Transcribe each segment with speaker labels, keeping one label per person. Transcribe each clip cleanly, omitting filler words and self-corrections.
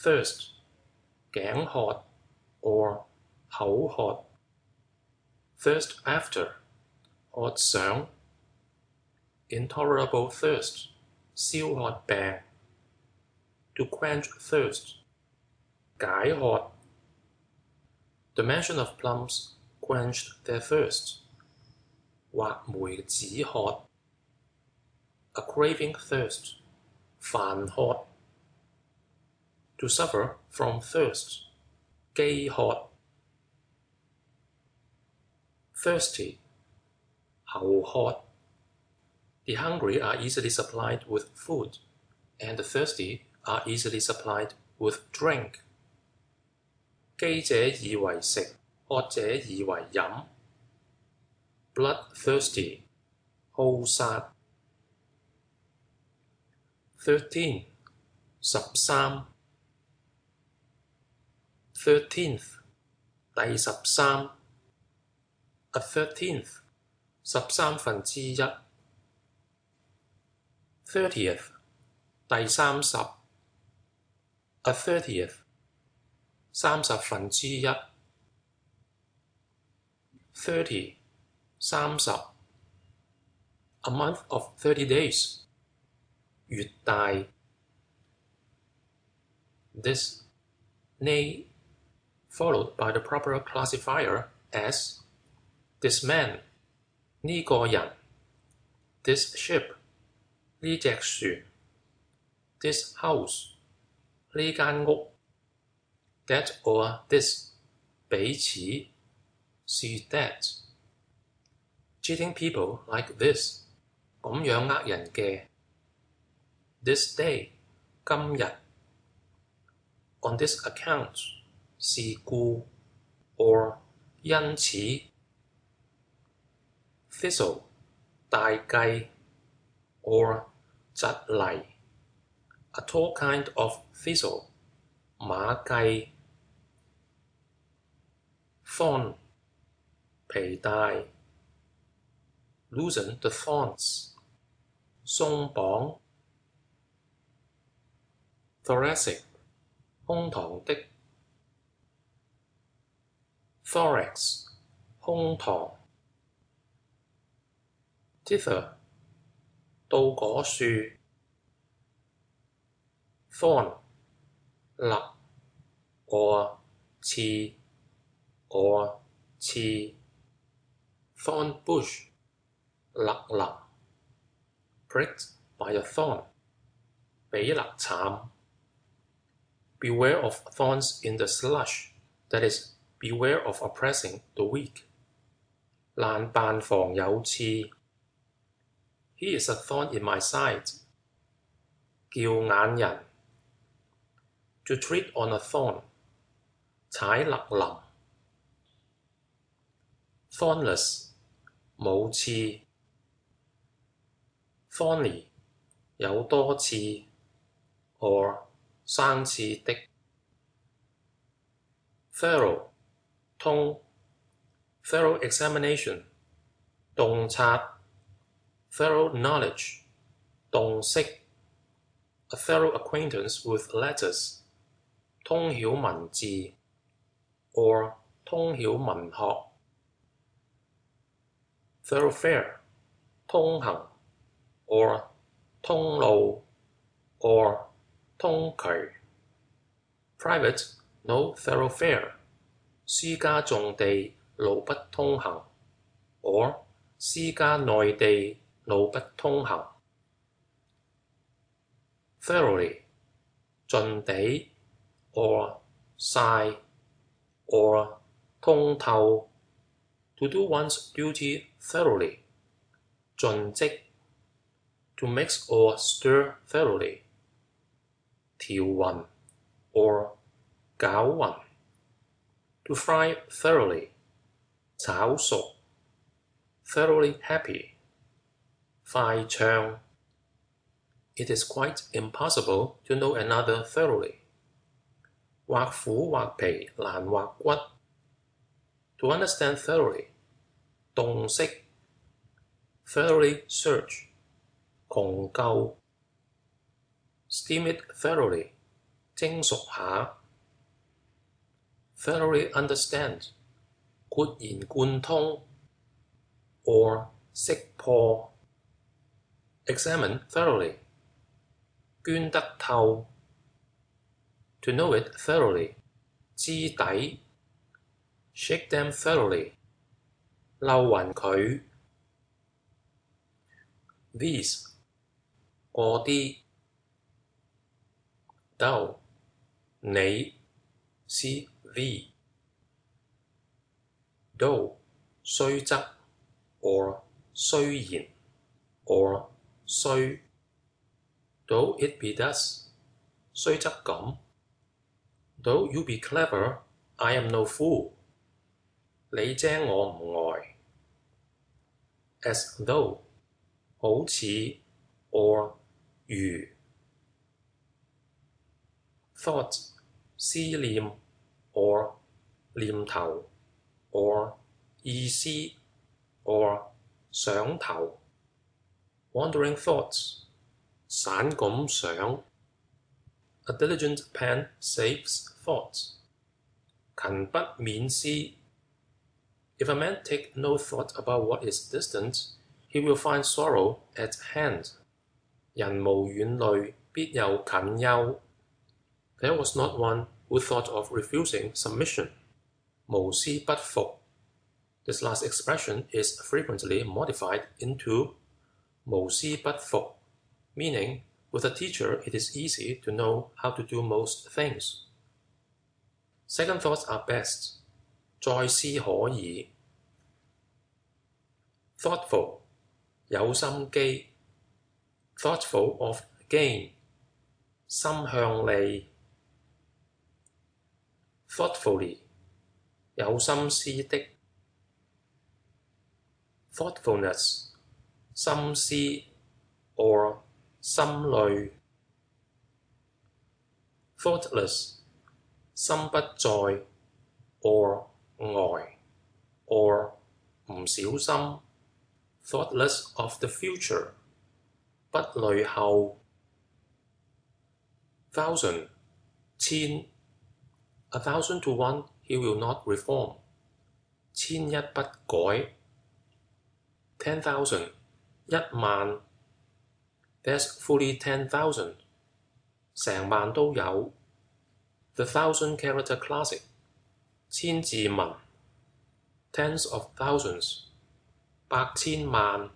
Speaker 1: thirst 頸渴 or 口渴 thirst after 渴想 intolerable thirst 燒渴病 to quench thirst 解渴 The mention of plums quenched their thirst 畫梅止渴 a craving thirst 煩渴 to suffer from thirst 飢渴 thirsty 口渴 The hungry are easily supplied with food, and the thirsty are easily supplied with drink. 飢者以為食，渴者以為飲。Bloodthirsty 好殺。13 13 13th 第13 a 13th 13分之一。30th 第30 a 30th 30分之一。30 30 a month of 30 days 月大。This nay followed by the proper classifier as this man 呢個人 this ship 呢隻船 this house 呢間屋 that or this 彼此 see that cheating people like this 咁樣呃人嘅 this day 今日 on this account 是故 or 因此 thistle 大計 or 蒺藜 a tall kind of thistle 馬計 thorn 皮帶 loosen the thorns 鬆綁 thoracic 胸膛的 thorax 胸膛 thither 到果樹 thorn 勒 or 刺 or 刺 thorn bush 勒林 pricked by a thorn 俾勒慘 Beware of thorns in the slush, that is, beware of oppressing the weak. 爛扮防有刺 He is a thorn in my side. 叫眼人 To tread on a thorn. 踩勒林 Thornless 冇刺 Thorny 有多刺 or 生刺的 Thorough 通 Thorough examination 洞察 Thorough knowledge 洞悉 A thorough acquaintance with letters 通曉文字 or 通曉文學 Thoroughfare 通行 or 通路 or 通渠 Private no thoroughfare 私家重地路不通行 or 私家內地路不通行 Thoroughly 盡地 or 晒 or 通透 To do one's duty thoroughly 盡職 To mix or stir thoroughly 調勻 or 攪勻 To fry thoroughly 炒熟 Thoroughly happy 快暢 It is quite impossible to know another thoroughly 或苦或皮難或骨 To understand thoroughly 洞悉 Thoroughly search 窮究 Steam it thoroughly 精熟下 thoroughly understand 豁然貫通 or 識破 examine thoroughly 捐得透 to know it thoroughly 知底 shake them thoroughly 溜勻佢 these 嗰啲 thou 你 see thee though 雖則 or 雖然 or 雖 though it be thus 雖則咁 though you be clever I am no fool 你精我唔呆 as though 好似 or 如 thought 思念 or 念頭 or 意思 or 想頭 wandering thoughts 散咁想 A diligent pen saves thoughts 勤不勉思 If a man take no thought about what is distant, he will find sorrow at hand 人無遠慮必有近憂 There was not one who thought of refusing submission 無師不服 This last expression is frequently modified into 無師不服 meaning with a teacher it is easy to know how to do most things. Second thoughts are best 再思可以 Thoughtful 有心機 Thoughtful of gain 心向利 Thoughtfully 有心思的 Thoughtfulness 心思 or 心慮 Thoughtless 心不在 or 呆 or 唔小心 Thoughtless of the future 不慮後 Thousand 千 1,000 to 1 he will not reform 千一不改 10,000 1,000 There's fully 10,000 成萬都有 The 1,000-character classic 千字文 Tens of thousands 百千萬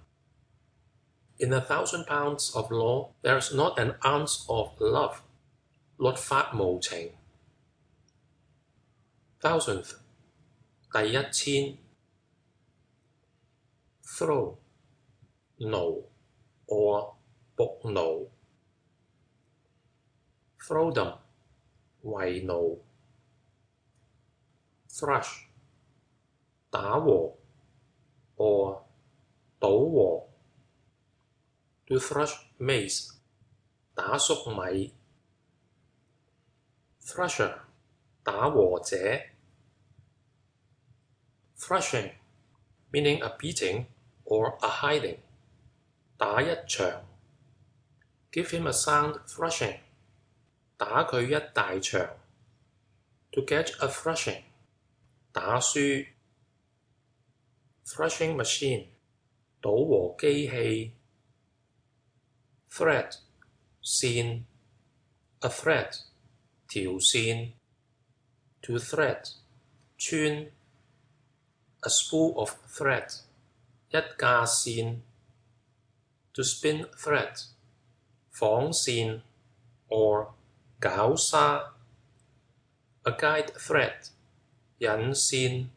Speaker 1: In 1,000 pounds of law there's not an ounce of love 律法無情 Thousandth 第一千 Throw 奴 or 僕奴 Throwdom 為奴 Thrush 打禾 or 倒禾 To thrush maize 打粟米 Thrusher 打禾者 Thrashing meaning a beating or a hiding 打一場 Give him a sound thrashing 打佢一大場 To catch a thrashing 打輸 Thrashing machine 倒禾機器 Thread 線 A thread 條線 To thread 穿 A spool of thread 一架線 To spin thread 紡線 or 搞紗 A guide thread 引線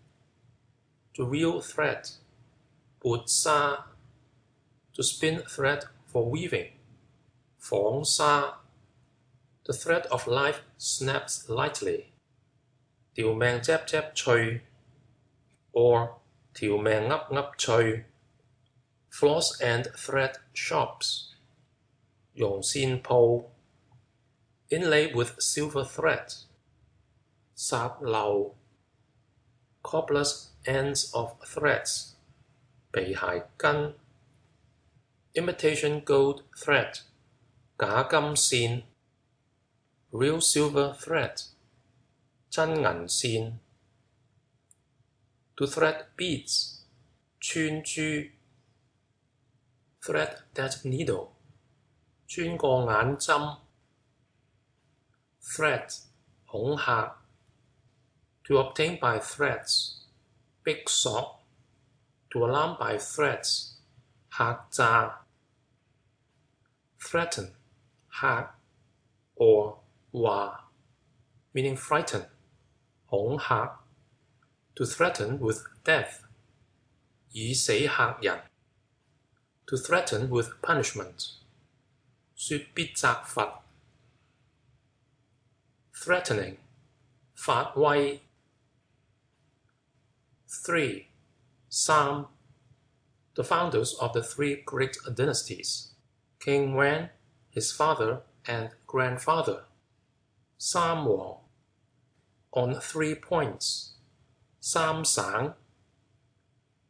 Speaker 1: To reel thread 撥紗 To spin thread for weaving 紡紗 The thread of life snaps lightly 條命唧唧脆 or 條命噏噏脆 Floss and thread shops 絨線鋪 Inlaid with silver thread 霎漏 Cobblers ends of threads 皮鞋跟 Imitation gold thread 假金線 real silver thread, 真銀線 to thread beads, 穿珠 thread that needle, 穿過眼針 threat, 恐嚇 to obtain by threats, 逼索 to alarm by threats, 嚇詐 threaten, 嚇 or 話 meaning frighten, 恐嚇 to threaten with death, 以死嚇人 to threaten with punishment, 説必責罰 threatening, 發威 3. 三 the founders of the three great dynasties, King Wen, his father and grandfather, 三王 on 3 points, 三省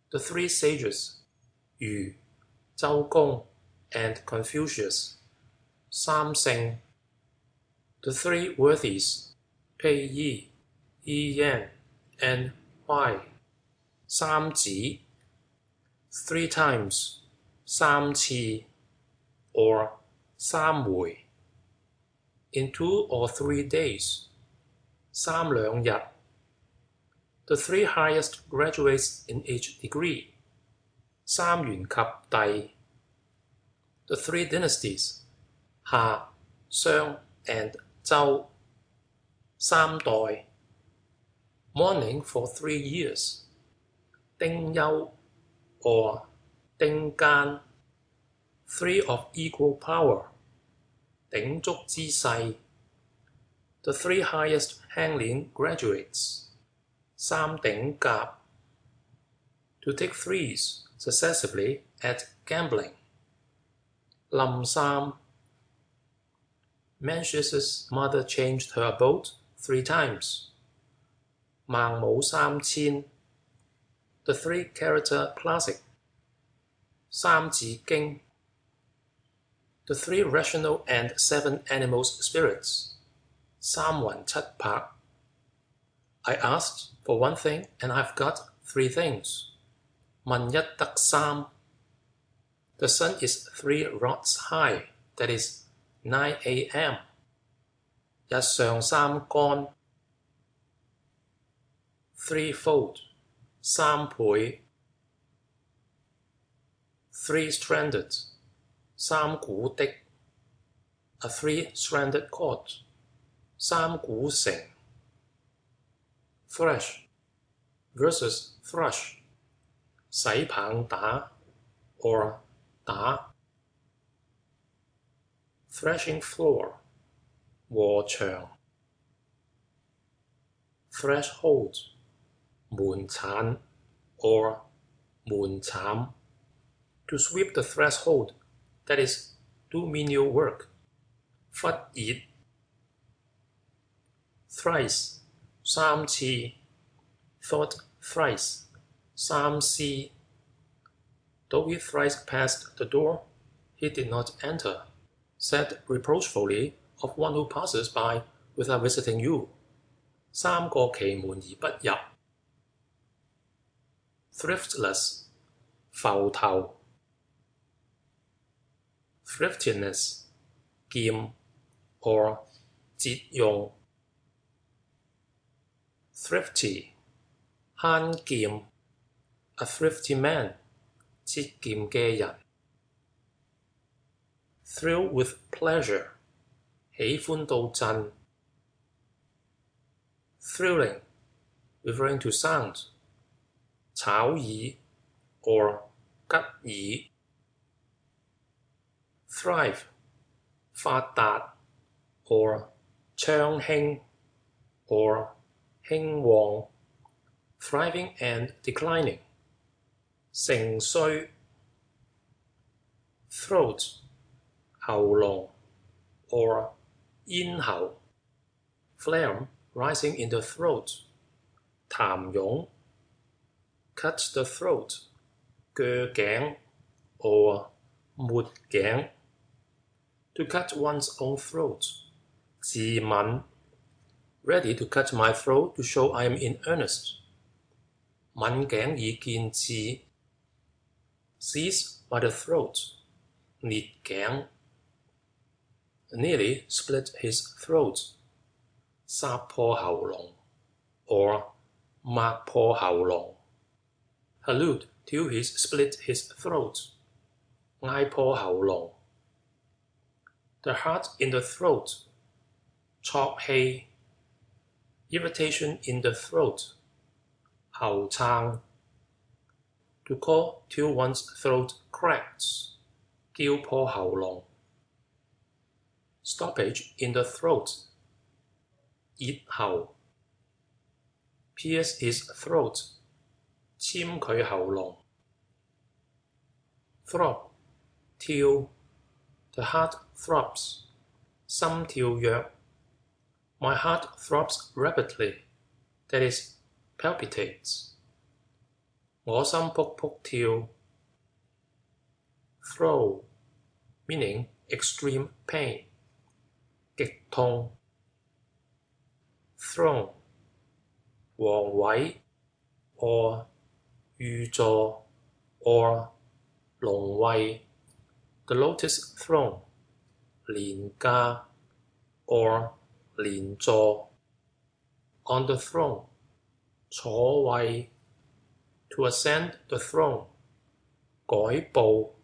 Speaker 1: the 3 sages, 儒、周公 and Confucius, 三聖 the 3 worthies, 佩衣、伊yan and Huai, 三子 3 times, 三次 or 三回 in 2 or 3 days, 三兩日 the 3 highest graduates in each degree, 三元及帝 the 3 dynasties, 夏、商 and 周 三代 mourning for 3 years, 丁憂 or 丁奸 3 of equal power, 鼎足之勢 the 3 highest hangling graduates, 三鼎甲 to take threes successively at gambling, 冧三 Mencius's mother changed her abode 3 times, 孟武三遷 the 3-character classic, 三字經 the 3 rational and 7 animal spirits, 三魂七魄 I asked for 1 thing and I've got 3 things, 問一得三 the sun is 3 rods high, that is 9 a.m. 日上三竿 threefold, 三倍 three-stranded, 三股的 a 3-stranded cord, 三股繩 thresh versus thrush, 洗棒打 or 打 threshing floor, 禾場 threshold, 門鏟 or 門檻 to sweep the threshold, that is, do menial work, 忽熱 thrice, 三次 thought thrice, 三思 though he thrice passed the door, he did not enter, said reproachfully of one who passes by without visiting you, 三個奇門而不入 thriftless, 浮頭 thriftiness, 儉 or 節用 thrifty, 慳儉 a thrifty man, 節儉嘅人 thrill with pleasure, 喜歡到震 thrilling, referring to sound, 炒耳 or 吉耳 thrive, 發達 or 昌興 or 興旺 thriving and declining, 盛衰 throat, 喉嚨 or 咽喉 phlegm rising in the throat, 痰湧 cut the throat, 鋸頸 or 抹頸 to cut one's own throat, 自刎 ready to cut my throat to show I am in earnest. 刎頸以見智 seize by the throat, 裂頸 nearly split his throat, 殺破喉嚨 or 擘破喉嚨 allude to his split his throat, 嗌破喉嚨 the heart in the throat, 啜氣 irritation in the throat, 喉撐 to call till one's throat cracks, 叫破喉嚨 stoppage in the throat, 熱喉 pierce his throat, 簽佢喉嚨 throb 跳 the heart throbs, 心跳躍 my heart throbs rapidly, that is, palpitates. 我心撲撲跳 throw meaning extreme pain, 極痛 throne 皇位 or 御座 or 龍位 the lotus throne 蓮架 or 蓮座 on the throne 坐位 to ascend the throne 改步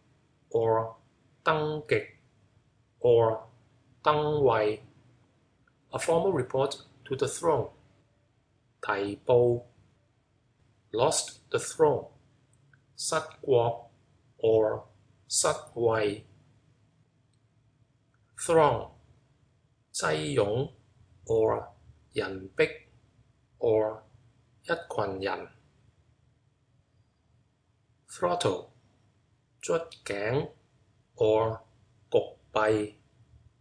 Speaker 1: or 登極 or 登位 a formal report to the throne 提報 lost the throne 失國 or 失位 throng 擠擁 or 人逼 or 一群人 throttle 捽頸 or 焗閉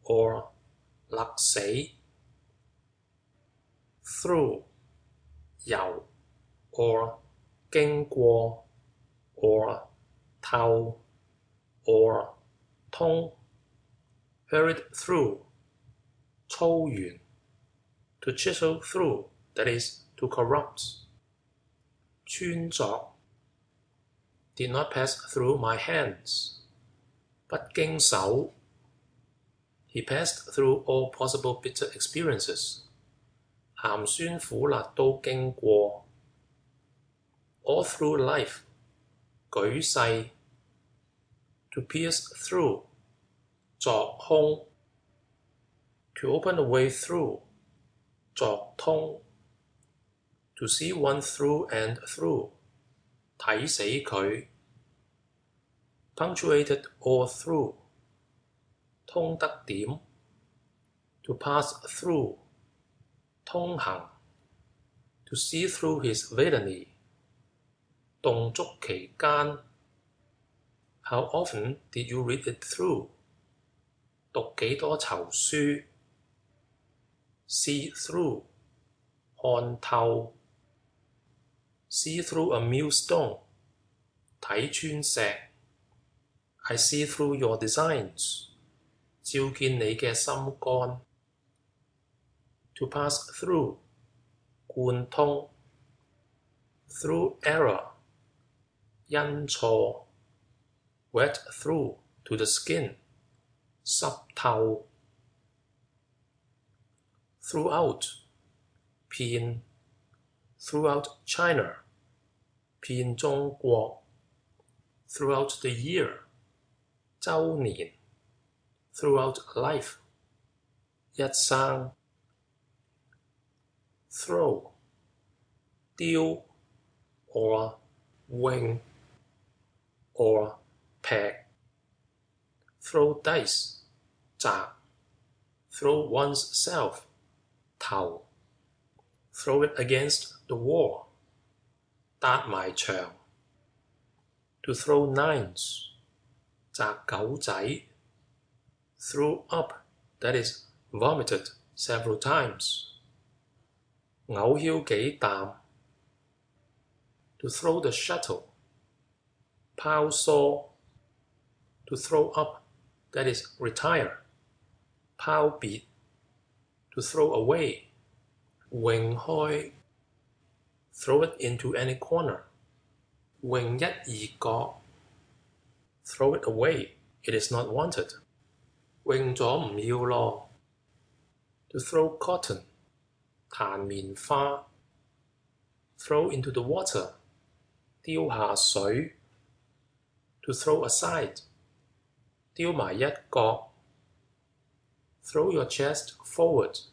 Speaker 1: or 勒死 through 由 or 經過 or 透 or 通 hurried through 操完 to chisel through, that is, to corrupt 穿鑿 did not pass through my hands, 不經手 he passed through all possible bitter experiences, 鹹酸苦辣都經過 all through life, 舉勢 to pierce through, 鑿空 to open a way through, 鑿通 to see one through and through, 睇死佢 punctuated all through, 通得點 to pass through, 通行 to see through his villainy, 動足期間 how often did you read it through, 讀幾多籌書 see through, 看透 see through a millstone, 睇穿石 I see through your designs, 照見你嘅心肝 to pass through, 貫通 through error, 因錯 wet through to the skin, 濕透 throughout, 遍 throughout China, 遍中國 throughout the year, 週年 throughout life, 一生 throw, 丟 or wing or peg, throw dice, 擲 throw one's self, 投 throw it against the wall, 搭埋牆 to throw nines, 擲狗仔 threw up, that is, vomited several times, 嘔囂幾啖 to throw the shuttle, 拋疏 to throw up, that is, retire, 拋別 to throw away. 泳開 throw it into any corner. 泳一二角 throw it away, it is not wanted. 泳咗唔要咯 to throw cotton 彈棉花 throw into the water 丟下水 to throw aside 丟埋一角 throw your chest forward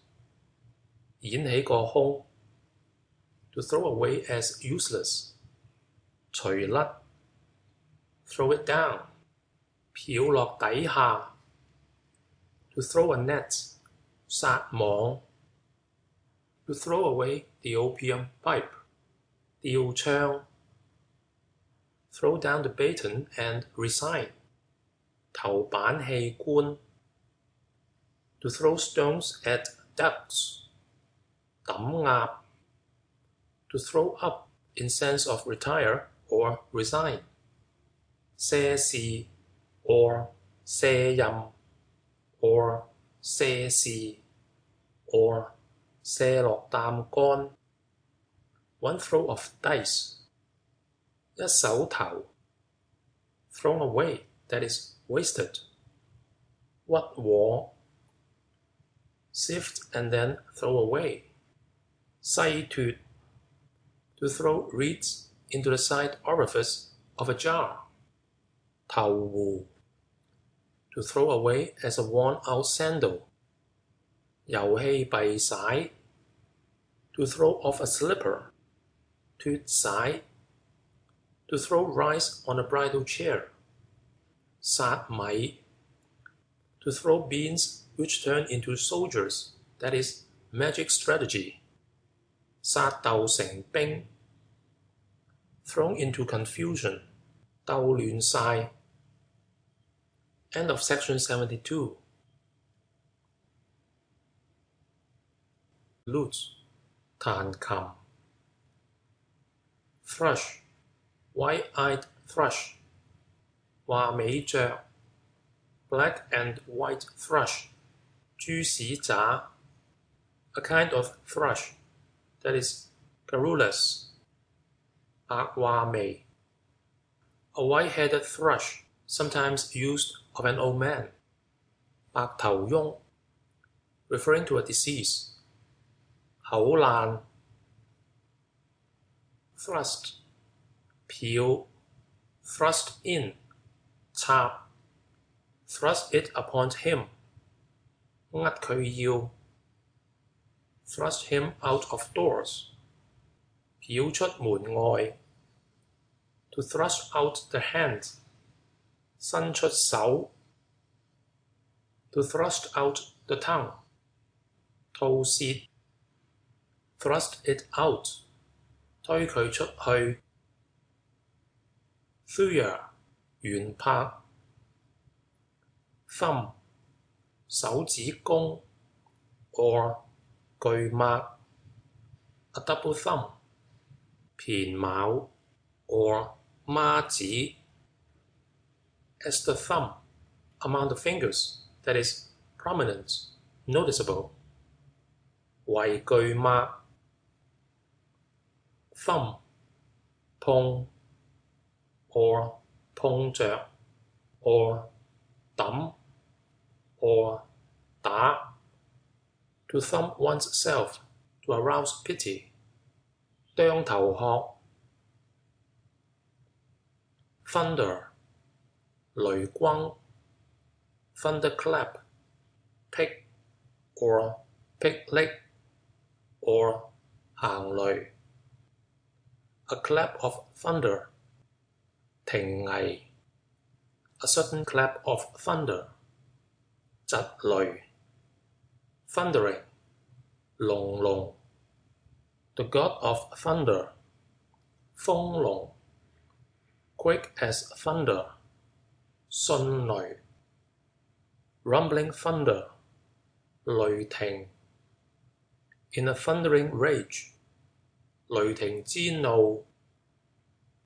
Speaker 1: 演起個胸 to throw away as useless 除甩 throw it down 漂落底下 to throw a net 撒網 to throw away the opium pipe 吊槍 throw down the baton and resign 頭板器官 to throw stones at ducks 抌鴨 to throw up in sense of retire or resign 卸視 or 卸任 or 卸視 or 卸落擔桿 one throw of dice 一手頭 thrown away, that is wasted 屈和 sift and then throw away 西脱 to throw reeds into the side orifice of a jar 頭壺 to throw away as a worn-out sandal 遊戲幣璽 to throw off a slipper 脱璽 to throw rice on a bridal chair 撒米 to throw beans which turn into soldiers, that is magic strategy 殺鬥成兵 thrown into confusion 鬥亂晒 End of section 72. Lute 彈琴 Thrush White-eyed thrush 話尾雀 Black and white thrush 豬屎渣 A kind of thrush that is garrulous 白話眉 A white-headed thrush sometimes used of an old man 白頭翁 referring to a disease 口爛 thrust 漂 thrust in 插 thrust it upon him 呃佢要 thrust him out of doors 漂出門外 to thrust out the hand 伸出手 to thrust out the tongue 吐舌 thrust it out 推佢出去 thuya 圓拍 thumb 手指公 or 巨擘 a double thumb 蹁卯 or 孖指 as the thumb among the fingers that is prominent, noticeable 為巨擘 thumb 碰 or 碰着 or 揼 or 打 to thumb one's self to arouse pity 啄頭殼 thunder 雷轟 thunderclap pick or picnic or 行雷 A clap of thunder 停危 A sudden clap of thunder 疾雷 thundering 隆隆 The god of thunder 風龍 quick as thunder 迅雷 rumbling thunder 雷霆 In a thundering rage 雷霆之怒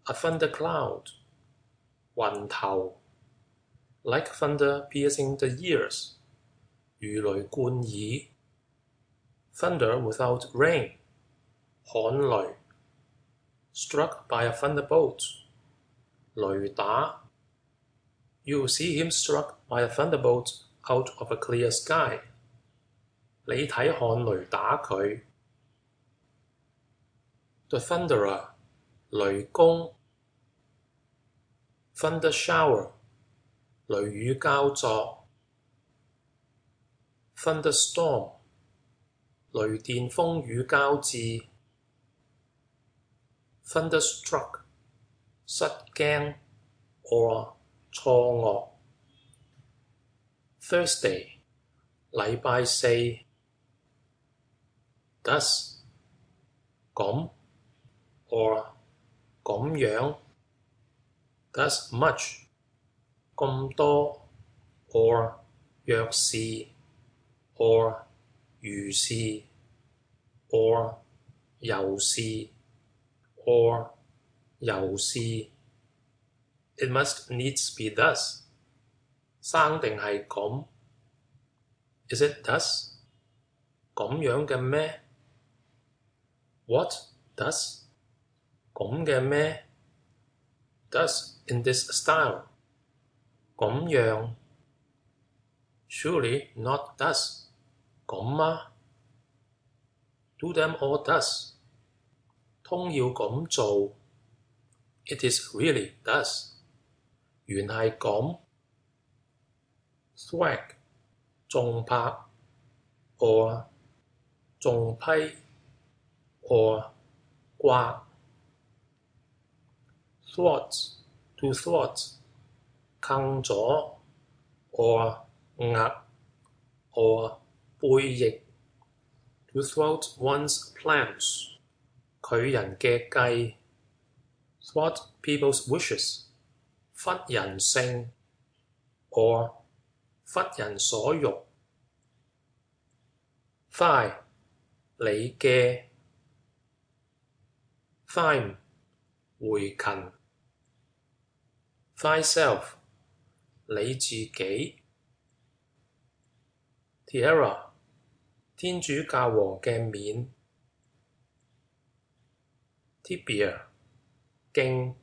Speaker 1: A thundercloud 雲頭 Like thunder piercing the ears 如雷貫耳 Thunder without rain. 旱雷 struck by a thunderbolt. 雷打 You will see him struck by a thunderbolt out of a clear sky. 你睇旱雷打佢。The thunderer 雷公。Thunder shower 雷雨交作。Thunderstorm 雷電風雨交織。Thunderstruck 失驚 or 錯愕。Thursday 禮拜四。Thus 咁 or 咁樣。Thus much 咁多 or 若是 or 如是 or 由是 or 由是。It must needs be thus 生定係咁。Is it thus 咁樣嘅咩？ What thus 咁嘅咩？ Thus in this style 咁樣。Surely not thus 咁啊。Do them all thus 通要咁做。It is really thus 原係咁。Thwack 重拍 or 重批 or 刮。Thwart to thwart 坑咗 or 壓 or 背逆。To thwart one's plans 拒人嘅計。Thwart people's wishes 忽人性 or 忽人所欲。Thigh 你嘅。Thime 回勤。Thyself 你自己。Tiara 天主教皇嘅冕。Tibia 脛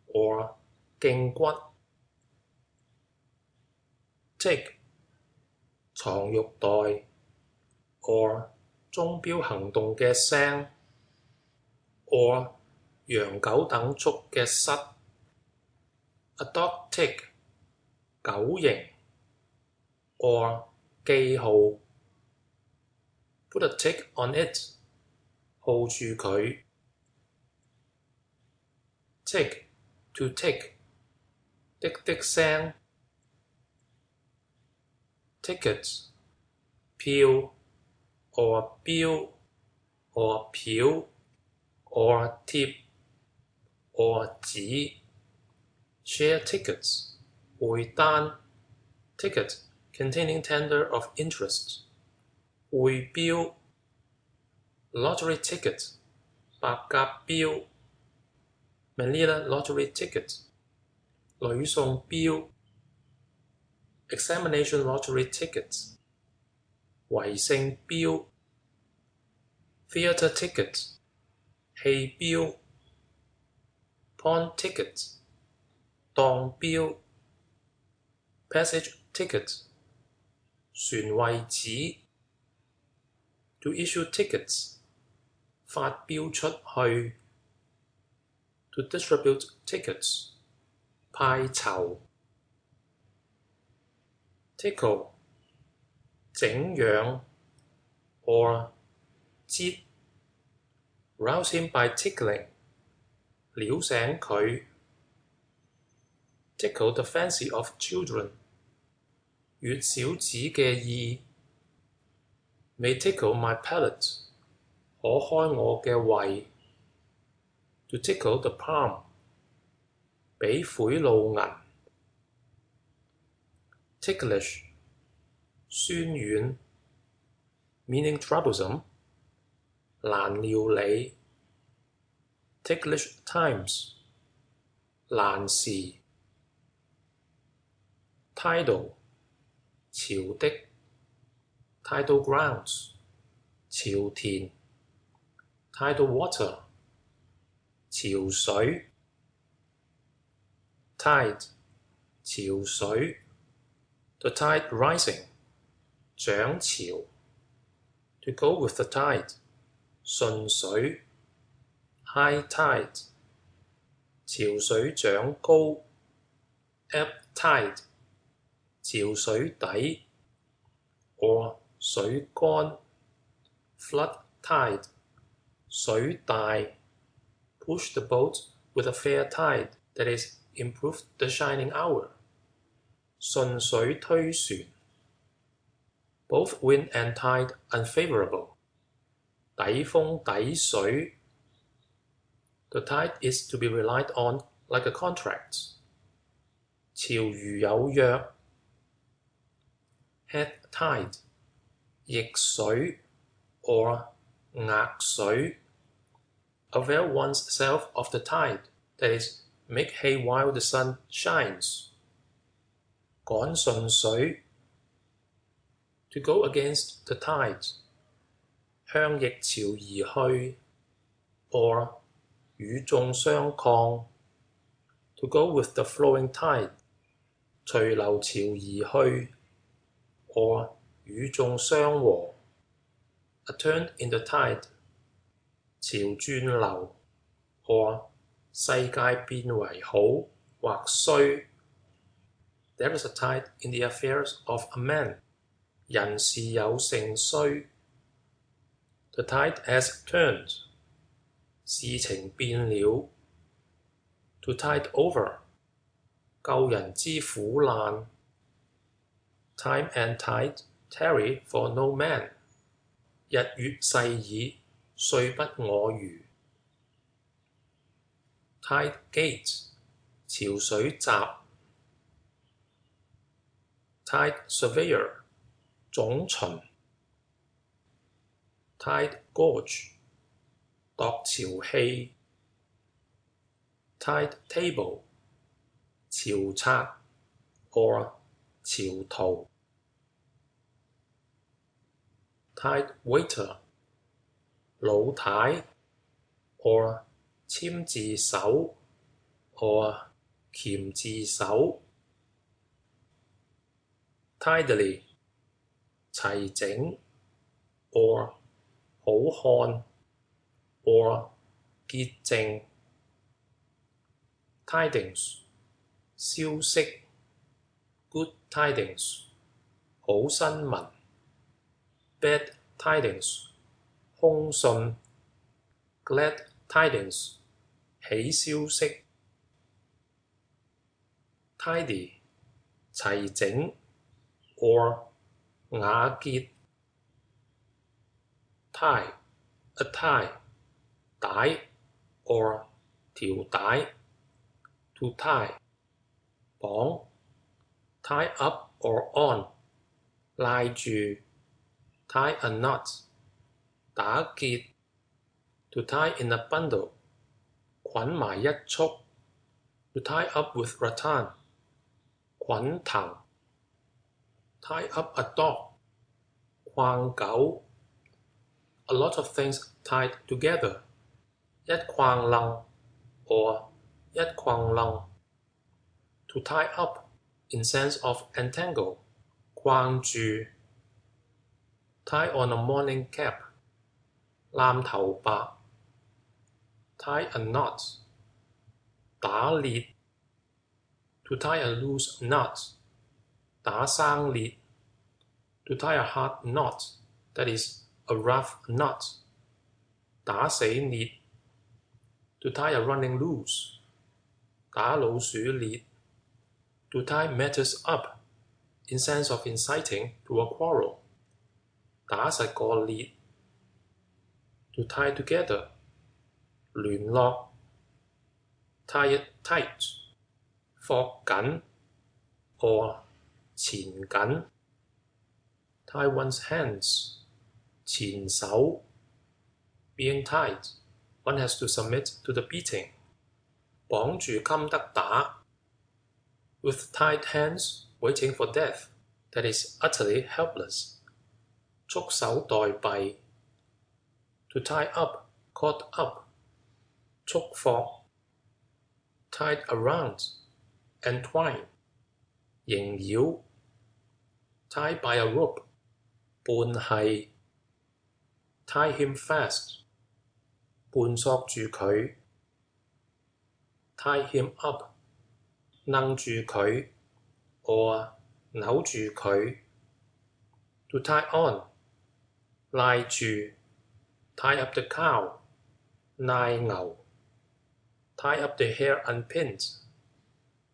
Speaker 1: or 脛骨。Tick 床褥袋 or 鐘錶行動嘅聲 or 羊狗等畜嘅虱。A dog tick 狗形 or 記號。Put a tick on it 號住佢。Tick to tick 滴滴聲。Ticket 票 or 標 or 票 or 貼 or 紙。Share tickets 會單。Ticket containing tender of interest 會標。Lottery ticket 白鴿標。Manila lottery ticket 呂宋標。Examination lottery tickets 維勝標。Theatre ticket 戲標。Pawn ticket 當標。Passage ticket 船位紙。To issue tickets 發標出去。To distribute tickets 派籌。Tickle 整養 or 擠。Rouse him by tickling 撩醒佢。Tickle the fancy of children 悅小子嘅意。May tickle my palate 可開我嘅胃。To tickle the palm 俾賄賂銀。Ticklish 酸軟 meaning troublesome 難料理。Ticklish times 難時。Tidal 潮的。Tidal grounds 潮田 tidal water 潮水 tide 潮水 the tide rising 漲潮 to go with the tide 順水 high tide 潮水漲高 ebb tide 潮水底 or 水乾 flood tide 水大 push the boat with a fair tide that is improve the shining hour 順水推船 both wind and tide unfavorable 抵風抵水 the tide is to be relied on like a contract 潮如有約 head tide 逆水 or 額水 avail oneself of the tide that is make hay while the sun shines 趕順水 to go against the tide 向逆潮而去 or 與眾相抗 to go with the flowing tide 隨流潮而去 or 與眾相和 a turn in the tide 潮轉流 or 世界變為好或衰 There is a tide in the affairs of a man 人事有盛衰 The tide has turned 事情變了 To tide over 救人之苦難 Time and tide tarry for no man 日月逝矣歲不我與 Tide gate 潮水閘 Tide surveyor 總巡 Tide gorge 度潮器 Tide table 潮冊 or 潮圖 Tide waiter 老太 or 簽字手 or 鉗字手 Tidily 齊整 or 好看 or 潔淨 Tidings 消息 Good tidings 好新聞 Bad tidings 兇訊 Glad tidings 喜消息 Tidy 齊整 or 雅潔 Tie a tie 帶 or 條帶 To tie 綁 Tie up or on 拉住 Tie a knot 打結 To tie in a bundle 捆埋一束 To tie up with rattan 捆頭 Tie up a dog 逛狗 A lot of things tied together 一框楞 or 一框楞 To tie up in sense of entangle 框住 Tie on a morning cap 攬頭白 Tie a knot 打裂 To tie a loose knot 打生裂 To tie a hard knot that is a rough knot 打死裂 To tie a running loose 打老鼠裂 To tie matters up in sense of inciting to a quarrel 打實個裂 To tie together 聯絡 Tie it tight 霍緊 or 纏緊 Tie one's hands 纏手 Being tied, one has to submit to the beating 綁住襟得打 With tied hands waiting for death that is utterly helpless 束手待斃 To tie up, caught up, 束縛 tied around, entwine, 縈繞 tie by a rope, 絆繫 tie him fast, 絆索住佢 tie him up, 掹住佢 or 扭住佢 To tie on, 拉住 tie up the cow, 拉牛 tie up the hair unpinned,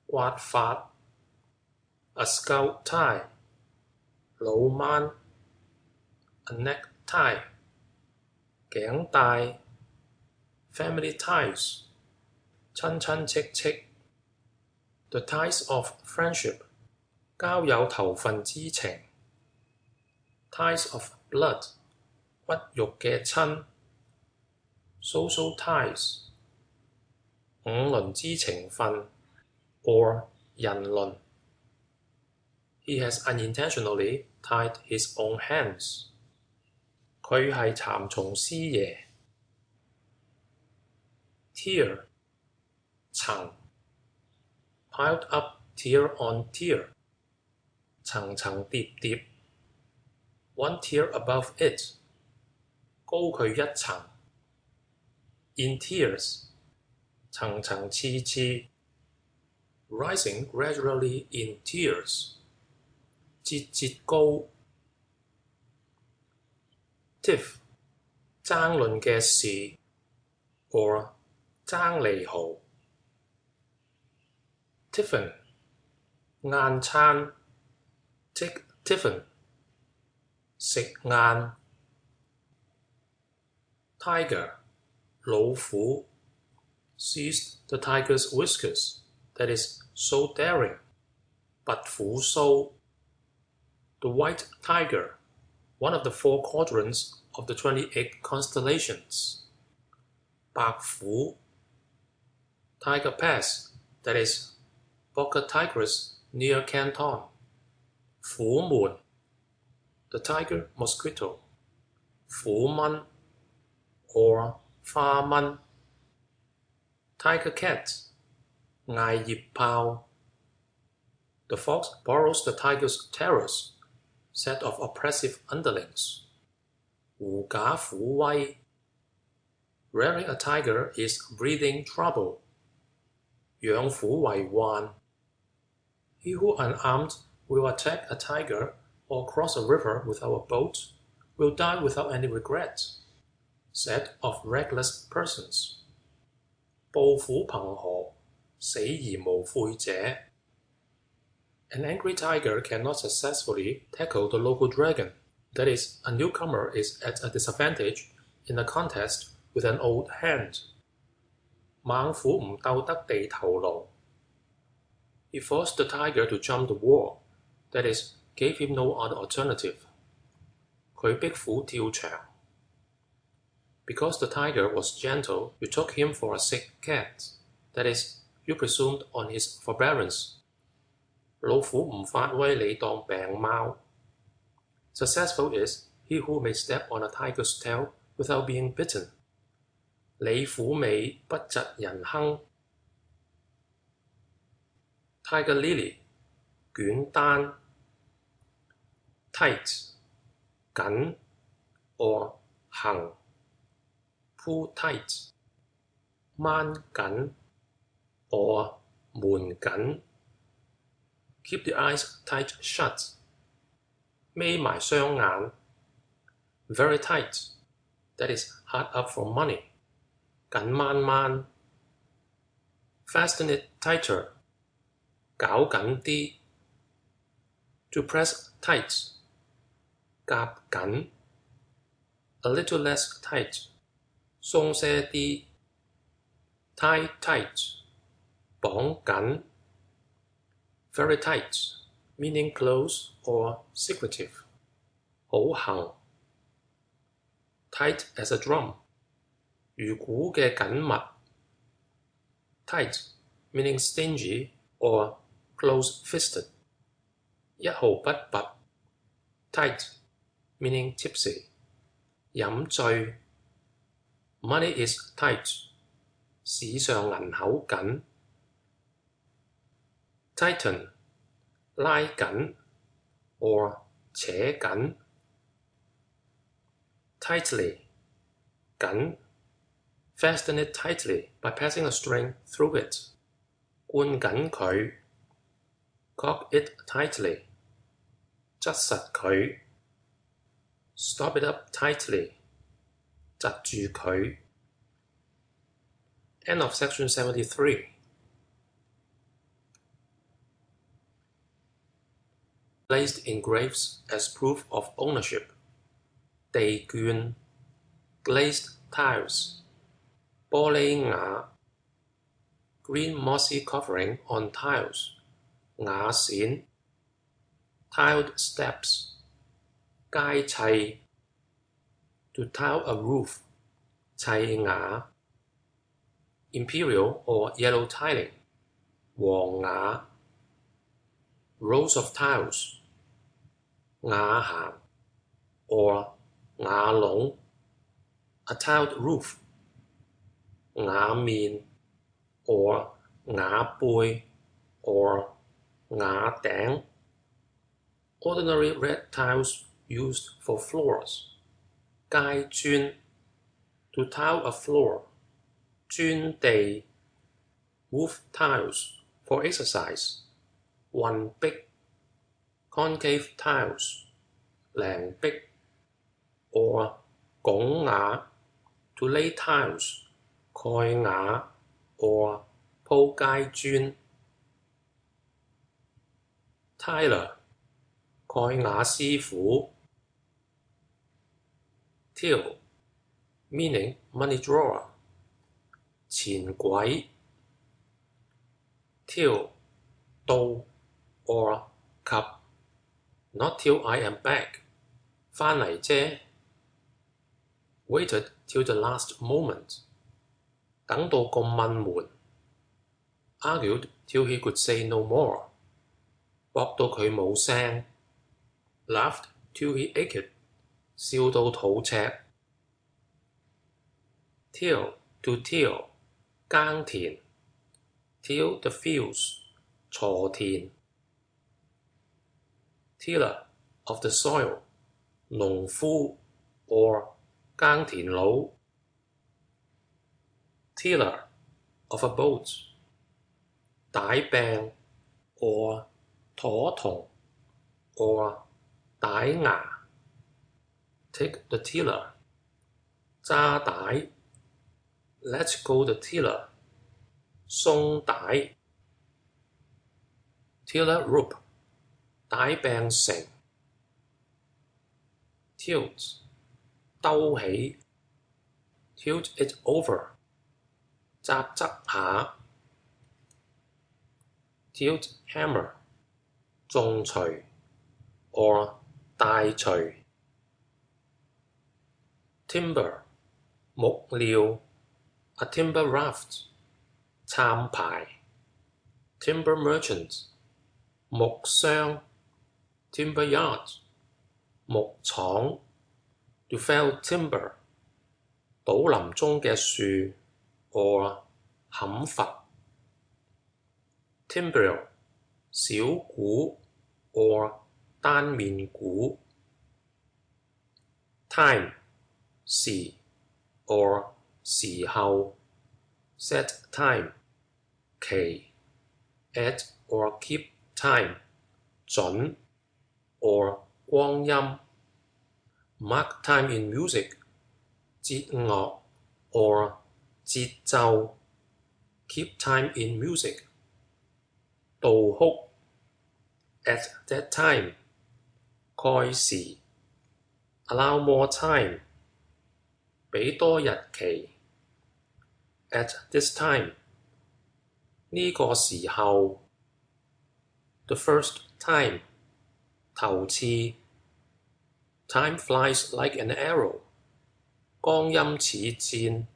Speaker 1: 刮髮 a scalp tie, 老掹 a necktie, 頸帶 family ties, 親親戚戚 the ties of friendship, 交有頭份之情 ties of blood, 骨肉嘅親 social ties, 五倫之情分 or 人倫 He has unintentionally tied his own hands. 佢係蠶蟲師爺 Tier 層 piled up tier on tier 層層疊疊 one tier above it 高佢一層 In tiers 層層次次 rising gradually in tiers 節節高 Tiff 爭論嘅事 or 爭利號 Tiffin 晏餐 Take tiffin 食晏 Tiger 老虎 seized the tiger's whiskers, that is, so daring. 拔虎鬚 The white tiger, one of the 4 quadrants of the 28 constellations. 白虎 Tiger Pass, that is, Boca Tigris near Canton. 虎門 The tiger mosquito. 虎蚊 or 花蚊 Tiger cat 艾葉豹 The fox borrows the tiger's terrors, set of oppressive underlings. 狐假虎威 Rearing a tiger is breathing trouble. 養虎為患 He who unarmed will attack a tiger or cross a river without a boat will die without any regret. Set of reckless persons. 暴虎憑何死而無悔者 An angry tiger cannot successfully tackle the local dragon. That is, a newcomer is at a disadvantage in a contest with an old hand. 猛虎唔鬥得地頭顱 He forced the tiger to jump the wall. That is, gave him no other alternative. 佢逼虎跳牆 Because the tiger was gentle, you took him for a sick cat. That is, you presumed on his forbearance. 老虎唔發威你當病貓 Successful is he who may step on a tiger's tail without being bitten. 你虎尾不疾人哼 Tiger Lily 卷單 Tight 緊 or 行 Pull tight 掹緊 or 瞞緊 Keep the eyes tight shut 眯埋雙眼 Very tight, that is hard up for money 緊掹掹 Fasten it tighter 搞緊啲 To press tight 夾緊 A little less tight 鬆些啲 Tie tight 綁緊 Very tight, meaning close or secretive 好行 Tight as a drum 如鼓嘅緊密 Tight, meaning stingy or close-fisted 一毫不拔 Tight, meaning tipsy 飲醉 Money is tight. 市上銀口緊。Tighten 拉緊 or 扯緊。Tightly 緊。Fasten it tightly by passing a string through it. 灌緊佢。Cork it tightly. 擠實佢。Stop it up tightly. 窒住佢。End of section 73. Placed in graves as proof of ownership. 地絹 glazed tiles. 玻璃瓦 green mossy covering on tiles. 瓦線 tiled steps. 街砌 to tile a roof. 砌瓦 imperial or yellow tiling. 黃瓦 rows of tiles. 瓦行 or 瓦籠 a tiled roof. 瓦面 or 瓦背 or 瓦頂 ordinary red tiles used for floors. 街磚 to tile a floor. 磚地 roof tiles for exercise. 運壁 concave tiles. 梁壁 or 拱瓦 to lay tiles. 蓋瓦 or 鋪街磚。Tiler 蓋瓦師傅。Till meaning money drawer. 錢櫃 till 到 or 及 not till I am back 返嚟啫。Waited till the last moment 等到咁悶門。Argued till he could say no more 駁到佢冇聲。Laughed till he ached 笑到肚赤。Till to till 耕田 till the fields 鋤田。Tiller of the soil 農夫 or 耕田佬。Tiller of a boat 帶柄 or 駝銅 or 帶牙。Take the tiller 揸帶。Let go the tiller 鬆帶。Tiller rope 帶柄繩。Tilt 兜起。Tilt it over 側下。Tilt hammer 重錘 or 大錘。Timber 木料 a timber raft 杉牌。Timber merchant 木商。Timber yard 木廠。To fell timber 倒林中嘅樹 or 砍伐。Timbrel 小鼓 or 單面鼓。Time 時 or 時候。Set time 期。Add or keep time 準 or 光陰。Mark time in music 節樂 or 節奏。Keep time in music 道哭 at that time 蓋時。Allow more time 俾多日期。At this time 呢個時候。The first time 頭次。Time flies like an arrow 光陰似箭。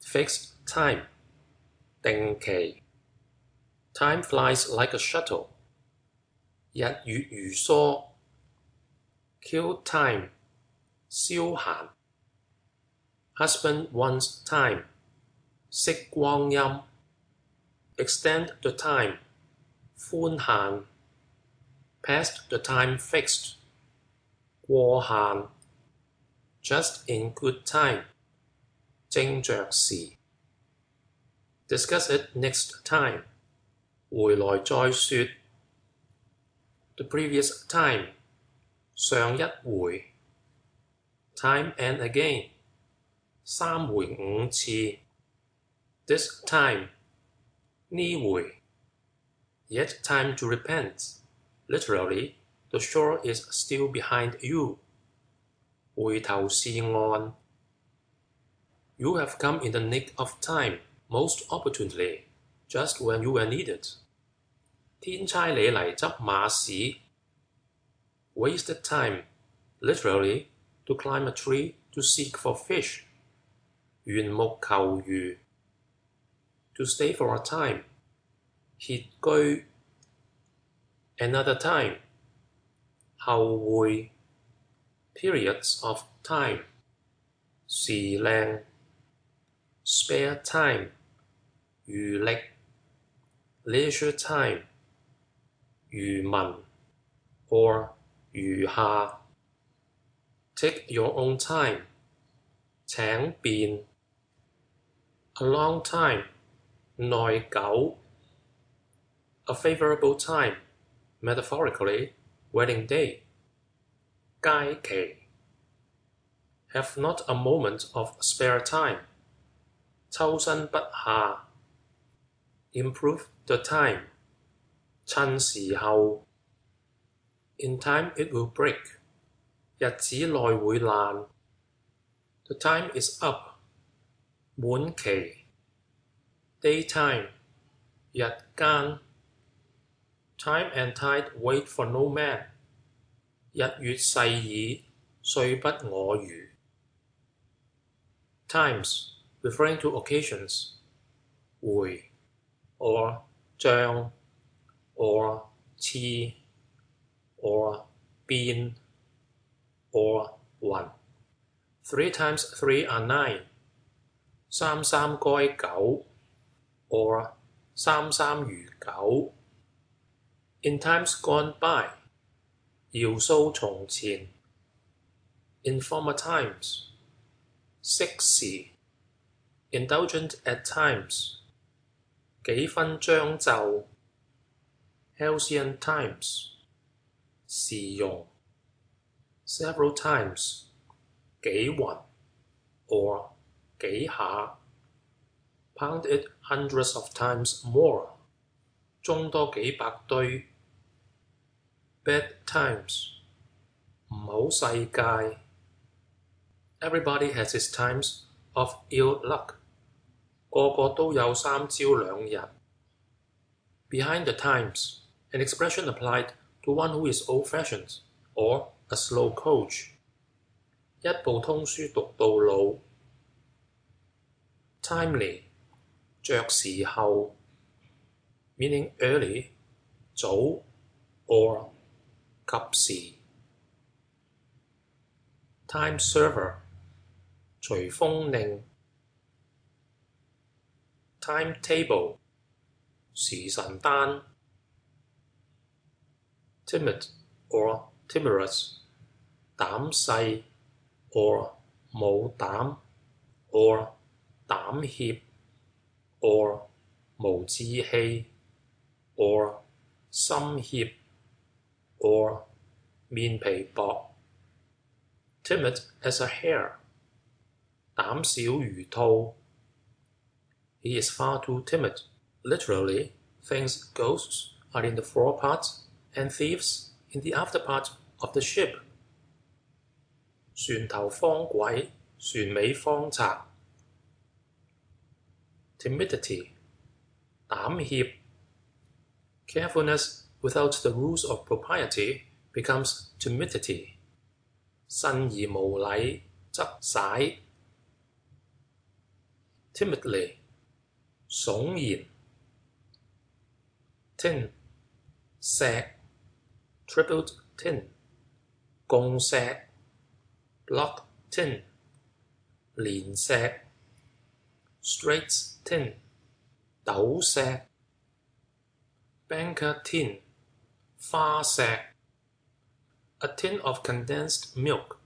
Speaker 1: Fixed time 定期。Time flies like a shuttle 日月如梭。Kill time 消閒。Husband wants time. 惜光陰 extend the time. 寬限 past the time fixed. 過限 just in good time. 正着時 discuss it next time. 回來再說 the previous time. 上一回 time and again. 三回五次 this time. 呢回 yet time to repent. Literally, the shore is still behind you. 回頭是岸 You have come in the nick of time, most opportunely, just when you were needed. 天差你嚟執馬屎 Wasted time, literally, to climb a tree to seek for fish. 緣木求魚 To stay for a time. 歇居 Another time. 後會 Periods of time. 時令 Spare time. 餘力 Leisure time. 餘民 or 餘下 Take your own time. 請便 A long time. 耐久 A favorable time. Metaphorically, wedding day. 佳期 Have not a moment of spare time. 抽身不下 Improve the time. 趁時候 In time it will break. 日子內會爛 The time is up. 滿期 Daytime. 日間 Time and tide wait for no man. 日月逝矣，歲不我與 Times, referring to occasions. 回 or 將 or 次 or 變 or 雲 3 times 3 are 9. 三三該九 or 三三如九 In times gone by. 遙訴從前 In former times. 適時 Indulgent at times. 幾分將就 Halcyon times. 時用 Several times. 幾雲 or 幾下 Pound it hundreds of times more. 種多幾百堆 Bad times. 唔好世界 Everybody has his times of ill luck. 個個都有三朝兩日 Behind the times, an expression applied to one who is old-fashioned or a slow coach. 一部通書讀到老 Timely, 着時候 meaning early, 早 or 及時 Time server, 隨風令 Timetable, 時辰單 Timid or timorous, 膽細 or 冇膽 or 膽怯 or 無志氣 or 心怯 or 面皮薄 Timid as a hare. 膽小如兔 He is far too timid. Literally, things ghosts are in the fore part and thieves in the after part of the ship. 船頭方鬼，船尾方賊 Timidity, 膽怯 Carefulness without the rules of propriety becomes timidity. 慎而無禮則徙 Timidly, 悚然 Tin, 石 Tripled tin, 共石 Block tin, 連石 straight tin 斗石 banker tin 花石 a tin of condensed milk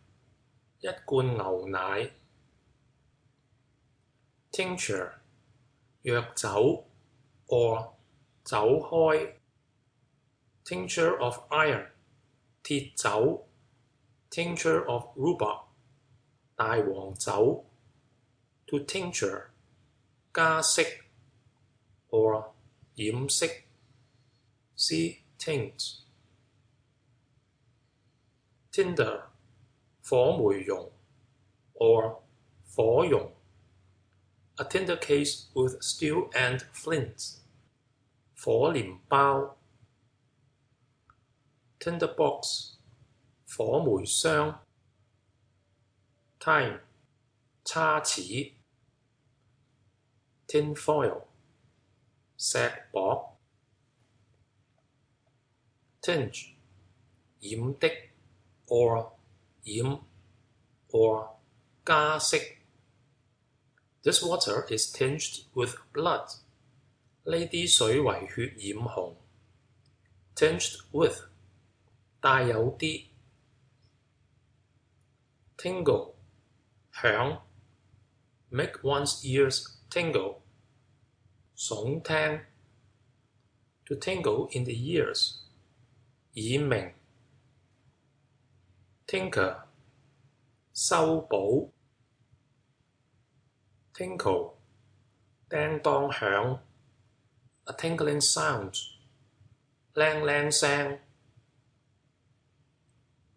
Speaker 1: 一罐牛奶 tincture 藥酒 or 酒開 tincture of iron 鐵酒 tincture of rhubarb 大黃酒 to tincture 加色 or 染色 see tint tinder 火煤熔 or 火熔 a tinder case with steel and flint 火鐮包 tinderbox 火煤箱 time 叉齒 tinfoil 石箔 tinge 染的 or 染 or 加色 This water is tinged with blood 呢啲水為血染紅 tinged with 帶有啲 tingle 響 make one's ears tingle 聳聽 to tingle in the ears 耳鳴 tinker 修補 tinkle 叮當響 a tinkling sound 鈴鈴聲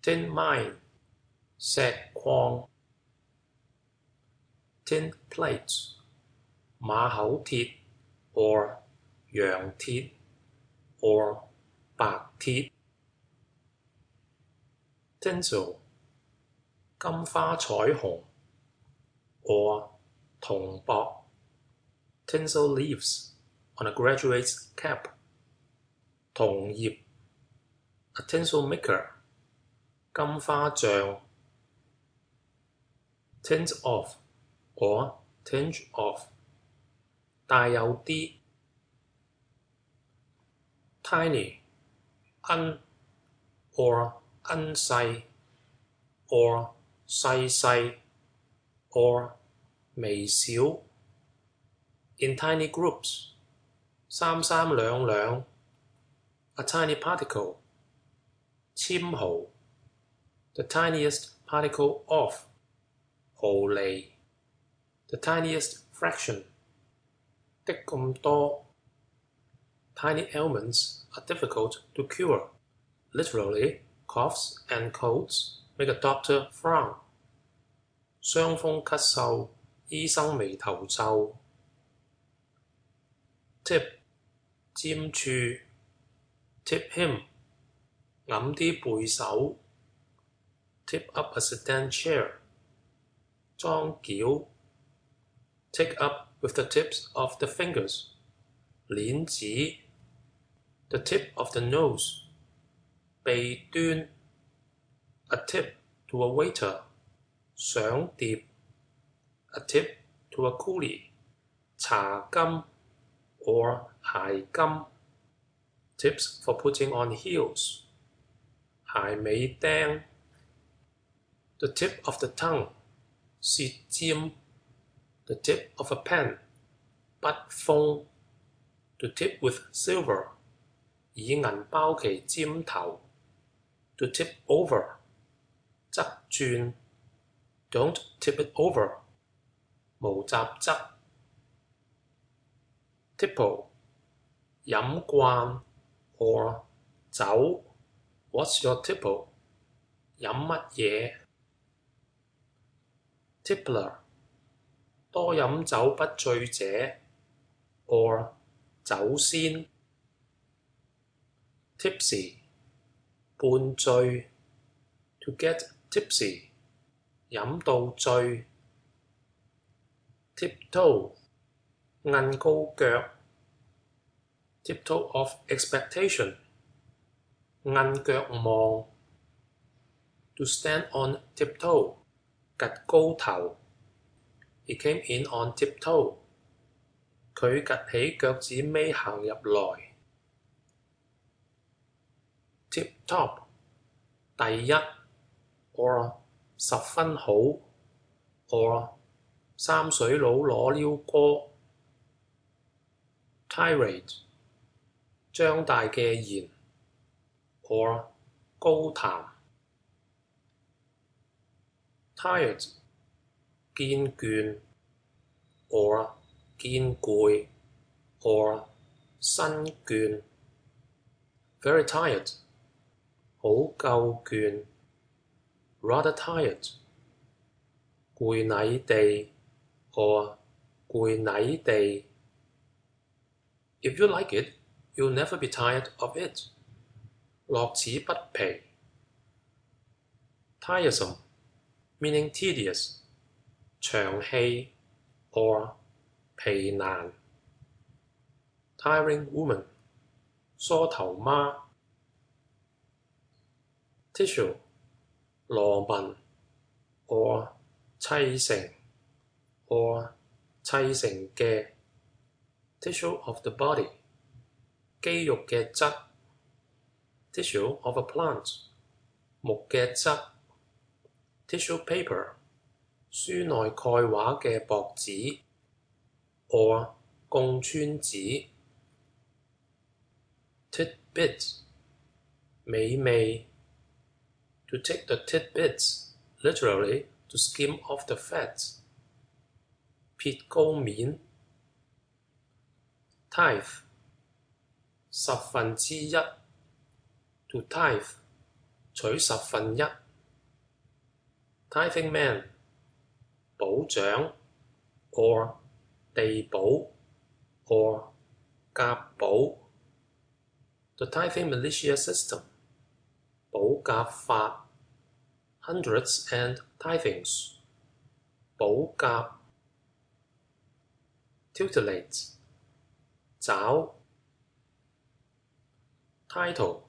Speaker 1: tin mine 石礦 tin plate 馬口鐵 or 羊鐵 or 白鐵 tinsel 金花彩虹 or 銅箔 tinsel leaves on a graduate's cap 銅葉 a tinsel maker 金花匠 tint of or tinge of 帶有啲 tiny 奀 or 奀細 or 細細 or 微小 in tiny groups 三三兩兩 a tiny particle 纖毫 the tiniest particle of 毫釐 the tiniest fraction 的咁多 Tiny ailments are difficult to cure. Literally, coughs and colds make a doctor frown. 傷風咳嗽，醫生眉頭皺。Tip 尖處 tip him 揞啲背手。Tip up a sedan chair 裝矯。Take up with the tips of the fingers 鏈子。The tip of the nose 鼻端。A tip to a waiter 上碟。A tip to a coolie 茶金 or 鞋金。Tips for putting on heels 鞋尾釘。The tip of the tongue 舌尖。The tip of a pen 筆鋒。To tip with silver 以銀包其尖頭。To tip over 側轉。Don't tip it over 無雜質。Tipple 飲慣 or 酒。What's your tipple 飲乜嘢？Tippler 多飲酒不醉者 or 酒仙。Tipsy 半醉。To get tipsy 飲到醉。Tiptoe 韌高腳。Tiptoe of expectation 韌腳望。To stand on tiptoe 趷高頭。He came in on tiptoe. 佢趷起腳趾尾行入來。Tip top 第一 or 十分好 or 三水佬攞溜歌。Tirade 張大嘅言 or 高談。Tired 見倦 or 見攰 or 身倦。Very tired 好夠倦 rather tired。攰泥地 or 攰泥地。If you like it, you'll never be tired of it。樂此不疲。Tiresome meaning tedious， 長氣 or 疲難。Tiring woman， 梳頭媽。Tissue， 羅紋 or 砌成 or 砌成嘅。Tissue of the body， 肌肉嘅質。Tissue of a plant， 木嘅質。Tissue paper， 書內蓋畫嘅薄紙 or 貢川紙。Tidbit， 美味。To take the tidbits, literally to skim off the fat。撇高面。Tithe， 十分之一。To tithe， 取十分一。Tithing man， 保長 or 地保 or 甲保。The tithing militia system， 保甲法 hundreds and tithings， 保甲。Tutelate， 找。Title，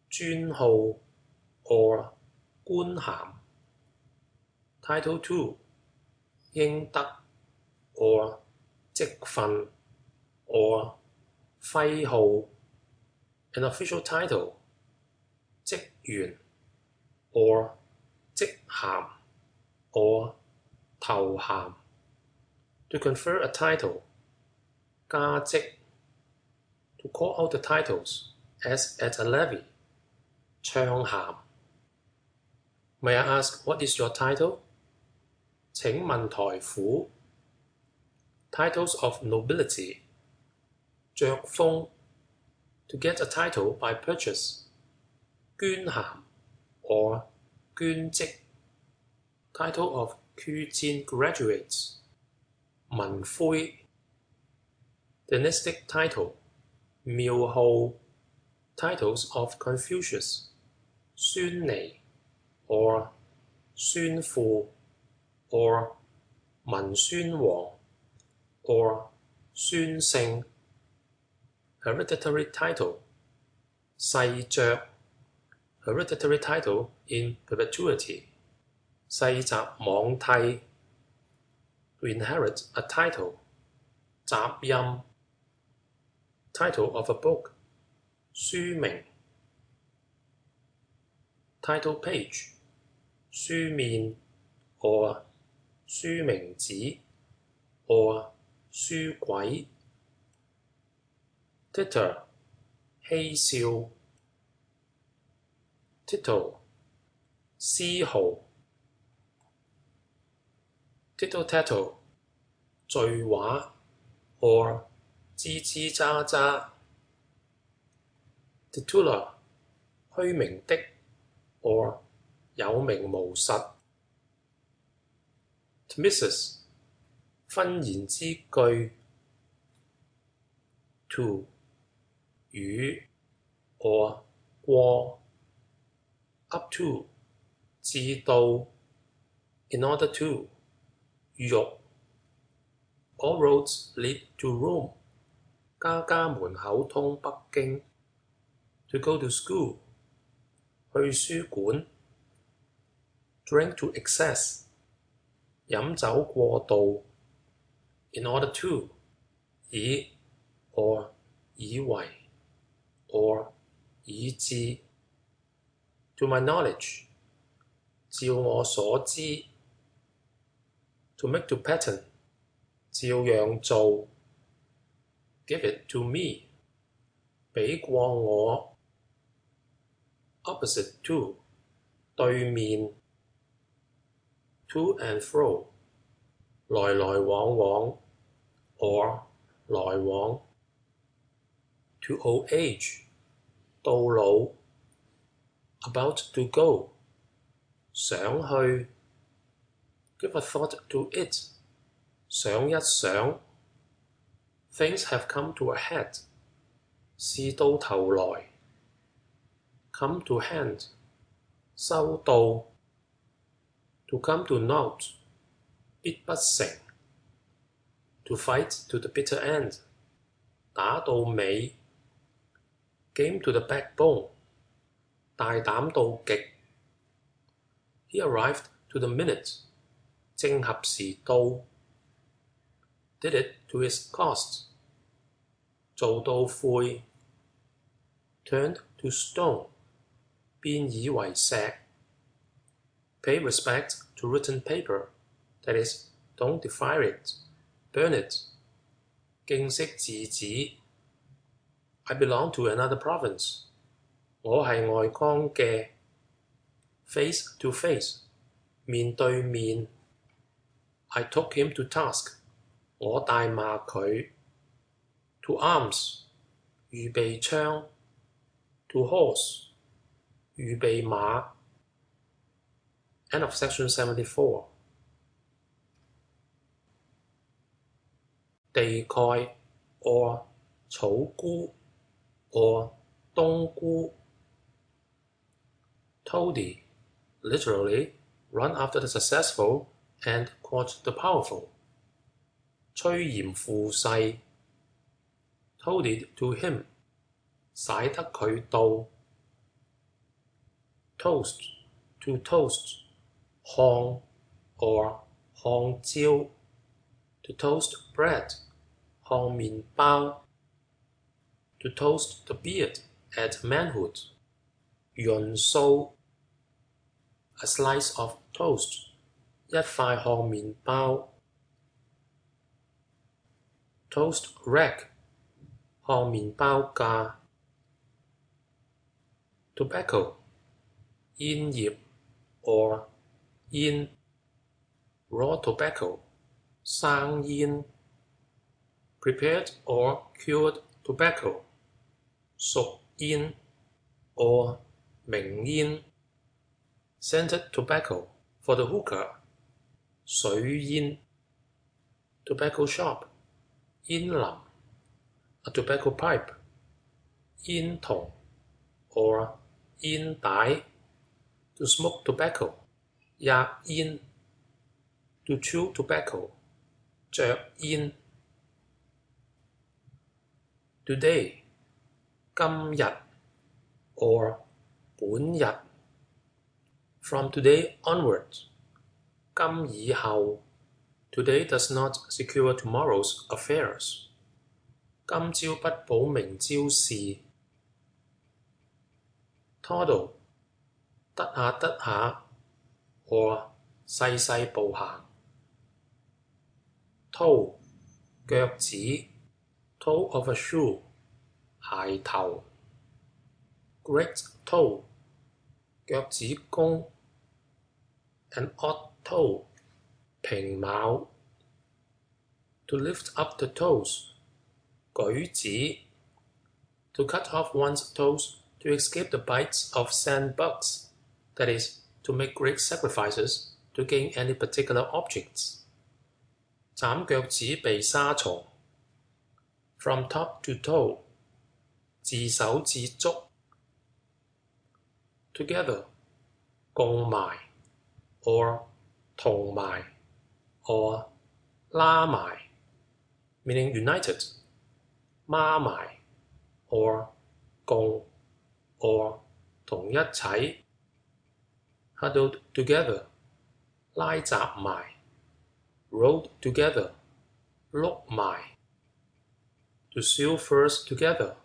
Speaker 1: 專號 or 官銜。Title II， 應得 or 職分 or 徽號。An official title， 職員 or 職銜 or 頭銜。To confer a title， 加職。To call out the titles as at a levee， 唱鹹。May I ask what is your title？ 請問台府。Titles of nobility， 爵封。To get a title by purchase， 捐銜 or 捐職。Title of 缺戰 graduates， 文灰。Dynastic title， 廟號。Titles of Confucius， 孫尼 or 孫父 or 文宣王 or 孫姓。Hereditary title， 世爵 Hereditary title in perpetuity， 世襲罔替。To inherit a title， 雜音。Title of a book， 書名。Title page， 書面 or 書名紙 or 書軌。Titter， 嬉笑。Tittle， 絲毫。Tittle-tattle， 敘話 or 吱吱喳喳。Titular， 虛名的 or 有名無實。Tmisus， 婚言之句。To， 與 or 過。Up to， 至到。In order to， 欲。All roads lead to Rome， 家家門口通北京。To go to school， 去書館。Drink to excess，飲酒過度 in order to 以 or 以為 or 以致 to my knowledge 照我所知 to make to pattern 照樣做 give it to me 俾過我 opposite to 對面 to and fro 來來往往 or 來往 to old age 到老 about to go 想去 give a thought to it 想一想 things have come to a head 事到頭來 come to hand 收到 to come to naught 必不成 to fight to the bitter end 打到尾 game to the backbone 大膽到極 He arrived to the minute 正合時到 did it to his cost 做到灰 turned to stone 變以為石 pay respect to written paper that is, don't defile it, burn it 敬惜字子 I belong to another province 我係外邦嘅 face to face 面對面 I took him to task 我大罵佢 to arms 預備槍 to horse 預備馬 End of section 74地蓋 or 草菇 or 冬菇 Toady, literally, run after the successful and court the powerful. 趨炎附勢 toadied to him, 使得佢到 toast, to toast, 烘 or 烘焦 to toast bread, 烘麵包 to toast the beard at manhood, 潤鬚 a slice of toast, 一塊烘麵包 toast rack, 烘麵包架 tobacco, 煙葉 or 煙 raw tobacco, 生煙 prepared or cured tobacco, 熟煙 or 明煙 scented tobacco for the hookah, 水煙 tobacco shop, 煙林 a tobacco pipe, 煙筒 or 煙帶 to smoke tobacco, 吔煙 to chew tobacco, 嚼煙 today, 今日 or 本日 from today onwards, 今以後 today does not secure tomorrow's affairs, 今朝不保明朝事 toddle, 得下得下 or 細細步行 toe, 腳趾 toe of a shoe, 鞋頭 great toe, 腳趾公 an odd toe, 平卯 to lift up the toes, 舉指 to cut off one's toes to escape the bites of sand bugs, that is, to make great sacrifices to gain any particular objects. 斬腳趾避沙蟲 from top to toe, 自手自足 together, 共埋 or 同埋 or 拉埋 meaning united, 孖埋 or 共 or 同一齊 huddled together, 拉雜埋 rolled together, 碌埋 to sew furs together,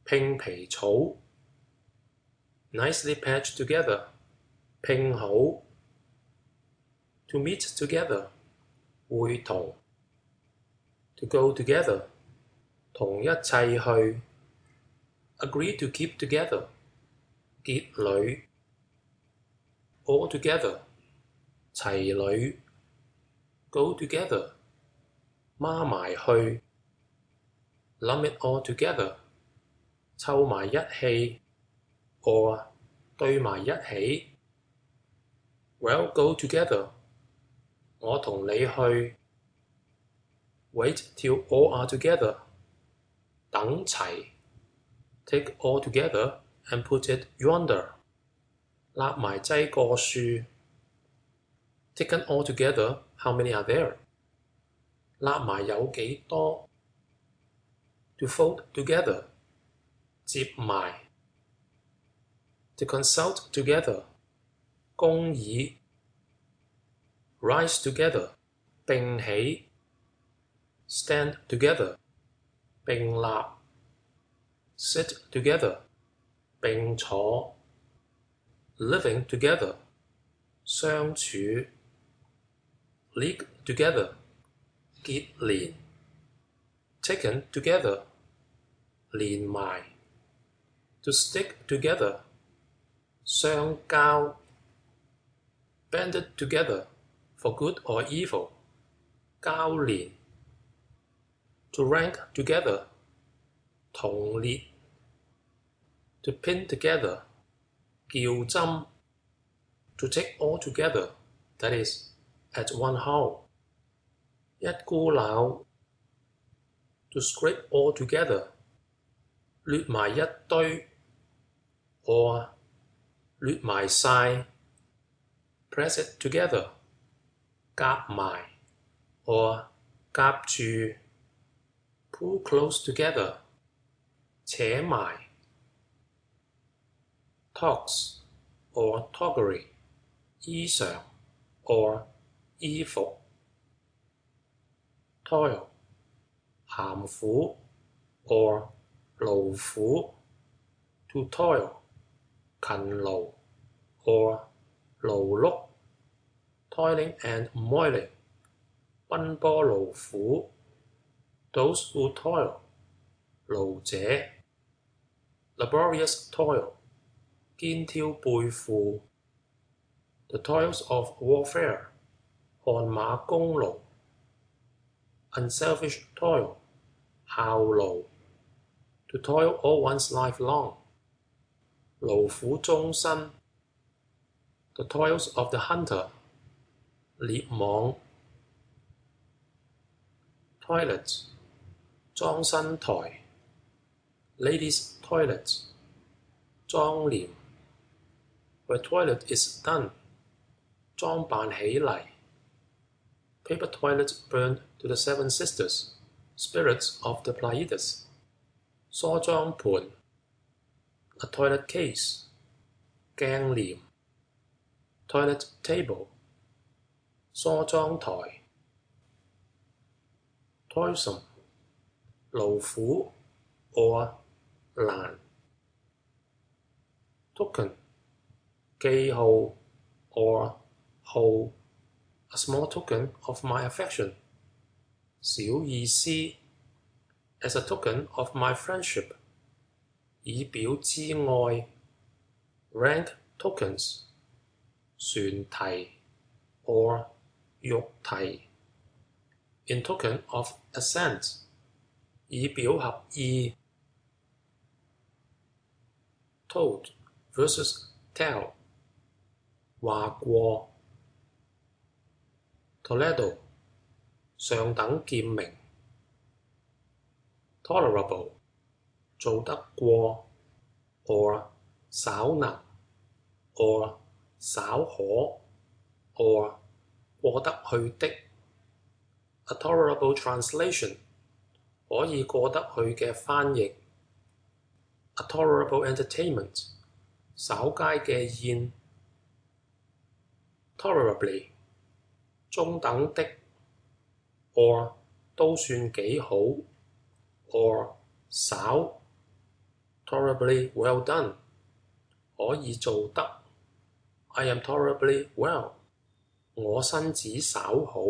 Speaker 1: 拼皮草 nicely patched together, 拼好 to meet together, 會同 to go together, 同一齊去 agree to keep together, 結侶 all together, 齊侶 go together, 孖埋去 lump it all together, 湊埋一氣 or 對埋一起 well go together, 我同你去 wait till all are together, 等齊 take all together and put it yonder, 揦埋擠個樹 taken all together, how many are there? 揦埋有幾多 to fold together, 接埋 to consult together, 公議 rise together, 並起 stand together, 並立 sit together, 並坐 living together, 相處 league together, 結連 taken together, 連埋 to stick together, 相交 banded together, for good or evil, 交連 to rank together, 同列 to pin together, 撬針 to take all together, that is, at one whole, 一股腦 to scrape all together, 攣埋一堆 or 攣埋晒 press it together, 夾埋 or 夾住 pull close together, 扯埋 togs or toggery, 衣裳 or 衣服 toil, 鹹苦 or 勞苦 to toil, 勤勞 or 勞碌 toiling and moiling, 奔波勞苦 those who toil, 勞者 laborious toil, 肩挑背負 the toils of warfare, 汗馬功勞 unselfish toil, 效勞 to toil all one's life long, 勞苦終身 the toils of the hunter, 獵網 toilet, 裝身台 ladies' toilet, 莊廉 where toilet is done, 裝扮起嚟 paper toilet burned to the seven sisters, spirits of the Pleiades, 梳妝盤 a toilet case, 鏡簾 toilet table, 梳妝台 toilsome, 勞苦 or 難 token, 記號 or 號 a small token of my affection, 小意思 as a token of my friendship, 以表之愛 rank tokens, 船題 or 玉題 in token of assent, 以表合意 told versus tell, 話過 Toledo, 上等劍明 tolerable, 做得過 or 稍能 or 稍可 or 過得去的 a tolerable translation, 可以過得去嘅翻譯 a tolerable entertainment, 稍佳嘅宴 tolerably, 中等的 or 都算幾好 or 稍 tolerably well done 可以做得 I am tolerably well 我身子稍好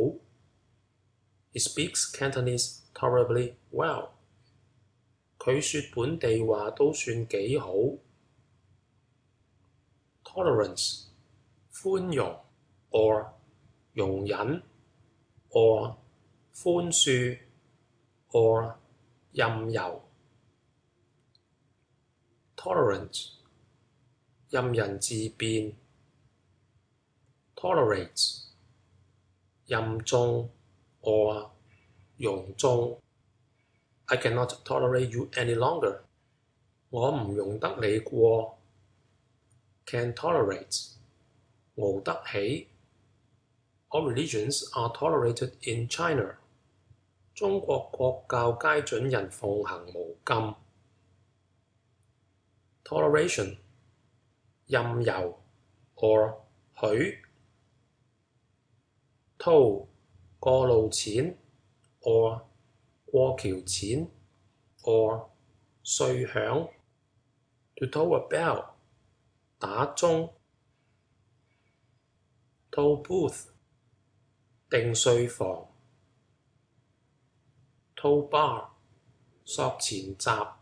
Speaker 1: He speaks Cantonese tolerably well 佢說本地話都算幾好 Tolerance 寬容 or 容忍 or 寬恕 or 任由 Tolerant 任人自辯 Tolerates 任重 or 容縱 I cannot tolerate you any longer 我唔容得你過 Can tolerate 熬得起 All religions are tolerated in China 中國國教皆準人奉行無禁 Toleration 任由 or 許 Toll 過路錢 or 過橋錢 or 稅響 To toll a bell 打鐘 Toll booth 定稅房 Toll bar 索錢閘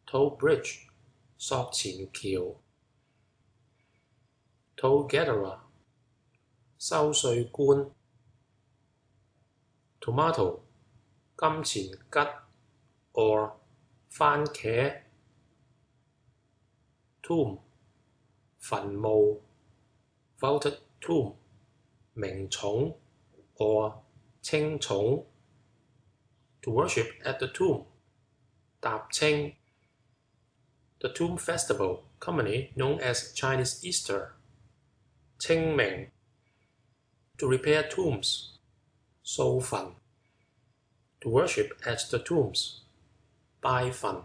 Speaker 1: Toll bridge 索錢橋 Toll gatherer 收稅官 Tomato 金錢桔 or 番茄 Tomb 墳墓 Vaulted tomb 名冢 or 青冢 To worship at the tomb 踏青 The tomb festival, commonly known as Chinese Easter 清明 To repair tombs 掃墳 To worship at the tombs 拜墳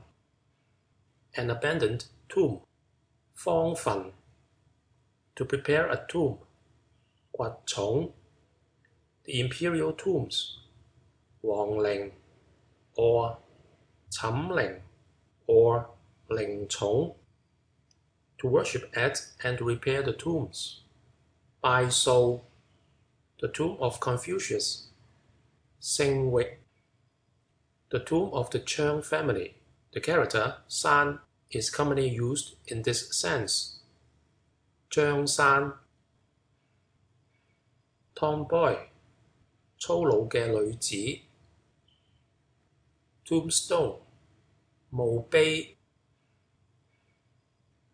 Speaker 1: An abandoned tomb 荒墳 To prepare a tomb 掘冢 The imperial tombs 皇陵 or 寢陵 or 靈冢 To worship at and repair the tombs 拜掃 The tomb of Confucius 聖域 The tomb of the Chang family The character san is commonly used in this sense 張山 Tomboy 粗魯嘅女子 Tombstone 墓碑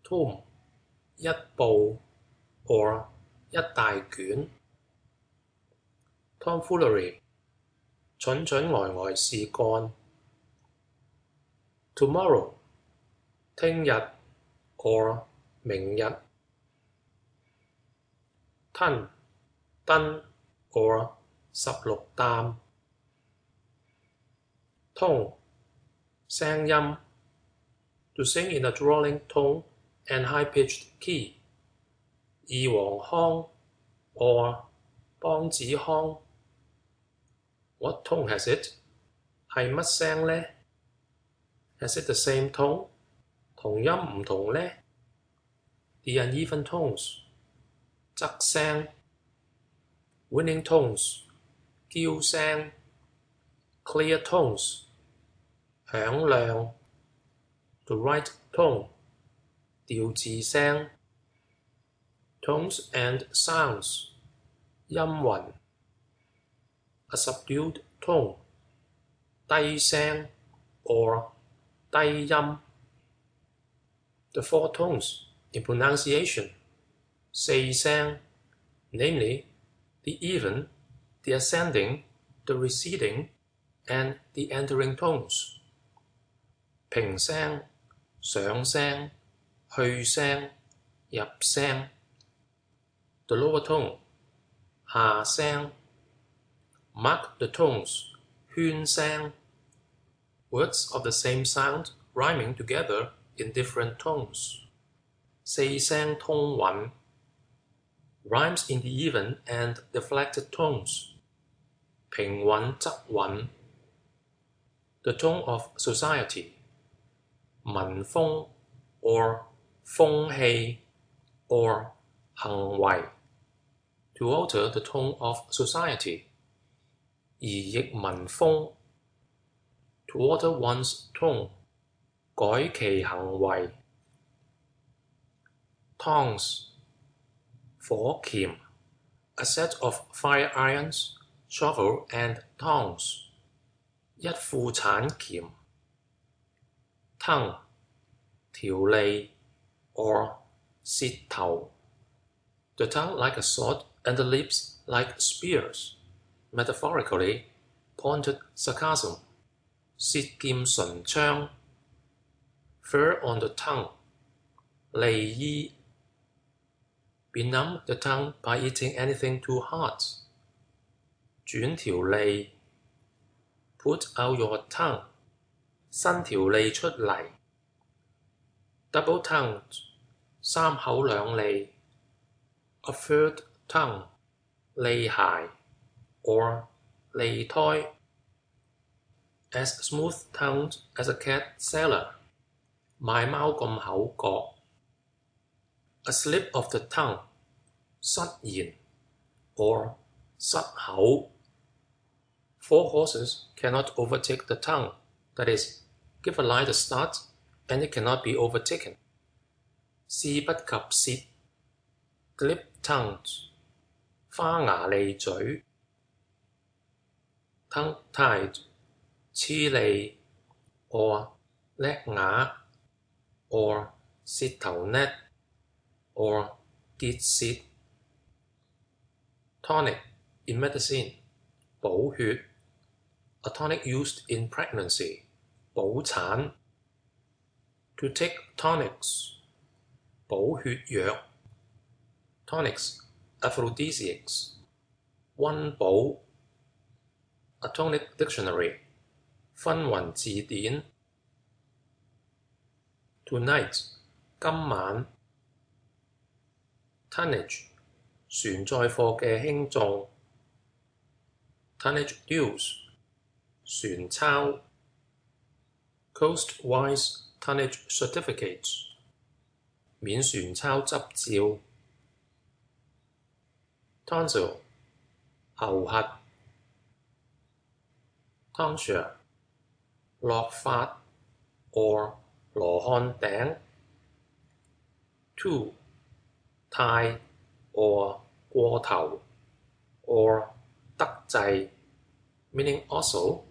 Speaker 1: Tome 一部 or 一大卷 Tomfoolery 蠢蠢呆呆事幹 Tomorrow 聽日 or 明日 Ton 燈 or 16擔 Tone 聲音 To sing in a drawling tone and high-pitched key 二黃腔 or 梆子腔 What tone has it? 係乜聲呢 Has it the same tone? 同音唔同呢 The uneven tones 側聲 Winning tones 嬌聲 Clear tones 響亮 The right tone 調字聲 Tones and sounds 音韻 A subdued tone 低聲 or 低音 The four tones in pronunciation 四聲 namely the even, the ascending, the receding, and the entering tones 平聲上聲去聲入聲 The lower tone 下聲 Mark the tones 圈聲 Words of the same sound rhyming together in different tones 四聲通韻 Rhymes in the even and deflected tones 平穩則穩 the tone of society 民風 or 風氣 or 行為 to alter the tone of society 移逆民風 to alter one's tone 改其行為 tongs 火鉗 a set of fire irons, shovel and tongs 一副鏟鉗 tongue 條脷 or 舌頭 the tongue like a sword and the lips like spears metaphorically pointed sarcasm 舌劍唇槍 fur on the tongue 利醫 benumb the tongue by eating anything too hot 轉條脷 put out your tongue 伸條脷出嚟 double-tongued 三口兩脷 a third tongue 脷鞋 or 脷胎 as smooth-tongued as a cat seller 賣貓咁口角 a slip of the tongue 失言 or 失口 Four horses cannot overtake the tongue, that is, give a light a start and it cannot be overtaken. 事不及舌 glib-tongued 花牙利嘴 tongue-tied 黐脷 or 叻牙 or 舌頭叻 or 結舌 tonic in medicine 補血A tonic used in pregnancy 補產 To take tonics 補血藥 Tonics aphrodisiacs 溫補 A tonic dictionary 分魂字典 Tonight 今晚 Tonnage 船載貨嘅輕重 Tonnage dues 船鈔 Coastwise tonnage certificates 免船鈔執照 Tonsil 喉核 Tonsure 落髮 or 羅漢頂 Too 太 or 過頭 or 得滯 meaning also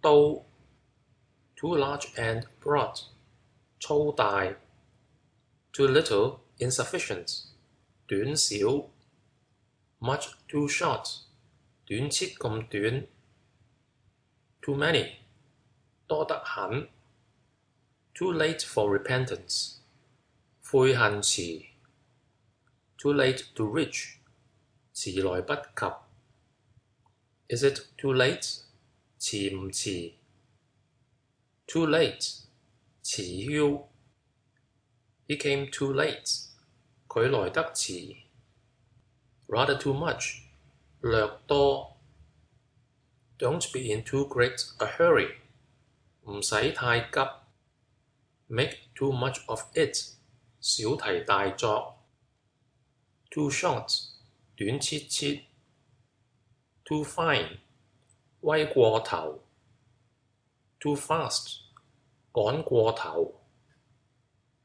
Speaker 1: 刀 too large and broad 粗大 too little insufficient 短小 much too short 短切咁短 too many 多得很 too late for repentance 悔恨遲 too late to reach 遲來不及 Is it too late? 遲唔遲 Too late 遲囂 He came too late 佢來得遲 Rather too much 略多 Don't be in too great a hurry 唔使太急 Make too much of it 小題大作 Too short 短切切Too fine 威過頭 Too fast 趕過頭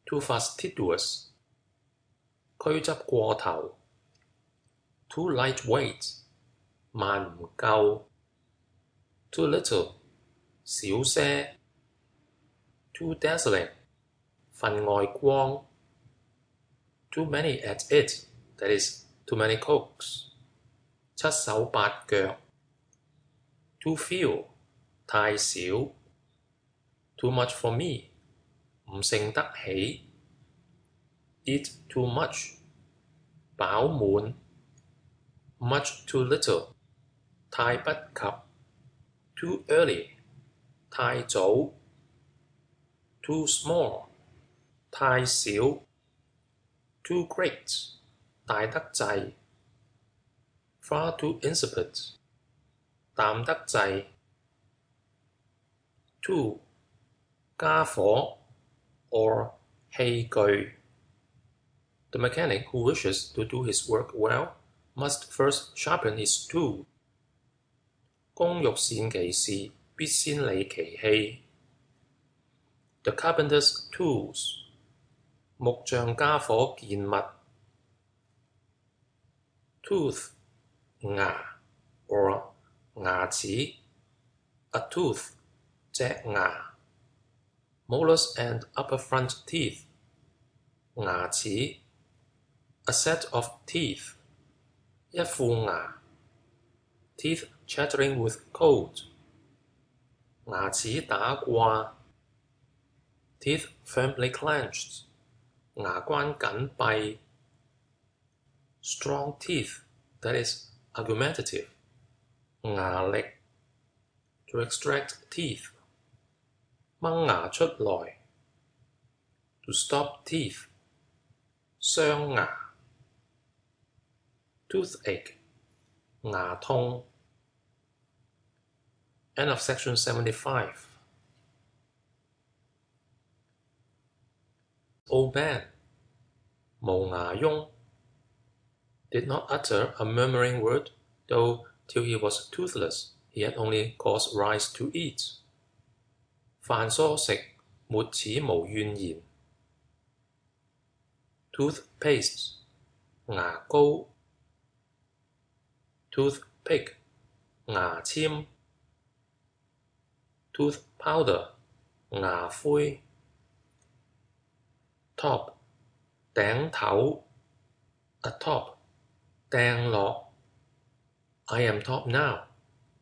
Speaker 1: Too fastidious 拘執過頭 Too lightweight 慢唔夠 Too little 少些 Too dazzling 份外光 Too many at it, that is, too many cooks 七手八腳 Too few 太少 Too much for me 唔勝得起 Eat too much 飽滿 Much too little 太不及 Too early 太早 Too small 太少 Too great 大得滯Far too insipid 淡得滯 tool 家伙 or 器具 The mechanic who wishes to do his work well must first sharpen his tool 工欲善其事，必先理其器 The carpenter's tools 木匠家伙件物 Tooth 牙 or 牙齒 A tooth 隻牙 Molars and upper front teeth 牙齒 A set of teeth 一副牙 Teeth chattering with cold 牙齒打掛 Teeth firmly clenched 牙關緊閉 Strong teeth that is argumentative 牙力 To extract teeth 掹牙出來 To stop teeth 雙牙 Toothache 牙痛 End of section 75 Old man 無牙翁 Did not utter a murmuring word, though till he was toothless he had only cause rice to eat. 飯疏食，沒齒無怨言。Toothpaste 牙膏 Toothpick 牙籤 Tooth powder 牙灰 Top 頂頭 Atop 掟落 I am top now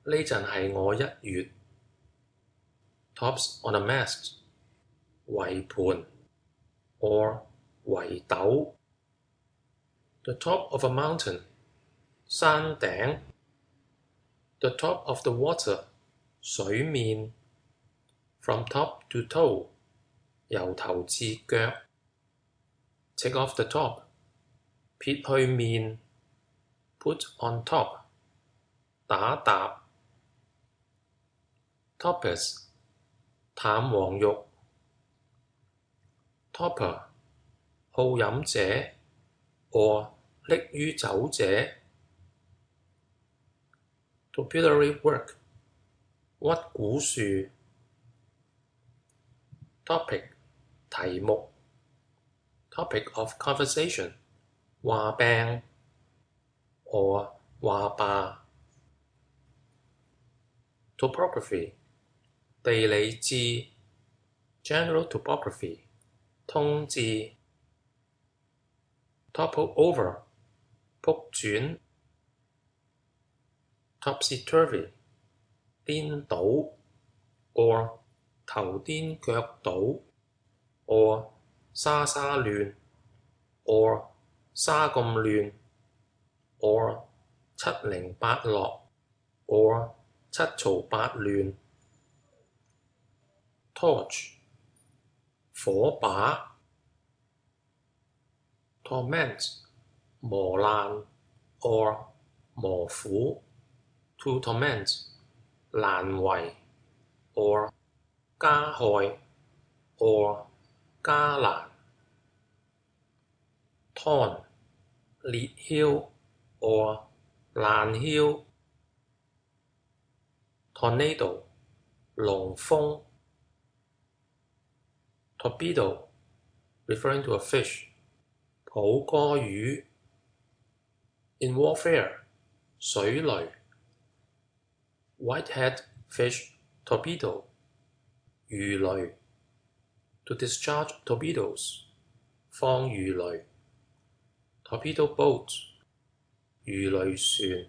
Speaker 1: 呢陣係我一月 Tops on a mast 圍盤 or 圍斗 The top of a mountain 山頂 The top of the water 水面 From top to toe 由頭至腳 Take off the top 撇去面 Put on top 打搭 Topaz 淡黃肉 Topper 好飲者 or 溺於酒者 Topiary work 屈古樹 Topic 題目 Topic of conversation 話病 or 話罷 Topography 地理志 General topography 通志 Topple over 仆轉 Topsy-turvy 顛倒 or 頭顛腳倒 or 沙沙亂 or 沙咁亂 or 七零八落 or 七嘈八亂 Torch 火把 Torment 磨難 or 磨苦 To torment 難為 or 加害 or 加難 Torn 裂梟 or 爛梟 Tornado 龍風 Torpedo referring to a fish 抱歌魚 In warfare 水雷 Whitehead fish torpedo 魚雷 To discharge torpedoes 放魚雷 Torpedo boat 魚雷船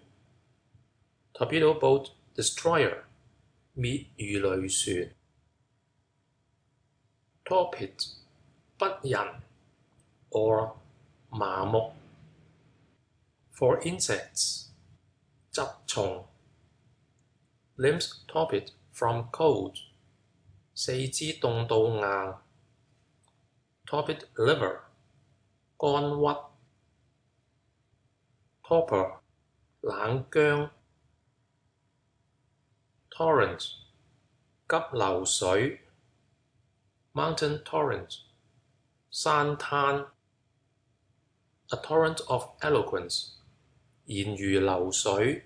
Speaker 1: Torpedo boat destroyer 滅魚雷船 Torpid 不仁 or 麻木 For insects 蛰蟲 Limbs torpid from cold 四肢凍到硬 Torpid liver 肝鬱 Torpor 冷薑 torrent 急流水 mountain torrent 山灘 a torrent of eloquence 言如流水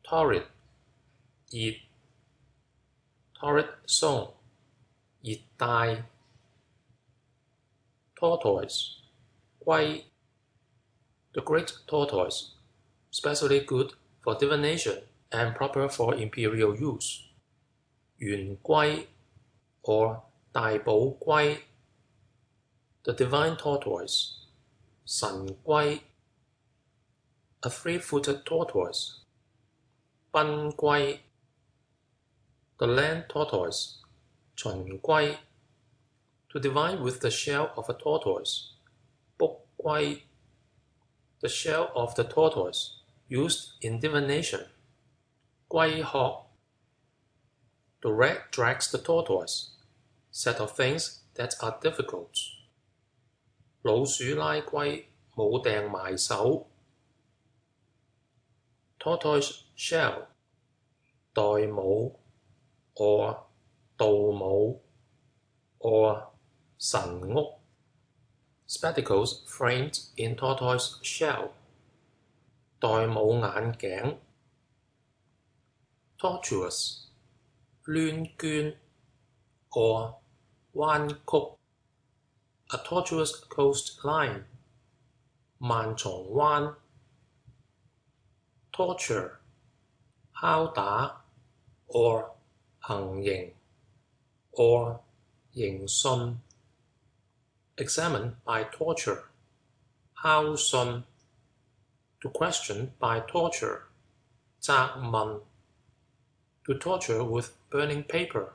Speaker 1: torrid 熱 torrid zone 熱帶 tortoise 龜 the great tortoise specially good for divination and proper for imperial use 玄龜 or 大寶龜 the divine tortoise 神龜 a three-footed tortoise 賓龜 the land tortoise 秦龜 to divine with the shell of a tortoise 卜龜 the shell of the tortoise used in divination 龜殼 the rat drags the tortoise set of things that are difficult 老鼠拉龜冇掟埋手 tortoise shell 玳瑁 or 盜墓 or 神屋 spectacles framed in tortoise shell 玳瑁眼鏡 tortuous 攣捐 or 彎曲 a tortuous coastline 萬重灣 torture 拷打 or 行刑 or 刑訊 examine by torture 拷訊 to question by torture 責問 to torture with burning paper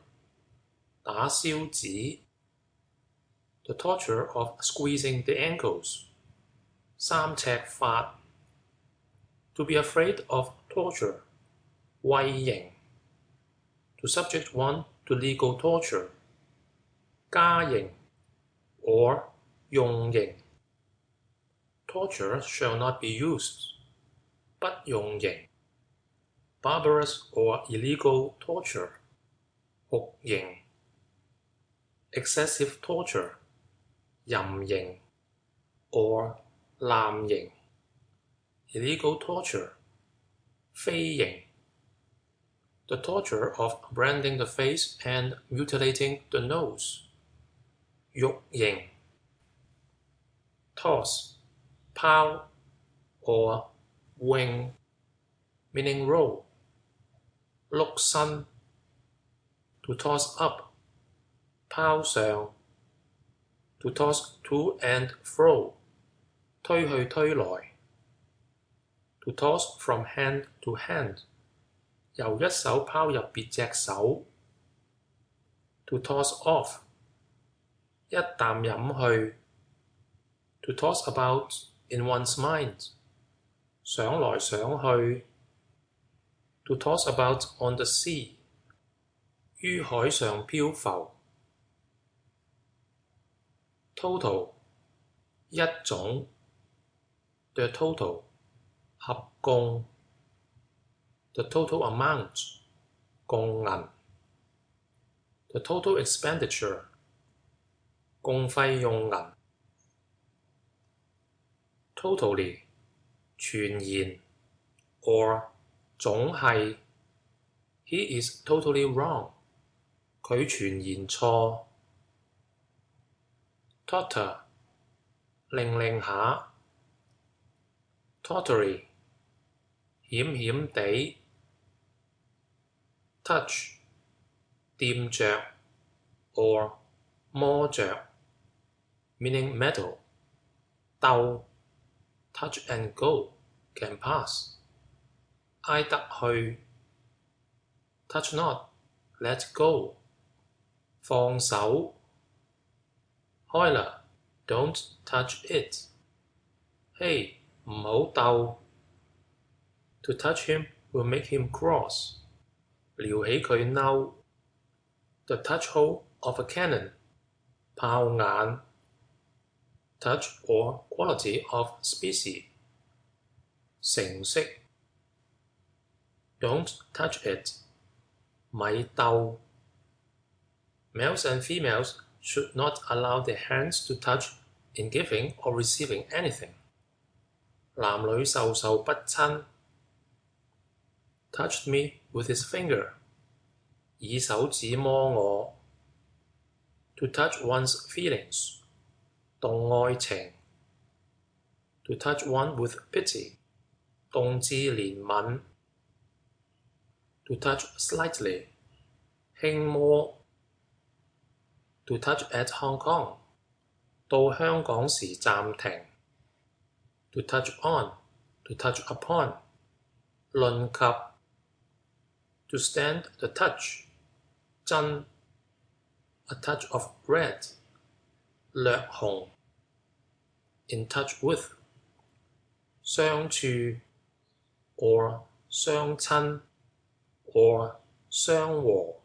Speaker 1: 打燒紙 the torture of squeezing the ankles 三尺法 to be afraid of torture 畏刑 to subject one to legal torture 加刑 or 用刑 torture shall not be used 不用刑 barbarous or illegal torture 酷刑 excessive torture 淫刑 or 濫刑 illegal torture 非刑 the torture of branding the face and mutilating the nose 辱刑 toss 拋 or wing meaning roll 碌身 to toss up 拋上 to toss to and fro 推去推來 to toss from hand to hand 由一手拋入別隻手 to toss off 一啖飲去 to toss about in one's mind 想來想去 to toss about on the sea 於海上漂浮 total 一種 the total 合共 the total amount 共銀 the total expenditure 共費用銀 totally 全然 or 總係 he is totally wrong 佢全然錯 totter 擰下 tottery 險險地 touch 掂着 or 摸着 meaning metal 鬥 touch and go can pass 挨得去 touch not let go 放手 開啦 don't touch it 嘿唔好鬥 to touch him will make him cross 撩起佢嬲 the touch hole of a cannon 炮眼 touch or quality of species 成色 Don't touch it. 咪鬥 Males and females should not allow their hands to touch in giving or receiving anything. 男女授受不親 touched me with his finger. 以手指摸我 to touch one's feelings. 動愛情 to touch one with pity. 動致憐憫 to touch slightly. 輕摸 to touch at Hong Kong. 到香港時暫停 to touch on, to touch upon. 論及 to stand the touch. 真 a touch of red. 略紅 in touch with. 相處 or 相親 or 相和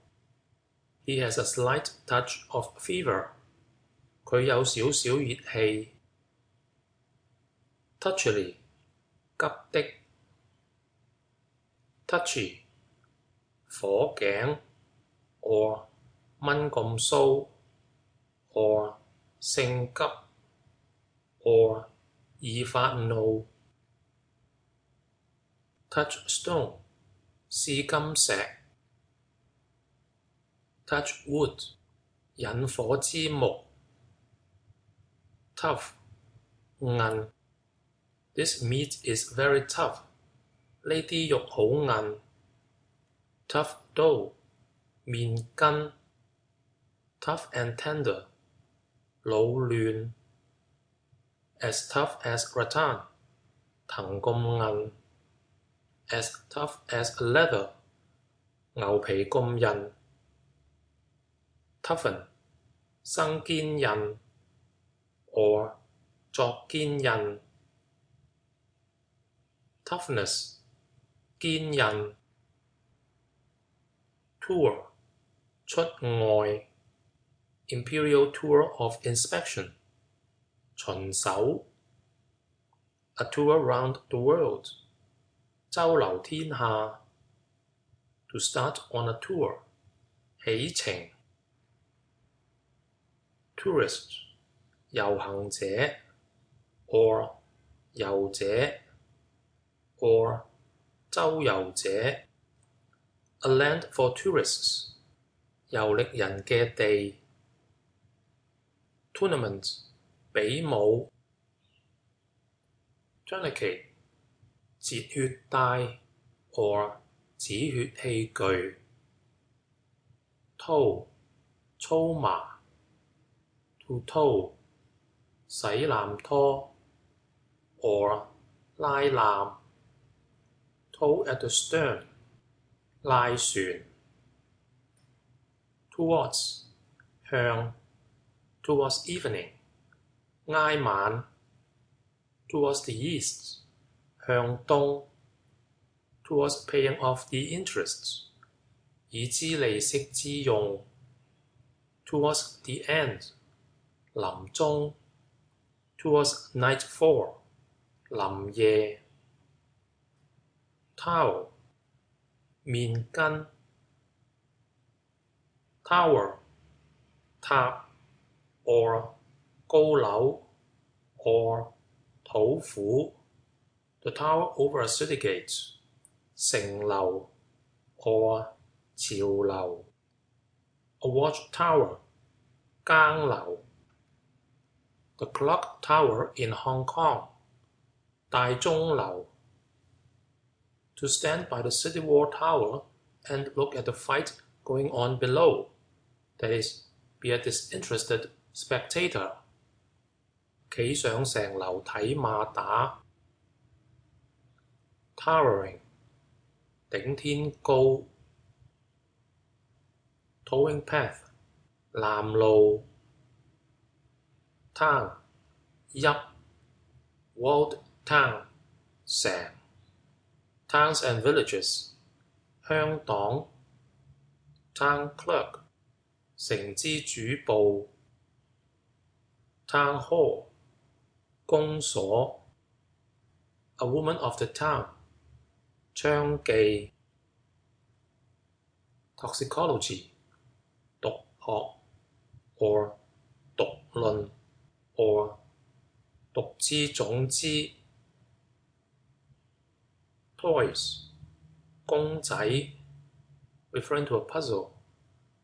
Speaker 1: He has a slight touch of fever. 佢有少少熱氣 touchily 急的 touchy 火頸 or 蚊咁騷 or 性急 or 易發怒 touchstone 試金石 touch wood 引火之木 tough 韌 This meat is very tough. 呢啲肉好韌 tough dough 面筋 tough and tender 老嫩 as tough as rattan 藤咁韌 as tough as leather 牛皮咁韌 toughen 生堅韌 or 作堅韌 toughness 堅韌 tour 出外 imperial tour of inspection 巡守 a tour round the world 周遊天下 to start on a tour 起程 tourist 遊行者 or 遊者 or 周遊者 a land for tourists 遊歷人嘅地 tournament 比武 tourniquet 止血帶 or 止血器具 tow 粗麻 to tow 洗纜拖 or 拉纜 tow at the stern 拉船 towards 向 towards evening 挨晚 towards the east 向東 towards paying off the interests 以資利息之用 towards the end 臨終 towards nightfall 臨夜 towel 面巾 tower 塔 or 高樓 or 土府 the tower over a city gate 城樓 or 潮樓 a watch tower 更樓 the clock tower in Hong Kong 大鐘樓 to stand by the city wall tower and look at the fight going on below, that is, be a disinterested spectator 企上成樓睇馬打 towering 頂天高 towing path 南路 town 邑 walled town 城 towns and villages 鄉黨 town clerk 城之主簿 town hall 公所 a woman of the town 娼妓 toxicology 毒學 or 毒論 or 毒之種之 toys 公仔 referring to a puzzle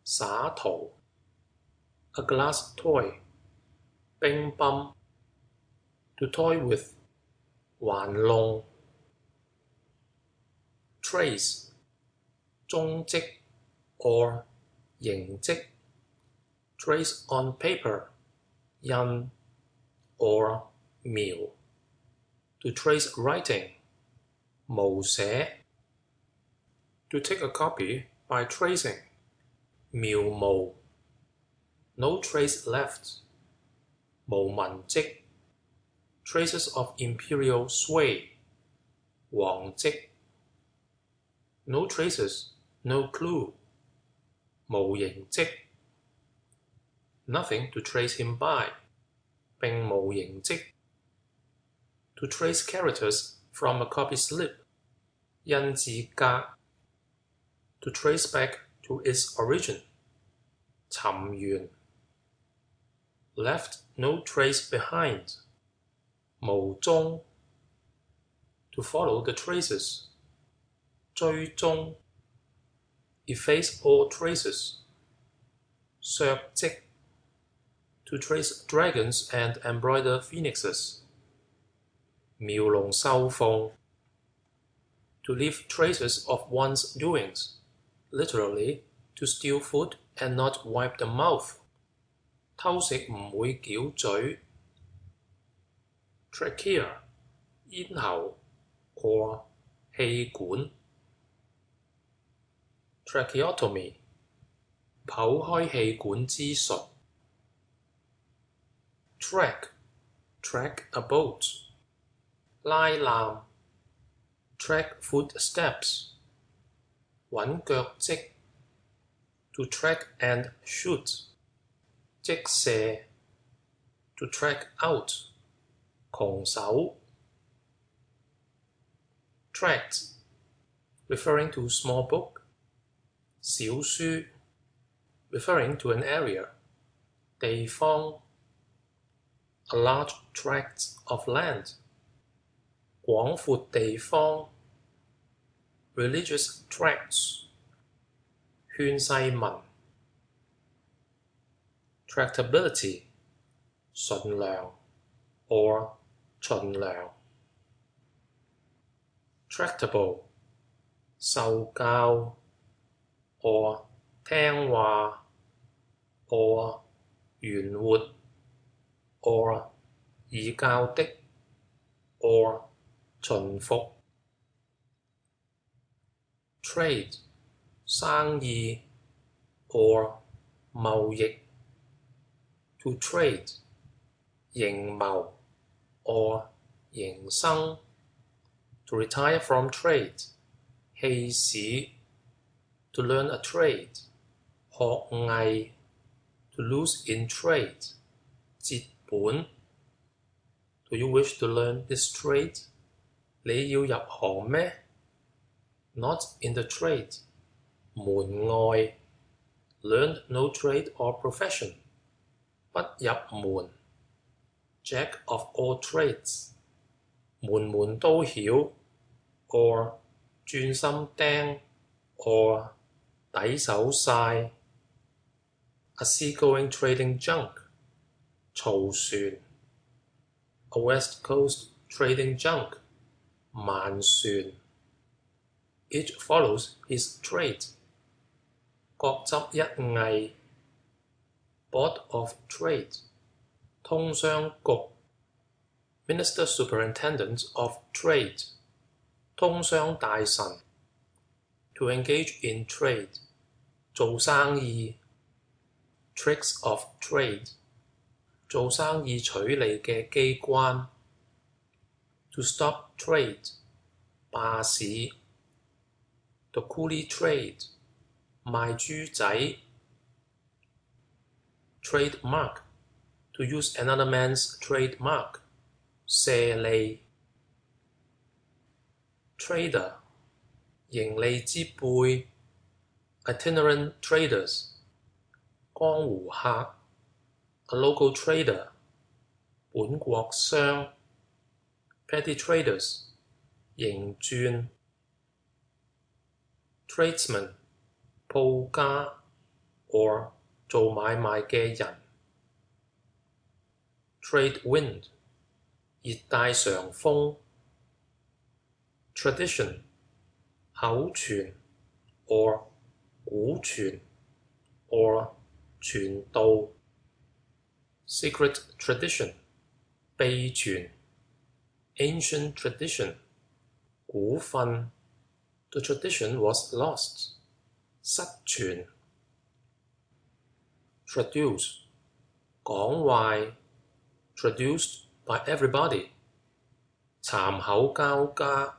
Speaker 1: 灑圖 a glass toy 乒乓 to toy with 玩弄 trace 蹤跡 or 形跡 trace on paper 印 or 描 to trace writing 摹寫 to take a copy by tracing 描摹 no trace left 無文跡 traces of imperial sway 皇跡 no traces, no clue 無形跡 nothing to trace him by 並無形跡 to trace characters from a copy slip 印字格 to trace back to its origin 尋源 left no trace behind 無蹤 to follow the traces 追蹤 efface all traces 削跡 to trace dragons and embroider phoenixes 描龍繡鳳 to leave traces of one's doings literally to steal food and not wipe the mouth 偷食唔會矯嘴 trachea 咽喉 or 氣管 tracheotomy 剖開氣管之術 track a boat 拉纜 track footsteps 揾腳跡 to track and shoot 跡射 to track out 窮手 tract referring to small book 小書 referring to an area 地方 a large tract of land 廣闊地方 religious tracts 勸世文 tractability 純良 or 秦良 tractable 受教 or 聽話 or 圓活 or 易教的 or 馴服 trade 生意 or 貿易 to trade 營謀 or 營生 to retire from trade 棄市 to learn a trade 學藝 to lose in trade 節本 Do you wish to learn this trade? 你要入行咩 Not in the trade 門外 Learned no trade or profession 不入門 Jack of all trades 門門都曉 or 轉心釘 or 抵手晒 A seagoing trading junk 曹船 A west coast trading junk 慢船 Each follows his trade 各執一藝 Board of Trade 通商局 Minister Superintendent of Trade 通商大臣 To engage in trade 做生意 Tricks of trade 做生意取利嘅機關 To stop trade 罷市 The coolie trade 賣豬仔 Trademark To use another man's trademark 卸利 Trader 盈利之輩 itinerant traders 江湖客 a local trader 本國商 petty traders 營轉 tradesman 鋪家 or 做買賣嘅人 trade wind 熱帶常風 tradition 口傳 or 古傳 or 傳道 secret tradition 秘傳 ancient tradition 古訓 the tradition was lost 失傳 traduce 講壞 traduced by everybody 蠶口交加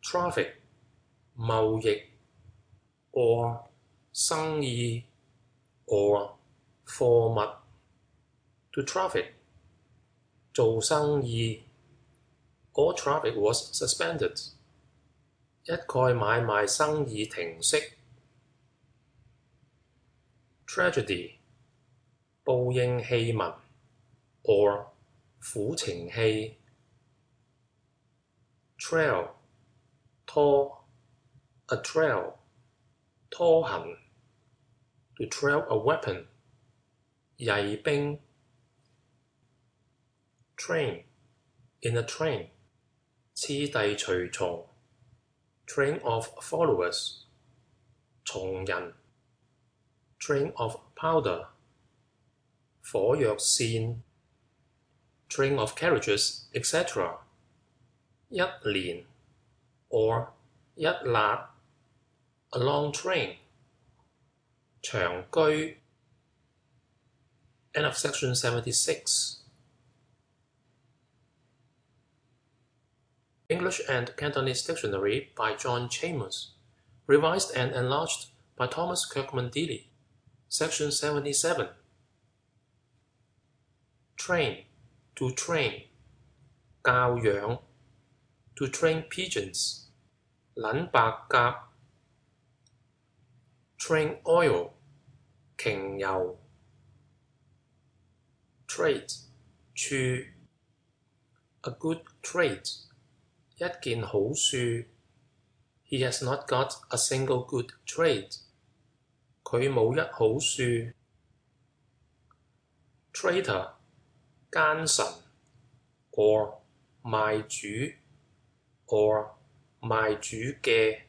Speaker 1: traffic 貿易 or 生意 or 貨物 to traffic 做生意 all traffic was suspended 一概買賣生意停息 tragedy 報應戲文 or 苦情戲 trail 拖 a trail 拖行 to trail a weapon 曳兵 train in a train 次第隨從 train of followers 從人 train of powder 火藥線 train of carriages etc 一連 or 一辣 a long train 長居 End of section 76. English and Cantonese Dictionary by John Chalmers, revised and enlarged by Thomas Kirkman Dealy. Section 77. Train, to train. 教養, to train pigeons. 撚白鴿. Train oil, 擎油. Trade, 處. A good trade, 一件好處. He has not got a single good trade. 佢冇一好處. Traitor, 奸臣 or 賣主 or 賣主嘅.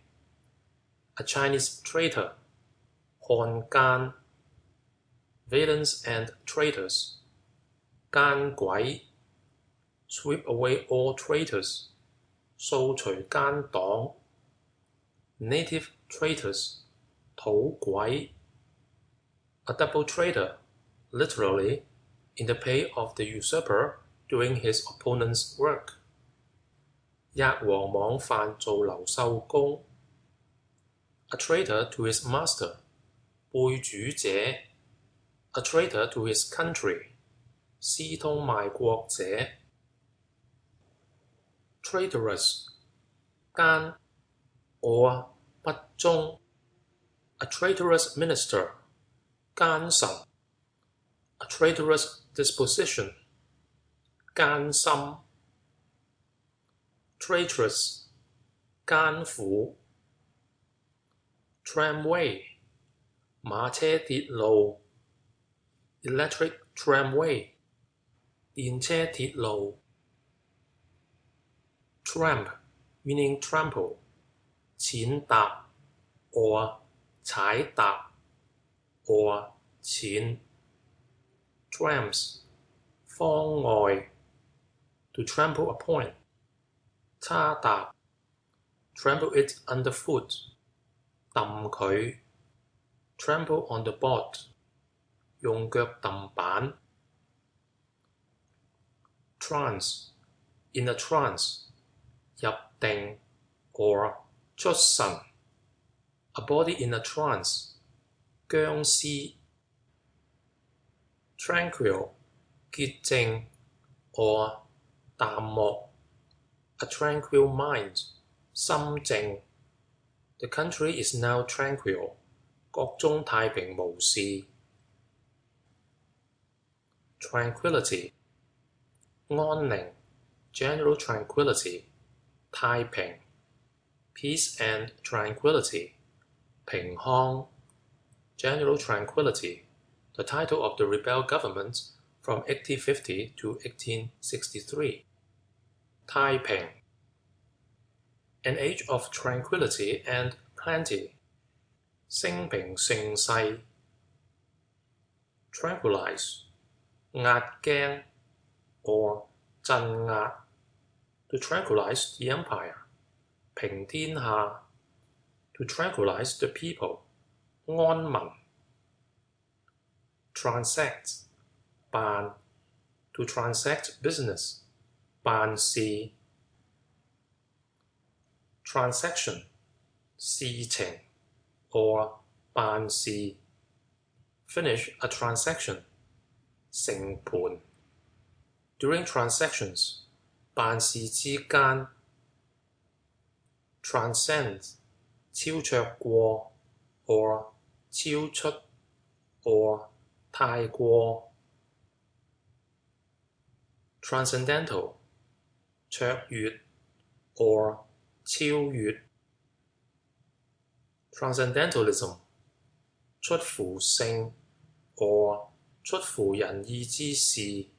Speaker 1: A Chinese traitor, 漢奸. Villains and traitors, 奸鬼. Sweep away all traitors, 掃除奸黨. Native traitors, 土鬼. A double traitor, literally, in the pay of the usurper doing his opponent's work. 押王莽犯做劉秀公. A traitor to his master, 背主者. A traitor to his country, 私通賣國者. Traitorous, 奸 or 不忠. A traitorous minister, 奸臣. A traitorous disposition, 奸心. Traitress, 奸婦. Tramway, 馬車鐵路. Electric tramway, 電車鐵路. Tramp, meaning trample, 踐踏 or 踩踏 or 踐. Trams, 方外 to trample upon. 叉踏 trample it underfoot. 揼佢 trample on the board. 用腳揼板. Trance, in a trance, 入定 or 出神. A body in a trance, 僵屍. Tranquil, 潔淨 or 淡漠. A tranquil mind, 心靜. The country is now tranquil. 國中太平無事。Tranquility 安寧 general tranquility 太平 peace and tranquility 平康 general tranquility the title of the rebel government from 1850 to 1863 太平 an age of tranquility and plenty 升平盛世 tranquilize 壓驚 or 鎮壓 to tranquilize the empire 平天下 to tranquilize the people 安民 transact 辦 to transact business 辦事 transaction 事情 or 辦事 finish a transaction 成盤 during transactions 辦事之間 transcend 超卓過 or 超出 or 太過 transcendental 卓越 or 超越 transcendentalism 出乎聖 or 出乎人意之事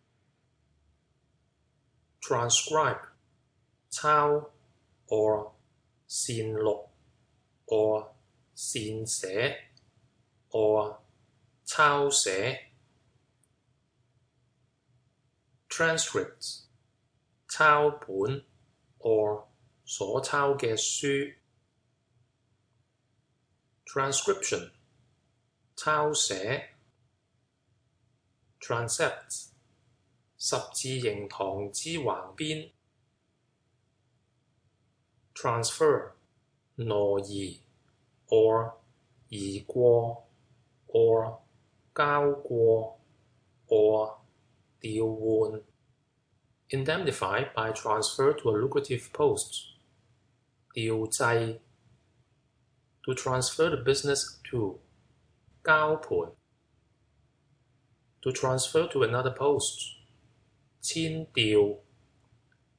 Speaker 1: transcribe 抄 or 善錄 or 善寫 or 抄寫 transcripts 抄本 or 所抄嘅書 transcription 抄寫 transept 十字形堂之橫邊 transfer 挪移 or 移過 or 交過 or 調換 indemnify by transfer to a lucrative post 調劑 to transfer the business to 交盤 to transfer to another post 遷調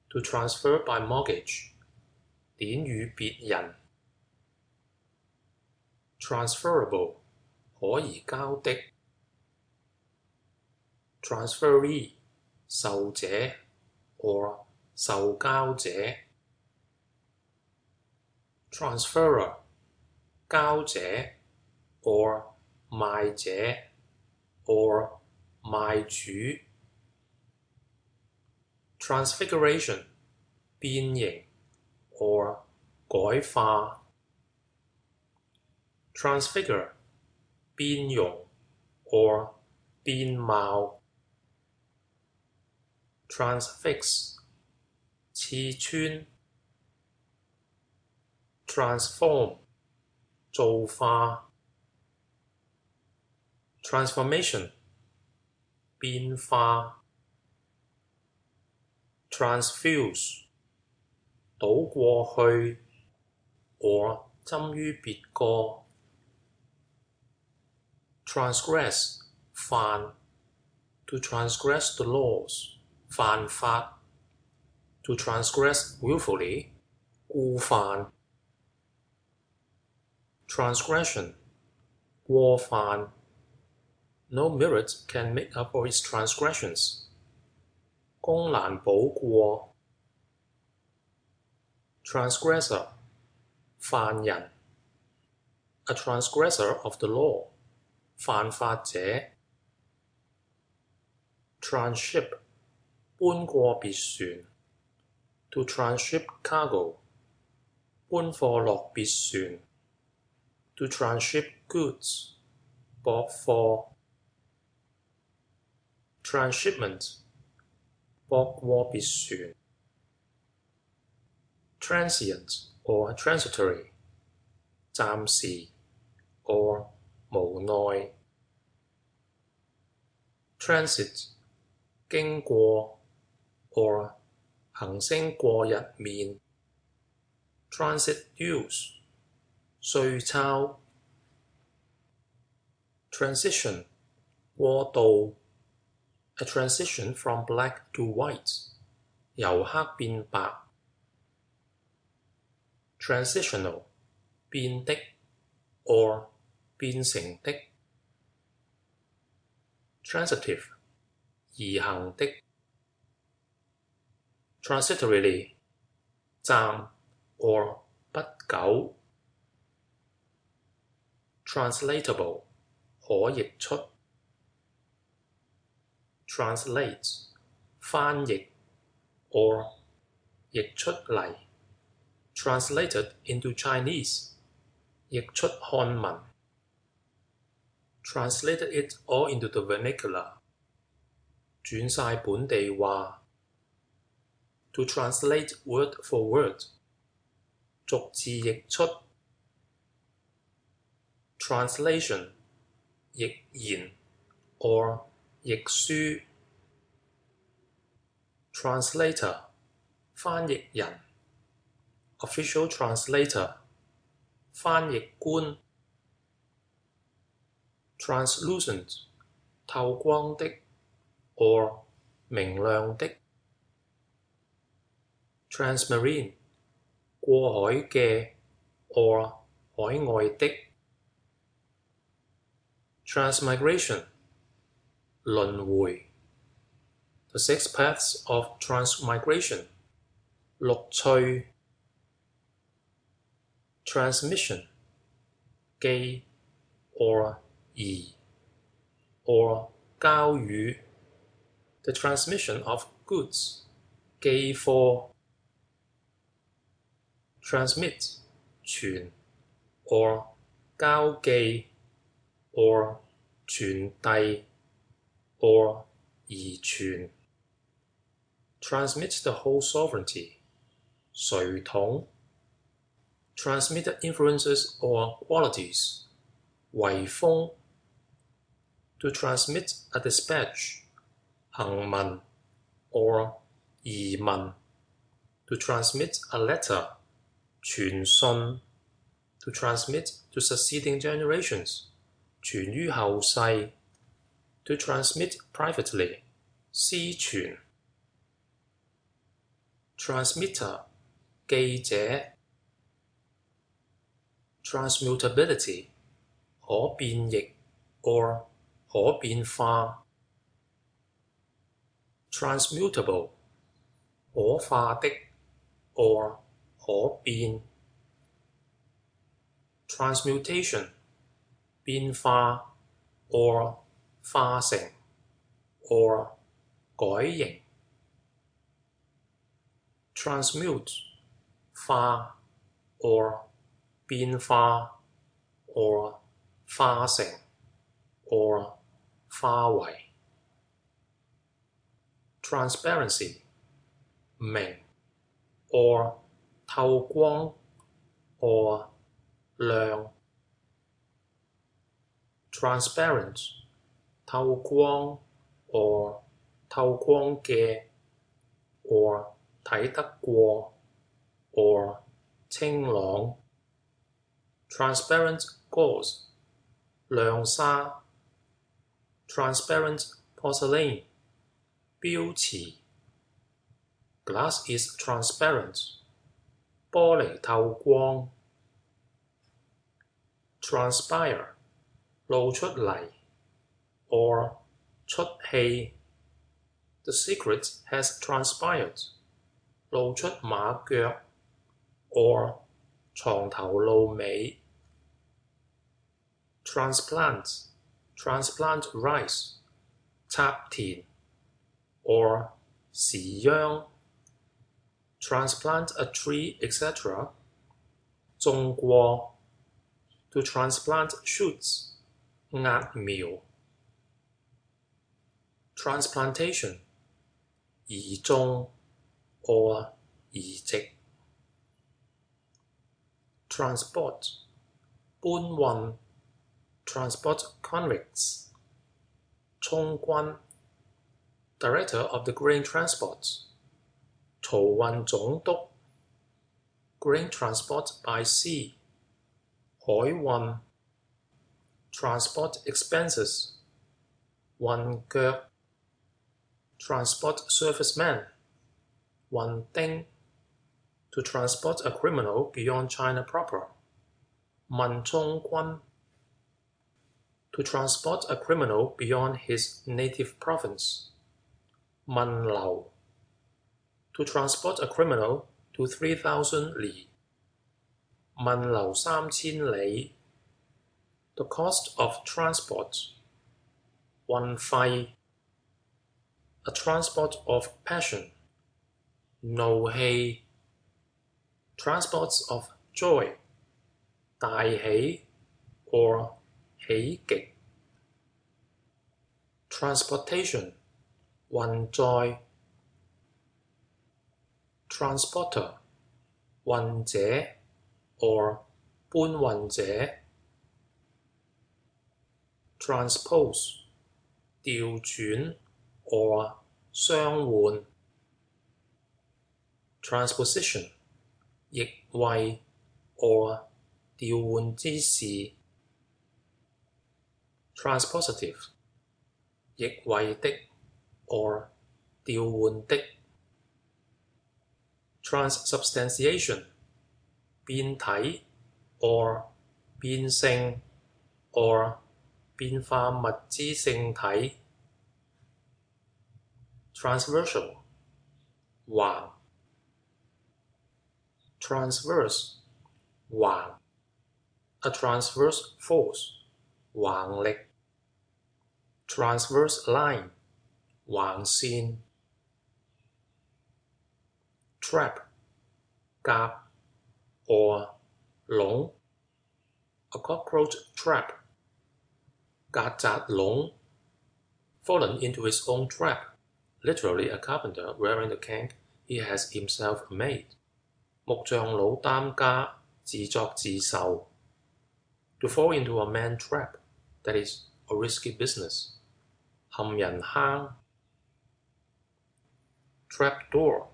Speaker 1: to transfer by mortgage 典與別人 transferable 可移交的 transferee 受者 or 受交者 transferer 交者 or 賣者 or 賣主 transfiguration 變形 or 改化 transfigure 變容 or 變貌 transfix 刺穿 transform 造化 transformation 變化 transfuse 倒過去 or 斟於別個 transgress 犯 to transgress the laws 犯法 to transgress willfully 故犯 transgression 過犯 no merit can make up for its transgressions 公難保過 transgressor 犯人 a transgressor of the law 犯法者 tranship 搬過別船 to transship cargo 搬貨落別船 to transship goods 駁貨 transshipment 駁過別船 transient or transitory 暫時 or 無奈 transit 經過 or 行星過日面 transit use 歲抄 transition 過渡 a transition from black to white 由黑變白 transitional 變的 or 變成的 transitive 移行的 transitorily 暫 or 不久 translatable 可譯出 translate 翻譯 or 譯出嚟 translated into Chinese 譯出漢文 translated it all into the vernacular 轉晒本地話 to translate word for word 逐字譯出 translation 譯言 or 譯書 translator 翻譯人 official translator 翻譯官 translucent 透光的 or 明亮的 transmarine 過海嘅 or 海外的 transmigration 輪迴 the 6 paths of transmigration 六趣 transmission 寄 or 移 or 交予 the transmission of goods 寄貨 transmit 傳 or 交寄 or 傳遞 or 移傳 transmit the whole sovereignty 垂統 transmit the influences or qualities 遺風 to transmit a dispatch 行文 or 移文 to transmit a letter 傳信 to transmit to succeeding generations 傳於後世 to transmit privately 私傳 transmitter 記者 transmutability 可變易 or 可變化 transmutable 可化的 or 可變 transmutation 變化 or 化成 or 改形 transmute 化 or 變化 or 化成 or 化為 transparency 明 or 透光 or 亮 transparent 透光 or 透光嘅 or 睇得過 or 清朗 transparent gauze 亮紗 transparent porcelain 標瓷 glass is transparent 玻璃透光 transpire 露出嚟 or 出氣 the secret has transpired 露出馬腳 or 藏頭露尾 transplant rice 插田 or 時秧 transplant a tree etc 種過 to transplant shoots 壓苗 transplantation 移種 or 移植 transport 搬運 transport convicts 充軍 Director of the grain transport 漕運總督 Grain transport by sea 海運 transport expenses 運腳 transport serviceman 運丁 to transport a criminal beyond China proper 問中軍 to transport a criminal beyond his native province 問流 to transport a criminal to 3,000 里 問流3,000里 the cost of transport 運費 a transport of passion 怒氣 transports of joy 大喜 or 喜極 transportation 運載 transporter 運者 or 搬運者 transpose 調轉 or 相換 transposition 逆位 or 調換之事 transpositive 逆位的 or 調換的 transubstantiation 變體 or 變性 or 變化物之性體 transversal 橫 transverse 橫 a transverse force 橫力 transverse line 橫線 trap 夾 or 籠 a cockroach trap 曱甴籠 fallen into his own trap literally a carpenter wearing the kink he has himself made 木匠佬擔家自作自受 to fall into a man trap that is a risky business 陷人坑 trap door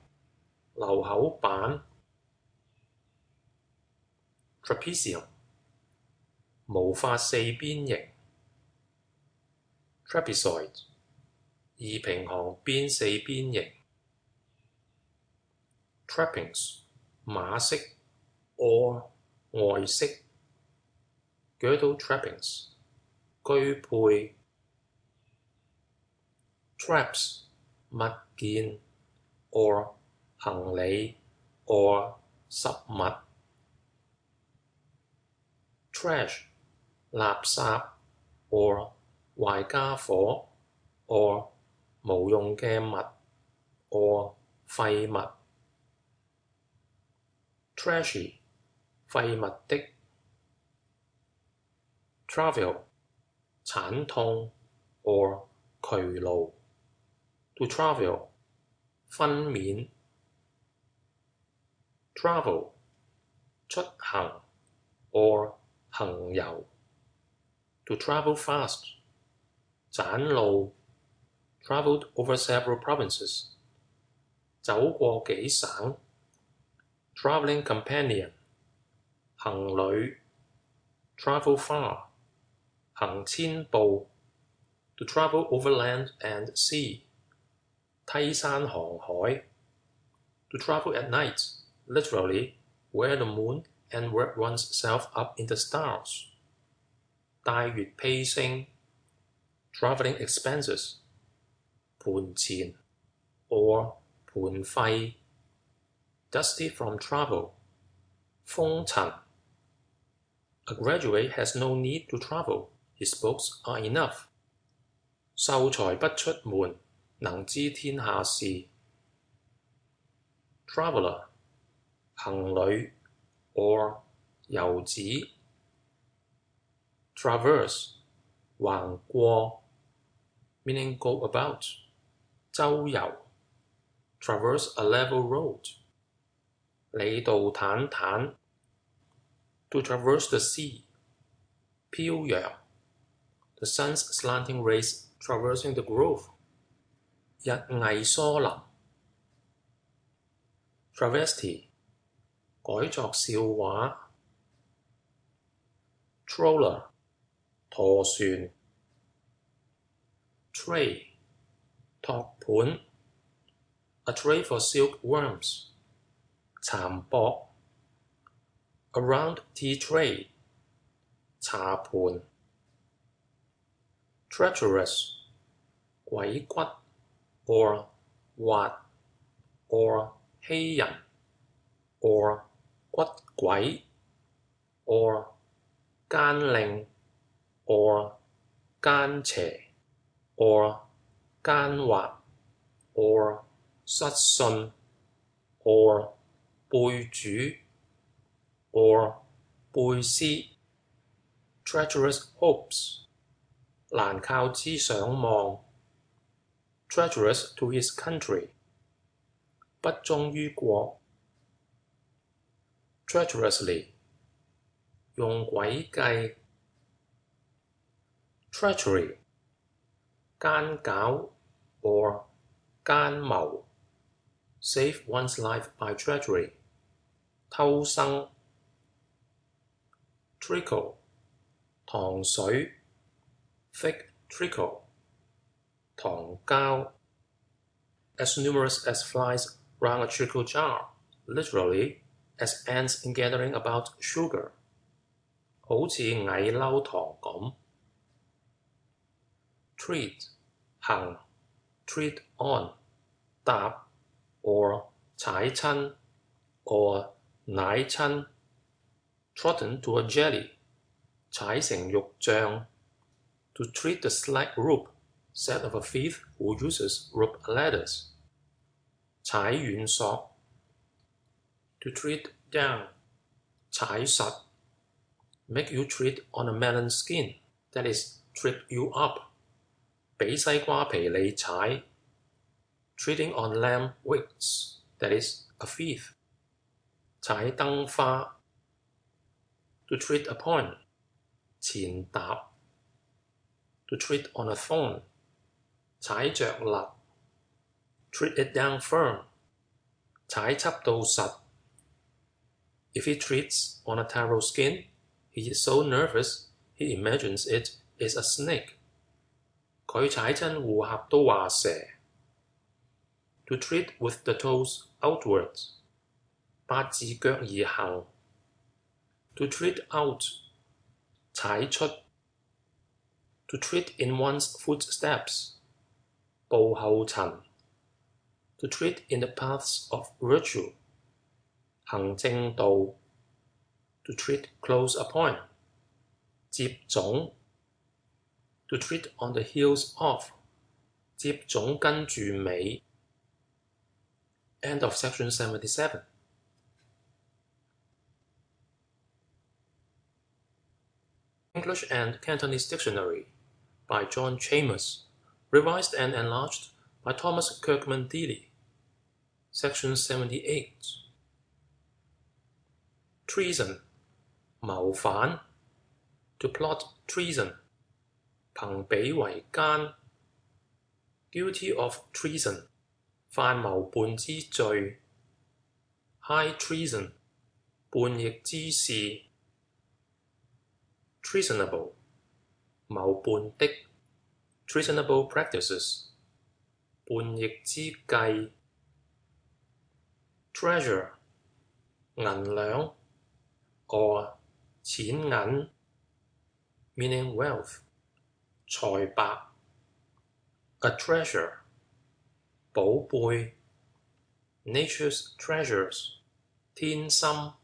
Speaker 1: 漏口板 trapezium 無法四邊形 trapezoid 二平行邊四邊形 trappings 馬飾 or 外飾 girdle trappings 居配 traps 物件 or 行李 or 實物 trash 垃圾 or 壞家伙 or 無用嘅物 or 廢物 trashy 廢物的 travail 慘痛 or 劬勞 to travail 分娩 travel 出行 or 行遊 to travel fast 斬路 travelled over several provinces 走過幾省 travelling companion 行旅 travel far 行千步 to travel over land and sea 梯山航海 to travel at night literally wear the moon and work oneself up in the stars 帶月披星 travelling expenses 盤錢 or 盤費 dusty from travel 風塵 a graduate has no need to travel his books are enough 秀才不出門能知天下事 traveller 行旅 or 遊子 traverse 橫過 meaning go about 周遊 traverse a level road 理道坦坦 to traverse the sea 飄揚 the sun's slanting rays traversing the grove 日翳疏林 travesty 改作笑話 Troller 舵船 Tray 托盤 A tray for silkworms 蠶駁 A round tea tray 茶盤 Treacherous 鬼骨 or 滑 or 欺人 or 骨鬼 or 奸佞 or 奸邪 or 奸猾 or 失信 or 背主 or 背詩 Treacherous hopes 難靠之上望 Treacherous to his country 不忠於國 Treacherously 用詭計 Treachery 奸狡 or 奸謀 Save one's life by treachery 偷生 Trickle 糖水 Thick trickle 糖膠 As numerous as flies round a trickle jar literally as ants in gathering about sugar 好似蟻嬲糖咁 Treat 行 treat on 搭 or 踩親 or 舐親 Trodden to a jelly 踩成肉醬 To treat the slack rope set of a thief who uses rope ladders 踩軟索 To treat down 踩實 Make you treat on a melon skin that is trip you up 俾西瓜皮你踩 Treating on lamb wicks that is a thief 踩燈花 To treat upon 前踏 To treat on a thorn 踩着勒 Treat it down firm 踩輯到實 If he treats on a taro skin, he is so nervous he imagines it is a snake. 佢踩親護盒都話蛇 To treat with the toes outwards 八字腳而行 To treat out 踩出 To treat in one's footsteps 步後塵 To treat in the paths of virtue 行正道 To treat close upon 接踵 To treat on the heels of 接踵跟住尾 End of section 77. English and Cantonese Dictionary by John Chalmers, revised and enlarged by Thomas Kirkman Dealy. Section 78. Treason 謀反 To plot treason 朋比為奸 Guilty of treason 犯謀叛之罪 High treason 叛逆之事 Treasonable 謀叛的 Treasonable practices 叛逆之計 Treasure 銀兩 or 錢銀 meaning wealth 財帛 A treasure 寶貝 Nature's treasures 天心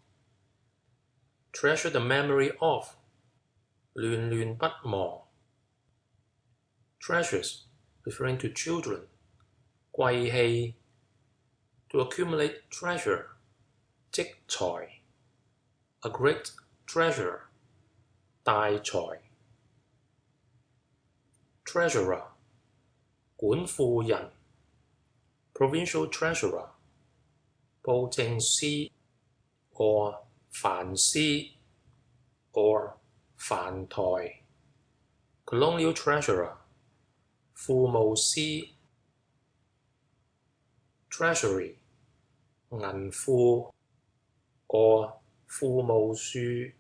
Speaker 1: Treasure the memory of 戀戀不忘 Treasures referring to children 貴氣 To accumulate treasure 積財 A great treasure 大財 Treasurer 管庫人 Provincial treasurer 布政司 or 藩司 or 藩台 Colonial treasurer 庫務司 Treasury 銀庫 or 庫務處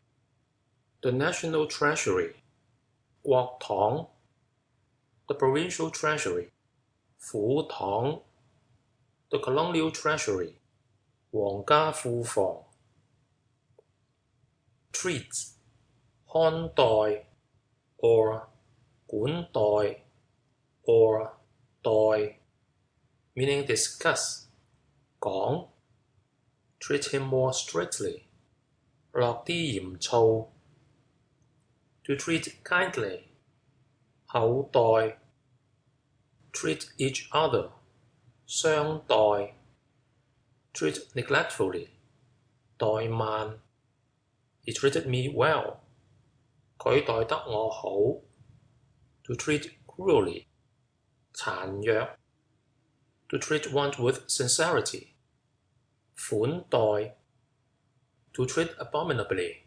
Speaker 1: the national treasury, 國堂 the provincial treasury, 府堂 the colonial treasury, 皇家庫房 treat 看待 or 管待 or 待 meaning discuss 講 treat him more strictly 落啲鹽醋 to treat kindly 厚待 treat each other 相待 treat neglectfully 怠慢 He treated me well 佢待得我好 to treat cruelly 殘弱 to treat one with sincerity 款待 to treat abominably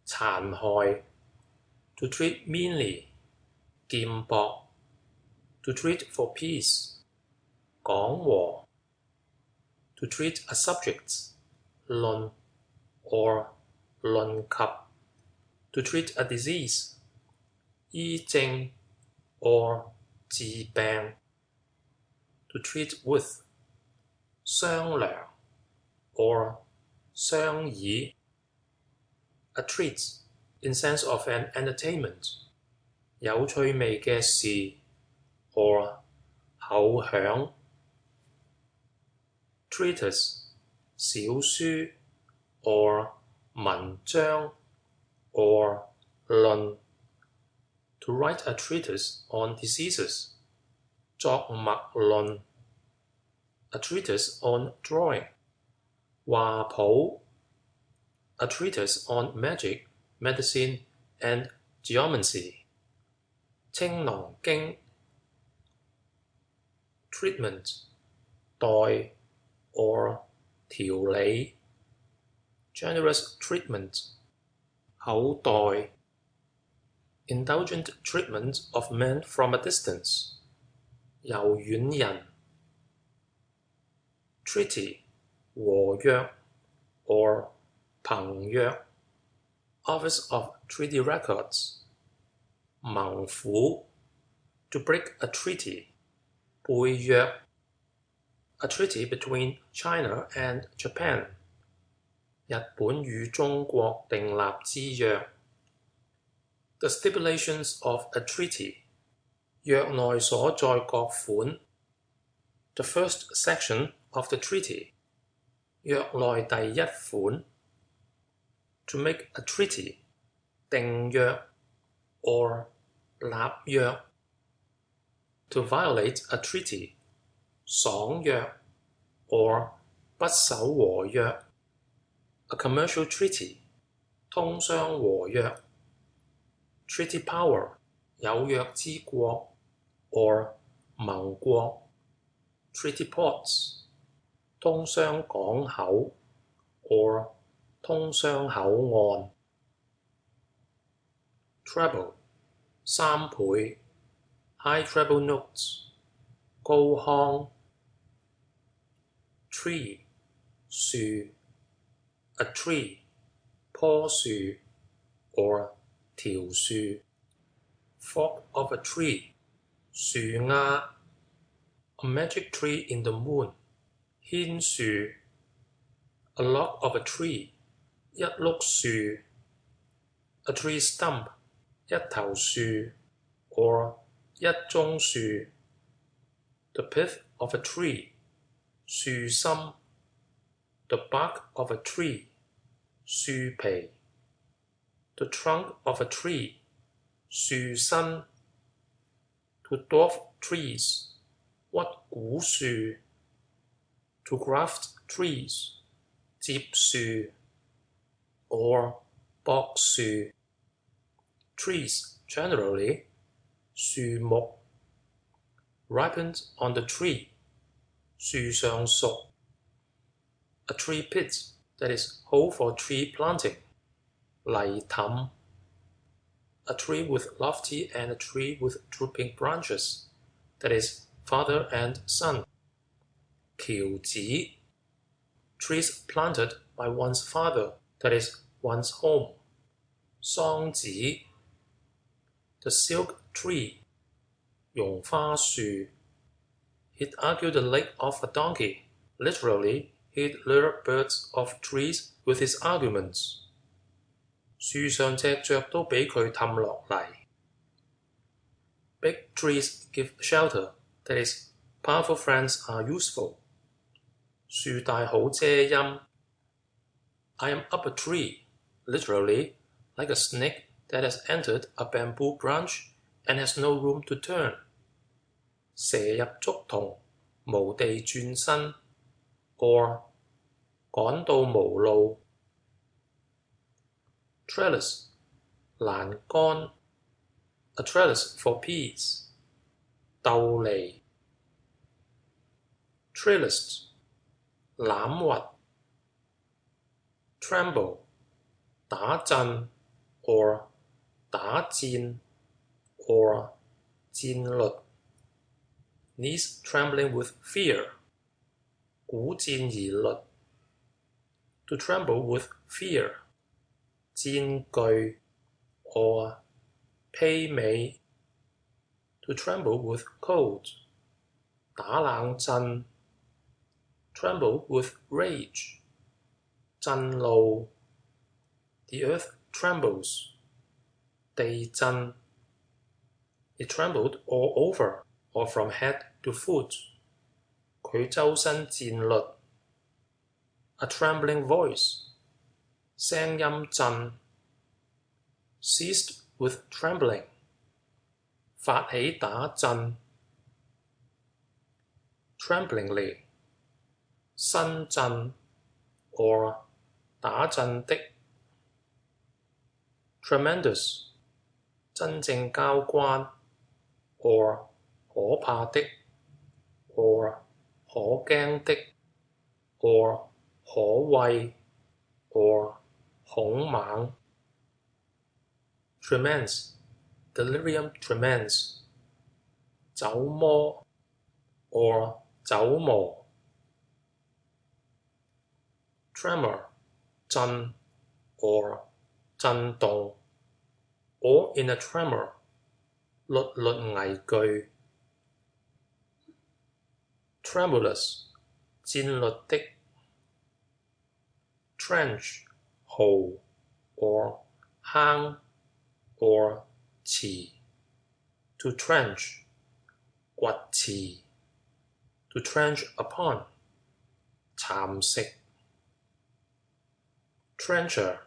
Speaker 1: 殘害 to treat meanly 劍薄 to treat for peace 講和 to treat a subject 論 or 論及 to treat a disease 醫症 or 治病 to treat with 商量 or 商議 a treat in sense of an entertainment 有趣味嘅事 or 口響 treatise 小書 or 文章 or 論 to write a treatise on diseases 作脈論 a treatise on drawing 畫譜 a treatise on magic, medicine, and geomancy 青囊經 treatment 待 or 調理 generous treatment 厚待 indulgent treatment of men from a distance 柔軟人 treaty 和約 or 朋約 Office of Treaty Records 盟府 to break a treaty 背約 a treaty between China and Japan 日本與中國訂立之約 The stipulations of a treaty 約內所載各款 The first section of the treaty 約內第一款 To make a treaty 訂約 or 立約 To violate a treaty 爽約 or 不守和約 A commercial treaty 通商和約 Treaty power 有約之國 or 盟國 Treaty ports 通商港口 or 通商口岸 Treble 三倍 High treble notes 高腔 Tree 樹 A tree 棵樹 or 條樹 Fork of a tree 樹丫 A magic tree in the moon 牽樹 A log of a tree 一碌樹 A tree stump 一頭樹 or 一棕樹 The pith of a tree 樹心 The bark of a tree 樹皮 The trunk of a tree 樹身 To dwarf trees 屈古樹 To graft trees 接樹 or 駁樹 Trees generally 樹木 Ripened on the tree 樹上熟 A tree pit that is hole for tree planting 泥凼 A tree with lofty and a tree with drooping branches that is father and son 轎子 Trees planted by one's father that is one's home 桑子 the silk tree 绒花樹 He'd argue the leg of a donkey. Literally, he'd lure birds of trees with his arguments. 樹上隻雀都俾佢氹落嚟。Big trees give shelter, that is, powerful friends are useful. 樹大好遮陰。I am up a tree, literally, like a snake that has entered a bamboo branch and has no room to turn. 蛇入竹筒，無地轉身 or 趕到無路。Trellis 欄杆 a trellis for peas. 鬥梨 Trillist 欖核 Tremble 打震 or 打戰 or 戰慄 Knees trembling with fear 鼓戰而慄 To tremble with fear 戰懼 or 披靡 To tremble with cold 打冷震 Tremble with rage 震怒 The earth trembles 地震 It trembled all over or from head to foot 佢周身戰慄 A trembling voice 聲音震 Seized with trembling 發起打震 Tremblingly 新震 or 打震的 Tremendous 真正交關 or 可怕的 or 可驚的 or 可畏 or 恐猛 Tremens delirium tremens 走魔 or 走磨 Tremor 震 or 震動 or in a tremor 栗栗危懼 Tremulous 戰慄的 Trench 壕 or 坑 or 池 To trench 掘池 To trench upon 蠶食 Trencher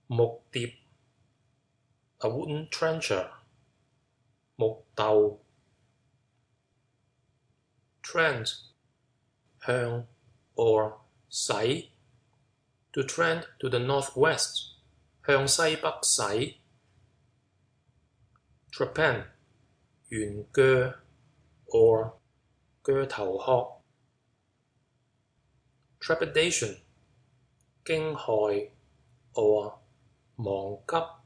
Speaker 1: 木碟 A wooden trencher 木豆 Trend 向 or 駛 To trend to the northwest 向西北駛 Trepang 圓鋸 or 鋸頭殼 Trepidation 驚駭 or 忘急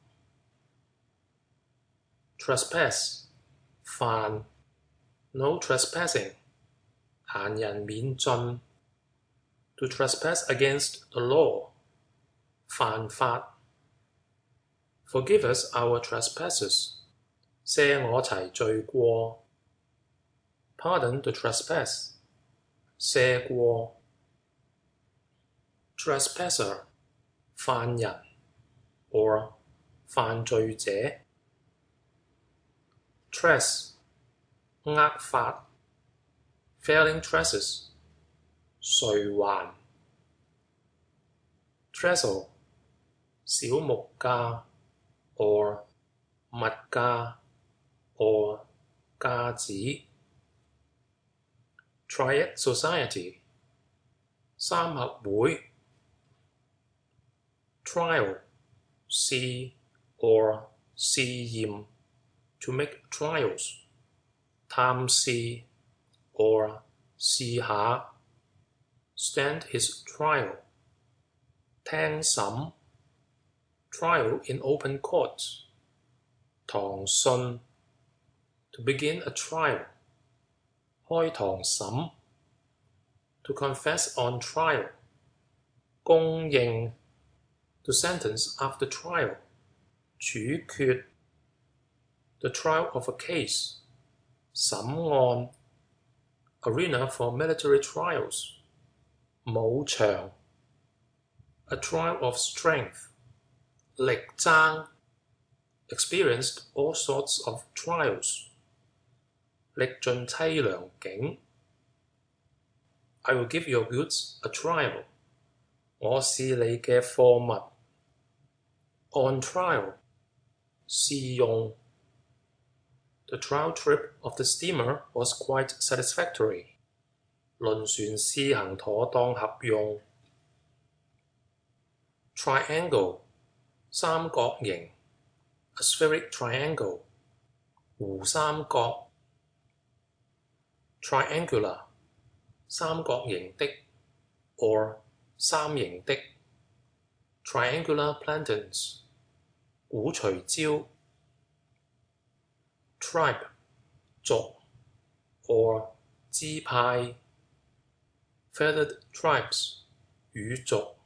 Speaker 1: Trespass 犯 No trespassing 閒人免進 To trespass against the law 犯法 Forgive us our trespasses 赦我齊罪過 Pardon the trespass 赦過 Trespasser 犯人 or 犯罪者 Tress 呃法 Failing tresses 償還 Trestle 小木架 or 物架 or 架子 Triad Society 三合會 Trial 試 or 試驗 To make trials 探試 or 試下 Stand his trial 聽審 Trial in open court 堂訊 To begin a trial 開堂審 To confess on trial 公認 To sentence after trial 處決 the trial of a case, 審案 arena for military trials, 武場 a trial of strength, 力爭 experienced all sorts of trials, 歷盡凄涼境 I will give your goods a trial, 我試你嘅貨物 on trial, 試用 The trial trip of the steamer was quite satisfactory. 輪船試行妥當合用 Triangle 三角形 A spheric triangle 弧三角 Triangular 三角形的 or 三形的 Triangular plantains 鼓隨蕉 Tribe 族 or 支派 Feathered tribes 羽族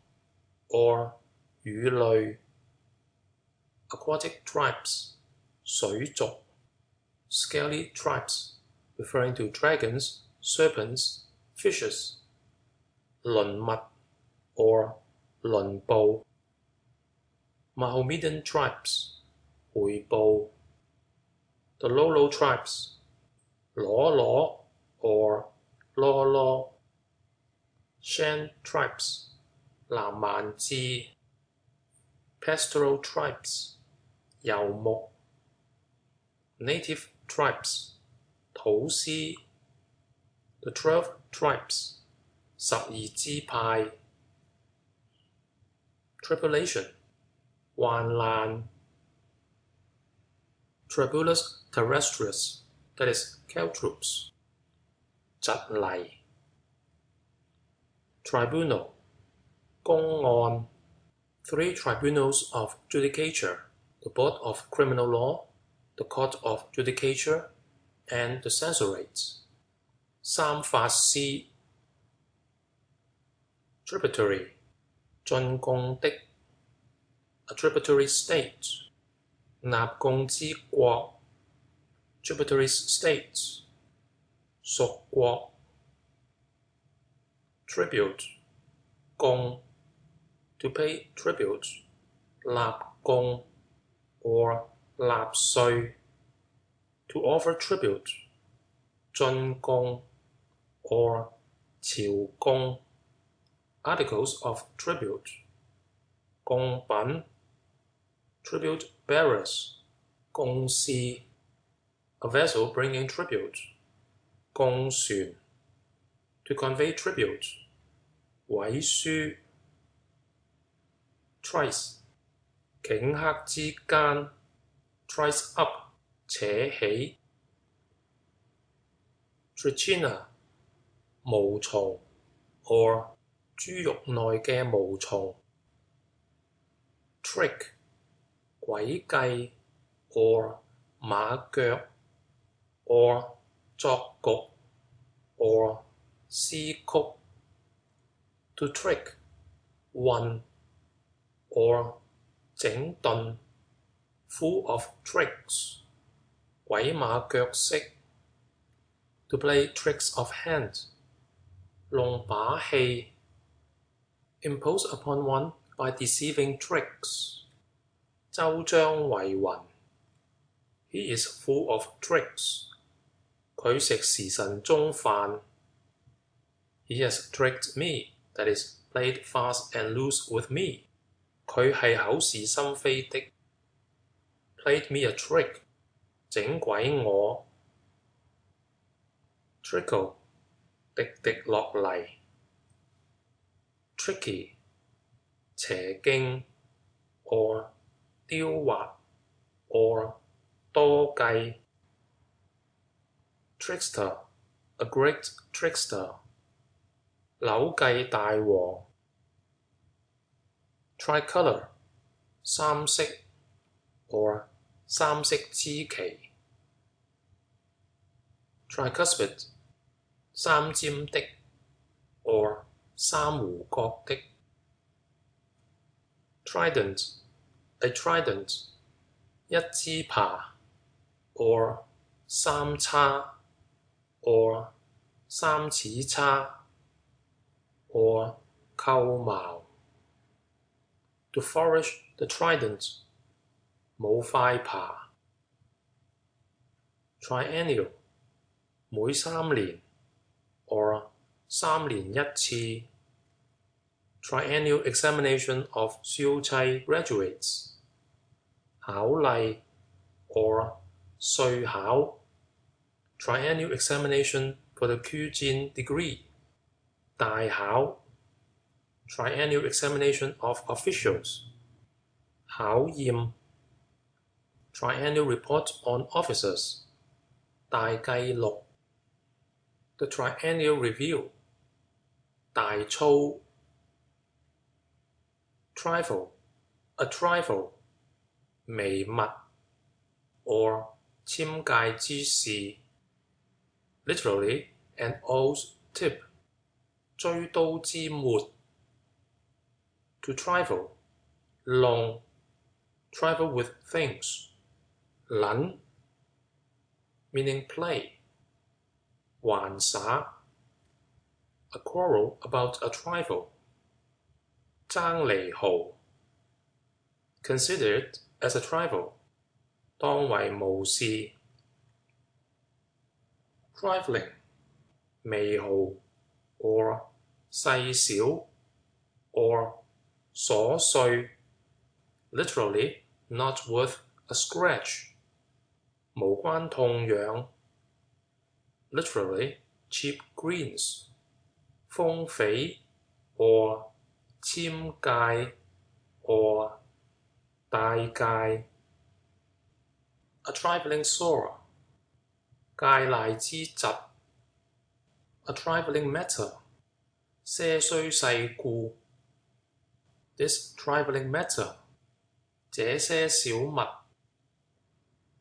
Speaker 1: or 羽類 Aquatic tribes 水族 Scaly tribes referring to dragons, serpents, fishes 鱗物 or 鱗部 Mohammedan tribes 回部 The Lolo tribes 羅羅 or 羅羅 Shan tribes 南蠻支 Pastoral tribes 游牧 Native tribes 土司 The 12 tribes 12支派 Tribulation 患難 Tribulus terrestris, that is caltroops 蒺藜 Tribunal 公案 Three tribunals of judicature, the Board of Criminal Law, the Court of Judicature, and the Censorates 三法司 Tributary 進貢的 A tributary state 納貢之國 Tributary states 屬國 Tribute 貢 To pay tribute 納貢 or 納稅 To offer tribute 進貢 or 朝貢 Articles of tribute 貢品 Tribute bearers 貢士 A vessel bringing tribute 貢船 To convey tribute 委書 Trice 頃刻之間 Trice up 扯起 Trichina 毛蟲 or 豬肉內嘅毛蟲 Trick 詭計 or 馬腳 or 作局 or 詩曲 To trick 混 or 整頓 Full of tricks 鬼馬腳式 To play tricks of hand 弄把戲 Impose upon one by deceiving tricks 周章為雲 He is full of tricks 佢食時辰中飯 He has tricked me, that is, played fast and loose with me 佢係口是心非的 Played me a trick 整鬼我 Trickle 滴滴落嚟 Tricky 邪經 or 刁滑 or 多計 Trickster, a great trickster 扭計大王 Tricolor 三色 or 三色之旗 Tricuspid 三尖的 or 三弧角的 Trident, a trident 一支爬 or 三叉 or 三齒叉 or 扣矛 To flourish the trident 冇塊爬 Triennial 每3年 or 3年一次 Triennial examination of 小砌 graduates 考例 or 歲考 Triennial examination for the 區戰 degree 大考 Triennial examination of officials 考驗 Triennial report on officers 大計錄 The Triennial review 大操 Trifle A trifle 微物 or 簽界之事 Literally an old tip 追刀之末 To trifle 弄 Trifle with things 撚 meaning play 玩耍 A quarrel about a trifle 爭離號 Considered as a trifle 當為無事 Trifling 微毫 or 細小 or 瑣碎 Literally not worth a scratch 無關痛癢 Literally cheap greens 豐肥 or 簽界 or 大界 A trifling sore 界賴之疾 A trifling matter 些須世故 This trifling matter 這些小物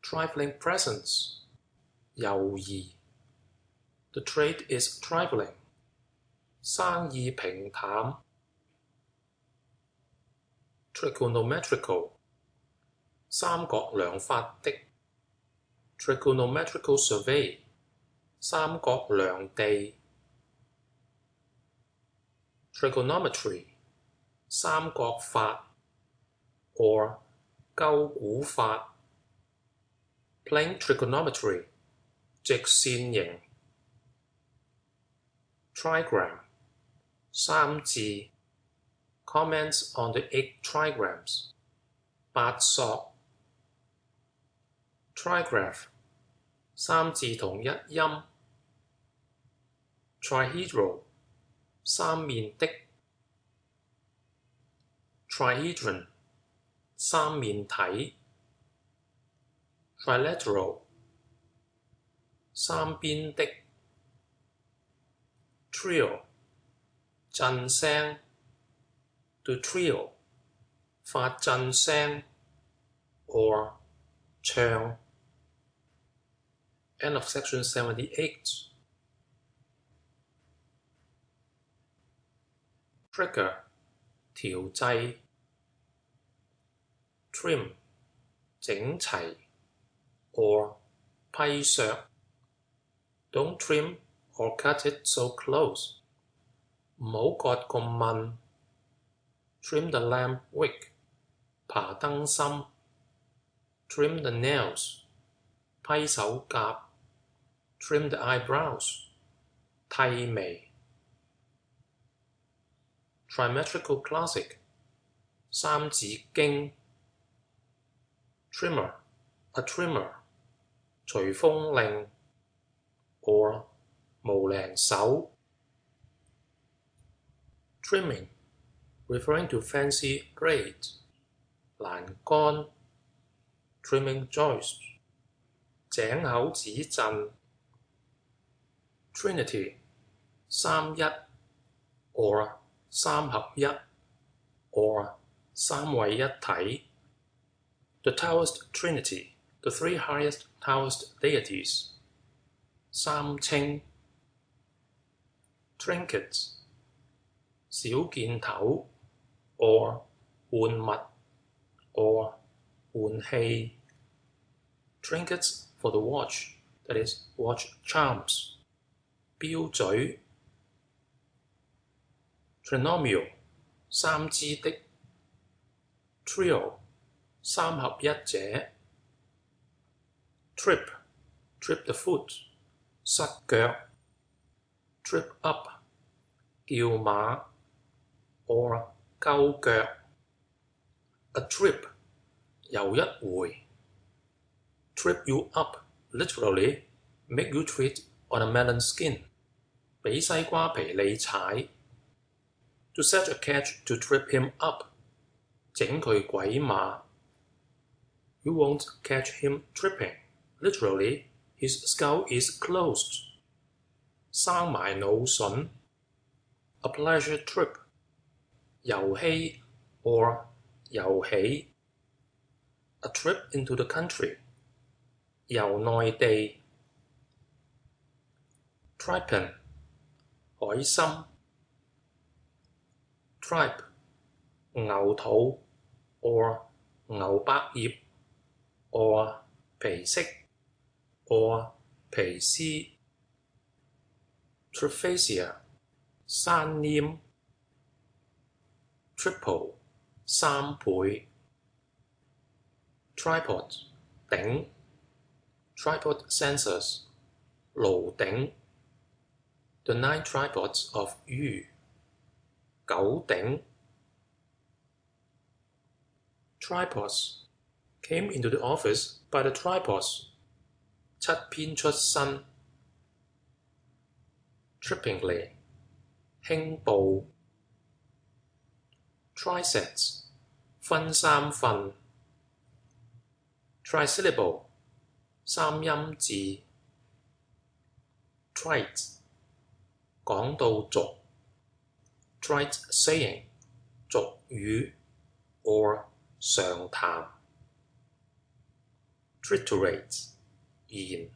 Speaker 1: Trifling presents 猶疑 The trade is trifling 生意平淡 Trigonometrical 三角量法的 Trigonometrical survey 三角量地 Trigonometry 三角法 or 勾股法 Plane trigonometry 直線型 Trigram 三字 Comments on the 8 trigrams 八索 Trigraph 三字同一音 Trihedral 三面的 Trihedron 三面體 Trilateral 三邊的 Trio 震聲 To trio 發震聲 or 唱 End of section 78 Trigger 調製 Trim 整齊 or 批削 Don't trim or cut it so close 唔好割咁密 Trim the lamp wick 爬燈芯 Trim the nails 批手甲 Trim the eyebrows 剃眉 Trimetrical classic 三字經 Trimmer A trimmer 隨風令 or 無零手 Trimming referring to fancy braids 欄杆 Trimming joist 井口指陣 Trinity 三一 or 三合一 or 三位一體 The Taoist Trinity, the three highest Taoist deities 三清 Trinkets 小件頭 or 玩物 or 玩器 Trinkets for the watch, that is, watch charms. 標嘴 Trinomial 三支的 Trio 三合一者 Trip the foot 失腳 Trip up 叫馬 or 鳩腳 A trip 遊一回 Trip you up literally make you tread on a melon skin 俾西瓜皮你踩 To set a catch to trip him up 整佢鬼馬 You won't catch him tripping Literally his skull is closed 生埋腦筍 A pleasure trip 遊戲 or 遊起 A trip into the country 遊內地 Tripen 海參 Tripe 牛肚 or 牛百葉 or 皮色 or 皮絲 Tryphasia 山黏 Triple 三倍 Tripod 頂 Tripod sensors 爐頂 The 9 tripods of you 九鼎 Tripods came into the office by the tripods 七篇出身 Trippingly 輕步 Trisets 分三份 Trisyllable 三音字 Trite 講到俗 Trite saying 俗語 or 常談 Triturate 鹽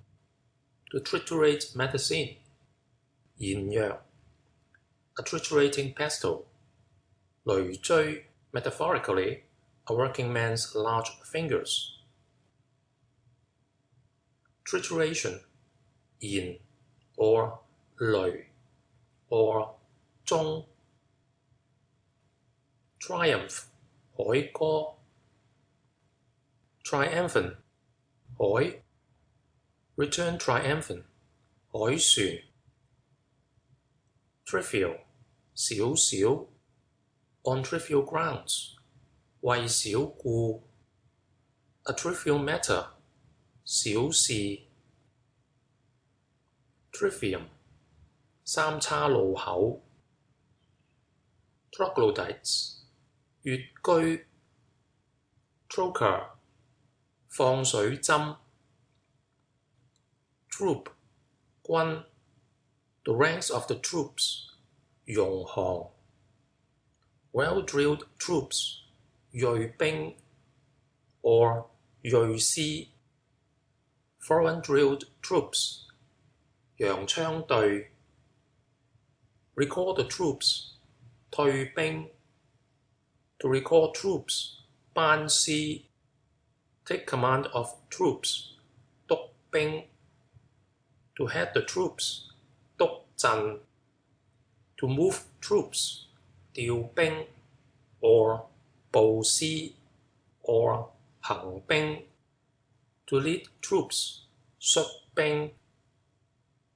Speaker 1: To triturate medicine 鹽藥 A triturating pestle 累贅 Metaphorically a working man's large fingers Trituration 鹽 or 雷 or 鐘 Triumph 海歌 Triumphant 海 Return triumphant 海船 Trivial 少少 On trivial grounds 為小故 A trivial matter 小事 Trivium 三叉路口 Troglodytes 穴居 Trocar 放水針 Troop 軍 The ranks of the troops 戎行 Well-drilled troops 鋭兵 or 鋭師 Foreign-drilled troops 洋槍隊 Recall the troops 退兵 To recall troops 班師 Take command of troops 督兵 To head the troops 督陣 To move troops 調兵 or 步師 or 行兵 To lead troops 率兵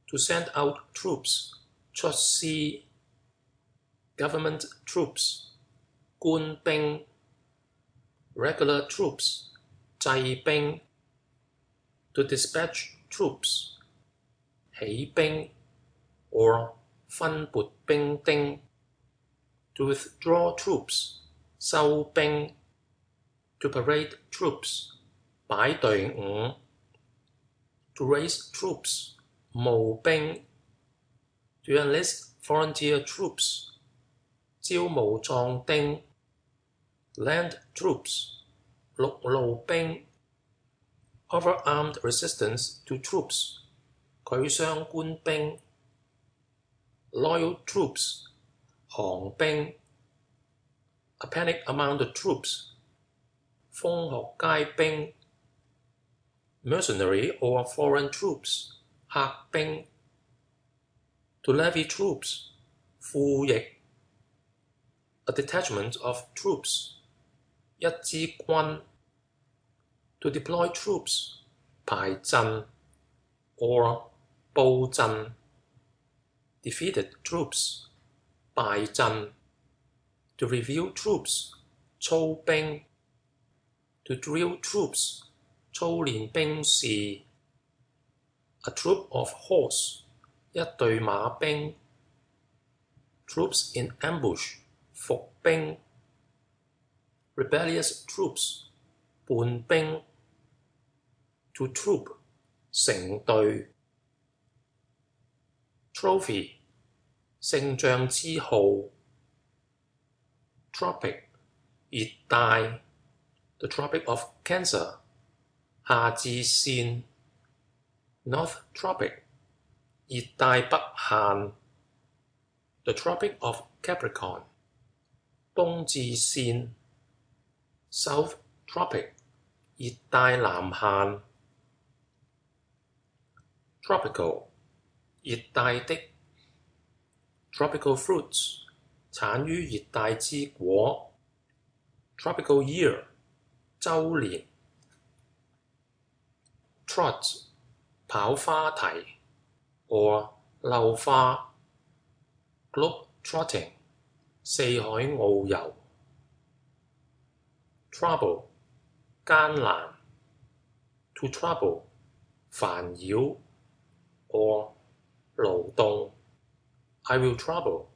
Speaker 1: To send out troops 出師 Government troops 官兵 Regular troops 製兵 To dispatch troops 起兵 or 分撥兵丁 To withdraw troops 收兵 To parade troops 擺隊伍 To raise troops 募兵 To enlist volunteer troops 招募壯丁 Land troops 陸路兵 Offer armed resistance to troops 拒傷官兵 Loyal troops 降兵 A panic among the troops 風學街兵 mercenary or foreign troops, 客兵 to levy troops, 副役 a detachment of troops, 一支軍 to deploy troops, 排陣 or 布陣 defeated troops, 敗陣 to review troops, 操兵 to drill troops, 操練兵士 a troop of horse, 一隊馬兵 troops in ambush, 伏兵 rebellious troops, 叛兵 to troop, 成隊 trophy, 勝仗之號 tropic, 熱帶 the Tropic of Cancer, 夏至線 North Tropic, 熱帶北限 the Tropic of Capricorn, 冬至線 South Tropic, 熱帶南限 Tropical, 熱帶的 Tropical fruits, 產於熱帶之果 Tropical year, 週年 Trot, 跑花蹄 or 溜花 Globe trotting, 四海遨遊 Trouble, 艱難 to trouble, 煩擾 or 勞動 I will trouble,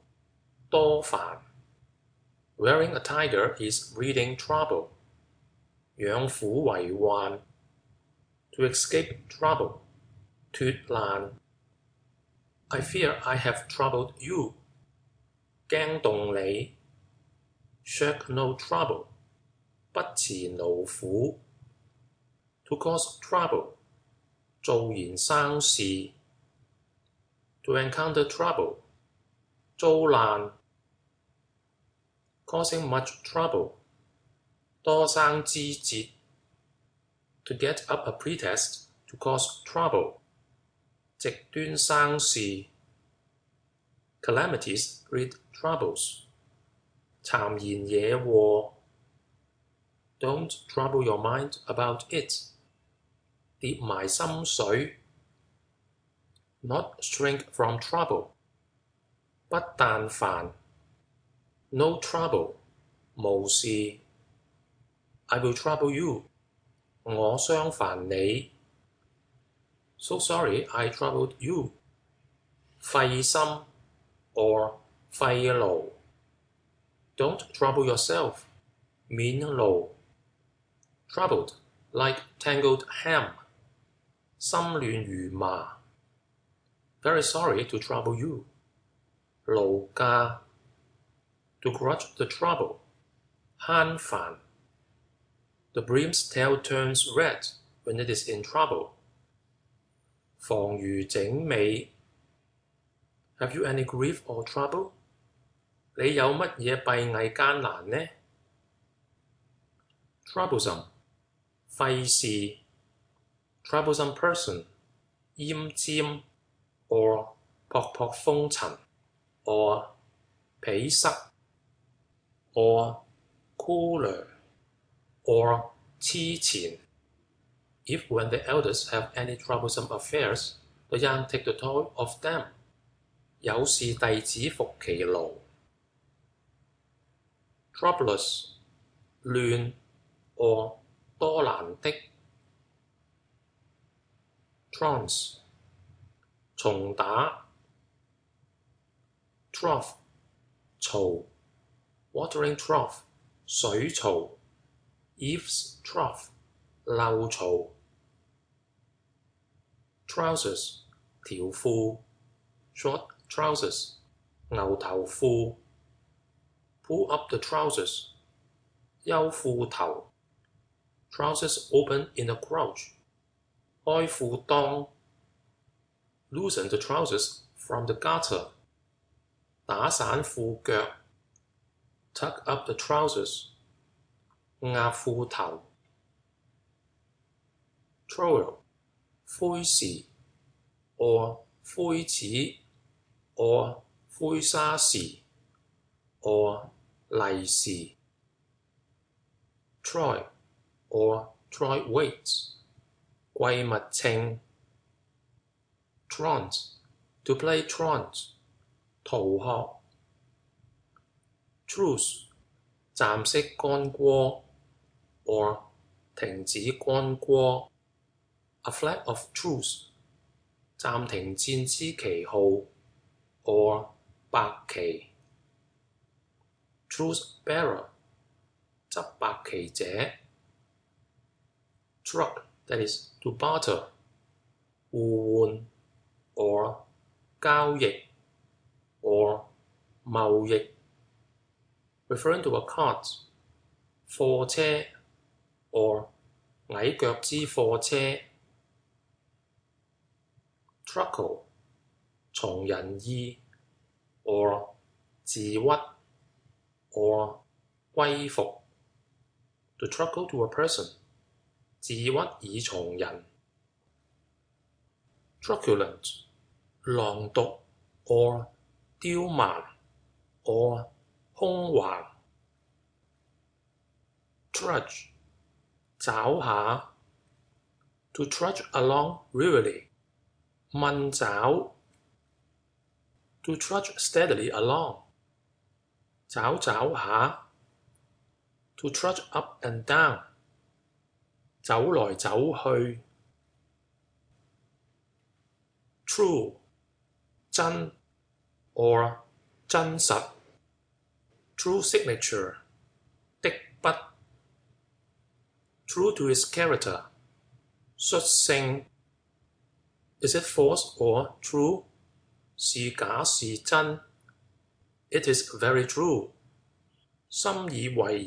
Speaker 1: 多煩 Wearing a tiger is breeding trouble, 養虎為患 to escape trouble, 脫難 I fear I have troubled you, 驚動你 Shirk no trouble, 不辭勞苦 to cause trouble, 做然生事 to encounter trouble, 遭難 causing much trouble, 多生枝節 to get up a pretext to cause trouble, 極端生事 calamities breed troubles, 讒言惹禍 don't trouble your mind about it, 跌埋心水 not shrink from trouble, 不但煩 no trouble, 無事 I will trouble you, 我傷煩你 So sorry I troubled you, 費心 or 費勞 Don't trouble yourself, 免勞 Troubled, like tangled ham, 心亂如麻 Very sorry to trouble you, 勞駕 to grudge the trouble, 慳煩 The bream's tail turns red when it is in trouble, 防禦整美 Have you any grief or trouble? 你有乜嘢閉翳艱難呢 Troublesome, 費事 Troublesome person, 奄尖 or 撲撲風塵 or 皮塞 or cooler or 黐纏 If when the elders have any troublesome affairs, the young take the toll of them. 有事弟子服其勞 Troublous, 亂 or 多難的 Trance, 重打 Trough, 槽 Watering trough, 水槽 Eaves trough, 漏槽 Trousers, 條褲 Short trousers, 牛頭褲 Pull up the trousers, 休褲頭 Trousers open in a crouch, 開褲襠 Loosen the trousers from the garter, 打散褲腳 Tuck up the trousers, 壓褲頭 Trowel, 灰時 or 灰紙 or 灰沙時 or 利是 Troy or Troy weights 貴物稱 Trons to play trons 逃學 Truce 暫息干戈 or 停止干戈 A flag of truce 暫停戰之旗號 or 白旗 Truce bearer 執白旗者 Truck that is to barter 互換 or 交易 or 貿易 referring to a cart 貨車 or 矮腳之貨車 Truckle 從人意 or 自屈 or 歸服 To truckle to a person 自屈以從人 Truculent 狼毒 or 刁蠻 or 兇橫 Trudge 找下 To trudge along wearily 問找 To trudge steadily along 找找下 To trudge up and down 走來走去 True 真 or 真實 True signature 的筆 True to his character 率性 Is it false or true? 是假是真 It is very true 深以為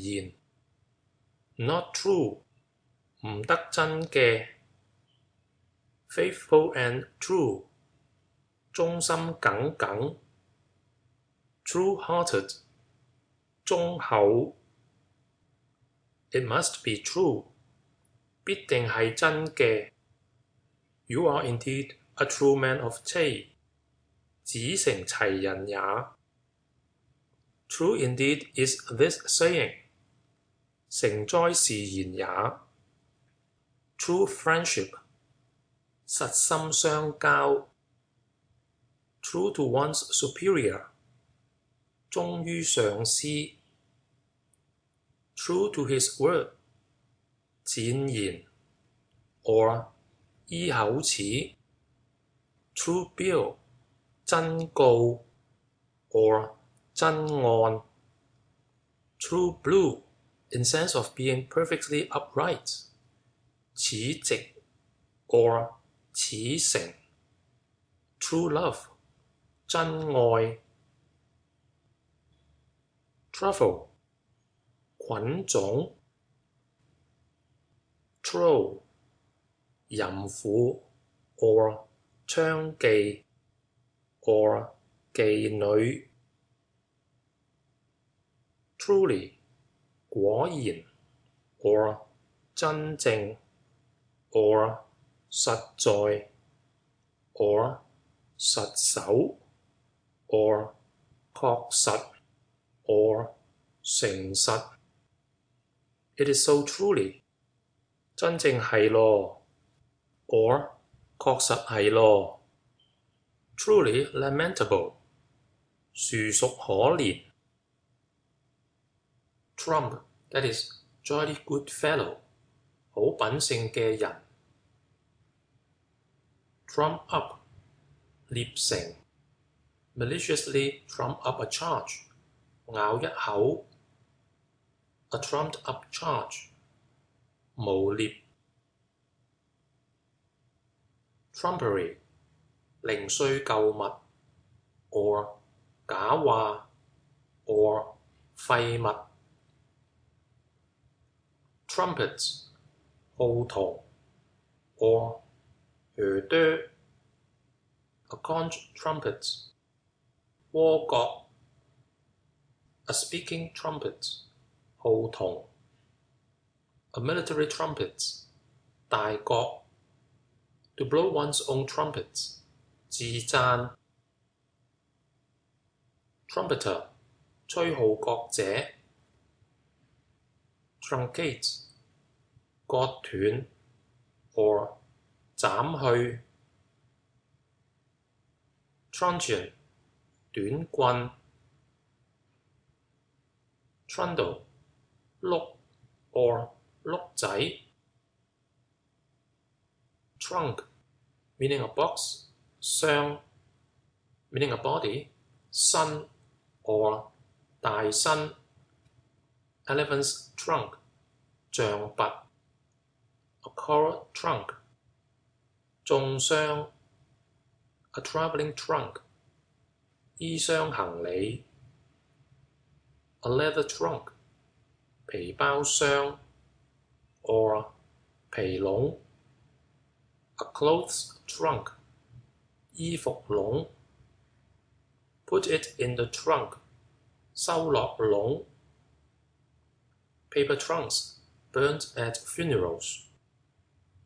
Speaker 1: 然 Not true 唔得真嘅 Faithful and true 忠心耿耿 True-hearted 忠厚 It must be true 必定係真嘅 You are indeed a true man of taste 子誠齊人也 True indeed is this saying 誠哉是言也 True friendship 實心相交 True to one's superior 忠於上司 True to his word 展言 or 依口齒 True bill 真告 or 真案 True blue in sense of being perfectly upright 齒直 or 齒誠 True love 真愛 Truffle 菌種 Troll 淫婦 or 娼妓 or 妓女 Truly 果然 or 真正 or 實在 or 實守 or 確實 or 誠實 It is so truly 真正係咯 or 確實係咯 Truly lamentable 殊屬可憐 Trump that is jolly good fellow 好品性嘅人 Trump up 捏成 Maliciously trump up a charge 咬一口 A trumped up charge 誣衊 Trumpery 零碎舊物 or 假話 or 廢物 Trumpets 號筒 or 耳朵 A conch trumpet 鍋角 A speaking trumpet 號筒 A military trumpet 大角 To blow one's own trumpets, 自讚 Trumpeter, 吹號角者 Truncate, 割斷 or 斬去 Truncheon, 短棍 Trundle, 碌 or 碌仔 Trunk, meaning a box, 箱 meaning a body, 身 or 大身 Elephant's trunk, 象拔 a coral trunk, 重箱 a travelling trunk, 衣箱行李 a leather trunk, 皮包箱 or 皮籠 a clothes trunk, 衣服籠 put it in the trunk, 收落籠 paper trunks burnt at funerals,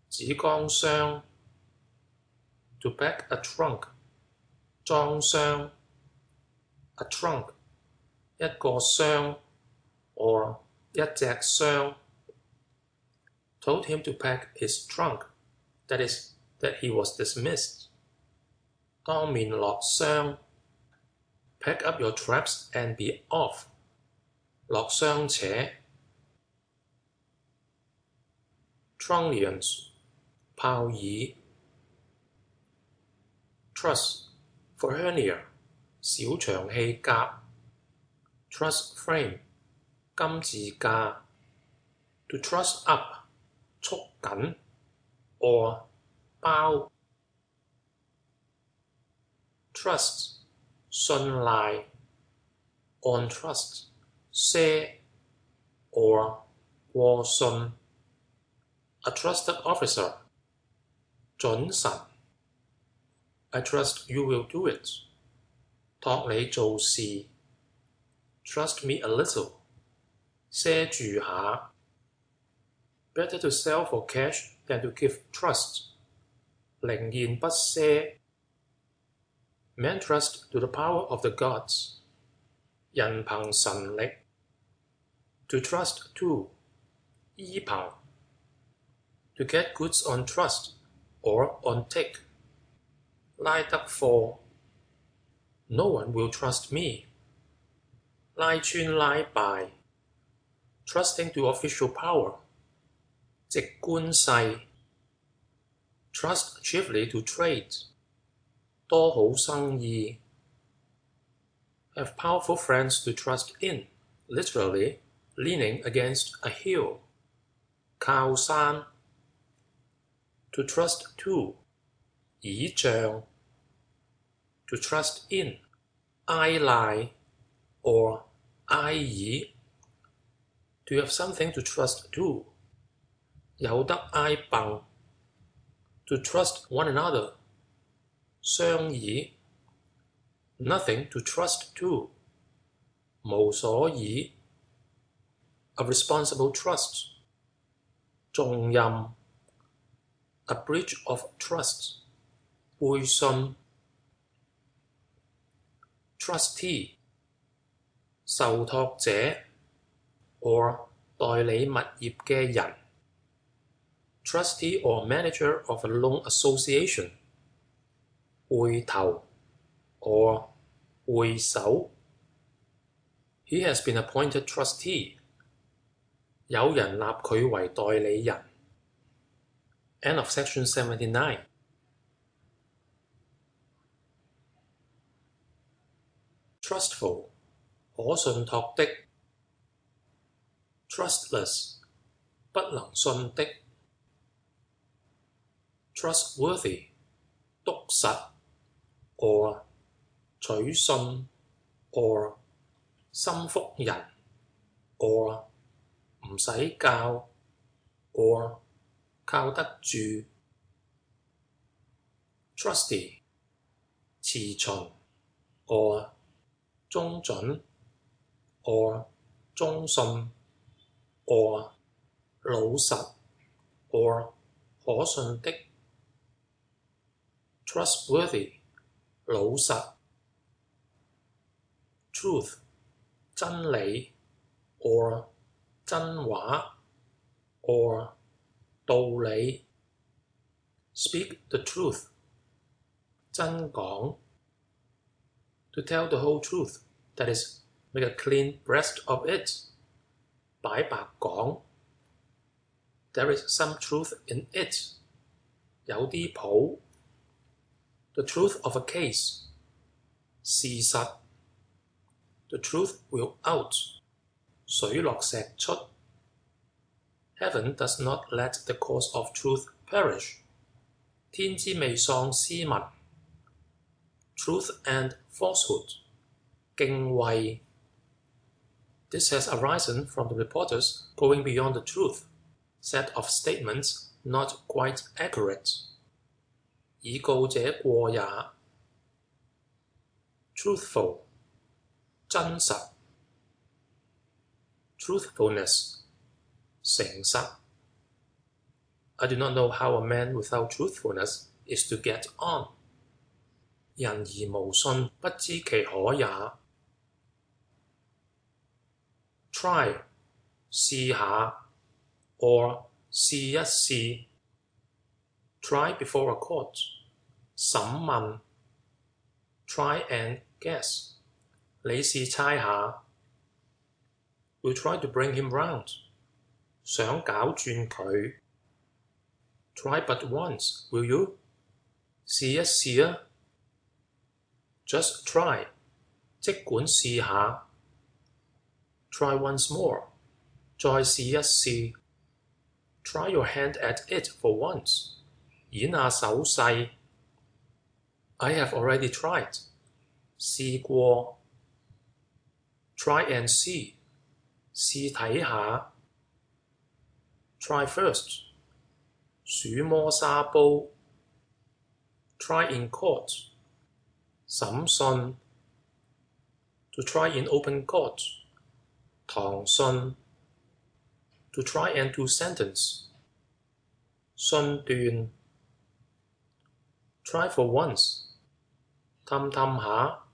Speaker 1: 紙缸箱 to pack a trunk, 裝箱 a trunk, 一個箱 or 一隻箱 told him to pack his trunk, that is, that he was dismissed. 當面落箱 pack up your traps and be off. 落箱扯 Trunnions, 炮耳 Truss, for hernia, 小腸氣夾 Truss frame, 金字架 To truss up, 束緊 or 包 Trust, 信賴 On trust, 賒 or 過信 A trusted officer, 準臣 I trust you will do it, 託你做事 Trust me a little, 賒住下 Better to sell for cash than to give trust, 寧言不賒 Men trust to the power of the gods, 人憑神力 To trust to, 依憑 To get goods on trust or on tick, 拉得貨 No one will trust me, 拉穿拉敗 Trusting to official power, 藉官勢 Trust chiefly to trade, 多好生意 Have powerful friends to trust in, literally, leaning against a hill 靠山 To trust to, 倚仗 To trust in, 挨賴 or 挨倚 To have something to trust to, 有得挨笨 To trust one another, 相倚 Nothing to trust to, 無所倚 A responsible trust, 重任 A breach of trust, 背信 Trustee, 受託者 or 代理物業嘅人 Trustee or manager of a loan association, 會頭 or 會首 He has been appointed trustee, 有人立佢為代理人 End of section 79. Trustful, 可信託的 Trustless, 不能信的 Trustworthy, 篤實 or 取信 or 心腹人 or 唔使教 or 靠得住 Trusty, 持循 or 忠準 or 忠信 or 老實 or 可信的 trustworthy 老實 truth 真理 or 真話 or 道理 speak the truth 真講 to tell the whole truth, that is, make a clean breast of it 擺白講 there is some truth in it 有啲譜 the truth of a case 事實 the truth will out 水落石出 Heaven does not let the cause of truth perish 天之未喪斯文 truth and falsehood 敬畏 This has arisen from the reporters going beyond the truth set of statements not quite accurate 以告者過也 truthful 真實 truthfulness 誠實 I do not know how a man without truthfulness is to get on 人而無信不知其可也 try 試下 or 試一試 try before a court 審問 try and guess 你試猜下 will try to bring him round 想搞轉佢 try but once will you 試一試啊 just try 即管試下 try once more 再試一試 try your hand at it for once 演下手勢 I have already tried 試過 try and see 試睇下 try first 鼠摸沙煲 try in court 審訊 to try in open court 堂訊 to try and do sentence 訊斷 try for once 氹氹下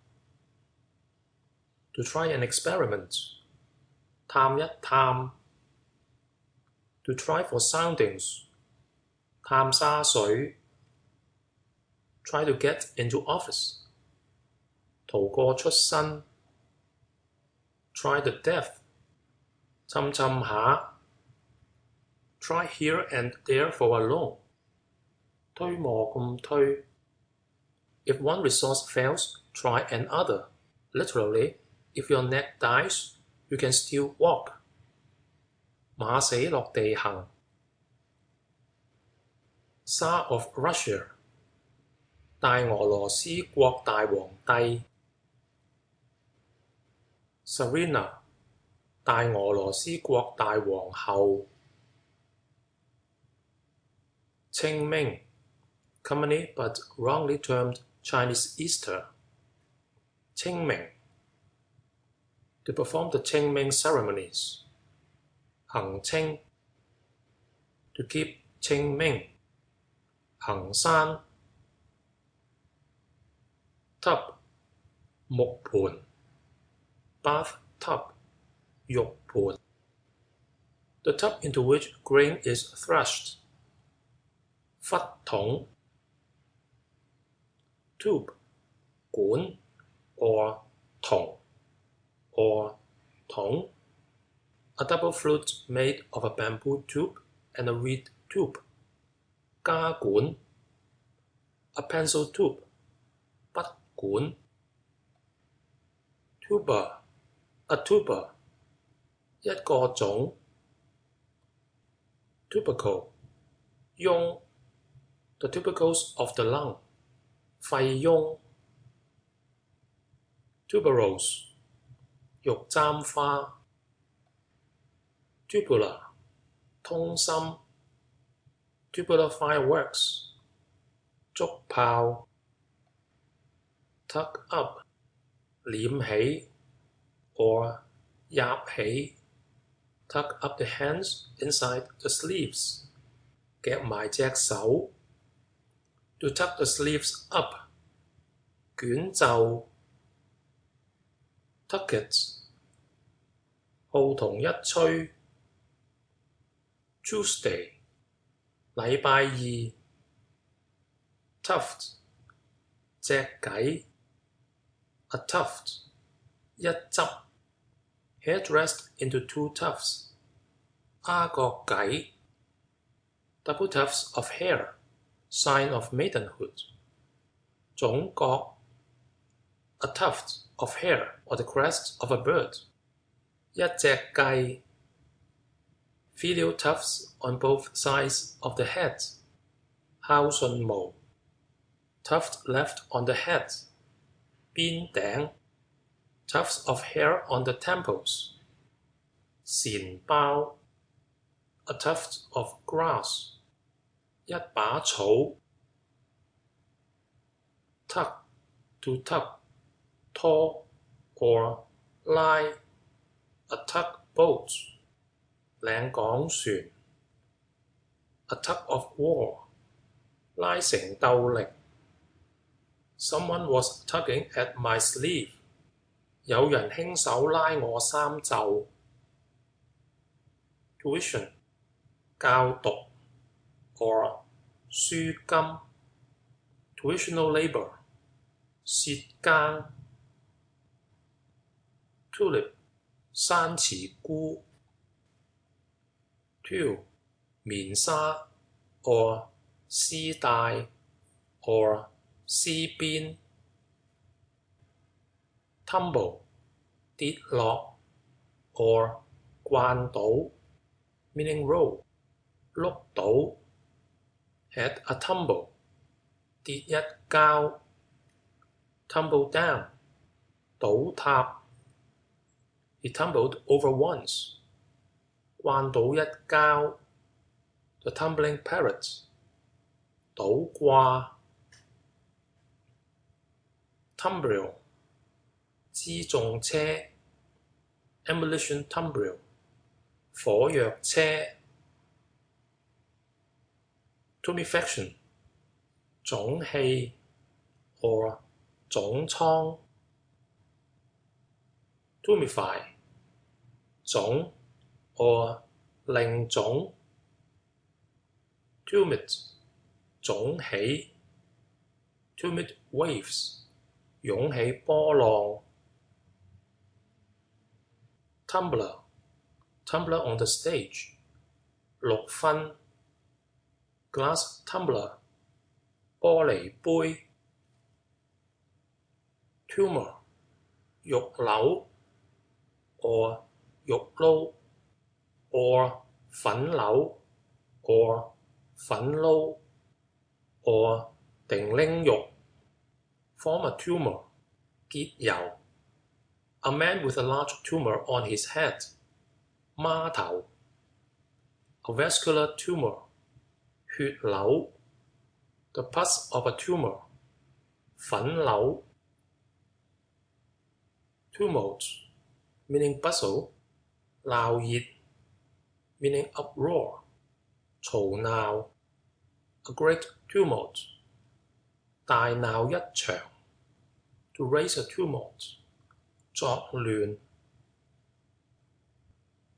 Speaker 1: to try an experiment 探一探 to try for soundings 探沙水 try to get into office 逃過出身 try the death 氹氹下 try here and there for a loan 推磨咁推 If one resource fails, try another. Literally, if your neck dies, you can still walk. 馬死落地行 Tsar of Russia 大俄羅斯國大皇帝 Tsarina 大俄羅斯國大皇后 清明 commonly but wrongly termed Chinese Easter 清明 to perform the Qingming ceremonies 行清 to keep Qingming 行山 tub 木盤 bath tub 浴盤 the tub into which grain is threshed 忽桶 tube 管 or 筒 or 筒 a double flute made of a bamboo tube and a reed tube 加管 a pencil tube 筆管 tuber a tuber 一個種 tubercle 痈 the tubercles of the lung 肺痈 tuberose 肉簪花 tubular 通心 tubular fireworks 竹炮 tuck up 斂起 or 挹起 tuck up the hands inside the sleeves 夾埋隻手 To tuck the sleeves up. 捲袖 tuck it. 號筒一吹 Tuesday. 禮拜二 tuft. 隻計 a tuft. 一執 hair dressed into 2 tufts. 孖角計 double tufts of hair, sign of maidenhood. 總角 a tuft of hair or the crest of a bird. 一隻計 filial tufts on both sides of the head. 孝順毛 tuft left on the head. 邊頂 tufts of hair on the temples. 蟬包 a tuft of grass. 一把草 tuck, to tuck, 拖 or lie. A tugboat. 領港船 a tug of war. 拉繩鬥力 Someone was tugging at my sleeve. 有人輕手拉我衫袖 Tuition. 教讀 or 書金 Tuitional labor. 薛更 Tulip. 山慈菇 Twill. 棉紗 or 絲帶 or 絲邊 Tumble. 跌落 or 慣倒 meaning roll. 碌倒 had a tumble. 跌一跤 tumble down. 倒塌 He tumbled over once. 慣倒一跤 The tumbling parrot. 倒掛 Tumbril. 輜重車 Emulsion tumbril. 火藥車 Tumefaction. 總氣 or 總倉 Tumify. 總 or 另總 Tumid. 總起 Tumid waves. 湧起波浪 Tumbler. Tumbler on the stage. 6分 Glass tumbler. 玻璃杯 Tumor. 肉瘤 or 肉撈 or 粉瘤 or 粉撈 or 定拎肉 Form a tumor. 結疣 A man with a large tumor on his head. 孖頭 A vascular tumor. 血瘤 The pus of a tumor. 粉瘤 Tumult. Meaning bustle. 鬧熱 meaning uproar. 嘈鬧 A great tumult. 大鬧一場 To raise a tumult. 作亂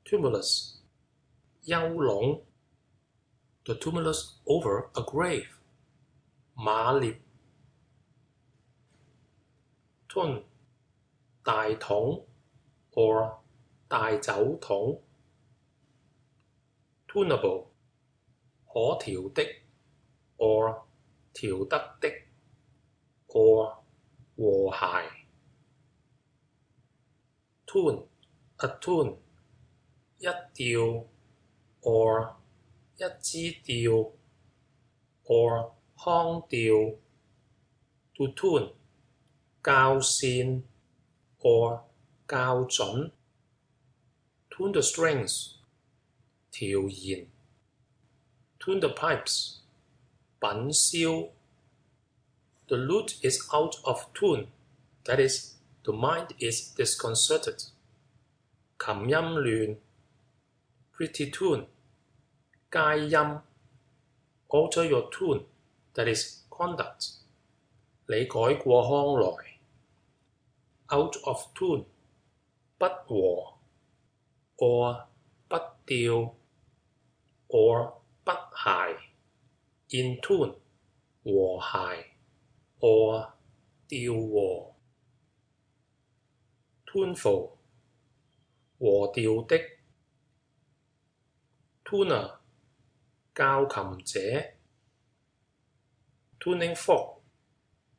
Speaker 1: Tumulus. 幽籠 The tumulus over a grave. 馬獵 Tun. 大桶 or 大酒桶 Tunable. 可調的 or 調得的 or 和諧 Tune. A tune. 一調 or 一支調 or 腔調 To tune. 校線 or 校準 Tune the strings. 調弦 Tune the pipes. 品簫 The lute is out of tune. That is, the mind is disconcerted. 琴音亂 Pretty tune. 佳音 Alter your tune. That is, conduct， 你改過腔來。out of tune， 不和 or 不調 or 不諧。in tune， 和諧 or 調和。tuneful， 和調的。tuner， 教琴者。tuning fork，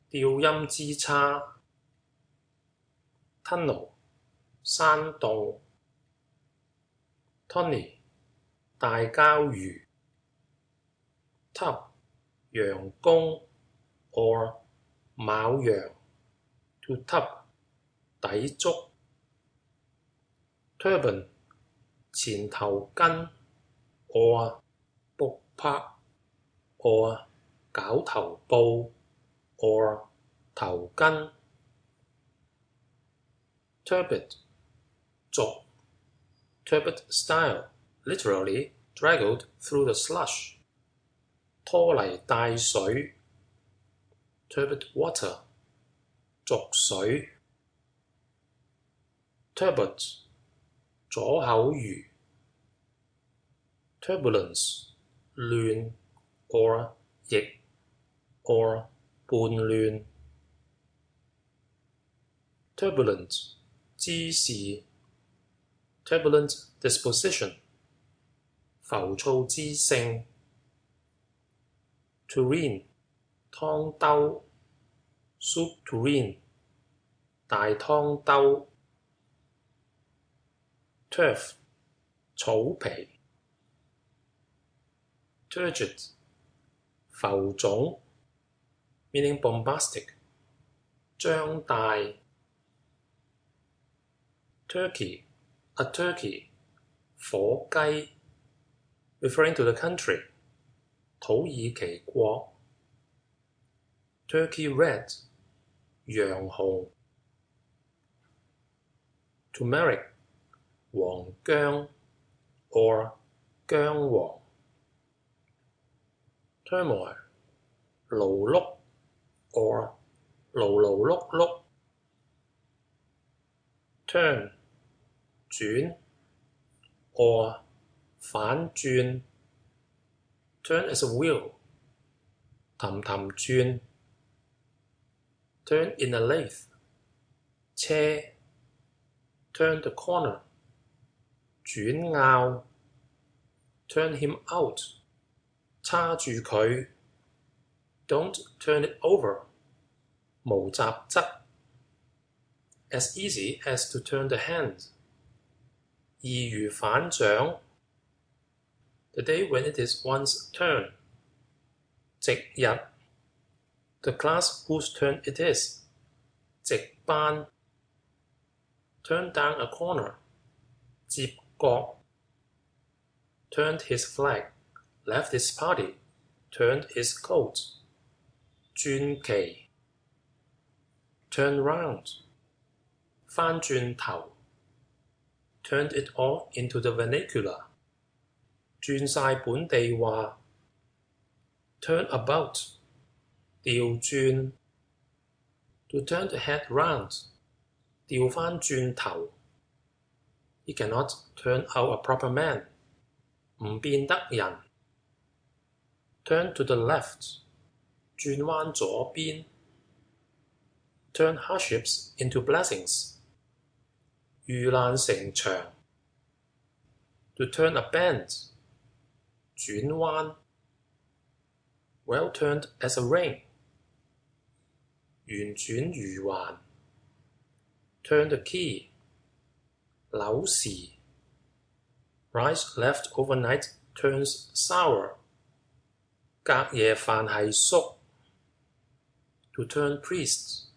Speaker 1: 調音之叉。tunnel， 山洞。Tony， 大膠魚。tub， 羊公 or 牡羊。to tub， 抵觸。turban， 前頭巾 or 卜拍 or 絞頭布 or 頭巾。turbid， 濁。turbid style， literally draggled through the slush， 拖泥帶水。turbid water， 濁水。turbot， 左口魚。turbulence， 亂 or 逆 or 叛亂。turbulent， 滋事。turbulent disposition， 浮躁之性。tureen， 湯兜。soup tureen， 大湯兜。turf， 草皮。turgid， 浮腫 meaning bombastic， 張大。turkey， a turkey， 火雞 referring to the country， 土耳其國。turkey red， 洋紅。turmeric， 黃薑 or 薑黃。turmoil， 勞碌 or 勞勞碌碌。turn， 轉 or 反轉。turn as a wheel， 氹氹轉。turn in a lathe， 車。turn the corner， 轉拗。turn him out， 叉住佢。don't turn it over， 無雜質。as easy as to turn the hand， 易如反掌 the day when it is one's turn。值日 the class whose turn it is。值班 turn down a corner， 接角。turned his flag， left his party， turned his coat。轉旗 turn round， 翻轉頭。turned it all into the vernacular， 轉晒本地話。turn about， 調轉。to turn the head round， 調翻轉頭。He cannot turn out a proper man， 唔變得人。turn to the left， 轉彎左邊。turn hardships into blessings， 遇難成祥。to turn a bend， 轉彎。well turned as a ring， 圓轉如環。turn the key， 扭時。rice left overnight turns sour， 隔夜飯係粟。to turn priest，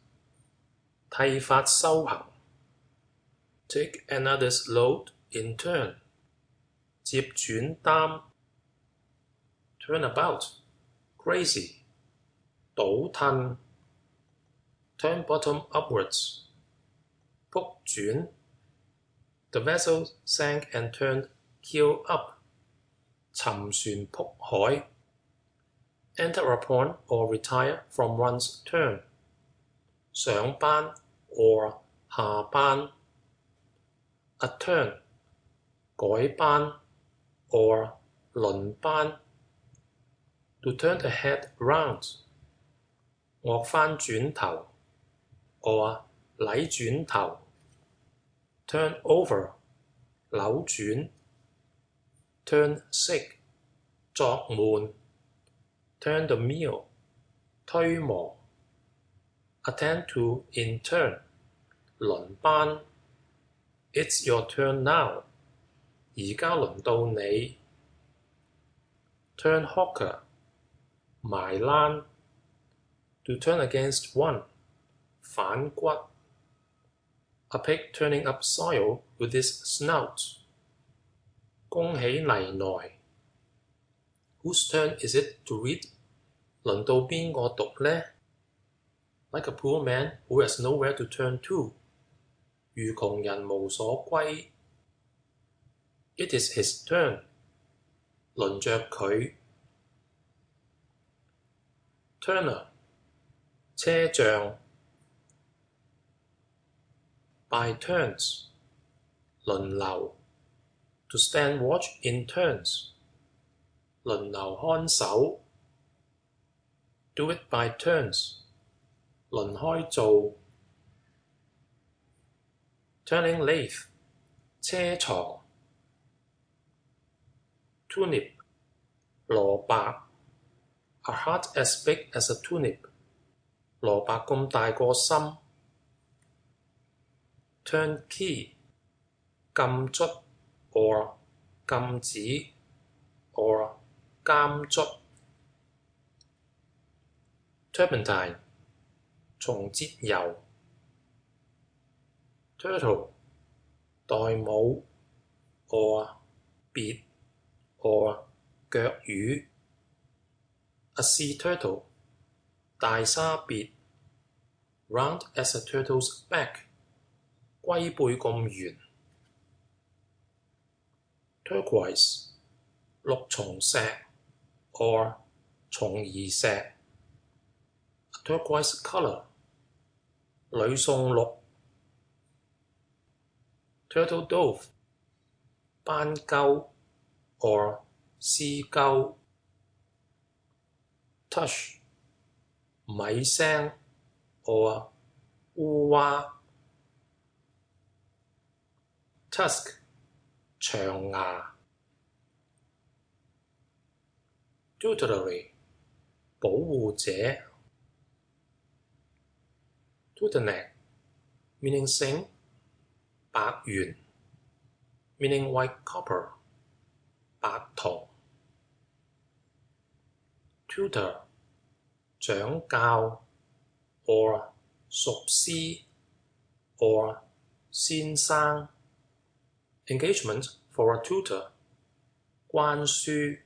Speaker 1: 剃髮修行。take another's load in turn， 接轉擔。turn about， crazy， 倒褪。turn bottom upwards， 仆轉。The vessel sank and turned keel up， 沉船仆海。enter upon or retire from one's turn, 上班 or 下班 a turn, 改班 or 輪班 to turn the head round, 惡返轉頭 or 禮轉頭 turn over, 扭轉 turn sick, 作悶 turn the meal, 推磨 attend to in turn, 輪班 It's your turn now, 而家輪到你 turn hawker, 埋欄 to turn against one, 反骨 a pig turning up soil with his snout, 恭喜泥來 Whose turn is it to read? 輪到邊個讀呢 Like a poor man who has nowhere to turn to, 如窮人無所歸 It is his turn, 輪着佢 Turner, 車匠 By turns, 輪流 To stand watch in turns, 輪流看守 Do it by turns, 輪開做 Turning lathe, 車床 Turnip, 蘿蔔 A heart as big as a turnip, 蘿蔔咁大個心 Turn key, 禁卒 or 禁止 or 監卒 Turpentine, 松節油 Turtle, 玳瑁 or 鱉 or 腳魚 A sea turtle, 大沙鱉 Round as a turtle's back, 龜背咁圓 Turquoise, 綠松石 or 松兒石 A turquoise color, 呂宋綠 Turtle dove, 斑鳩 or 絲鳩 Tush, 米聲 or 烏鴉 Tusk, 長牙 Tutelary, 保護者 Turtleneck, meaning sing, 白猿 meaning white copper, 白銅 Tutor, 掌教 or 塾師 or 先生 Engagement for a tutor, 關書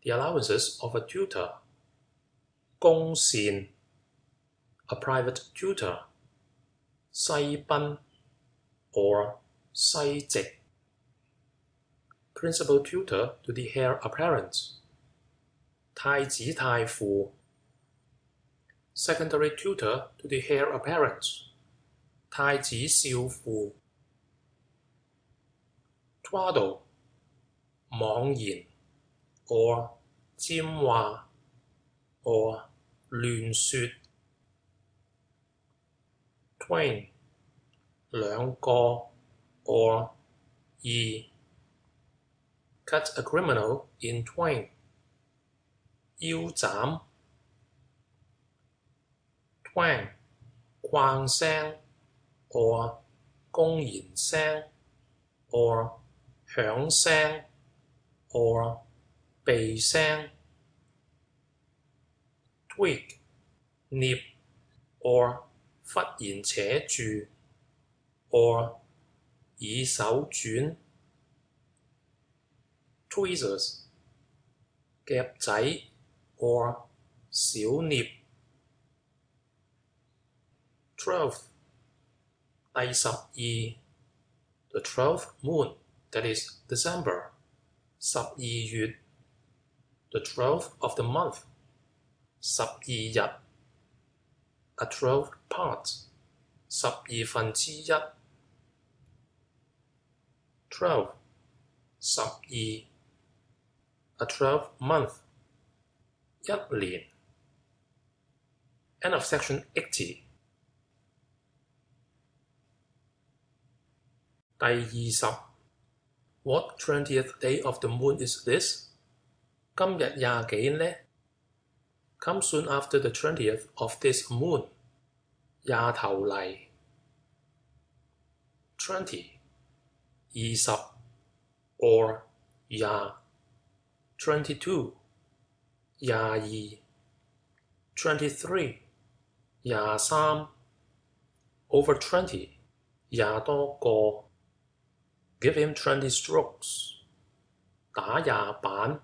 Speaker 1: The allowances of a tutor, 公線 A private tutor, 西賓 or 西籍 Principal tutor to the heir apparent, 太子太傅 Secondary tutor to the heir apparent, 太子少傅 Twaddle, 妄言 or 尖話 or 亂說 Twain, 兩個 or 二 Cut a criminal in twain, 腰斬 Twang, 框聲 or 公然聲 or 響聲 or 鼻聲 Twig, 鑷 or 忽然扯住 or 以手轉 Tweezers, 夾仔 or 小鑷 12, 第12 The 12th moon, that is December, 12月 The 12th of the month, 12日 a 12th part 12分之一 12 12 a 12th month 一年 End of section 80第20 What 20th day of the moon is this? 今日廿幾呢 Come soon after the 20th of this moon 廿頭嚟 20 20 or 廿 22 廿二 23 廿三 over 20 廿多個 Give him 20 strokes 打廿板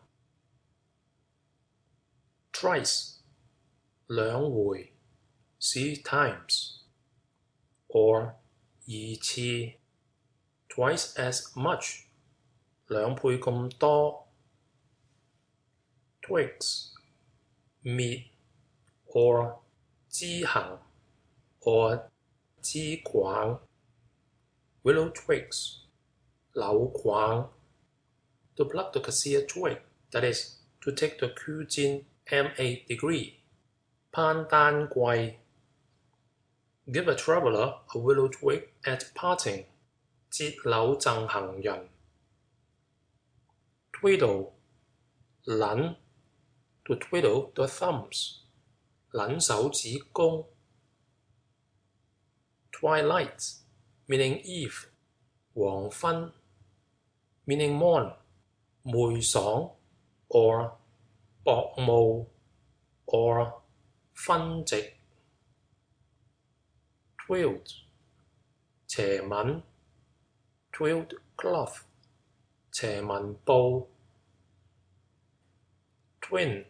Speaker 1: Thrice 兩回 3 times or 二次 twice as much 兩倍咁多 Twigs 滅 or 枝行 or 枝梗 Willow twigs 柳梗 To pluck the cassia twig, that is, to take the cuisine M.A. degree 攀丹桂 Give a traveller a willow twig at parting 折柳贈行人 Twiddle 撚 To twiddle the thumbs 撚手指公 Twilight meaning eve 黃昏 meaning morn 昧爽 or 薄霧 or 昏夕 Twilled 斜紋 Twilled cloth 斜紋布 Twin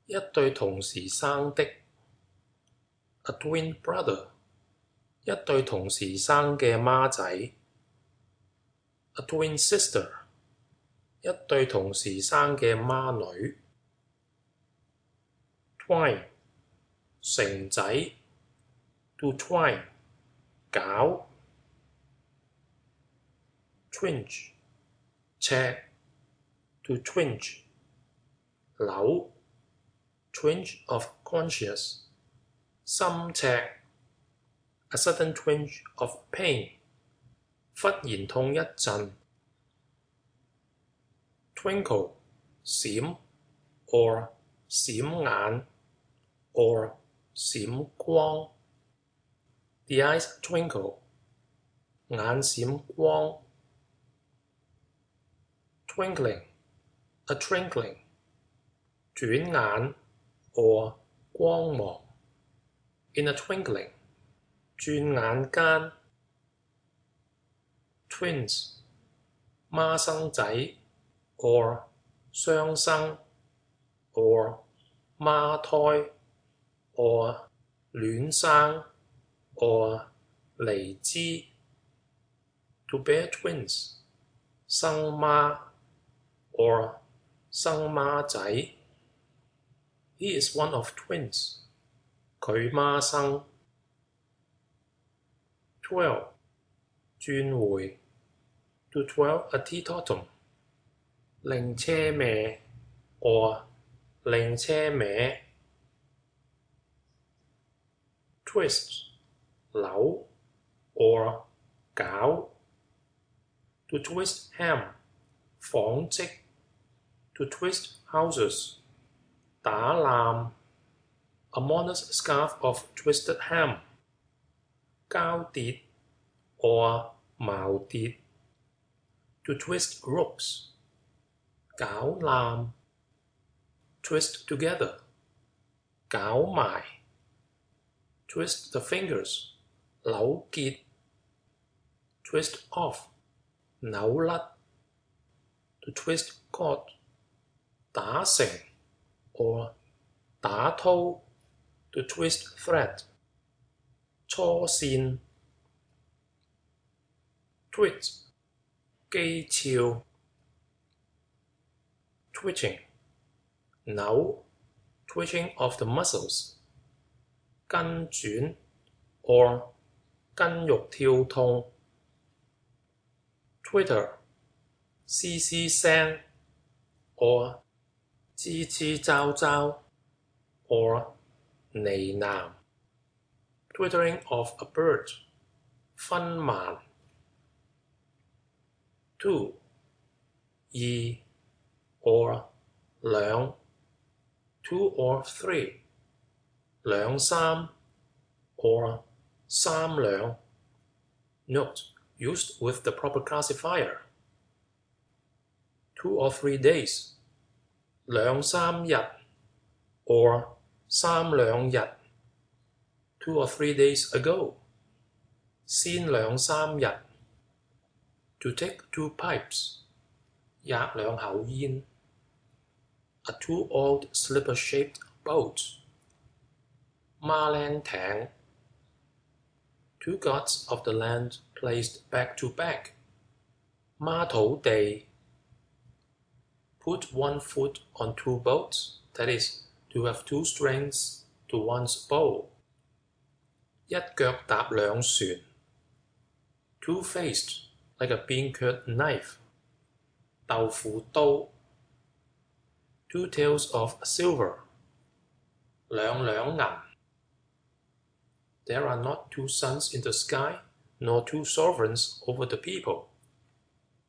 Speaker 1: 一對同時生的 A twin brother 一對同時生嘅孖仔 A twin sister 一對同時生嘅孖女 Twine 繩仔 To twine 搞 Twinge 赤 To twinge 扭 Twinge of conscience 心赤 A sudden twinge of pain 忽然痛一陣 Twinkle 閃 or 閃眼 or 閃光 The eyes twinkle 眼閃光 Twinkling A twinkling 轉眼 or 光芒 In a twinkling 轉眼間 Twins 孖生仔 or 雙生 or 孖胎 or 亂生 or 離枝 To bear twins 生孖 or 生孖仔 He is one of twins 佢孖生 12 轉回 To twirl a teetotum 令車歪 or 令車歪 Twist 扭 or 搞 To twist ham 紡織 To twist houses 打爛 A mourner's scarf of twisted ham 交疊 or 矛疊 To twist ropes 搞爛 Twist together 搞埋 Twist the fingers 扭結 Twist off 扭甩 To twist cord 打成 or 打通 To twist thread 搓線 Twitch 機鞘 Twitching 扭 twitching of the muscles, 筋轉 or 筋肉跳動 Twitter, 嘶嘶聲 or 吱吱喳喳 or 呢喃 Twittering of a bird, 分慢 2, 2 or 兩 2 or 3, 兩三 or 三兩 Note, used with the proper classifier. 2 or 3 days, 兩三日 or 三兩日 2 or 3 days ago, 先兩三日 to take 2 pipes, 喫兩口煙 a too-old slipper-shaped boat, 孖靚艇 2 gods of the land placed back to back, 孖土地 put 1 foot on 2 boats, that is, to have 2 strings to one's bow, 一腳踏兩船 two-faced like a bean-curd knife, 豆腐刀 2 tails of silver, 兩兩銀 There are not 2 suns in the sky, nor 2 sovereigns over the people.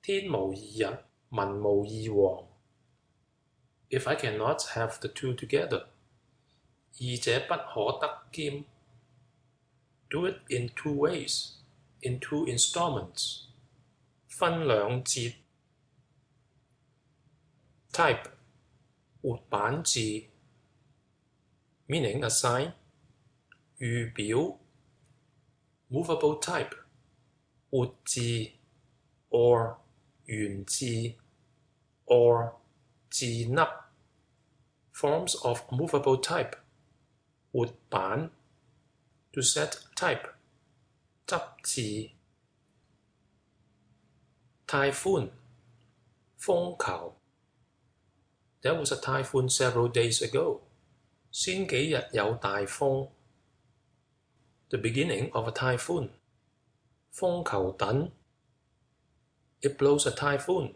Speaker 1: 天無二日，民無二王 If I cannot have the 2 together, 二者不可得兼 Do it in 2 ways, in 2 installments. 分兩節 Type 活版字 meaning a sign, 預表 movable type, 活字 or 原字 or 字粒 forms of movable type, 活版 to set type, 執字 Typhoon, 風球 There was a typhoon several days ago. 先幾日有大風 The beginning of a typhoon. 風球躉 It blows a typhoon.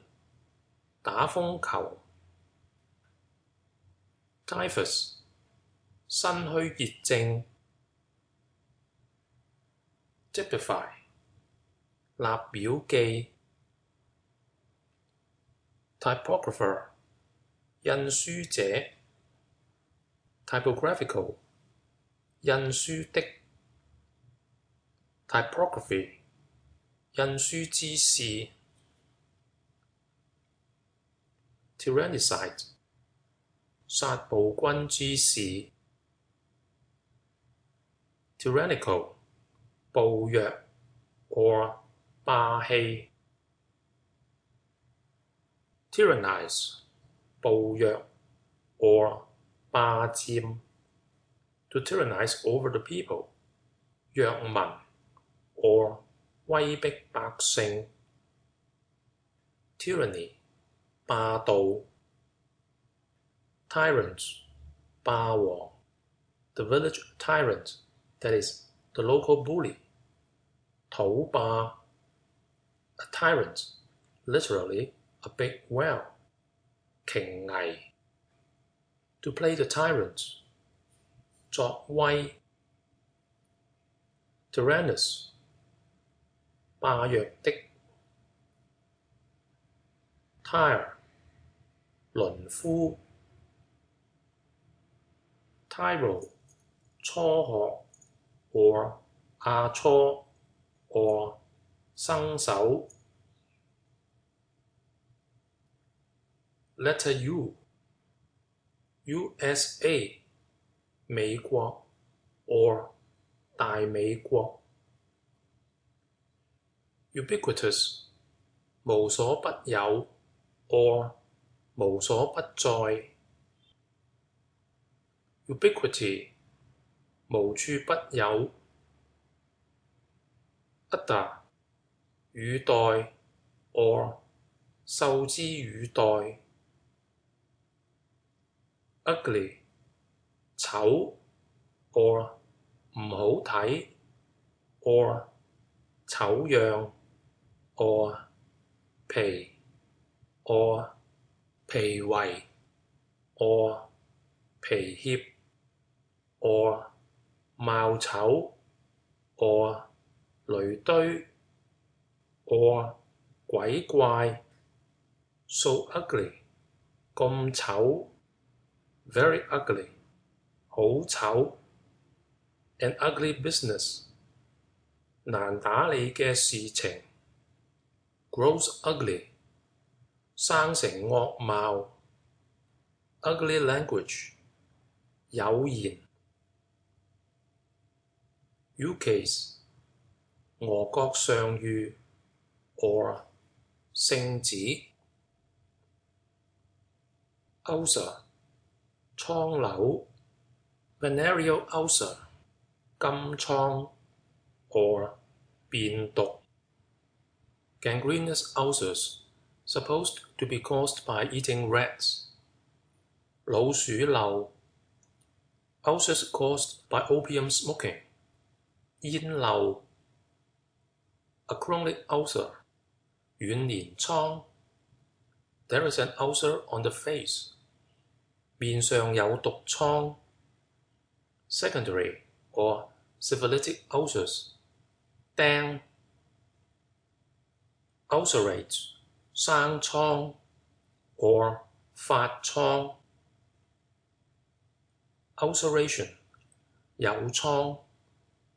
Speaker 1: 打風球 Typhus, 腎虛熱症 Typify, 立表記 Typographer, 印書者 Typographical, 印書的 Typography, 印書之士 Tyrannicide, 殺暴君之士 Tyrannical, 暴虐 or 霸氣 Tyrannize, 暴虐 or 霸佔 To tyrannize over the people, 虐民 or 威逼百姓 Tyranny, 霸道 Tyrant, 霸王 The village tyrant, that is, the local bully 土霸 A tyrant, literally a big whale 瓊危 To play the tyrant, 作威 Tyrannus, 霸弱的 Tire, 淪夫 Tyro, 初學 or 亞初 or 生手 Letter U, USA, 美國 or 大美國 Ubiquitous, 無所不有 or 無所不在 Ubiquity, 無處不有 Udder, 乳袋 or 受之乳袋 Ugly, 醜 or 唔好睇 or 醜樣 or 皮 or 皮圍 or 皮協 or 貌醜 or 雷堆 or 鬼怪 so ugly 咁醜 very ugly 好醜 an ugly business 難打理嘅事情 grows ugly 生成惡貌 ugly language 有言 ukase 俄國上諭 or 聖旨 ulcer 瘡瘤 venereal ulcer 金瘡 or 便毒 gangrenous ulcers supposed to be caused by eating rats 老鼠漏 ulcers caused by opium smoking 煙漏 a chronic ulcer 軟連瘡 there is an ulcer on the face 面上有毒瘡 secondary or syphilitic ulcers 釘 ulcerate 生瘡 or 發瘡 ulceration 有瘡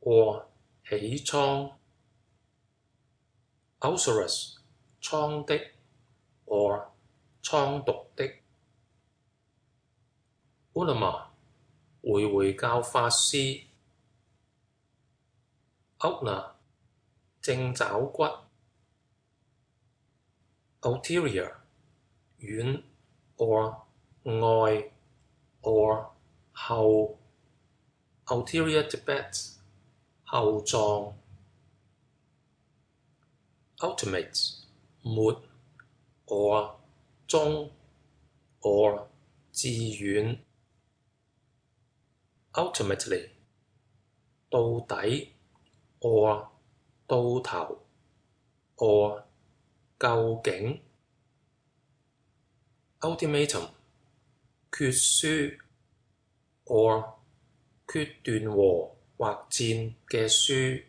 Speaker 1: or 起瘡 ulcerous 瘡的 or 瘡毒的 ulema 回教法師 ulna 正爪骨 ulterior 遠 or 外 or 後 ulterior Tibet 後藏 ultimate 末 or 終 or 至遠 ultimately 到底 or 到頭 or 究竟 ultimatum 決書 or 決斷和或戰嘅書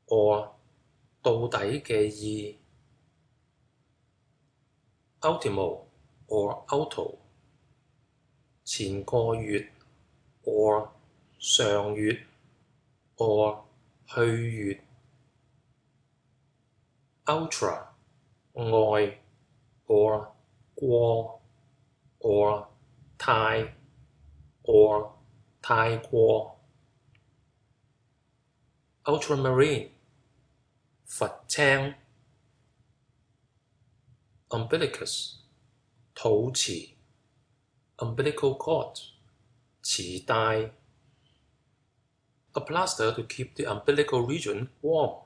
Speaker 1: or 到底嘅意 ultimo or ulto 前個月 or 上月 or 去月 ultra 外 or 過 or 太 or 太過 ultramarine 筏青 umbilicus 肚臍 umbilical cord 臍帶 a plaster to keep the umbilical region warm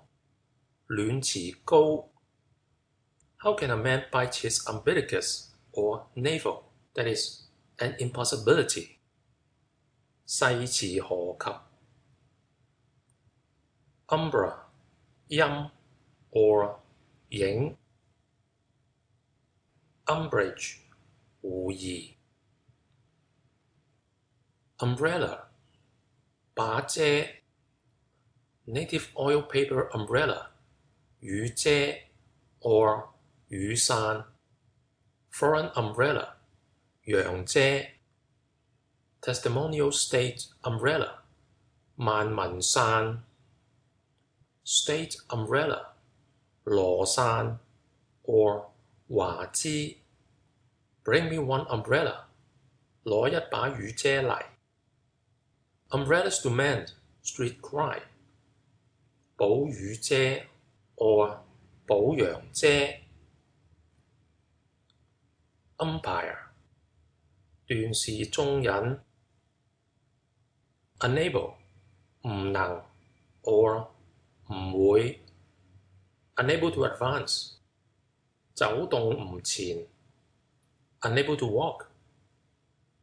Speaker 1: 暖臍膏 How can a man bite his umbilicus or navel? That is an impossibility. 細詞何及 Umbra 陰 or 影 Umbrage 狐疑 Umbrella 把遮 Native oil paper umbrella 雨遮 or 雨傘 Foreign umbrella 洋遮 Testimonial state umbrella 萬民傘 State umbrella 羅傘 or 華枝 Bring me one umbrella 攞一把雨遮嚟 Umbrellas to mend street cry 保雨遮 or 保洋遮 Umpire 斷事中人 Unable 唔能 or 唔會 Unable to advance 走動唔前 Unable to walk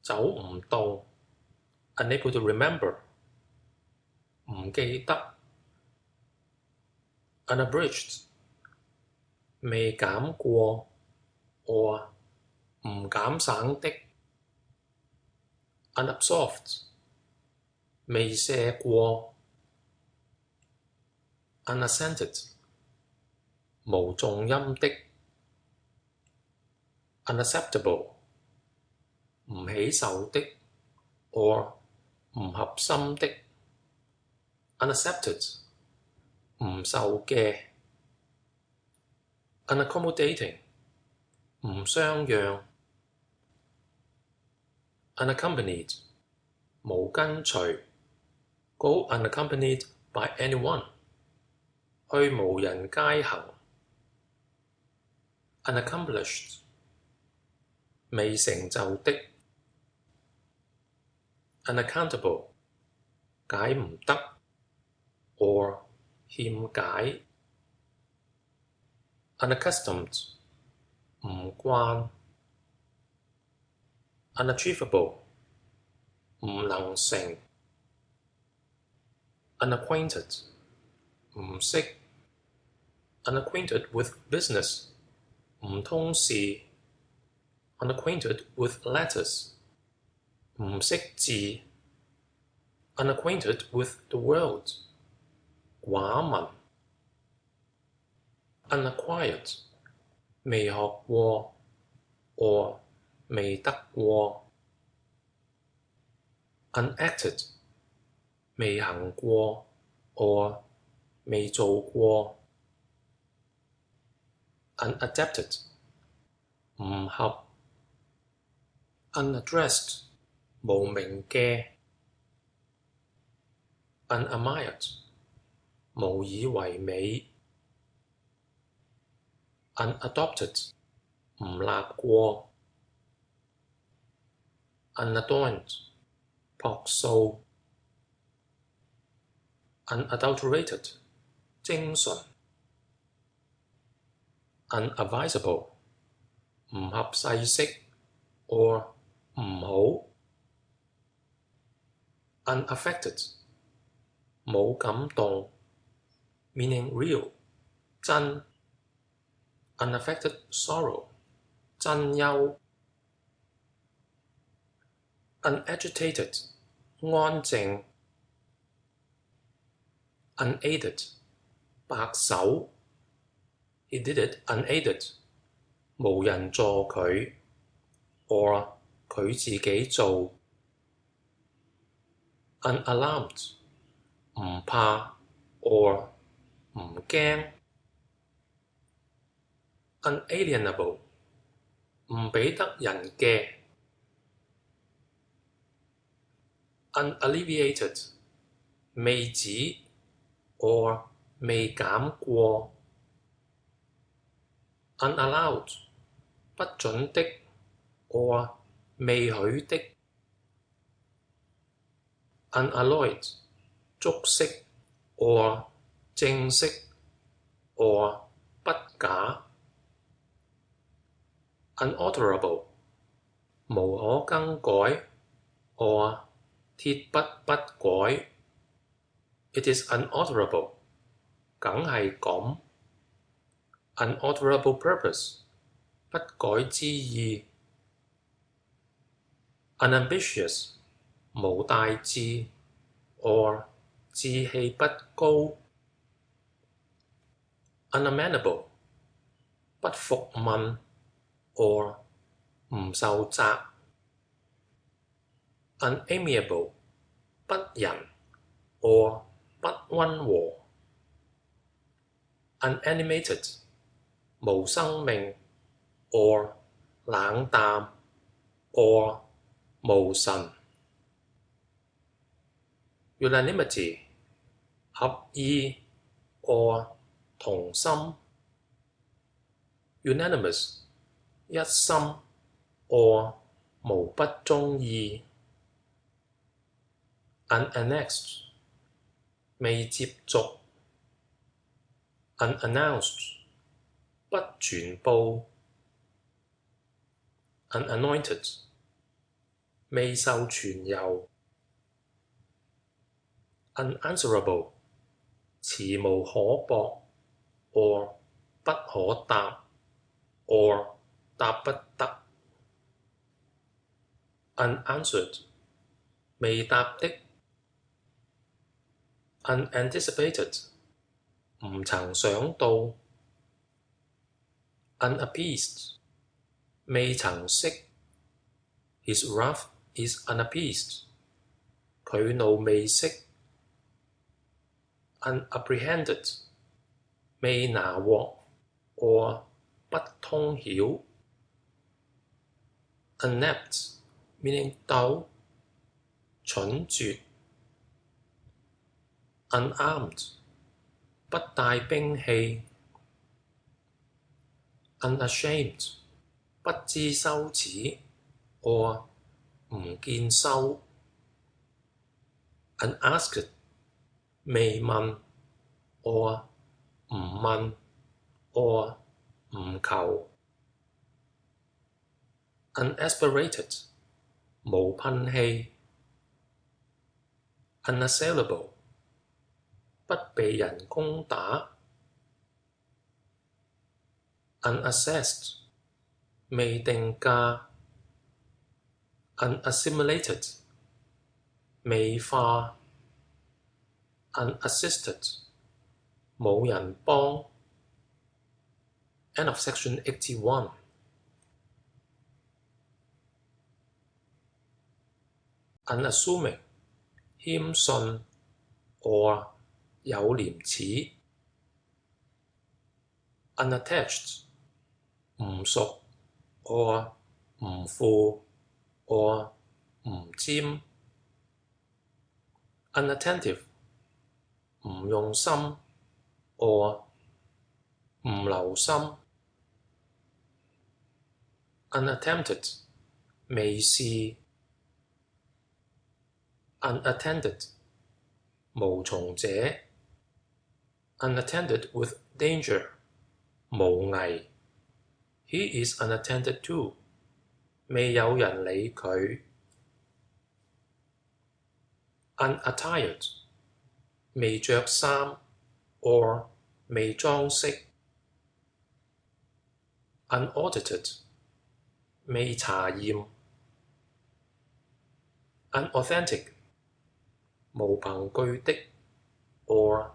Speaker 1: 走唔動 unable to remember 唔記得 unabridged 未減過 or 唔減省的 unabsorbed 未射過 unaccented 無重音的 unacceptable 唔起受的 or 唔合心的 unaccepted 唔受嘅 unaccommodating 唔相讓 unaccompanied 無跟隨 go unaccompanied by anyone 去無人街行 unaccomplished 未成就的 unaccountable 解唔得 or 欠解 unaccustomed 唔慣 unachievable 唔能成 unacquainted 唔識 unacquainted with business 唔通事 unacquainted with letters 唔識字 unacquainted with the world 寡聞 unacquired 未學過 or 未得過 unacted 未行過 or 未做過 unadapted 唔合 unaddressed 無名嘅 unadmired 無以為美 unadopted 唔立過 unadorned 樸素 unadulterated 精純 unadvisable 唔合世式 or 唔好 unaffected 冇感動 meaning real 真 unaffected sorrow 真憂 unagitated 安靜 unaided 白手 he did it unaided 無人助佢 or 佢自己做 unalarmed 唔怕 or 唔驚 unalienable 唔俾得人嘅 unalleviated 未止 or 未減過 unallowed 不准的 or 未許的 unalloyed 足飾 or 正式 or 不假 unalterable 無可更改 or 鐵不改 It is unalterable 梗係咁 unalterable purpose 不改之意 unambitious 無大志 or 志氣不高 unamenable 不服問 or 唔受責 unamiable 不仁 or 不溫和 unanimated 無生命 or 冷淡 or 無神 unanimity 合意 or 同心 unanimous 一心 or 無不鍾意 unannexed 未接續 unannounced 不傳報 unanointed 未受傳油 unanswerable 詞無可駁 or 不可答 or 答不得 unanswered 未答的 unanticipated 唔曾想到 unappeased 未曾識 His wrath is unappeased 佢怒未息 unapprehended 未拿獲 or 不通曉 inept meaning dull 蠢拙 unarmed 不帶兵器 unashamed 不知羞恥 or 唔見羞 unasked 未問 or 唔問 or 唔求 unaspirated 無噴氣 unassailable 不被人攻打 unassessed 未定價 unassimilated 美化 unassisted 冇人幫 End of section 81. Unassuming 謙遜 or 有廉恥 unattached 唔熟 or 唔附 or 唔沾 unattentive 唔用心 or 唔留心 unattempted 未試 unattended 無從者 unattended with danger 無危 He is unattended to 未有人理佢 unattired 未着衫 or 未裝飾 unaudited 未查驗 unauthentic 無憑據的 or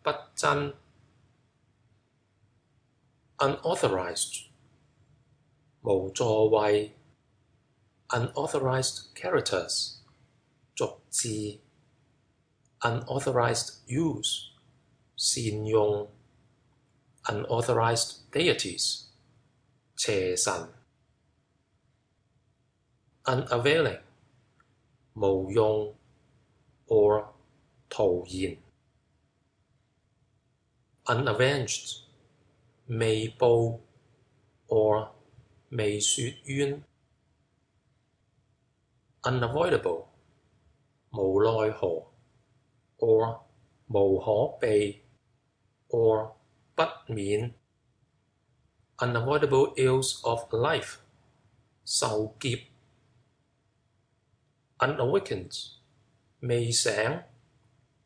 Speaker 1: 不真 unauthorized 無座位 unauthorized characters 俗字 unauthorized use 善用 unauthorized deities 邪神 unavailing 無用 or 徒然 unavenged 未報 or 未雪冤 unavoidable 無奈何 or 無可避 or 不免 unavoidable ills of life 受劫 unawakened 未醒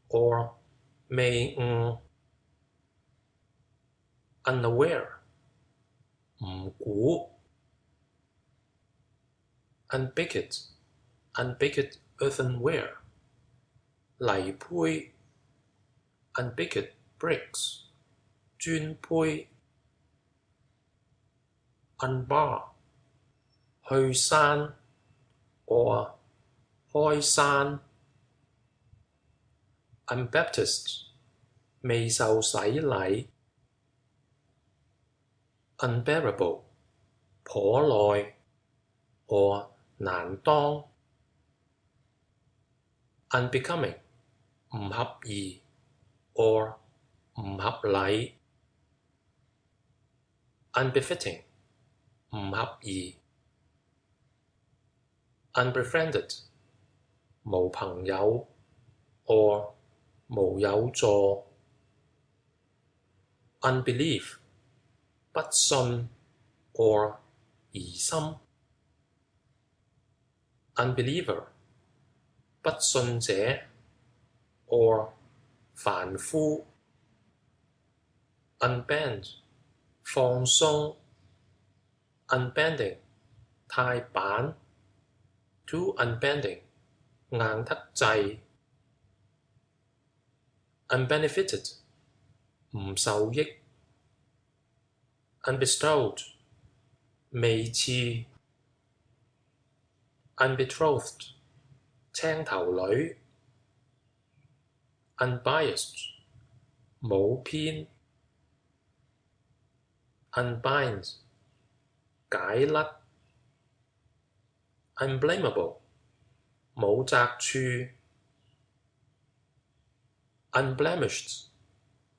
Speaker 1: or 未悟 unaware 唔估 unbaked unbaked earthenware 泥胚 unbaked bricks 磚胚 unbar 去山 or 開山 unbaptized 未受洗禮 unbearable 頗耐 or 難當 unbecoming 唔合宜 or 唔合禮 unbefitting 唔合宜 unbefriended 無朋友 or 無有助 unbelief 不信 or 疑心 unbeliever 不信者 or 凡夫 unbend 放鬆 unbending 太板 too unbending 硬得滯 unbenefited 唔受益 unbestowed 未賜 unbetrothed 青頭女 unbiased 冇偏 unbind 解甩 unblameable 冇責處 unblemished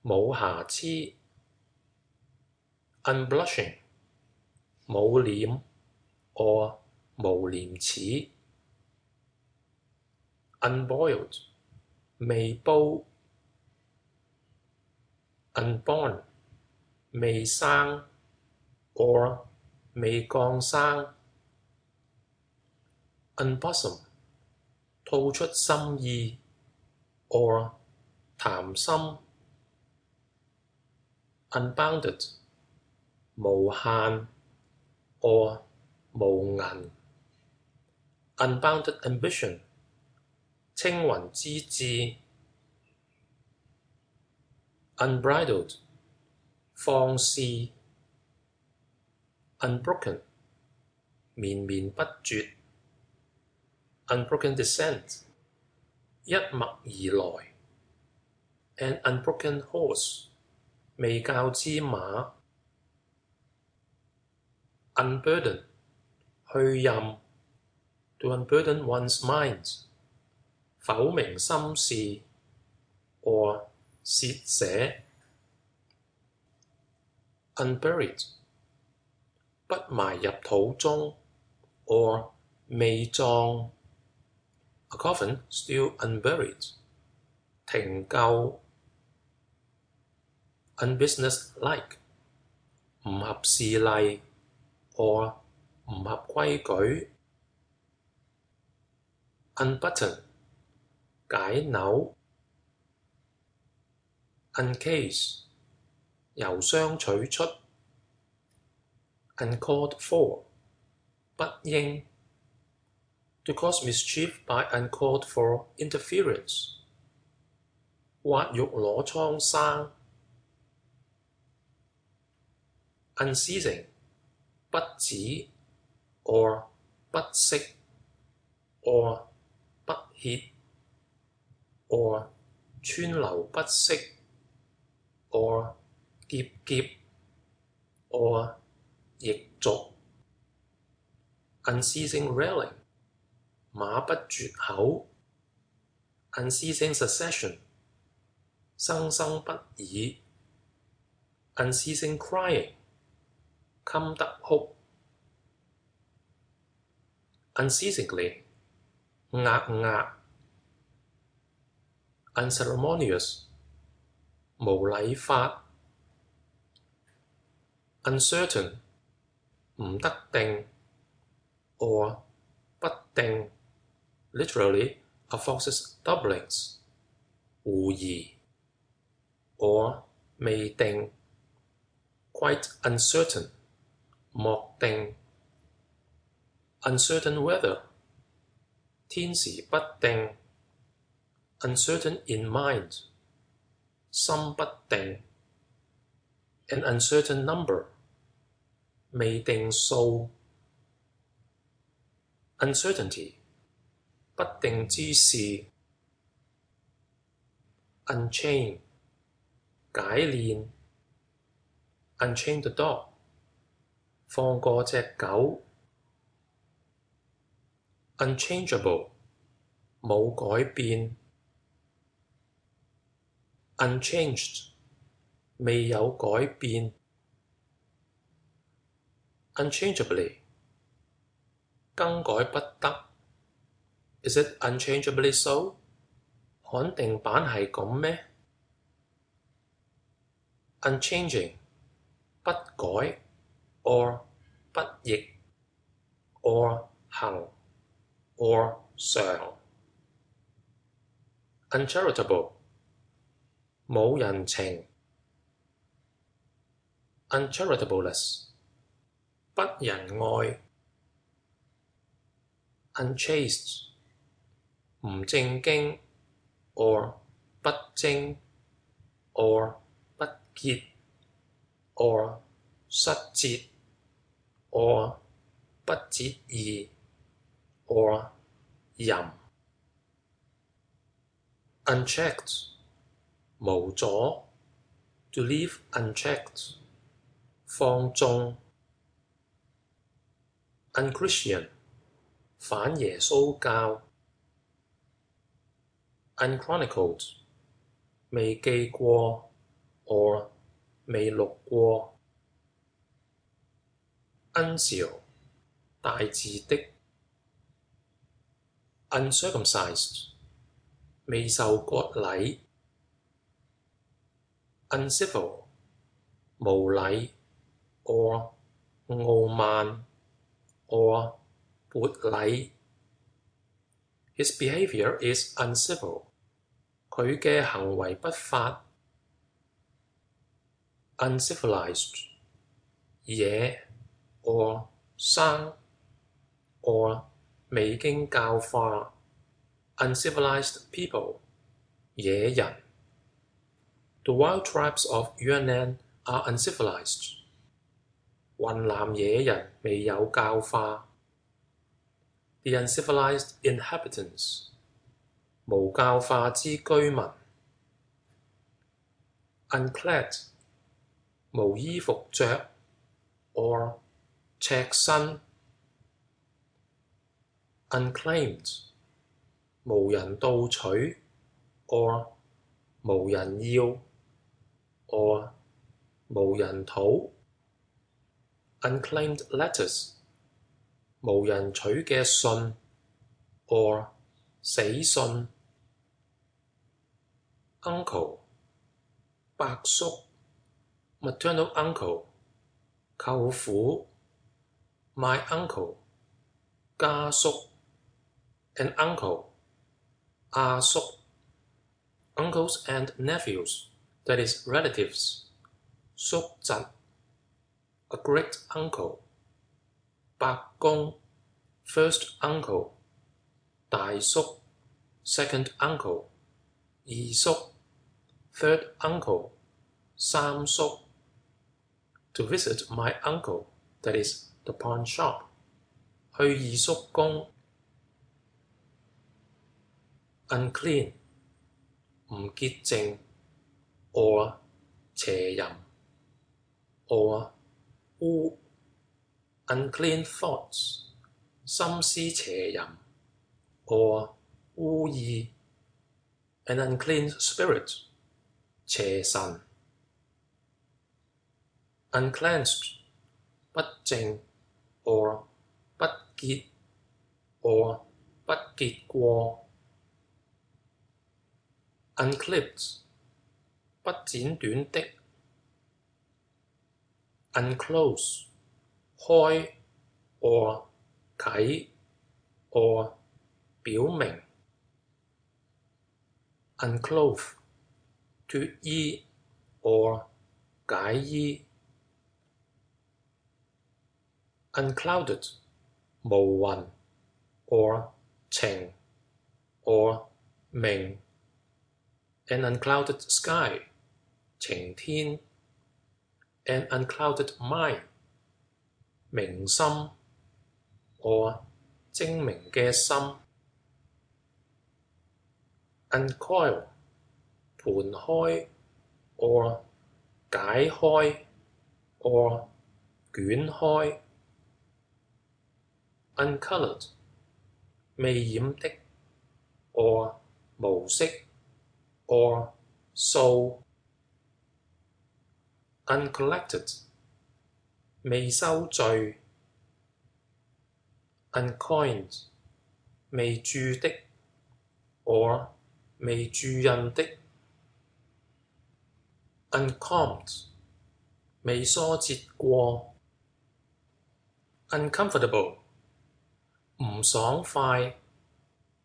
Speaker 1: 冇瑕疵 unblushing 冇臉 or 無廉恥 unboiled 未煲 unborn 未生 or 未降生 unbosom 吐出心意 or 談心 unbounded 無限 or 無銀 unbounded ambition 青雲之志 unbridled 放肆 unbroken 綿綿不絕 unbroken descent 一脈而來 an unbroken horse 未教之馬 unburden 去任 to unburden one's mind 剖明心事 or 涉寫 unburied 不埋入土中 or 未葬 a coffin still unburied 停柩 unbusinesslike 唔合事例 or 唔合規矩 unbutton 解紐 uncase 由相取出 uncalled for 不應 to cause mischief by uncalled for interference 挖肉攞蒼生 unceasing 不止 or 不息 or 不歇 or 川流不息 or 澀澀 or 逆俗 unceasing railing 馬不絕口 unceasing succession 生生不已 unceasing crying 襟得哭 unceasingly 額額 unceremonious 無禮法 uncertain 唔得定 or 不定 literally a fox's doublings 狐疑 or 未定 quite uncertain 莫定 uncertain weather 天時不定 uncertain in mind 心不定 an uncertain number 未定數 uncertainty 不定之事 unchain 解鏈 unchain the dog 放過隻狗 unchangeable 冇改變 unchanged 未有改變 unchangeably 更改不得 Is it unchangeably so? 肯定版係咁咩 ？Unchanging 不改 or 不逆 or 行 or 常 uncharitable 冇人情 uncharitableness 不仁愛 unchaste 唔正經 or 不精 or 不潔 or 失節 or 不節義 or 淫 unchecked 無阻 to leave unchecked 放縱 unchristian 反耶穌教 unchronicled 未記過 or 未錄過 uncial 大字的 uncircumcised 未受割禮 uncivil 無禮 or 傲慢 or 撥禮 His behavior is uncivil 佢嘅行為不法 uncivilized 野 or 生 or 未經教化 uncivilized people 野人 The wild tribes of Yunnan are uncivilized 雲南野人未有教化 The uncivilized inhabitants 無教化之居民 unclad 無衣服着 or 赤身 unclaimed 無人盜取 or 無人要 or 無人討 unclaimed letters 無人取嘅信 or 死信 uncle 伯叔 maternal uncle 舅父 my uncle 家叔 an uncle 阿叔 uncles and nephews that is relatives 叔侄 a great uncle 伯公 first uncle 大叔 second uncle 二叔 third uncle 三叔 to visit my uncle that is the pawn shop 去二叔公 unclean 唔潔淨 or 邪淫 or 污 unclean thoughts 心思邪淫 or 污意 an unclean spirit 邪神 uncleansed 不淨 or 不潔 or 不潔過 unclipped 不剪短的 unclose 開 or 啟 or 表明 unclothe 脫衣 or 解衣 unclouded 無雲 or 晴 or 明 an unclouded sky 晴天 an unclouded mind 明心 or 精明嘅心 uncoil 盤開 or 解開 or 捲開 uncoloured 未染的 or 無色 or 素 uncollected 未收據 uncoined 未鑄的 or 未鑄印的 uncombed 未梳節過 uncomfortable 唔爽快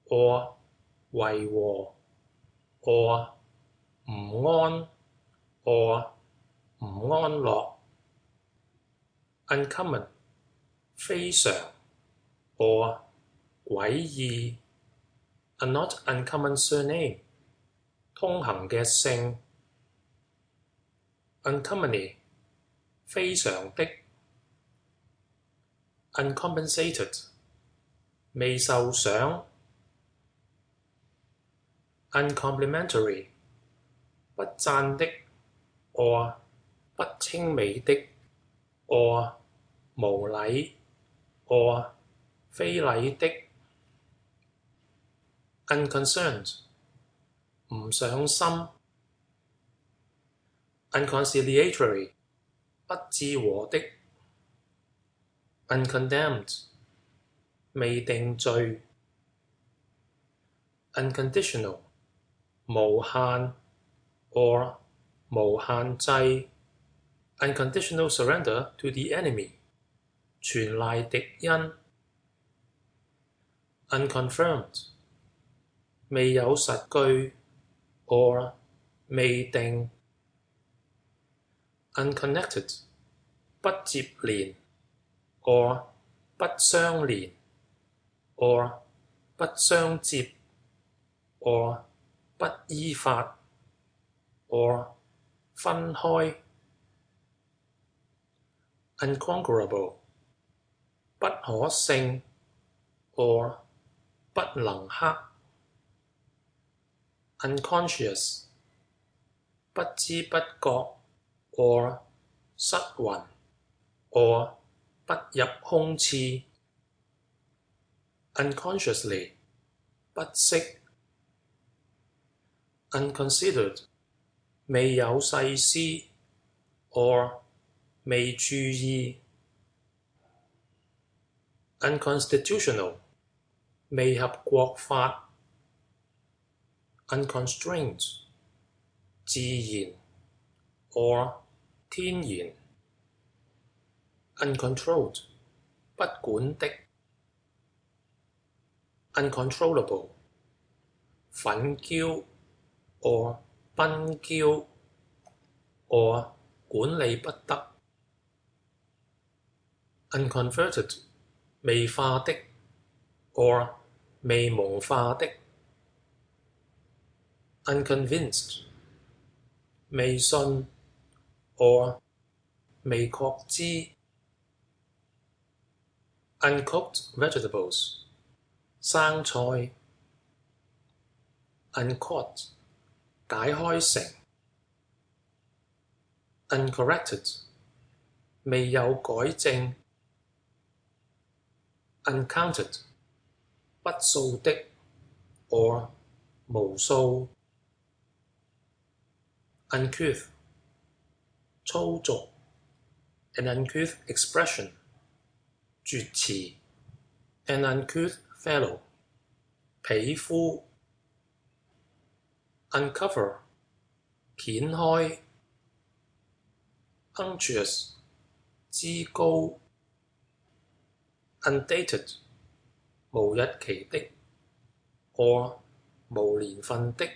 Speaker 1: or 違和 or 唔安 or 唔安樂 uncommon 非常 or 詭異 a not uncommon surname 通行嘅姓 uncommonly 非常的 uncompensated 未受賞 uncomplimentary 不讚的 or 不稱美的 or 無禮 or 非禮的 unconcerned 唔上心 unconciliatory 不致和的 uncondemned 未定罪 unconditional 無限 or 無限制 unconditional surrender to the enemy 全賴敵因 unconfirmed 未有實據 or 未定 unconnected 不接連 or 不相連 or 不相接 or 不依法 or 分開 unconquerable 不可勝 or 不能克 unconscious 不知不覺 or 失魂 or 不入空刺 unconsciously 不識 unconsidered 未有細思 or 未注意 unconstitutional 未合國法 unconstrained 自然 or 天然 uncontrolled 不管的 uncontrollable 憤驕 or 奔驕 or 管理不得 unconverted 未化的 or 未蒙化的 unconvinced 未信 or 未確知 uncooked vegetables 生菜 uncaught 解開成 uncorrected 未有改正 uncounted 不數的 or 無數 uncouth 粗俗 an uncouth expression 絕詞 an uncouth fellow 皮膚 uncover 掀開 unctuous 知高 undated 無日期的 or 無年份的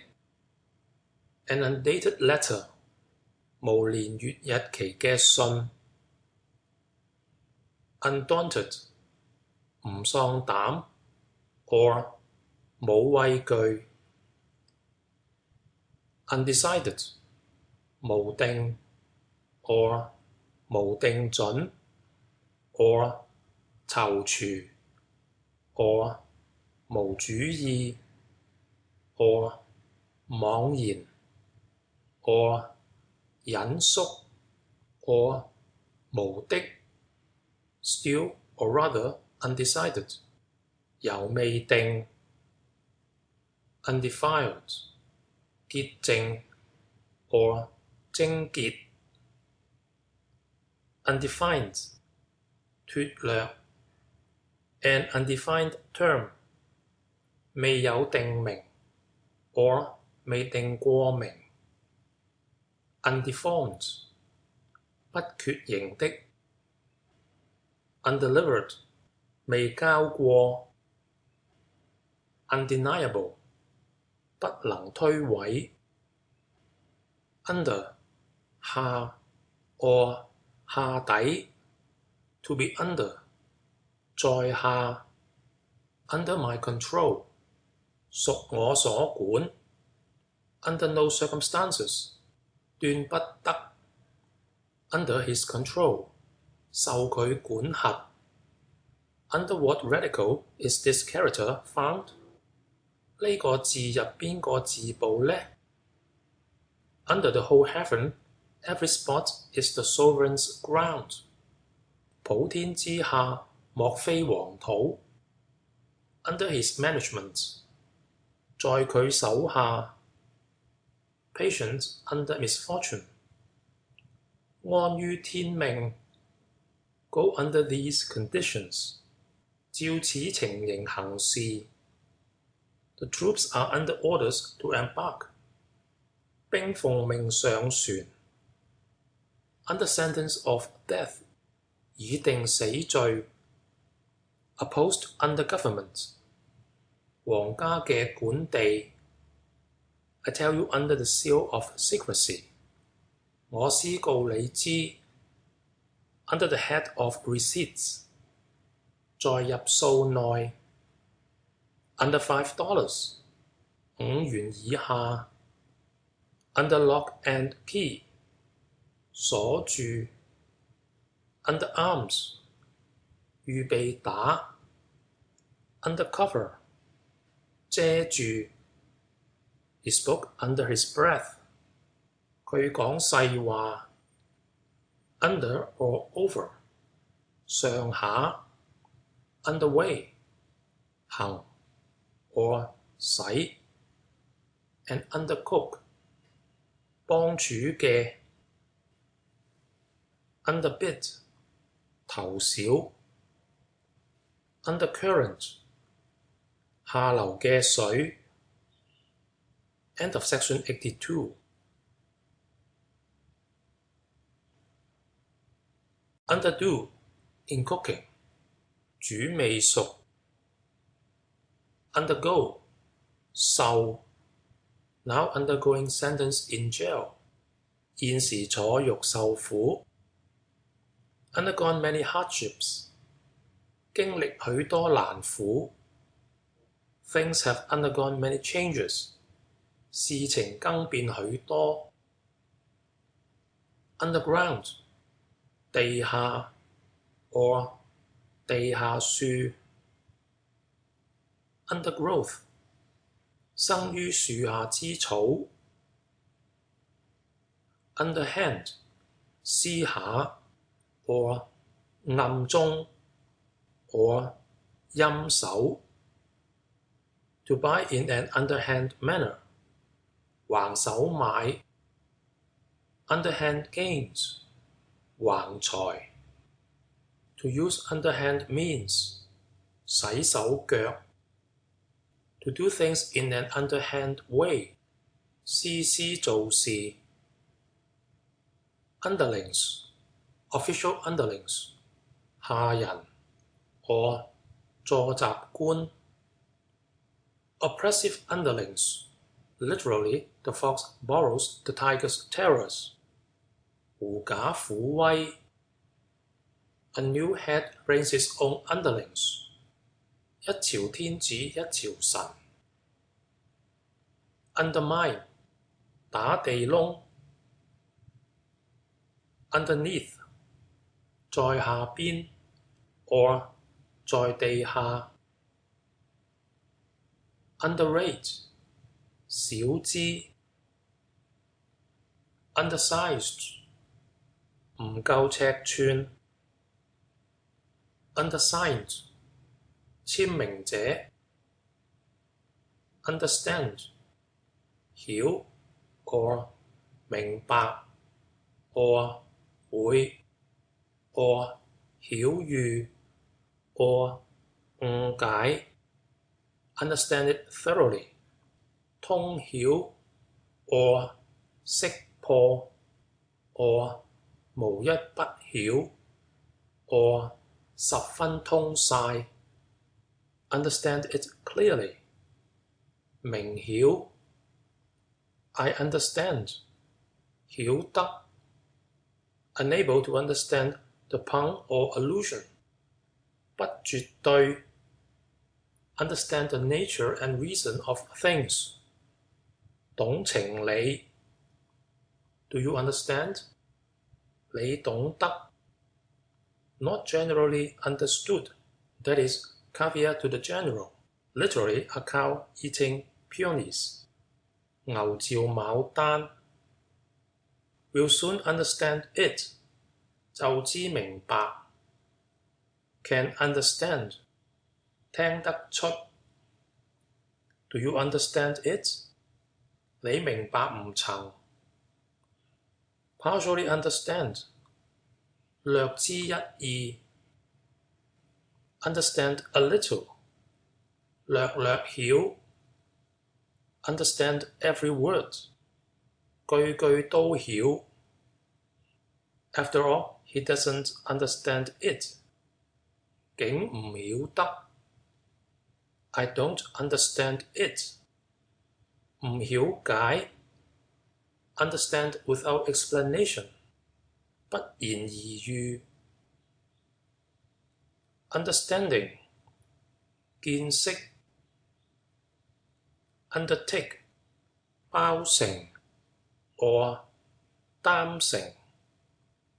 Speaker 1: an undated letter 無年月日期嘅信 undaunted 唔喪膽 or 冇畏懼 undecided 無定 or 無定準 or 躊躇 or 無主意 or 妄言 or 隱縮 or 無的 still or rather undecided 猶未定 undefiled 潔淨 or 貞潔 undefined 脫略 an undefined term 未有定名 or 未定過名 undeformed 不缺形的 undelivered 未交過 undeniable 不能推諉。Under 下 or 下底 to be under 在下 under my control 屬我所管 under no circumstances 斷不得 under his control 受佢管轄 Under what radical is this character found? 呢個字入邊個字部呢 Under the whole heaven, every spot is the sovereign's ground. 普天之下，莫非黃土 Under his management, 在佢手下 Patient under misfortune. 安於天命 Go under these conditions. 照此情形行事 The troops are under orders to embark. 兵奉命上船 Under sentence of death. 已定死罪 A post under government. 皇家嘅管地 I tell you under the seal of secrecy. 我司告你知 Under the head of receipts. 在入數內 Under $5 5元以下 Under lock and key 鎖住 Under arms 預備打 Under cover 遮住 He spoke under his breath 佢講細話 Under or over 上下Underway 行 or 使 and undercook 幫廚嘅 Underbid 頭小 Undercurrent 下流嘅水 End of section 82 Underdo in cooking煮未熟 Undergo 受 Now undergoing sentence in jail 現時坐獄受苦 Undergone many hardships 經歷許多難苦 Things have undergone many changes 事情更變許多 Underground 地下 or 地下樹 Undergrowth 生於樹下之草 Underhand 私下 or 暗中 or 陰手 To buy in an underhand manner 橫手買 Underhand gains 橫財To use underhand means 洗手腳 To do things in an underhand way 私私做事 Underlings Official underlings 下人 or 坐習官 Oppressive underlings Literally, the fox borrows the tiger's terrors 狐假虎威A new head reigns his own underlings. 一朝天子一朝臣。Undermine 打地窿。Underneath 在下邊 or 在地下。Underrate 小資。Undersized 唔夠尺寸。Undersigned 簽名者 Understand 曉 or 明白 or 會 or 曉諭 or 誤解 Understand it thoroughly 通曉 or 識破 or 無一不曉 or 十分通晒 Understand it clearly 明曉 I understand 曉得 unable to understand the pun or allusion 不絕對 understand the nature and reason of things 懂情理 Do you understand? 你懂得 Not generally understood, that is, caveat to the general, literally a cow eating peonies. 牛照牡丹 Will soon understand it, 就知明白 Can understand, 聽得出 Do you understand it? 你明白唔曾 Partially understand, 略知一二 Understand a little, 略略曉 Understand every word, 句句都曉 After all, he doesn't understand it. 竟唔曉得 I don't understand it. 唔曉解 Understand without explanation. 不言而喻 Understanding 見識 Undertake 包成 or 擔成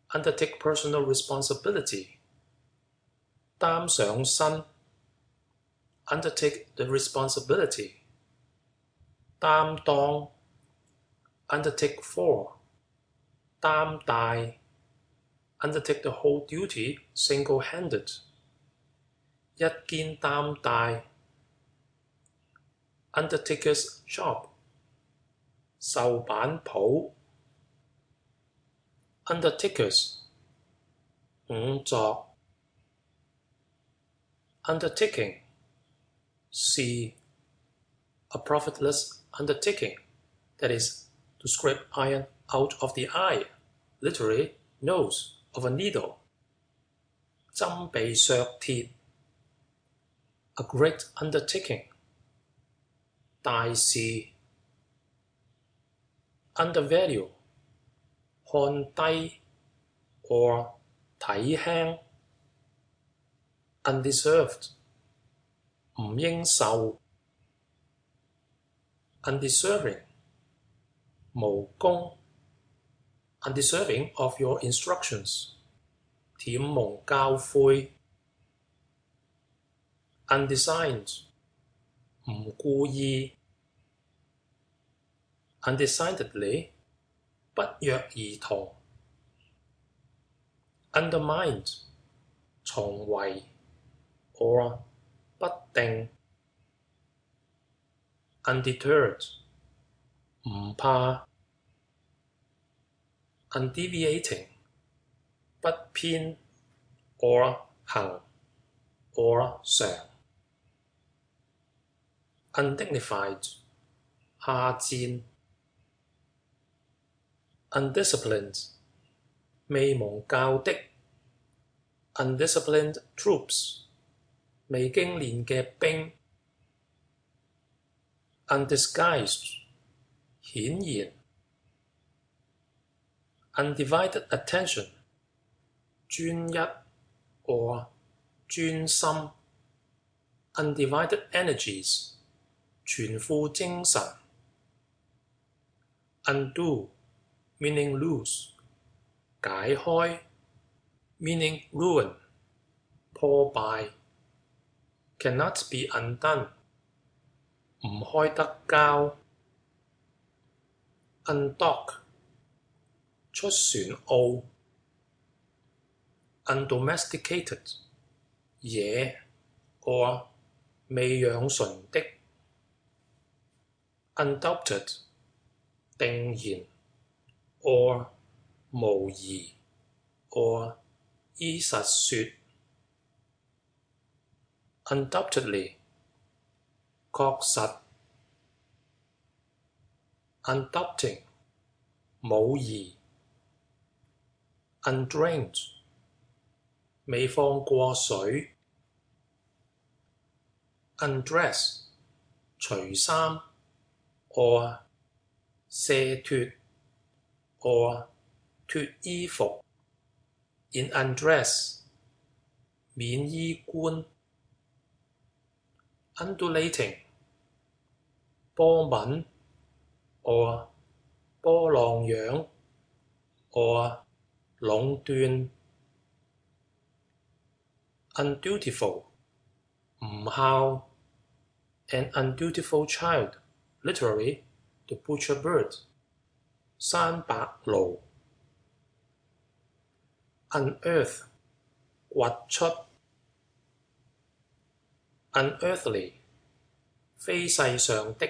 Speaker 1: Undertake personal responsibility 擔上身 Undertake the responsibility 擔當 Undertake for 擔大 Undertake the whole duty single-handed 一肩擔大 Undertaker's job 壽板鋪 Undertakers 仵作 Undertaking 是 a profitless undertaking, that is, to scrape iron out of the eye, literally nose of a needle. 針鼻削鐵 a great undertaking. 大事 undervalue 看低 or 睇輕 undeserved 唔應受 undeserving 無功 undeserving of your instructions 舔蒙教誨 undesigned 唔故意 undesignedly 不約而同 undermined 重圍 or 不定 undeterred 唔怕 undeviating 不偏 or 行 or 常 undignified 下賤 undisciplined 未蒙教的 undisciplined troops 未經練嘅兵 undisguised 顯然 undivided attention 專一 or 專心 undivided energies 全副精神 undo meaning lose 解開 meaning ruin 破敗 cannot be undone 唔開得交 undock 出船澳 undomesticated 野 or 未養純的 undoubted 定然 or 無疑 or 依實說 undoubtedly 確實 undoubting 冇疑 undrained 未放過水 undress 除衫 or 卸脱 or 脱衣服 in undress 免衣冠 undulating 波紋 or 波浪樣 or 壟斷 undutiful 唔孝 an undutiful child literally the butcher bird 生白鷺 unearth 掘出 unearthly 非世上的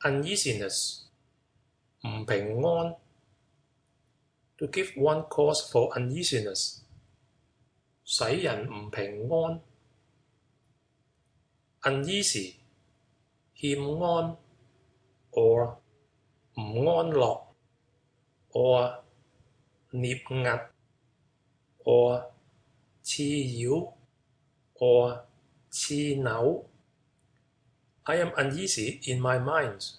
Speaker 1: uneasiness 唔平安 to give one cause for uneasiness 使人唔平安 uneasy 欠安 or 唔安樂 or 捏壓 or 刺擾 or 刺扭 I am uneasy in my mind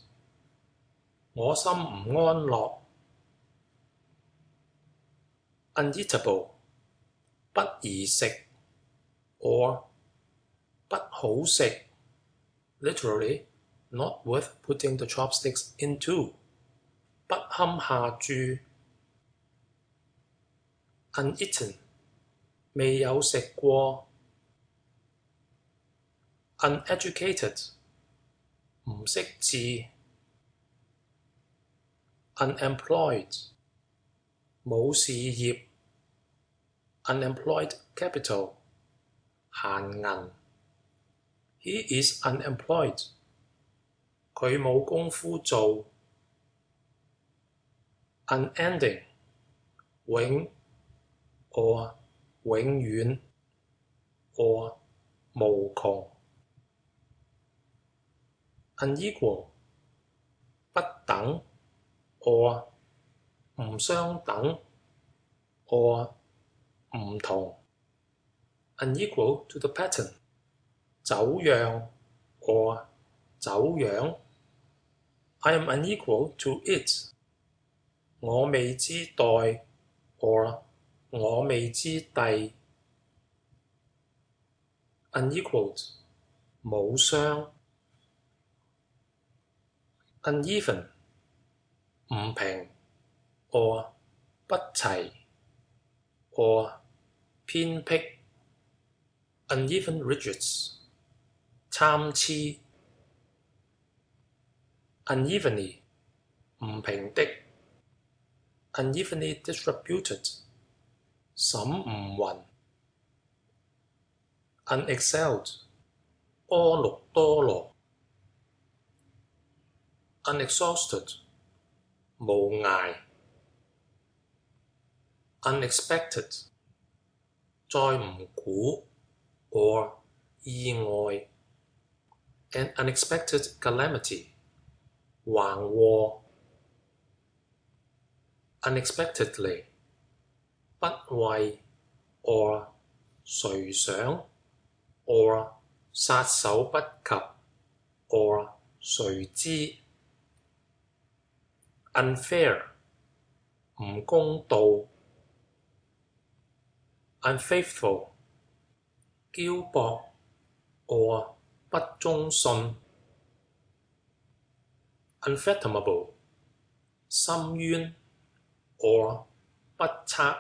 Speaker 1: 我心唔安樂 uneatable 不宜食 or 不好食 literally not worth putting the chopsticks into 不堪下注 uneaten 未有食過 uneducated 唔識字 unemployed 冇事業 unemployed capital 閒銀 He is unemployed 佢冇功夫做 unending 永 or 永遠 or 無窮 unequal 不等 or 唔相等 or 唔同 unequal to the pattern 走樣 or 走樣 I am unequal to it 我未知代 or 我未知第 unequaled 冇雙 uneven 唔平 or 不齊 or 偏僻 uneven ridges 參差 unevenly 唔平的 unevenly distributed 審唔勻 unexcelled 婀娜多羅 unexhausted 無涯 unexpected 再唔估 or 意外 an unexpected calamity 橫禍 unexpectedly 不為 or 誰想 or 殺手不及 or 誰知 unfair 唔公道 unfaithful 驕薄 or 不忠信 unfathomable 深淵 or 不測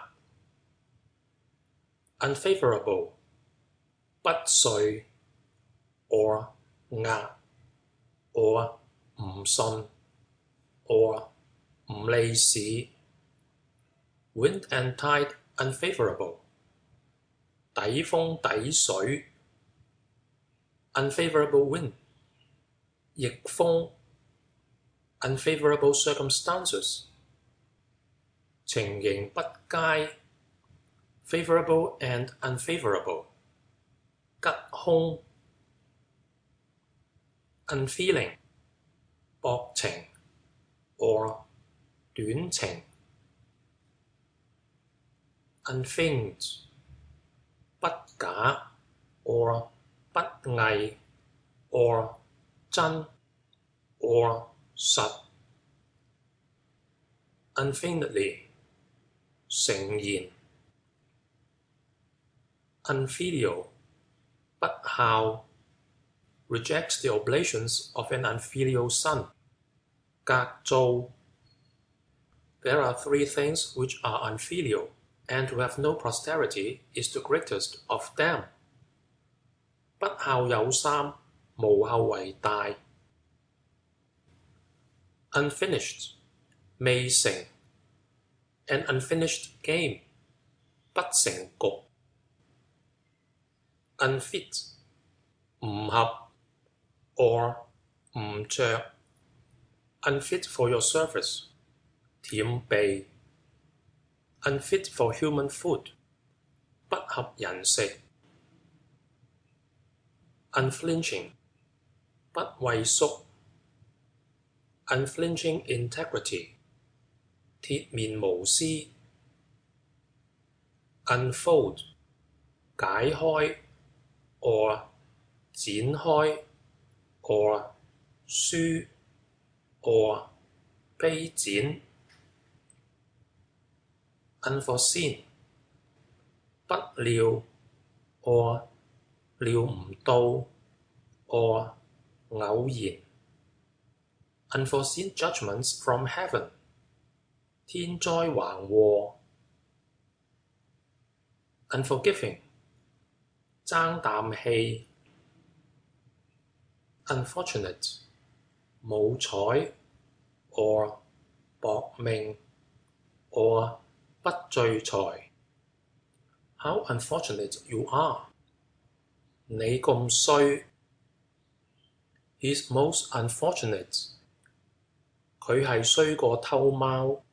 Speaker 1: unfavorable 不遂 or 壓 or 唔順 or 唔利市 wind and tide unfavorable 抵風抵水 unfavorable wind 逆風 unfavorable circumstances 情形不佳 favorable and unfavorable 吉凶 unfeeling 薄情 or 短情 unfeigned 不假 or 不偽 or 真 or 實 unfeignedly 誠然 unfilial 不孝 rejects the oblations of an unfilial son 隔造 There are three things which are unfilial, and to have no posterity is the greatest of them. 不孝有三，無後為大。Unfinished 未成 an unfinished game 不成局。Unfit 唔合 or 唔着 unfit for your service 舔鼻 unfit for human food 不合人食。Unflinching 不畏縮 unflinching integrity 鐵面無私。Unfold 解開 or 展開 or 書 or 卑展。Unforeseen 不料 or 料唔到 or 偶然。Unforeseen judgments from heaven 天災橫禍。Unforgiving 爭啖氣。Unfortunate 冇彩 or 薄命 or 不聚財。How unfortunate you are! 你咁衰。He's most unfortunate. 佢係衰過偷貓。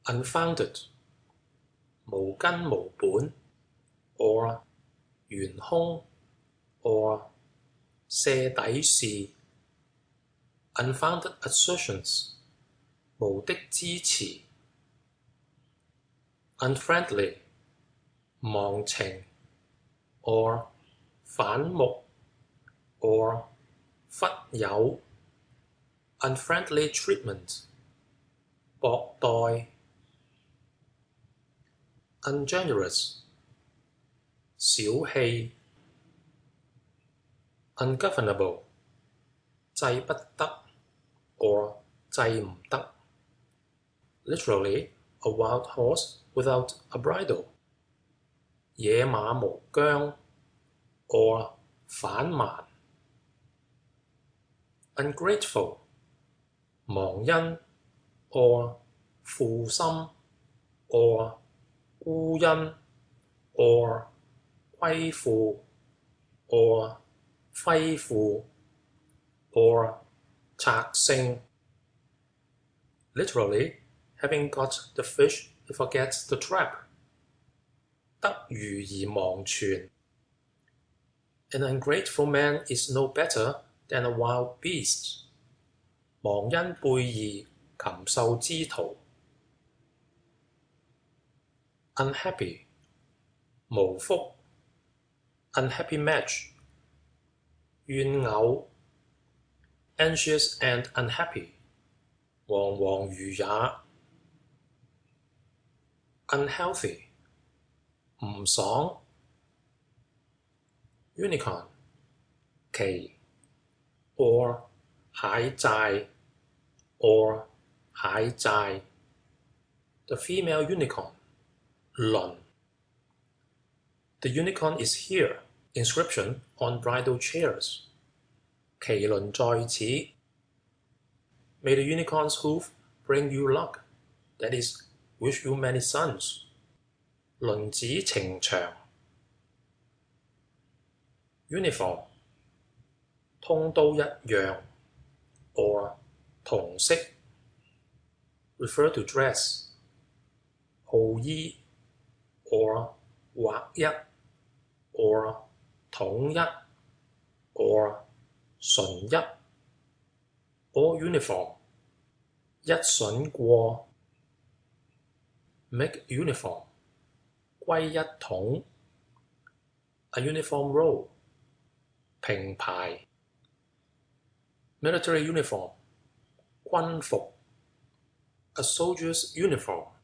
Speaker 1: Unfounded 無根無本 or 懸空 or 卸底事。Unfounded assertions 無的支持。Unfriendly 忘情 or 反目 or 忽悠。Unfriendly treatment 薄待。Ungenerous 小氣。Ungovernable 制不得 or 制唔得。Literally, a wild horse without a bridle. 野馬無韁 or 反蠻。Ungrateful 忘恩 or 負心 or 孤恩 or 虧負 or 揮負 or 賊性。Literally, having got the fish, he forgets the trap. 得魚而忘筌 An ungrateful man is no better than a wild beast. 忘恩背義，禽獸之徒。Unhappy 無福。Unhappy match 怨偶。Anxious and unhappy 惶惶如也。Unhealthy 唔爽。Unicorn 旗 or 蟹債 or 蟹債。The female unicorn 輪。The unicorn is here. Inscription on bridal chairs. 麒麟在此。May the unicorn's hoof bring you luck. That is, wish you many sons. 輪子呈祥。Uniform 通都一樣 or 同色。Refer to dress. 號衣 or 劃一 or 統一 or 純一。All uniform 一筍過。Make uniform 歸一統。A uniform roll 平排。military uniform 軍服 a soldier's uniform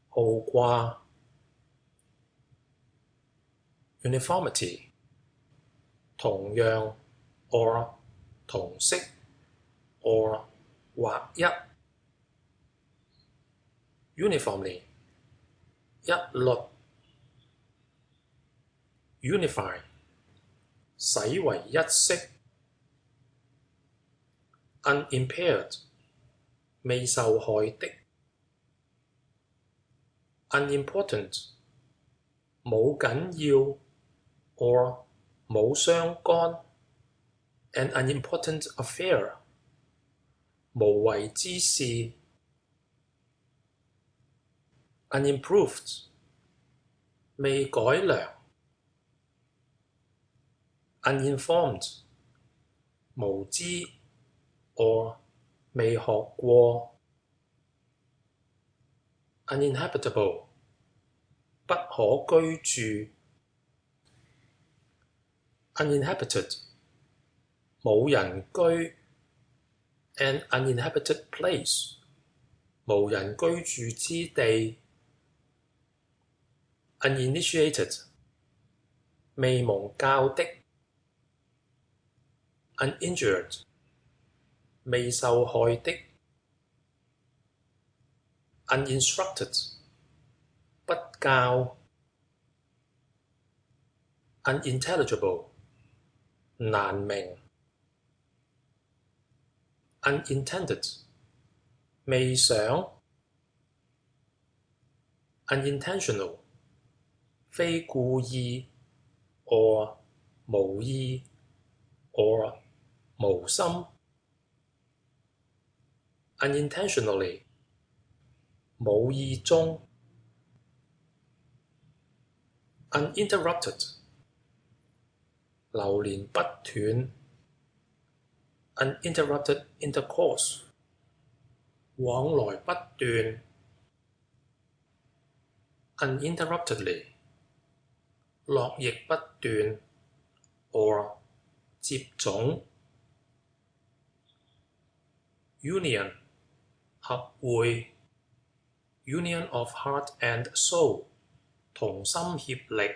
Speaker 1: 號掛 uniformity 同樣 or 同色 or 劃一 uniformly 一律 unify 使為一色 unimpaired 未受害的 unimportant 冇緊要 or 冇相干 an unimportant affair 無謂之事 unimproved 未改良 uninformed 無知 or 未學過 uninhabitable 不可居住 uninhabited 冇人居 an uninhabited place 無人居住之地 uninitiated 未蒙教的 uninjured 未受害的 uninstructed 不教 unintelligible 難明 unintended 未想 unintentional 非故意 or 無意 or 無心 unintentionally 無意中 uninterrupted 流連不斷 uninterrupted intercourse 往來不斷 uninterruptedly 絡繹不斷 or 接踵 union 合會 union of heart and soul 同心協力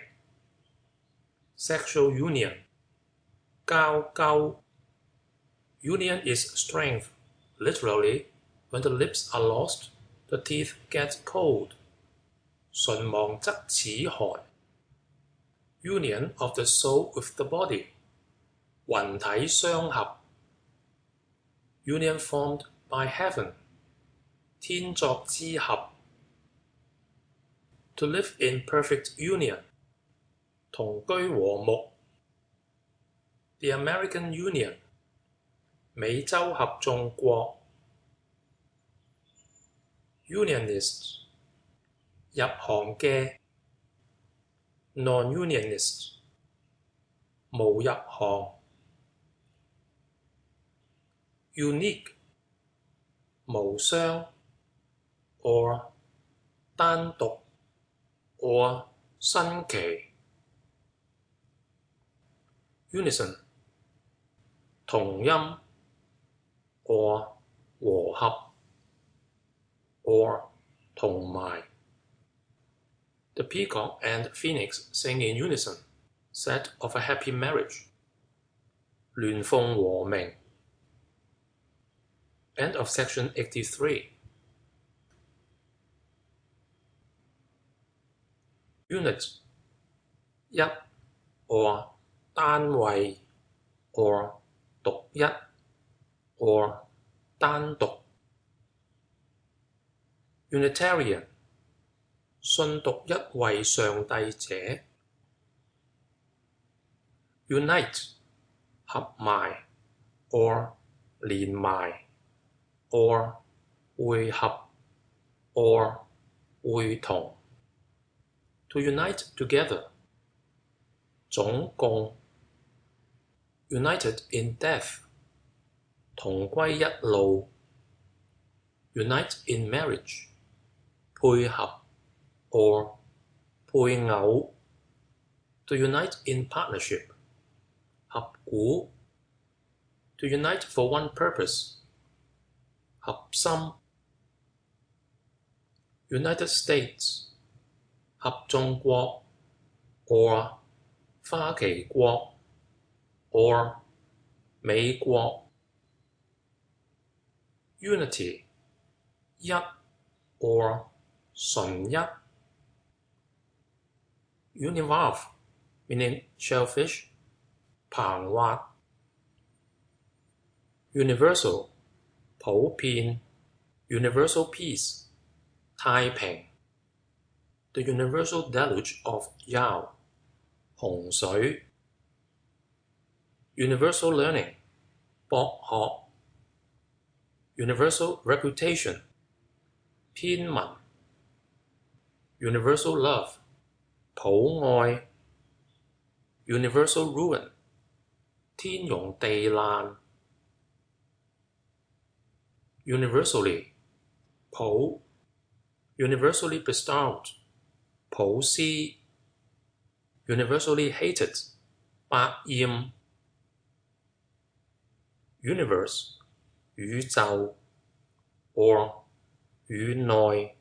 Speaker 1: sexual union 交媾 union is strength literally when the lips are lost the teeth get cold 唇亡則齒寒 union of the soul with the body 魂體相合 union formed by heaven 天作之合 to live in perfect union 同居和睦 the American Union 美洲合眾國 Unionists 入行嘅 Non-Unionists 無入行 Unique 無雙 or 單獨 or 新奇 Unison 同音 or 和合 or 同埋 The peacock and phoenix sing in unison, said of a happy marriage. 鸞鳳和鳴 End of section 83. Unit 一 or 單位 or 獨一 or 單獨 Unitarian 信獨一位上帝者 Unite 合埋 or 連埋 or 會合 or 會同 To unite together 總共 United in death 同歸一路 Unite in marriage 配合 or 配偶 To unite in partnership 合股 To unite for one purpose. 合心 United States 合眾國 or 花旗國 or 美國 Unity 一 or 純一 Univalve meaning shellfish 膨滑 Universal 普遍 Universal peace 太平 The universal deluge of Yao 洪水 Universal learning 博學 Universal reputation 偏文 Universal love 普愛 Universal ruin 天容地爛 Universally 普 Universally bestowed 普施 Universally hated 百厭 Universe 宇宙 or 宇內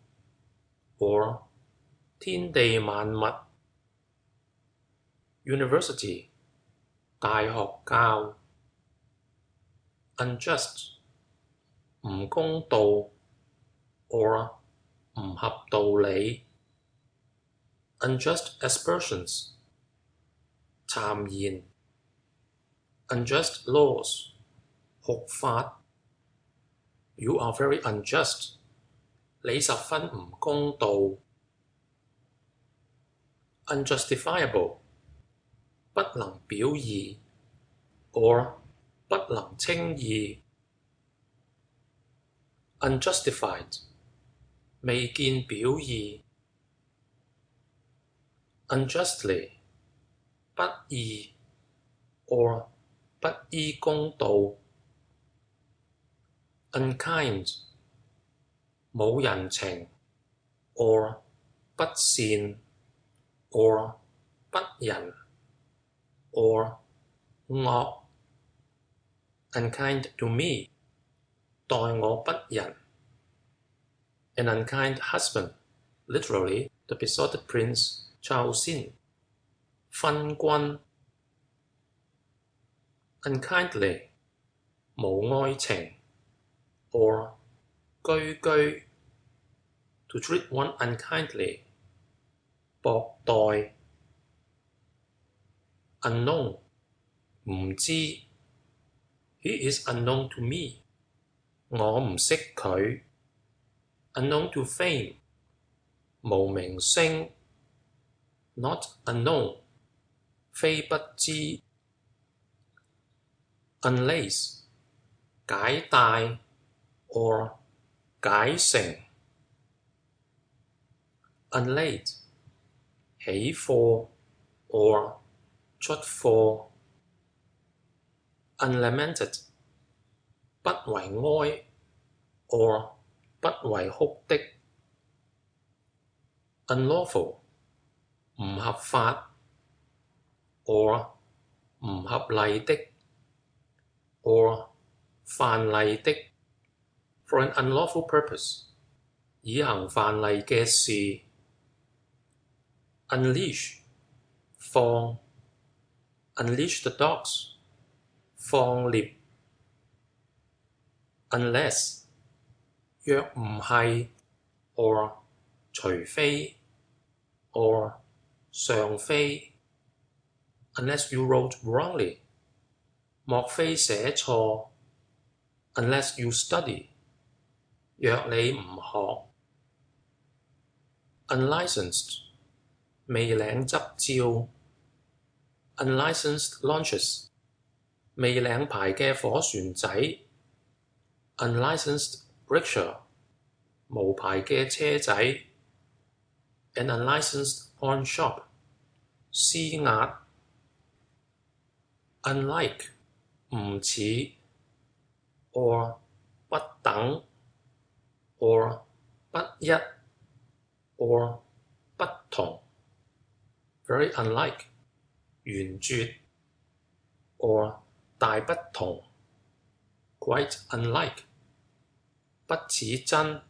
Speaker 1: or 天地萬物 University 大學教 Unjust 唔公道 or 唔合道理 Unjust aspersions 讒言 Unjust laws 酷法 You are very unjust 你十分唔公道 Unjustifiable 不能表義 or 不能稱義 Unjustified 未見表義 Unjustly 不義 or 不依公道 Unkind 冇人情 or 不善 or 不仁 or 惡 Unkind to me 待我不仁 An unkind husband literally the besotted prince Chalmers 昏君 Unkindly 無愛情 or 居居 to treat one unkindly 薄待 Unknown 唔知 He is unknown to me 我唔識佢 Unknown to fame 無名聲 Not unknown 非不知 Unlace 解帶 or 解成 Unlaid 起貨 or 出貨 Unlamented 不為哀 or 不為哭的 Unlawful 唔合法 or 唔合例的 or 犯例的 For an unlawful purpose 以行犯例嘅事 Unleash 放 Unleash the dogs 放獵 Unless 若唔係 or 除非 or 尚非 Unless you wrote wrongly 莫非寫錯 Unless you study 若你唔學 Unlicensed 未領執照 Unlicensed launches 未領牌嘅火船仔 Unlicensed rickshaw 無牌嘅車仔 An unlicensed pawn shop 施壓 Unlike 唔似 or 不等 or 不一 or 不同 Very unlike 懸絕 or 大不同 quite unlike 不似真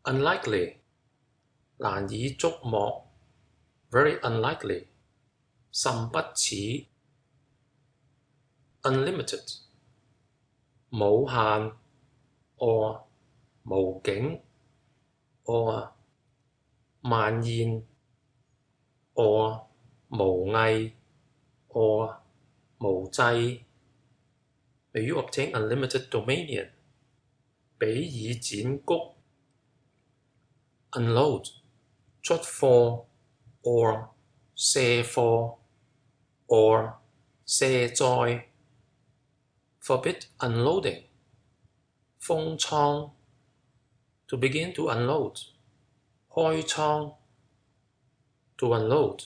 Speaker 1: unlikely 難以捉摸 very unlikely 甚不似 unlimited 無限 or 無境 or 漫現 or 無藝 or 無際 May you obtain unlimited dominion 比以剪谷 unload 出貨 or 卸貨 or 卸載 forbid unloading 封倉 to begin to unload 開倉 to unload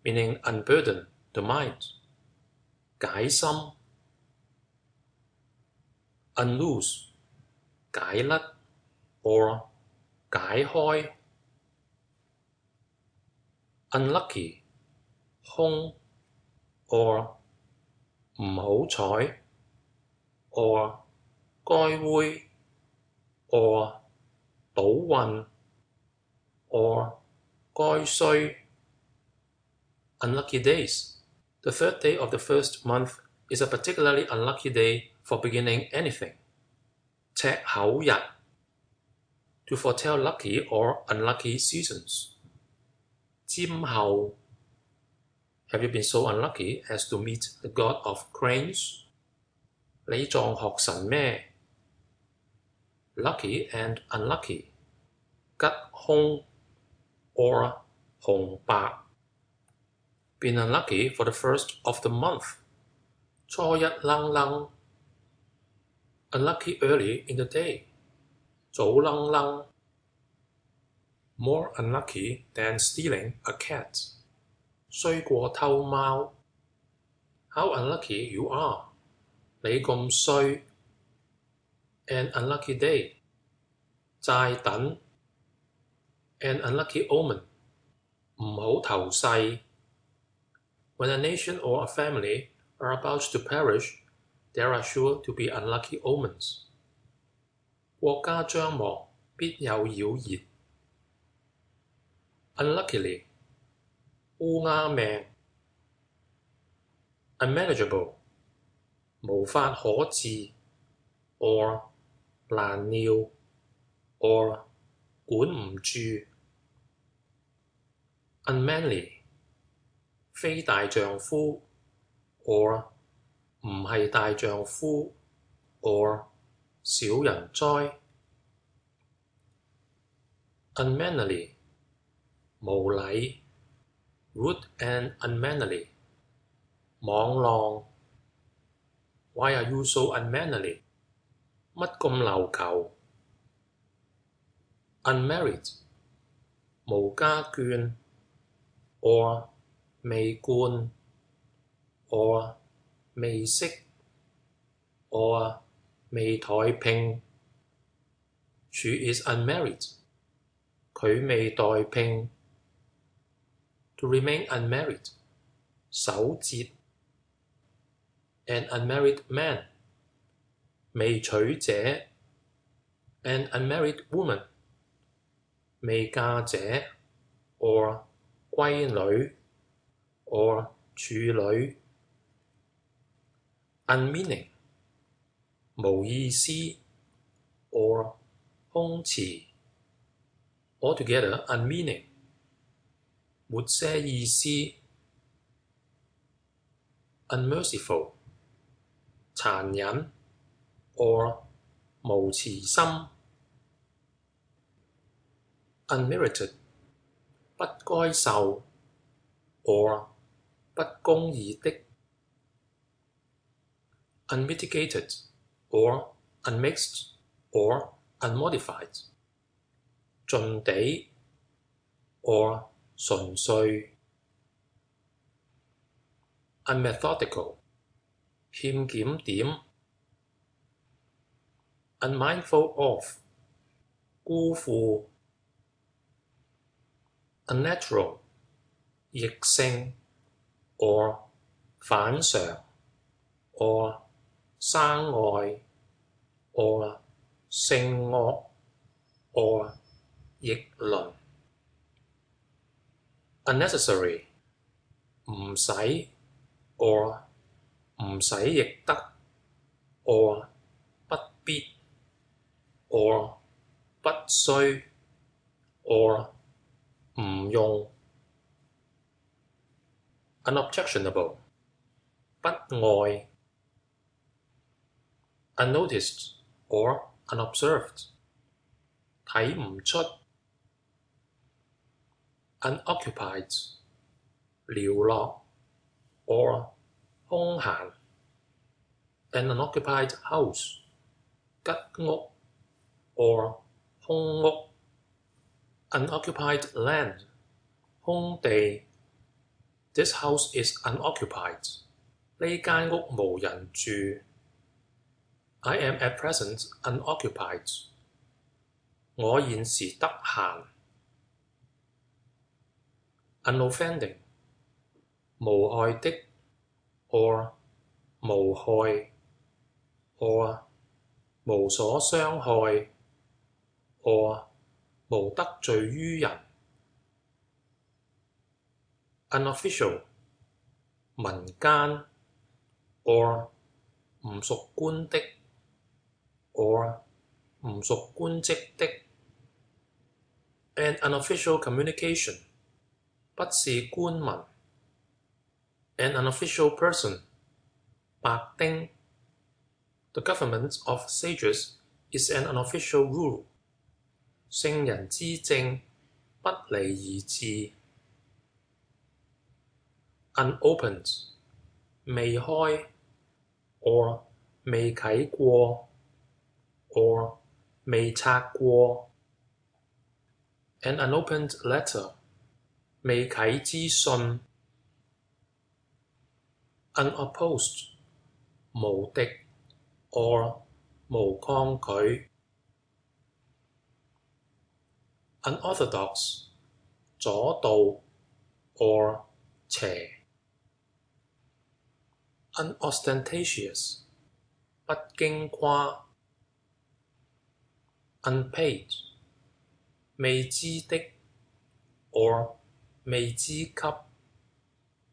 Speaker 1: meaning unburden the mind 解心 unloose 解甩 or 解開 unlucky 空 or 唔好彩 or 該會 or 倒運 or 該衰 unlucky days. The third day of the first month is a particularly unlucky day for beginning anything. 赤口日 to foretell lucky or unlucky seasons. 尖後 Have you been so unlucky as to meet the god of cranes? 你撞學神咩 Lucky and unlucky. 吉凶 or 紅白 Been unlucky for the first of the month. 初一愣愣 Unlucky early in the day. 早愣愣 More unlucky than stealing a cat. 衰過偷貓 How unlucky you are. 你咁衰 An unlucky day. 債等 An unlucky omen. 唔好頭勢 When a nation or a family are about to perish, there are sure to be unlucky omens. 國家將亡必有妖孽 Unluckily 烏鴉命 Unmanageable 無法可治 or 難料 or 管唔住 Unmanly 非大丈夫 or 唔係大丈夫 or 小人災 Unmannerly 無禮 Rude and unmannerly 莽浪 Why are you so unmannerly? 乜咁流球 Unmarried 無家眷 or 未冠 or 未識 or 未台拼 She is unmarried. 佢未待拼 To remain unmarried. 守節 An unmarried man. 未娶者 An unmarried woman. 未嫁者 or 閨女 or 處女 Unmeaning 無意思 or 空詞 Altogether unmeaning 沒些意思 Unmerciful 殘忍 or 無慈心 Unmerited 不該受 or 不公義的 Unmitigated or unmixed or unmodified 盡地 or 純粹 Unmethodical 欠檢點 Unmindful of 辜負 Unnatural 逆性 or 反常 or 生外 or 性惡 or 逆倫。unnecessary 唔使 or 唔使亦得 or 不必 or 不需 or 唔用。unobjectionable 不礙 unnoticed or unobserved 睇唔出。unoccupied 寥落 or 空閒。an unoccupied house 吉屋 or 空屋。unoccupied land 空地。This house is unoccupied. 呢間屋無人住。I am at present unoccupied. 我現時得閒。unoffending 無害的 or 無害 or 無所傷害 or 無得罪於人。unofficial 民間 or 唔屬官的 or 唔屬官職的。an unofficial communication 不是官文。an unofficial person 白丁。The government of sages is an unofficial rule. 聖人之政不離而治。unopened 未開 or 未啟過 or 未拆過。an unopened letter 未啟之信。unopposed 無敵 or 無抗拒。unorthodox 左道 or 邪。unostentatious 不經誇。unpaid 未支的 or 未支給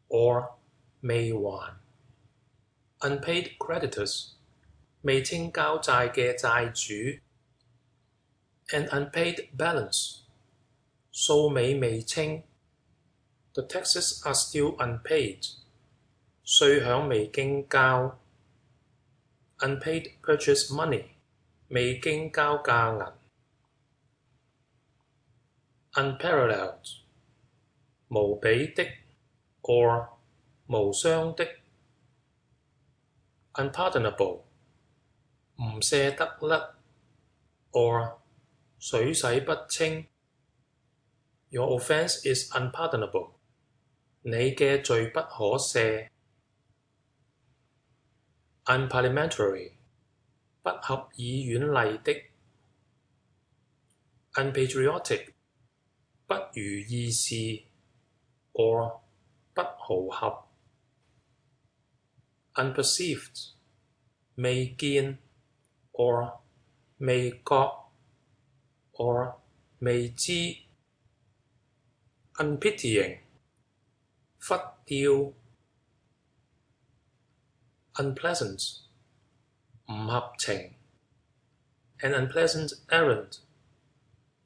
Speaker 1: or 未還。unpaid creditors 未清交債嘅債主。an unpaid balance 數尾未清。The taxes are still unpaid. 稅項未經交。unpaid purchase money 未經交價銀。unparalleled 無比的 or 無雙的。unpardonable 唔赦得甩 or 水洗不清。Your offence is unpardonable. 你嘅罪不可赦。unparliamentary 不合議院例的。unpatriotic 不如意事 or 不豪合。unperceived 未見 or 未覺 or 未知。unpitying 忽吊。unpleasant 唔合情。an unpleasant errand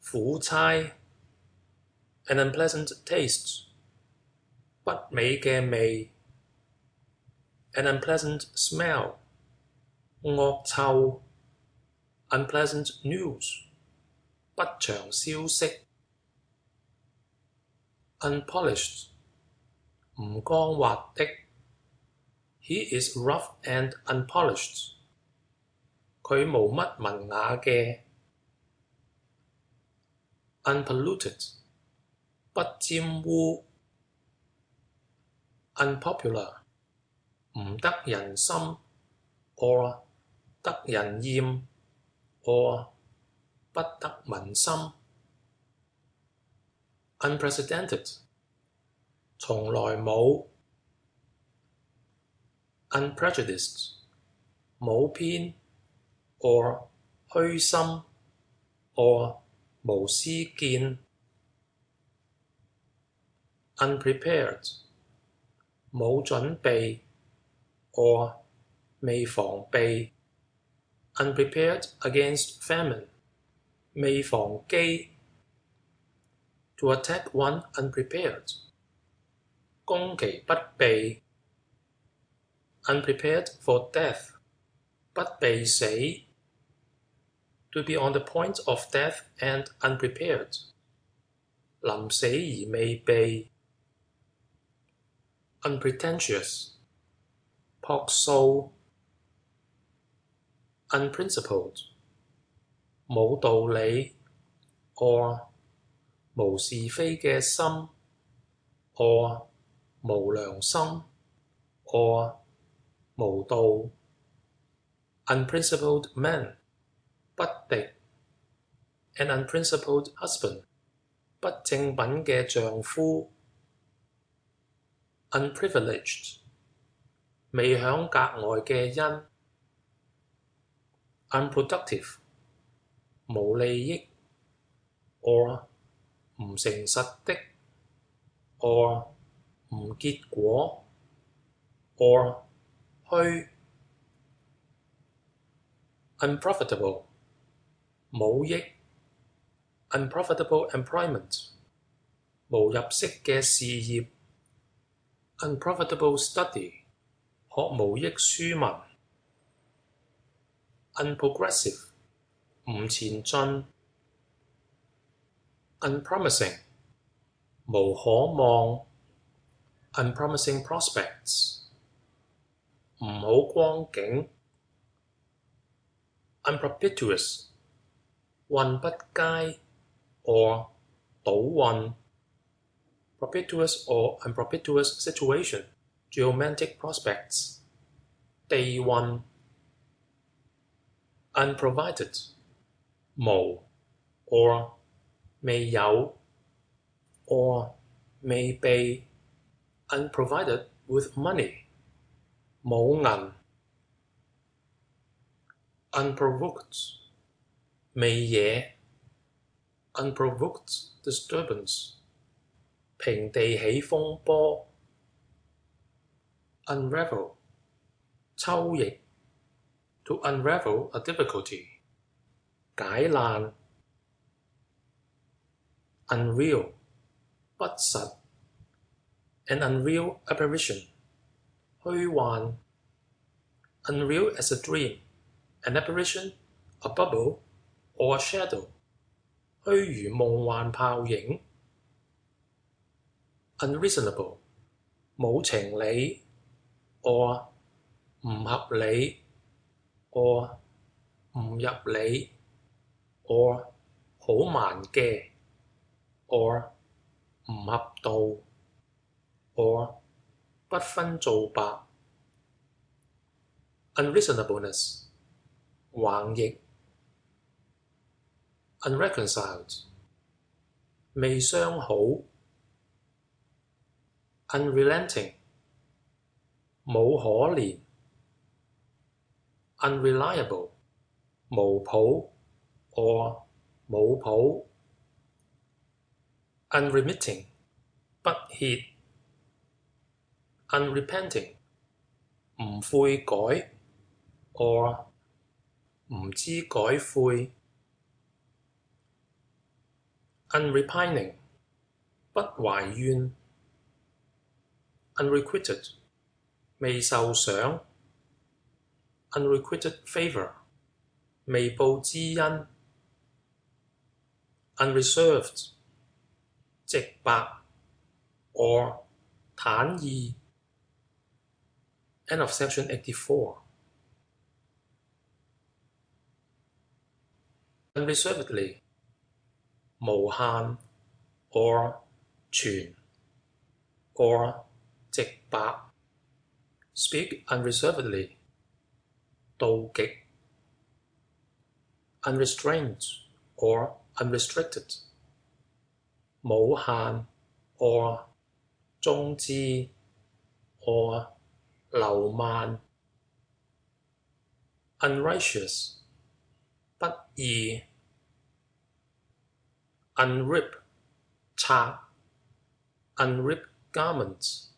Speaker 1: 苦差。an unpleasant taste 不美嘅味。an unpleasant smell 惡臭。unpleasant news 不祥消息。unpolished 唔光滑的。He is rough and unpolished. 佢冇乜文雅嘅。unpolluted 不沾污。unpopular 唔得人心 or 得人厭 or 不得民心。unprecedented 從來冇。unprejudiced 冇偏 or 虛心 or 無私見 unprepared 冇準備 or 未防備 unprepared against famine 未防饑 to attack one unprepared 攻其不備 unprepared for death 不備死 to be on the point of death and unprepared 臨死而未備 unpretentious 樸素 unprincipled 冇道理 or 無是非嘅心 or 無良心 or 無道 unprincipled man 不敵 an unprincipled husband 不正品嘅丈夫 unprivileged 未享格外嘅恩 unproductive 無利益 or 唔誠實的 or 唔結果 or 虛 unprofitable 冇益 unprofitable employment 無入息嘅事業 unprofitable study 學無益書文 unprogressive 唔前進 unpromising 無可望 unpromising prospects 唔好光景 unpropitious 運不佳 or 倒運 propitious or unpropitious situation geomantic prospects 地運 unprovided 無 or 未有 or 未備 unprovided with money 冇銀 unprovoked 未惹 unprovoked disturbance 平地起風波 unravel 抽翼 to unravel a difficulty 解難 unreal 不實 an unreal apparition 虛幻 unreal as a dream an apparition a bubble or a shadow 虛如夢幻泡影 unreasonable 冇情理 or 唔合理 or 唔入理 or 好蠻嘅 or 唔合道 or 不分皂白 unreasonableness 橫逆 unreconciled 未相好 unrelenting 冇可憐 unreliable 無譜 or 冇譜 unremitting 不歇 unrepenting 唔悔改 or 唔知改悔 unrepining 不懷怨 unrequited 未受賞 unrequited favour 未報之恩 unreserved 直白 or 坦意 End of section 84 unreservedly 無限 or 全 or 直白 speak unreservedly 到極 unrestrained or unrestricted 無限 or 中資 or 流漫 unrighteous 不義 unrip 拆 unrip garments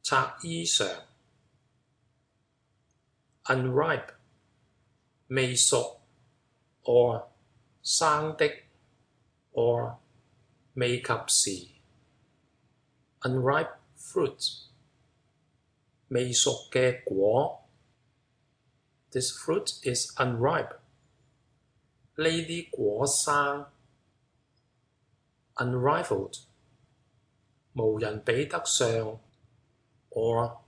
Speaker 1: 拆衣裳 unripe 未熟 or 生的 or 未及時 unripe fruit 未熟嘅果 This fruit is unripe 呢啲果生 unrivaled 無人比得上 or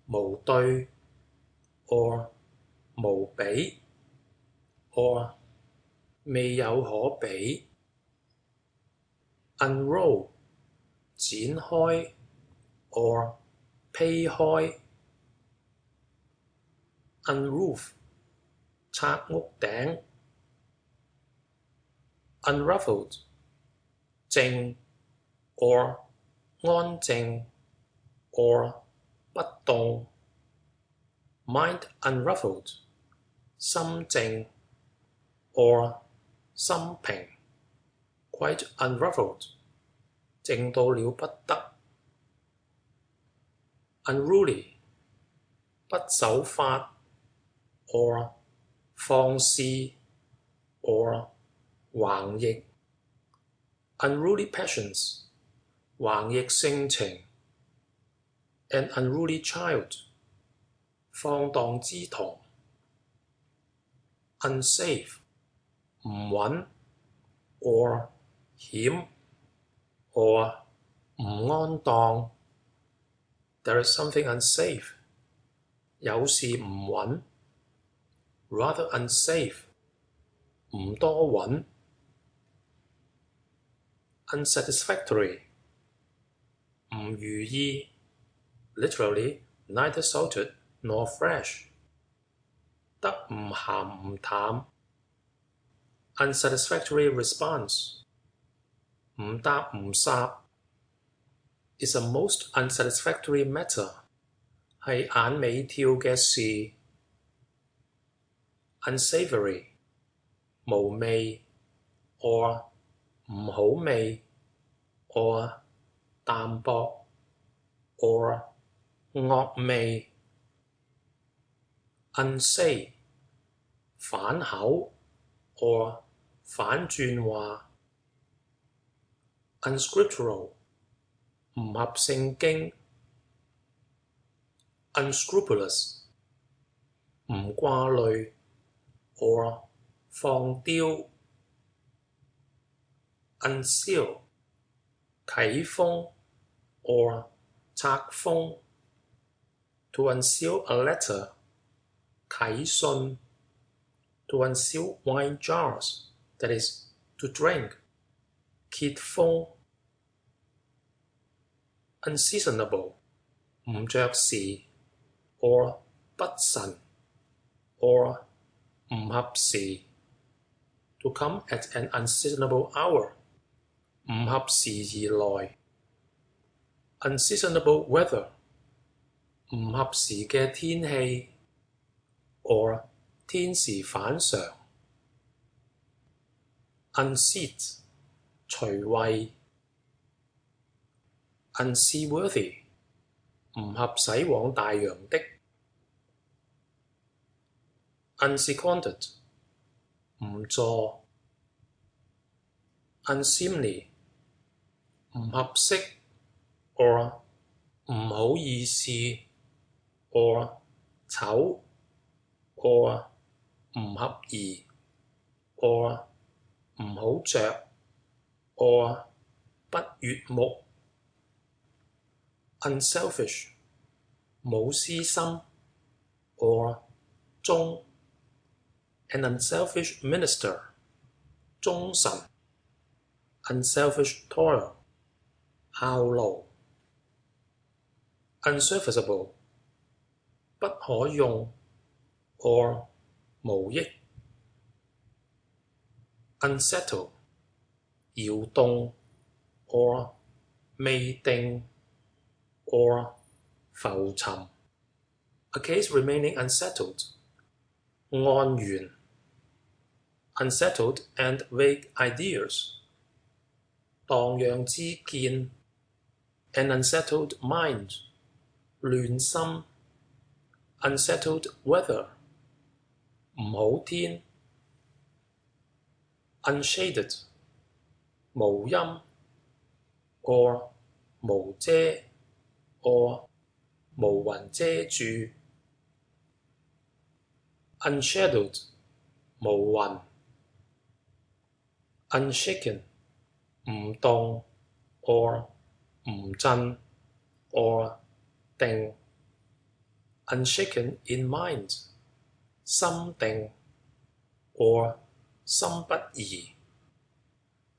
Speaker 1: 無對 or 無比 or 未有可比 unroll 展開 or 披開 unroof 拆屋頂 unruffled 靜 or 安靜 or 不動 mind unruffled 心靜 or 心平 quite unruffled 靜到了不得 unruly 不守法 or 放肆 or 橫逆 unruly passions 橫逆性情 an unruly child 放蕩之童 unsafe 唔穩 or 險 or 唔安當 There is something unsafe 有事唔穩 rather unsafe 唔多穩 unsatisfactory 唔如意 literally neither salted nor fresh 得唔鹹唔淡 unsatisfactory response 唔答唔霎 is a most unsatisfactory matter 係眼尾跳嘅事 unsavory 無味 or 唔好味 or 淡薄 or 惡味 unsay 反口 or 反轉話 unscriptural 唔合聖經 unscrupulous 唔掛慮 or 放刁 unseal 啟封 or 拆封 To unseal a letter 啟信 To unseal wine jars that is, to drink 揭封 unseasonable 唔着時 or 不慎 or 唔合時 To come at an unseasonable hour 唔合時而來 unseasonable weather 唔合時嘅天氣 or 天時反常 unseat 除位 unseaworthy 唔合駛往大洋的 unseconded 唔助 unseemly 唔合適 or 唔好意思 or 醜 or 唔合宜 or 唔好着 or 不悅目 unselfish 冇私心 or 忠 an unselfish minister 忠臣 unselfish toil 效勞 unserviceable 不可用 or 無益 unsettle 搖動 or 未定 or 浮沉 A case remaining unsettled 岸緣 unsettled and vague ideas, 蕩漾之見 an unsettled mind, 亂心 unsettled weather, 唔好天 unshaded, 無陰 or 無遮 or 無雲遮住 unshadowed, 無雲 unshaken, 唔動 or 唔震 or 定 unshaken in mind, 心定 or 心不移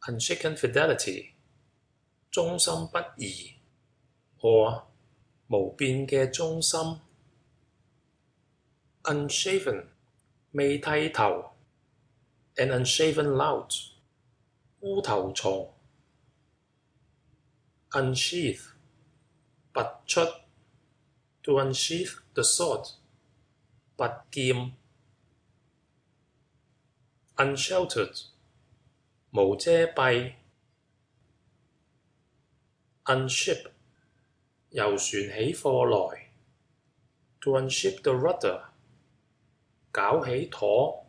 Speaker 1: unshaken fidelity, 忠心不移 or 無變嘅忠心 unshaven, 未剃頭 an unshaven lout, 烏頭蟲 unsheath, 拔出 to unsheath the sword, 拔劍 unsheltered, 無遮蔽 unship, 由船起貨來 to unship the rudder, 搞起舵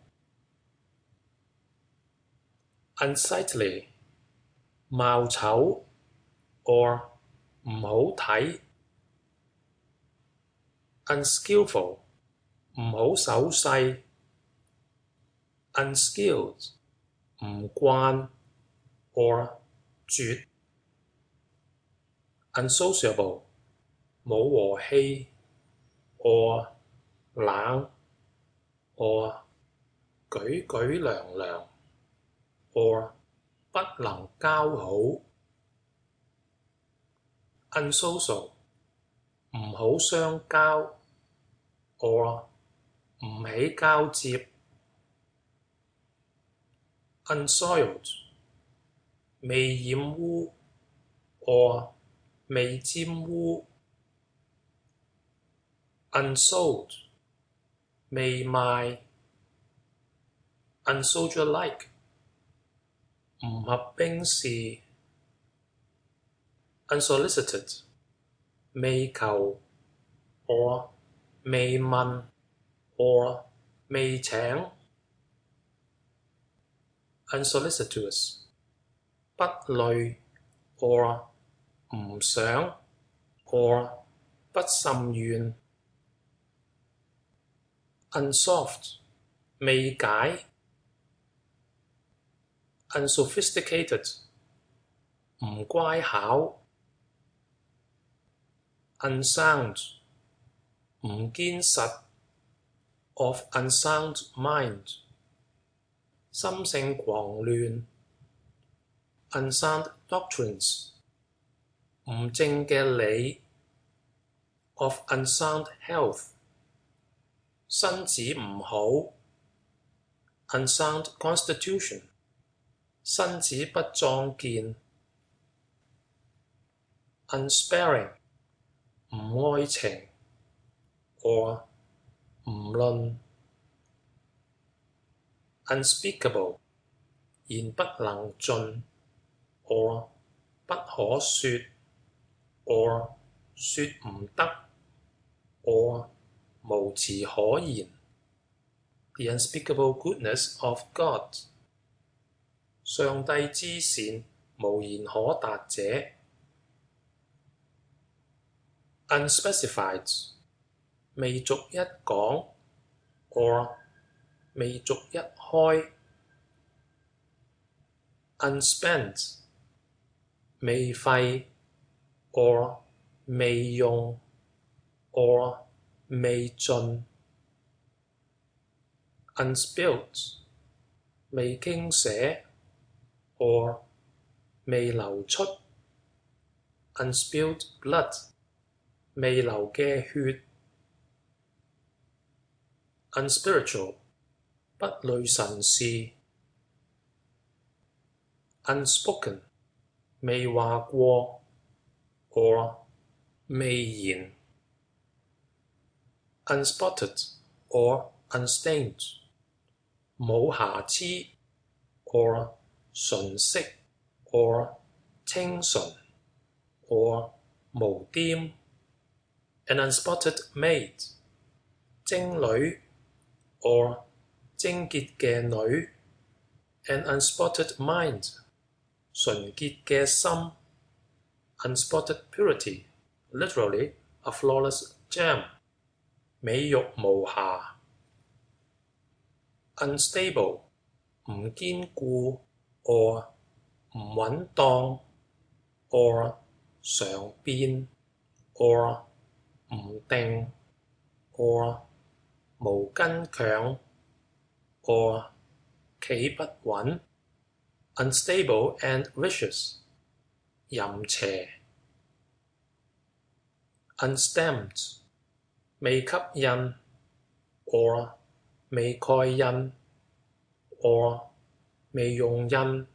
Speaker 1: unsightly, 貌醜 or 唔好睇 unskillful, 唔好手勢 unskilled, 唔慣 or 絕 unsociable, 冇和氣 or 冷 or 舉舉涼涼 or 不能交好 unsocial, 唔好相交 or 唔起交接 unsoiled, 未染污 or 未沾污 unsold, 未賣 unsoldierlike, 唔合兵事 unsolicited, 未求 or 未問 or 未請 unsolicitous, 不慮 or 唔想 or 不甚願 unsolved, 未解 unsophisticated, 唔乖巧 unsound, 唔堅實 of unsound mind, 心性狂亂 unsound doctrines, 唔正嘅理 of unsound health, 身子唔好 unsound constitution, 身子不壯健 unsparing, 唔愛情 or 唔論 unspeakable, 言不能盡 or 不可說 or 說唔得 or 無詞可言 the unspeakable goodness of God, 上帝之善無言可達者 unspecified, 未逐一講 or 未逐一開 unspent, 未費 or 未用 or 未盡 unspilt, 未傾瀉 or 未流出 unspilled blood, 未流嘅血 unspiritual, 不類神事 unspoken, 未話過 or 未言 unspotted or unstained 冇瑕疵 or 純色 or 清純 or 無玷 an unspotted maid 精女 or 貞潔嘅女 an unspotted mind 純潔嘅心 unspotted purity literally a flawless gem 美玉無瑕 unstable 唔堅固 or 唔穩當 or 常變 or 唔定 or 無根強 or 企不穩 unstable and vicious 淫邪 unstamped 未吸印 or 未蓋印 or 未用印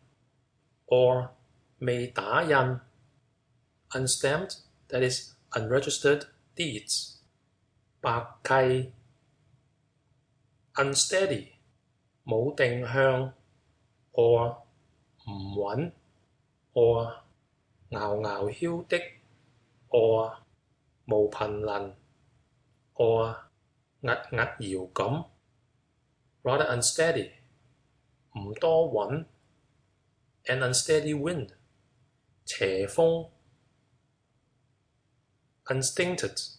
Speaker 1: or 未打印 unstamped that is unregistered deeds 白契 unsteady 冇定向 or 唔穩 or 遙遙囂的 or 無憑能 or 壓搖咁 rather unsteady 唔多穩 an unsteady wind 邪風 unstinted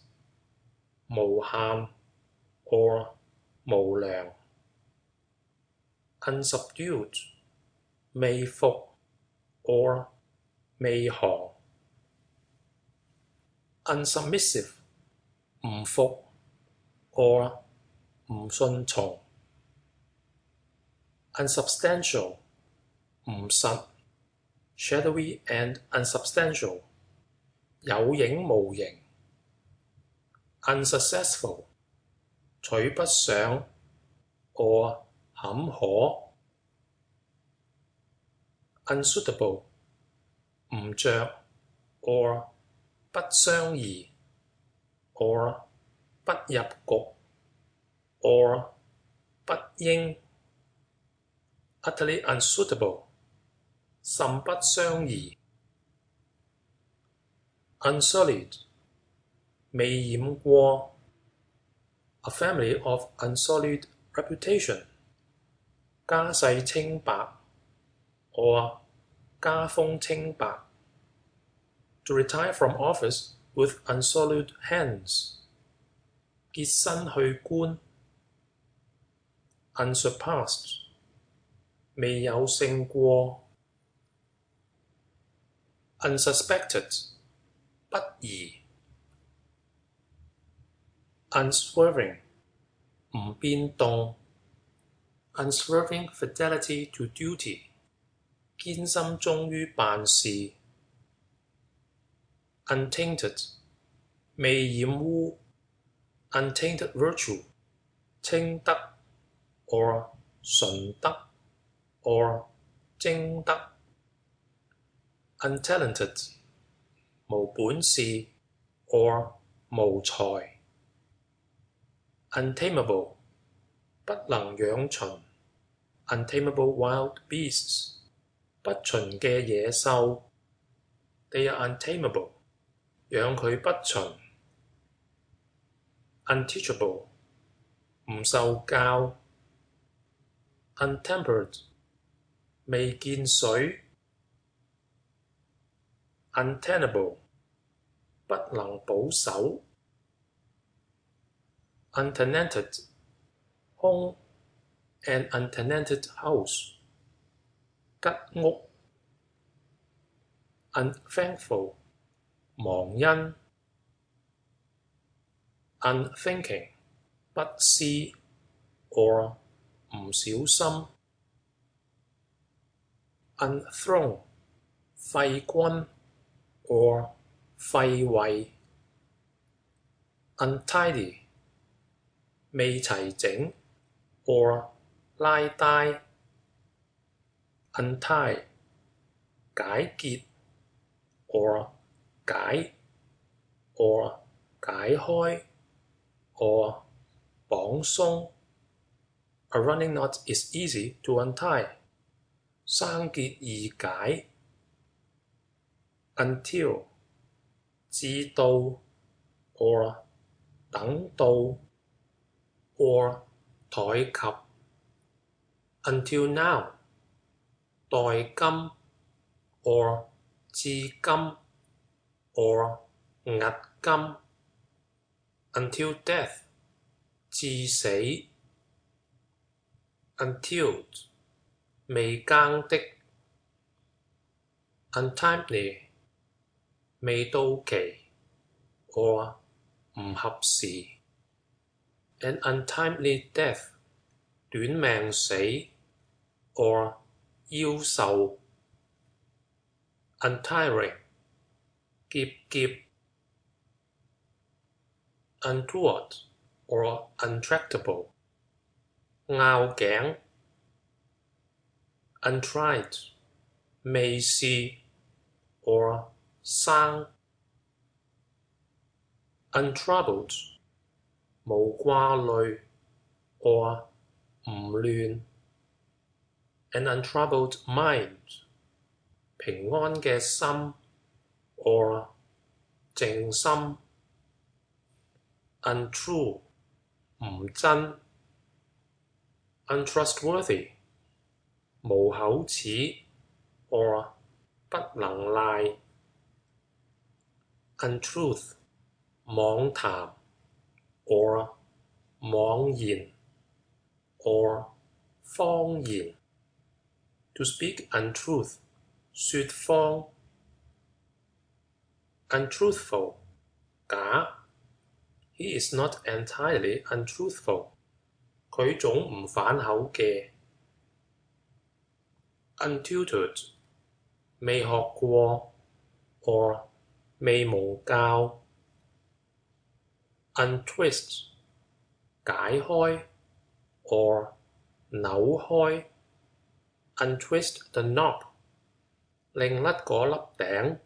Speaker 1: 無限 or 無良 unsubdued 未服 or 未降 unsubmissive 唔服 or 唔順從 unsubstantial 唔實 shadowy and unsubstantial 有影無形 unsuccessful 取不上 or 坎坷 unsuitable 唔着 or 不相宜 or 不入局 or 不應 utterly unsuitable 甚不相宜 unsullied 未染過 a family of unsullied reputation 家世清白 or 家風清白 to retire from office with unsullied hands 潔身去官 unsurpassed 未有勝過 unsuspected 不疑 unswerving 唔變動 unswerving fidelity to duty 堅心忠於辦事 untainted 未染污 untainted virtue 清德 or 純德 or 精德 untalented 無本事 or 無才 untamable 不能養馴 untamable wild beasts 不馴嘅野獸 they are untamable 養佢不馴 unteachable 唔受教 untempered 未見水 untenable 不能保守 untenanted 空 an untenanted house 吉屋 unthankful 忘恩 unthinking 不思 or 唔小心 unthrown 廢軍 or 廢位 untidy 未齊整 or 拉帶 untie 解結 or 解 or 解開 or 綁鬆 A running knot is easy to untie. 生結易解 until 至到 or 等到 or 殆及 until now 待今 or 至今 or 押今 until death 至死 until 未耕的 untimely 未到期 or 唔合時 an untimely death 短命死 or 夭壽 untiring 拮結 untoward or untractable 拗頸 untried 未試 or 生 untroubled 無掛慮 or 唔亂 an untroubled mind 平安嘅心 or 靜心 untrue 唔真 untrustworthy 無口齒 or 不能賴 untruth 妄談 or 妄言 or 謊言 to speak untruth 說謊 untruthful 假 He is not entirely untruthful 佢總唔反口嘅 untutored 未學過 or 未蒙教 untwist 解開 or 扭開 untwist the knob 擰甩嗰粒頂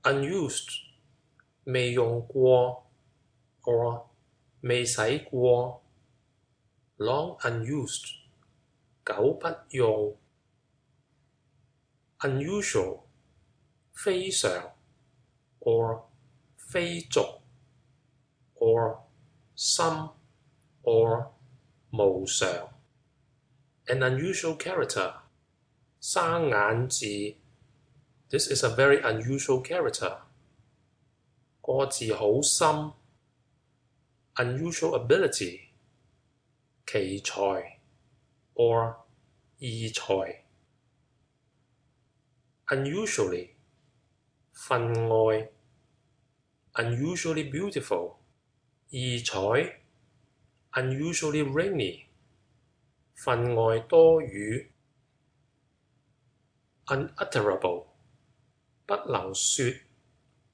Speaker 1: unused 未用過 or 未洗過 long unused 久不用 unusual 非常 or 非俗 or 深 or 無常 an unusual character 生眼字 This is a very unusual character 個字好深 unusual ability 奇才 or 異才 unusually 分外 unusually beautiful 異才 unusually rainy 分外多雨 unutterable 不能說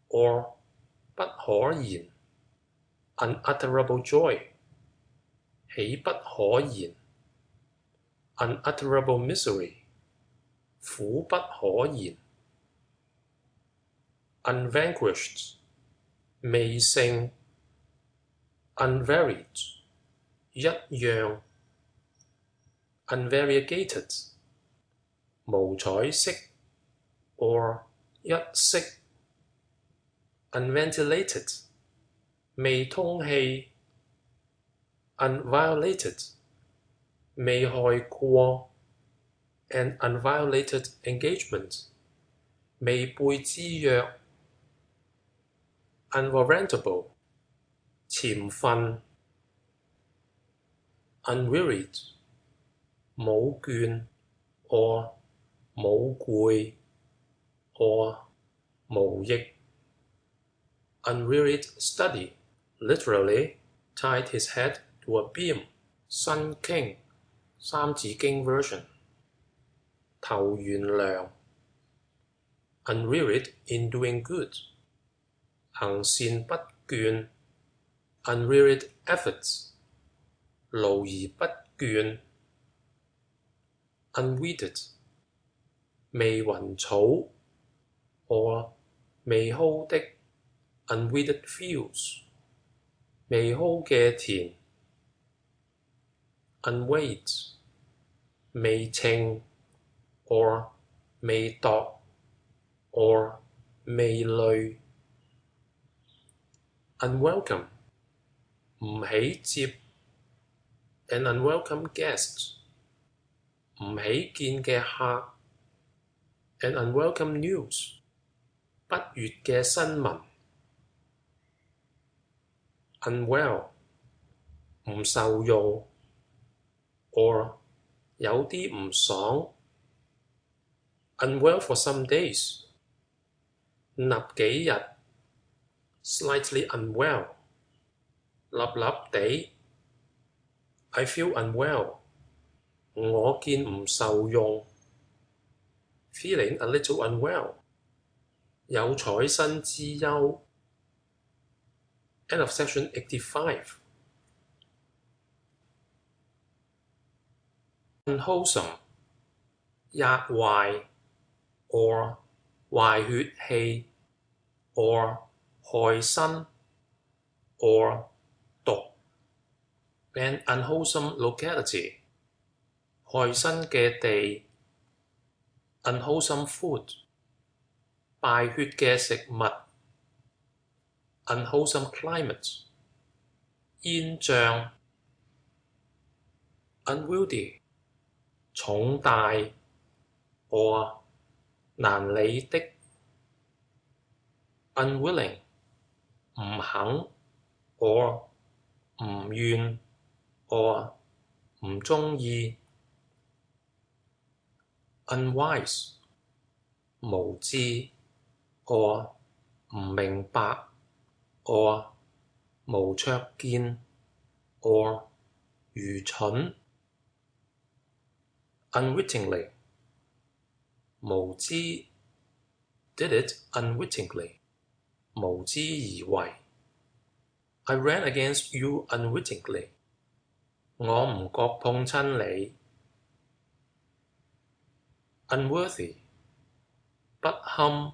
Speaker 1: or 不可言 unutterable joy 喜不可言 unutterable misery 苦不可言 unvanquished 未勝 unvaried 一樣 unvariegated 無彩色 or 一色 unventilated 未通氣 unviolated 未害過 an unviolated engagement 未背之約 unwarrantable 潛分 unwearied 冇倦 or 冇攰 or 無益 unwearied study literally tied his head to a beam 新傾三字經 version 投懸梁 unwearied in doing good 行善不倦 unwearied efforts 勞而不倦 unweeded 未雲草 or 未蒿的 unweeded fields 未蒿嘅田 unweighed 未稱 or 未度 or 未累 unwelcome 唔喜接 an unwelcome guest 唔喜見嘅客 an unwelcome news 不悅嘅新聞 unwell 唔受用 or 有啲唔爽 unwell for some days 立幾日 slightly unwell 立立地 I feel unwell 我見唔受用 feeling a little unwell 有彩身之憂 End of section 85 unwholesome 壓壞 or 壞血氣 or 害身 or 毒 an unwholesome locality 害身嘅地 unwholesome food 敗血嘅食物 unwholesome climate 煙瘴 unwieldy 重大 or 難理的 unwilling 唔肯 or 唔願 or 唔鍾意 unwise 無知 or 唔明白 or 無灼見 or 愚蠢 unwittingly 無知 did it unwittingly 無知而為 I ran against you unwittingly 我唔覺碰親你 unworthy 不堪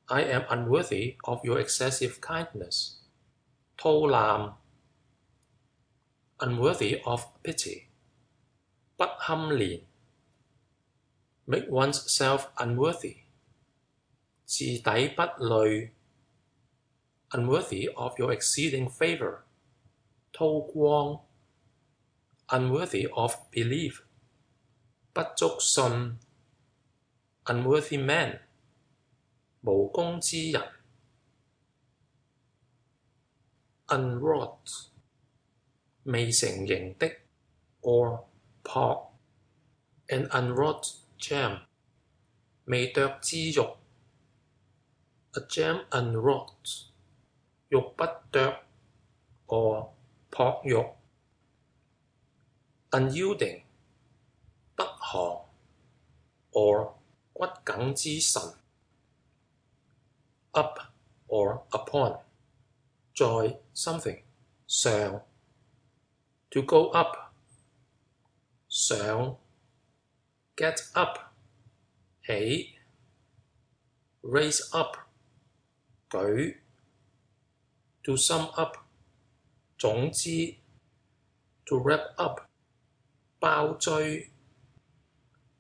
Speaker 1: I am unworthy of your excessive kindness 偷濫 unworthy of pity 不堪憐 make oneself unworthy 自抵不累 unworthy of your exceeding favor 韜光 unworthy of belief 不足信 unworthy man 無功之人 unwrought 未成形的 or 璞 an unwrought gem 未剁之肉 a gem unwrought 玉不剁 or 璞玉 unyielding 不降 or 骨梗之神 up or upon 在 something 上 to go up 上 get up 起 raise up 舉 to sum up 總之 to wrap up 包追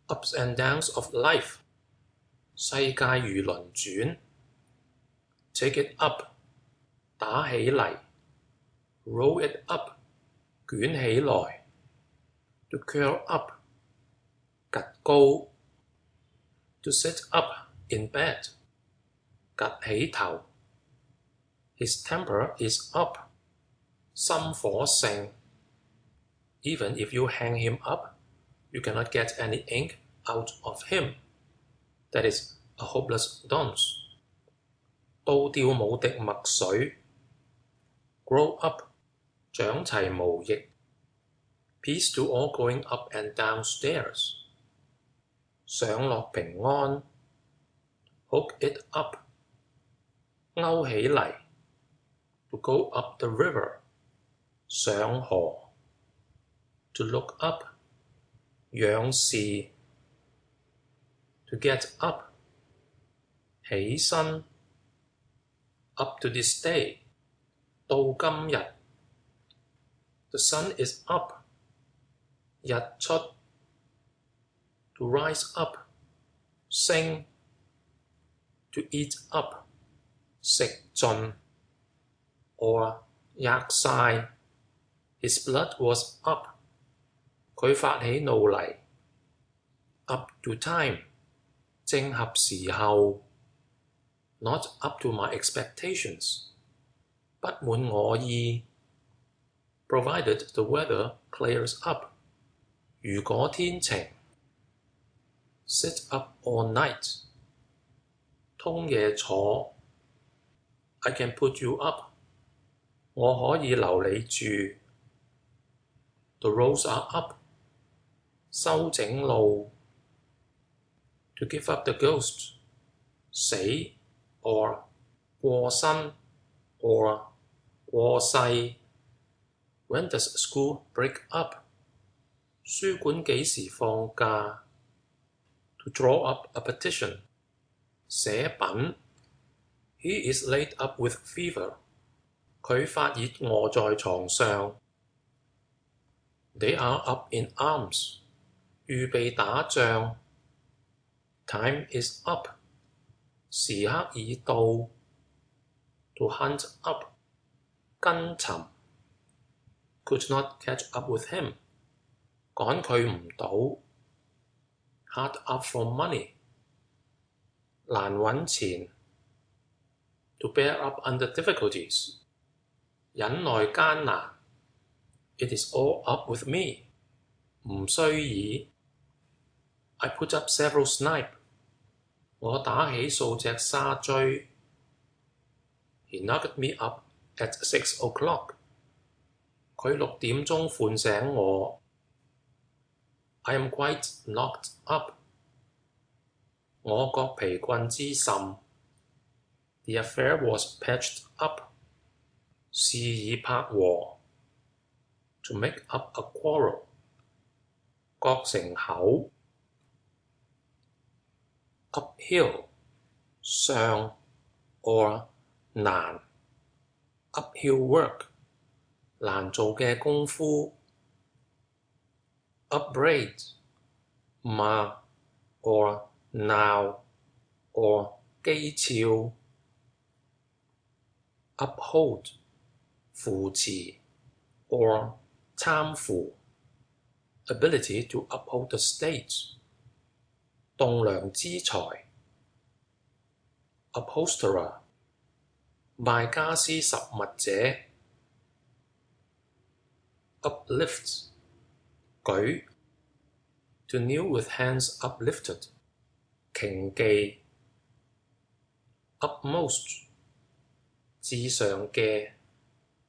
Speaker 1: ups and downs of life 世界如輪轉 take it up 打起嚟 roll it up 捲起來 to curl up 趌高 to sit up in bed 趌起頭 His temper is up 心火盛 Even if you hang him up, you cannot get any ink out of him. That is a hopeless dunce. 倒掉無敵墨水 Grow up 長齊無翼 Peace to all going up and down stairs. 上落平安 Hook it up 勾起嚟 To go up the river 上河 To look up 仰視 To get up 起身 Up to this day 到今日 The sun is up 日出 to rise up 升 to eat up 食盡 or 吔晒 his blood was up 佢發起怒嚟 up to time 正合時候 not up to my expectations 不滿我意 provided the weather clears up 如果天晴 sit up all night 通夜坐 I can put you up 我可以留你住 The roads are up 修整路 To give up the ghost 死 or 過身 or 過世 When does school break up 書館幾時放假 To draw up a petition 寫品 He is laid up with fever 佢發熱卧在床上 They are up in arms 預備打仗 Time is up 時刻已到 To hunt up 跟尋 Could not catch up with him 趕佢唔到 Hard up for money 難揾錢 To bear up under difficulties 忍耐艱難 It is all up with me 唔須已 I put up several snipe 我打起數隻沙錐 He knocked me up at 6 o'clock 佢6點鐘喚醒我 I am quite knocked up 我覺疲困之甚 The affair was patched up 事已拍和 To make up a quarrel 割成口 Uphill 上 or 難 Uphill work 難做嘅功夫 Upbraid 罵 or 鬧 or 譏誚 Uphold 扶持 or 參扶 Ability to uphold the state 棟梁之才 Upholsterer 賣家私實物者 Uplift 舉 To kneel with hands uplifted 頃記 Upmost 至上嘅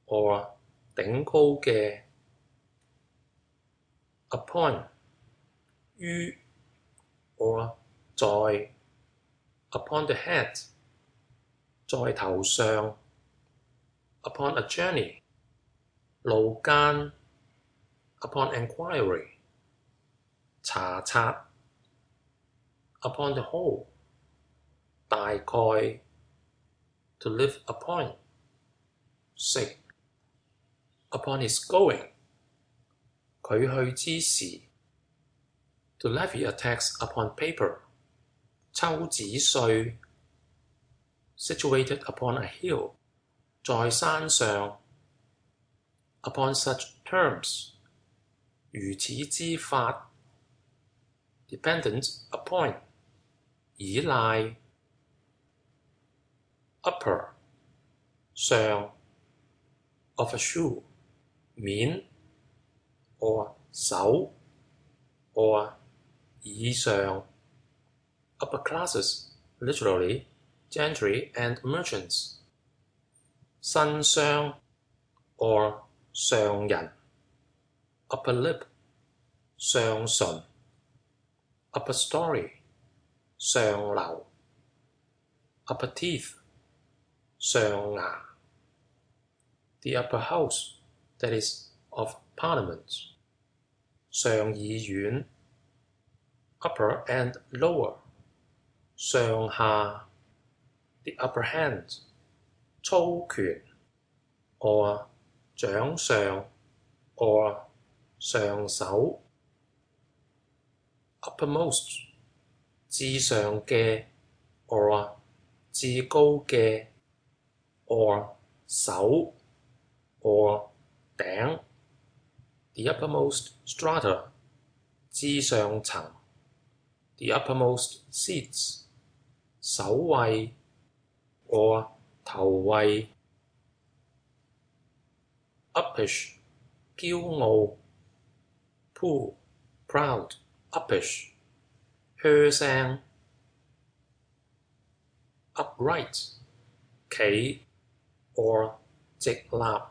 Speaker 1: or 頂高嘅 Upon 於 or 在 Upon the head 在頭上 Upon a journey 路間 Upon enquiry 查察 Upon the whole 大概 To live upon 食 Upon his going 佢去之時 To levy a tax upon paper 抽紙稅 Situated upon a hill 在山上 Upon such terms 如此之法 Dependent upon 依賴 Upper 上 of a shoe 面 or 手 or 以上 Upper classes literally gentry and merchants 紳商 or 上人 Upper lip 上唇 Upper story 上流 Upper teeth 上牙 The upper house that is of parliament 上議院 Upper and lower 上下 The upper hand 操權 or 掌上 or 上手 uppermost 至上嘅 or 至高嘅 or 首 or 頂 the uppermost strata 至上層 the uppermost seats 首位 or 頭位 uppish 驕傲 poor proud uppish 噓聲 upright 企 or 直立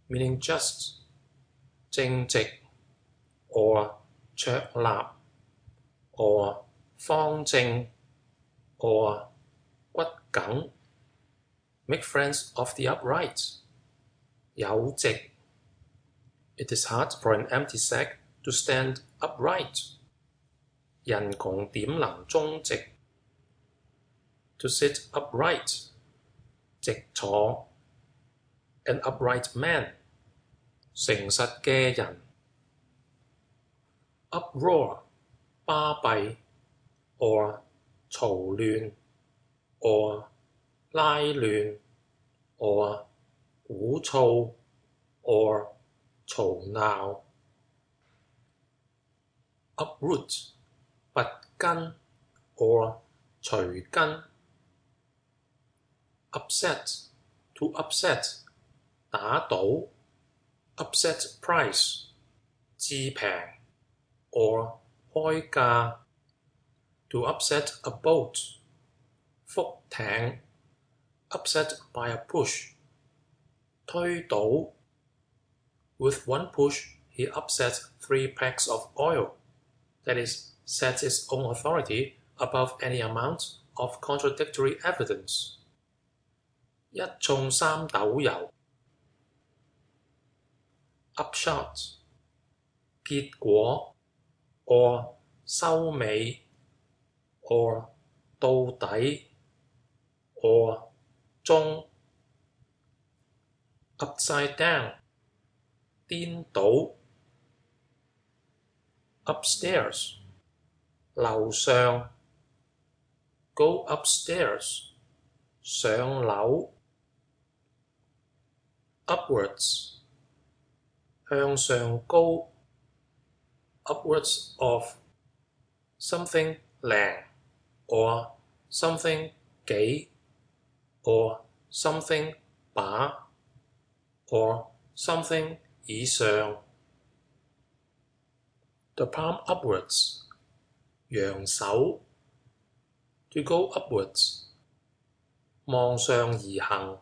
Speaker 1: meaning just 正直 or 卓立 or 方正 or 骨梗 make friends of the upright 有直 It is hard for an empty sack to stand upright 人窮點能終直 To sit upright 直坐 An upright man 誠實嘅人 Uproar 巴閉 or 嘈亂 or 拉亂 or 鼓噪 or 嘈鬧 Uproot 拔根 or 除根 Upset to upset 打倒 Upset price 置平 or 開價 To upset a boat 覆艇 Upset by a push 推倒 With one push he upset 3 packs of oil that is, sets his own authority above any amount of contradictory evidence 一重3斗油 Upshot 結果 or 收尾 or 到底 or 終 Upside down 顛倒 Upstairs 樓上 Go upstairs 上樓 Upwards 向上高 Upwards of something 零 or something 幾 or something 把 or something 以上 The palm upwards 揚手 To go upwards 望上而行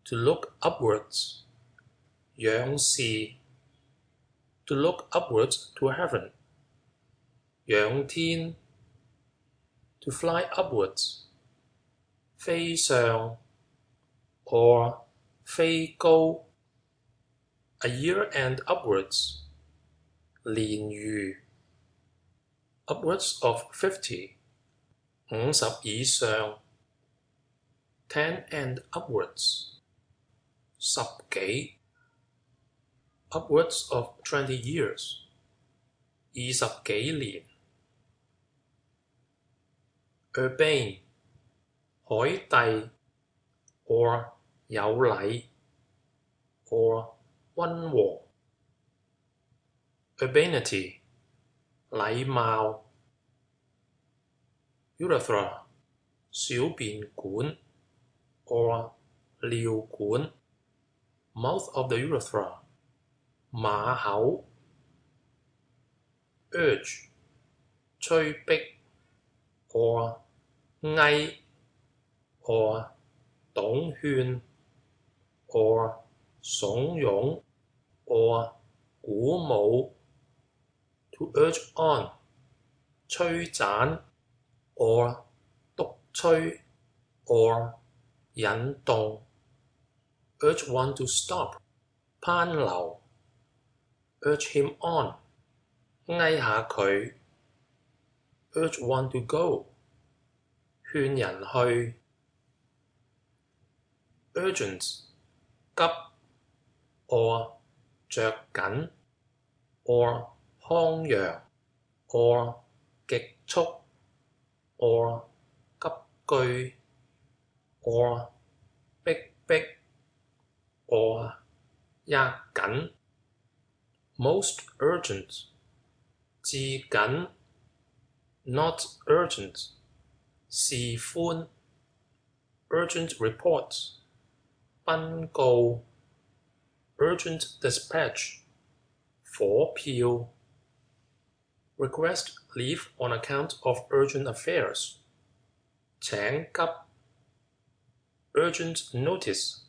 Speaker 1: To look upwards 仰視 To look upwards to heaven 仰天 To fly upwards 飛上 or 飛高 A year and upwards 年餘 Upwards of 50 50以上 10 and upwards 十幾 Upwards of 20 years 20幾年 Urbane 海地 or 有禮 or 溫和 Urbanity 禮貌 Urethra 小便管 or 尿管 Mouth of the urethra 馬口 Urge 催逼 or 翳 or 懂勸 or 慫恿 or 鼓舞 To urge on 催斬 or 督催 or 引動 Urge one to stop 攀流 Urge him on 翳下佢 Urge one to go 勸人去 Urgent 急 or 着緊 or 康陽 or 極速 or 急句 or 逼迫 or 壓緊 most urgent 至緊 not urgent 事歡 urgent report 賓告 urgent dispatch 火票 request leave on account of urgent affairs 請急 urgent notice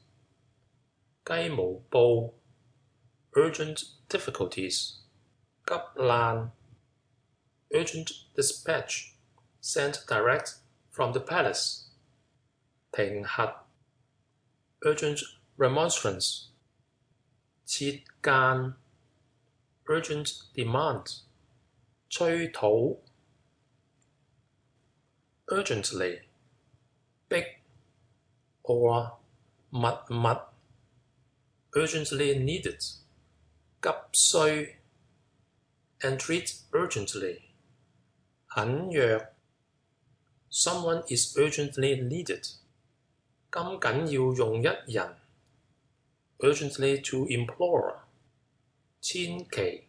Speaker 1: 雞毛報 urgent difficulties 急難 urgent dispatch sent direct from the palace 停核 urgent remonstrance 切間 urgent demand 催討 urgently 逼 or 密 urgently needed 急需 entreat urgently 很弱 someone is urgently needed 今緊要用一人 urgently to implore 千祈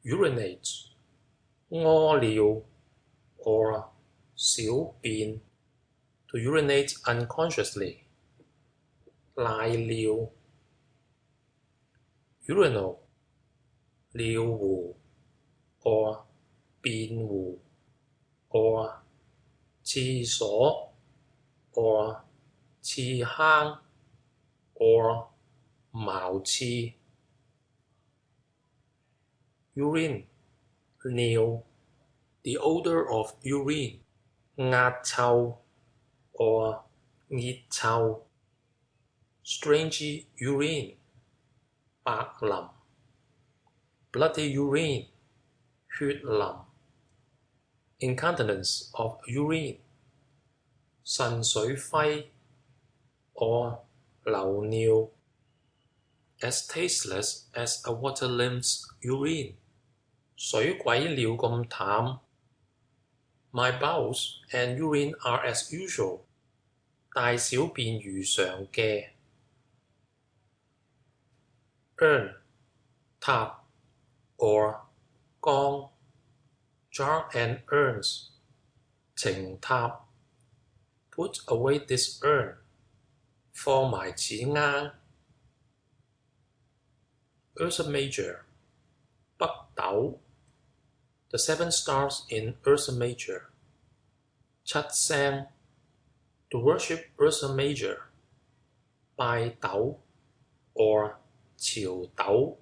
Speaker 1: urinate 屙尿 or 小便 to urinate unconsciously 賴尿 urinal 尿壺 or 便壺 or 廁所 or 廁坑 or 茅廁 urine 尿 the odor of urine 壓臭 or 熱臭 strange urine 白淋 bloody urine 血淋 incontinence of urine 腎水揮 or 流尿 as tasteless as a water lynx's urine 水鬼尿咁淡 My bowels and urine are as usual 大小便如常嘅 urn 塔 or 缸 jar and urns 呈塔 Put away this urn 放埋此罌 Ursa Major 北斗 The 7 stars in Ursa Major 七聲 To worship Ursa Major 拜斗 or 朝斗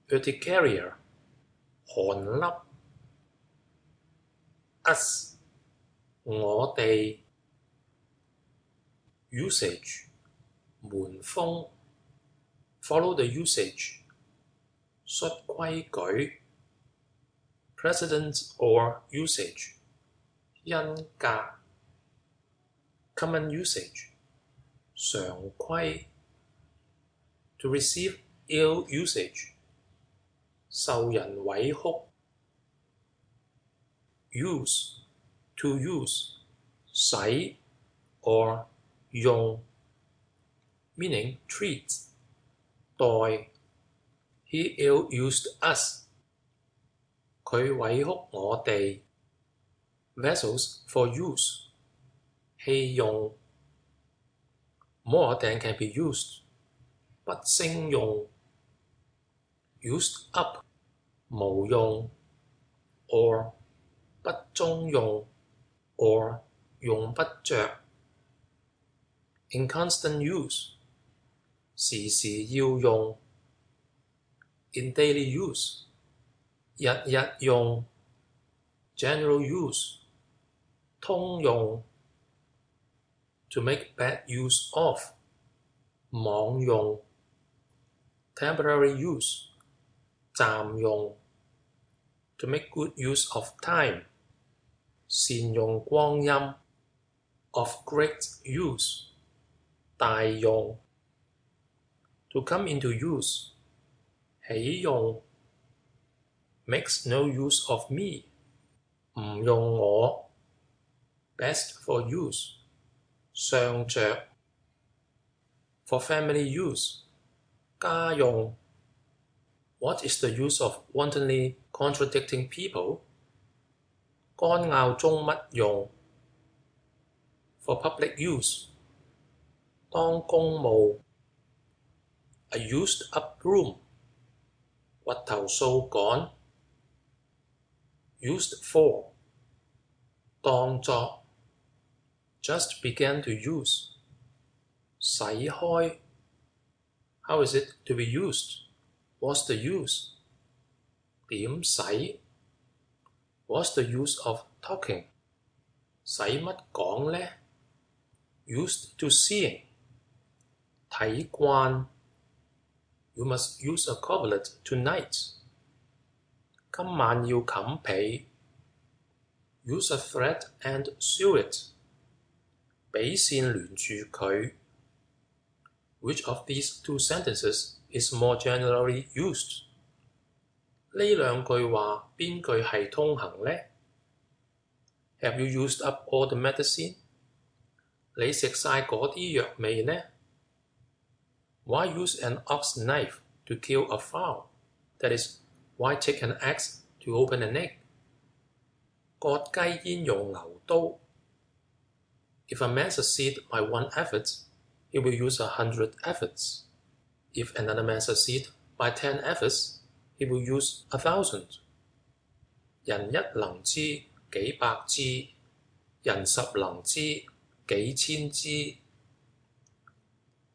Speaker 1: Urticaria 寒粒 Us 我哋 Usage 門風 Follow the usage 率規矩 Precedent or usage 因格 Common usage 常規 To receive ill usage 受人委屈 Use To use 使 or 用 Meaning treat 待 He ill-used us 佢委屈我哋 Vessels for use 器用 More than can be used 不勝用 Used up 無用 or 不中用 or 用不着 Inconstant use 時時要用 In daily use 日日用 General use 通用 To make bad use of 妄用 Temporary use 暫用 To make good use of time 善用光陰 Of great use 大用 To come into use 起用 makes no use of me. 唔用我 best for use. 上着 for family use. 家用 What is the use of wantonly contradicting people? 乾拗中乜用 for public use. 當公務 a used up broom. 掘頭掃桿 used for. 當作 just began to use. 使開 how is it to be used? What's the use? 點使 What's the use of talking? 使乜講呢 Used to seeing. 睇慣 You must use a coverlet tonight. 今晚要冚被 Use a thread and sew it. 俾線連住佢 Which of these two sentences is more generally used? 呢兩句話邊句係通行呢 Have you used up all the medicine? 你食晒嗰啲藥未呢 Why use an ox knife to kill a fowl? That is, why take an axe to open an egg? 割雞焉用牛刀 If a man succeeds by one effort, he will use 100 efforts. If another man succeeds by 10 efforts, he will use 1,000. 人一能知幾百知，人十能知幾千知。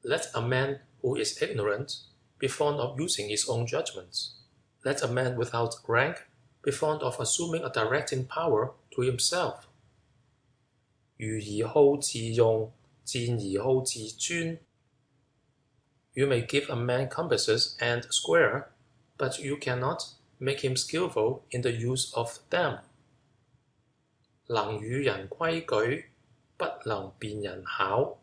Speaker 1: Let a man who is ignorant be fond of using his own judgments. Let a man without rank be fond of assuming a directing power to himself. 愚而好自用，賤而好自尊。You may give a man compasses and square, but you cannot make him skillful in the use of them. 能與人規矩，不能辨人巧。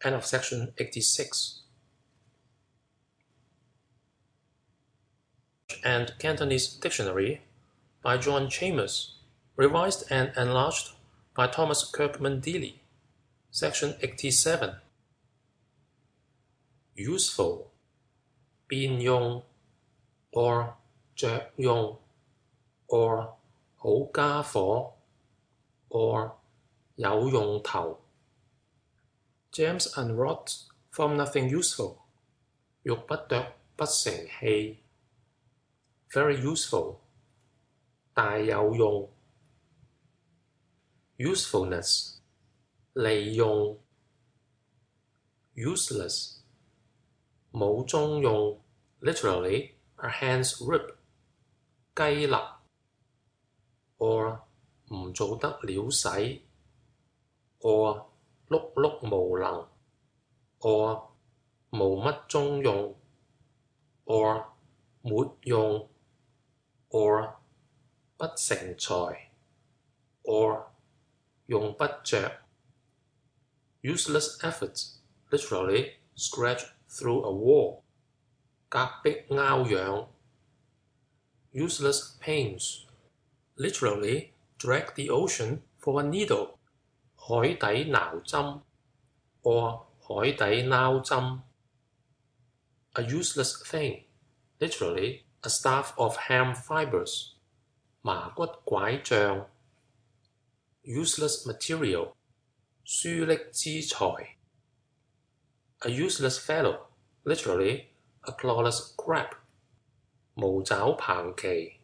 Speaker 1: End of section 86. And Cantonese Dictionary by John Chalmers, revised and enlarged by Thomas Kirkman Dealy. Section 87. Useful, 變用 or 着用 or 好傢伙 or 有用頭。Gems and rods form nothing useful. 玉不琢不成器。Very useful, 大有用。Usefulness, 利用。Useless, 冇中用 literally a hand's rip. 雞肋 or 唔做得了使 or 碌碌無能 or 無乜中用 or 沒用 or 不成才 or 用不着 Useless effort, literally scratch through a wall. 隔壁撓癢 Useless pains, literally drag the ocean for a needle. 海底撈針 or 海底撈針 A useless thing, literally a staff of ham fibers. 麻骨拐杖 Useless material, 書礫之材 A useless fellow, literally a clawless crab. 無爪棚旗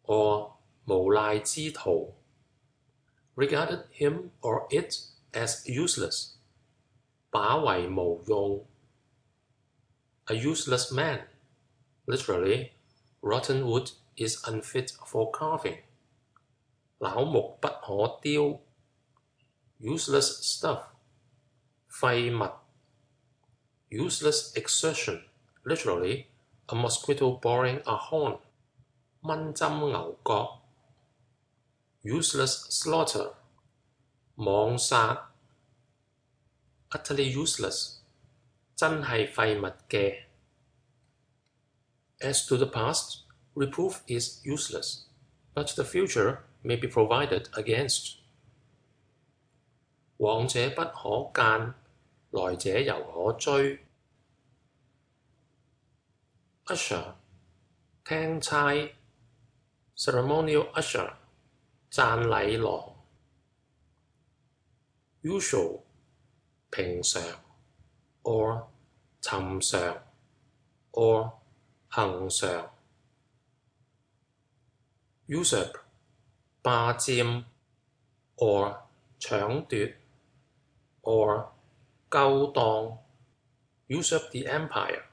Speaker 1: or 無賴之徒 regarded him or it as useless. 把為無用 A useless man, literally rotten wood is unfit for carving. 朽木不可雕 Useless stuff, 廢物 Useless exertion, literally a mosquito boring a horn. 蚊針牛角 Useless slaughter, 妄殺 Utterly useless, 真係廢物嘅。As to the past, reproof is useless, but the future may be provided against. 往者不可諫，來者猶可追。Usher 聽差 ceremonial usher 讚禮郎。Usual 平常 or 尋常 or 恆常。Usurp 霸佔 or 搶奪 or 勾當。Usurp the empire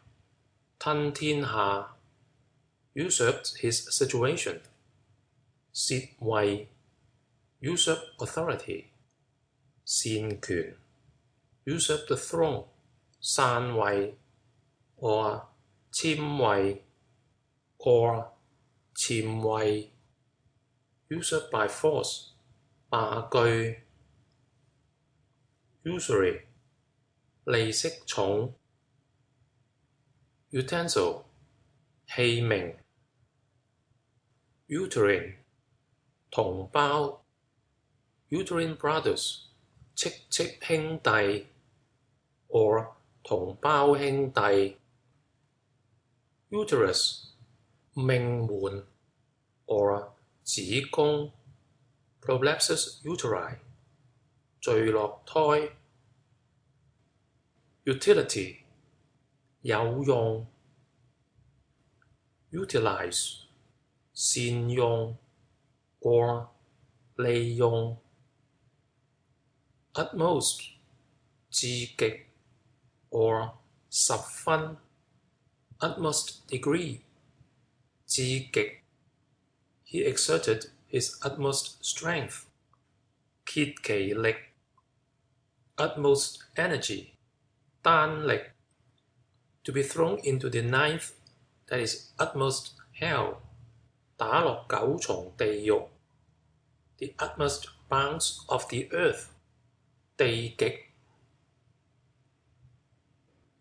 Speaker 1: 吞天下。Usurped his situation 竊位。Usurp authority 擅權。Usurp the throne 篡位 or 簽位 or 僭位。Usurp by force 霸據。Usury 利息重。Utensil 器皿。Uterine 同胞。Uterine brothers 戚兄弟 or 同胞兄弟。Uterus 命門 or 子宮。Prolapsus uteri 墜落胎。Utility 有用。Utilize 善用 or 利用。Utmost 至極 or 十分。Utmost degree 至極。He exerted his utmost strength 竭其力。Utmost energy 單力。To be thrown into the ninth, that is utmost hell 打落九重地獄。The utmost bounds of the earth 地極。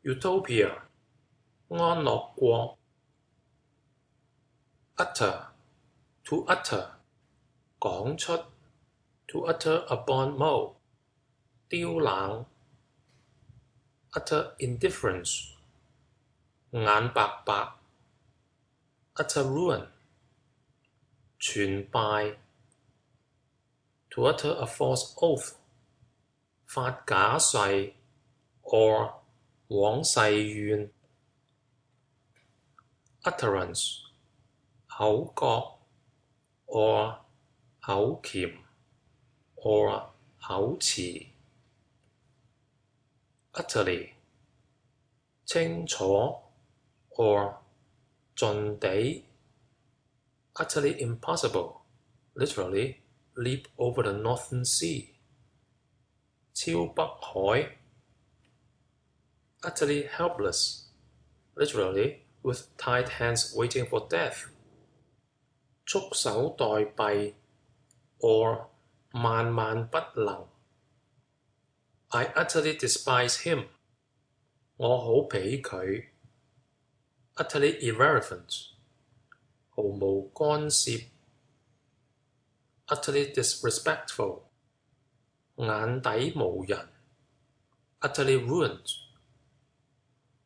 Speaker 1: Utopia 安樂國。Utter to utter 講出。To utter a bon mot 刁冷。Utter indifference 眼白白。Utter ruin 全敗。To utter a false oath 發假誓 or 枉誓願。Utterance 口角 or 口鉗 or 口詞。Utterly 清楚 or 盡地。Utterly impossible, literally leap over the northern sea. 超北海。Utterly helpless, literally with tied hands waiting for death. 束手待斃 or 萬萬不能。I utterly despise him. 我好鄙佢。Utterly irrelevant 毫無干涉。Utterly disrespectful 眼底無人。Utterly ruined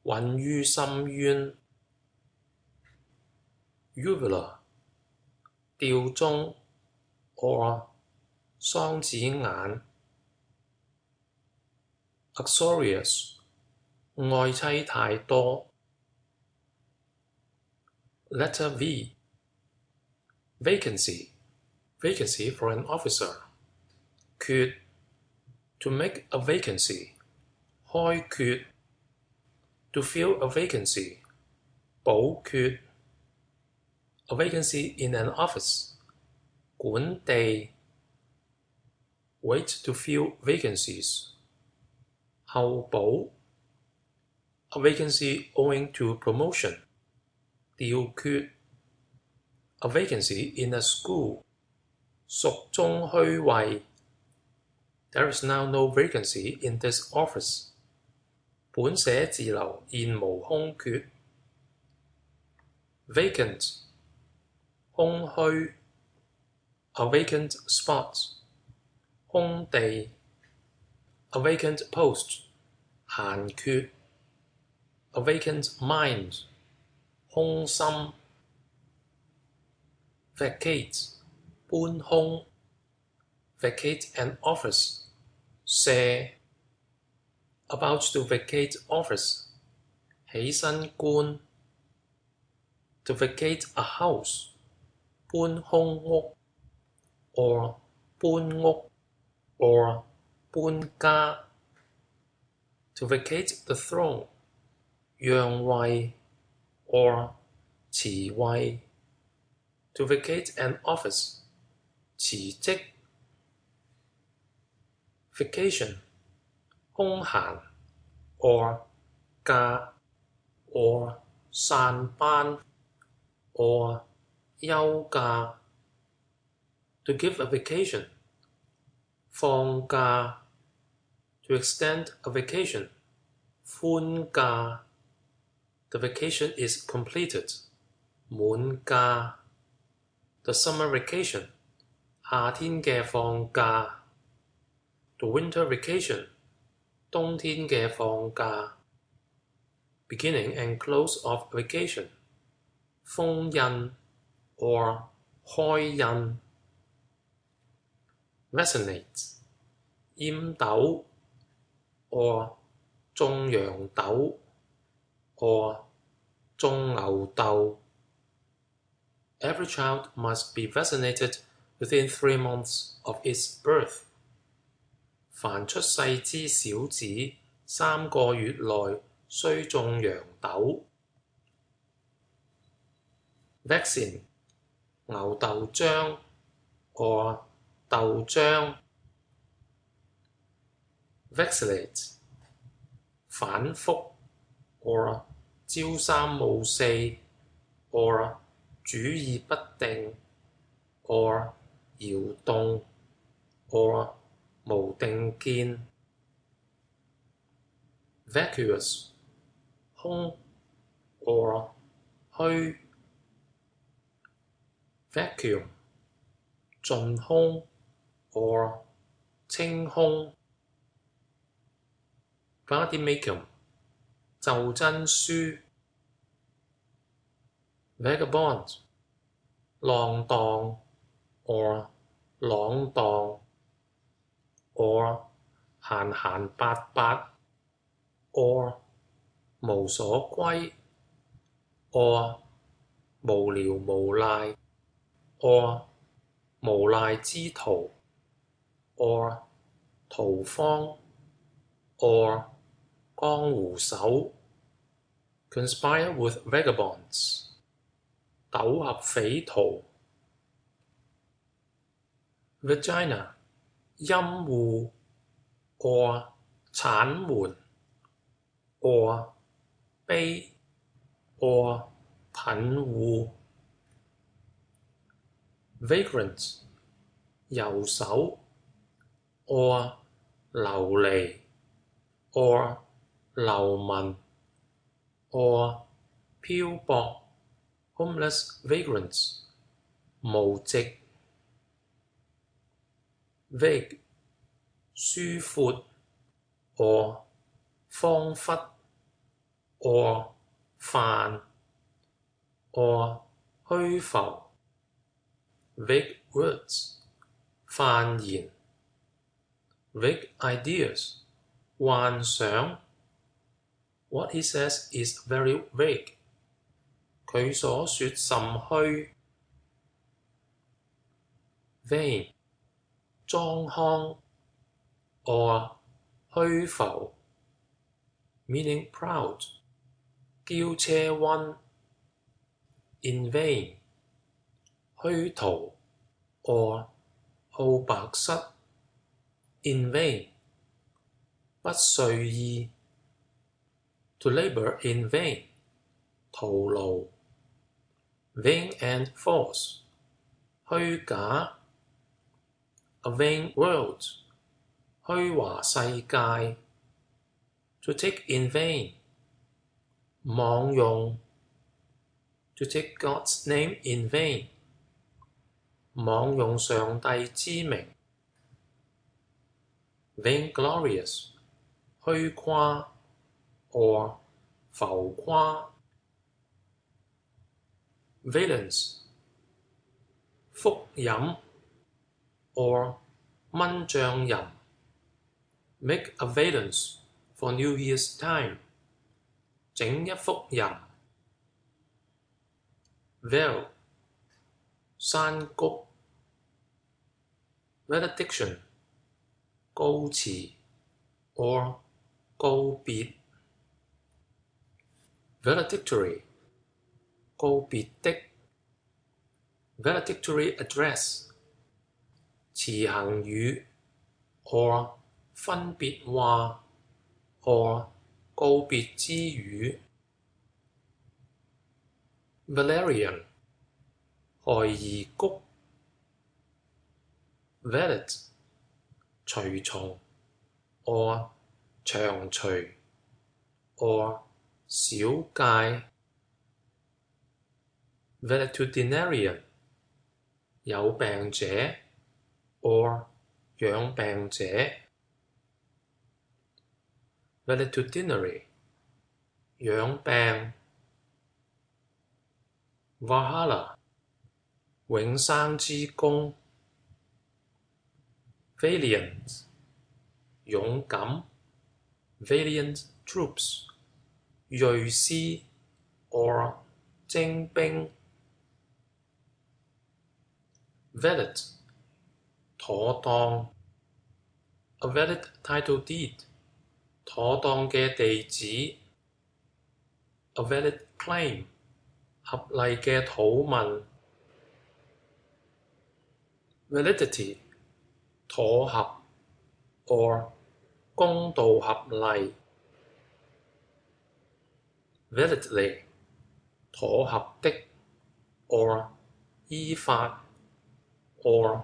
Speaker 1: 暈於深淵。Uvula 吊鐘 or 雙子眼。Uxorious 愛妻太多。Letter V Vacancy Vacancy for an officer. 缺 To make a vacancy 開缺。To fill a vacancy 補缺。A vacancy in an office 管地。Wait to fill vacancies 候補。A vacancy owing to promotion 調缺。A vacancy in a school 蜀中虛位。There is now no vacancy in this office. 本寫字樓現無空缺。vacant 空虛 a vacant spot 空地 a vacant post 閒缺 a vacant mind 空心 vacate 搬空 vacate an office 卸 about to vacate office 起身官 to vacate a house 搬空屋 or 搬屋 or 搬家 to vacate the throne 讓位 or 辭位 to vacate an office 辭職 vacation 空閒 or 假 or 散班 or 休假 to give a vacation 放假 to extend a vacation 寬假 the vacation is completed 滿假 the summer vacation 夏天嘅放假 the winter vacation 冬天嘅放假 beginning and close of vacation 封印 or 開印 vaccinate 閹豆 or 種洋豆 or 種牛豆 Every child must be vaccinated within 3 months of its birth. 凡出世之小子3個月內須種洋豆。Vaccine 牛豆漿 or 豆漿。Vacillate 反覆 or 朝三暮四 or 主意不定 or 搖動 or 無定見。Vacuous 空 or 虛。Vacuum 盡空 or 清空。Vademecum 袖珍書。Vagabond 浪蕩 or 朗蕩 or 閒閒白白 or 無所歸 or 無聊無賴 or 無賴之徒 or 逃荒 or 江湖手 conspire with vagabonds 糾合匪徒。Vagina 陰戶 or 產門 or 卑 or 貧戶。Vagrant 遊手 or 流離 or 流民 or 漂泊 homeless vagrants 無籍。Vague 疏闊 or 荒忽 or 泛 or 虛浮。Vague words 泛言。Vague ideas 幻想。What he says is very vague. 佢所說甚虛。Vain 裝腔 or 虛浮 meaning proud 驕奢溫。In vain 虛途 or 好白室。In vain 不遂意 to labour in vain 徒勞。Vain and false 虛假。A vain world 虛華世界。To take in vain 妄用。To take God's name in vain. 妄用上帝之名。Vainglorious. 虛誇 or 浮誇。Valence. 福飲 or 蚊帳人。Make a valance for New Year's time. 整一幅人。Vale. 山谷。Valediction. 告辭 or 告別。Valedictory. 告別的。Valedictory address. 辭行語 or 分別話 or 告別之語。Valerian. 害兒谷。Valet. 隨從 or 長隨 or 小介。Valetudinarian. 有病者 or 養病者。Valetudinary. 養病。Valhalla. 永生之宮。Valiant. 勇敢。Valiant troops. 鋭師 or 精兵。Valid. 妥當。A valid title deed. 妥當嘅地址。A valid claim. 合例嘅討問。Validity. 妥合 or 公道合例。Validly. 妥合的 or 依法 or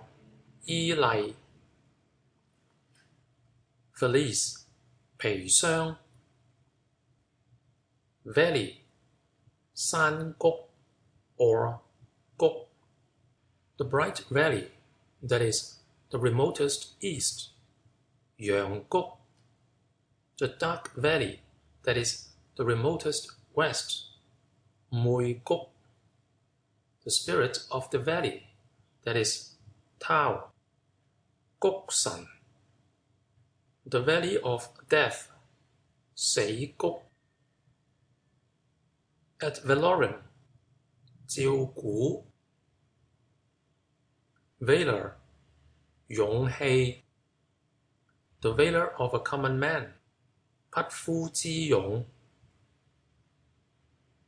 Speaker 1: 依例。Valise. 皮箱。Valley. 山谷 or 谷。The bright valley, that is, the remotest east. 陽谷。The dark valley, that is, the remotest west. 梅谷。The spirit of the valley, that is, Tao. 谷神。The valley of death. 死谷。At Valorum. 照古。Valor. 勇氣。The valor of a common man. 匹夫之勇。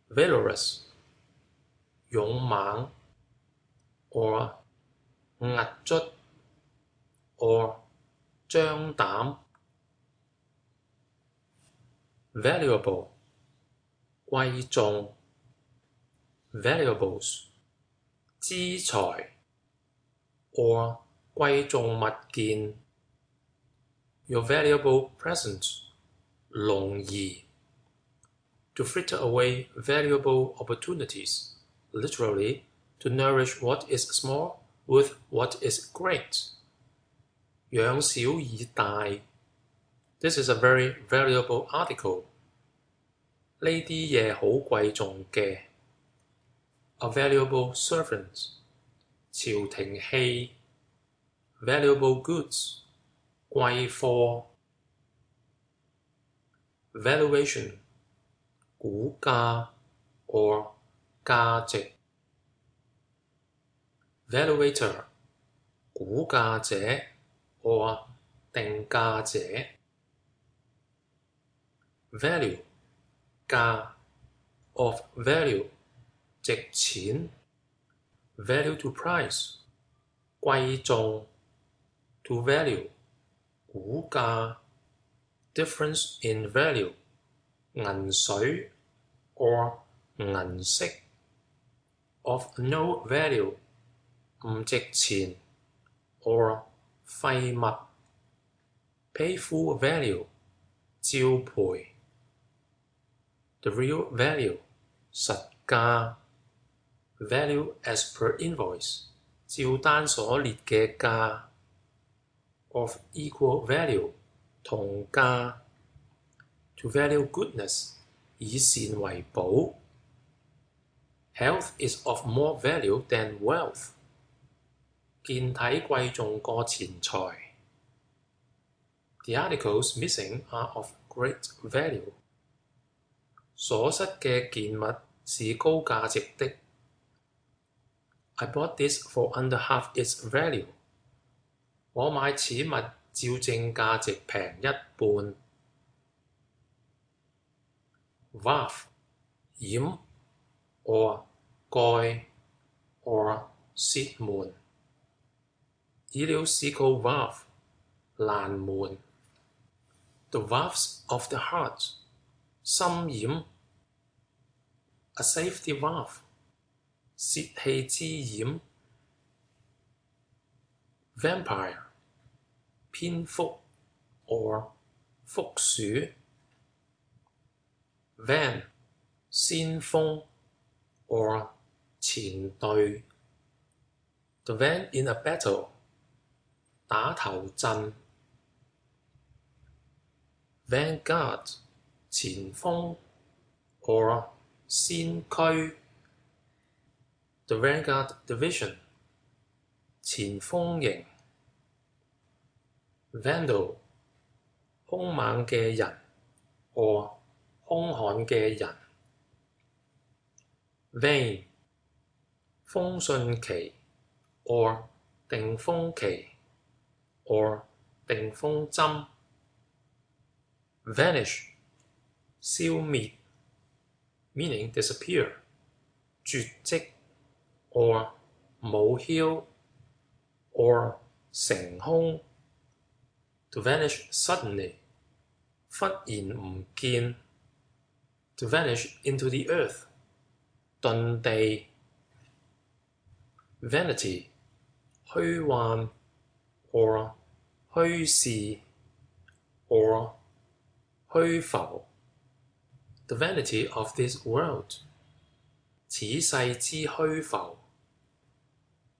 Speaker 1: Valorous. 勇猛 or 壓卒 or 張膽。Valuable. 貴重。Valuables. 資財 or 貴重物件。Your valuable present. 龍兒。To fritter away valuable opportunities. Literally, to nourish what is small with what is great. 養小以大。This is a very valuable article. 呢啲嘢好貴重嘅。A valuable servant. 朝廷戲。Valuable goods. 貴貨。Valuation. 估價 or 價值。Valuator. 估價者 or 定價者。Value. 價 of value. 值錢。Value to price. 貴重 to value. 估價。Difference in value. 銀水 or 銀色。Of no value. 唔值錢 or 廢物。Pay full value. 照賠。The real value. 實價。value as per invoice 照單所列嘅價 of equal value 同價 to value goodness 以善為寶 Health is of more value than wealth 健體貴重過錢財 The articles missing are of great value 所失嘅件物是高價值的 I bought this for under half its value 我買此物照正價值平一半 Valve 掩 or 蓋 or 泄門以了是個 valve 攔門 The valves of the heart 心掩 A safety valve 泄氣之掩 Vampire 蝙蝠 or 蝠鼠 Van 先鋒 or 前隊 The van in a battle 打頭陣 Vanguard 前鋒 or 先驅 The Vanguard Division 前鋒營 Vandal 兇猛嘅人 or 兇悍嘅人 Vain 風信期 or 定風期 or 定風針 Vanish 消滅 meaning disappear 絕跡 or 冇梟 or 成空 To vanish suddenly 忽然唔見 To vanish into the earth 遁地 Vanity 虛幻 or 虛視 or 虛浮 The vanity of this world 此世之虛浮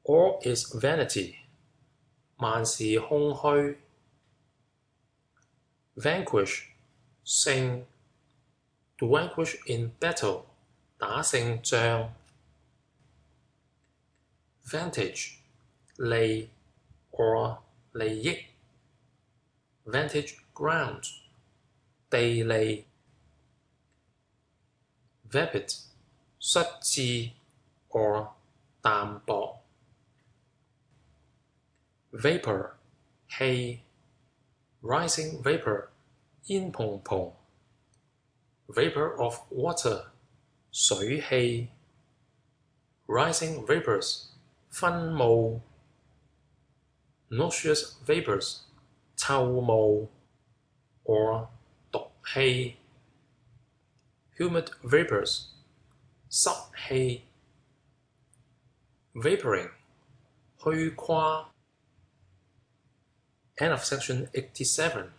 Speaker 1: All is vanity 萬事空虛 Vanquish 勝 To vanquish in battle 打勝仗 Vantage 利 or 利益 Vantage ground 地利 Vapid 失智 or 淡薄 Vapor 氣 Rising vapor 煙蓬蓬 Vapor of water 水氣 Rising vapors 昏霧 Nauseous vapors 臭霧 or 毒氣 Humid vapors 濕氣 Vaporing 虛誇 End of section 87.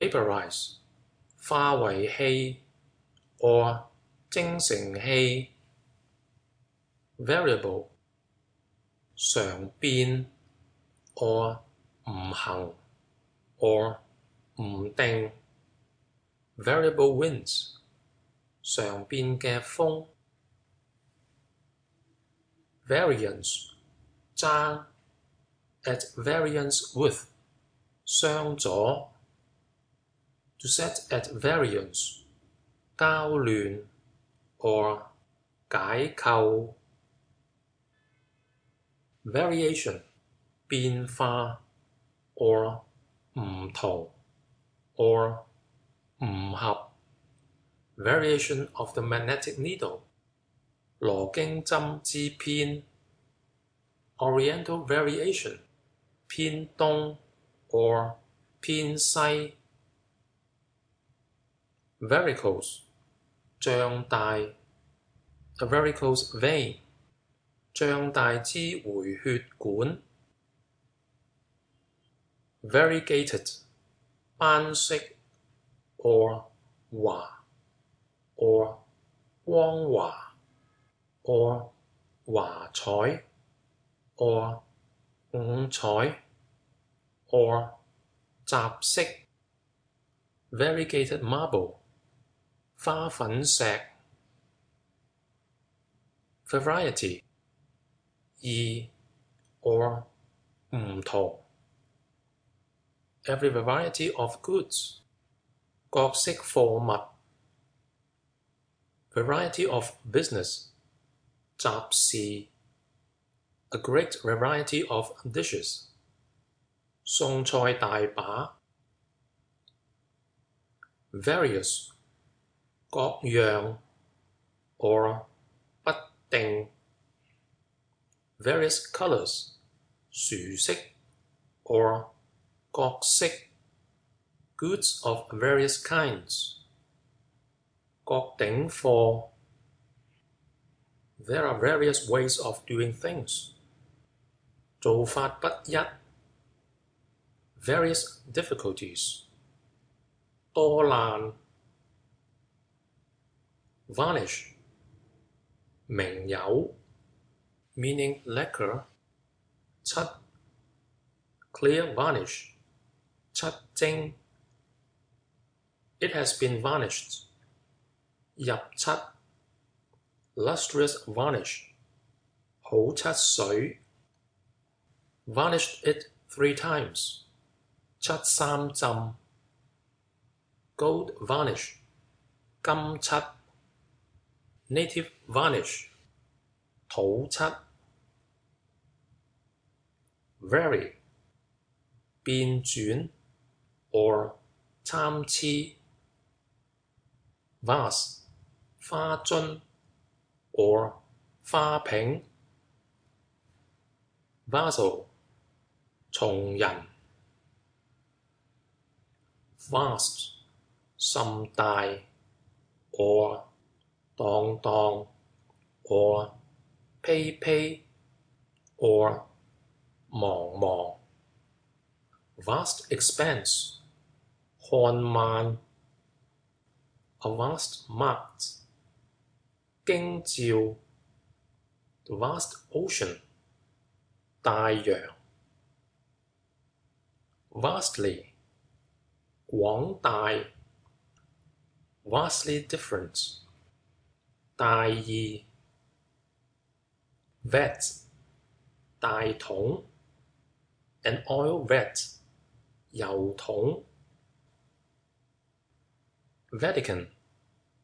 Speaker 1: Vaporize 化為氣 or 精成氣 Variable 常變 or 唔行 or 唔定 Variable winds 常變嘅風Variance 爭 at variance with 相左 To set at variance 交亂 or 解構 Variation 變化 or 唔同 or 唔合 Variation of the magnetic needle羅經針之偏 Oriental variation 偏東 or 偏西 Varicose 脹大 A varicose vein 脹大之回血管 Variegated 斑色 or 華 or 光華 or 華彩 or 五彩 or 雜色 variegated marble 花粉石 variety 異 or 唔同 every variety of goods 各式貨物 variety of business 雜事 a great variety of dishes 餸菜大把 various 各樣 or 不定 various colors 殊色 or 各色 goods of various kinds 各頂貨 there are various ways of doing things 做法不一 various difficulties 多爛 varnish 明油 meaning lacquer 漆 clear varnish 漆精 it has been varnished 入漆 lustrous varnish 好漆水 varnished it 3 times 漆三浸 gold varnish 金漆 native varnish 土漆 vary 變轉 or 參差 vase 花樽 or 花瓶 vassal 從人 vast 甚大 or 蕩蕩 or 披披 or 茫茫 vast expanse 看漫 a vast markt 京兆 the vast ocean 大洋 vastly 廣大 vastly different 大義 vat 大桶 an oil vat 油桶 Vatican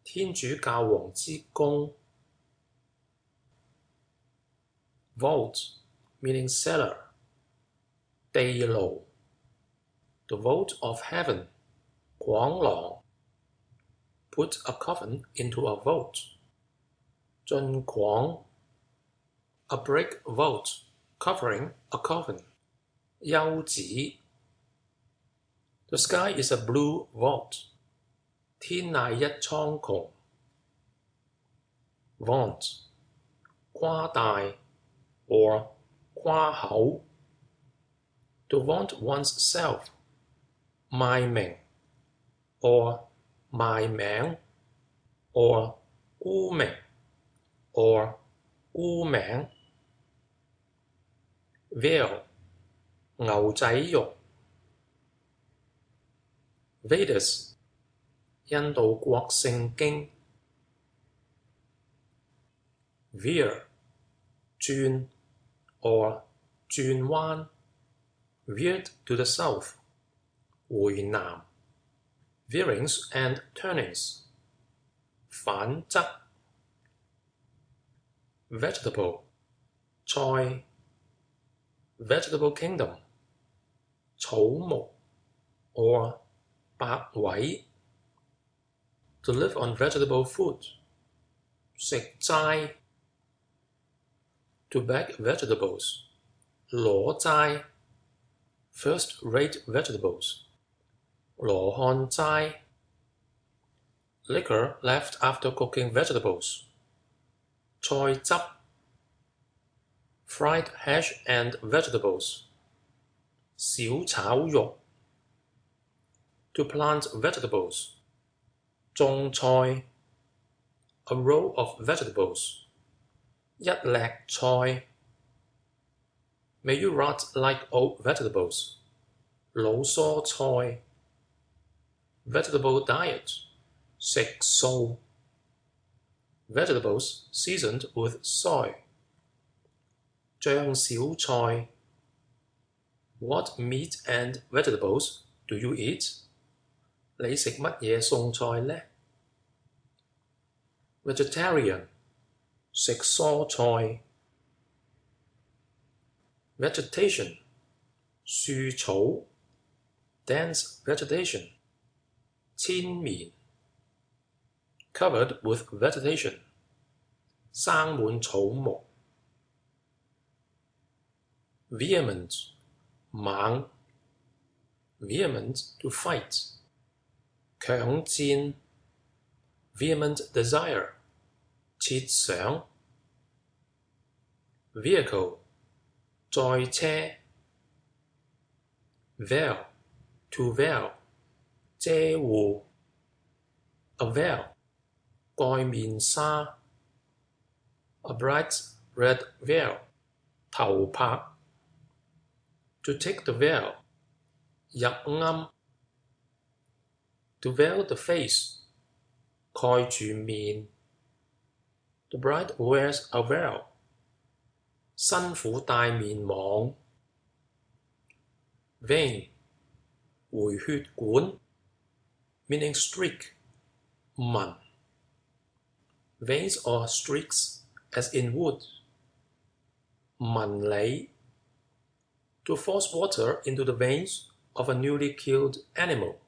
Speaker 1: 天主教皇之宮 Vault meaning cellar 地牢 the vault of heaven 廣廊 put a coffin into a vault 進廣 a brick vault covering a coffin 休止 the sky is a blue vault 天籟一蒼穹 vaunt 誇大 or 誇口 to vaunt one's self 賣名 or 賣名 or 沽名 or 沽名 veal 牛仔肉 Vedas 印度國聖經 veer 轉 or 轉彎 veered to the south 回南 veerings and turnings 反側 vegetable 菜 vegetable kingdom 草木 or 百位 to live on vegetable food 食齋 to beg vegetables 攞齋 first-rate vegetables 羅漢齋 liquor left after cooking vegetables 菜汁 fried hash and vegetables 小炒肉 to plant vegetables 種菜 a row of vegetables. 一粒菜 May you rot like old vegetables. 老蔬菜 Vegetable diet. 食素 Vegetables seasoned with soy. 醬小菜 What meat and vegetables do you eat? 你食乜嘢餸菜呢？ Vegetarian 食蔬菜 Vegetation 樹草 Dense vegetation 千棉 Covered with vegetation 生滿草木 Vehement 猛 Vehement to fight 強戰 Vehement desire 設想 Vehicle 載車 Veil to veil 遮護 Avail 蓋面紗 A bright red veil 頭拍 To take the veil 入暗 To veil the face 蓋住面 The bride wears a veil 辛苦戴面網 Vein 回血管 Meaning streak 紋 Veins or streaks as in wood 紋理 To force water into the veins of a newly killed animal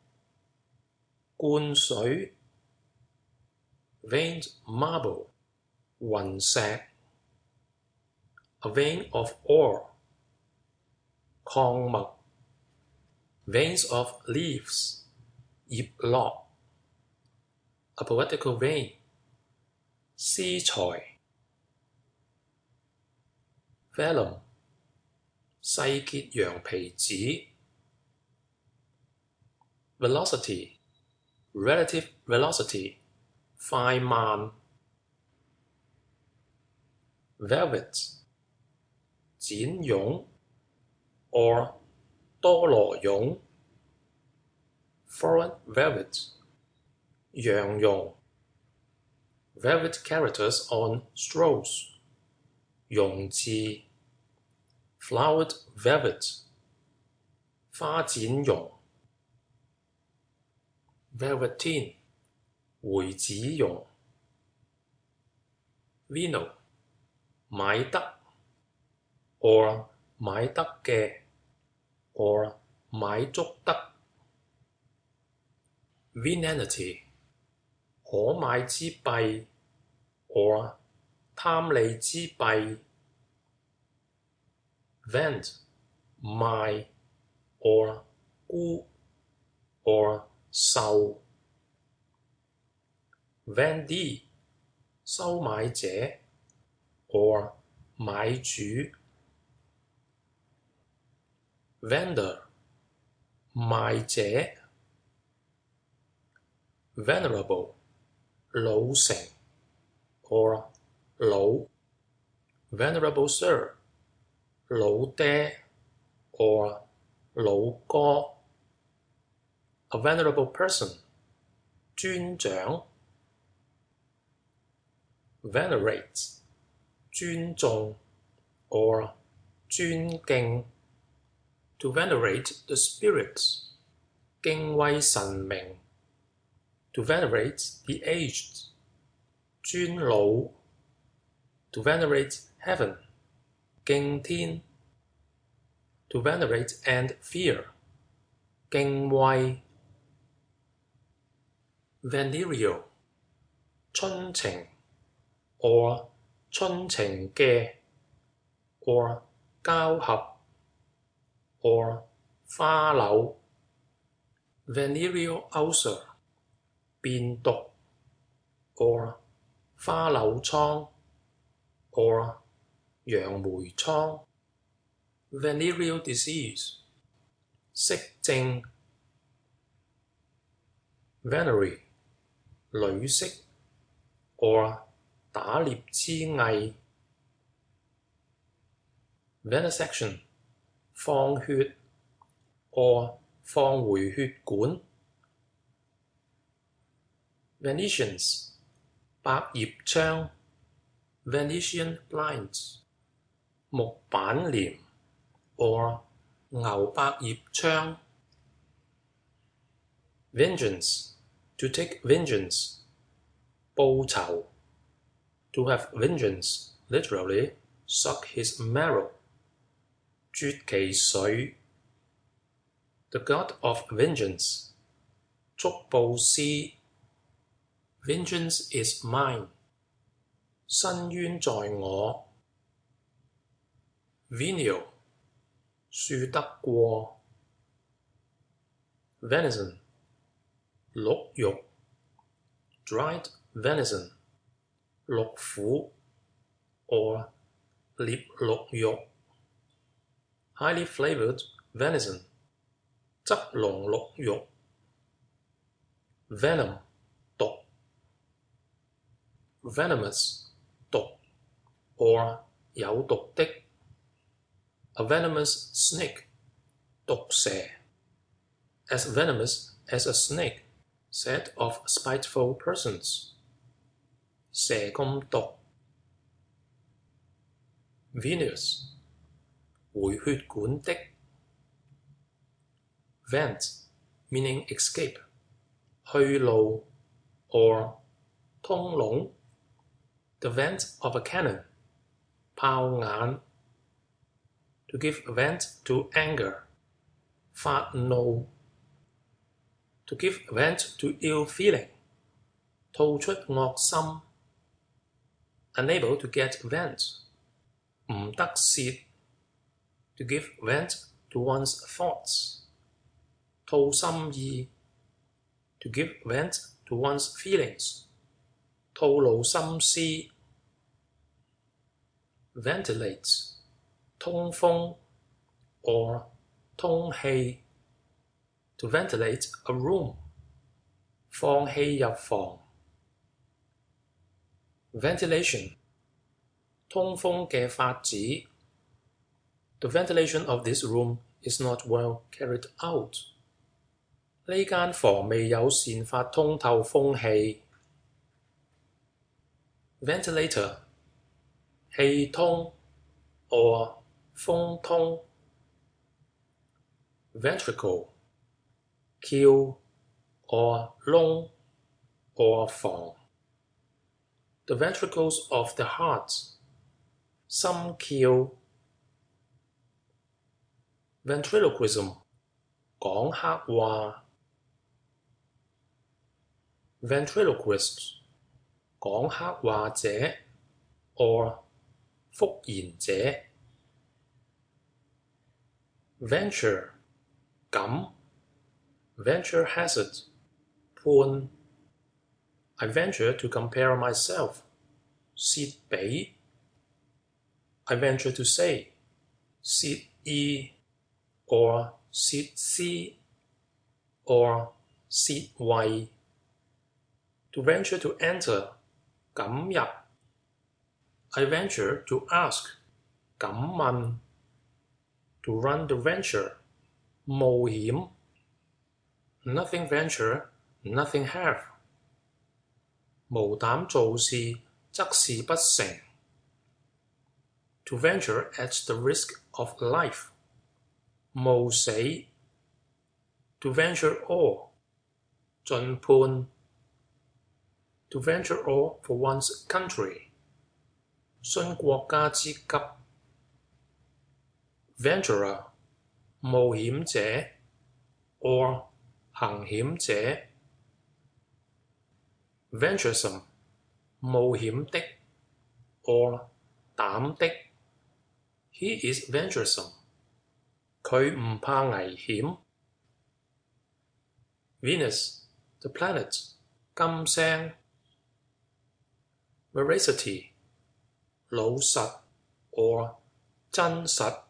Speaker 1: 灌水 Veined marble 雲石 A vein of ore 礦物 Veins of leaves 葉落 A poetical vein 絲材 Vellum 細結羊皮紙 Velocity Relative velocity 快慢 Velvet 剪絨 or 多羅絨 Foreign velvet 羊絨 Velvet characters on straws 絨字 Flowered velvet 花剪絨 Velveteen 回子絨 Vino 買得 or 買得嘅 or 買足得 Venality 可買之弊 or 貪利之弊 Vend 賣 or 沽 or 售 Vendee 收買者 or 買主 Vendor 賣者 Venerable 老成 or 老 Venerable Sir 老爹 or 老哥 A venerable person 尊長 Venerate 尊重 or 尊敬 To venerate the spirits 敬畏神明 To venerate the aged 尊老 To venerate heaven 敬天 To venerate and fear 敬畏 Venereal 春情 or 春情嘅 or 交合 or 花柳 Venereal ulcer 變毒 or 花柳瘡 or 楊梅瘡 Venereal disease 色症 Venery 女色 or 打獵之藝 Venesection 放血 or 放回血管 Venetians 百葉窗 Venetian blinds 木板簾 or 牛百葉窗 Vengeance to take vengeance 報仇 to have vengeance literally suck his marrow 絕其髓 the god of vengeance 捉捕師 vengeance is mine 申冤在我 venial 恕得過 venison 鹿肉 dried venison 鹿虎 or 獵鹿肉 highly flavored venison 側龍鹿肉 venom 毒 venomous 毒 or 有毒的 a venomous snake 毒蛇 as venomous as a snake said of spiteful persons 蛇咁毒 venous 回血管的 vent meaning escape 去路 or 通窿 the vent of a cannon 炮眼 to give vent to anger 發怒 to give vent to ill feeling 吐出惡心 unable to get vent 唔得泄 to give vent to one's thoughts 吐心意 to give vent to one's feelings 吐露心思 ventilate 通風 or 通氣 to ventilate a room 放氣入房 ventilation 通風嘅法子 the ventilation of this room is not well carried out 呢間房未有善法通透風氣 ventilator 氣通 or 風通 ventricle 竅 or 窿 or 房 the ventricles of the heart 心竅 ventriloquism 講黑話 ventriloquist 講黑話者 or 復言者 venture 敢 venture hazard 判 I venture to compare myself 竊比 I venture to say 竊意 or 竊思 or 竊位 to venture to enter 敢入 I venture to ask 敢問 to run the venture 冒險 nothing venture nothing have 無膽做事則事不成 to venture at the risk of life 冒死 to venture all 盡判 to venture all for one's country 殉國家之急 venturer 冒險者 or 行險者 venturesome 冒險的 or 膽的 He is venturesome 佢唔怕危險 Venus the planet 金星 veracity 老實 or 真實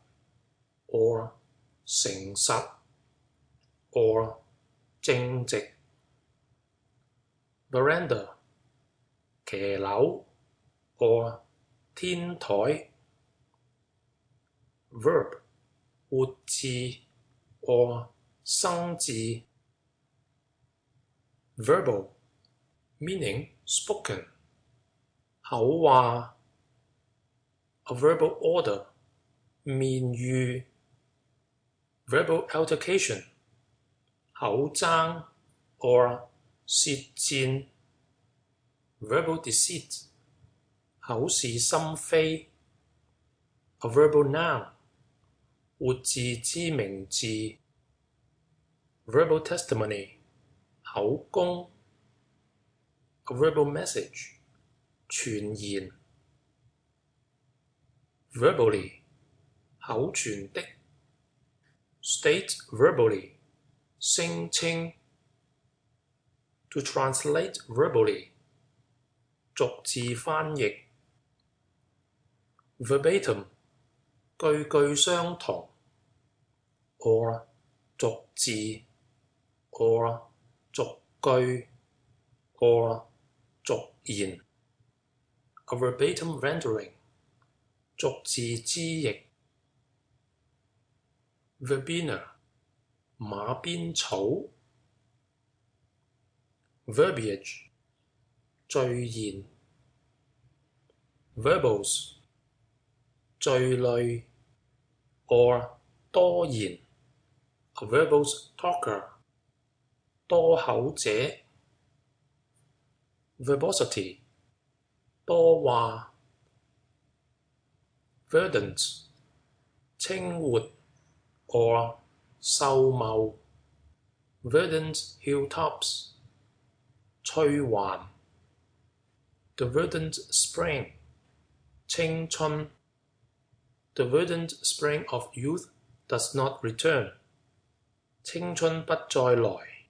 Speaker 1: or 誠實 or 正直 veranda 騎樓 or 天台 verb 活字 or 生字 verbal meaning spoken 口話 a verbal order 面語 verbal altercation 口爭 or 舌戰 verbal deceit 口是心非 a verbal noun 活字之名字 verbal testimony 口供 a verbal message 傳言 verbally 口傳的 state verbally 聲稱 to translate verbally 逐字翻譯 verbatim 句句相同 or 逐字 or 逐句 or 逐言 a verbatim rendering 逐字之譯 verbena 馬鞭草 verbiage 序言 verbose 序類 or 多言 a verbose talker 多口者 verbosity 多話 verdant 清活 or 秀茂 verdant hilltops 翠環 the verdant spring 青春 the verdant spring of youth does not return 青春不再來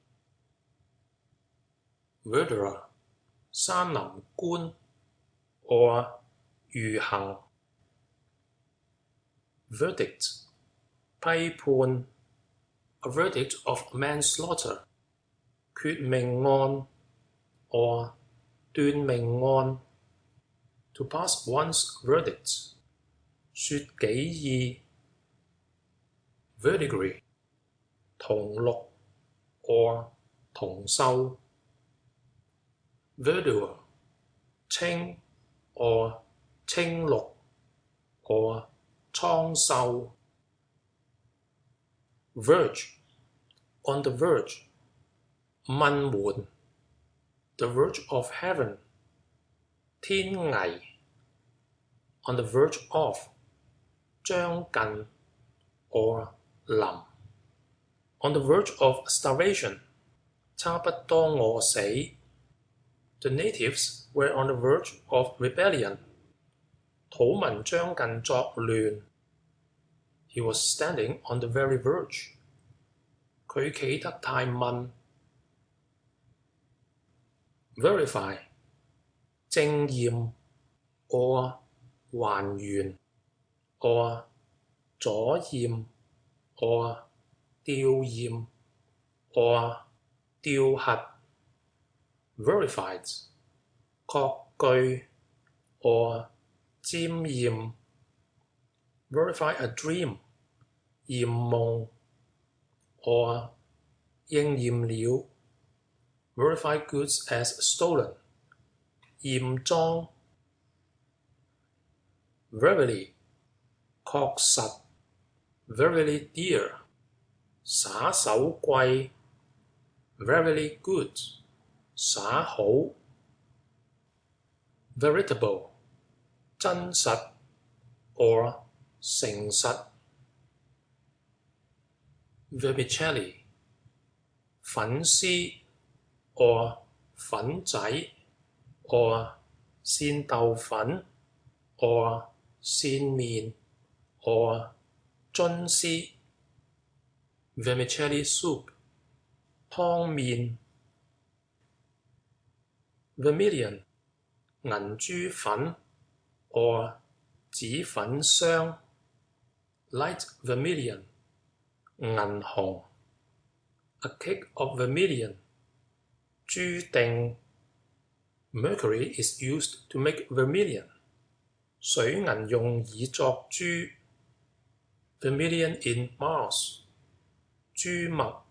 Speaker 1: verderer 山林官 or 魚行 verdict 批判 a verdict of manslaughter 決命案 or 斷命案 to pass one's verdict 說己意 verdigris 同綠 or 同秀 verdure 青 or 青綠 or 蒼秀 verge on the verge 問門 the verge of heaven 天涯 on the verge of 將近 or 臨 on the verge of starvation 差不多餓死 the natives were on the verge of rebellion 土民將近作亂 he was standing on the very verge 佢企得太問 verify 正驗 or 還原 or 左驗 or 吊驗 or 吊核 verified 確據 or 沾驗 verify a dream 驗夢 or 應驗了 verify goods as stolen 驗贓 verily 確實 verily dear 耍手貴 verily good 耍好 veritable 真實 or 誠實 vermicelli 粉絲 or 粉仔 or 鮮豆粉 or 鮮麵 or 津絲 vermicelli soup 湯麵 vermilion 銀珠粉 or 紫粉霜 light vermilion 銀紅 a cake of vermilion 注定 Mercury is used to make vermilion. 水銀用以作珠 Vermilion in Mars. 珠墨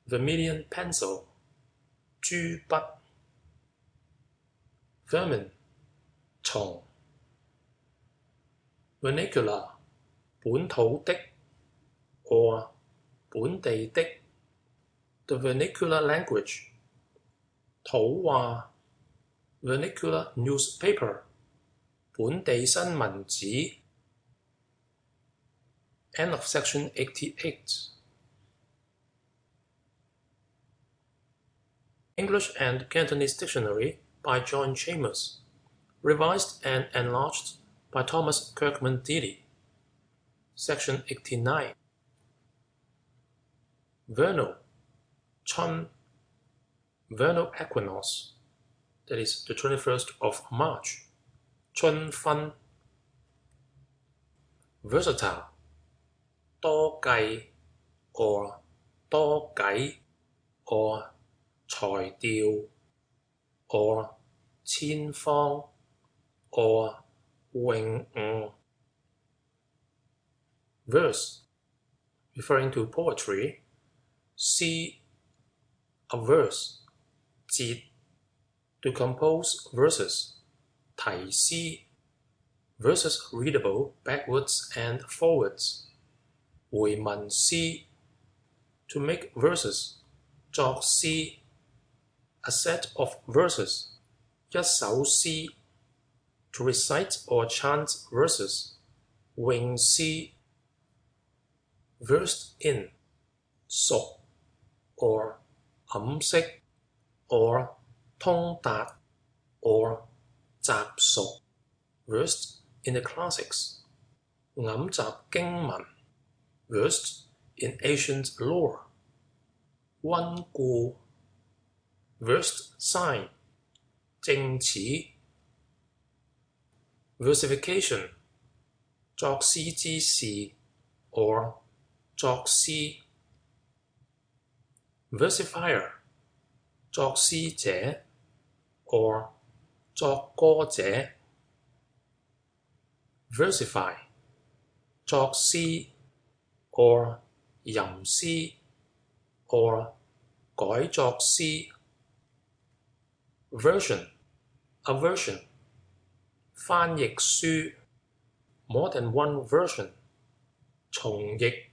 Speaker 1: Vermilion pencil. 珠筆 Vermin 蟲 Vernacular 本土的 or 本地的 The vernacular language 土話 Vernacular newspaper 本地新聞紙 End of section 88. English and Cantonese Dictionary by John Chalmers. Revised and enlarged by Thomas Kirkman Dealy. Section 89. Vernal, 春 Vernal equinox, that is the 21st of March. 春分 Versatile, 多計 or 多計 or 才調 or 千方 or 詠悟 Verse, referring to poetry. See a verse, 節 to compose verses, 題詩 verses readable backwards and forwards, 回文詩 to make verses, 作詩 a set of verses, 一首詩 to recite or chant verses, 詠詩 versed in, 熟 or 冚識 or 通達 or 習熟 versed in the classics, 蒐集經文 versed in ancient lore, 溫故 versed sign, 正始 versification, 作詩之士 or 作詩 versifier, 作詩者 or 作歌者 versify, 作詩 or 吟詩 or 改作詩 version, a version, 翻譯書 more than one version, 重譯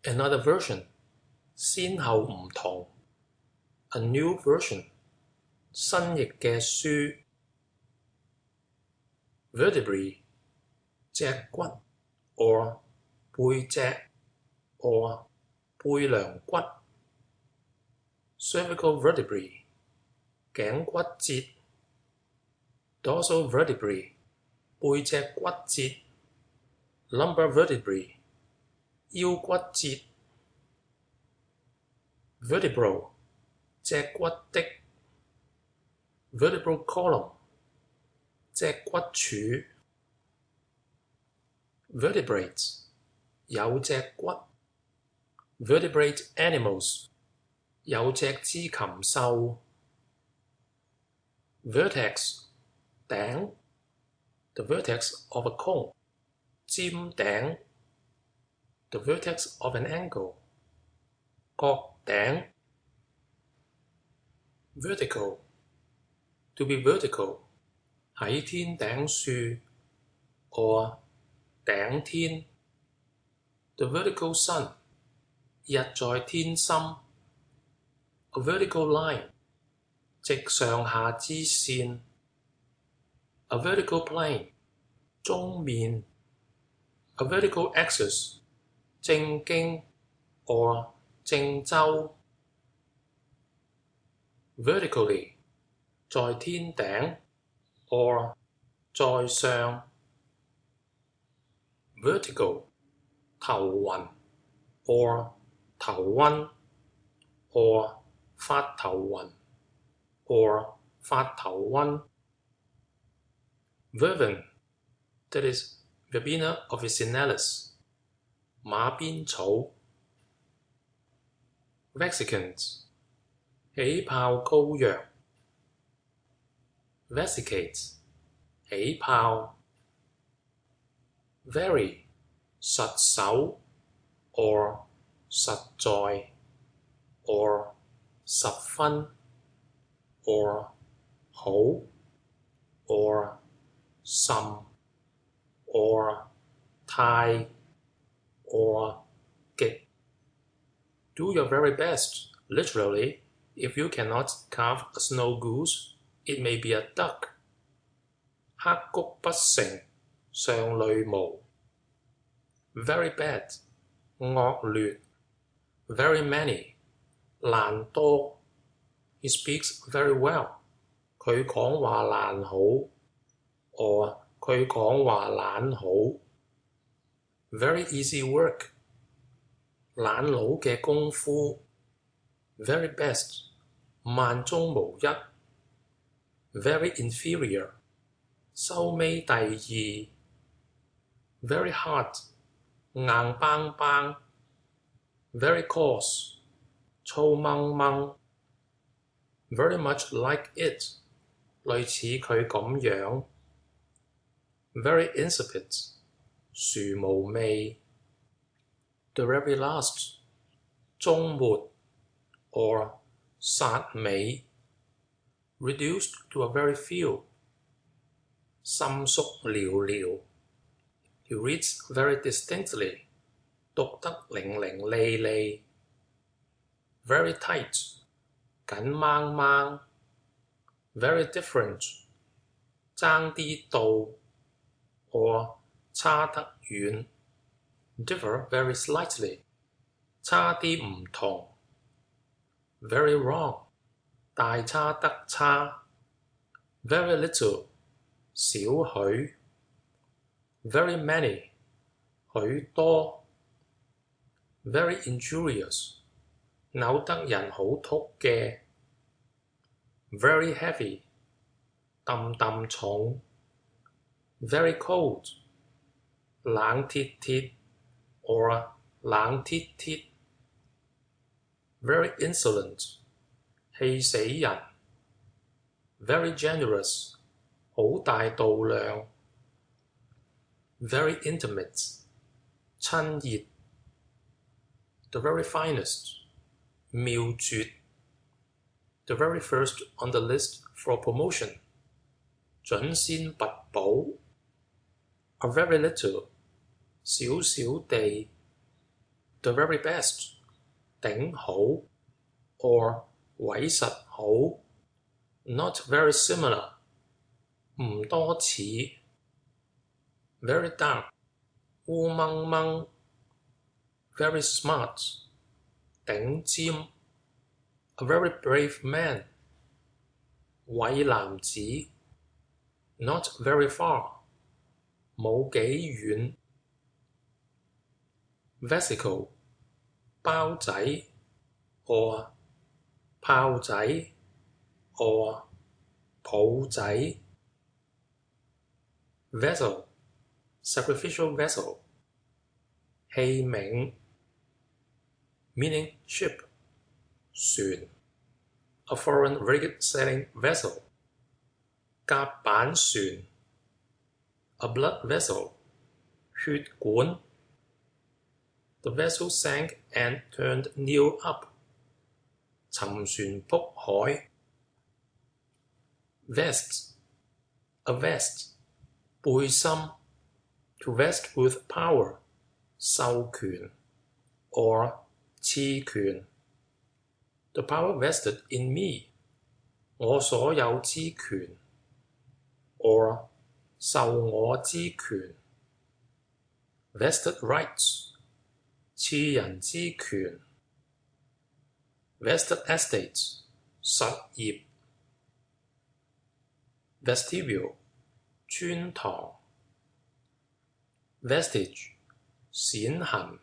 Speaker 1: another version, 先後唔同 a new version, 新譯嘅書 vertebrae, 脊骨 or 背脊 or 背梁骨 cervical vertebrae, 頸骨節 dorsal vertebrae, 背脊骨節 lumbar vertebrae, 腰骨節 vertebral, 脊骨的 vertebral column, 脊骨柱 vertebrates, 有脊骨 vertebrate animals, 有脊肢禽獸 vertex, 頂 the vertex of a cone, 尖頂 the vertex of an angle, 角頂 vertical, to be vertical, 喺天頂樹 or 頂天 the vertical sun, 日在天心 a vertical line, 直上下之線 a vertical plane, 中面 a vertical axis, 正經 or 正周 vertically, 在天頂 or 在上 vertical, 頭暈 or 頭暈 or 發頭暈 or 發頭暈 vervin, that is Verbena officinalis, 馬鞭草 Vexicans, 起泡羔羊 vesicate 起泡 very 實手 or 實在 or 十分 or 好 or 甚 or 太 or 極 Do your very best. Literally, if you cannot carve a snow goose, it may be a duck. 刻谷不成尚累無 Very bad. 惡劣 Very many. 難多 He speaks very well. 佢講話爛好 or 佢講話懶好 Very easy work. 懶佬嘅功夫 Very best. 萬中無一 Very inferior. 收尾第二 Very hard. 硬邦邦 Very coarse. 粗掹掹 Very much like it. 類似佢咁樣 Very insipid. 殊無味 The very last. 終末 or 煞尾 Reduced to a very few. 心縮寥寥 He reads very distinctly. 讀得伶伶俐俐 Very tight. 緊掹掹 Very different. 爭啲到 or 差得遠 Differ very slightly. 差啲唔同 Very wrong. 大差特差 Very little. 少許 Very many. 許多 Very injurious. 扭得人好禿嘅 Very heavy. 揼揼重 Very cold. 冷鐵鐵 or 冷鐵鐵 Very insolent. 氣死人 Very generous. 好大度量 Very intimate. 親熱 The very finest. 妙絕 The very first on the list for promotion. 準先拔寶 A very little. 少少地 The very best. 頂好 or 委實好 Not very similar. 唔多似 Very dark. 烏掹掹 Very smart. 頂尖 A very brave man. 偽男子 Not very far. 冇幾遠 Vesicle. 包仔 or 炮仔 or 抱仔 Vessel. Sacrificial vessel. 器皿 Meaning ship. 船 A foreign rigged sailing vessel. 甲板船 A blood vessel. 血管 The vessel sank and turned kneel up. 沉船仆海 Vest. A vest. 背心 To vest with power. 授權 or 賜權 The power vested in me. 我所有之權 or 受我之權 Vested rights. 賜人之權 Vested estates. 實業 Vestibule. 穿堂 Vestige. 閃痕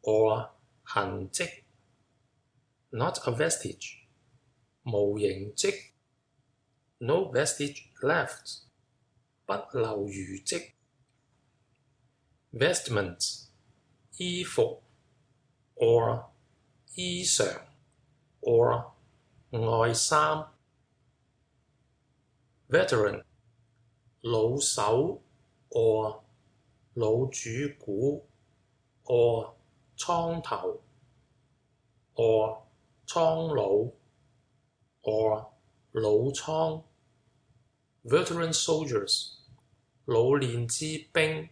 Speaker 1: or 痕跡 Not a vestige. 無形跡 No vestige left. 不留餘跡 Vestments. 衣服 or 衣裳 or 外衫 Veteran 老手 or 老主顧 or 蒼頭 or 蒼老 or 老蒼 Veteran soldiers 老練之兵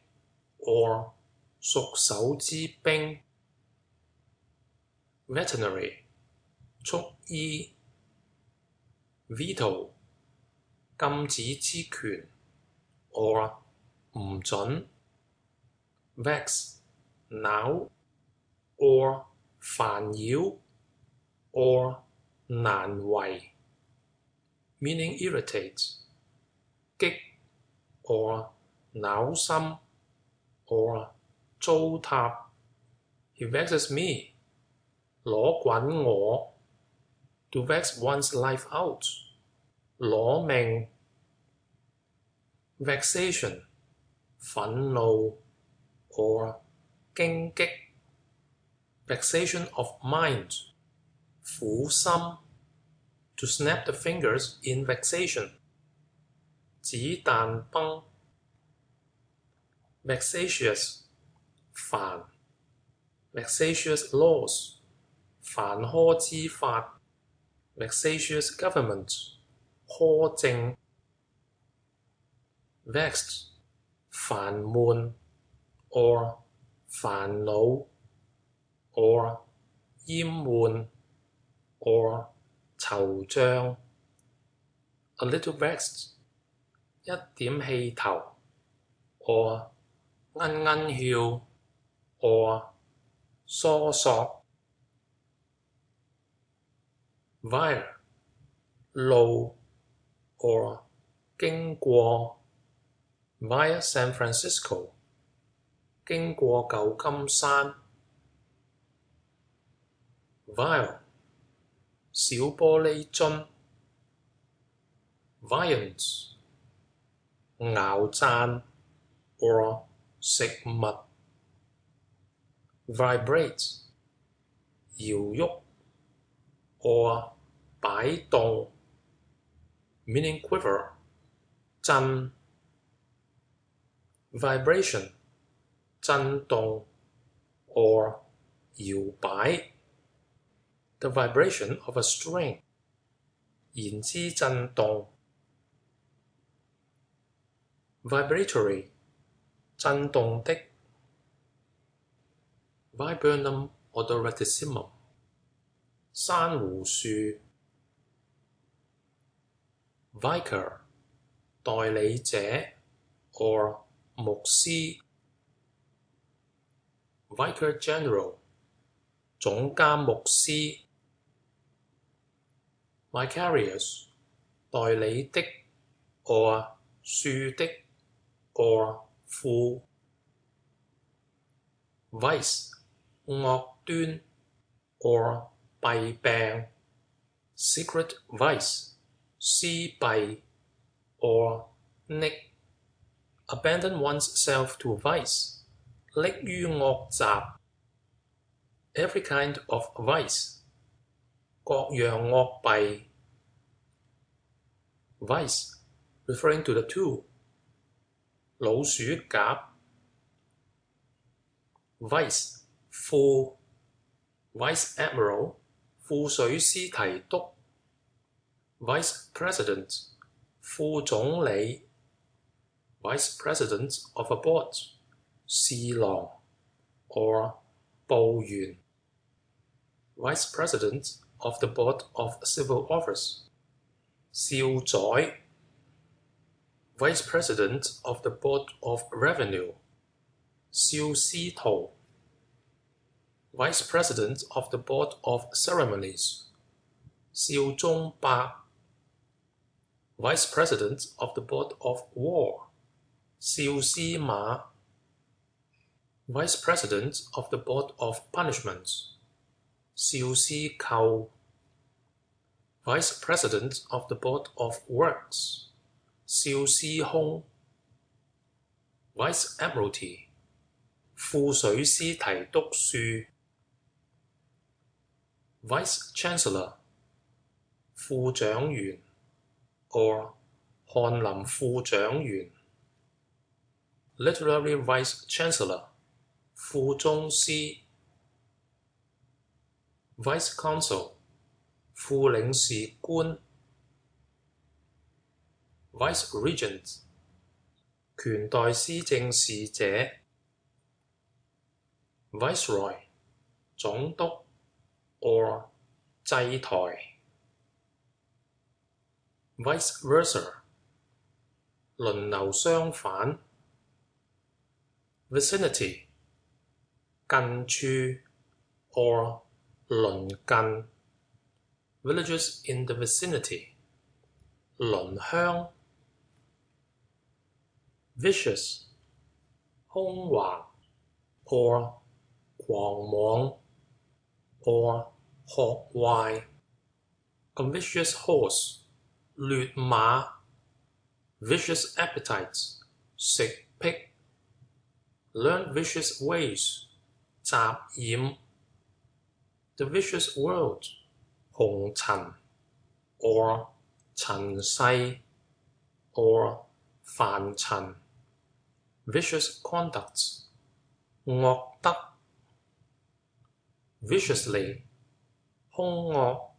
Speaker 1: or 熟手之兵 Veterinary 畜醫 Veto 禁止之權 or 唔準 Vex 惱 or 煩擾 or 難為 meaning irritate 激 or 惱心 or 糟蹋 ，He vexes me 攞滾我 to vex one's life out 攞命 vexation 憤怒 or 荊棘 vexation of mind 苦心 to snap the fingers in vexation 子彈崩 vexatious 煩 vexatious laws 煩苛之法 vexatious government 苛政 vexed 煩悶 or 煩惱 or 厭悶 or 惆悵 a little vexed 一點氣頭 or 奀奀翹 or 疏索 via 路 or 經過 via San Francisco 經過舊金山 vial 小玻璃樽 viands 咬讚 or 食物 vibrate 搖喐 or 擺動 meaning quiver 震 vibration 震動 or 搖擺 the vibration of a string 言之震動 vibratory 震動的 viburnum odoratissimum 珊瑚樹 vicar 代理者 or 牧師 vicar general 總監牧師 vicarious 代理的 or 恕的 or 負 vice 惡端 or 弊病 secret vice 私弊 or 溺 abandon one's self to vice 溺於惡習 every kind of vice 各樣惡弊 vice referring to the two 老鼠夾 vice 副 vice admiral 副水師提督 vice president 副總理 vice president of a board 侍郎 or 部員 vice president of the board of civil office 少宰 vice president of the board of revenue 少司徒 vice president of the board of ceremonies 少宗伯 vice president of the board of war 少司馬 vice president of the board of punishments 少司寇 vice president of the board of works 少司空 vice admiralty 副水師提督庶 vice chancellor 副長員 or 翰林副長員 Literary Vice Chancellor 副宗師 Vice Consul 副領事官 Vice Regent 權代司政使者 Viceroy 總督 or 祭台 Vice versa 輪流相反 Vicinity 近處 or 鄰近 Villages in the vicinity 鄰鄉 Vicious 兇橫 or 狂妄 or 學壞 A vicious horse 劣馬 Vicious appetites 食癖 Learn vicious ways 雜染 The vicious world 紅塵 or 塵世 or 凡塵 Vicious conducts 惡德 Viciously 兇惡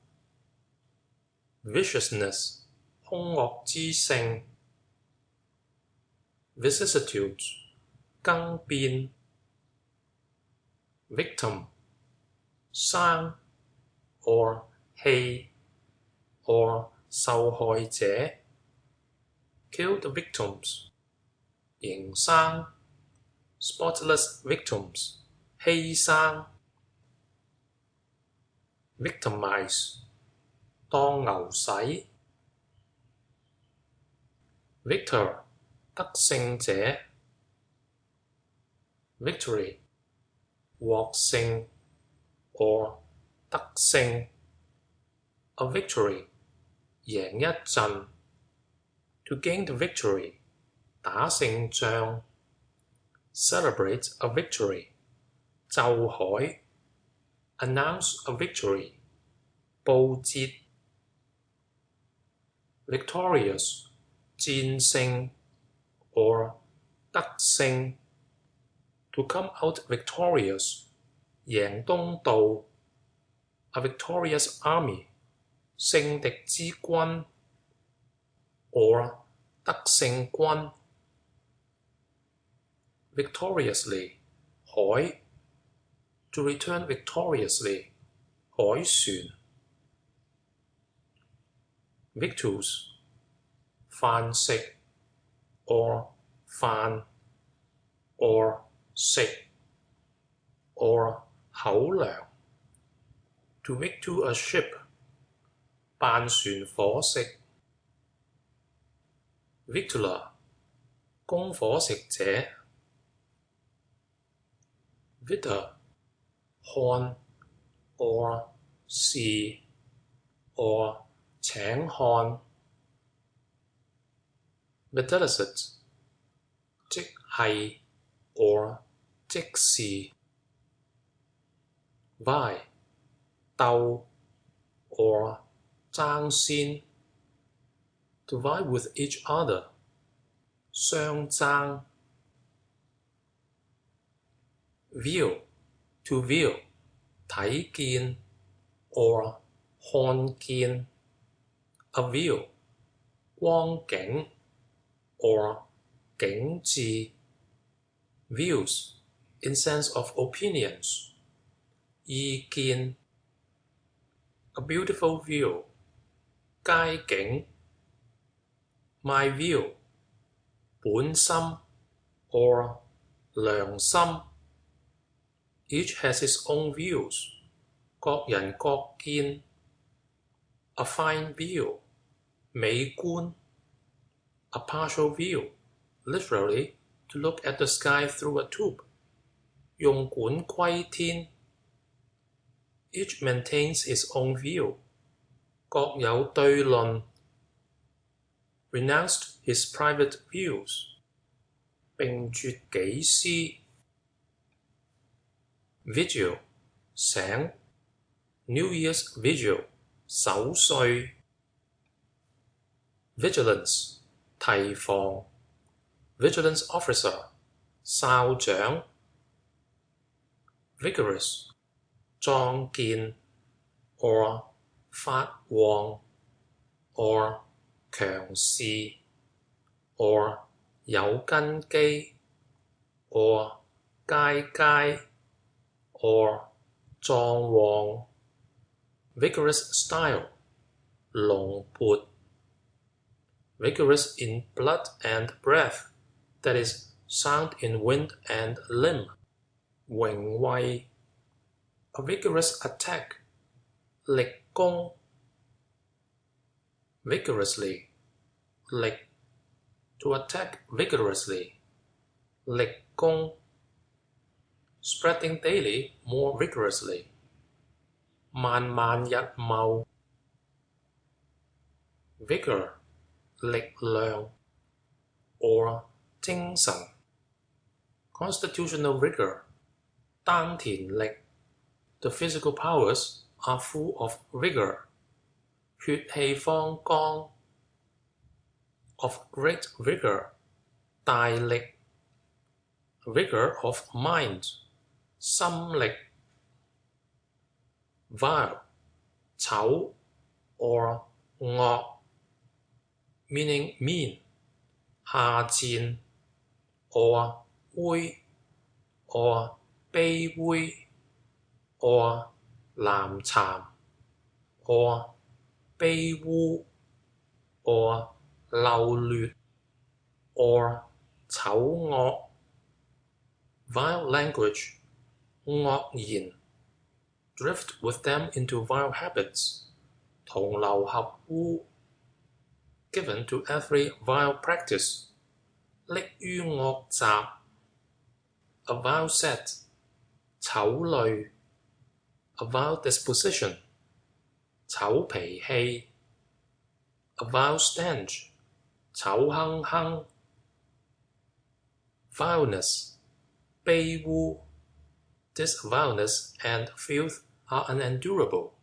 Speaker 1: Viciousness 兇惡之性 Vicissitudes 更變 Victim 生 or 棄 or 受害者 Kill the victims 刑生 Spotless victims 犧牲 Victimize 當牛使 Victor 得勝者 Victory 獲勝 or 得勝 A victory 贏一陣 To gain the victory 打勝仗 Celebrate a victory 奏凱 Announce a victory 報捷 Victorious 戰勝 or 得勝 To come out victorious 贏東道 A victorious army 勝敵之軍 or 得勝軍 Victoriously 海 To return victoriously 海船 Victuals 飯食 or 飯 or 食 or 口糧 To victual a ship 扮船伙食 Victualler 供伙食者 Vitter 看 or 視 or 請看 Videlicet 即係 or 即是 Vie 鬥 or 爭先 To vie with each other 相爭 View To view 睇見 or 看見 A view 光景 or 景致 Views in sense of opinions 意見 A beautiful view 街景 My view 本心 or 良心 Each has its own views 各人各見 A fine view 美觀 A partial view literally to look at the sky through a tube 用管窺天 Each maintains his own view 各有對論 Renounced his private views 並絕己私 Vigil 醒 New Year's Vigil 守歲 Vigilance 提防 vigilance officer 哨長 vigorous 壯健 or 發旺 or 強勢 or 有根基 or 佳佳 or 壯旺 vigorous style 龍勃 vigorous in blood and breath, that is, sound in wind and limb. 榮威 a vigorous attack, 力攻 vigorously, 力 to attack vigorously, 力攻 spreading daily more vigorously, 漫漫日茂 vigor, 力量 or 精神 constitutional vigor, 丹田力 the physical powers are full of vigor, 血氣方剛 of great vigor, 大力 vigor of mind, 心力 vile, 醜 or 惡 meaning mean, 下賤 or 猥 or 卑猥 or 藍殘 or 卑污 or 陋劣 or 醜惡 vile language, 惡言 drift with them into vile habits, 同流合污 given to every vile practice, 溺於惡習 a vile set, 醜類 a vile disposition, 醜脾氣 a vile stench, 醜哼哼 vileness, 卑污 this vileness and filth are unendurable,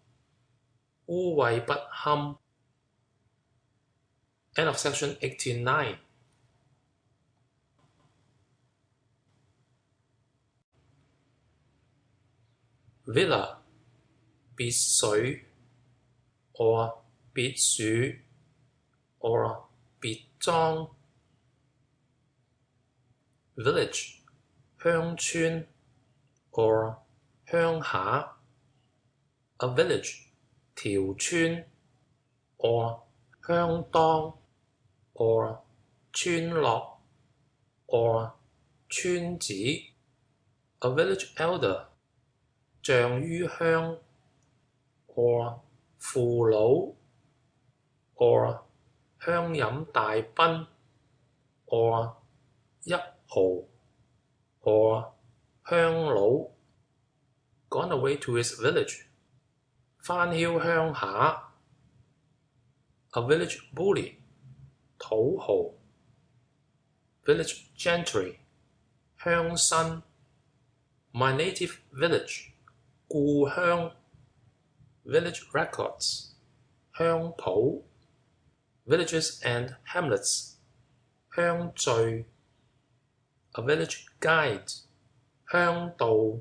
Speaker 1: 污穢不堪. End of section 89. Villa, 別墅 or 別墅 or 別莊 village, 鄉村 or 鄉下 a village, 條村 or 鄉當 or 村落 or 村子 a village elder, 丈於鄉 or 父老 or 鄉飲大賓 or 一號 or 鄉佬 gone away to his village, 返鄉鄉下 a village bully, 土豪 village gentry, 鄉紳 my native village, 故鄉 village records, 鄉譜 villages and hamlets, 鄉序 a village guide, 鄉道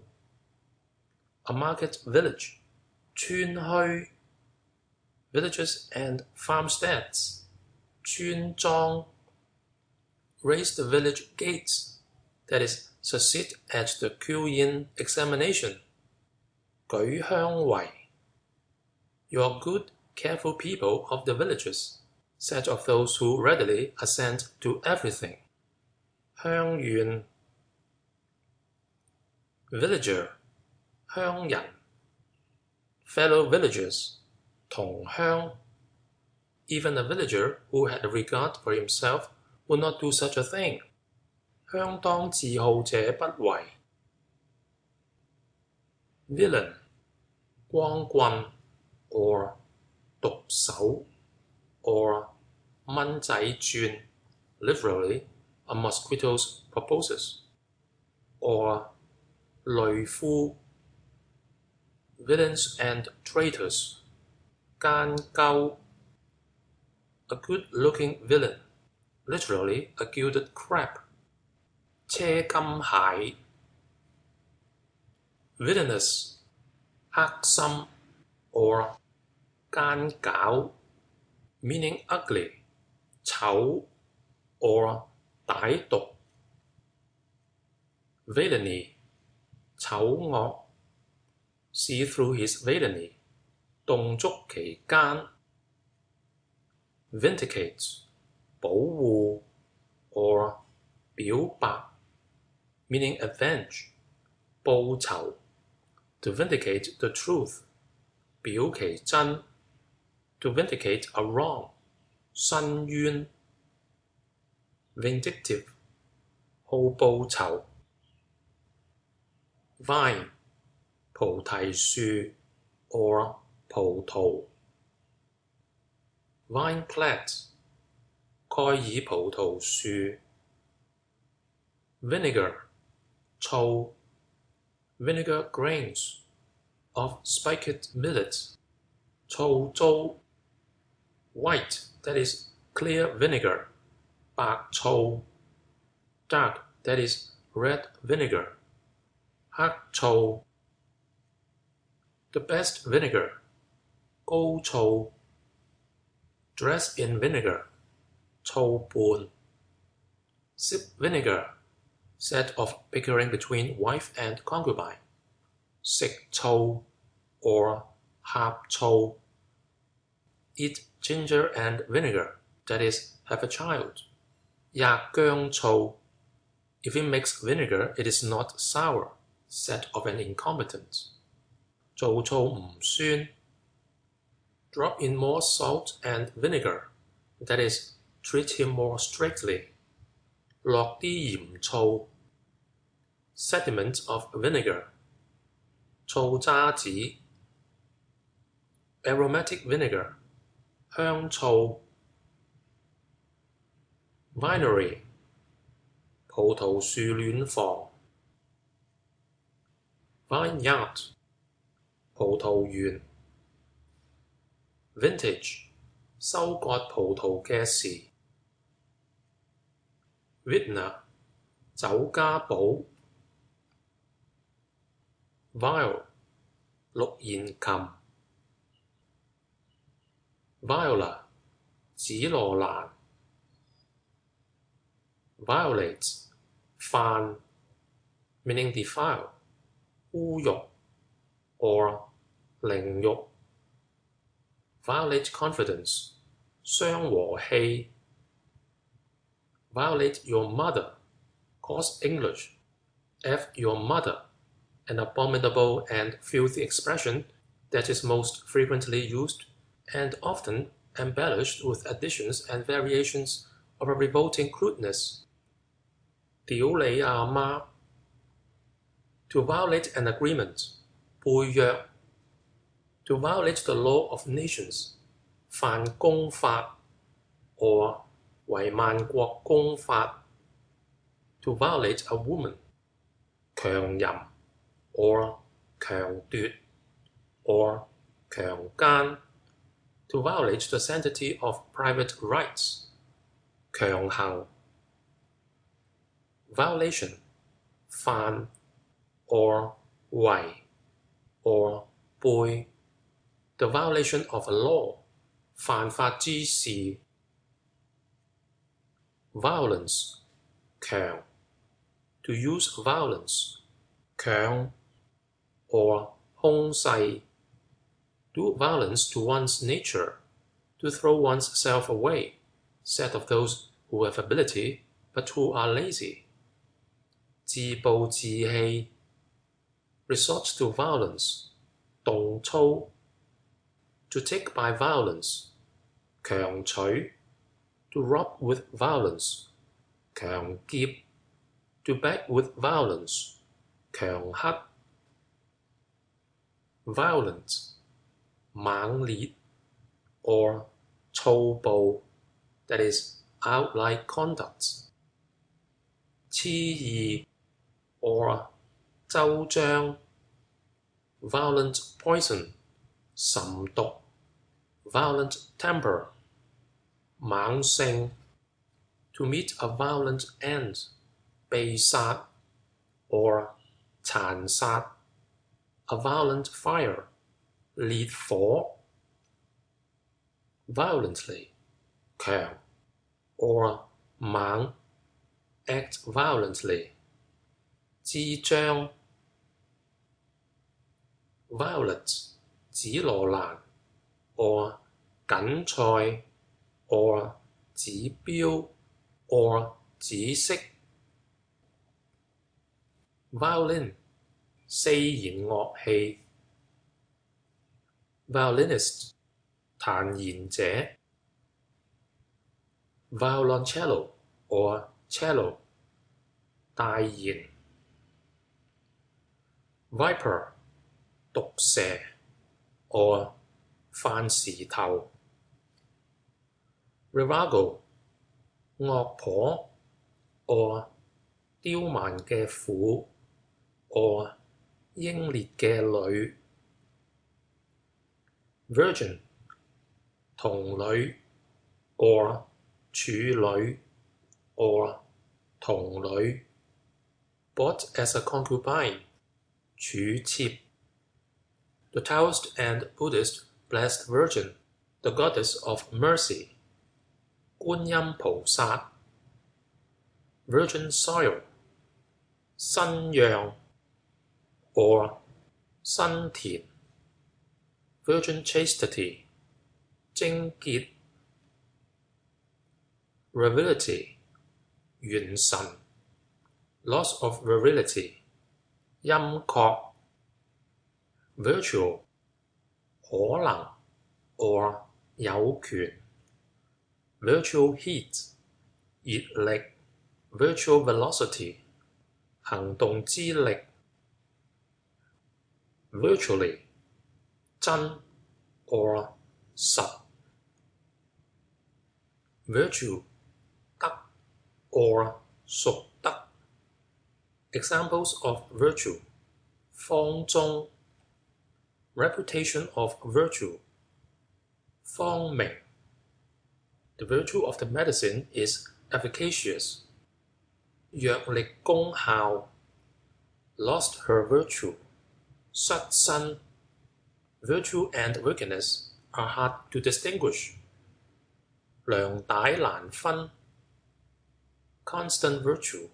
Speaker 1: a market village, 村墟 villages and farmsteads, 村莊 raise the village gates, that is, succeed at the Q-in examination. 舉鄉圍 your good, careful people of the villages, set of those who readily assent to everything. 鄉願 villager, 鄉人 fellow villagers, 同鄉 even a villager who had a regard for himself would not do such a thing. 鄉當自好者不為 villain, 光棍 or 毒手 or 蚊仔轉 literally a mosquito's proboscis, or 類夫 villains and traitors, 奸鳩 a good-looking villain, literally a gilded crab, 車金蟹 villainous, 黑心 or 奸狡 meaning ugly, 醜 or 歹毒 villainy, 醜惡 see through his villainy, 洞燭其奸 vindicate, 保護 or 表白 meaning avenge, 報仇 to vindicate the truth, 表其真 to vindicate a wrong, 申冤 vindictive, 好報仇 vine, 菩提樹 or 葡萄 vine plat, 蓋爾葡萄樹 vinegar, 醋 vinegar grains of spiked millet, 醋糟 white, that is clear vinegar, 白醋 dark, that is red vinegar, 黑醋 the best vinegar, 高醋 dress in vinegar, 醋伴 sip vinegar, set of bickering between wife and concubine, 食醋 or 呷醋 eat ginger and vinegar, that is have a child, 喫薑醋 if it makes vinegar it is not sour, set of an incompetent, 做醋唔酸 drop in more salt and vinegar, that is treat him more strictly, 落啲鹽醋 sediment of vinegar, 醋渣子 aromatic vinegar, 香醋 vinery, 葡萄樹卵房 vineyard, 葡萄園 vintage, 收割葡萄嘅時 vintner, 酒家寶 viol, 綠弦琴 viola, 紫羅蘭 violate, 犯 meaning defile, 污辱 or 凌辱 violate confidence, 傷和氣 violate your mother, coarse English, F your mother, an abominable and filthy expression that is most frequently used and often embellished with additions and variations of a revolting crudeness. 屌你阿媽 to violate an agreement, 背約 to violate the law of nations, 犯公法 or 違萬國公法 to violate a woman, 強淫 or 強奪 or 強姦 to violate the sanctity of private rights, 強行 violation, 犯 or 違 or 背 the violation of a law, 犯法之事 violence, 強 to use violence, 強 or 兇勢 do violence to one's nature, to throw one's self away, said of those who have ability but who are lazy. 自暴自棄 resort to violence, 動粗 to take by violence, 強取 to rob with violence, 強劫 to beg with violence, 強乞 violent, 猛烈 or 粗暴, that is outright conduct, 痴意 or 周章 violent poison, 岑毒 violent temper, 猛性 to meet a violent end, 被殺 or 殘殺 a violent fire, 烈火 violently, 強 or 猛 act violently, 智障 violet, 紫羅蘭 or 緊賽 or 指標 or 紫色 violin, 四弦樂器 violinist, 彈弦者 violoncello or cello, 大弦 viper, 毒蛇 or 飯匙頭 virago, 惡婆 or 刁蠻嘅婦 or 英烈嘅女 virgin, 童女 or 處女 or 童女 bought as a concubine, 處妾 The Taoist and Buddhist Blessed Virgin, the Goddess of Mercy, 觀音菩薩 Virgin Soil, 新釀 or 新田 Virgin Chastity, 貞潔 Virility, 元神 Loss of virility, 陰確 Virtual, 可能 or 有權 Virtual heat, 熱力 Virtual velocity, 行動之力 Virtually, 真 or 實 Virtue, 德 or 屬德 Examples of virtue, 方中 Reputation of virtue, 方明 The virtue of the medicine is efficacious. 藥力功效 Lost her virtue, 失身 Virtue and wickedness are hard to distinguish. 量帶難分 Constant virtue,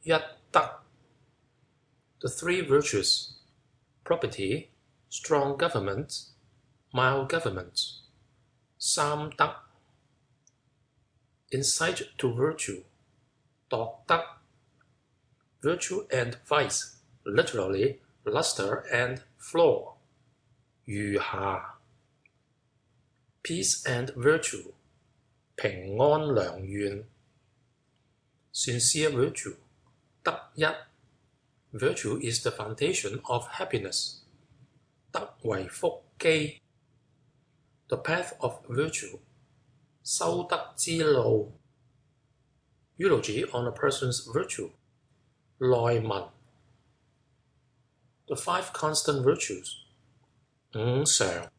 Speaker 1: 一德 The three virtues, property, strong government, mild government, 三德 Insight to virtue, 度德 Virtue and vice, literally luster and flaw, 餘下 Peace and virtue, 平安良願 Sincere virtue, 得一 Virtue is the foundation of happiness. 德為福基 The path of virtue. 修德之路 Eulogy on a person's virtue. 內文 The five constant virtues. 五常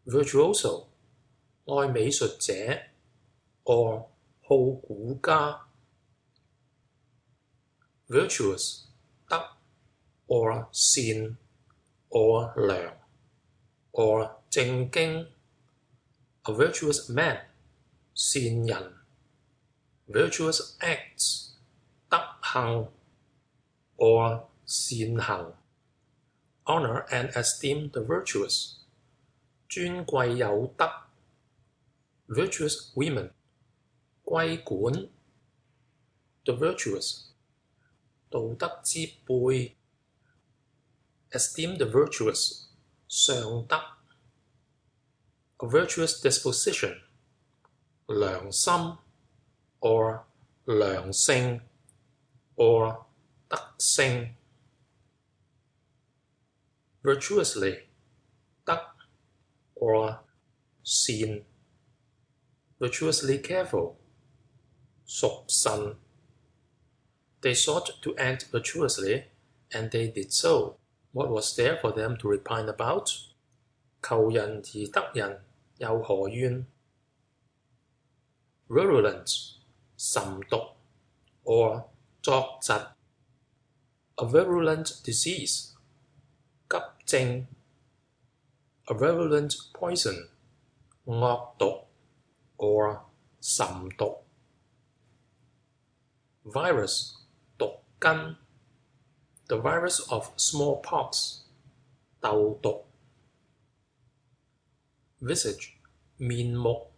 Speaker 1: Virtuoso, 愛美術者 or 好古家 Virtuous, 德 or 善 or 良 or 正經 A virtuous man, 善人 Virtuous acts, 德行 or 善行 Honor and esteem the virtuous, 尊貴有德 Virtuous women, 歸管 The virtuous, 道德之輩 Esteem the virtuous, 上德 A virtuous disposition, 良心 or 良性 or 德性 Virtuously, 德 or 善 Virtuously careful, 屬慎 They sought to act virtuously, and they did so. What was there for them to repine about? 求人而得人，又何怨 virulent 岑毒 or 作疾 a virulent disease 急症 a virulent poison 惡毒 or 岑毒 virus 毒根 the virus of smallpox 痘毒 visage 面目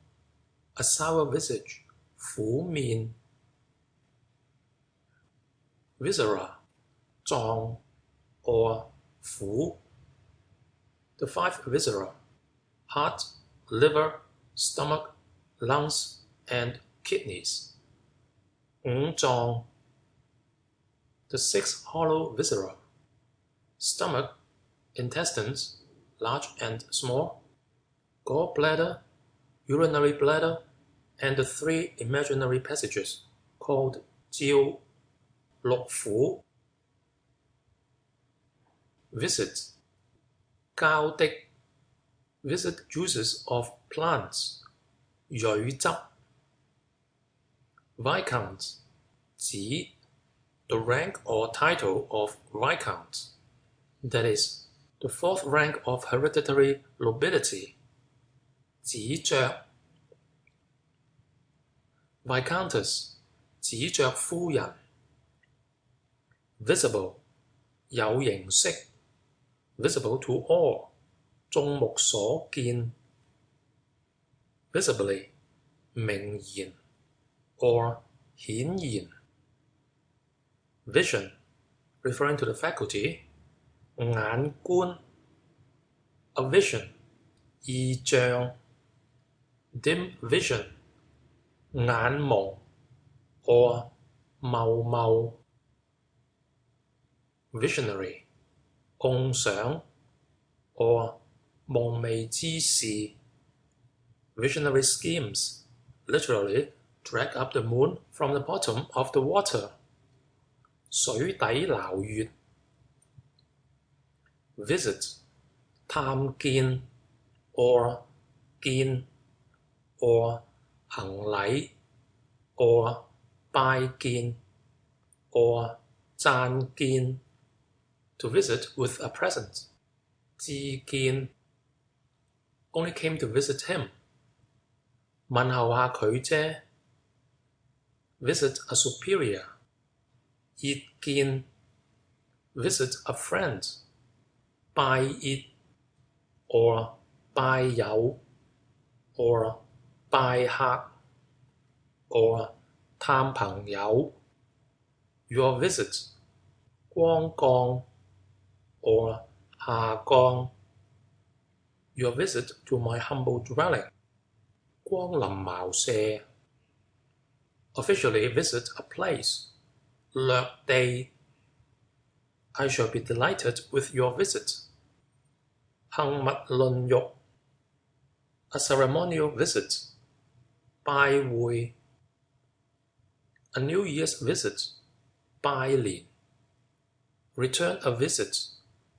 Speaker 1: a sour visage 苦面 viscera 臟 or 腑 the 5 viscera heart, liver, stomach, lungs, and kidneys 五臟 the 6 hollow viscera stomach, intestines, large and small, gallbladder, urinary bladder, and the 3 imaginary passages called 焦 六腑 visit 膠的 visit juices of plants 蕊汁 viscount 子 the rank or title of viscount, that is, the 4th rank of hereditary nobility 子爵 viscountess 子爵夫人 visible 有形式 visible to all 眾目所見 visibly 明言 or 顯然 vision referring to the faculty 眼觀 a vision 異象 dim vision 眼蒙 or 謬謬 visionary 夢想 or 夢寐之事 visionary schemes literally drag up the moon from the bottom of the water 水底撈月 visit 探見 or 見 or 行禮 or 拜見 or 讚見 to visit with a present 致見 only came to visit him 問候下佢啫 visit a superior 謁見 visit a friend 拜謁 or 拜友 or 拜客 or 探朋友 your visit 光降 or 下降 your visit to my humble dwelling 光臨茅舍 officially visit a place 掠地 I shall be delighted with your visit 行密論玉 a ceremonial visit 拜會 a New Year's visit 拜年 return a visit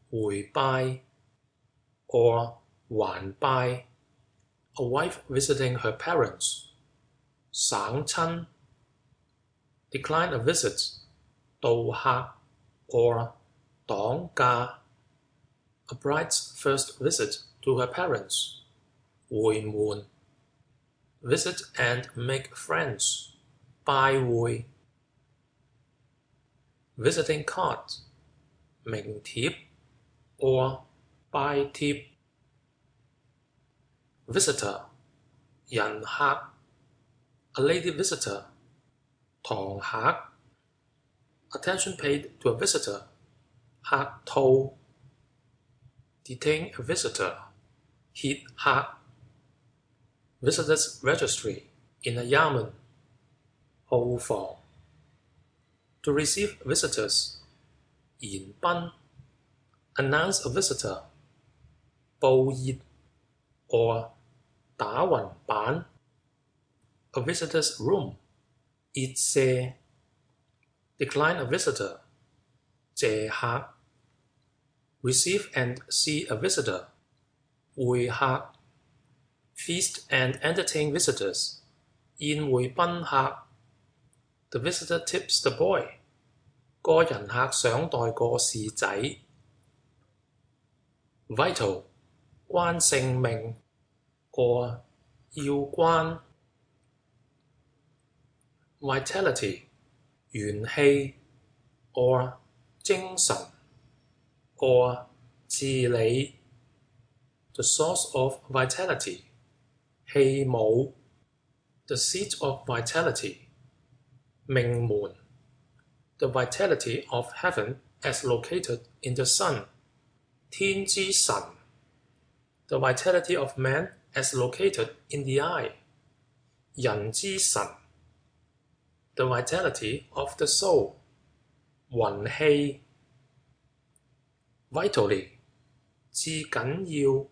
Speaker 1: 回拜 or 還拜 a wife visiting her parents 省親 decline a visit 道客 or 擋駕 a bride's first visit to her parents 回門 visit and make friends 拜會 visiting card 名帖 or 拜帖 visitor 人客 a lady visitor 堂客 attention paid to a visitor 客套 detain a visitor 歇客 visitors registry in a yamen 號房 to receive visitors 迎賓 announce a visitor 報熱 or 打橫板 a visitor's room 熱射 decline a visitor 謝客 receive and see a visitor 會客 feast and entertain visitors 宴會賓客 The visitor tips the boy. 個人客想待個侍仔。Vital 關性命 or 要關。Vitality 元氣 or 精神 or 治理。The source of vitality 氣母 The seat of vitality 命門 The vitality of heaven as located in the sun 天之神 The vitality of man as located in the eye 人之神 The vitality of the soul 魂氣 Vitally 至緊要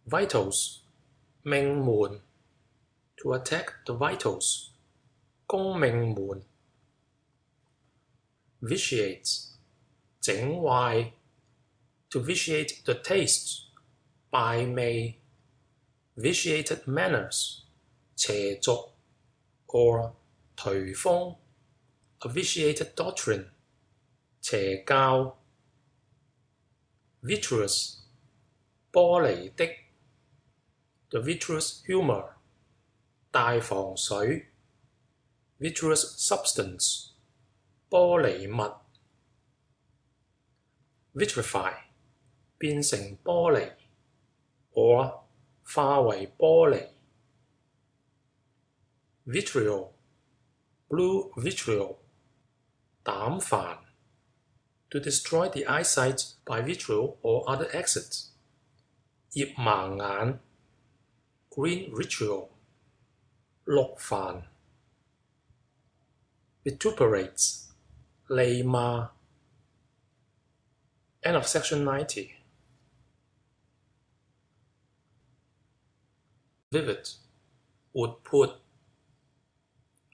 Speaker 1: Vitals 命門 To attack the vitals 攻命門 Vitiates 整壞 To vitiate the tastes 敗味 Vitiated manners 邪俗 or 頹風 A vitiated doctrine 邪教 Vitreous 玻璃的 The vitreous humour 大防水 Vitreous substance 玻璃物 Vitrify 變成玻璃 or 化為玻璃 Vitriol Blue vitriol 膽矾 To destroy the eyesight by vitriol or other acids 葉盲眼 Green vitriol 綠矾 Vituperates 詈罵 End of section 90. Vivid 活潑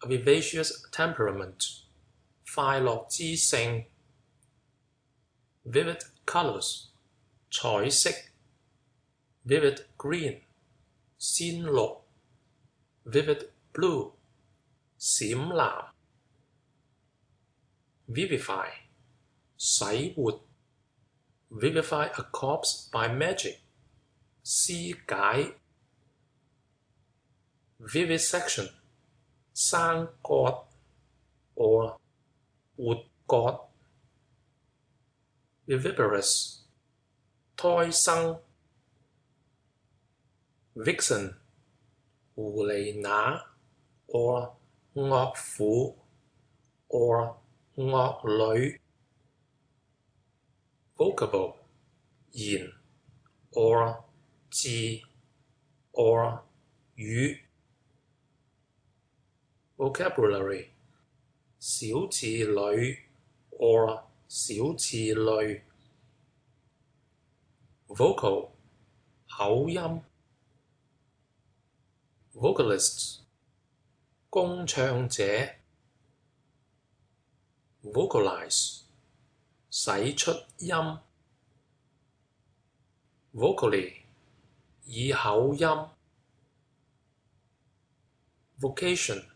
Speaker 1: A vivacious temperament 快樂之性 Vivid colors 彩色 Vivid green 鮮綠 Vivid blue 閃藍 Vivify 洗活 Vivify a corpse by magic 肢解 Vivisection 生割 or 活割 Viviparous 胎生 Vixen 狐狸乸 or 惡婦 or 惡女 Vocable 言 or 字 or 語 Vocabulary 小字侶 or 小字類 Vocal 口音 Vocalists 公唱者 Vocalize 使出音 Vocally 以口音 Vocation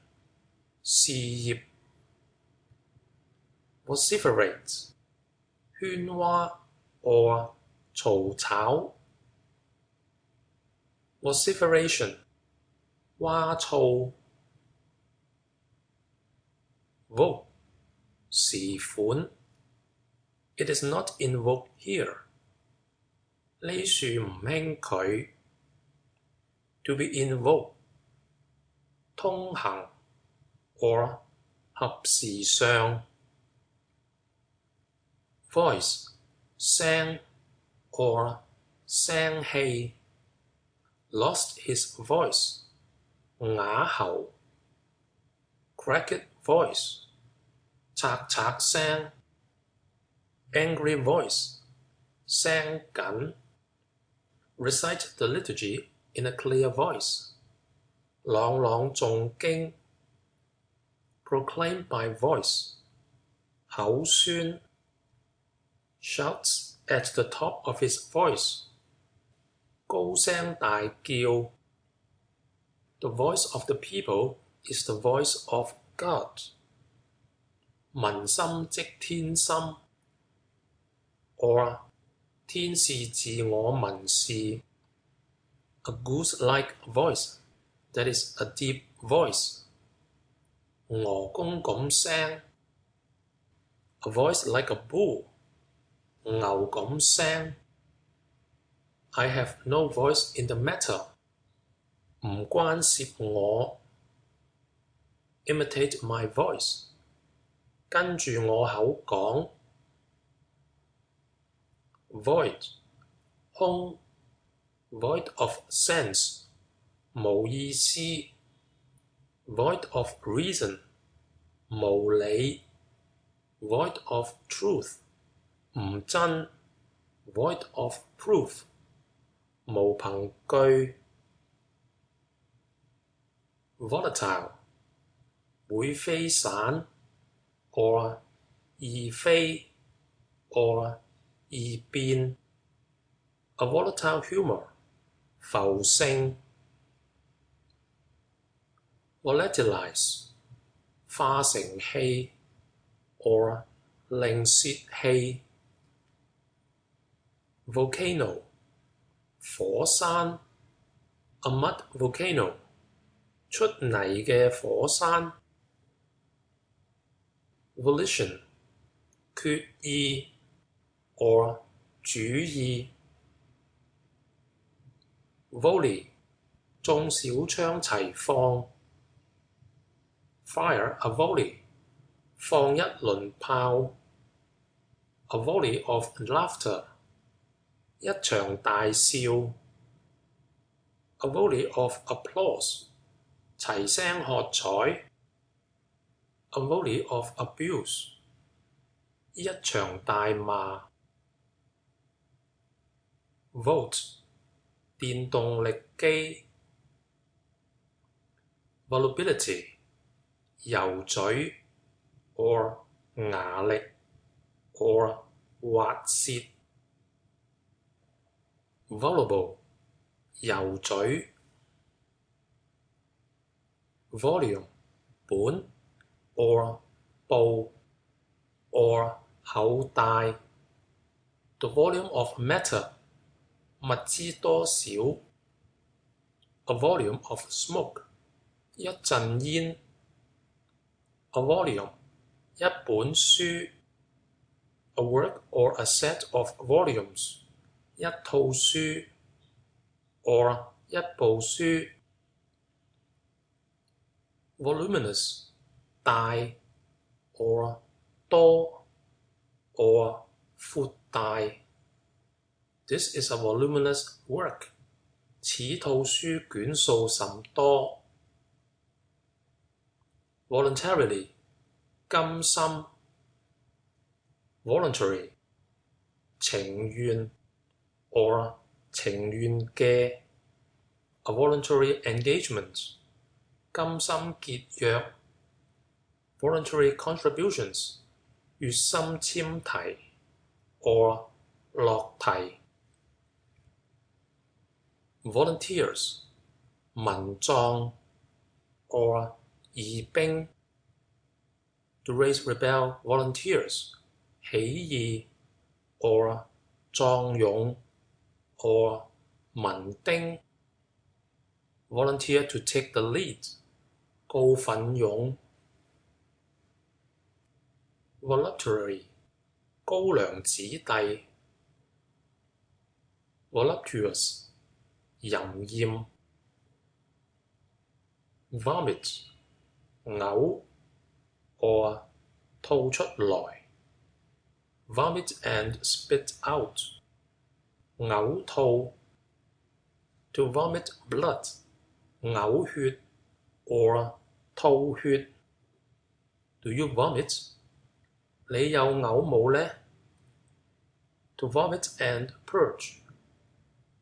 Speaker 1: 事業 Vociferate 喧嘩 or 嘈吵 Vociferation 聒噪 Vogue 時款 It is not in vogue here 呢樹唔興佢 To be in vogue 通行 or 合時尚 Voice 聲 or 聲氣 Lost his voice 啞喉 Cracked voice 嚓嚓聲 Angry voice 聲緊 Recite the liturgy in a clear voice 朗朗誦經 Proclaim by voice 口宣 Shouts at the top of his voice 高聲大叫 The voice of the people is the voice of God. 民心即天心 or 天是自我民是 a goose-like voice that is a deep voice. 鵝公咁聲 a voice like a bull. 牛咁聲 I have no voice in the matter. 唔關涉我 imitate my voice. 跟住我口講 void 空 void of sense 無意思 void of reason 無理 void of truth 唔真 void of proof 無憑據 volatile 會飛散 or 易飛 or 易變 a volatile humor 浮性 volatilize 化成氣 or 令泄氣 volcano 火山 a mud volcano 出泥嘅火山 volition 決意 or 主意 volley 中小槍齊放 fire a volley 放一輪炮 a volley of laughter 一場大笑 a volley of applause 齊聲喝彩 a volley of abuse 一場大罵 vote 電動力機 volubility 油嘴 or 牙力 or 滑舌 voluble 油嘴 volume 本 or 部 or 厚大 the volume of matter 物資多少 a volume of smoke 一陣煙 a volume 一本書 a work or a set of volumes 一套書 or 一部書 voluminous 大 or 多 or 闊大 This is a voluminous work. 此套書卷數甚多。voluntarily 甘心 voluntary 情願 or 情願嘅 a voluntary engagement 甘心結約 voluntary contributions 月薪簽題 or 落題volunteers 民壯 or 義兵 to raise rebel volunteers 起義 or 壯勇 or 民丁 volunteer to take the lead 告奮勇 voluptuary 高粱子弟 voluptuous 淫豔 vomit 嘔 or 吐出來 vomit and spit out 嘔吐 to vomit blood 嘔血 or 吐血 Do you vomit? 你有嘔冇呢 To vomit and purge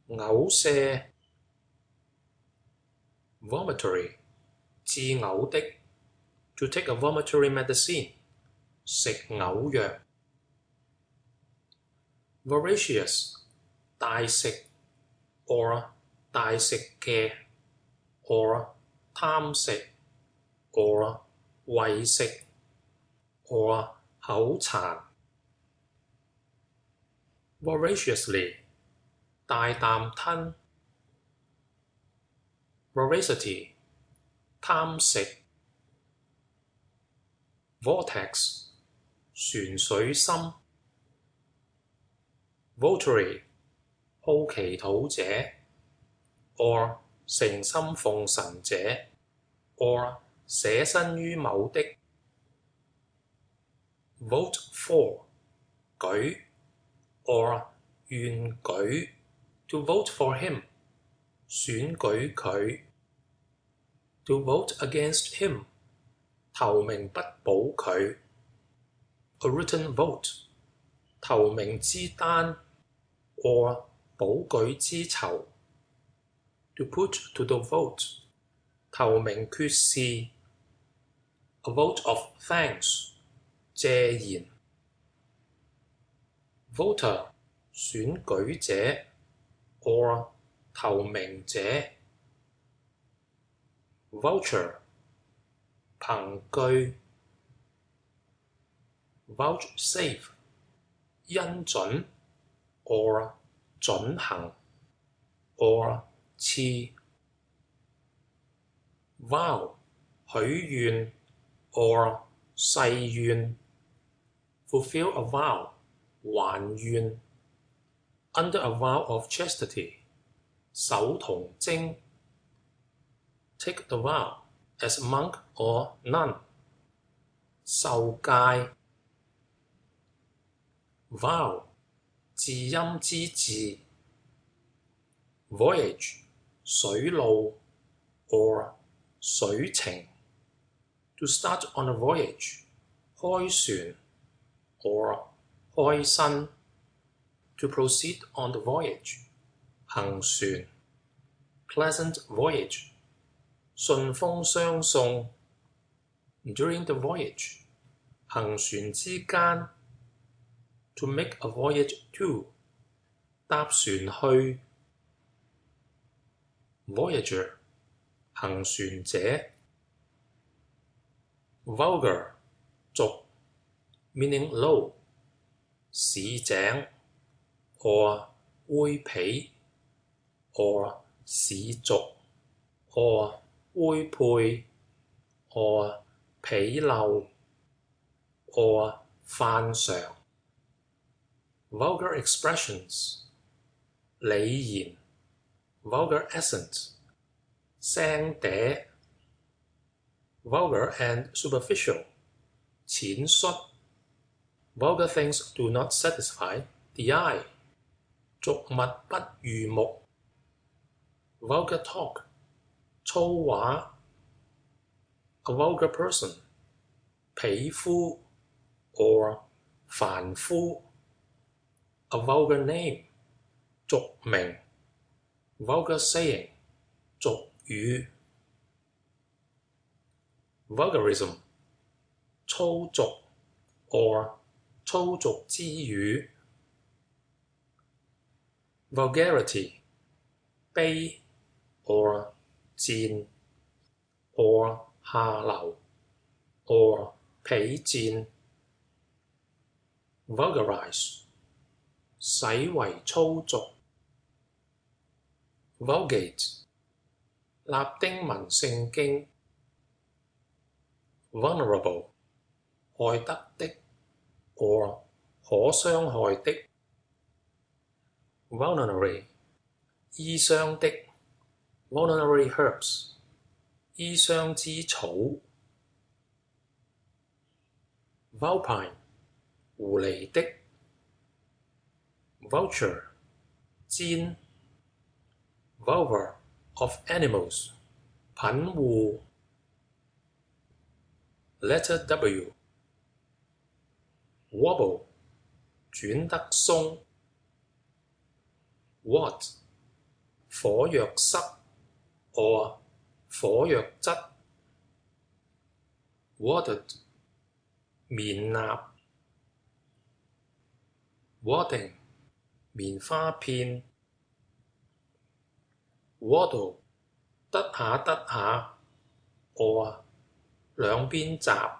Speaker 1: 嘔瀉 vomitory 致嘔的 To take a vomitory medicine 食嘔藥 voracious 大食 or 大食嘅 or 貪食 or 餵食 or 口殘。voraciously 大啖吞 voracity 貪食。vortex 船水深 votary 好祈禱者 or 誠心奉神者 or 捨身於某的。vote for 舉 or 願舉 to vote for him 選舉佢。to vote against him 投名不保佢。a written vote 投名之單 or 保舉之酬。to put to the vote 投名決事。a vote of thanks 謝言。voter 選舉者 or 投名者。voucher 憑據。vouchsafe 恩准 or 准行 or 賜。vow 許願 or 誓願。fulfill a vow 還願。under a vow of chastity 守童貞。take the vow as monk or nun 受戒。vow 字音之字。voyage 水路 or 水程。to start on a voyage 開船 or 開身。to proceed on the voyage 行船。pleasant voyage 順風相送。during the voyage 行船之間。to make a voyage to 搭船去。voyager 行船者。vulgar 俗 meaning low 市井 or 猥鄙 or 市俗 or 猥配 or 鄙陋 or 犯常。vulgar expressions 俚言。vulgar accent 聲嗲。vulgar and superficial 淺率。vulgar things do not satisfy the eye 俗物不悅目。vulgar talk 粗話。a vulgar person 鄙夫 or 凡夫。a vulgar name 俗名。vulgar saying 俗語。vulgarism 粗俗 or 粗俗之語。vulgarity 卑 or 賤 or 下流 or 鄙賤。vulgarize 使為粗俗。vulgate 納丁文聖經。vulnerable 害得的 or 可傷害的。vulnerary 醫傷的。vulnerary herbs 醫傷之草。vulpine 狐狸的。vulture 煎。vulva of animals 牝戶。letter W wobble 轉得鬆。wart 火藥塞 or 火藥質。wadded 棉衲。wadding 棉花片。waddle 得下得下。or 兩邊閘。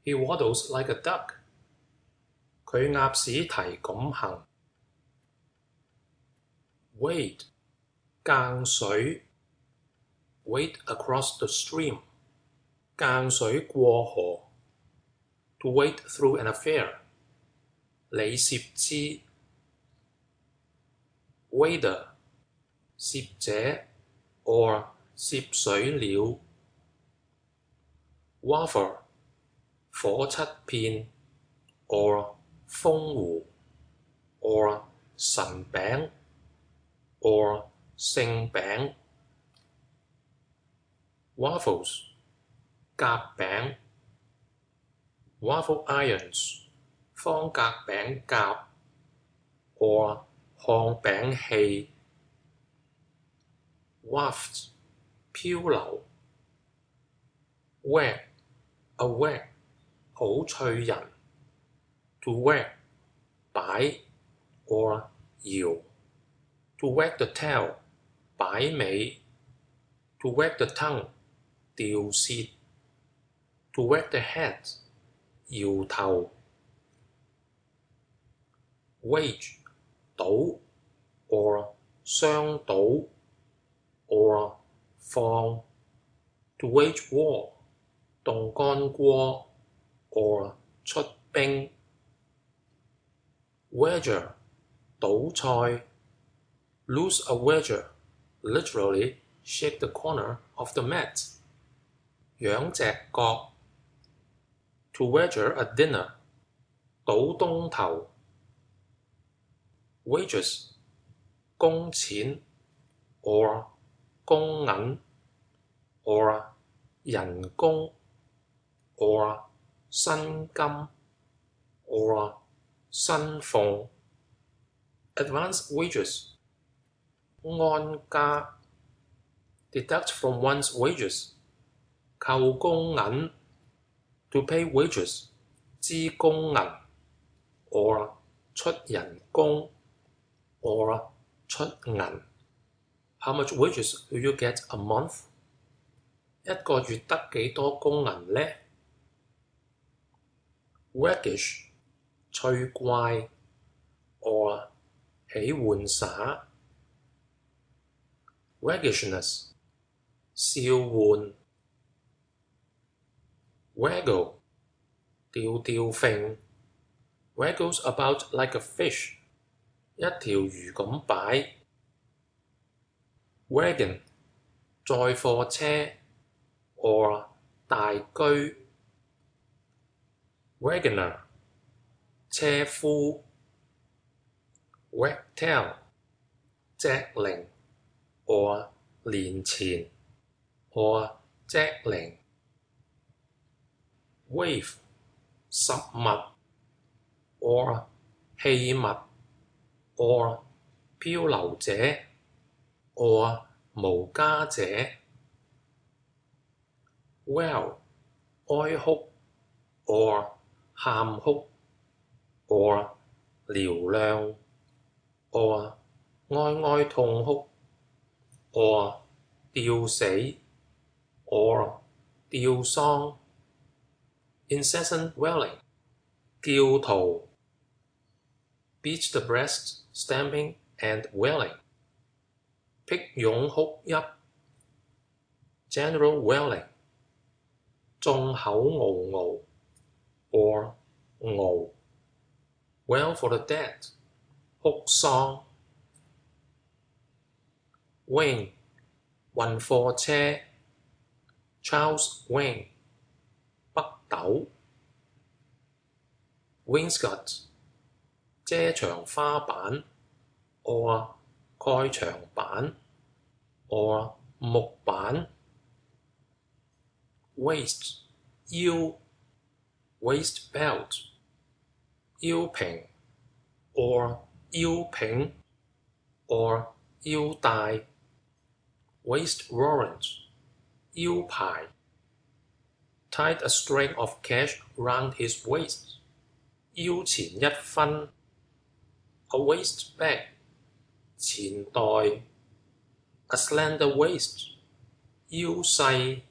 Speaker 1: He waddles like a duck. 佢鴨屎蹄咁行。Wade 間水 ，wade across the stream 間水過河。To wade through an affair 理攝資。Wader 攝者 or 攝水鳥。Wafer 火漆片 or 風糊 or 神餅 or 聖餅。Waffles 夾餅。Waffle irons 方格餅夾 or 烘餅器。Waft 漂流。Wag a wag 好趣人。To wag 擺 or 搖。To wag the tail 擺尾。To wag the tongue 掉舌。To wag the head 搖頭。Wage 賭 or 相賭 or 放。To wage war 動乾鍋 or 出兵。Wager 賭賽。Lose a wager literally shake the corner of the mat. 仰隻角。To wager a dinner 賭東頭。Wages 工錢 or 工銀 or 人工 or 薪金 or 薪俸。Advance wages 安家 deduct from one's wages 扣工銀。To pay wages 支工銀 or 出人工 or 出銀。How much wages do you get a month? 一個月得幾多工銀呢？ Waggish 趣怪 or 喜玩耍。Waggishness 笑玩。Waggle 吊吊揈 Waggles about like a fish 一條魚咁擺。Wagon 載貨車 or 大居。Wagoner 車夫。Wagtail 脊靈 or 年前 or 脊靈。Wave 實物 or 器物 or 漂流者 or 無家者。Wail 哀哭 or 喊哭 or 嘹亮 or 哀哀痛哭 or 吊死 or 吊喪。Incessant wailing 叫途。Beat the breast stamping and wailing 辟湧哭泣。General wailing 眾口嗷嗷 or 嗷。Wail for the dead 哭喪。Wing 運貨車。Charles Wing 北斗。Wainscot 遮牆花板 or 蓋牆板 or 木板。Waist 腰。Waist belt 腰平 or 腰平 or 腰帶。Waist warrant 腰牌。Tied a string of cash round his waist 腰前一分。A waist bag 錢袋。A slender waist 腰細。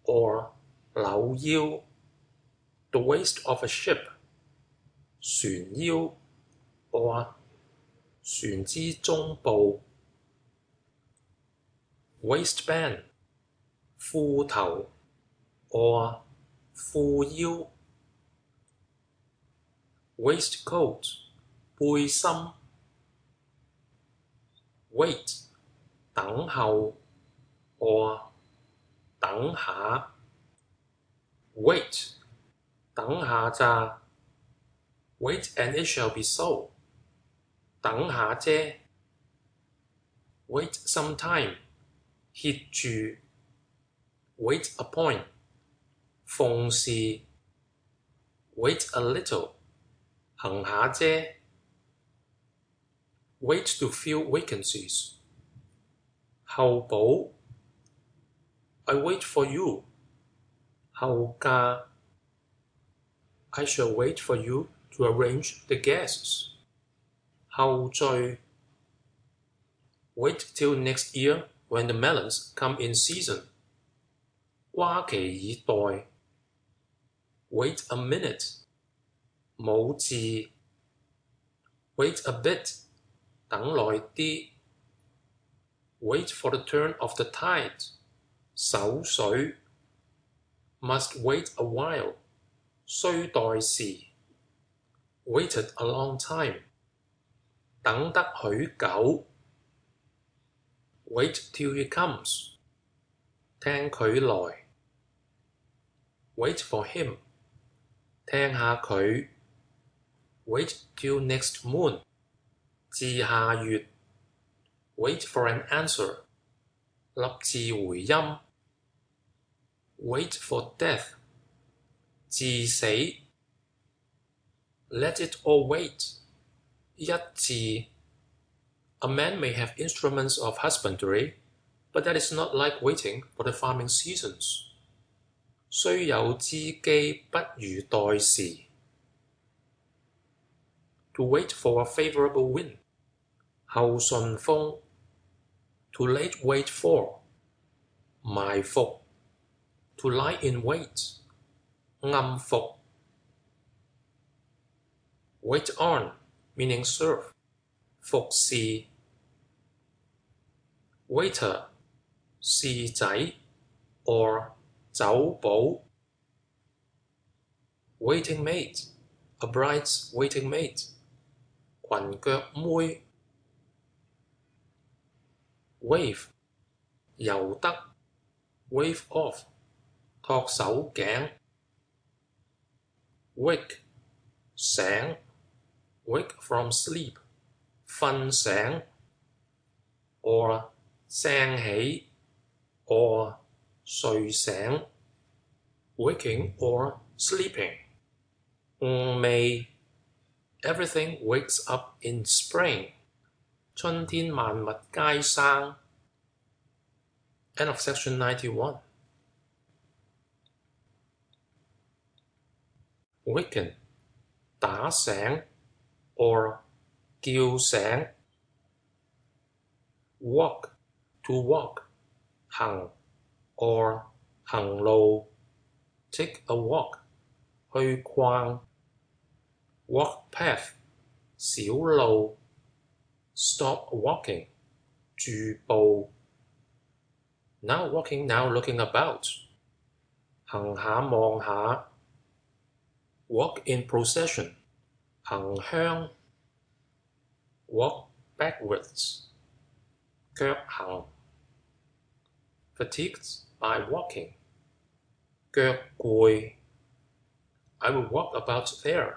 Speaker 1: or 扭腰 the waist of a ship 船腰 or 船之中部 waistband 褲頭 or 褲腰 waistcoat 背心 wait 等候 or 等下 wait 等下咋 wait and it shall be so 等下啫 wait some time 歇住 wait a point 奉事 wait a little 行下啫 wait to fill vacancies 候補 I wait for you 後駕 I shall wait for you to arrange the guests 後序 wait till next year when the melons come in season 瓜期以待 wait a minute 冇字 wait a bit 等耐啲 wait for the turn of the tide 守水 must wait a while 需待時 waited a long time 等得許久 wait till he comes 聽佢來 wait for him 聽下佢 wait till next moon 至下月 wait for an answer 立字回音 wait for death 致死 let it all wait 一致 A man may have instruments of husbandry, but that is not like waiting for the farming seasons. 雖有知機不如待時 To wait for a favorable wind 後順風 To late wait for 埋伏 To lie in wait 暗伏 Wait on meaning serve 服侍 Waiter 侍仔 or 酒保 Waiting maid A bride's waiting maid 裙腳妹 Wave 由得 Wave off 托手頸 Wake 醒 Wake from sleep 瞓醒 or 醒起 or 睡醒 waking or sleeping 味 everything wakes up in spring 春天萬物皆生 End of section 91 Waken 打醒 or 叫醒 Walk to walk 行 or 行路 Take a walk 去逛 Walk path 小路 Stop walking 住步 Now walking, now looking about 行下望下 Walk in procession 行香 Walk backwards 腳行 Fatigued by walking 腳攰 I will walk about there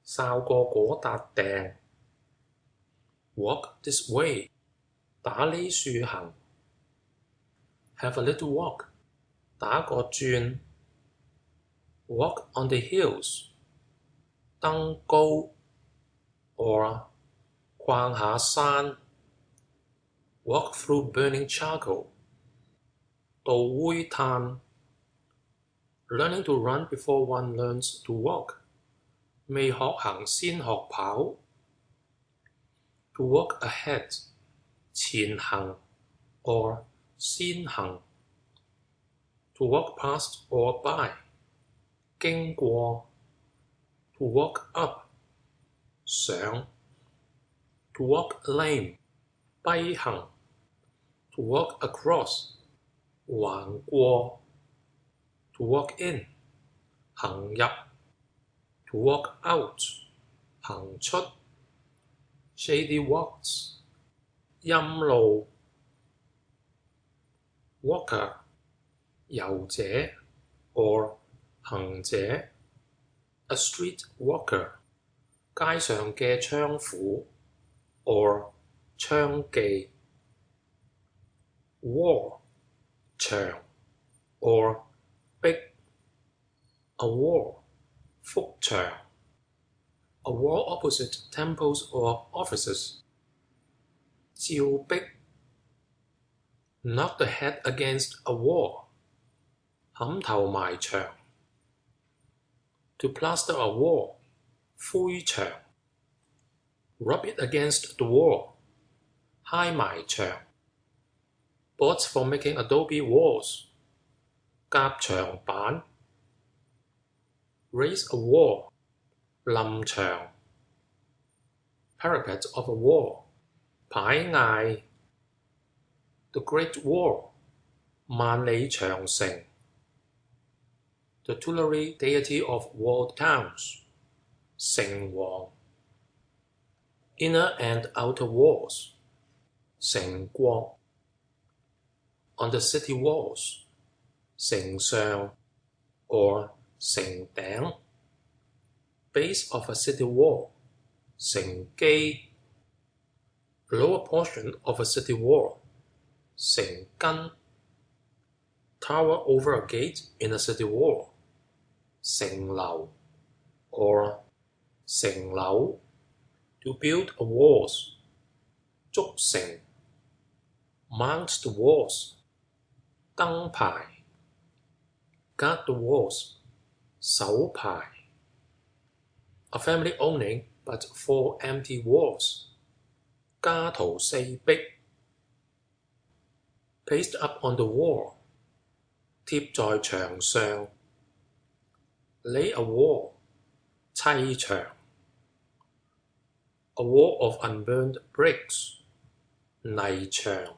Speaker 1: 哨過嗰笪訂 Walk this way 打呢樹行 Have a little walk 打個轉 Walk on the hills 登高 or 逛下山 Walk through burning charcoal 渡灰炭 Learning to run before one learns to walk 未學行先學跑 To walk ahead 前行 or 先行 To walk past or by. 經過 To walk up. 上 To walk lame. 跛行 To walk across. 橫過 To walk in. 行入 To walk out. 行出 Shady walks. 陰路 Walker. 遊者 or 行者 A street walker. 街上嘅槍斧 or 槍技 Wall. 牆 or 壁 A wall. 幅牆 A wall opposite temples or offices. 照壁 Knock the head against a wall. 冚頭埋牆 To plaster a wall. 灰牆 Rub it against the wall. 揩埋牆 Boards for making adobe walls. 夾牆板 Raise a wall. 冧牆 Parapet of a wall. 排崖 The Great Wall. 萬里長城 The tutelary deity of walled towns. 城隍 Inner and outer walls. 城郭 On the city walls. 城上 or 城頂 Base of a city wall. 城基 Lower portion of a city wall. 城根 Tower over a gate in a city wall. 城樓 or 城樓 To build a walls. 築城 Mount the walls. 燈牌 Guard the walls. 守牌 A family owning but 4 empty walls. 家徒四壁 Paste up on the wall. 貼在牆上 Lay a wall. 砌牆 A wall of unburned bricks. 泥牆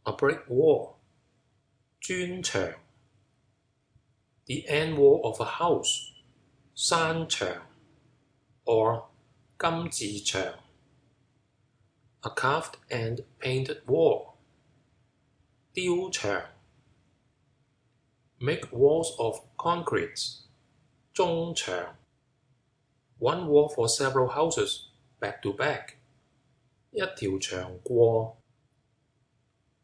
Speaker 1: A brick wall. 磚牆 The end wall of a house. 山牆 or 金字牆 A carved and painted wall. 雕牆 Make walls of concrete. 中牆 One wall for several houses, back to back. 一條牆過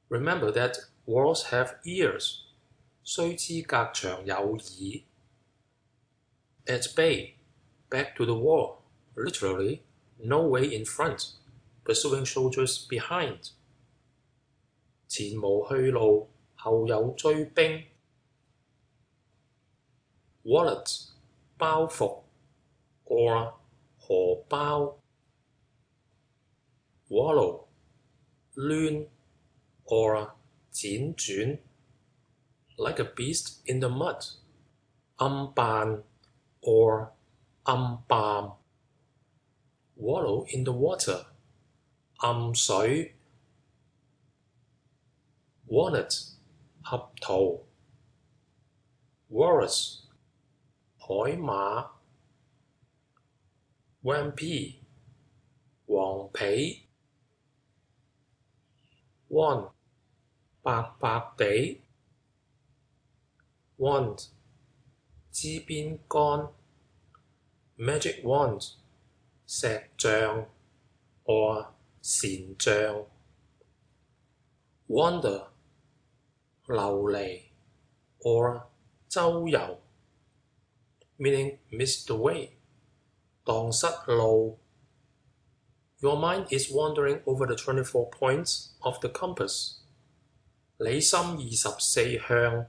Speaker 1: Remember that walls have ears. 須知隔牆有耳 At bay, back to the wall. Literally, no way in front. Pursuing soldiers behind. 前無去路，後有追兵 Wallet, 包袱 or 荷包 Wallow, 攣 or 輾轉 Like a beast in the mud. 暗扮 or 暗淡 Wallow in the water. 暗水 Walnut, 合桃 Walrus, 海馬 Wampy, 黃皮 Wand, 白白地 Wand, 支邊杆 Magic wand, 石像 or 禪像 Wander, 流離 or 周遊 meaning miss the way, 蕩失路 Your mind is wandering over the 24 points of the compass. 你心24向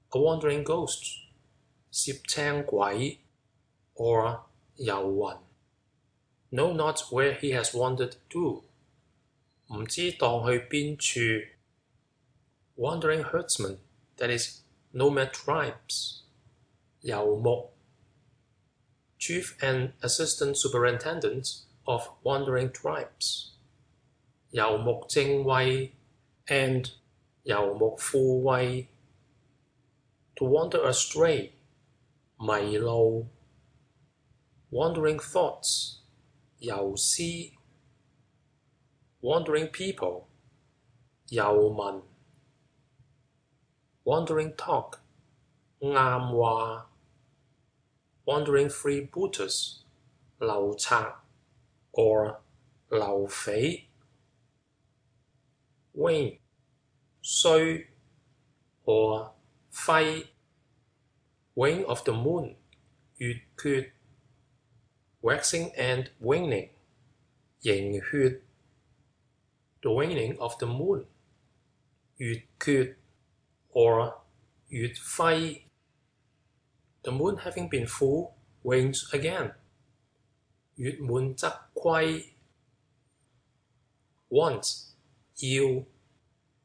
Speaker 1: A wandering ghost, 攝青鬼 or 遊魂 Know not where he has wandered to. 唔知蕩去邊處 wandering herdsmen, that is, nomad tribes. 游牧 chief and assistant superintendent of wandering tribes. 游牧正尉 and 游牧副尉 to wander astray, 迷路 wandering thoughts, 游思 wandering people, 游民 wandering talk, 啱話 wandering freebooters, 流賊 or 流匪 wane, 衰 or 輝 wane of the moon, 月缺 waxing and waning, 盈血 the waning of the moon, 月缺 or 月輝 the moon having been full wanes again, 月滿則虧 want, 要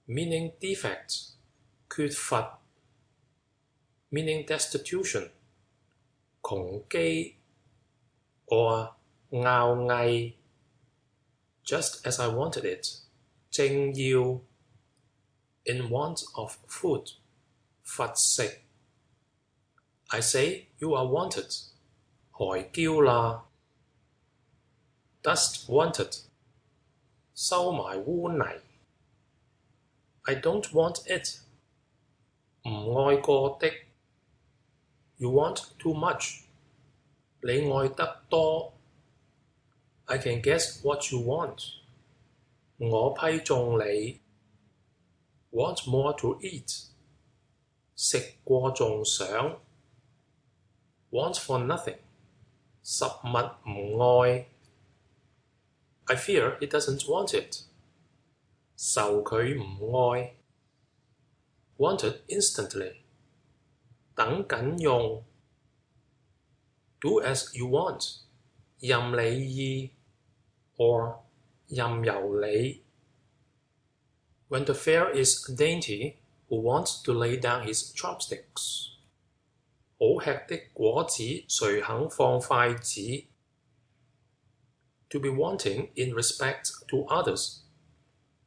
Speaker 1: meaning defect, 缺乏 meaning destitution, 窮基 or 拗毅 just as I wanted it, 正要 in want of food, 乏食 I say you are wanted, 害嬌啦 dust wanted, 收埋污泥 I don't want it, 唔愛過的 you want too much, 你愛得多 I can guess what you want, 我批中你 want more to eat, 食過仲想 want for nothing, 實物唔愛 I fear he doesn't want it, 受佢唔愛 wanted instantly, 等緊用 do as you want, 任你意 or 任由你 when the fare is dainty, who wants to lay down his chopsticks, 好吃的果子誰肯放筷子 to be wanting in respect to others,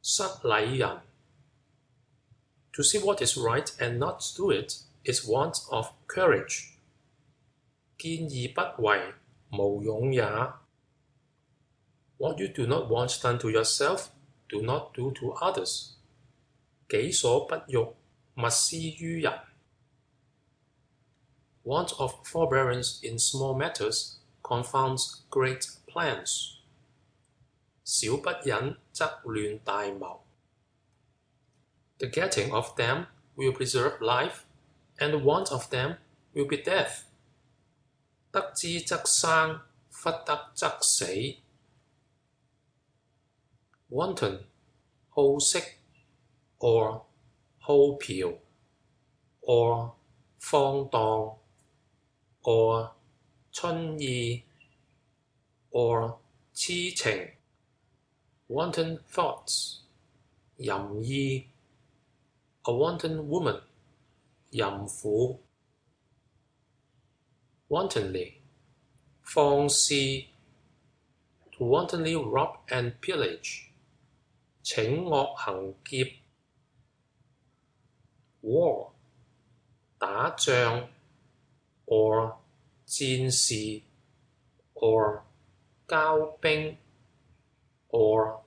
Speaker 1: 失禮人 to see what is right and not do it is want of courage, 見義不為無勇也 what you do not want done to yourself, do not do to others, 己所不欲勿施於人 want of forbearance in small matters confounds great plans, 小不忍則亂大謀 the getting of them will preserve life, and the want of them will be death, 得之則生，不得則死 wanton, 好色 or 好嫖 or 放蕩 or 春意 or 痴情 wanton thoughts, 淫意 a wanton woman, 淫婦 wantonly, 放肆 to wantonly rob and pillage, 請惡行劫 war, 打仗 or 戰士 or 交兵 or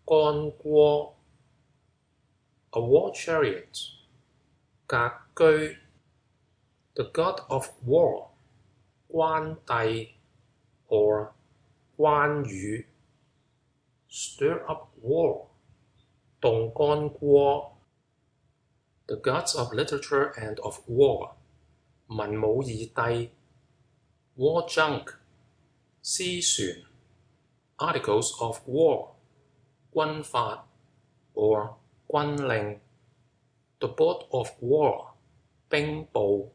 Speaker 1: 干戈 a war chariot, 格居 the god of war, 關帝 or 關羽 stir up war, 動干戈 the gods of literature and of war, 文武二帝 war junk, 司船 articles of war, 軍法 or 軍令 the board of war, 兵部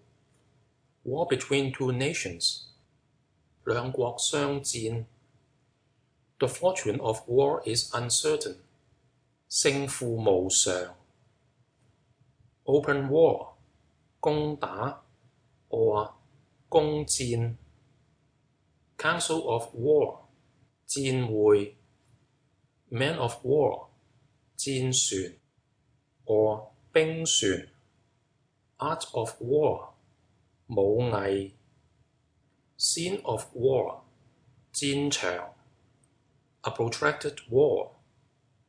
Speaker 1: war between two nations, 兩國相戰 the fortune of war is uncertain, 勝負無常 open war 攻打 or 攻戰 council of war 戰會 man of war 戰船 or 兵船 art of war 武藝 scene of war 戰場 a protracted war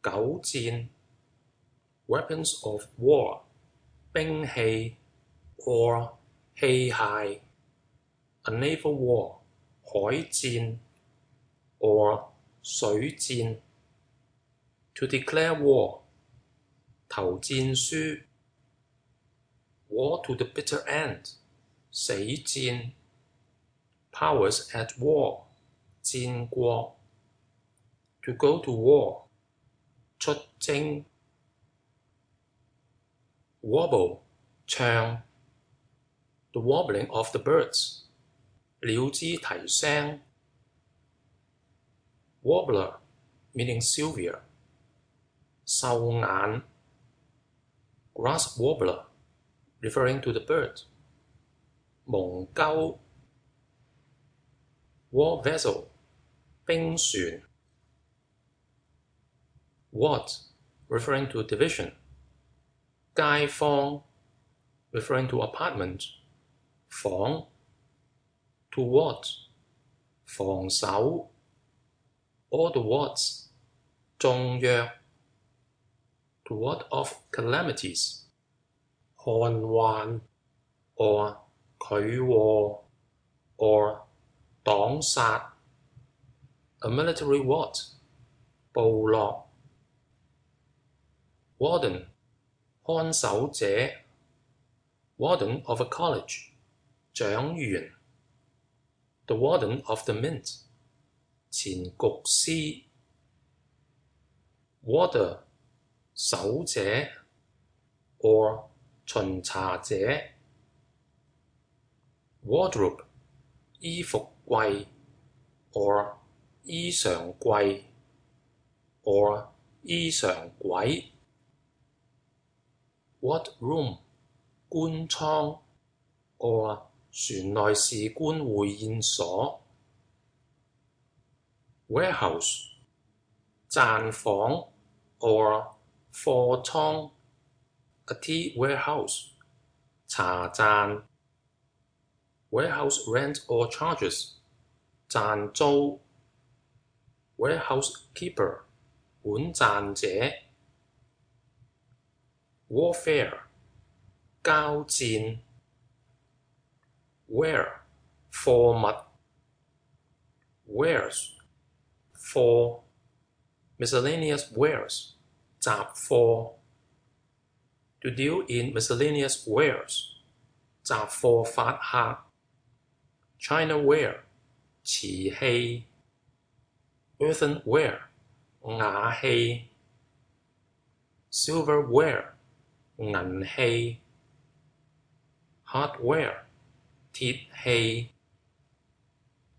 Speaker 1: 久戰 weapons of war 兵器 or 器械 a naval war 海戰 or 水戰 to declare war 投戰書 war to the bitter end 死戰 powers at war 戰國 to go to war 出征 wobble 唱 the wobbling of the birds 鳥之啼聲 warbler meaning silver 獸眼 grass warbler referring to the bird 蒙鳩 war vessel 兵船 ward referring to division 街坊 referring to apartment 防 to ward 防守 all the wards 中藥 to ward off calamities 寒患 or 拒禍 or 擋殺 a military ward 部落 warden 看守者 warden of a college 長員 the warden of the mint 前局師 warder 守者 or 巡查者 wardrobe 衣服櫃 or 衣裳櫃 or 衣裳櫃 wardroom 官倉 or 船內士官會宴所 warehouse 暫房 or 貨倉 a tea warehouse 茶賺 warehouse rent or charges 賺租 warehouse keeper 管賺者 warfare 交戰 ware 貨物 wares 貨 miscellaneous wares 雜貨 to deal in miscellaneous wares 雜貨發客 Chinaware 瓷器 earthenware 瓦器 silverware 銀器 hardware 鐵器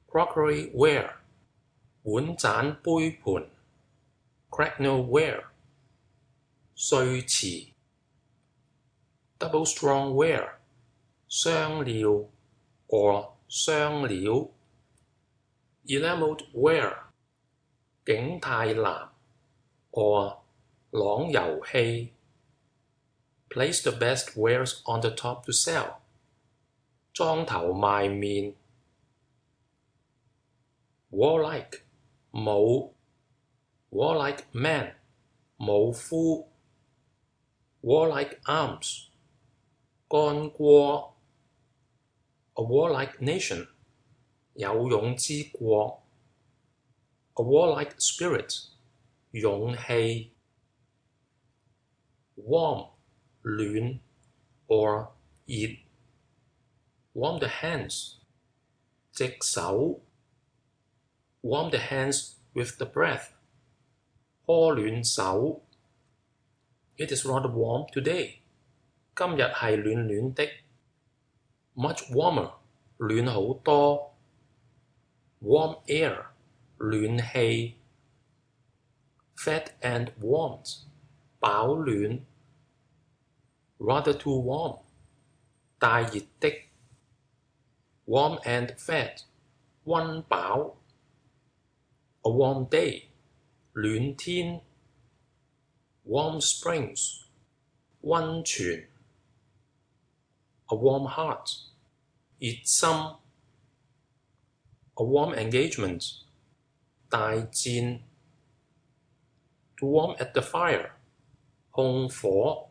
Speaker 1: crockeryware 碗盞杯盤 cracknelware 碎瓷 double strongware 雙料 or 雙料 enameled ware 景泰藍 or 朗油氣 place the best wares on the top to sell 裝頭賣面 warlike 武 warlike man 武夫 warlike arms 干戈 a warlike nation 有勇之國 a warlike spirit 勇氣 warm 暖 or 熱 warm the hands 隻手 warm the hands with the breath 呵暖手 It is rather warm today 今日係暖暖的 much warmer 暖好多 warm air 暖氣 fed and warmed 飽暖 rather too warm, 大熱的 warm and fed, 溫飽 a warm day, 暖天 warm springs, 溫泉 a warm heart, 熱心 a warm engagement, 大戰 to warm at the fire, 烘火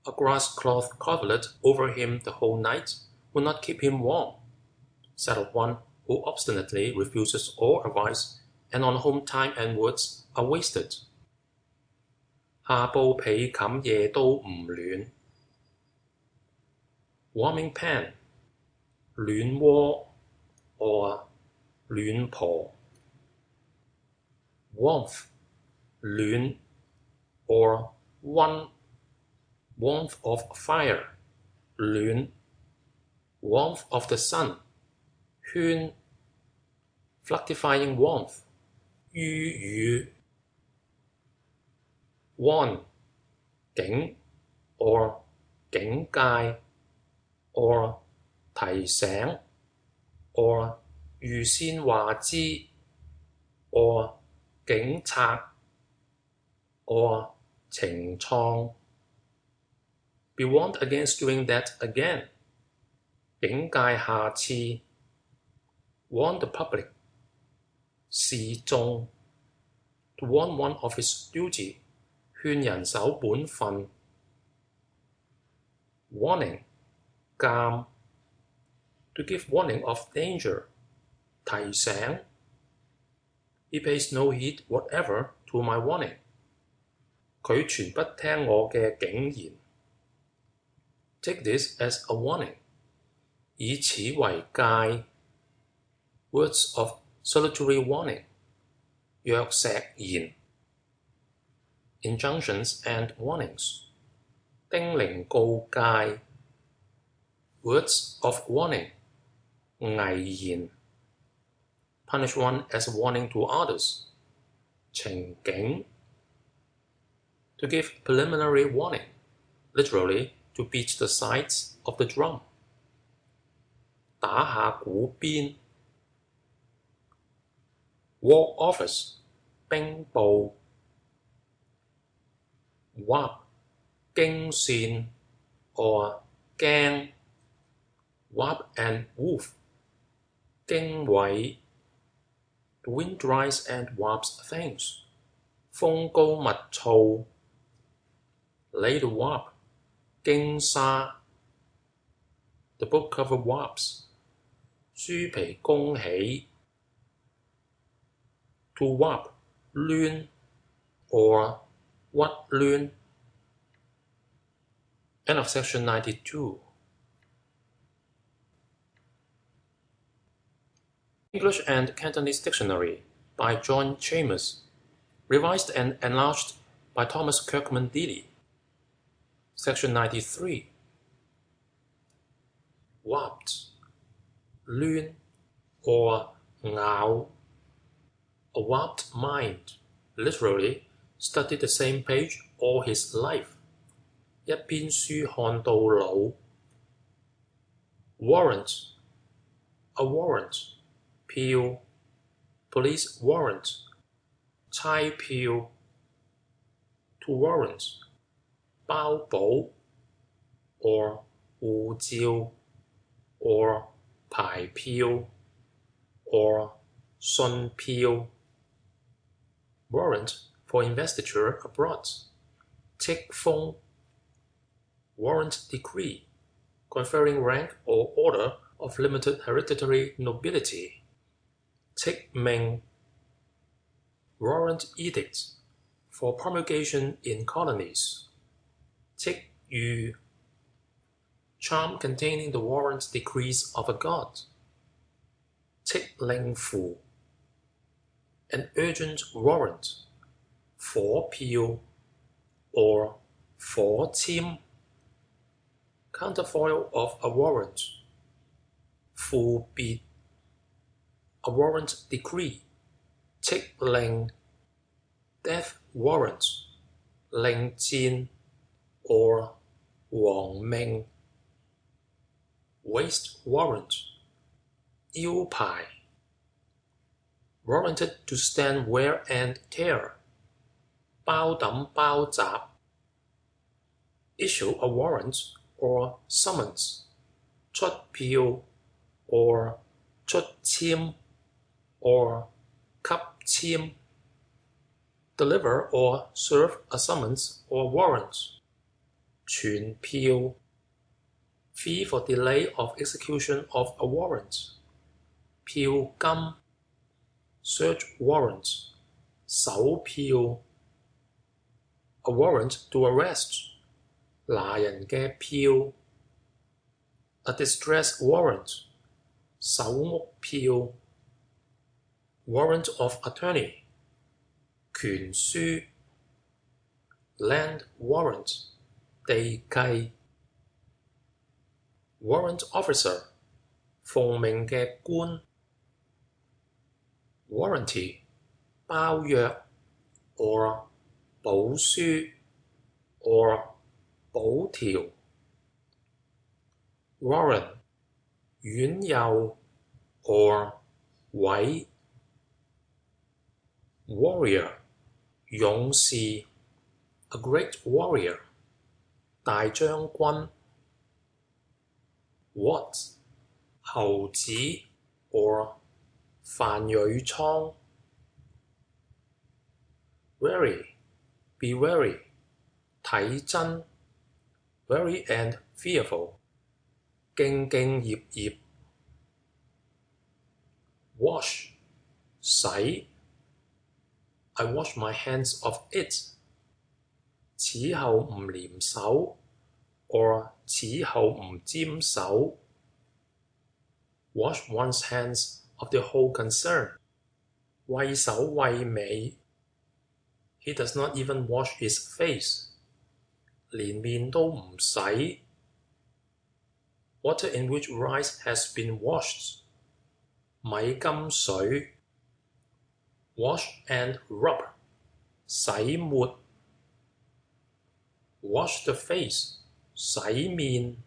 Speaker 1: a grass cloth coverlet over him the whole night will not keep him warm, said of one who obstinately refuses all advice and on whom time and words are wasted. 下布被冚夜都唔暖 warming pan, 暖鍋 or 暖婆 warmth, 暖 or 溫 warmth of fire, 暖 warmth of the sun, 圈 fructifying warmth, 於語 warn, 警 or 警戒 or 提醒 or 預先話知 or 警察 or 情創 be warned against doing that again, 警戒下次 warn the public, 示眾 to warn one of his duty, 勸人守本分 warning, 監 to give warning of danger, 提醒 he pays no heed whatever to my warning, 佢全不聽我嘅警言 take this as a warning, 以此為戒 words of salutary warning, 藥石言 injunctions and warnings, 叮嚀告誡 words of warning, 危言 punish one as a warning to others, 情景 to give preliminary warning, literally to beat the sides of the drum, 打下鼓邊 war office, 兵部 warp, 驚線 or 驚 warp and woof, 經緯 the wind dries and warps things, 風高物燥 lay the warp, 經沙 the book cover warps, 書皮恭喜 to warp, 攣 or 屈攣. End of section 92. English and Cantonese Dictionary by John Chalmers, revised and enlarged by Thomas Kirkman Dealy. Section 93. Warped, 攣 or 咬. A warped mind, literally, studied the same page all his life. 一篇書看到老. Warrant, a warrant, 票 police warrant, 差票 to warrant, 包保 or 護照 or 牌票 or 信票. Warrant for investiture abroad, 敕封 warrant decree, conferring rank or order of limited hereditary nobility. 敕命 warrant edict for promulgation in colonies. 敕諭 charm containing the warrant decrees of a god. 敕令符 an urgent warrant, 火票 or 火簽 counterfoil of a warrant, 附別 a warrant decree, 敕令 death warrant, 令箭 or 黃命 waist warrant 腰牌 warranted to stand wear and tear 包抌包閘 issue a warrant or summons 出票 or 出簽 or 給簽 deliver or serve a summons or warrant 傳票 fee for delay of execution of a warrant 票金 search warrant 搜票 a warrant to arrest 拿人嘅票 a distress warrant 搜屋票 warrant of attorney 權書 land warrant 地契 warrant officer 奉命嘅官 warranty 包約 or 保書 or 保條 warren 院友 or 位 warrior 勇士 a great warrior 大將軍 what 猴子 or 范蕊倉 wary be wary 睇真 wary and fearful 兢兢業業 wash 洗 I wash my hands of it 此後唔黏手 or 此後唔沾手 wash one's hands of the whole concern 畏首畏尾 He does not even wash his face 連面都唔洗 Water in which rice has been washed 米金水 wash and rub 洗抹 wash the face 洗面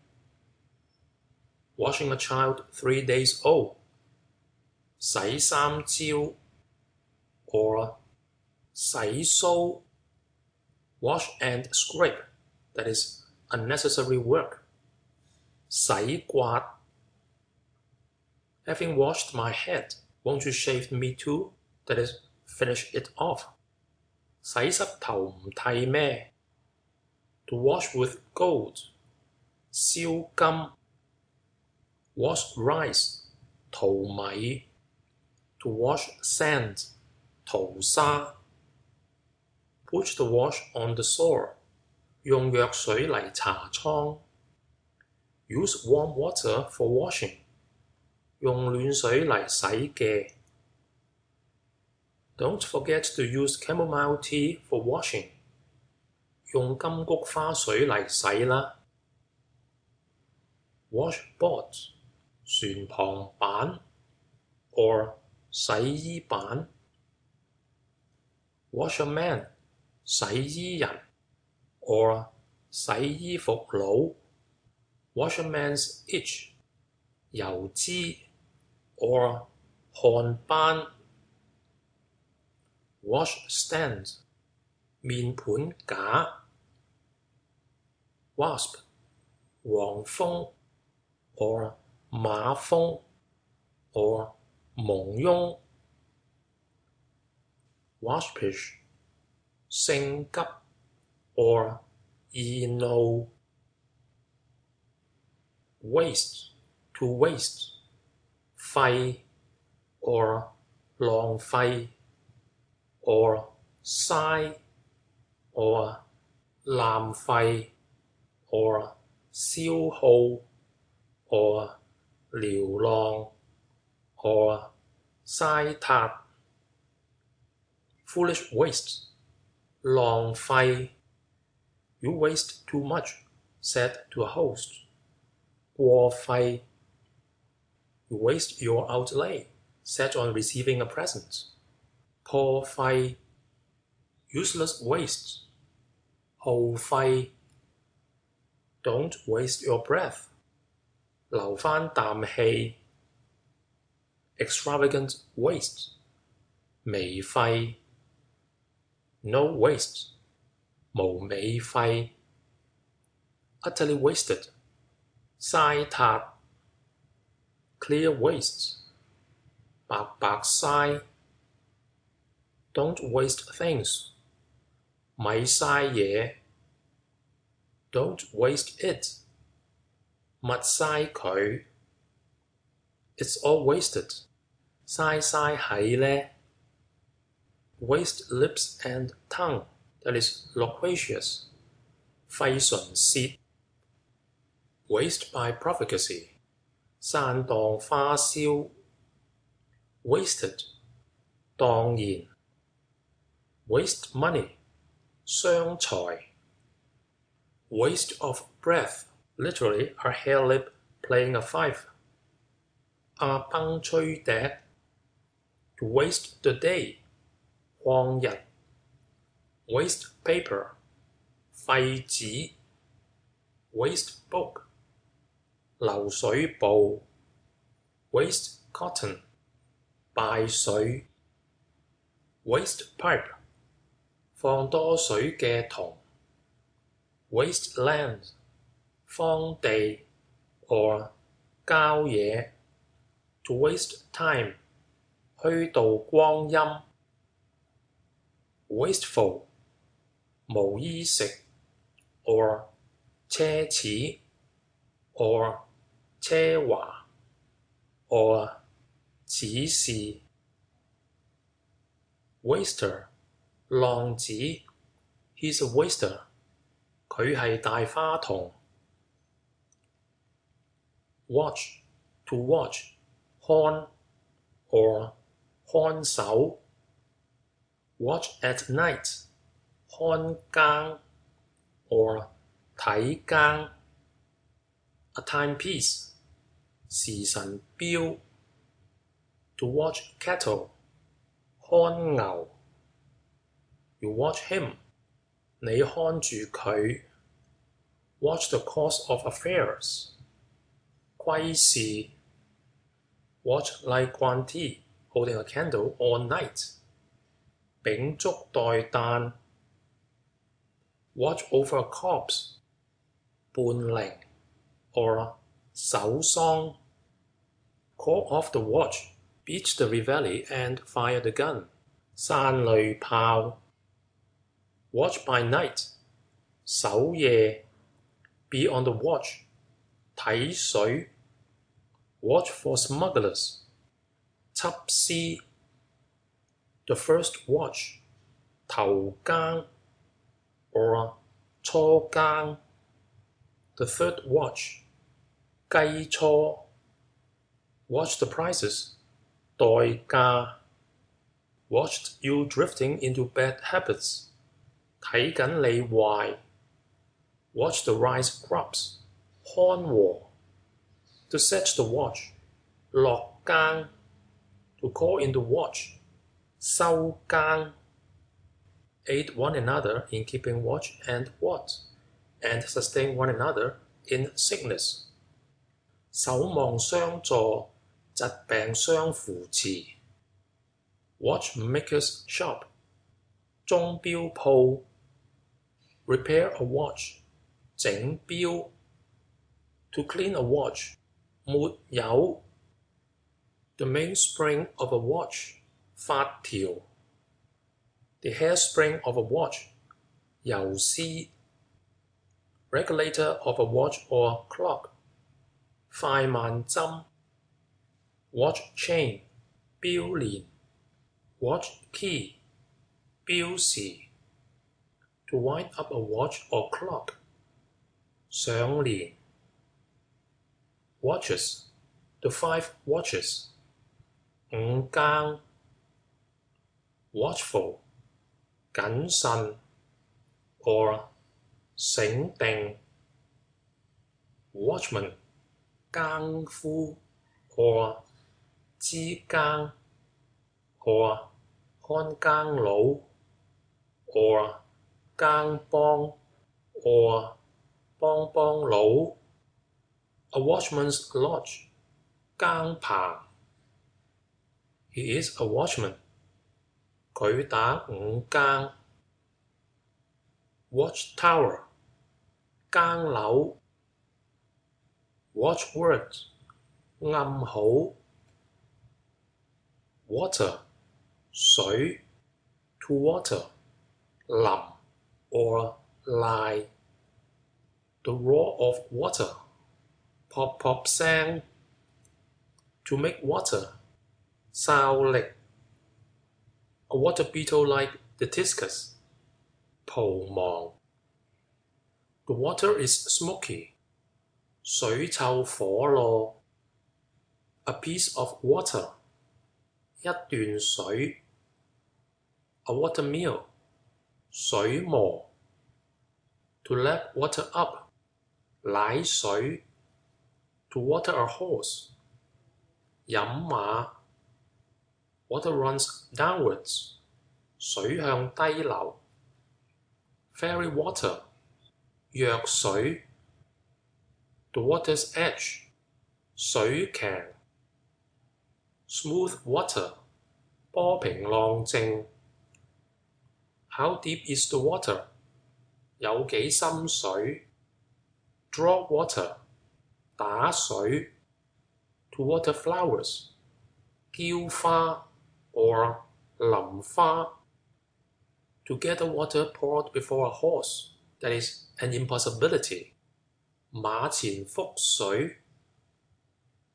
Speaker 1: washing a child 3 days old 洗三朝 or 洗鬚 wash and scrape that is unnecessary work 洗刮 having washed my head won't you shave me too that is finish it off 洗濕頭唔剃咩 to wash with gold 燒金 wash rice 淘米 to wash sand 淘沙 put the wash on the sore 用藥水嚟搽瘡 use warm water for washing 用暖水嚟洗嘅 Don't forget to use chamomile tea for washing 用金菊花水嚟洗啦 washboard 船旁板 or 洗衣板 washerman 洗衣人 or 洗衣服佬 washerman's itch 油脂 or 汗斑 washstand 面盤架 wasp 黃蜂 or 馬蜂 or 蒙翁 waspish 性急 or 易怒 waste to waste 廢 or 浪費 or 嘥 or 濫費 or 消耗 or 流浪 or 嘥撻 foolish waste 浪費 You waste too much said to a host 過費 You waste your outlay set on receiving a present 破費 useless waste 耗費 Don't waste your breath. 留返啖氣。Extravagant waste. 糜費。No waste. 無尾費。Utterly wasted. 嘥撻。Clear wastes. 白白嘥。Don't waste things. 咪嘥嘢。Don't waste it. 勿嘥佢。It's all wasted. 嘥嘥係呢。Waste lips and tongue. That is loquacious. 費唇舌。Waste by profligacy. 散蕩花銷。Wasted. 蕩然。Waste money. 傷財。Waste of breath. Literally, a hare lip playing a fife. 阿崩吹笛。To waste the day. 曠日。Waste paper. 廢紙。Waste book. 流水布。Waste cotton. 敗水。Waste pipe. 放多水嘅銅。Waste land. 荒地 or 郊野。To waste time. 虛度光陰。Wasteful. 無衣食 or 奢侈 or 奢華 or 恥事。Waster. 浪子 He's a waster. 佢係大花童。Watch. To watch. 看 or 看守。Watch at night. 看更 or 睇更。A timepiece. 時辰錶。To watch cattle. 看牛。You watch him. 你看住佢。Watch the course of affairs. 窺視。Watch like Guanti, holding a candle all night. 秉燭待旦。Watch over a corpse. 伴靈 or 守喪。Call off the watch. Beat the reveille and fire the gun. 散雷炮。Watch by night. 守夜。Be on the watch. 睇水。Watch for smugglers. 緝私。The first watch. 頭更 or 初更。The third watch. 雞初。Watch the prices. 代價。Watched you drifting into bad habits. 睇緊你壞。Watch the rice crops. 看禾。To set the watch. 落更。To call in the watch. 收更。Aid one another in keeping watch and what, and sustain one another in sickness. 守望相助，疾病相扶持。Watchmaker's shop. 鐘錶鋪。Repair a watch. 整錶。To clean a watch. 抹油。The mainspring of a watch. 發條。The hairspring of a watch. 油絲。Regulator of a watch or clock. 快慢針。Watch chain. 錶鏈。Watch key. 錶時。To wind up a watch or clock. 上鏈。Watches. The 5 watches. 五更。Watchful. 謹慎 or 醒定。Watchman. 更夫 or 知更 or 看更佬 or 更幫 or 幫幫佬 a watchman's lodge 更棚 He is a watchman 佢打5更 watchtower 更樓 watchword 暗號 water 水 to water 淋 or lie the roar of water pop pop 聲 to make water 哨力 a water beetle like the discus 蒲芒 the water is smoky 水臭火燙 a piece of water 一段水 a watermill 水磨 to lap water up 奶水 to water a horse 飲馬 water runs downwards 水向低流 fairy water 弱水 the water's edge 水埕 smooth water 波平浪靜 How deep is the water 有幾深水 draw water 打水 to water flowers 澆花 or 淋花 to get the water poured before a horse that is an impossibility 馬前覆水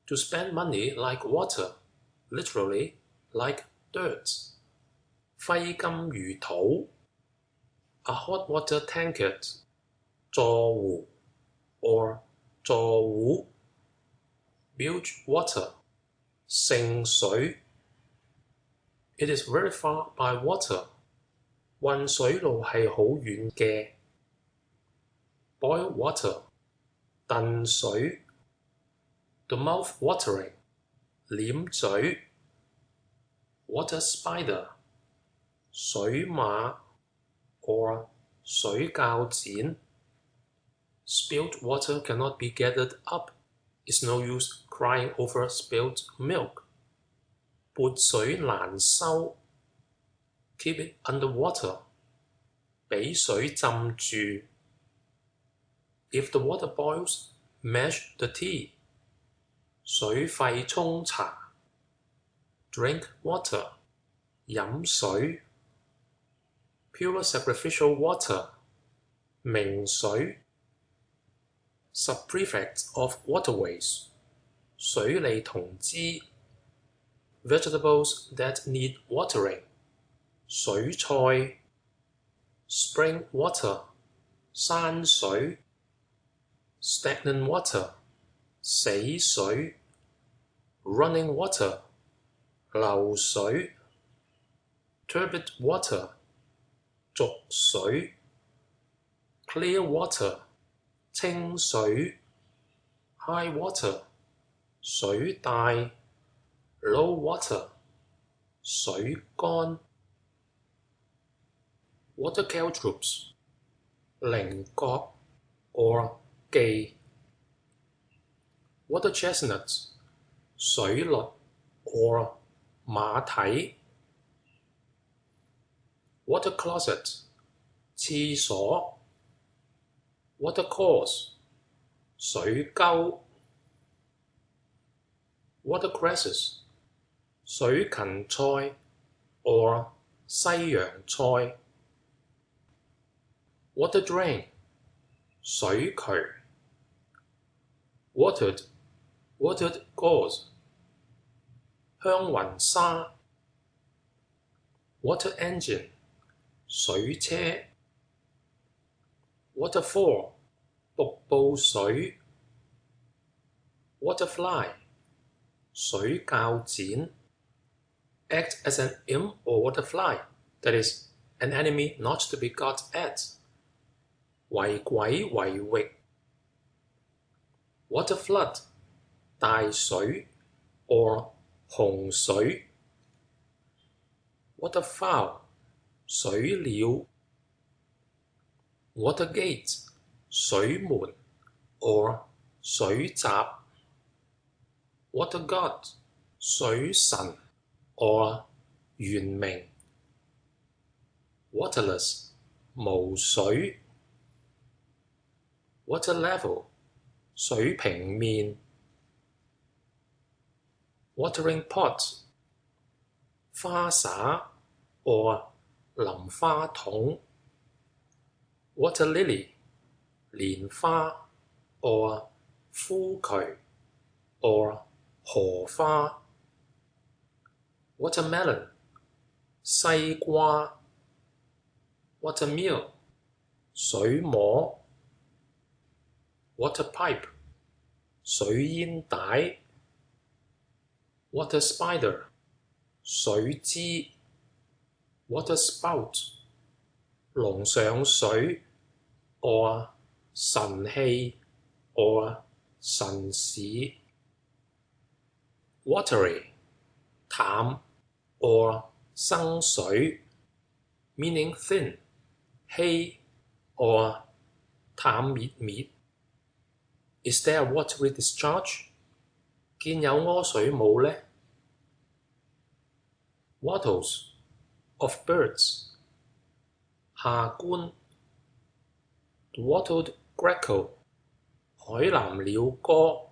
Speaker 1: to spend money like water literally like dirt 揮金如土 a hot water tankard 坐壺 or 坐壺 bilge water 盛水 It is very far by water 運水路係好遠嘅 boil water 燉水 the mouth watering 舐嘴 water spider 水馬 or 水較剪 Spilled water cannot be gathered up. It's no use crying over spilled milk. 撥水難收 Keep it under water. 俾水浸住 If the water boils, mash the tea. 水沸沖茶 Drink water. 飲水 Pure sacrificial water. 明水Subprefect of waterways 水利同知 Vegetables that need watering 水菜 Spring water 山水 Stagnant water 死水 Running water 流水 Turbid water 濁水 Clear water清水 High water 水大 Low water 水乾 Water caltrops 菱角 or 記 Water chestnuts 水律 or 馬蹄 Water closet 廁所Watercourse 水溝 Watercresses 水芹菜 or 西洋菜 Water drain 水渠 Watered gauze 香雲紗 Water engine 水車Waterfall 瀑布水 Waterfly 水較剪 Act as an imp or waterfly, that is, an enemy not to be got at 為鬼為域 Waterflood 大水 or 洪水 Waterfowl 水鳥 Watergate 水門 or 水閘 water god 水神 or 原名 waterless 無水 water level 水平面 watering pot 花灑 or 淋花筒 water lily 蓮花 or 芙蕖 or 荷花 watermelon 西瓜 watermill 水磨 water pipe 水煙帶 water spider 水枝 water spout 龍上水 or 神器 or 神使 watery 淡 or 生水 meaning thin 稀 or 淡滅滅 Is there a watery discharge? 見有屙水冇呢 Wattles of birds 下官 The wattled grackle 海南鳥歌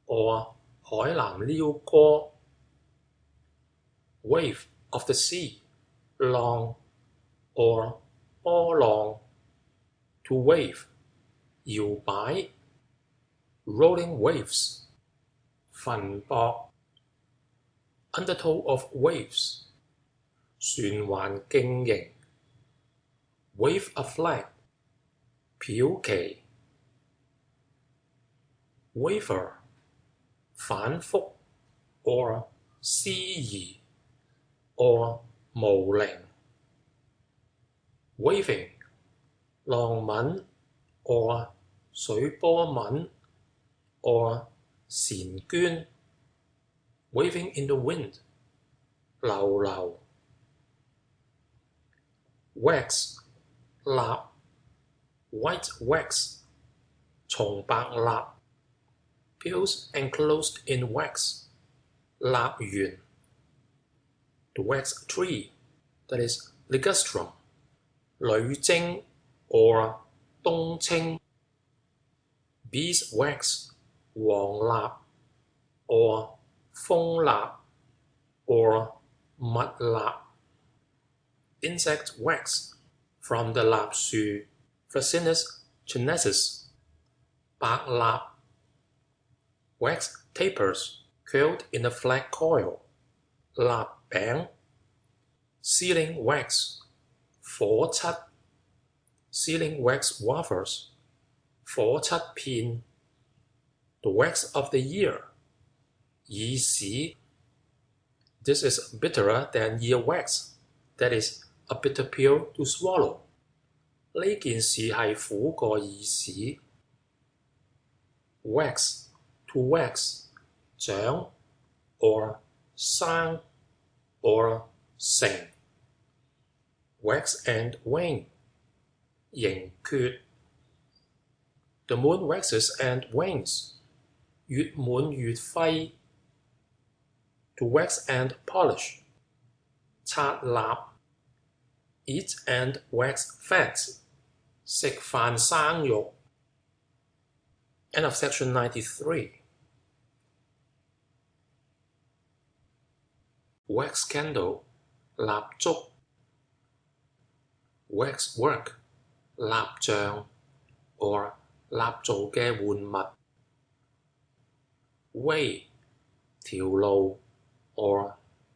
Speaker 1: or 海南撩歌 Wave of the sea 浪 or 波浪 To wave 搖擺 Rolling waves 焚薄 Undertow of waves 旋環競迎 Wave a flag 飄旗 Waver 反覆 or 思疑 or 模棱 Waving 浪文 or 水波紋 or 嬋娟 Waving in the wind 流流 Wax 蠟 White wax 松白蠟 Pills enclosed in wax 蠟圓 The wax tree that is ligustrum 女精 or 冬青 Beeswax 黃蠟 or 蜂蠟 or 蜜蠟 Insect wax from the 蠟樹 Frasinus chinensis 白蠟 Wax tapers curled in a flat coil 蠟餅 Sealing wax 火漆 Sealing wax wafers 火漆片 The wax of the ear 耳屎 This is bitterer than earwax That is a bitter pill to swallow 呢件事係苦過耳屎 Wax to wax 長 or 生 or 成 Wax and wane 盈缺 The moon waxes and wanes 月滿月輝 To wax and polish 刷蠟 Eat and wax fat 食飯生肉 End of section 93 Wax candle 蠟燭 Wax work 蠟像 or 蠟做嘅玩物 Way 條路 or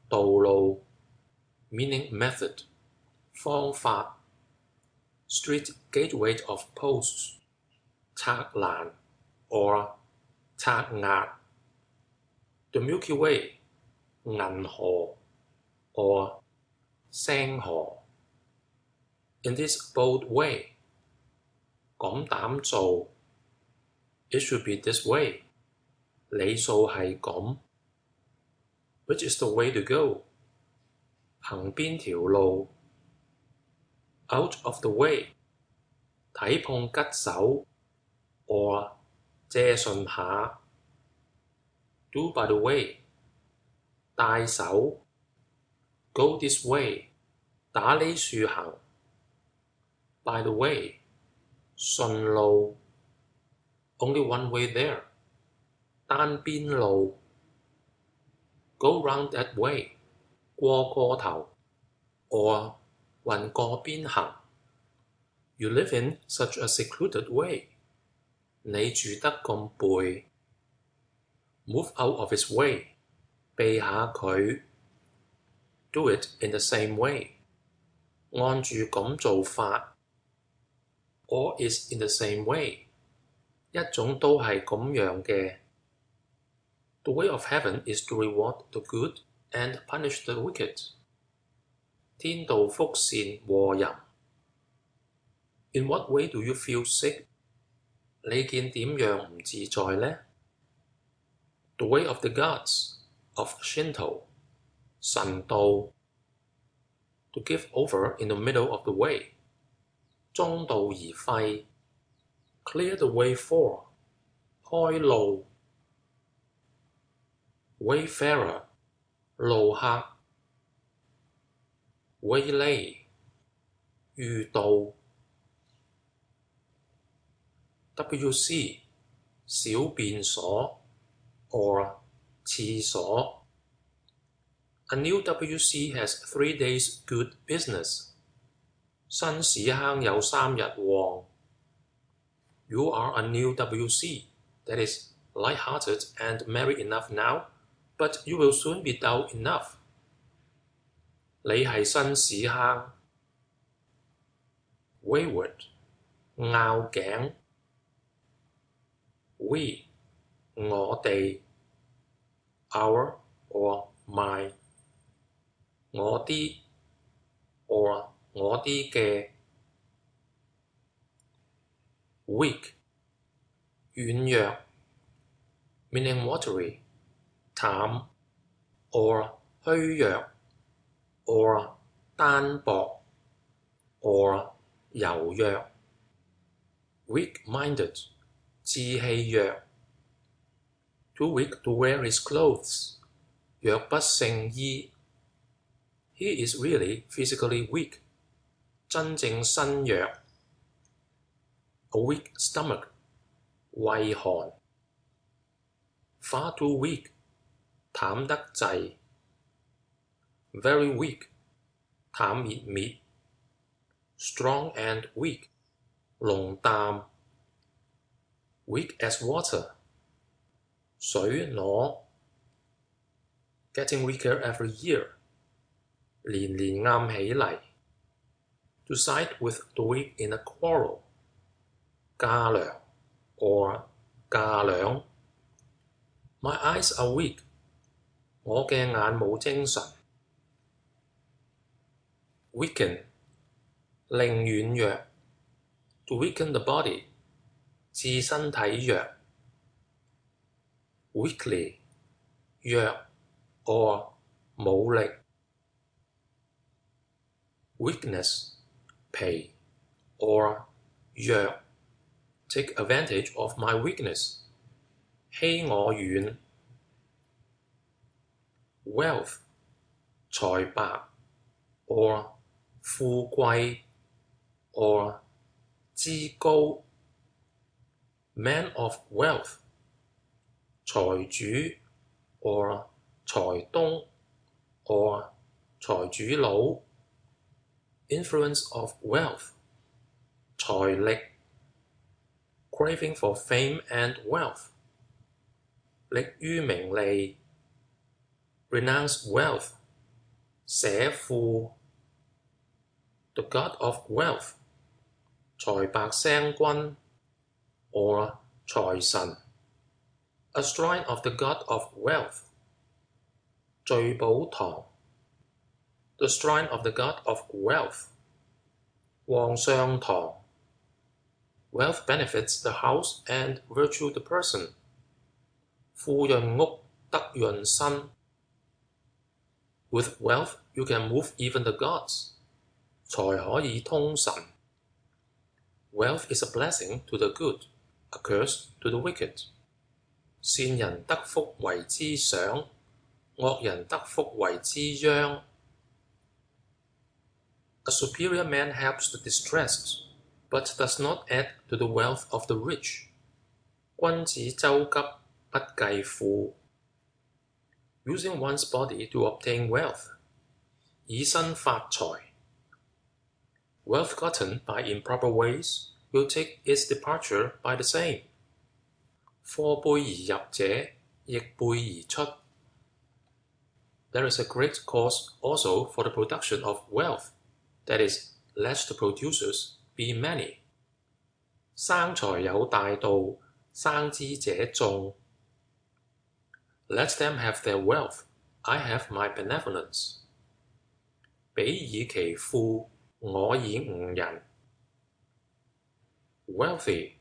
Speaker 1: 道路 meaning method 方法 Street gateway of posts 拆欄 or 拆壓 The Milky Way 銀河 or 星河 In this bold way 咁膽做 It should be this way 理數係咁 Which is the way to go 行邊條路 Out of the way 睇碰吉手 or 借順下 do by the way 帶手 go this way 打呢樹行 by the way 順路 only one way there 單邊路 go round that way 過頭 or 橫過邊行 You live in such a secluded way 你住得咁背 Move out of his way 避下佢 Do it in the same way 按住咁做法 All is in the same way 一種都係咁樣嘅 The way of heaven is to reward the good and punish the wicked 天道福善禍淫 In what way do you feel sick 你見點樣唔自在呢 The way of the gods of Shinto 神道 To give over in the middle of the way 中道而廢 Clear the way for 開路 Wayfarer 路客 Waylay 遇到 WC 小便所 or 廁所 A new WC has 3 days good business 新屎坑有3日旺 You are a new WC that is light-hearted and merry enough now but you will soon be dull enough 你係新屎坑 Wayward 拗頸 We 我哋 Our or my 我啲 or 我啲嘅 Weak 軟弱 meaning watery 淡 or 虛弱 or 單薄 or 柔弱 Weak-minded 志氣弱 Too weak to wear his clothes 弱不勝衣 He is really physically weak 真正身弱 A weak stomach 胃寒 Far too weak 淡得滯 Very weak 淡綿綿 Strong and weak 濃淡 Weak as water 水裸 Getting weaker every year 年年啱起嚟 To side with the weak in a quarrel 架梁 or 架梁 My eyes are weak 我嘅眼冇精神 Weaken 令軟弱 To weaken the body 致身體弱 Weakly 弱 or 冇力 Weakness 疲 or 弱 Take advantage of my weakness 欺我軟 Wealth 財帛 or 富貴 or 資高 Man of wealth 財主 or 財東 or 財主佬 Influence of wealth 財力 Craving for fame and wealth 力於名利 Renounce wealth 捨富 The god of wealth 財帛星君 or 財神 A shrine of the god of wealth 聚寶堂 The shrine of the god of wealth 皇上堂 Wealth benefits the house and virtue the person 富潤屋德潤身 With wealth you can move even the gods 財可以通神 Wealth is a blessing to the good, a curse to the wicked. 善人得福為之賞，惡人得福為之殃。A superior man helps the distressed, but does not add to the wealth of the rich. 君子舟急不計庫。Using one's body to obtain wealth. 以身發財。Wealth gotten by improper ways will take its departure by the same. 貨貝而入者，亦貝而出。There is a great cause also for the production of wealth, that is, let the producers be many. 生財有大道，生之者眾。Let them have their wealth, I have my benevolence. 彼以其富，我以吾人。Wealthy,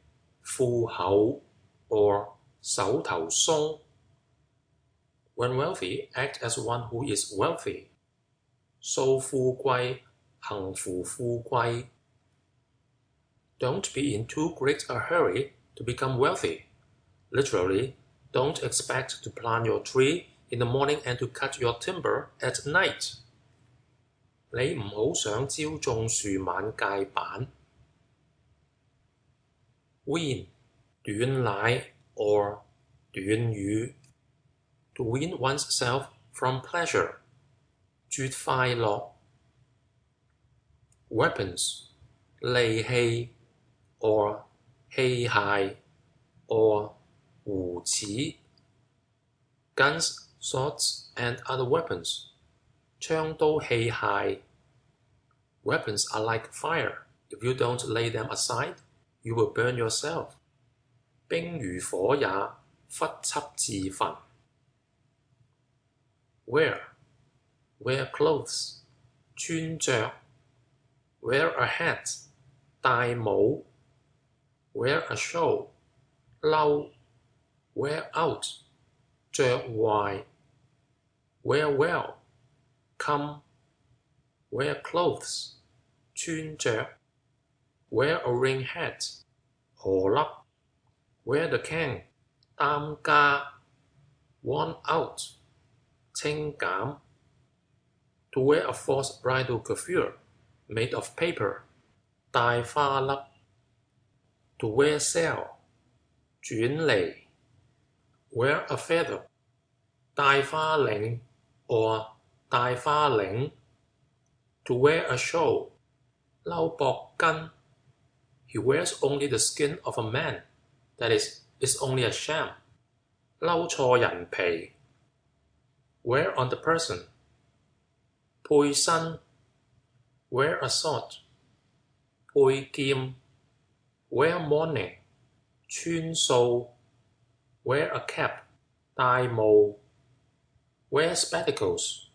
Speaker 1: 富厚 or 手頭鬆。When wealthy, act as one who is wealthy. 素富貴，行乎富貴。Don't be in too great a hurry to become wealthy. Literally, don't expect to plant your tree in the morning and to cut your timber at night. 你唔好想朝種樹晚戒板。Wean, 短奶 or 短語。To wean oneself from pleasure. 絕快樂。Weapons, 利器 or 器械 or 胡齒。Guns, swords, and other weapons. 槍刀器械。Weapons are like fire. If you don't lay them aside, you will burn yourself. 冰如火也，忽輯自焚。Wear clothes. 穿着。Wear a hat. 戴帽。Wear a show. 褸。Wear out. 着壞。Wear well. Come. Wear clothes. 穿着。Wear a ring hat. 荷粒。Wear the can. 擔家。Worn out. 清減。To wear a false bridal coiffure made of paper. 戴花粒。To wear sail. 轉離。Wear a feather. 戴花領 or 戴花領。To wear a show. 褸膊巾。He wears only the skin of a man. That is, it's only a sham. 褸錯人皮。Wear on the person. 配身。Wear a sword. 配劍。Wear mourning. 穿素。Wear a cap. 戴帽。Wear spectacles.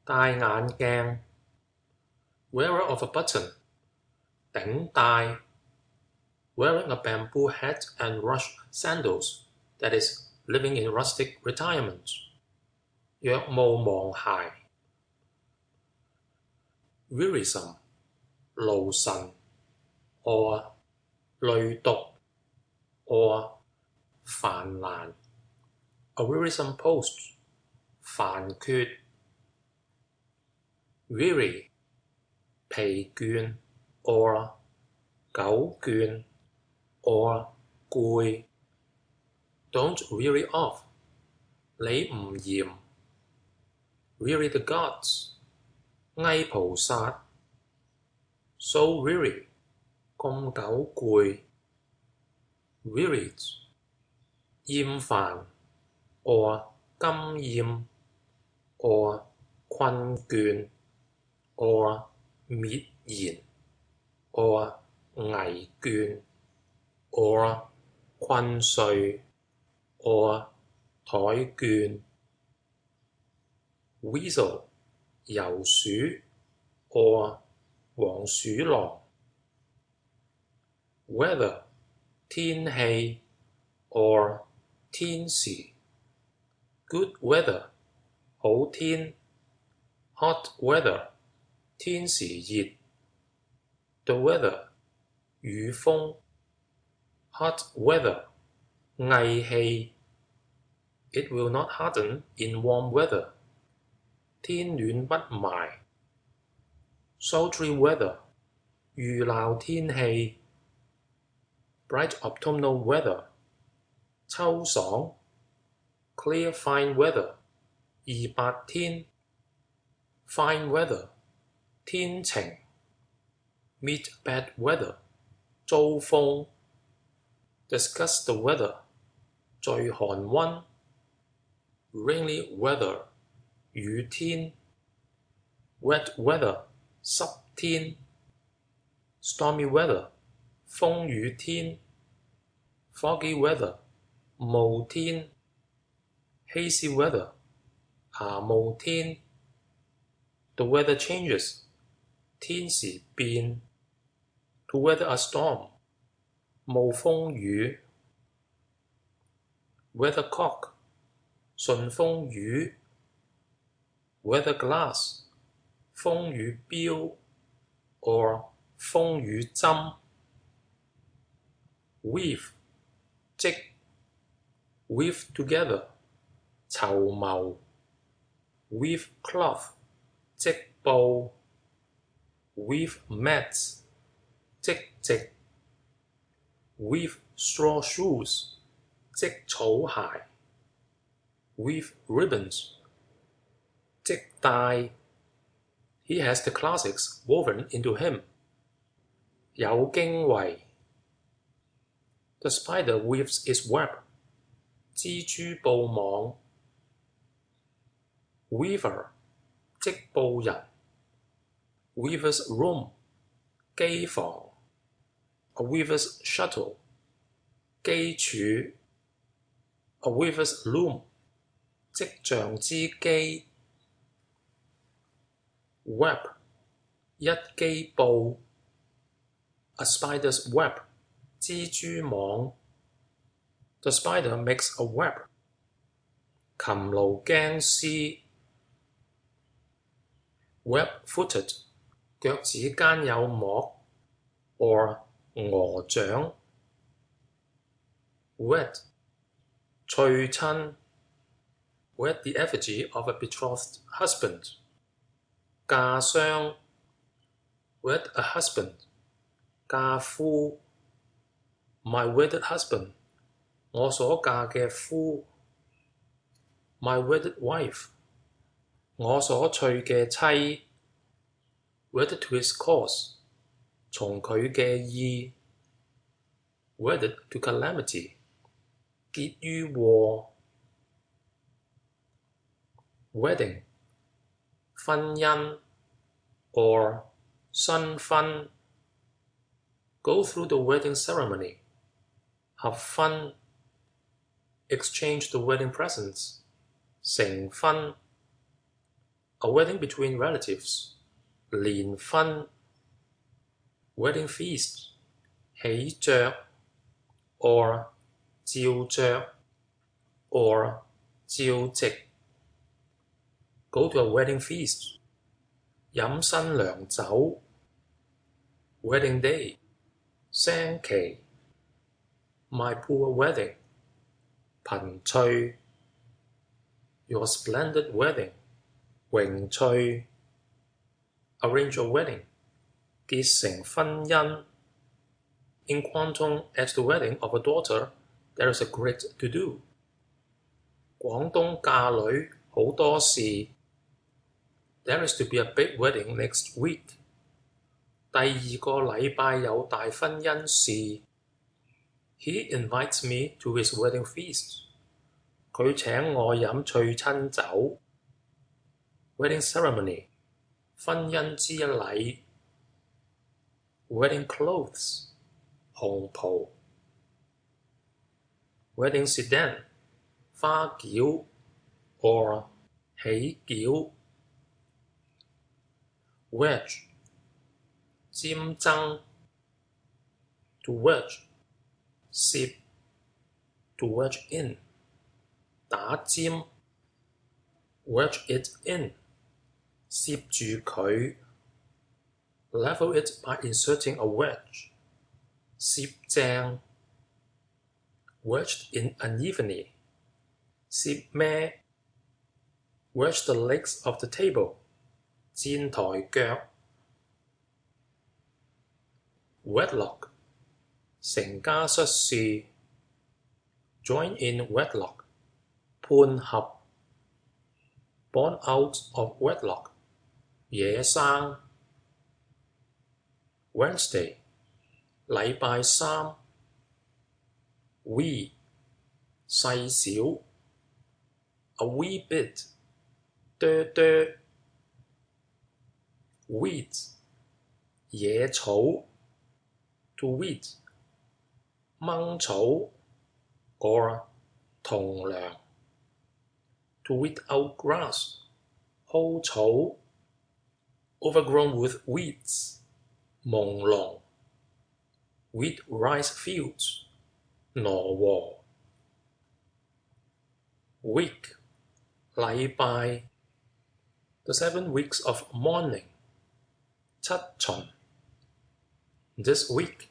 Speaker 1: 戴眼鏡。Wearer of a button. 頂戴。Wearing a bamboo hat and rush sandals, that is, living in rustic retirement. 若無忘鞋。Wearisome, 勞神 or 累獨 or 煩難。A wearisome post, 煩缺。Weary, 疲倦 or 久倦 or 攰。Don't weary of. 你唔嫌。Weary the gods. 翳菩薩。So weary. 咁久攰。Wearied. 厭煩 or 甘厭 or 困倦 or 滅賢 or 危倦 or 困睡 or 怠倦。Weasel, 游鼠 or 黃鼠狼。Weather, 天氣 or 天時。Good weather, 好天。Hot weather, 天時熱。The weather, 雨風 hot weather 翳氣 It will not harden in warm weather 天暖不埋 sultry weather 預鬧天氣 bright autumnal weather 秋爽 clear fine weather 宜白天 fine weather 天晴 meet bad weather 遭風 discuss the weather 最寒溫 rainy weather 雨天 wet weather 濕天 stormy weather 風雨天 foggy weather 霧天 hazy weather 霞霧天 The weather changes 天時變 To weather a storm 冒風雨 weathercock 順風魚 weatherglass 風雨標 or 風雨針 weave 織 weave together 籌謀 weave cloth 織布 weave mats 織席 weave straw shoes 織草鞋 weave ribbons 織帶 He has the classics woven into him 有經緯 The spider weaves its web 蜘蛛布網 Weaver 織布人 Weaver's room 機房 A weaver's shuttle 機柱 A weaver's loom 織匠之機 Web 一機布 A spider's web 蜘蛛網 The spider makes a web 擒奴驚獅 Web-footed 腳趾間有膜 or 鵝掌 Wed 娶親 Wed the effigy of a betrothed husband 嫁霜 Wed a husband 嫁夫 My wedded husband 我所嫁嘅夫 My wedded wife 我所娶嘅妻 Wedded to his cause 從佢嘅意 Wedded to calamity 結於禍 Wedding 婚姻 or 新婚 Go through the wedding ceremony 合婚 Exchange the wedding presents 成婚 A wedding between relatives 連婚 Wedding feast 喜鵲 or 召雀 or 召席 Go to a wedding feast 飲新娘酒 Wedding day 聲期 My poor wedding 頻翠 Your splendid wedding 榮趣 Arrange a wedding 結成婚姻 In Guangdong, at the wedding of a daughter, there is a great to-do 廣東嫁女好多事 There is to be a big wedding next week 第二個禮拜有大婚姻事 He invites me to his wedding feast 佢請我飲娶親酒 Wedding ceremony 婚姻之禮 Wedding clothes 紅袍 Wedding sedan 花轎 or 喜轎 Wedge 尖爭 To wedge 攝 To wedge in 打尖 Wedge it in 攝住佢 Level it by inserting a wedge 攝正 wedged in unevenly, 攝咩 wedge the legs of the table, 墊台腳 wedlock 成家失事 join in wedlock 判合 born out of wedlock 野生 Wednesday 禮拜三 wee 細小 a wee bit 哚哚 weeds 野草 to weed 掹草 or 同梁 to weed out grass 蒿草 overgrown with weeds 朦朧 wheat rice fields 挪和 week 禮拜 the 7 weeks of mourning 七旬 this week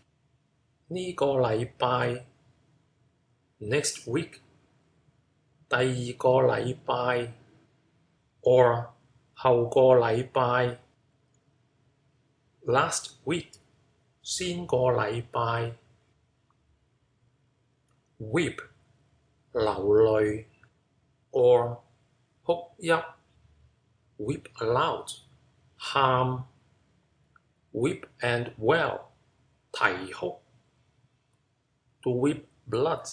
Speaker 1: 呢個禮拜 next week 第二個禮拜 or 後個禮拜 last week 先個禮拜 weep 流淚 or 哭泣 weep aloud 喊 weep and wail 啼哭 to weep blood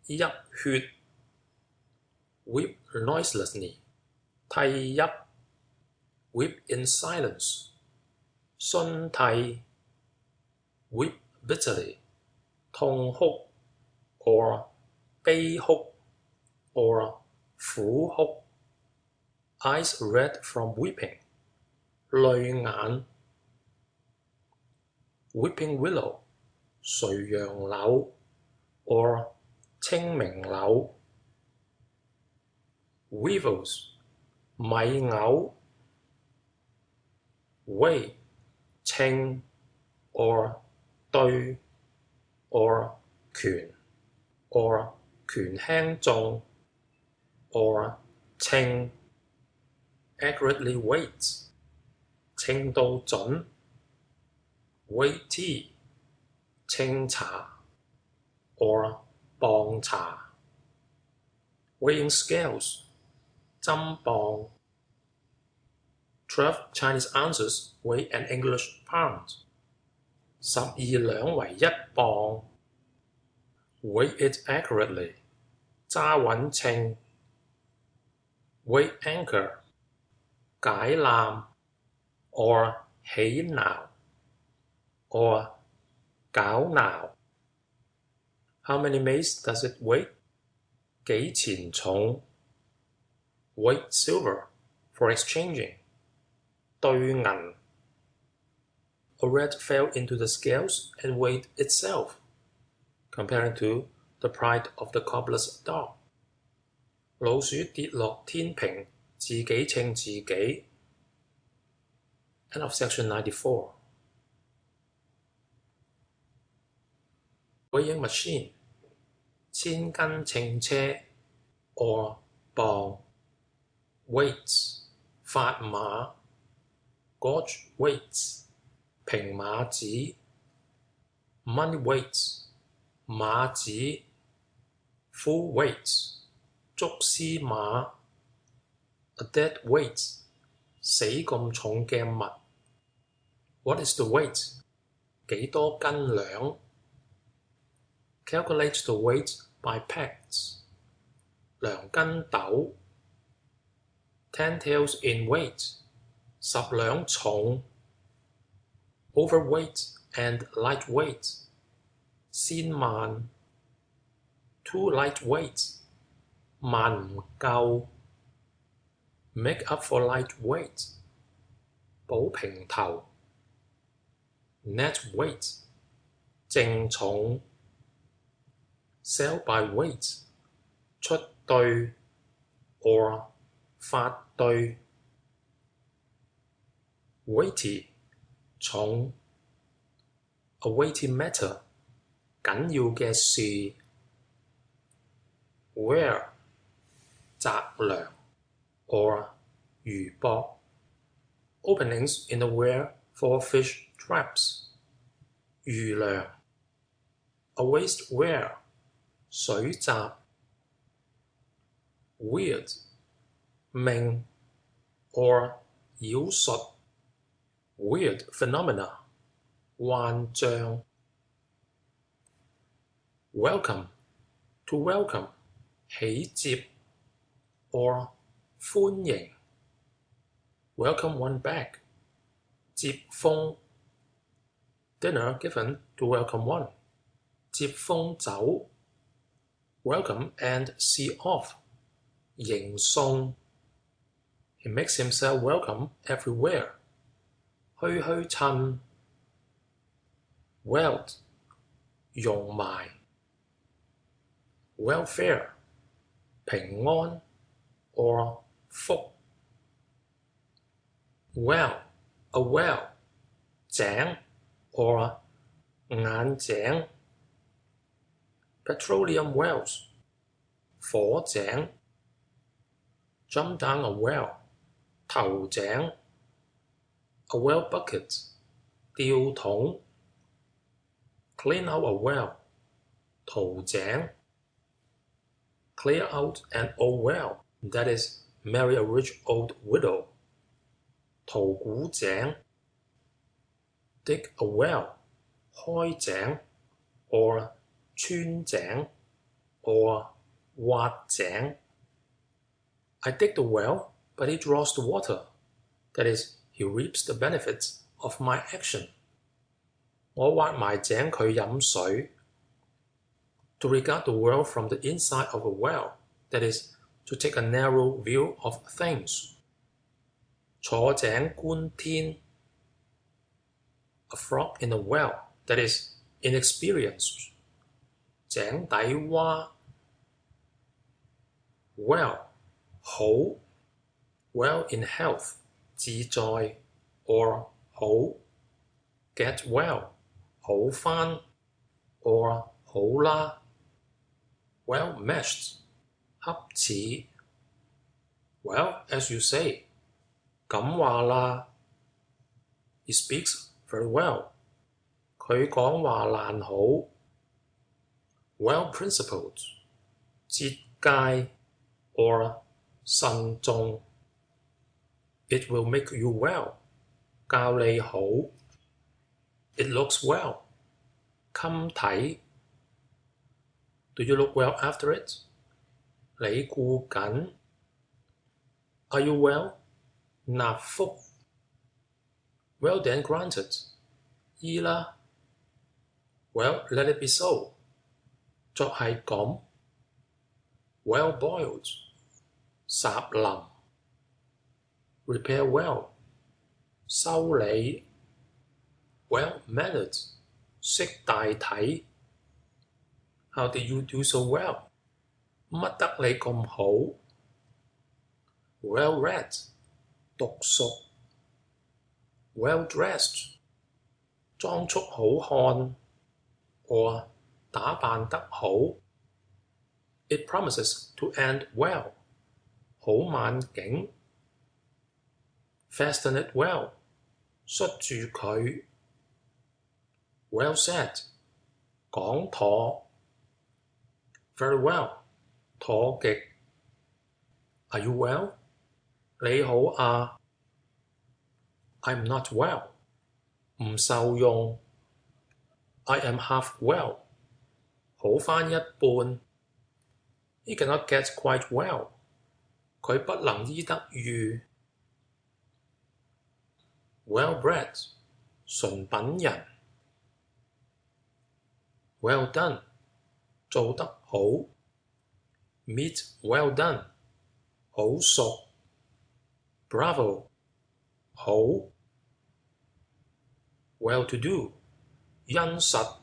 Speaker 1: 泣血 weep noiselessly 涕泣 weep in silence 徇涕 weep bitterly 痛哭 or 悲哭 or 苦哭 eyes red from weeping 淚眼 weeping willow 垂楊柳 or 清明柳 weevils 米藕 weigh 稱 or 對 or 權 or 權輕重 or 稱 accurately weights 稱到準 weigh tea 稱茶 or 磅茶 weighing scales 針磅 12 Chinese ounces weigh an English pound 12兩為1磅 weigh it accurately 揸穩稱 weigh anchor 解纜 or 起錨 or 搞錨 How many maize does it weigh? 幾錢重 Weight silver for exchanging 兌銀 A rat fell into the scales and weighed itself, comparing to the pride of the cobbler's dog. 老鼠跌落天平，自己稱自己。End of section 94. Weighing machine 千斤稱車 or 磅 weights 砝碼 gauge weights 平碼紙 money weights 碼紙 full weights 竹絲碼 a dead weight 死咁重嘅物 What is the weight? 幾多斤兩 Calculate the weight by pecks 量斤斗 10 taels in weight 10兩重 overweight and lightweight 先慢 too lightweight 慢唔夠 make up for lightweight 補平頭 net weight 正重 sell by weight 出對 or 發對 weighty 重 a weighty matter 緊要嘅事 where 雜糧 or 魚博 openings in the weir for fish traps 魚糧 a waste weir 水閘 weird 命 or 妖術 weird phenomena 幻象 welcome to welcome 喜接 or 歡迎 welcome one back 接風 dinner given to welcome one 接風走 welcome and see off 迎送 he makes himself welcome everywhere 虛虛襯 weld 溶埋 welfare 平安 or 福 well a well 井 or 眼井 petroleum wells 火井 jump down a well 頭井 a well bucket 吊桶 clean out a well 淘井 clear out an old well that is marry a rich old widow 淘古井 dig a well 開井 or 穿井 or 挖井 I dig the well but he draws the water that is he reaps the benefits of my action 我挖埋井佢飲水 to regard the world from the inside of a well that is to take a narrow view of things 坐井觀天 a frog in a well that is inexperienced 井底蛙 well 好 well in health 自在 or 好 get well 好返 or 好啦 well meshed 恰似 well as you say 咁話啦 he speaks very well 佢講話爛好 well principled 節戒 or 慎重 it will make you well 教你好 it looks well 襟睇 do you look well after it 你顧緊 are you well 納福 well then granted 依啦 well let it be so 作係咁 well boiled 霎淋 repair well 修理 well mannered 識大體 how did you do so well 乜得你咁好 well read 讀熟 well dressed 裝束好看 or 打扮得好 it promises to end well 好晚景 fasten it well 塞住佢 well said 講妥 very well 妥極 are you well 你好啊 I'm not well 唔受用 I am half well 好返一半 He cannot get quite well 佢不能醫得愈 well bred 純品人 well done 做得好 meat well done 好熟 bravo 好 well to do 殷實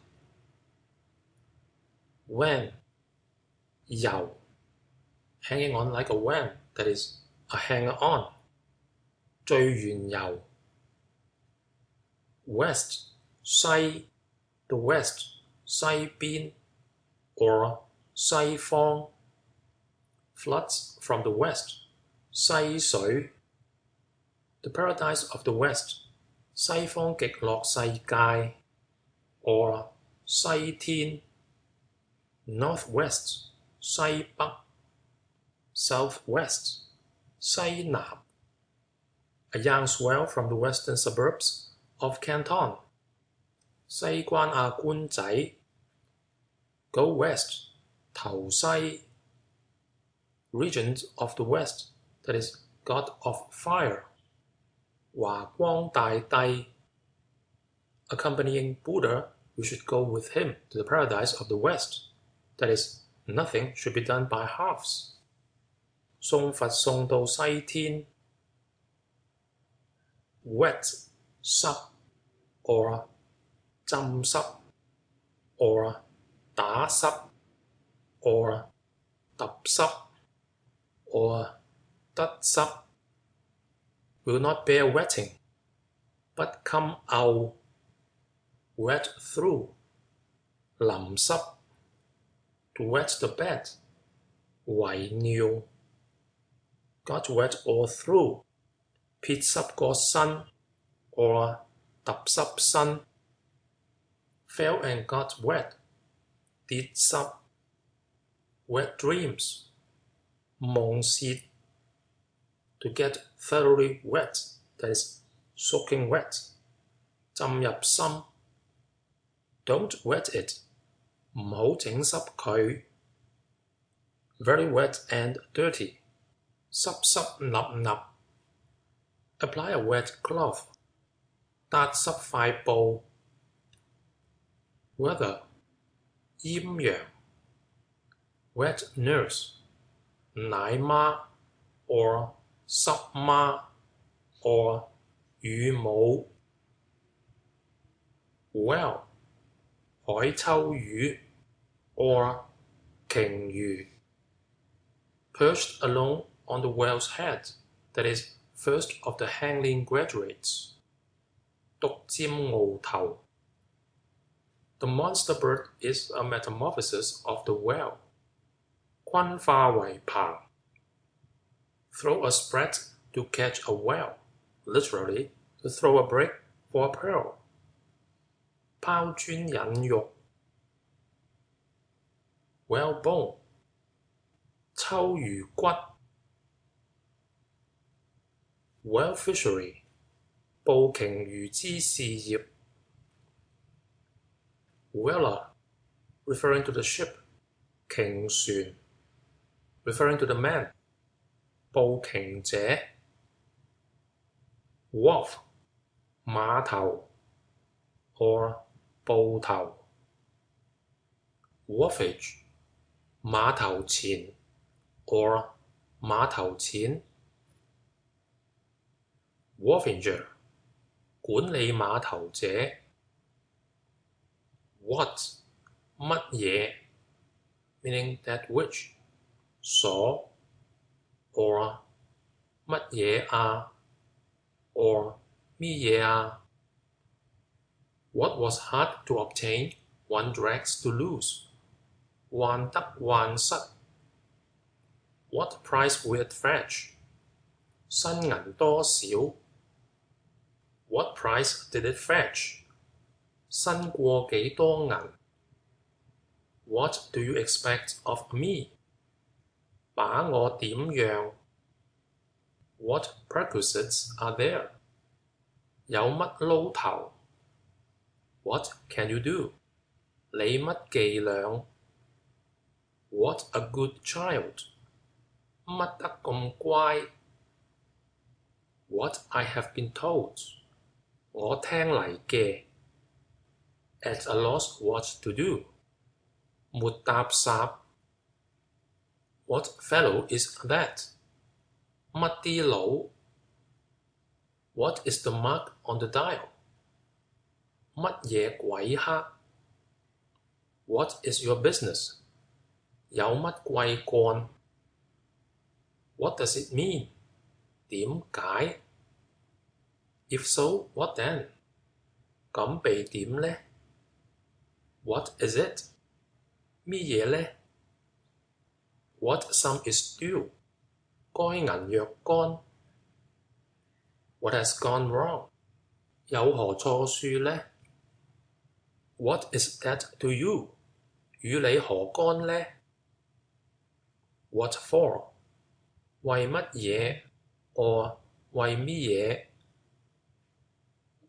Speaker 1: when 油 hanging on like a wan that is a hanger on 最緣由 west 西 the west 西邊 or 西方 floods from the west 西水 the paradise of the west 西方極樂世界 or 西天 northwest 西北 southwest 西南 a young swell from the western suburbs of Canton 西關亞官仔 go west 投西 regent of the west that is god of fire 華光大帝 accompanying Buddha you should go with him to the paradise of the west that is nothing should be done by halves 送佛送到西天 wet 濕 or 浸濕 or 打濕 or 揼濕 or 得濕 will not bear wetting but come out wet through 淋濕 to wet the bed 遺尿 got wet all through 撇濕個身 or 揼濕身 fell and got wet 跌濕 wet dreams 夢泄 to get thoroughly wet that is soaking wet 浸入心 don't wet it 唔好整濕佢 very wet and dirty 濕濕立立 apply a wet cloth 笪濕塊布 weather 陰陽 wet nurse 奶媽 or 濕媽 or 乳母 well 海鰍魚 or 鯨魚 perched alone on the whale's head that is first of the hangling graduates 獨佔鰲頭 the monster bird is a metamorphosis of the whale 坤化為鵬 throw a sprat to catch a whale literally to throw a brick for a pearl 拋磚引玉 whalebone 抽魚骨 whale fishery 捕鯨魚之事業 whaler referring to the ship 鯨船 referring to the man 捕鯨者 wharf 碼頭 or 埠頭 wharfage 碼頭前 or 碼頭錢 wharfinger 管理碼頭者 what 乜嘢 meaning that which 所 or 乜嘢啊 or 咩嘢啊 what was hard to obtain one drags to lose 患得患失 what price will it fetch 新銀多少 what price did it fetch 新過幾多銀 what do you expect of me 把我點樣 what perquisites are there 有乜撈頭 what can you do 你乜伎倆 what a good child 乜得咁乖 what I have been told 我聽嚟嘅 at a loss what to do 沒搭霎 what fellow is that 乜啲佬 what is the mark on the dial 乜嘢鬼黑 what is your business 有乜貴幹 what does it mean 點解 if so what then 咁被點呢 What is it? 咩嘢呢？ What sum is due? 該銀若干。What has gone wrong? 有何錯處呢？ What is that to you? 與你何干呢？ What for? 為乜嘢 or 為咩嘢？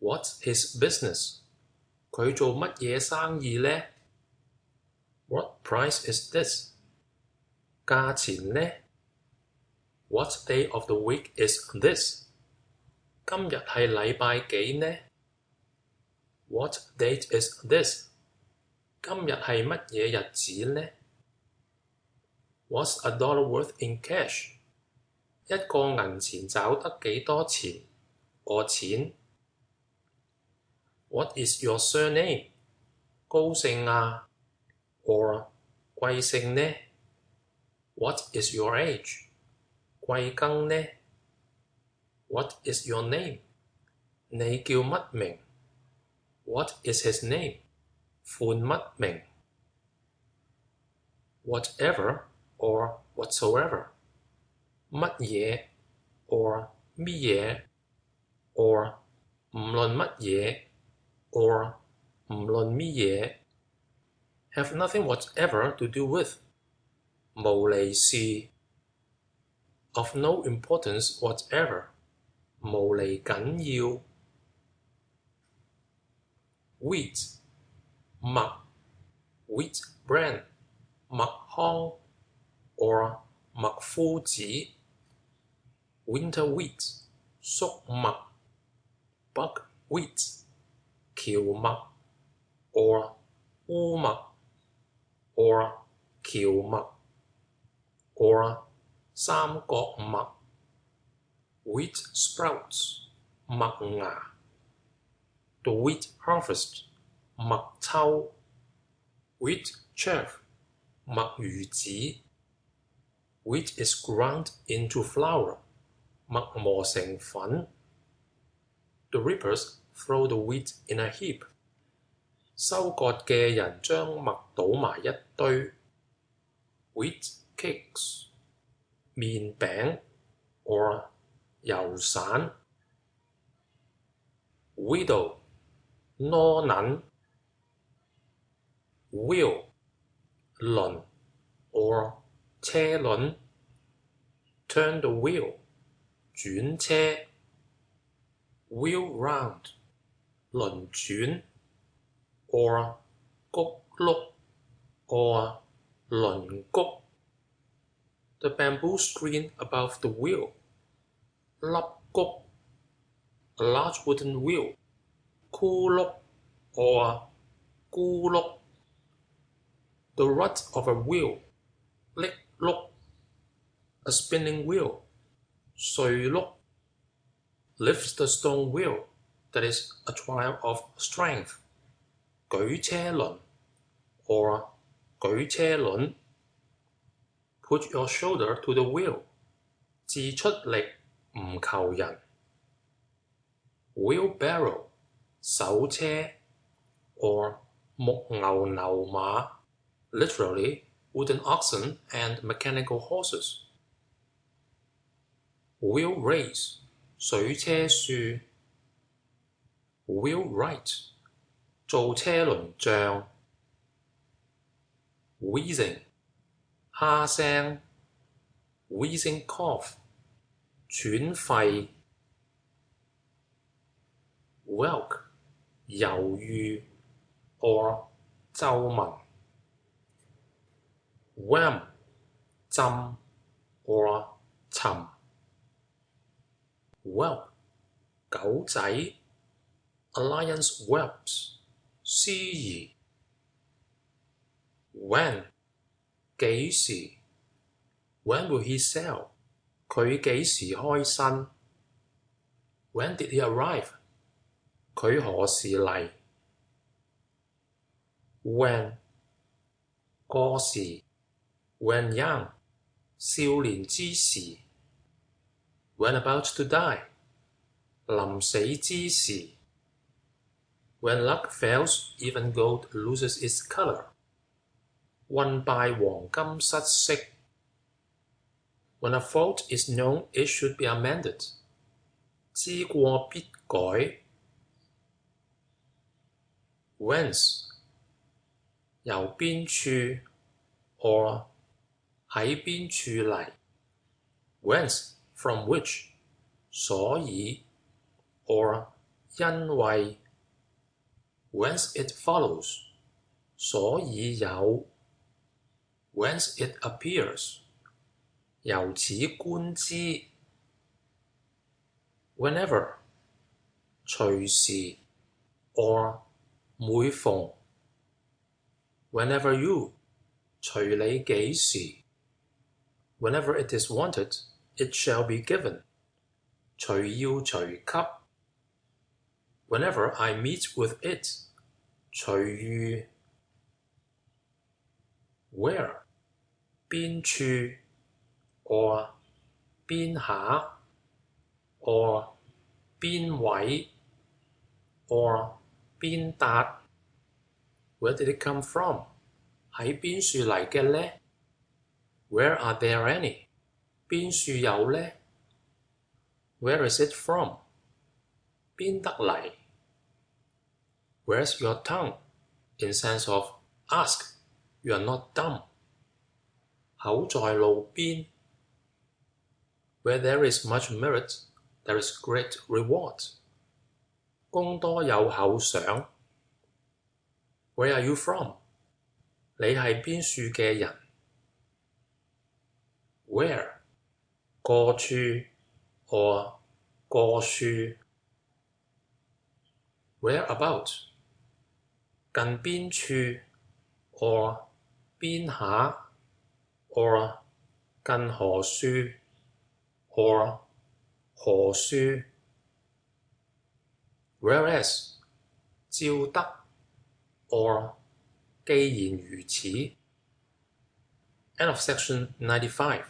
Speaker 1: What's his business? 佢做乜嘢生意呢？ What price is this? 價錢呢？ What day of the week is this? 今日係禮拜幾呢？ What date is this? 今日係乜嘢日子呢？ What's a dollar worth in cash? 一個銀錢找得幾多錢？個錢。What is your surname? 高姓啊 or 貴姓呢？ What is your age? 貴庚呢？ What is your name? 你叫乜名？ What is his name? 款乜名？ Whatever or whatsoever. 乜嘢 or 咩嘢 or 唔論乜嘢 or 唔論咩嘢。Have nothing whatever to do with. 無厘事。Of no importance whatever. 無厘緊要。Wheat 麥 wheat bran 麥糠 or 麥麩子。Winter wheat 粟麥 buckwheat 蕎麥 or 烏麥 or 蕎麥 or 三角麥 wheat sprouts 麥芽 The wheat harvest 麥秋 wheat chaff 麥魚子 Wheat is ground into flour 麥磨成粉 The reapers throw the wheat in a heap 收割嘅人將麥倒埋一堆 Wheat cakes 麵餅 or 油散 Widow 孬撚 Wheel 輪 or 車輪 Turn the wheel 轉車 Wheel round 輪轉 or 谷碌 or 輪谷 The bamboo screen above the wheel 笠谷 A large wooden wheel 箍碌 or 咕碌 The rut of a wheel 瀝碌 A spinning wheel 碎碌 Lifts the stone wheel that is a trial of strength 舉車輪 or 舉車輪 Put your shoulder to the wheel 自出力唔求人 Wheelbarrow 手車 or 木牛流馬 Literally wooden oxen and mechanical horses Wheel race 水車樹 Wheelwright 做車輪匠 Wheezing 蝦聲 Wheezing cough 喘肺 Whelk 猶豫 or 皺紋 Wham 浸 or 沉 Whelp 狗仔 A lion's whelps 司儀 When 幾時 When will he sail 佢幾時開身 When did he arrive 佢何時嚟 When 過時 When young 少年之時 When about to die 臨死之時 When luck fails, even gold loses its color. 運敗黃金失色。When a fault is known, it should be amended. 知過必改。Whence 由邊處 or 喺邊處嚟。Whence from which 所以 or 因為。Whence it follows 所以有。Whence it appears 由此觀之。Whenever 隨時 or 每逢。Whenever you 隨你幾時。Whenever it is wanted, it shall be given 隨要隨給。Whenever I meet with it 隨遇。Where 邊處 or 邊下 or 邊位 or 邊笪。Where did it come from 喺邊處嚟嘅呢？ Where are there any 邊處有呢？ Where is it from 邊得嚟？ Where's your tongue in sense of ask, you are not dumb. 口在路邊 Where there is much merit, there is great reward. 功多有厚賞 Where are you from? 你係邊處嘅人 Where 過處 or 過處 Whereabout 近邊處 or 邊下 or 近何處 or 何處 Whereas 照得 or 既然如此。End of section 95.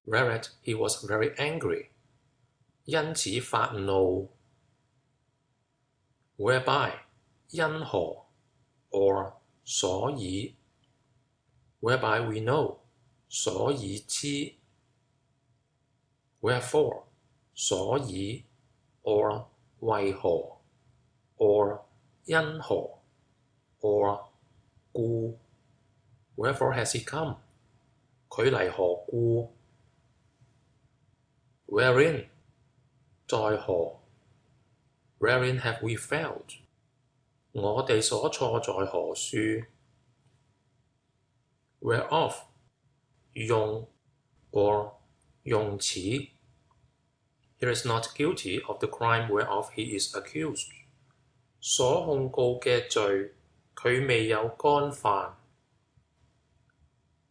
Speaker 1: Whereat he was very angry. 因此發怒。Whereby 因何 or 所以。Whereby we know 所以知。Wherefore 所以 or 為何 or 因何 or 故。Wherefore has he come 佢嚟何故。Wherein 在何 Wherein have we failed 我哋所錯在何處。Whereof 用 or 用此。He is not guilty of the crime whereof he is accused. 所控告嘅罪，佢未有干犯。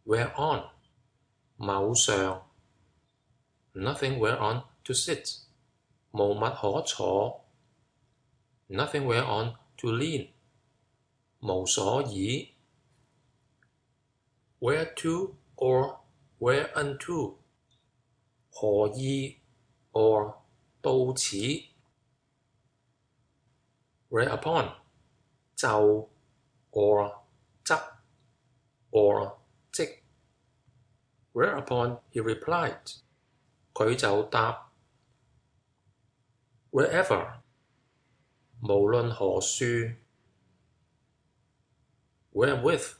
Speaker 1: Whereon 某上 Nothing whereon to sit 無物可坐。Nothing whereon to lean 無所以。Whereto or whereunto 何以 or 到此。Whereupon 就 or 則 or 即。Whereupon he replied 佢就答。Wherever 無論何處。Wherewith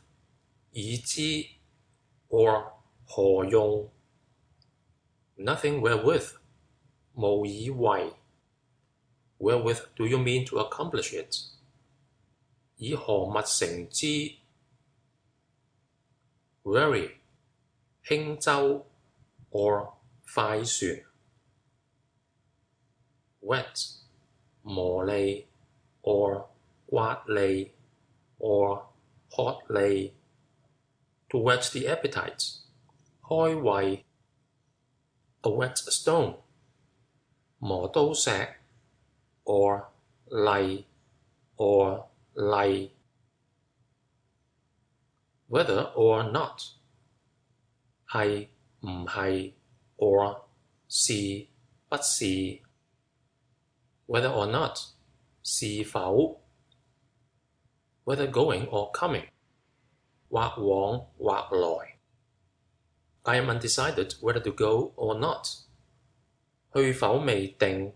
Speaker 1: 以之 or 何用。Nothing wherewith 無以為。Wherewith do you mean to accomplish it? 以何物成之 ？Wherry 輕舟 or 快船。Wet 磨利 or 刮利 or 喝利。To whet the appetite 開胃。A wet stone 磨刀石 or 利 or 利。Whether or not 係唔係 or 是不是。whether or not 是否 whether going or coming 或往或來 I am undecided whether to go or not 去否未定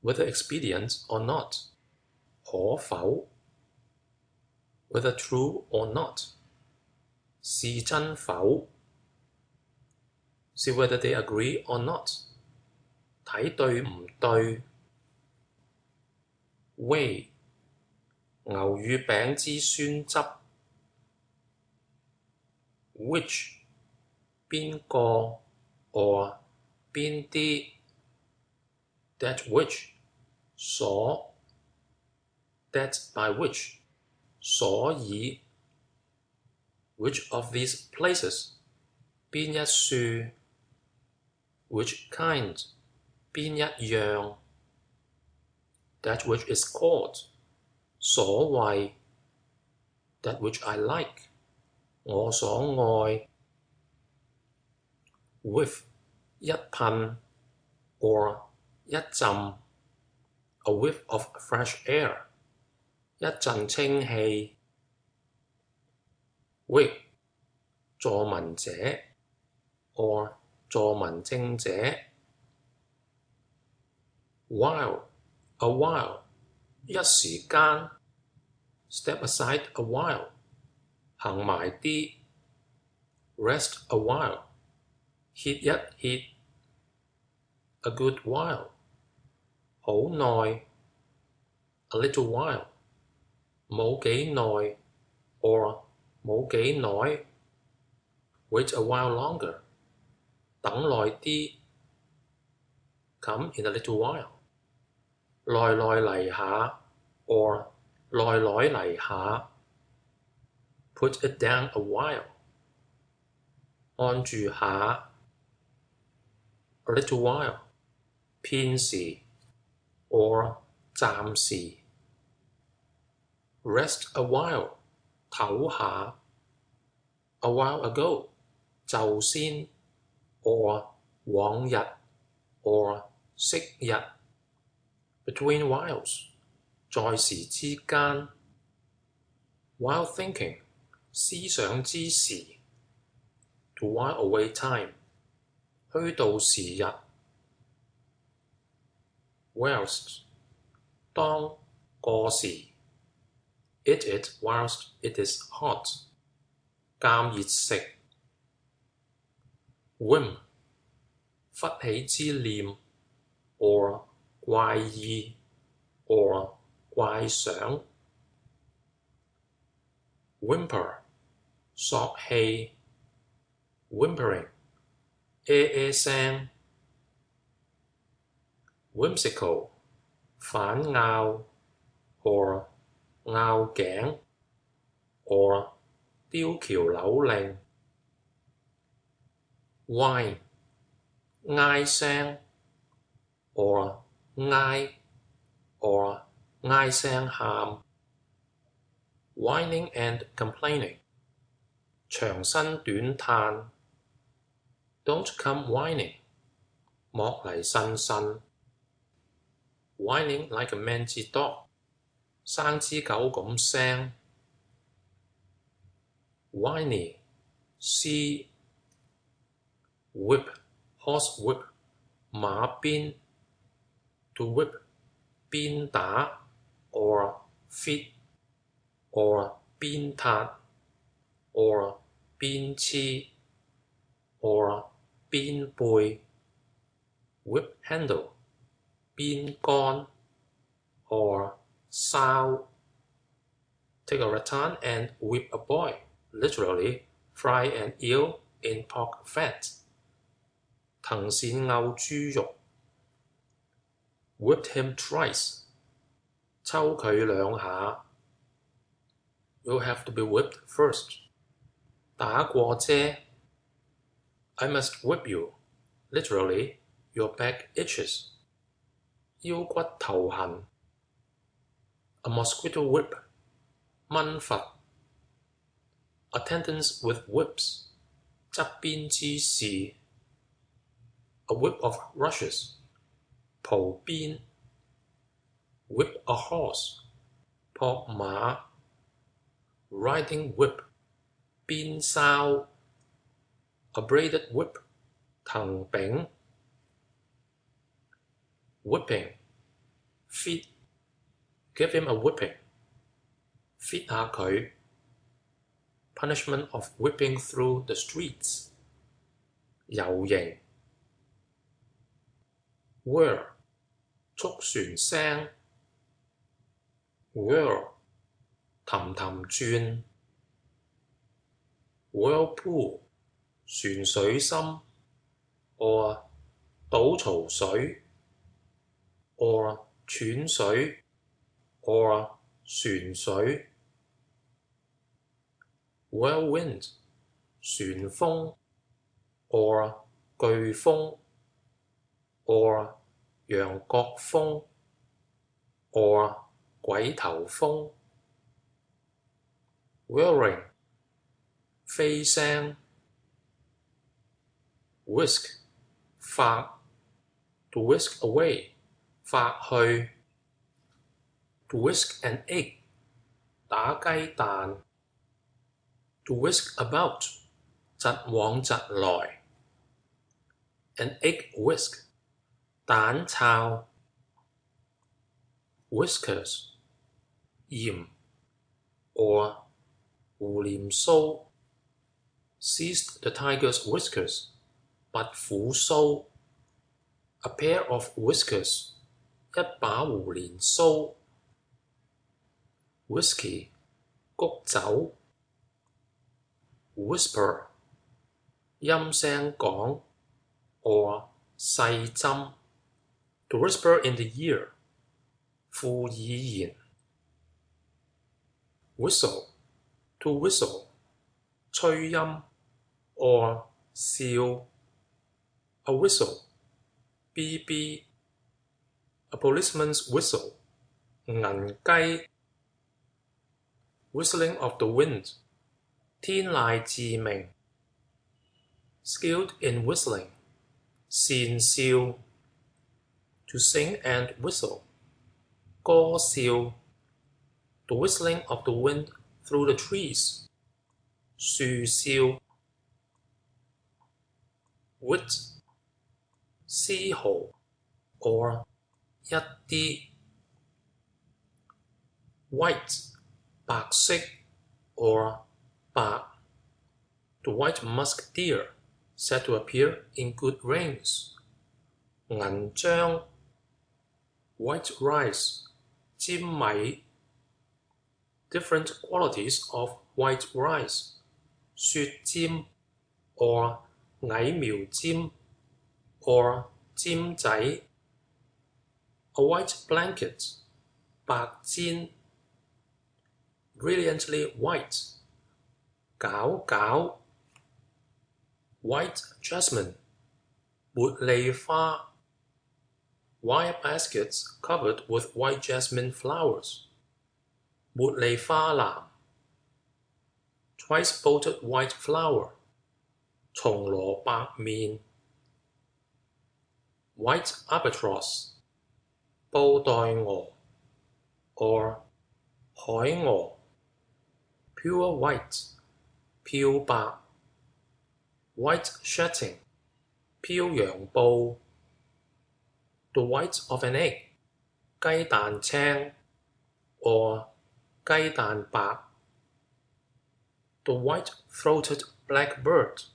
Speaker 1: whether expedient or not 可否 whether true or not 是真否 see whether they agree or not 睇對唔對 weigh 牛乳餅之酸汁 which 邊個 or 邊啲 that which 所 that by which 所以 which of these places 邊一處 which kind 邊一樣 that which is called 所謂 that which I like 我所愛 with 一噴 or 一陣 a whiff of fresh air 一陣清氣 with 助聞者 or 助聞證者 while a while 一時間 step aside a while 行埋啲 rest a while 歇一歇 a good while 好耐 a little while 冇幾耐 or 冇幾耐 wait a while longer 等耐啲 come in a little while 來來嚟下 or 來來嚟下 put it down a while 按住下 a little while 片時 or 暫時 rest a while 唞下 a while ago 就先 or 往日 or 昔日 between whiles 在時之間 while thinking 思想之時 to while away time 虛度時日 whilst 當過時 eat it whilst it is hot 鑑熱食 whim 忽起之念 or 怪異 or 怪想 whimper 索氣 whimpering 聲 whimsical 反拗 or 拗頸 or 刁橋扭令 whine 嗌聲 or 嗌 or 嗌聲喊 whining and complaining 長申短嘆 don't come whining 莫嚟呻呻 whining like a mangy dog 生枝狗咁聲 whiny see whip horse whip 馬鞭 to whip 鞭打 or fit or 鞭撻 or 鞭笞 or 鞭背 whip handle 鞭杆 or 梢 take a rattan and whip a boy literally fry an eel in pork fat 藤線漚豬肉 whipped him thrice 抽佢兩下 you'll have to be whipped first 打過啫 I must whip you literally your back itches 腰骨頭痕 a mosquito whip 蚊罰 attendants with whips 側邊之事 a whip of rushes 蒲鞭 whip a horse 撲馬 riding whip 鞭梢 a braided whip 藤柄 whipping feed give him a whipping feed 下佢 punishment of whipping through the streets 遊行 whir 觸船聲 whirl 氹氹轉 whirlpool 船水深 or 倒槽水 or 湍水 or 船水 whirlwind 旋風 or 颶風 or 羊角風 or 鬼頭風 whirring 飛聲 whisk 發 to whisk away 發去 to whisk an egg 打雞蛋 to whisk about 疾往疾來 an egg whisk 蛋炒 whiskers 鹽 or 胡臉鬚 seized the tiger's whiskers 拔虎鬚 a pair of whiskers 一把胡臉鬚 whisky 谷酒 whisper 陰聲講 or 細針 to whisper in the ear 附耳言 whistle to whistle 吹音 or 笑 a whistle bb a policeman's whistle 銀雞 whistling of the wind 天籟自明 skilled in whistling 善笑 to sing and whistle 歌笑 the whistling of the wind through the trees 樹笑 wit 絲毫 or 一啲 white 白色 or 白 the white musk deer said to appear in good rains 銀漿 white rice 尖米 different qualities of white rice 雪尖 or 矮苗尖 or 尖仔 a white blanket 白氈 brilliantly white 皎皎 white jasmine 茉莉花 wire baskets covered with white jasmine flowers 茉莉花籃 twice bolted white flower 松蘿蔔面 white albatross 布袋鵝 or 海鵝 pure white 漂白 white shetting 漂洋布 the white of an egg 雞蛋青 or 雞蛋白 the white-throated blackbird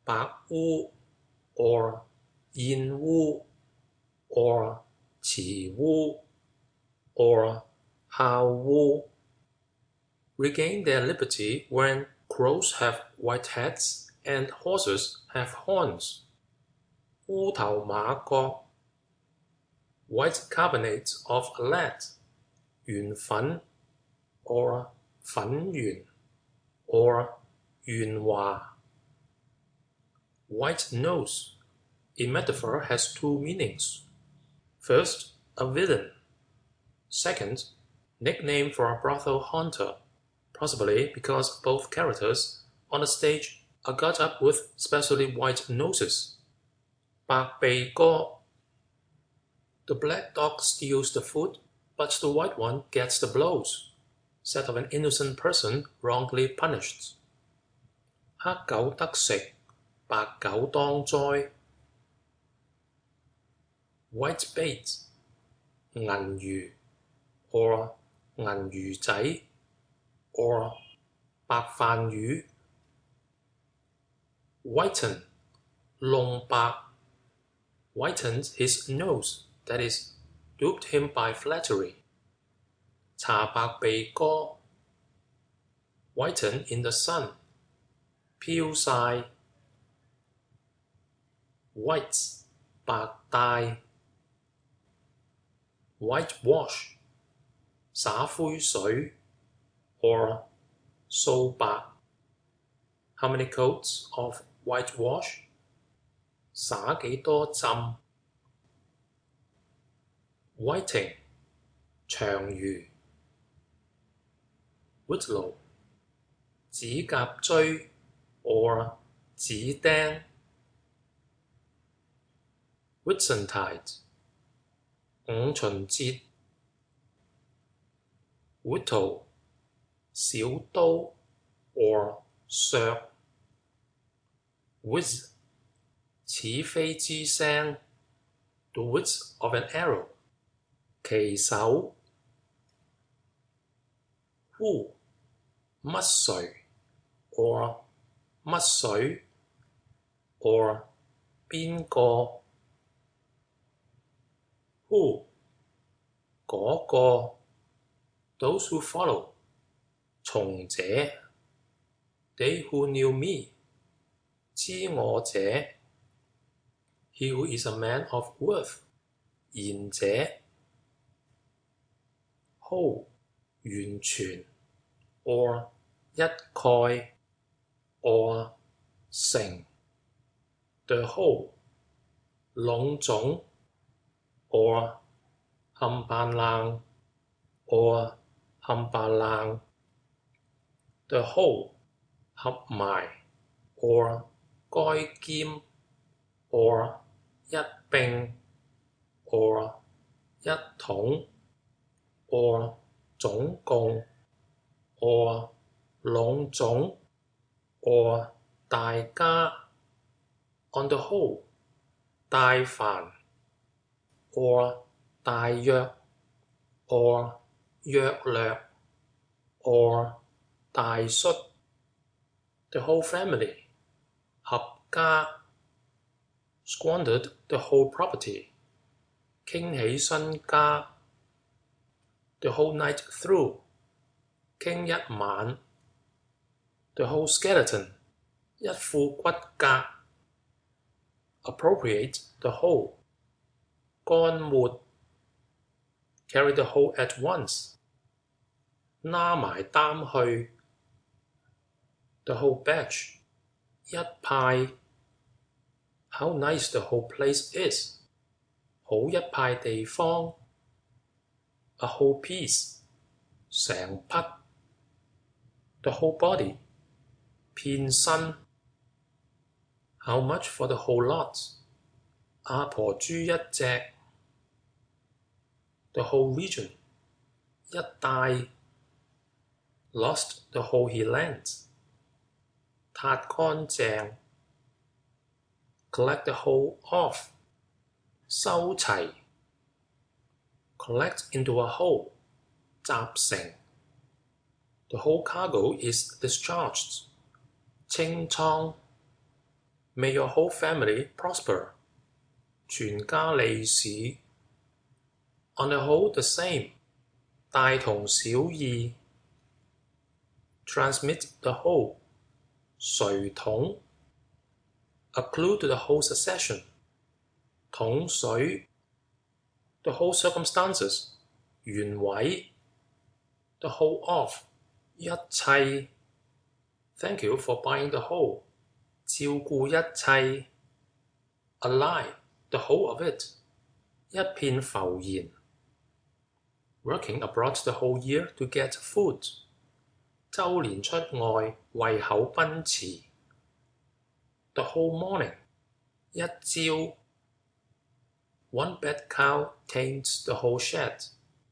Speaker 1: 白烏 or 燕烏 or 雌烏 or 孝烏 regain their liberty when crows have white heads and horses have horns 烏頭馬角 white carbonate of lead 鉛粉 or 粉圓 or 圓滑 white nose in metaphor has two meanings. First, a villain. Second, nickname for a brothel haunter, possibly because both characters on the stage are got up with specially white noses. 白鼻哥 The black dog steals the food, but the white one gets the blows, said of an innocent person wrongly punished. 黑狗得食，白狗當災。White bait, 銀魚 or 銀魚仔 or 白飯魚。Whiten, 弄白 whitened his nose, that is, duped him by flattery. 搽白鼻哥 whiten in the sun, 飄曬。White, 白帶。Whitewash, 灑灰水 or 掃白。How many coats of whitewash? 灑幾多浸。Whiting, 長魚。Whitlow, 指甲錐 or 指釘。Whitsuntide, 五旬節。Whittle, 小刀 or 削。Whiz, 似飛之聲 the whiz of an arrow. 旗手。Who, 乜誰 or 乜水 or 邊個。Who, 嗰個。Those who follow, 從者。They who knew me, 知我者。He who is a man of worth, 賢者。Whole, 完全 or 一概 or 成。The whole, 籠總 or 冚唪唥 or 冚唪唥。The whole, 合埋 or 該兼 or 一並 or 一統 or 總共 or 籠總 or 大家。On the whole, 大凡 or 大約 or 約略 or 大恤。The whole family, 合家。Squandered the whole property, 傾起身家。The whole night through, 傾一晚。The whole skeleton, 一副骨骼。Appropriate the whole, 乾沒。Carry the whole at once, 拉埋擔去。The whole batch, 一派。How nice the whole place is, 好一派地方。A whole piece, 成匹。The whole body, 遍身。How much for the whole lot, 阿婆豬一隻。The whole region, 一帶。Lost the whole he lent, 撻乾淨。Collect the whole of, 收齊。Collect into a whole, 集成。The whole cargo is discharged, 清倉。May your whole family prosper, 全家利是。On the whole the same, 大同小異。Transmit the whole, 髓統。A clue to the whole succession, 統水。The whole circumstances, 原委。The whole of, 一切。Thank you for buying the whole, 照顧一切。A lie, the whole of it, 一片浮言。Working abroad the whole year to get food, 週年出外為口奔馳。The whole morning, 一朝。One bad cow taints the whole shed.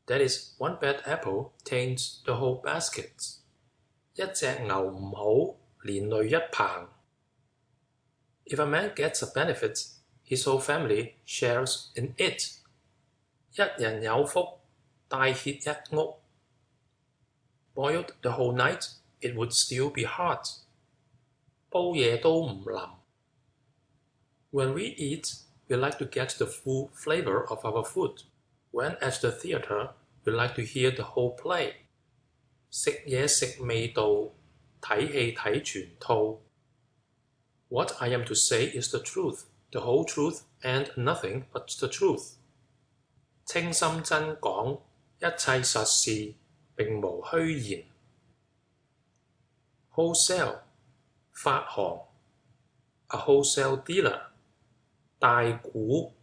Speaker 1: That is, one bad apple taints the whole basket. 一隻牛唔好，連累一棚。If a man gets a benefit, his whole family shares in it. 一人有福，帶挈一屋。Boiled the whole night, it would still be hot. 煲嘢都唔腍。When we eat, we like to get the full flavor of our food. When at the theater, we like to hear the whole play. 食嘢食味道，睇戲睇全套。What I am to say is the truth, the whole truth, and nothing but the truth. 清心真講，一切實事，並無虛言。Wholesale 發行 ，a wholesale dealer 大股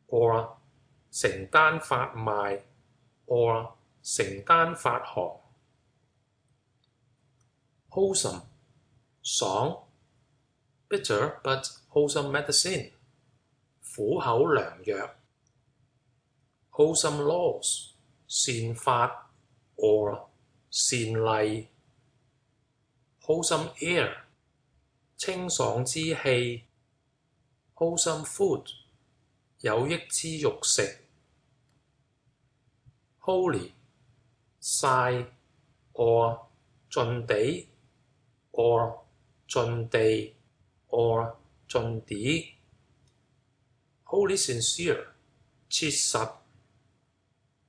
Speaker 1: or 承單發賣 or 承單發行。Wholesome 爽 bitter but wholesome medicine 苦口良藥。Wholesome laws 善法 or 善例。Wholesome air 清爽之氣。Wholesome food 有益之肉食。Holy 曬 or 盡地 or 盡地 or 盡地。Wholly sincere 切實。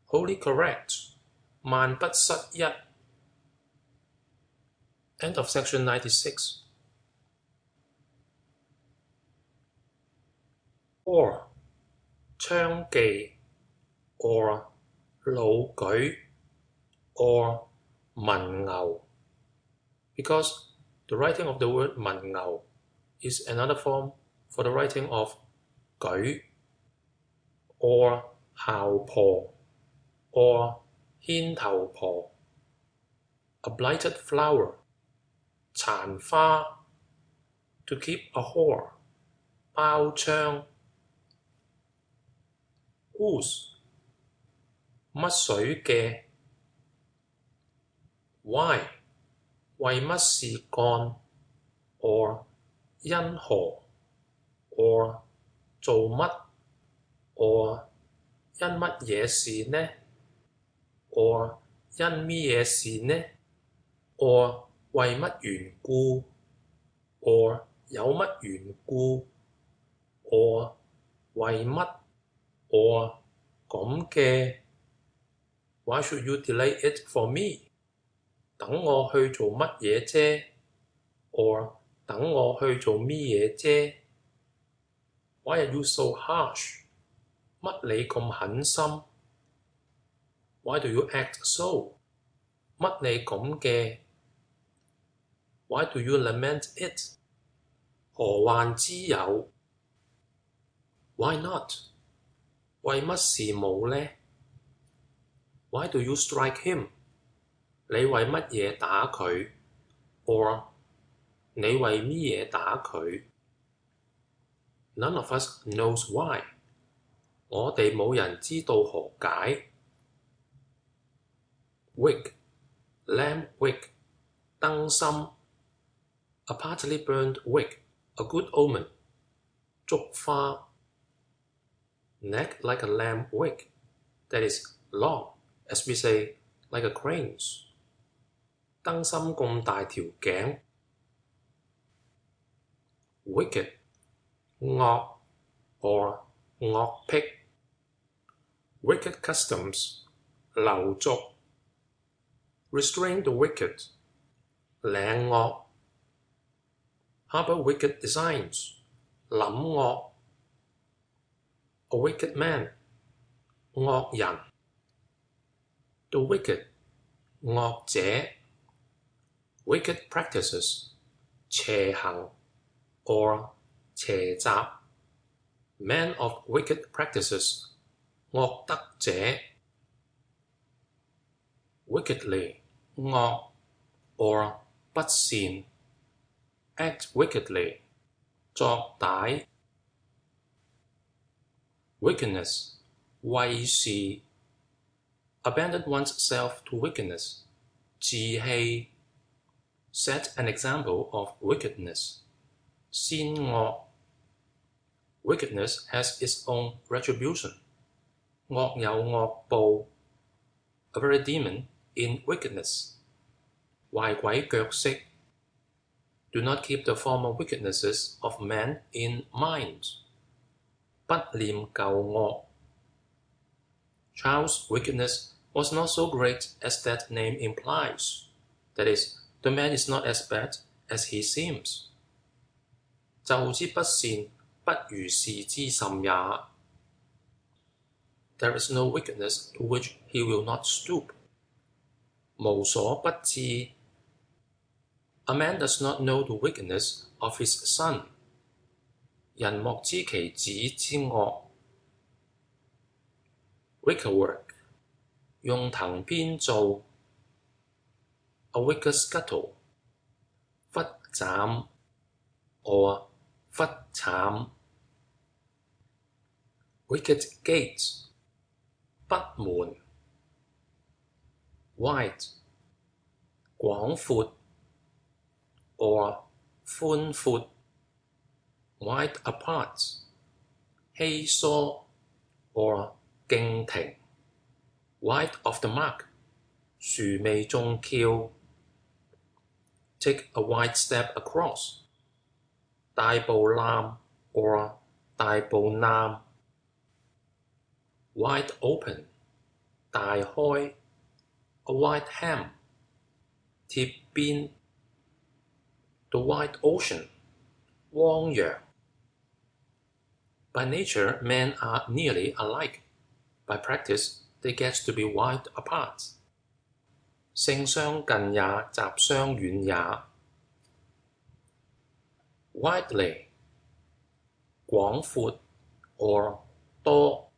Speaker 1: Wholly correct 萬不失一。End of section 96. Or 娼妓 or 老舉 or 文牛 because the writing of the word 文牛 is another form for the writing of 舉 or 姣婆 or 牽頭婆。A blighted flower 殘花 to keep a whore 包娼。Whose 乜水嘅。Why 為乜事幹 or 因何 or 做乜 or 因乜嘢事呢 or 因咩嘢事呢 or 為乜緣故 or 有乜緣故 or 為乜 or 咁嘅。Why should you delay it for me? 等我去做乜嘢啫 or 等我去做咩嘢啫 Why are you so harsh? 乜你咁狠心 Why do you act so? 乜你咁嘅 Why do you lament it? 何患之有 Why not? 為乜事冇呢 Why do you strike him? 你為乜嘢打佢 or 你為咩嘢打佢 None of us knows why. 我哋冇人知道何解。Wick, lamp wick, 燈芯 A partly burned wick, a good omen. 燭花 Neck like a lamp wick, that is long, as we say, like a crane's. 燈芯咁大條頸。Wicked 惡 or 惡僻。Wicked customs 流俗。Restrain the wicked 領惡。Harbour wicked designs 諗惡。A wicked man 惡人。The wicked 惡者。Wicked practices 邪行 or 邪習。Man of wicked practices 惡德者。Wickedly 惡 or 不善。Act wickedly 作歹。Wickedness, 畏視 abandon oneself to wickedness, 自棄 set an example of wickedness, 先惡 wickedness has its own retribution, 惡有惡報 a very demon in wickedness, 壞鬼腳色 do not keep the former wickednesses of man in mind, 不念舊惡 Child's wickedness was not so great as that name implies. That is, the man is not as bad as he seems. 就之不善，不如是之甚也。There is no wickedness to which he will not stoop. 無所不知 A man does not know the wickedness of his son. 人莫知其子之惡。Wickwork 用藤編造 A wicker scuttle 忽斬 or 忽慘 Wicket gate 北門 Wide 廣闊 or 寬闊 Wide apart 稀疏 or 徑庭 Wide of the mark 殊未中翹 Take a wide step across 大步攬 or 大步攬 Wide open 大開 A wide ham 貼邊 The wide ocean 汪洋 By nature, men are nearly alike. By practice, they get to be wide apart. 性相近也，習相遠也。Widely 廣闊 or 多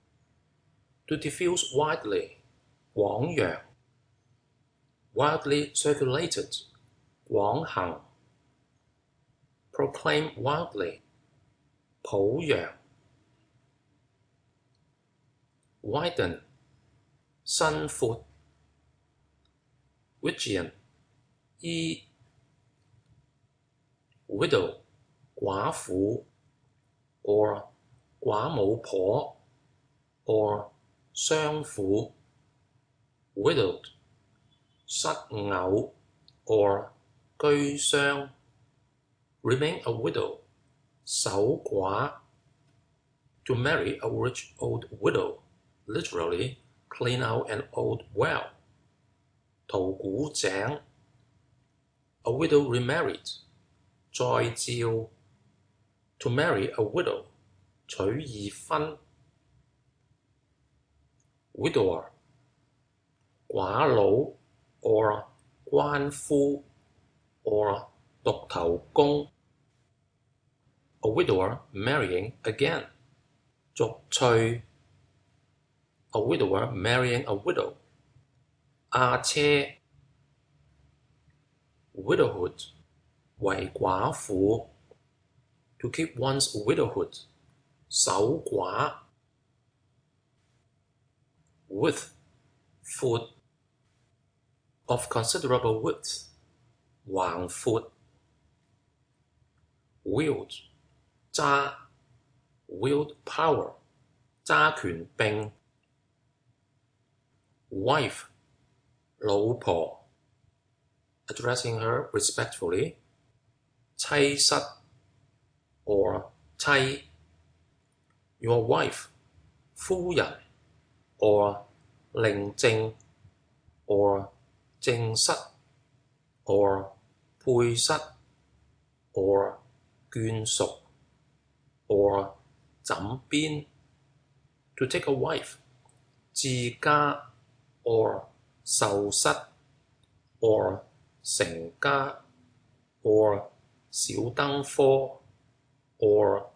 Speaker 1: To diffuse widely 廣揚 Widely circulated 廣行 Proclaim wildly 普揚Widen 伸闊 Wigeon 衣 Widow 寡婦 or 寡母婆 or 雙婦 Widowed 失偶 or 居雙 Remain a widow 守寡 To marry a rich old widow Literally, clean out an old well. 屠古井 A widow remarried. 再照 To marry a widow. 取二分 Widower 寡佬 or 鰥夫 or 獨頭公 A widower marrying again. 續娶A widower marrying a widow. 阿車 Widowhood 為寡婦 To keep one's widowhood 守寡 Width 闊 Of considerable width 橫闊 Wield 揸 Wield power 揸權柄Wife 老婆 Addressing her respectfully 妻室 or 妻 Your wife 夫人 or 令正 or 正室 or 配室 or 眷屬 or 枕邊 To take a wife 自家or 受室 or 成家 or 小燈科 or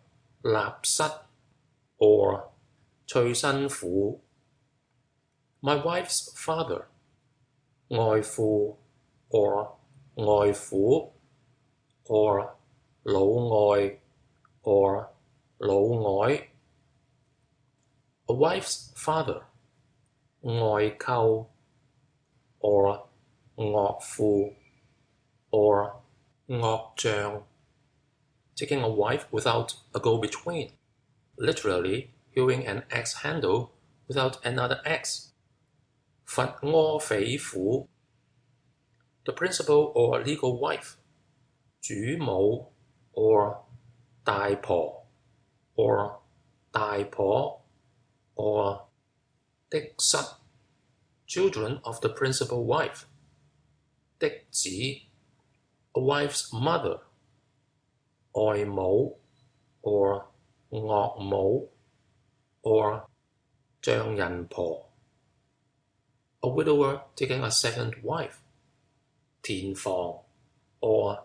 Speaker 1: 立室 or 娶新婦 My wife's father 外父 or 外父 or 老外 or 老外 A wife's father, 外舅 or 岳父 or 岳丈, taking a wife without a go-between, literally hewing an axe handle without another axe. 罰柯匪婦, the principal or legal wife, 主母 or 大婆 or 大婆 or 的室, children of the principal wife, 的子, a wife's mother, 外母 or 岳母 or 丈人婆, a widower taking a second wife, 田房 or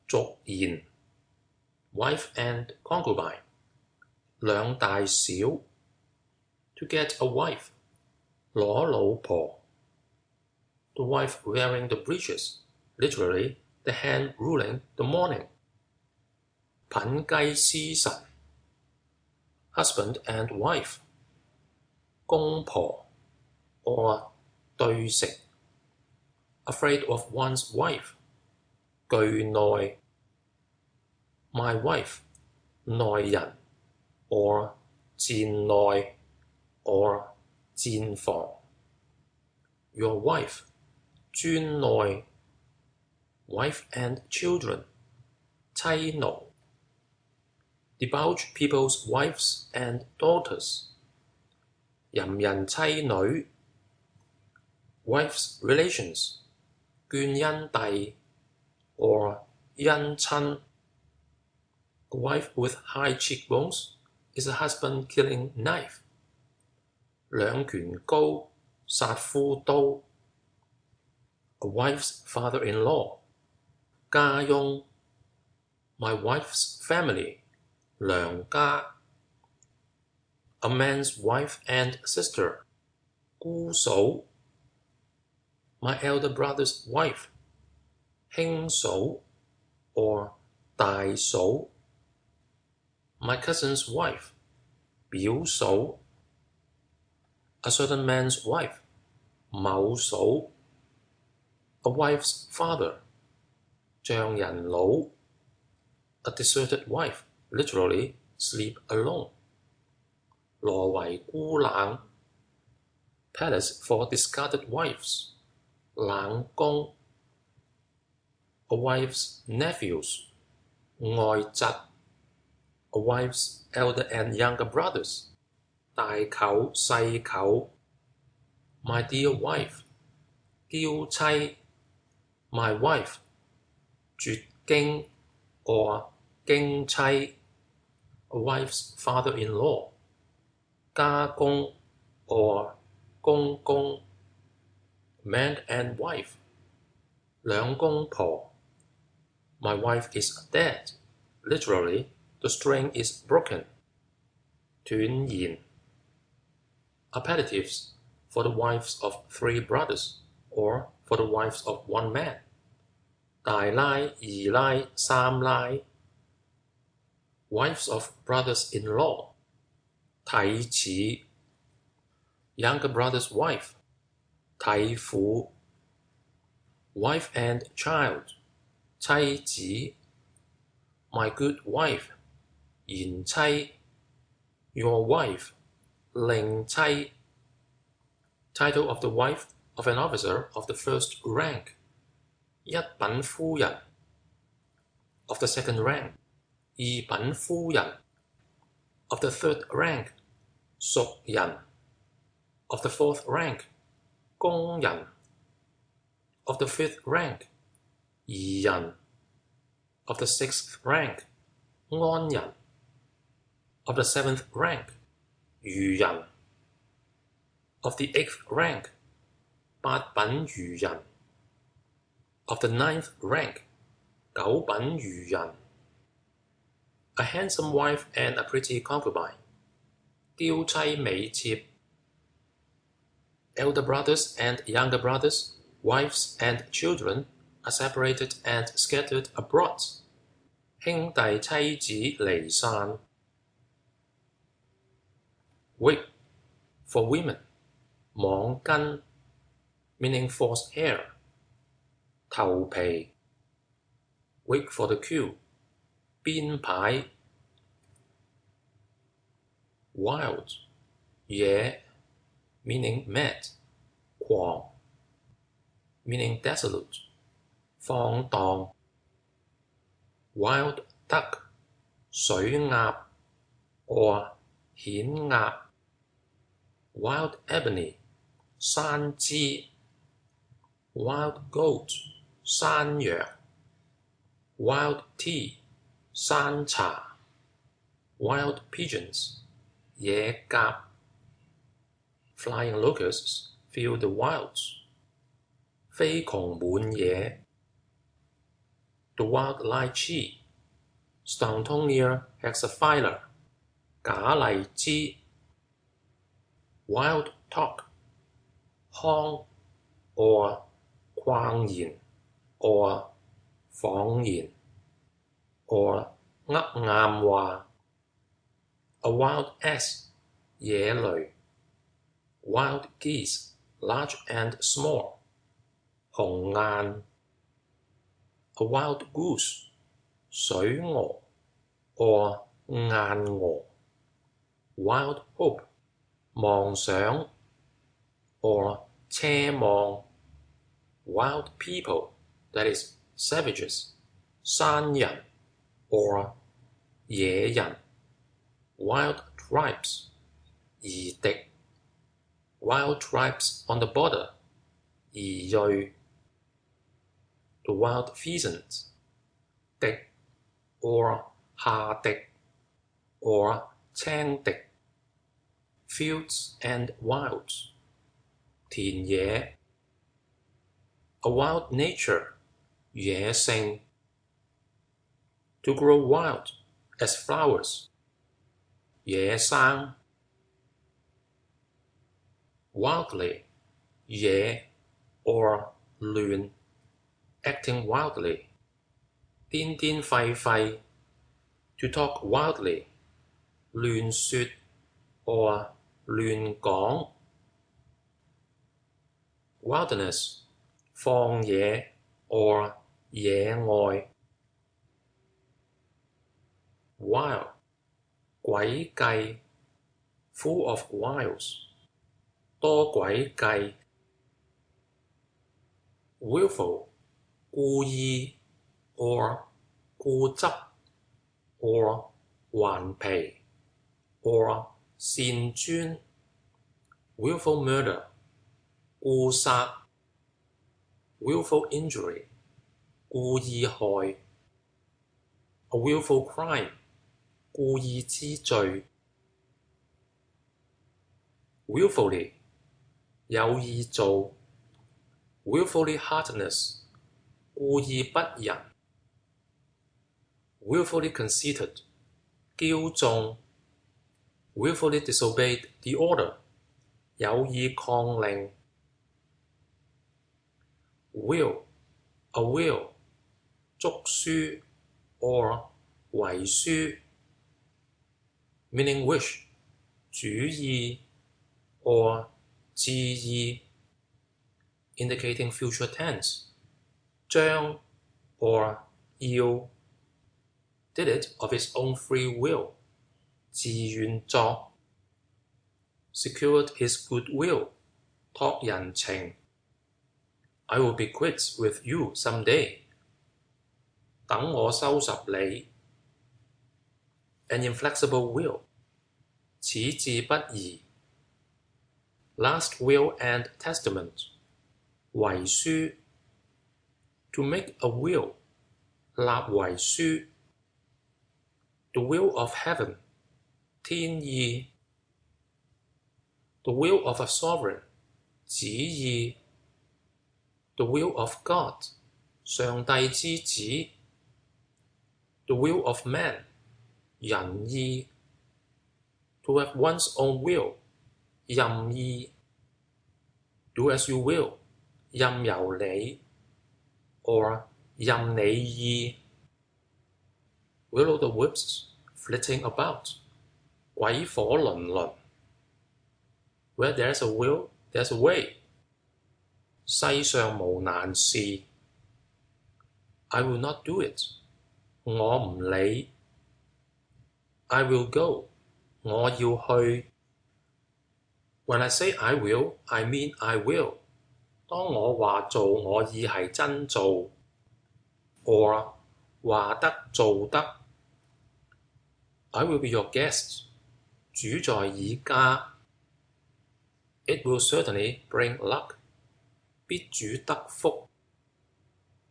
Speaker 1: 族賢, wife and concubine, 兩大小, to get a wife, 攞老婆, the wife wearing the breeches, literally the hand ruling the morning, 牝雞司晨, husband and wife, 公婆 or 對食, afraid of one's wife, 懼內, my wife, 內人 or 賤內 or 賤房, your wife, 尊內, wife and children, 妻奴, debauch people's wives and daughters, 淫人妻女, wife's relations, 眷姻弟 or 姻親. A wife with high cheekbones is a husband-killing knife. 兩拳高殺夫刀. A wife's father-in-law, 家翁, my wife's family, 娘家. A man's wife and sister, 姑嫂, my elder brother's wife, 兄嫂 or 大嫂, my cousin's wife, 表嫂, a certain man's wife, 某嫂, a wife's father, 丈人佬, a deserted wife, literally sleep alone, 羅圍孤冷, palace for discarded wives, 冷宮, a wife's nephews, 外侄, a wife's elder and younger brothers, 大舅細舅, my dear wife, 嬌妻, my wife, 絕經 or 經妻, a wife's father-in-law, 家公 or 公公, man and wife, 兩公婆, my wife is dead, literally the string is broken, 斷言, appellatives for the wives of three brothers or for the wives of one man, 大奶二奶三奶, wives of brothers-in-law, 睇似, younger brother's wife, 睇婦, wife and child, 妻子, my good wife, 賢妻, your wife, 令妻, title of the wife of an officer of the first rank, 一品夫人, of the second rank, 二品夫人, of the third rank, 淑人, of the fourth rank, 工人, of the fifth rank, 義人, of the sixth rank, 安人, of the seventh rank, 愚人, of the eighth rank, 八品愚人, of the ninth rank, 九品愚人. A handsome wife and a pretty concubine, 嬌妻美妾. Elder brothers and younger brothers, wives and children are separated and scattered abroad. 兄弟妻子離散. Whip, For women, 網巾 meaning false hair, 頭皮 wait for the cue, 編排 wild, 野 meaning mad, 狂 meaning desolate, 放蕩 wild duck, 水鴨 or 顯鴨 wild ebony, 山枝 wild goat, 山羊 wild tea, 山茶 wild pigeons, 野鴿 flying locusts fill the wilds, 飛窮滿野 the wild lychee, Stantonia hexaphylla, 假荔枝 wild talk, 腔 or 曠言 or 謊言 or 噏啱話 a wild ass, 野驢 wild geese, large and small, 紅雁 a wild goose, 水鵝 or 雁鵝 wild hope, 妄想 or 奢望 wild people, that is savages, 山人 or 野人 wild tribes, 夷狄 wild tribes on the border, 夷裔 the wild pheasants, 敵 or 下敵 or 青敵 fields and wilds, 田野 a wild nature, 野性 to grow wild as flowers, 野生 wildly, 野 or 亂 acting wildly, 癲癲廢廢 to talk wildly, 亂說 or 亂講 wilderness, 荒野 or 野外 wild, 詭計 full of wiles, 多詭計 willful, 故意 or 固執 or 頑皮 or 擅專 willful murder, 故殺 willful injury, 故意害 a willful crime, 故意之罪 willfully, 有意做 willfully heartless, 故意不仁 willfully conceited, 驕縱 willfully disobeyed the order, 有意抗令 will, a will, 囑書 or 遺書 meaning wish, 主意 or 致意 indicating future tense, 將 or 要 did it of his own free will, 自願作 secured his goodwill, 託人情 I will be quits with you someday, 等我收拾你 an inflexible will, 矢志不移 last will and testament, 遺書 to make a will, 立遺書 the will of heaven, 天意 the will of a sovereign, 旨意 the will of God, 上帝之旨 the will of man, 仁義 to have one's own will, 任意 do as you will, 任由你 or 任你意 will o' the wisps flitting about, 鬼火輪輪 Where there's a will, there's a way. 世上無難事。I will not do it. 我唔理。I will go. 我要去。When I say I will, I mean I will. 當我話做，我意係真做。Or 話得做得。I will be your guest. 主在以家。It will certainly bring luck. 必主得福。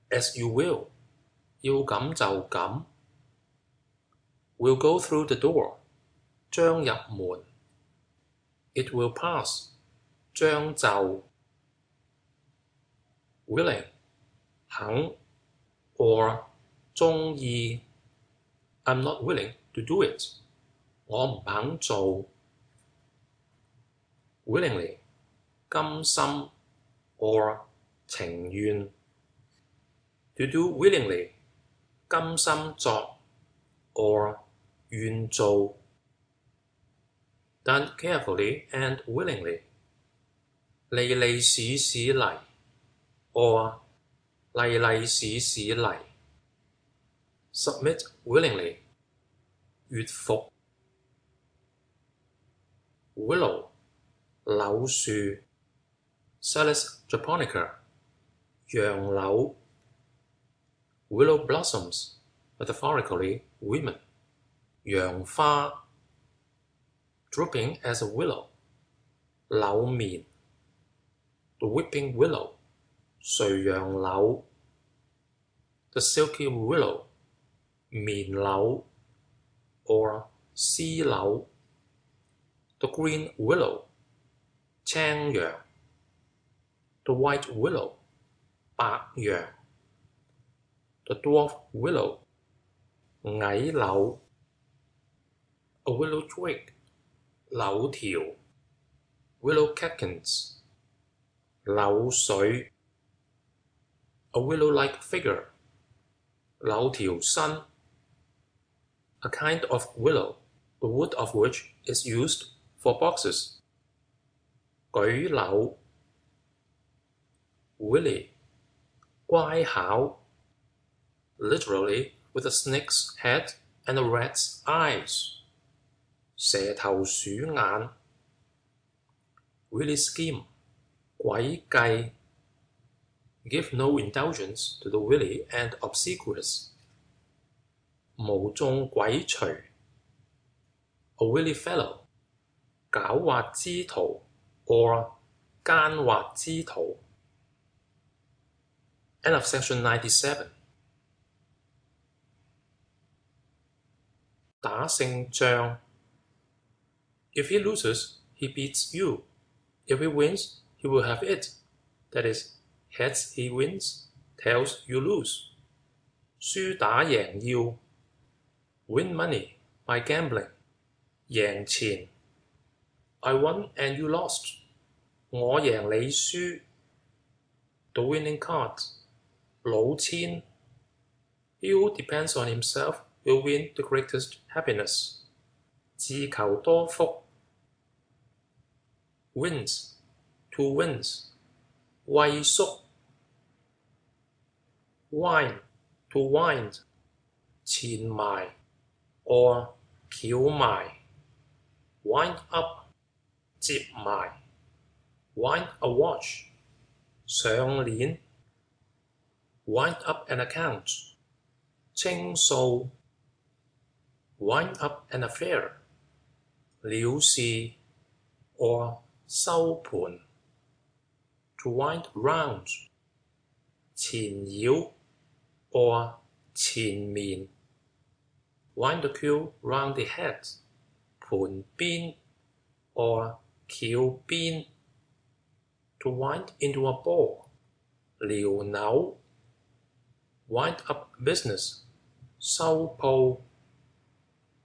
Speaker 1: As you will. 要咁就咁。Will go through the door. 將入門。It will pass. 將就。Willing. 肯。Or 鍾意。I'm not willing to do it. 我唔肯做。Willingly. 甘心。Or 情願。To do willingly. 甘心作。Or 願做。Done carefully and willingly. 利利是是嚟。Or 利利是是嚟。Submit willingly. 悅服。Willow. 柳樹。Salix japonica. 楊柳。Willow blossoms, metaphorically women. 楊花。Drooping as a willow. 柳棉。The weeping willow. 垂楊柳。The silky willow. 棉柳。Or 絲柳。The green willow. 青楊。The white willow. 白楊。The dwarf willow. 矮柳。A willow twig. 柳條。Willow catkins. 柳水。A willow-like figure. 柳條身。A kind of willow, the wood of which is used for boxes. 舉柳。Willy. 乖巧。Literally with a snake's head and a rat's eyes. 蛇頭鼠眼。Willy scheme. 詭計。Give no indulgence to the willy and obsequious. 無眾詭隨。A willy fellow. 狡猾之徒 or 奸猾之徒。End of section 97. 打勝仗。If he loses, he beats you. If he wins, he will have it. That is, heads he wins, tails you lose. 輸打贏要。Win money by gambling. 贏錢。I won and you lost. 我贏你輸。The winning card. 老千。He who depends on himself will win the greatest happiness. 自求多福。Wins. To wins. 畏縮。Wind. To wind. 纏埋。Or 翹埋。Wind up. 接埋。Wind a watch. 上鏈。Wind up an account. 清數。Wind up an affair. 了事。Or 收盤。To wind round. 纏繞。Or 纏綿。Wind the queue round the head. 盤邊。Or 翹邊。To wind into a ball. 撩扭。Wind up business. 收鋪。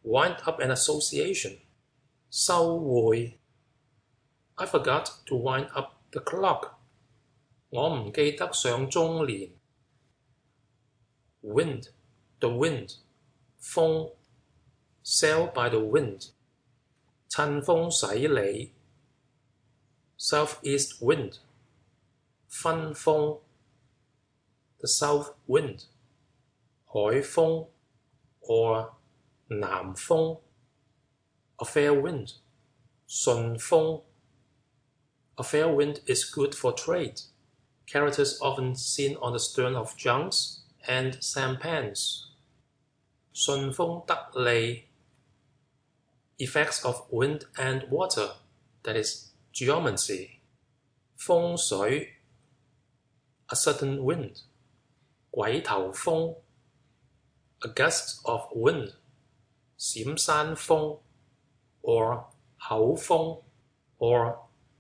Speaker 1: Wind up an association. 收會。I forgot to wind up the clock. 我唔記得上鐘連。Wind. The wind. 風。Sail by the wind. 趁風使舵。southeast wind, 分風 the south wind, 海風 or 南風 a fair wind, 順風 a fair wind is good for trade, characters often seen on the stern of junks and sampans. 順風得利 effects of wind and water, that is geomancy. 風水 a sudden wind. 鬼頭風 a gust of wind. 閃山風 or 口風 or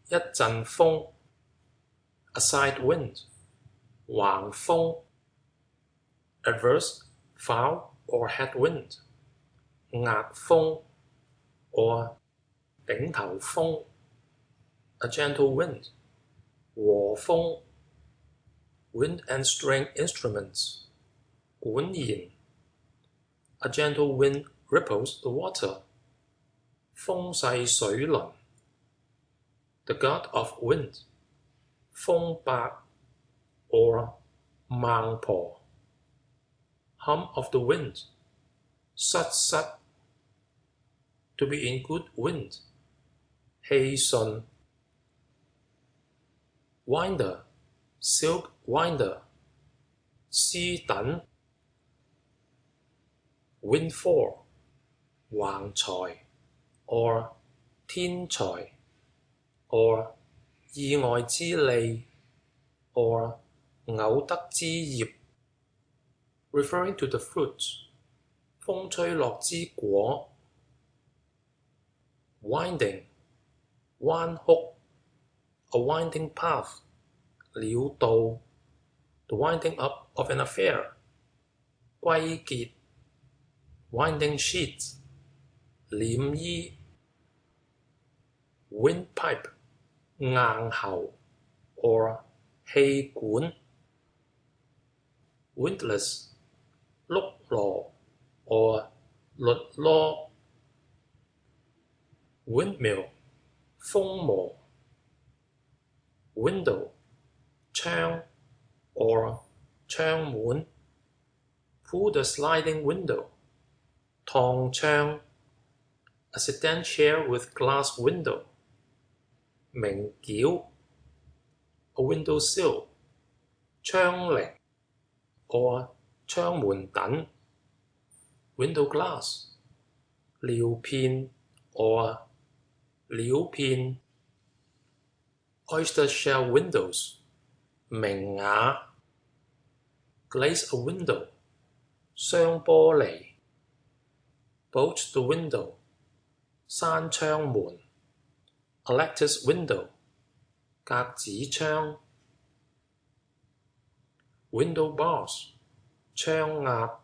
Speaker 1: 一陣風 a side wind. 橫風 adverse, foul or headwind. 壓風 or 頂頭風 a gentle wind. 和風 wind and string instruments. 管弦 a gentle wind ripples the water. 風勢水輪 the god of wind. 風伯 or 孟婆 hum of the wind. 失 to be in good wind. 氣順 winder, silk winder. 絲等 windfall, 橫財 or 天才 or 意外之利 or 偶得之業 referring to the fruit. 風吹落之果 winding, 彎曲 a winding path. 了道 the winding up of an affair. 歸結 winding sheet. 殮衣 windpipe, 硬喉 or 氣管 windlass, 轆螺 or 律囉 windmill, 風磨 window, 窗 or 窗門 pull the sliding window. 趟窗 a sedan chair with glass window. 明轎 a window sill. 窗棂 or 窗門躉 window glass. 料片 or 料片 oyster shell windows. 明瓦 glaze a window. 雙玻璃 bolt the window. 閂窗門 a lattice window. 格子窗 window bars. 窗壓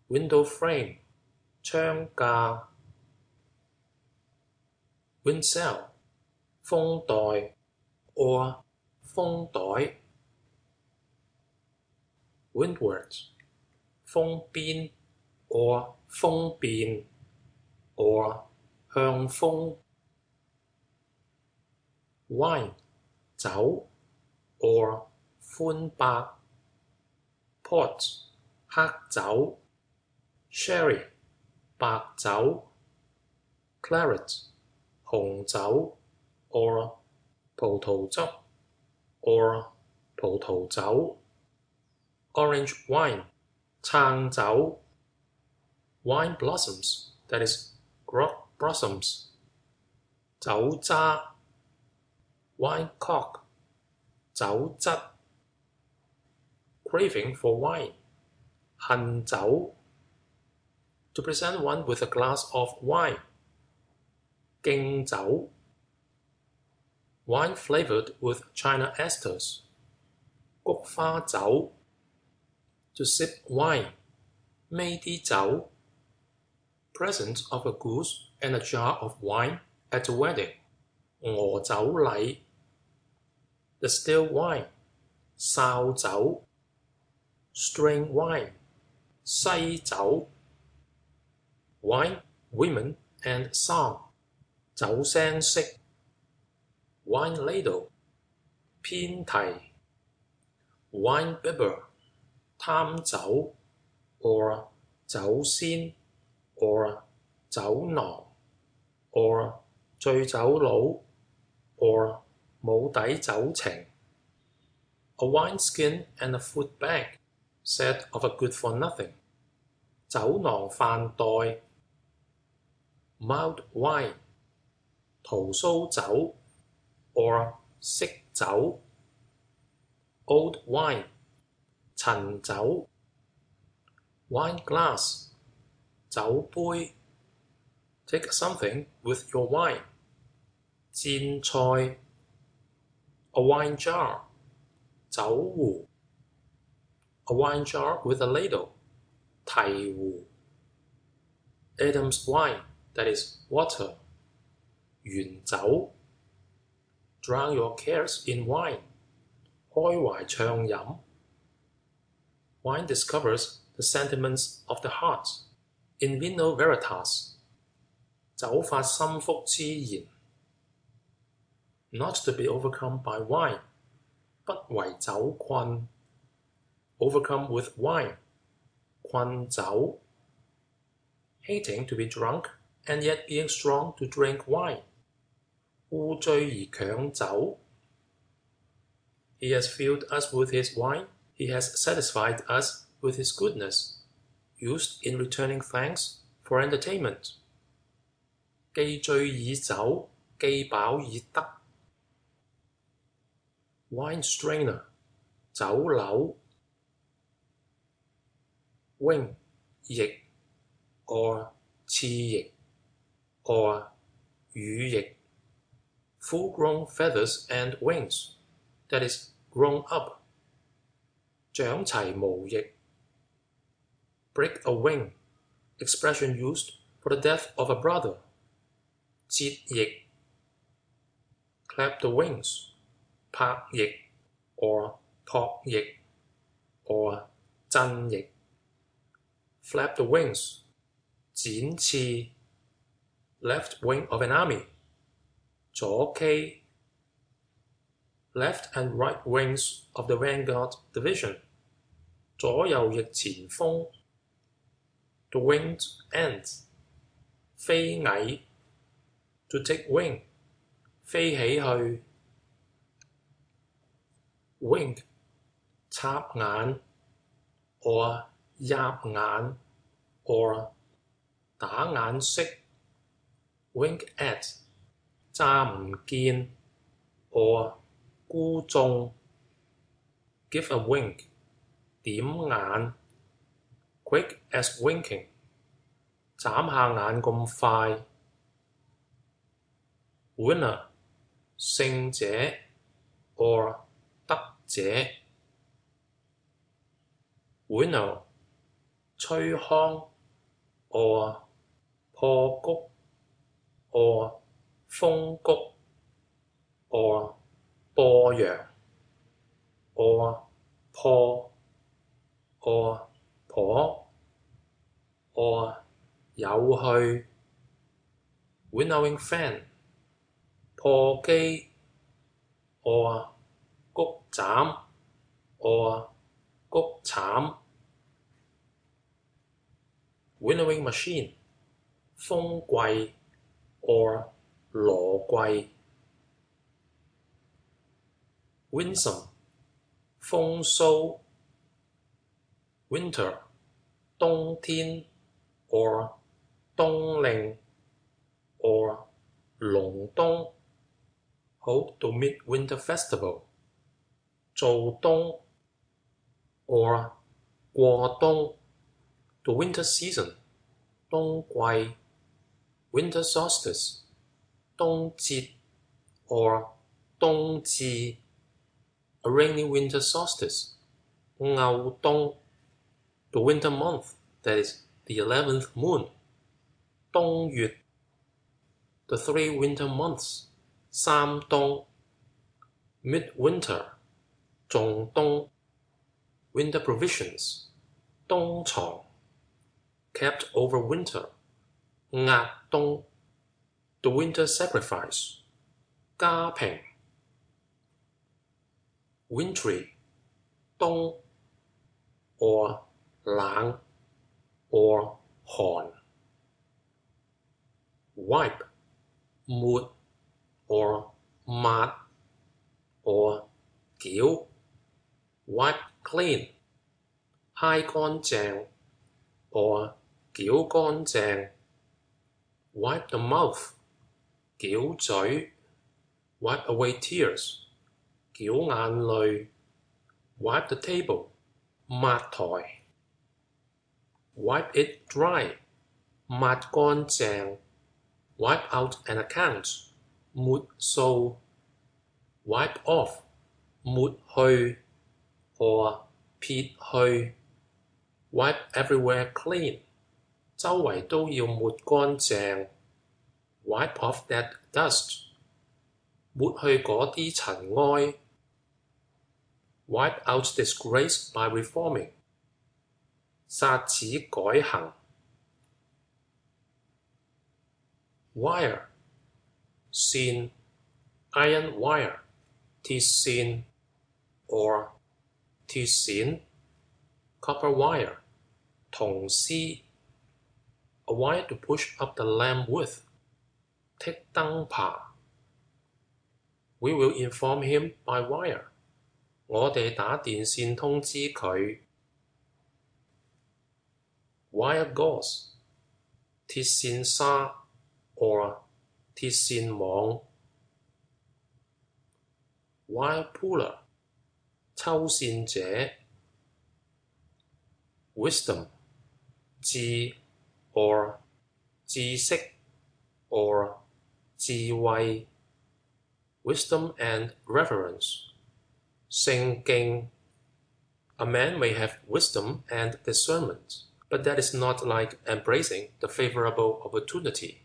Speaker 1: window frame. 窗架 windsail. 風袋 or 風袋 windward. 風邊 or 風便 or 向風 wine 酒 or 寬百 port 黑酒 sherry 白酒 claret 紅酒 or 葡萄汁 or 葡萄酒 orange wine 橙酒 wine blossoms, that is grog blossoms. 酒渣 wine cock. 酒質 craving for wine. 恨酒 to present one with a glass of wine. 敬酒 wine flavored with China esters. 菊花酒 to sip wine. 煨啲酒 present of a goose and a jar of wine at a wedding. 鵝酒禮 the still wine. 哨酒 string wine. 西酒 wine, women and song. 酒聲色 wine ladle 偏題 wine bibber 貪酒 or 酒仙 or 酒囊 or 醉酒佬 or 冇底酒情 a wineskin and a food bag said of a good-for-nothing 酒囊飯袋 mild wine 桃蘇酒 or 色酒 old wine 陳酒 wine glass 酒杯 take something with your wine 煎菜 a wine jar 酒壺 a wine jar with a ladle 提壺 Adam's wine that is water 原酒 drown your cares in wine 開懷暢飲 Wine discovers the sentiments of the heart in vino veritas 酒發心腹之言 Not to be overcome by wine 不為酒困 overcome with wine 困酒 Hating to be drunk and yet being strong to drink wine 互醉而強酒 He has filled us with his wine, he has satisfied us with his goodness, used in returning thanks for entertainment. 既醉以酒，既飽以德 Wine strainer 酒樓 Wing 翼 or 翅翼 or 羽翼 Full-grown feathers and wings that is grown up 長齊毛翼 break a wing expression used for the death of a brother 折翼 clap the wings 拍翼 or 撲翼 or 震翼 flap the wings 展翅 left wing of an army 左旗 left and right wings of the vanguard division 左右翼前鋒 the winged ends 飛蟻 to take wing 飛起去 wink 插眼 or 搝眼 or 打眼色 wink at 詐唔見 or 估中 give a wink 點眼 quick as winking 眨下眼咁快 winner 勝者 or 得者 winnow 吹糠 or 破谷 or 風谷 or 播羊 or 破 or 婆 or 有去 winnowing fan 破機 or 谷斬 or 谷慘 winnowing machine 風櫃 or 羅櫃 winsome 風騷 winter 冬天 or 冬令 or 隆冬 hold the midwinter festival 做冬 or 過冬 the winter season 冬季 winter solstice 冬節 or 冬至 a rainy winter solstice 牛冬 the winter month that is the 11th moon 冬月 the 3 winter months 三冬 midwinter 仲冬 winter provisions 冬藏 kept over winter 壓冬 the winter sacrifice 家平 wintry 冬 or 冷 or 寒 wipe 抹 or 抹 or 攪 wipe clean 揩乾淨 or 攪乾淨 wipe the mouth 攪嘴 wipe away tears 攪眼淚 wipe the table 抹台 wipe it dry 抹乾淨 wipe out an account 抹數 wipe off 抹去 or 撇去 wipe everywhere clean 周圍都要抹乾淨 wipe off that dust 抹去嗰啲塵埃 wipe out disgrace by reforming 殺此改行 wire 線 iron wire 鐵線 or 鐵線 copper wire 銅絲 a wire to push up the lamp with 剔燈爬 We will inform him by wire 我哋打電線通知佢 wire gauze 鐵線紗 or 鐵線網 wire puller 抽線者 wisdom 智 or 知識 or 智慧 wisdom and reverence 聖敬 A man may have wisdom and discernment, but that is not like embracing the favorable opportunity.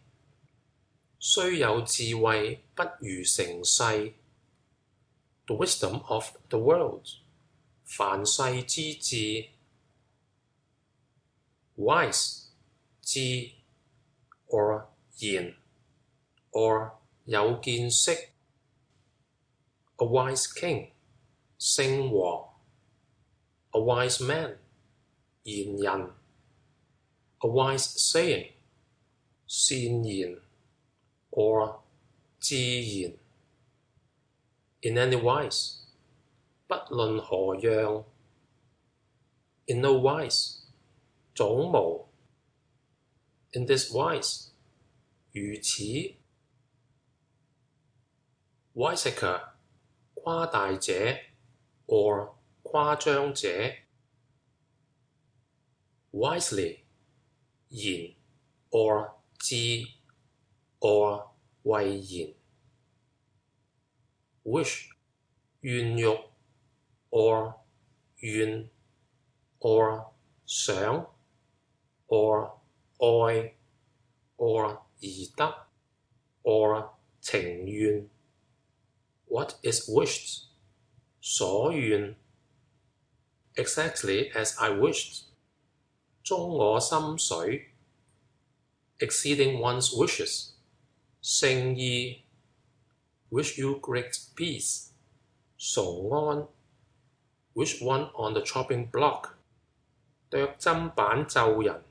Speaker 1: 雖有智慧不如成世 The wisdom of the world 凡世之智 Wise 智 or 賢 or 有見識 A wise king 聖王 A wise man 賢人 A wise saying 善言 or 自然 In any wise 不論何樣 In no wise 總無 In this wise 如此 Wiseacre 誇大者 or 誇張者 Wisely 言 or 智 or 慧言 Wish 願欲 or 願 or 想 or 愛 or 宜得 or 情願 What is wished? 所願 Exactly as I wished. 中我心水 Exceeding one's wishes. 聖意 Wish you great peace. 崇安 Wish one on the chopping block. 剁砧板咒人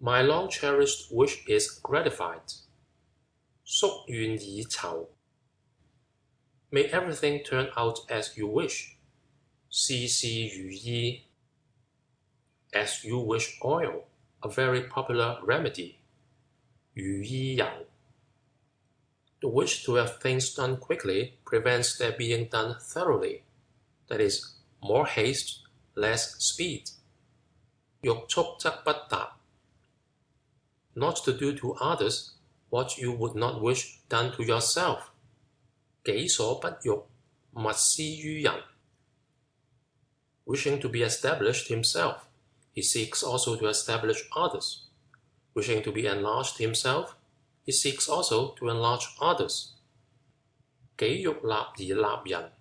Speaker 1: My long-cherished wish is gratified. 夙願已酬 May everything turn out as you wish. 事事如意 As you wish oil, a very popular remedy. 如意油 The wish to have things done quickly prevents their being done thoroughly. That is, more haste, less speed. 欲速則不達 Not to do to others what you would not wish done to yourself. 己所不欲，勿施於人 Wishing to be established himself, he seeks also to establish others. Wishing to be enlarged himself, he seeks also to enlarge others. 己欲立而立人，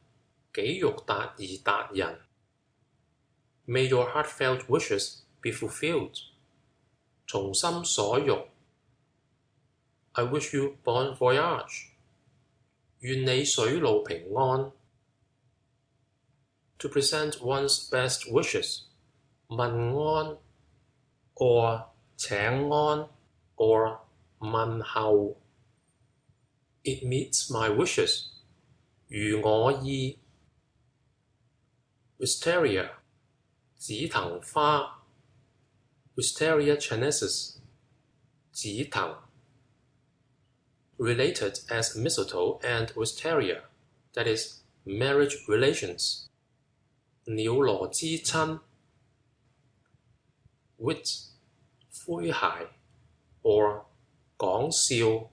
Speaker 1: 己欲達而達人 May your heartfelt wishes be fulfilled. 從心所欲 I wish you bon voyage. 願你水路平安 To present one's best wishes, 問安 or 請安 or 問候. It meets my wishes, 如我意. Wisteria, 紫藤花 Wisteria Chinensis, 紫藤. Related as mistletoe and wisteria, that is, marriage relations. 鳥羅之親 Wit, 詼諧 or 講笑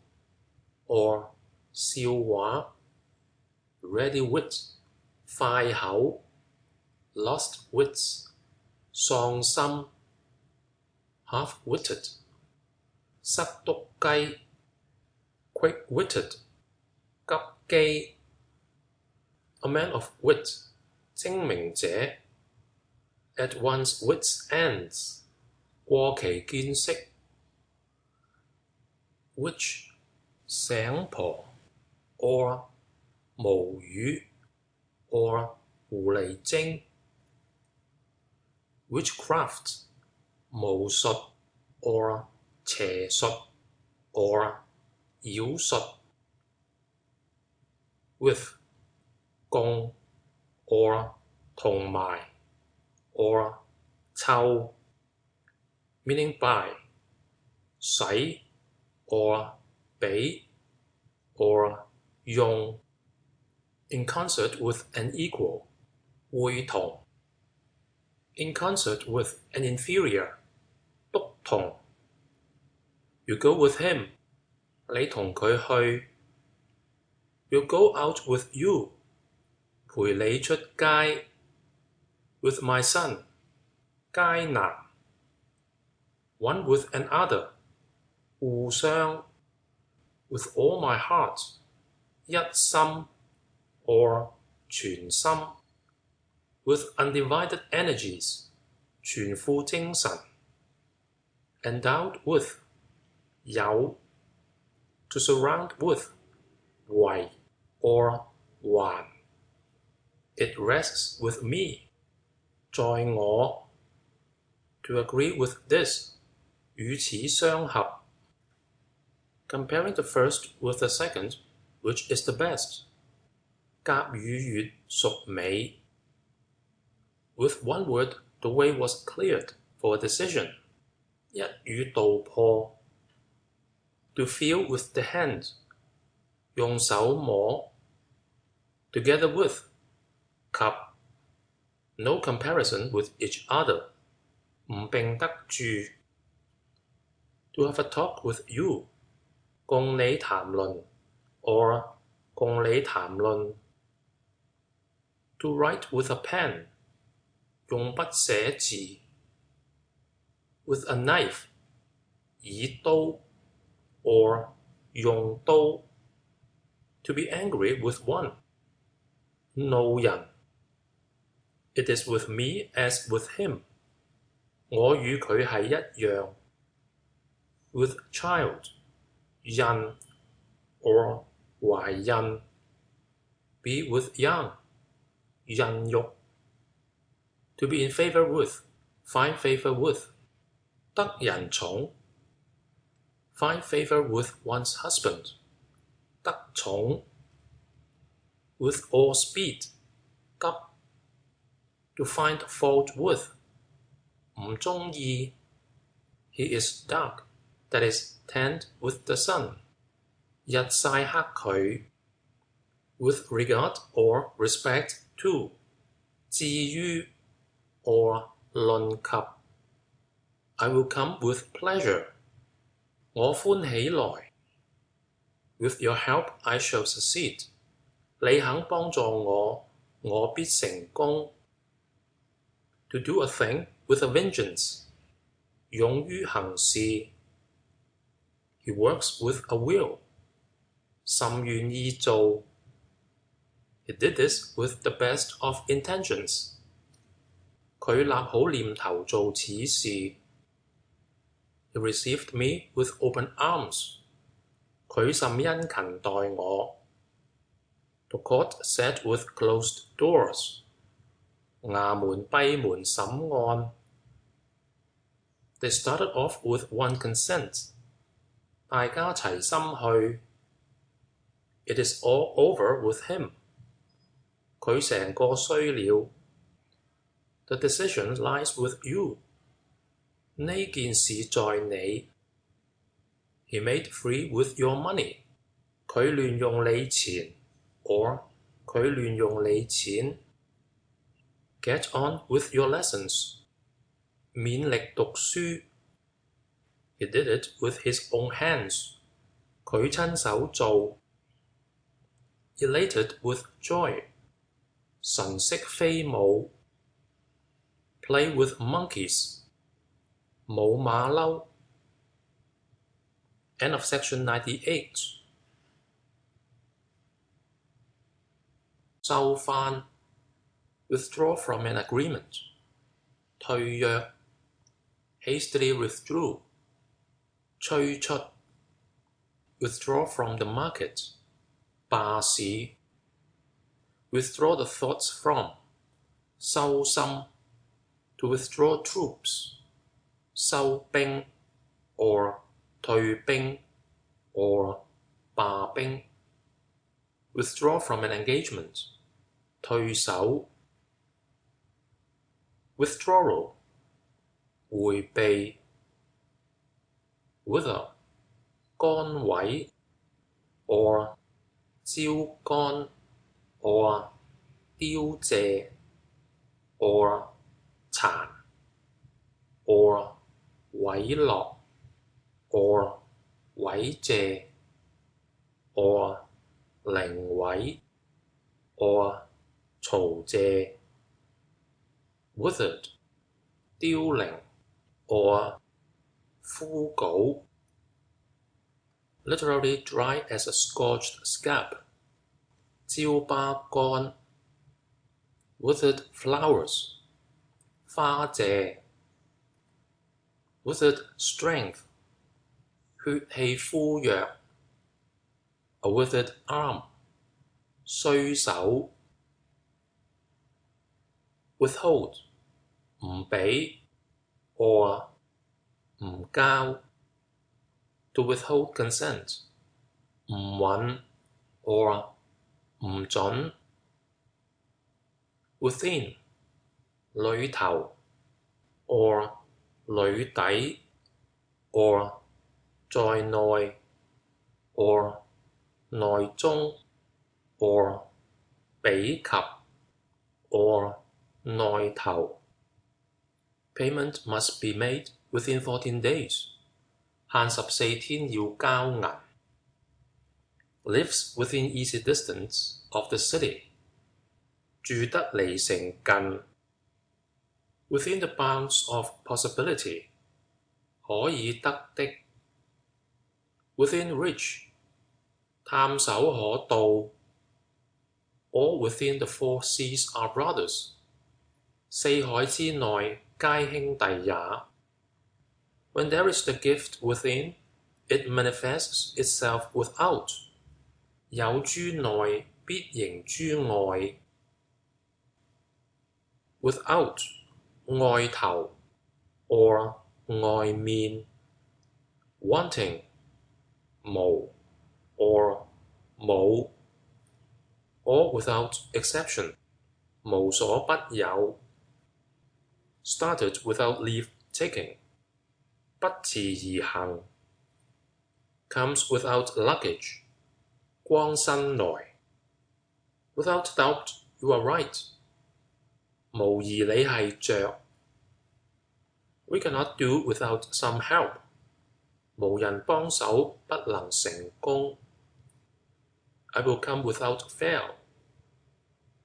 Speaker 1: or 笑話. Ready wit, 快口 Lost wits, 喪心 Half-witted. 塞篤雞 Quick-witted, 急機. A man of wit, 精明者 At one's wits' ends, 過其見識. Witch, 醒婆 or 無語 or 狐狸精. Witchcraft, 巫術 or 邪術 or 妖術. With, 共 or 同埋 or 湊, meaning by, 使 or 俾 or 用. In concert with an equal, 會同. In concert with an inferior, 督同. You go with him, 你同佢去. You go out with you, 陪你出街. With my son, 街男. One with another, 互相. With all my heart, 一心 or 全心. With undivided energies, 全副精神. Endowed with, 有. To surround with, 圍 or 環. It rests with me, 在我. To agree with this, 與此相合. Comparing the first with the second, which is the best? 甲與乙屬美. With one word, the way was cleared for a decision. 一語道破. To feel with the hand, 用手摸. Together with, 及. No comparison with each other, 唔並得住. To have a talk with you, 共你談論 or 共你談論. To write with a pen, 用筆寫字. With a knife, 以刀 or 用刀. To be angry with one, 怒人. It is with me as with him, 我與佢係一樣. With child, 孕 or 懷孕. Be with young, 孕育. To be in favor with, find favor with. 得人寵. Find favor with one's husband. 得寵. With all speed, 急. To find fault with, 唔鍾意. He is dark, that is, tanned with the sun. 日曬黑佢. With regard or respect to, 至於 or 論及. I will come with pleasure, 我歡喜來. With your help I shall succeed, 你肯幫助我，我必成功. To do a thing with a vengeance, 勇於行事. He works with a will, 甚願意做. He did this with the best of intentions. 佢立好念頭做此事. He received me with open arms. 佢甚殷勤待我. The court sat with closed doors. 衙門閉門審案。They started off with one consent. 大家齊心去。It is all over with him. 佢成個衰了。The decision lies with you. 呢件事在你。He made free with your money. 佢亂用你錢 or 佢亂用你錢。Get on with your lessons. 勉力讀書。He did it with his own hands. 佢親手做。Elated with joy. 神色飛舞。Play with monkeys. 舞馬騮。End of section 98. 收返 withdraw from an agreement. 退約 hastily withdrew. 催出 withdraw from the market. 罷市 withdraw the thoughts from. 收心 to withdraw troops. 收兵 or 退兵 or 罷兵。Withdraw from an engagement. 退守。Withdrawal. 迴避。Wither. 乾萎 or 焦乾 or 凋謝 or 殘 or 毀落 or 毀謝 or 靈毀 or 嘈謝。Withered. 凋零 or 枯槁。Literally dry as a scorched scab. 焦巴乾 Withered flowers. 花謝 Withered strength. 血氣枯弱 A withered arm. 衰手 Withhold. 唔俾 or 唔交。To withhold consent. 唔允 or 唔準。Within. 裏頭 or 裏底 or 在內 or 內中 or 比及 or 內頭。Payment must be made within 14 days. 限14天要交銀。Lives within easy distance of the city. 住得離城近。Within the bounds of possibility. 可以得的。Within reach. 探手可到。All within the 4 seas are brothers. 四海之內皆兄弟也。When there is the gift within, it manifests itself without. 有諸內必形諸外。Without, 外頭 or 外面。Wanting, 無 or 冇。Or without exception, 無所不有。Started without leave taking. 不辭而行。Comes without luggage. 光身來。Without doubt, you are right. 無疑你係着。We cannot do without some help. 無人幫手不能成功。I will come without fail.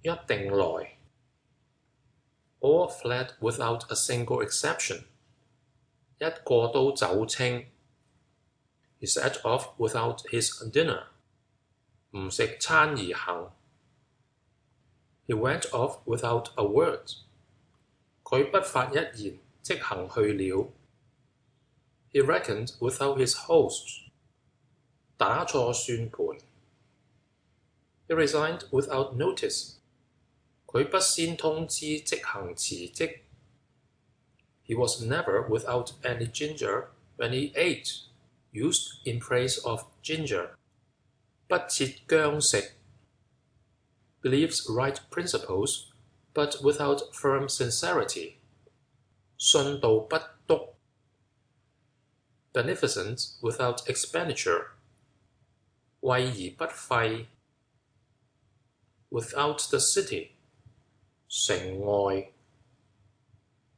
Speaker 1: 一定來。All fled without a single exception. 一個都走清。He set off without his dinner. 唔食餐而行。He went off without a word. 佢不發一言即行去了。He reckoned without his host. 打錯算盤。He resigned without notice. 佢不先通知即行辭職。He was never without any ginger when he ate, used in praise of ginger. 不設僵食 believes right principles, but without firm sincerity. 信道不篤 beneficence without expenditure. 為而不費 without the city. 城外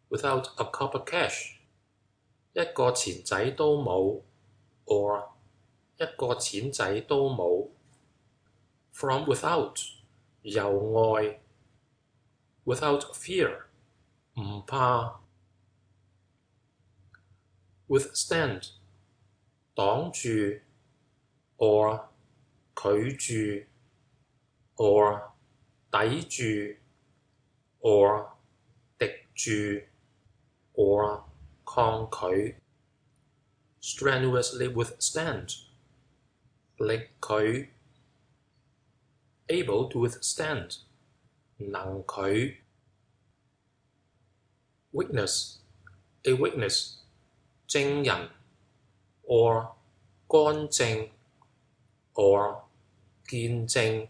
Speaker 1: without a copper cash. 一個錢仔都冇 or 一個錢仔都冇。From without 由外 without fear 唔怕。Withstand 擋住 or 拒絕 or 抵住 or 敵住 or 抗拒。Strenuously withstand 力拒 able to withstand 能拒。Witness a witness 證人 or 乾證 or 見證。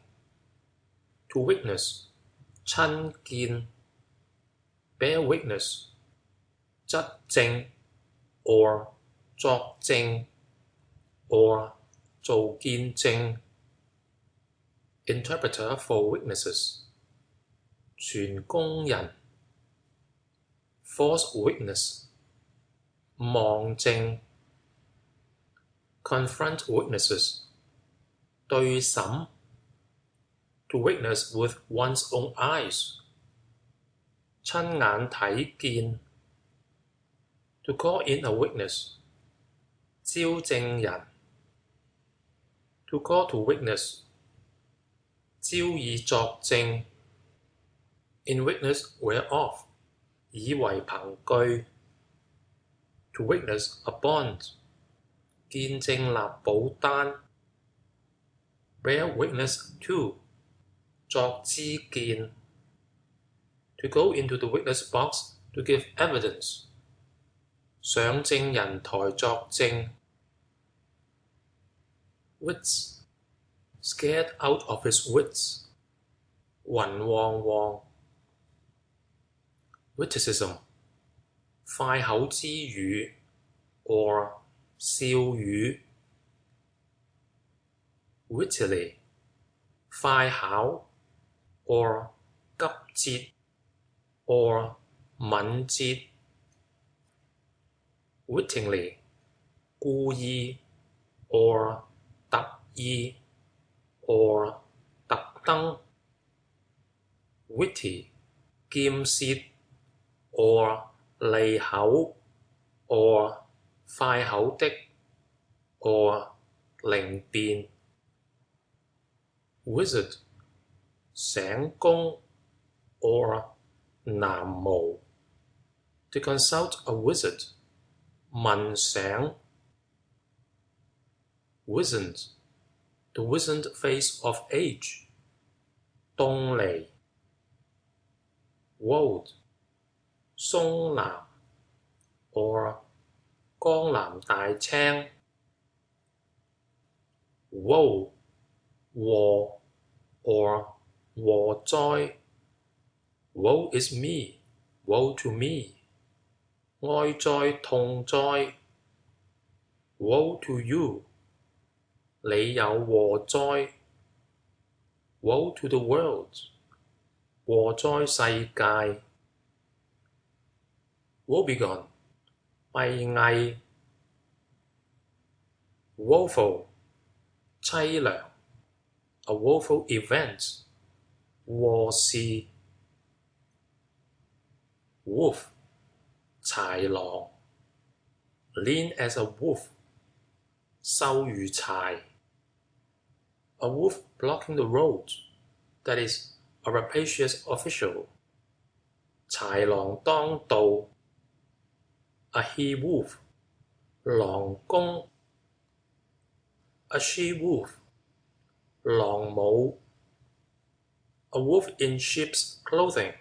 Speaker 1: To witness 親見 bear witness 質證 or 作證 or 做見證。Interpreter for witnesses 傳工人。False witness 望證。Confront witnesses 對審。To witness with one's own eyes 親眼睇見。To call in a witness 招證人。To call to witness 招以作證。In witness whereof 以為憑據。To witness a bond 見證立保單。Bear witness to 作知見。To go into the witness box to give evidence 上證人台作證。Wits scared out of his wits 暈黃黃。Witticism 快口之語 or 笑語。Wittily 快巧 or 急捷 or 敏捷。Wittingly 故意 or 特意 or 特登。Witty 劍舌 or 利口 or 快口的 or 靈辯。Wizard 醒工 or 男巫。To consult a wizard 問醒。Wizened the wizened face of age 東離。Wold 松南 or 江南大青。Woe 禍 or 禍災。Woe is me, woe to me 哀哉痛哉。Woe to you 你有禍哉。Woe to the world 禍哉世界。Woebegone 閉翳。Woeful 凄涼。A woeful event 禍事。Wolf 豺狼。Lean as a wolf 瘦如豺。A wolf blocking the road, that is, a rapacious official. 豺狼當道。A he-wolf 狼公。A she-wolf 狼母。A wolf in sheep's clothing.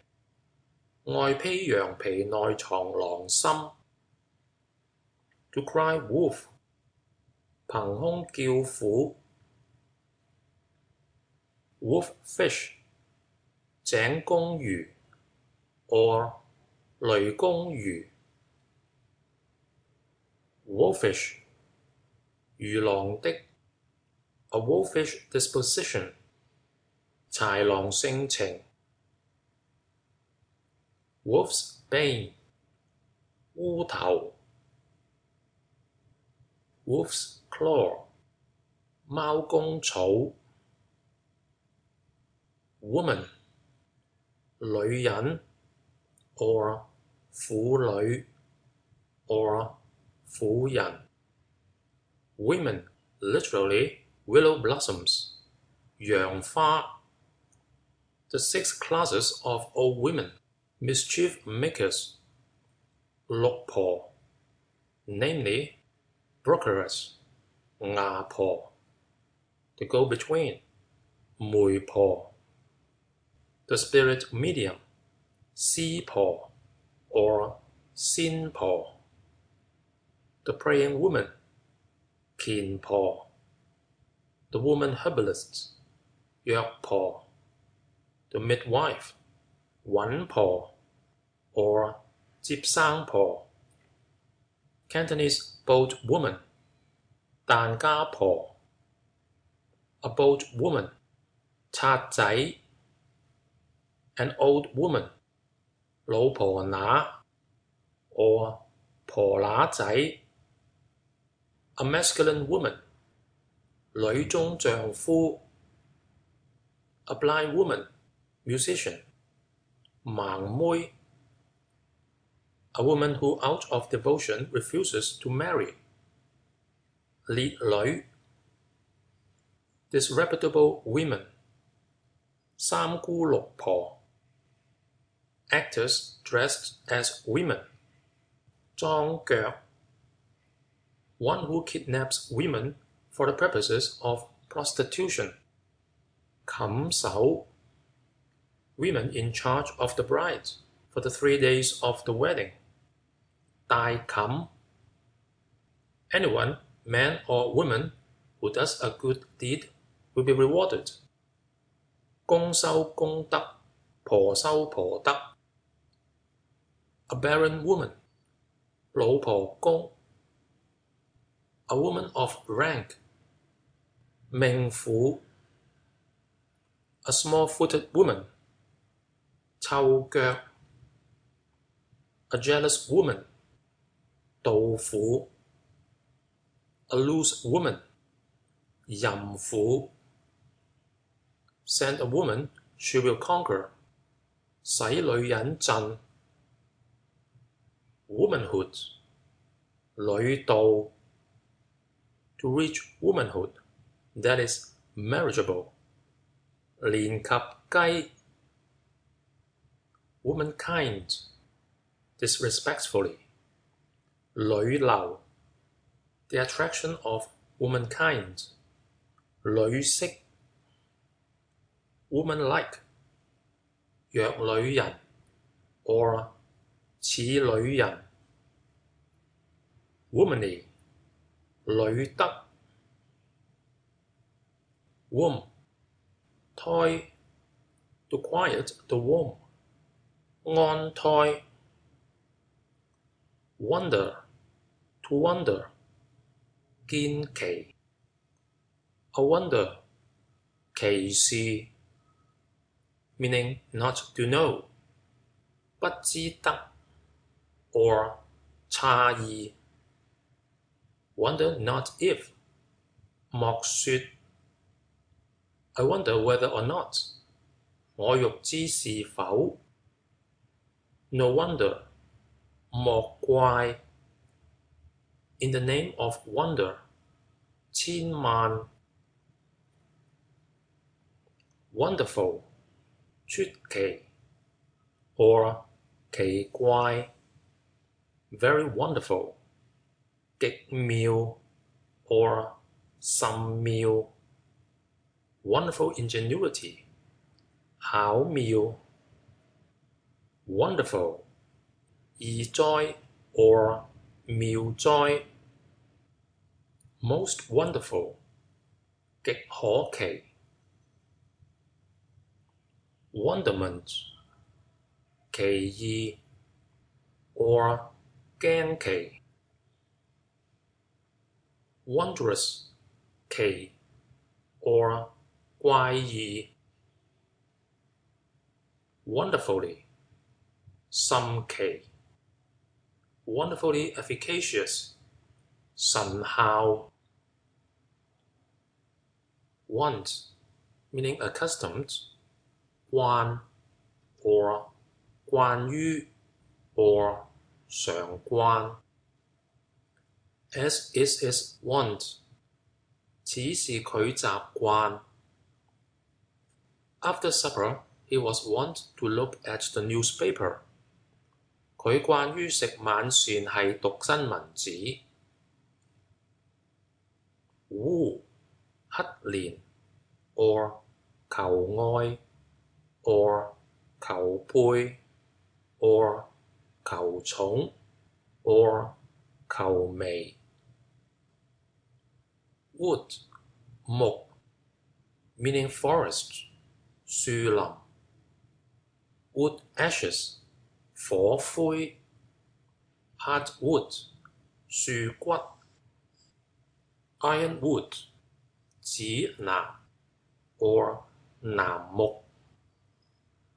Speaker 1: 外披羊皮內藏狼心。To cry wolf. 憑空叫苦。Wolf fish. 井公魚 or 雷公魚。Wolfish. 如狼的 A wolfish disposition. 豺狼性情。Wolf's bane. 烏頭。Wolf's claw. 貓公草。Woman. 女人 or 婦女 or 婦人。Women, literally willow blossoms, 楊花。The 6 classes of old women, mischief makers, 六婆 namely brokeress, 牙婆 the go-between, 媒婆 the spirit medium, 師婆 or 仙婆 the praying woman, 虔婆 the woman herbalist, 藥婆 the midwife, 穩婆 or 接生婆 Cantonese boat woman, 疍家婆 a boat woman, 賊仔 an old woman, 老婆乸 or 婆乸仔 a masculine woman, 女中丈夫 a blind woman, musician, 盲妹 a woman who out of devotion refuses to marry, 烈女 disreputable women, 三姑六婆 actors dressed as women, 裝腳 one who kidnaps women for the purposes of prostitution, 冚手 women in charge of the bride for the 3 days of the wedding, 大冚 anyone, man or woman, who does a good deed will be rewarded, 公收公德 婆收婆得 a barren woman, 老婆公 a woman of rank, 命婦 a small-footed woman, 臭腳 a jealous woman, 盜婦 a loose woman, 淫婦 send a woman she will conquer, 使女人震 womanhood, 女道 to reach womanhood, that is marriageable, 連及雞 womankind, disrespectfully, 女流 the attraction of womankind, 女色 woman-like, 弱女人 or 似女人 womanly, 女德 womb, 胎 to quiet the womb, 安胎 wonder, to wonder, 見奇 a wonder, 奇事 meaning not to know, 不知得 or 詫異 wonder not if, 莫說 I wonder whether or not, 我欲知是否 no wonder, 莫怪 in the name of wonder, 千萬 wonderful, 出奇 or 奇怪 very wonderful, 極妙 or 甚妙 wonderful ingenuity, 巧妙 wonderful 易哉 or 妙哉 most wonderful 極可奇 wonderment 奇異 or 驚奇 wondrous 奇 or 怪異 wonderfully 甚奇 wonderfully efficacious 神效 want meaning accustomed 慣 or 慣於 or 常慣 as is his want 此是佢習慣 After supper he was wont to look at the newspaper 佢慣於食晚膳係讀新聞紙 woo 乞憐 or 求愛 or 求配 or 求寵 or 求媚 wood 木 meaning forest 樹林 wood ashes 火灰 hardwood 樹骨 ironwood 指南 or 楠木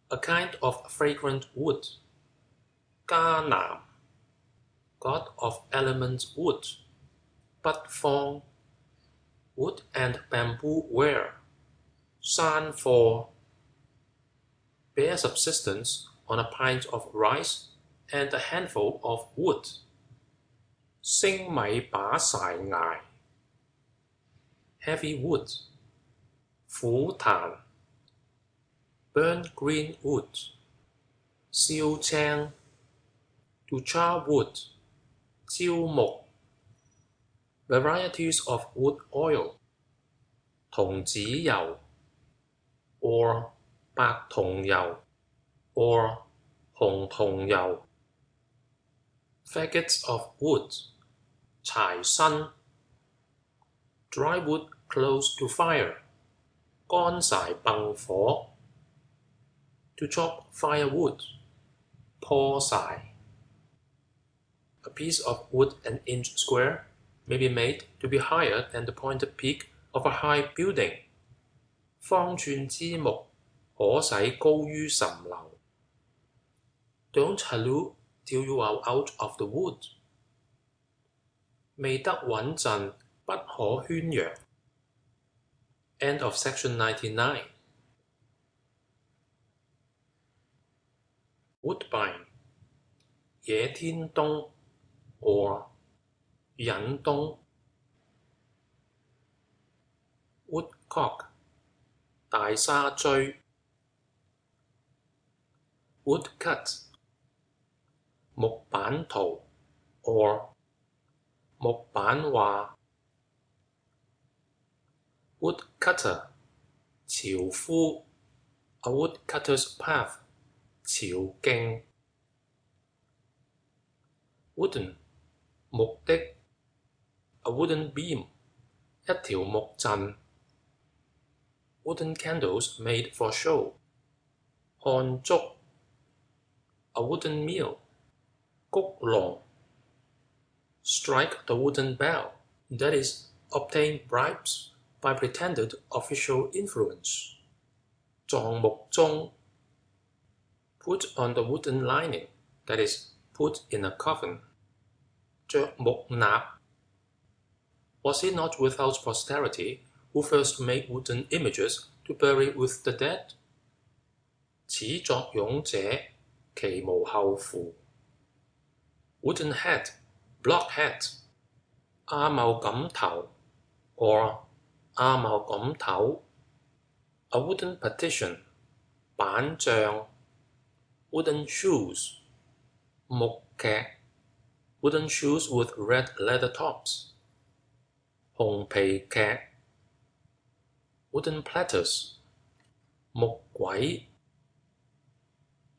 Speaker 1: a kind of fragrant wood 迦南 god of element wood 北方 wood and bamboo ware 山貨 bare subsistence on a pint of rice and a handful of wood 星米把柴捱 heavy wood 苦檀 burn green wood 燒青 to char wood 焦木 varieties of wood oil 桐子油 or 白桐油 or 紅桐油 faggots of wood 柴薪 dry wood close to fire 乾柴蹦火 to chop firewood 破柴 A piece of wood an inch square may be made to be higher than the pointed peak of a high building 方寸之木可使高於岑樓 Don't halloo till you are out of the wood 未得穩陣不可宣揚 End of section 99 Woodbine 野天冬 or 忍冬 Woodcock 大沙錐 Woodcut 木板圖 or 木板畫 Woodcutter 樵夫 A woodcutter's path 樵徑 Wooden 木的 A wooden beam 一條木陣 Wooden candles made for show 漢燭 A wooden meal 谷龍 Strike the wooden bell that is, obtain bribes by pretended official influence 撞木鐘 Put on the wooden lining that is, put in a coffin 着木納 Was he not without posterity who first made wooden images to bury with the dead? 始作俑者其無後乎 Wooden hat, block hat 阿茂錦頭 or 阿茂錦頭 A wooden partition 板帳 Wooden shoes 木屐 Wooden shoes with red leather tops 紅皮屐 Wooden platters 木軌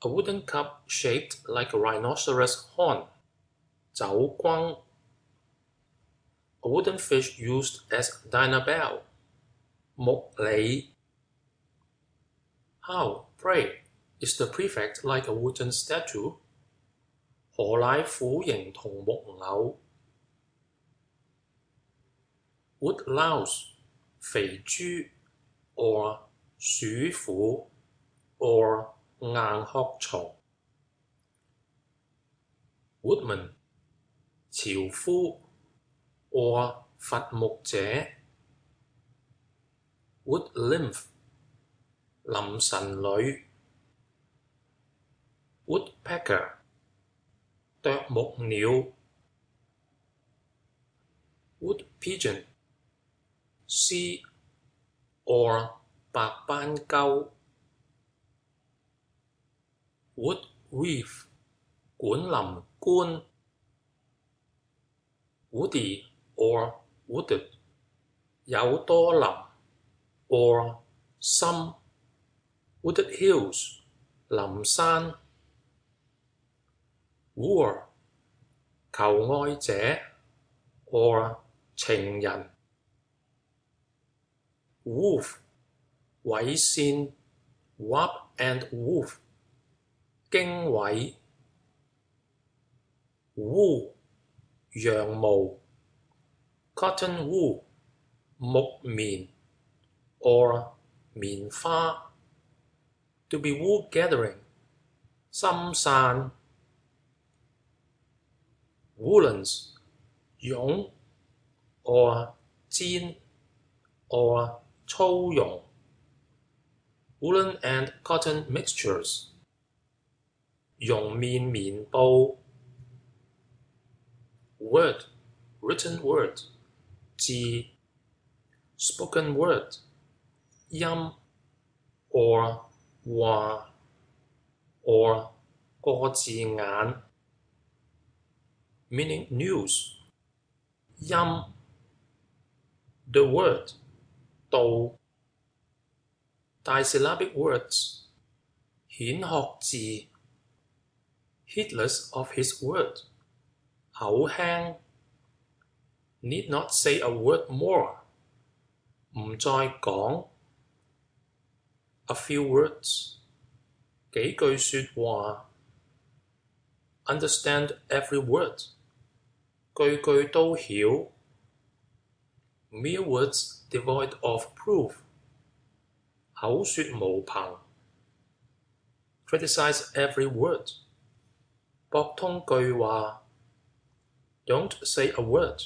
Speaker 1: A wooden cup shaped like a rhinoceros horn, 酒缸. A wooden fish used as dinner bell, 木梨. How, pray, is the prefect like a wooden statue? 何乃虎形同木偶 Wood louse, 肥豬 or 鼠虎 or 硬殼蟲 Woodman, 樵夫 or 伐木者 Wood lymph, 臨神女 Woodpecker, 啄木鳥 Wood pigeon, sea or 白斑鳩 Wood reef, 管林官 Woody or wooded, 有多林 or some Wooded hills, 林山 Wooer, 求愛者 or 情人 Woof, 緯線 Warp and woof, 經緯 Wool, 羊毛 Cotton wool, 木棉 or 棉花 To be wool gathering, 深散 Woolens, 絨 or 氈 or 粗絨 Woolen and cotton mixtures 絨面棉布 Word, written word 字 Spoken word 音 or 話 or 個字眼 Meaning news 音 The word 道 Disyllabic words 顯學字 Heedless of his word 口輕 Need not say a word more 唔再講 A few words 幾句說話 Understand every word 句句都曉 Mere words devoid of proof 口說無憑 Criticize every word 駁通句話 Don't say a word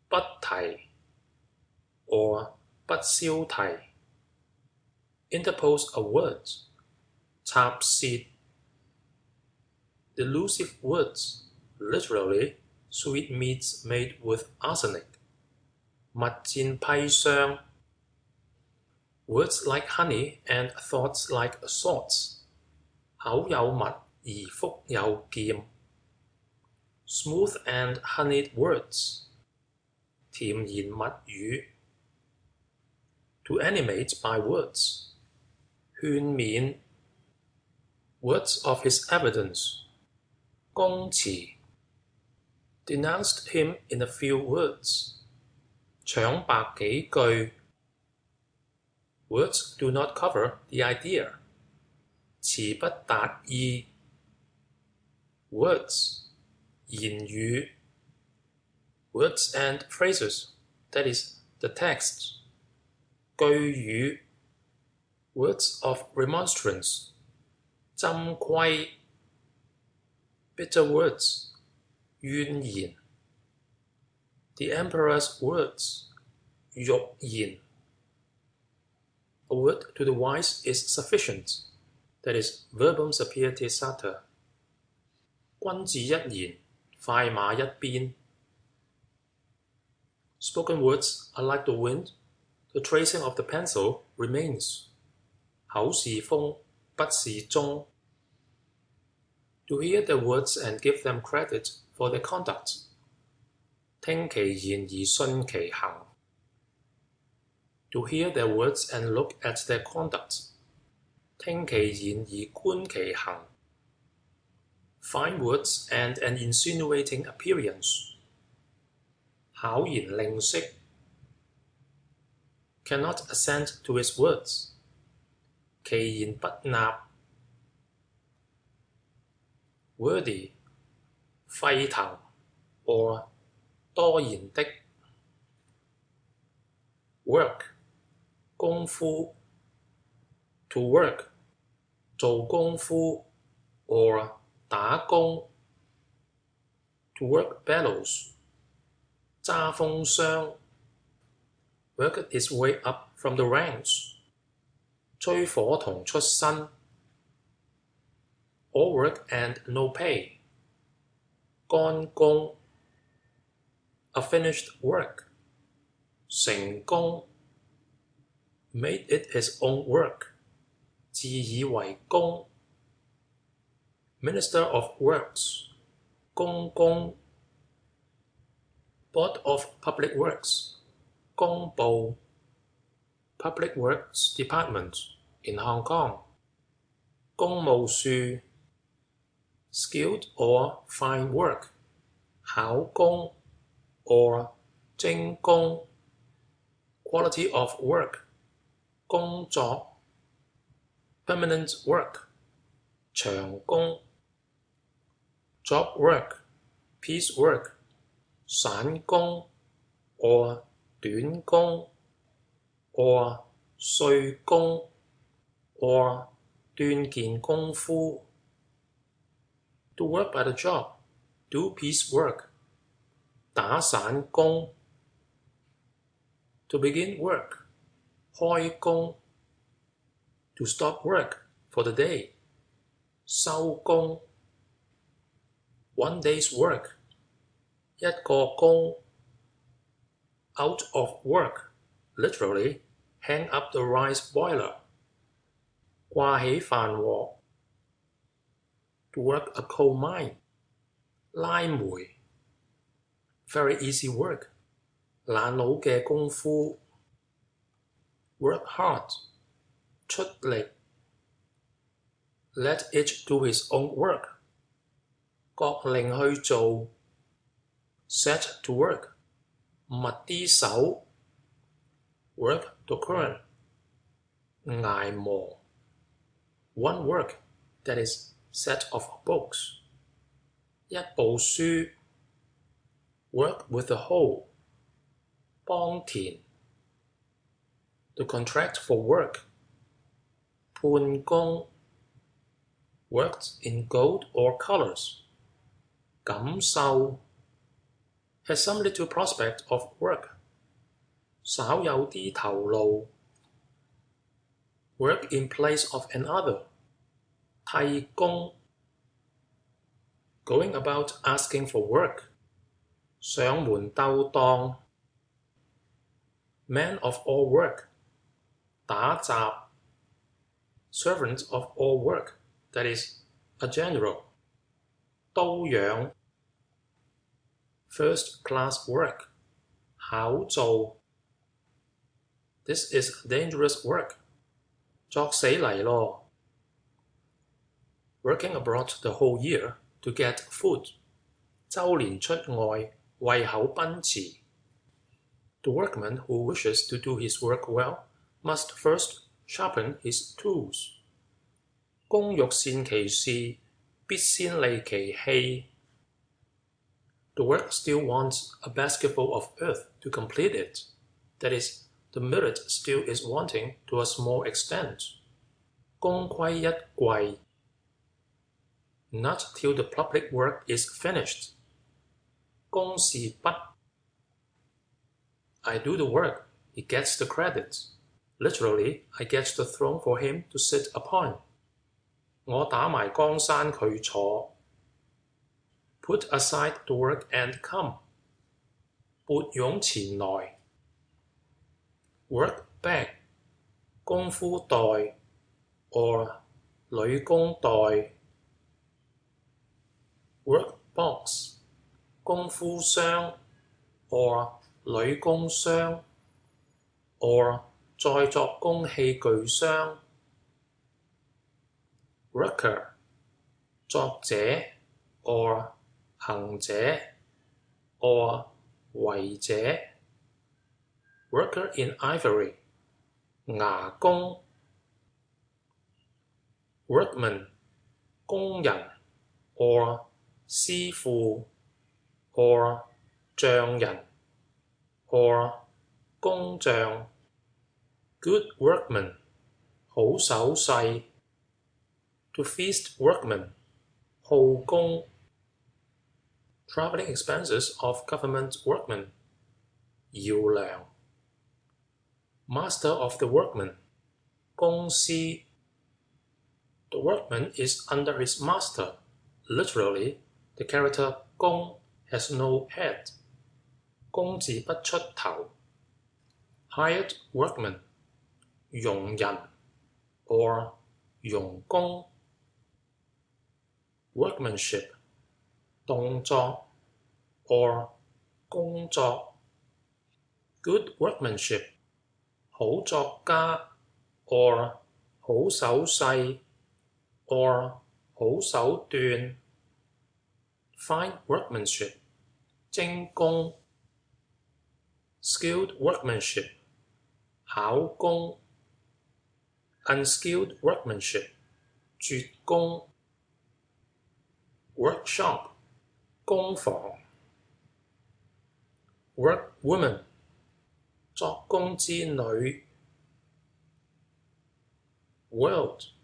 Speaker 1: 不提 or 不消提 Interpose a word 插舌 Delusive words, literally sweetmeats made with arsenic 蜜餞砒霜 Words like honey and thoughts like swords 口有蜜而腹有劍 Smooth and honeyed words 甜言蜜語 To animate by words 勸勉 Words of his evidence 供詞 Denounced him in a few words 搶白幾句 Words do not cover the idea 詞不達意 Words 言語 Words and phrases, that is, the text 句語 Words of remonstrance 針規 Bitter words 怨言 The emperor's words 欲言 A word to the wise is sufficient, that is, verbum sapienti sater 君子一言快馬一鞭 Spoken words are like the wind, the tracing of the pencil remains 口是風不是鐘 To hear their words and give them credit for their conduct 聽其言而信其行 To hear their words and look at their conduct 聽其言而觀其行 ，fine words and an insinuating appearance， 巧言令色 ，cannot assent to his words， 其言不納 ，wordy， 沸騰 or 多言的 ，work， 功夫 ，to work， 做功夫 or 打工 ，to work bellows， 揸風箱 ，work his way up from the ranks， 吹火筒出身 ，all work and no pay， 乾工 ，a finished work， 成功 ，made it his own work， 自以為功 ，Minister of Works， 公公 ，Board of Public Works， 公佈 ，Public Works Department in Hong Kong， 公務處 ，skilled or fine work， 考工 or 精工 ，quality of work， 工作 ，permanent work， 長工 ，job work， piece work， 散工 or 短工 or 碎工 or 斷件功夫 ，to work by the job， do piece work， 打散工 ，to begin work， 開工 ，to stop work for the day， 收工 ，one day's work， 一個工 ，out of work， literally hang up the rice boiler， 掛起飯鑊 ，to work a coal mine， 拉煤 ，very easy work， 懶佬嘅功夫 ，work hard， 出力 ，let each do his own work， 各令去做 ，set to work， 密啲手 ，work to current， 捱磨 ，one work that is set of books， 一部書 ，work with the whole， 幫田 ，to contract for work， 判工 ，worked in gold or colours， 感受 ，has some little prospect of work， 稍有啲頭路 ，work in place of another， 替工 ，going about asking for work， 上門鬥檔 ，man of all work， 打雜 ，servant of all work， that is a general， 都養 ，first class work， 考做 ，this is dangerous work， 作死嚟咯 ，working abroad the whole year to get food， 周年出外胃口奔馳 ，the workman who wishes to do his work well must first sharpen his tools， 工欲善其事，必先利其器 ，the work still wants a basketful of earth to complete it， that is, the merit still is wanting to a small extent， 功虧一簣 ，not till the public work is finished， 公事畢 I do the work, he gets the credit. Literally, I get the throne for him to sit upon. 我打埋江山佢坐 Put aside the work and come. 撥冗前來 Work bag, 功夫袋 or 女工袋 Work box, 功夫箱 or 女工箱 or 再作工器具箱 Worker 作者 or 行者 or 為者 Worker in ivory 牙工 Workman 工人 or 師傅 or 匠人 or 工匠 Good workman 好手勢 To feast workman 耗工 Travelling expenses of government workmen 搖糧 Master of the workman 公司 The workman is under his master. Literally, the character 公 has no head. 公字不出頭 Hired workman 傭人 or 傭工 Workmanship 動作 or 工作 Good workmanship 好作家 or 好手勢 or 好手段 Fine workmanship 精工 Skilled workmanship 巧工 Unskilled workmanship 絕工 Workshop 工房 Workwoman 作工之女 World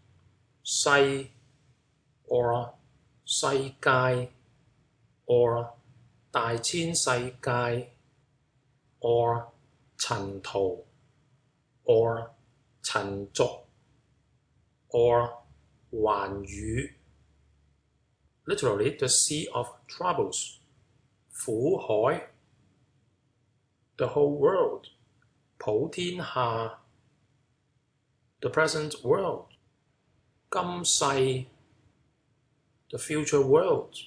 Speaker 1: 世 or 世界 or 大千世界 or 塵土 or 塵俗 or 寰宇 Literally the sea of troubles 苦海 The whole world 普天下 The present world 今世 The future world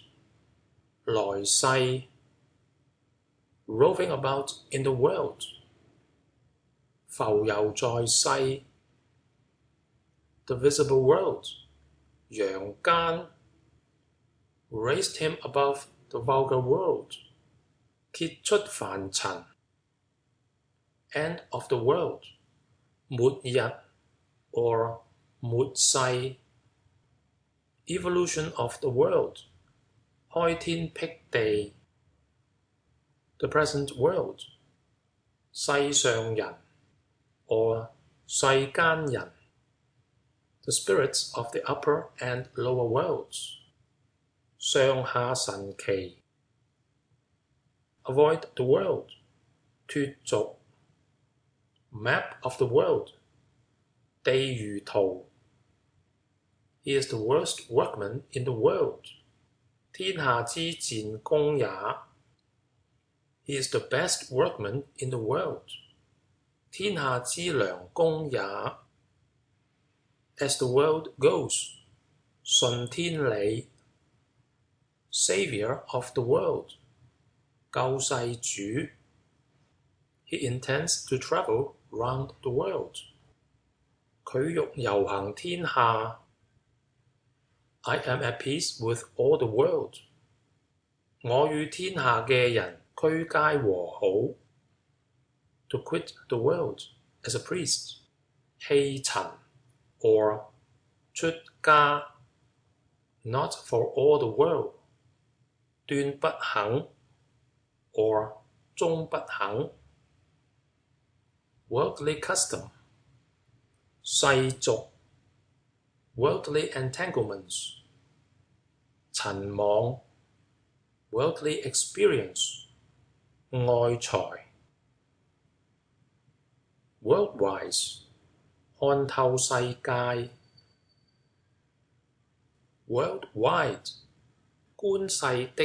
Speaker 1: 來世 Roving about in the world 浮遊在世 The visible world 陽間 Raised him above the vulgar world 揭出凡塵 End of the world 末日 or 末世 Evolution of the world 開天闢地 The present world 世上人 or 世間人 The spirits of the upper and lower worlds 上下神奇 Avoid the world 脫俗 Map of the world 地圖圖 He is the worst workman in the world 天下之賤工也 He is the best workman in the world 天下之良工也 As the world goes 順天理 Savior of the world 救世主 He intends to travel round the world 佢欲遊行天下 I am at peace with all the world 我與天下嘅人俱皆和好 To quit the world as a priest 棄塵 or 出家 Not for all the world 斷不肯 or 終不肯 Worldly custom 世俗 Worldly entanglements 塵網 Worldly experience 愛財 Worldwise 看透世界 Worldwide 觀世的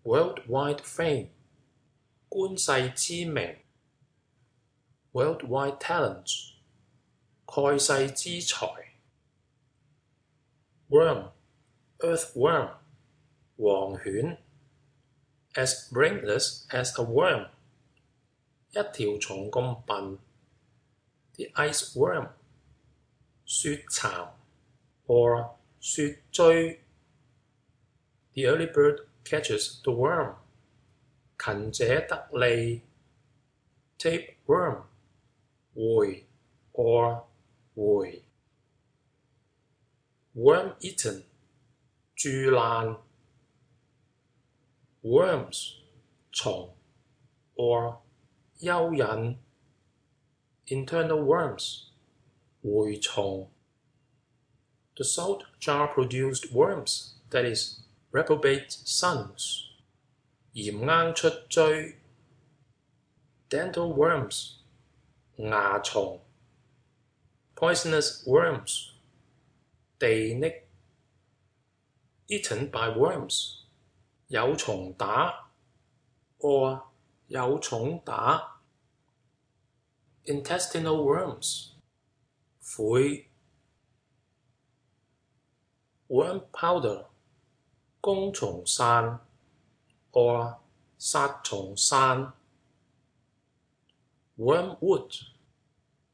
Speaker 1: Worldwide fame 觀世之名 Worldwide talent 蓋世之才 Worm Earthworm 黃犬 As brainless as a worm 一條蟲咁笨 The ice worm 雪蠶 or 雪追 The early bird catches the worm. 勤者得利 Tapeworm 回 or 回 Worm-eaten 蛀爛 Worms 蟲 or 蚯蚓 Internal worms 蛔蟲 The salt jar produced worms, that is, reprobate sons. 鹽罌出蛆 Dental worms 牙蟲 Poisonous worms 地溺 Eaten by worms 有蟲打 or 有蟲打 Intestinal worms 潰 Worm powder 攻蟲散 or 殺蟲散 Wormwood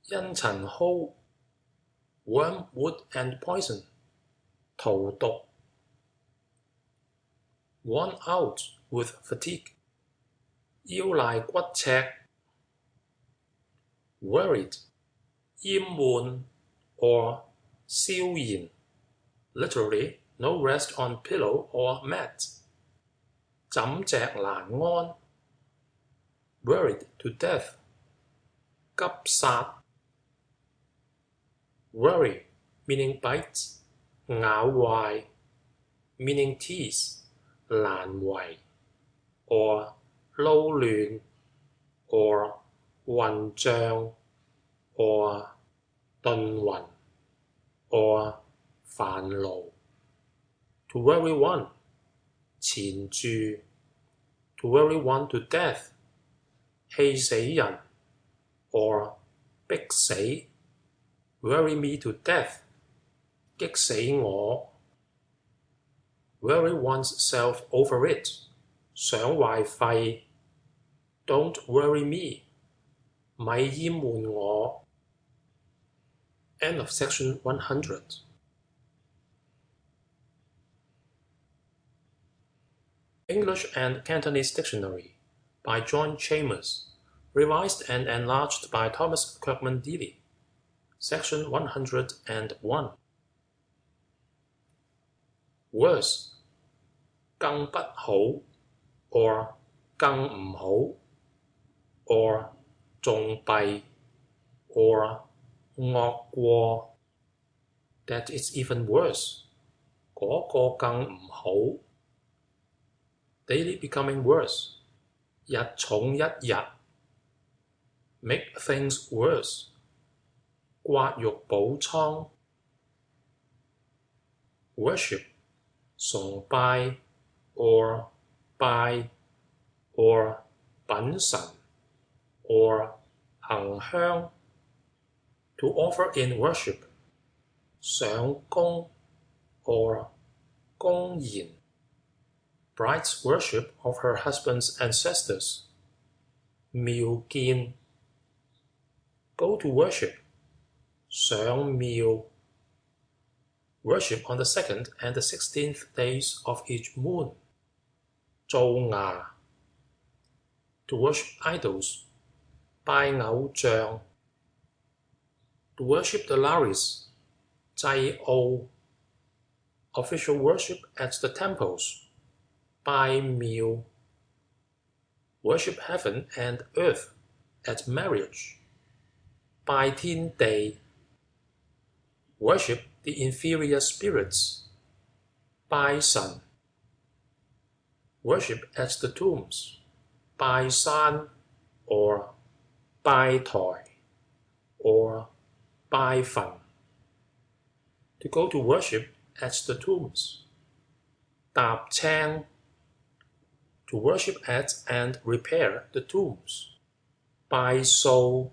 Speaker 1: 茵陳蒿 Wormwood and poison 荼毒 Worn out with fatigue 腰賴骨赤 Worried 厭悶 or 消炎 Literally, no rest on pillow or mat 枕席難安 Worried to death 急殺 Worry, meaning bite 咬壞 meaning tease 難為 or 撈亂 or 混帳 or 頓暈 or 煩惱 To worry one 纏住 To worry one to death 氣死人 or 逼死 Worry me to death 激死我 Worry oneself over it 想壞肺 Don't worry me 咪淹悶我 End of section 100. English and Cantonese Dictionary by John Chalmers, revised and enlarged by Thomas Kirkman Dealy. Section 101. Worse 更不好 or 更唔好 or 仲弊 or 惡過 That is even worse 嗰個更唔好 Daily becoming worse 日重一日 Make things worse 刮肉補瘡 Worship 崇拜 or 拜 or 品神 or 行香 To offer in worship 上供 or 公然 Bride's worship of her husband's ancestors 廟見 Go to worship 上廟 Worship on the 2nd and the 16th days of each moon 造牙 To worship idols 拜偶像 To worship the Lares 祭奧 Official worship at the temples 拜廟 Worship heaven and earth at marriage 拜天地 Worship the inferior spirits 拜神 Worship at the tombs 拜山 or 拜台 or 拜墳 To go to worship at the tombs 踏青 To worship at and repair the tombs 拜掃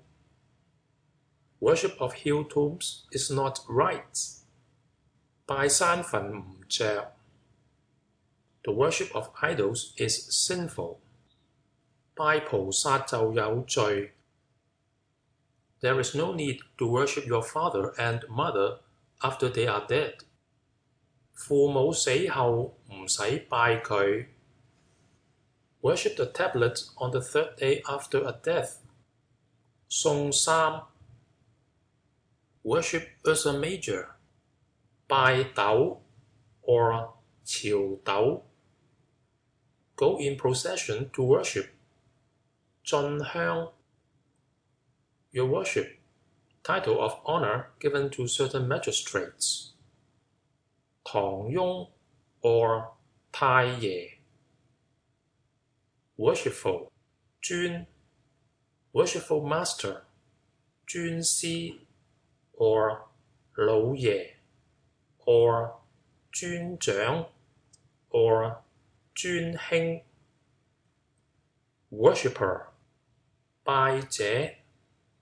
Speaker 1: Worship of hill tombs is not right 拜山墳唔着 The worship of idols is sinful 拜菩薩就有罪 There is no need to worship your father and mother after they are dead 父母死後唔使拜佢。Worship the tablet on the third day after a death. 送衫 Worship Ursa Major. 拜斗 or 朝斗 Go in procession to worship. 進香 Your worship, title of honor given to certain magistrates. 堂翁 or 太爺 Worshipful, 尊 Worshipful master, 尊師 or 老爺 or 尊長 or 尊兄 Worshipper, 拜者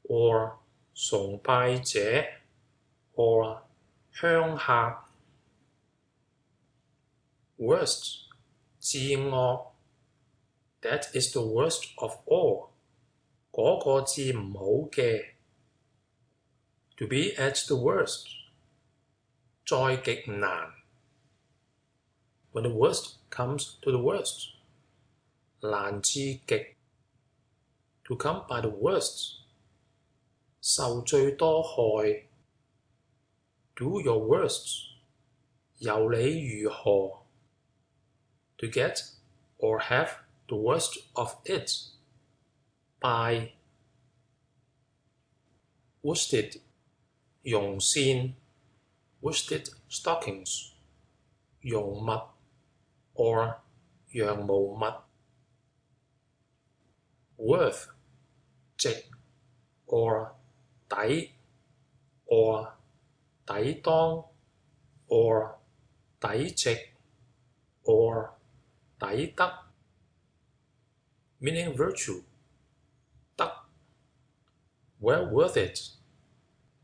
Speaker 1: or 崇拜者 or 鄉客 Worst, 至惡 That is the worst of all. 嗰個至唔好嘅 To be at the worst. 再極難 When the worst comes to the worst. 難至極 To come by the worst. 受最多害 Do your worst. 由你如何 To get or have the worst of it. By worsted, 絨線 worsted stockings, 絨襪 or 羊毛襪 worth, 值 or 抵 or 抵當 or 抵值 or 抵得 meaning virtue 得 well worth it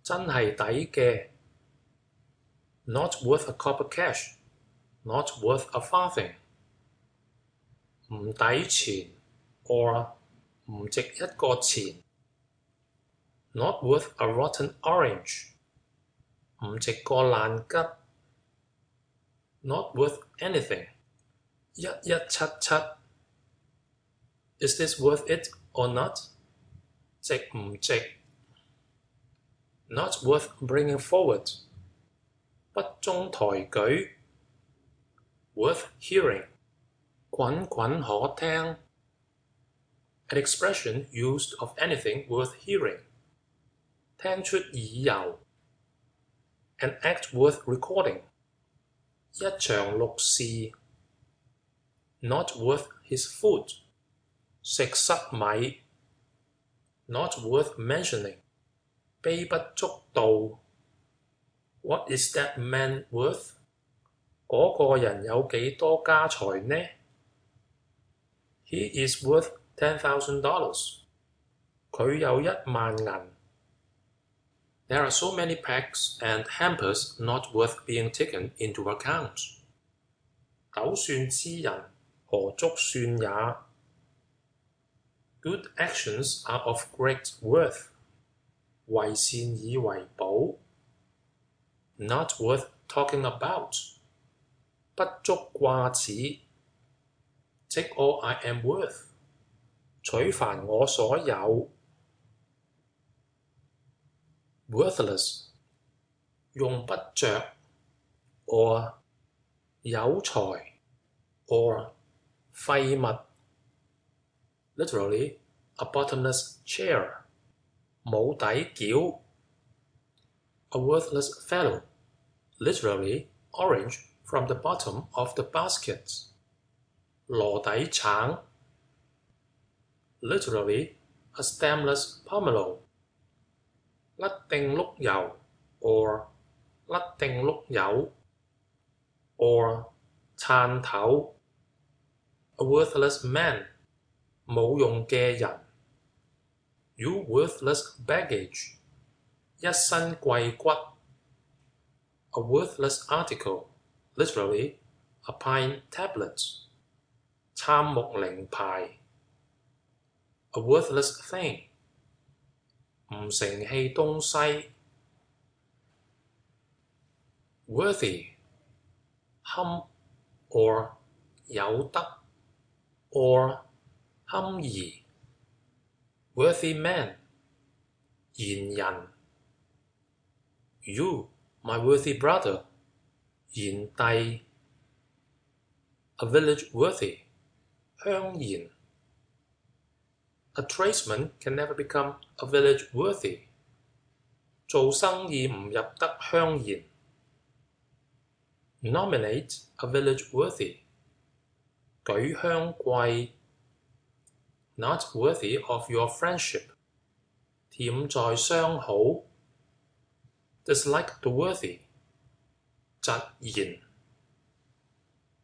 Speaker 1: 真係抵嘅 not worth a copper cash, not worth a farthing 唔抵錢 or 唔值一個錢 not worth a rotten orange 唔值個爛桔 not worth anything 1177 Is this worth it or not? 值唔值 Not worth bringing forward 不中抬舉 Worth hearing 滾滾可聽 An expression used of anything worth hearing 聽出耳油 An act worth recording 一場綠事 Not worth his food 食塞米 Not worth mentioning 卑不足道 What is that man worth? 嗰個人有幾多家財呢 He is worth $10,000. 佢有1萬銀 There are so many packs and hampers not worth being taken into account. 斗算之人何足算也 Good actions are of great worth. 為善以為寶 Not worth talking about. 不足掛齒 Take all I am worth. 取凡我所有 Worthless. 用不着 or 有財 or 廢物 Literally, a bottomless chair. 冇底繳 A worthless fellow. Literally, orange from the bottom of the basket. 籮底橙 Literally, a stemless pomelo. 甩定碌油 or 甩定碌柚 or 撐頭 A worthless man. 冇用嘅人 You worthless baggage. 一身貴骨 A worthless article. Literally, a pine tablet. 參目翎牌 A worthless thing. 唔成器東西 Worthy. 堪 or 有得 or 堪宜 worthy man 賢人 You, my worthy brother 賢弟 a village worthy 鄉賢 A tradesman can never become a village worthy 做生意唔入得鄉賢 Nominate a village worthy 舉鄉貴 Not worthy of your friendship 恬在相好 Dislike the worthy 疾賢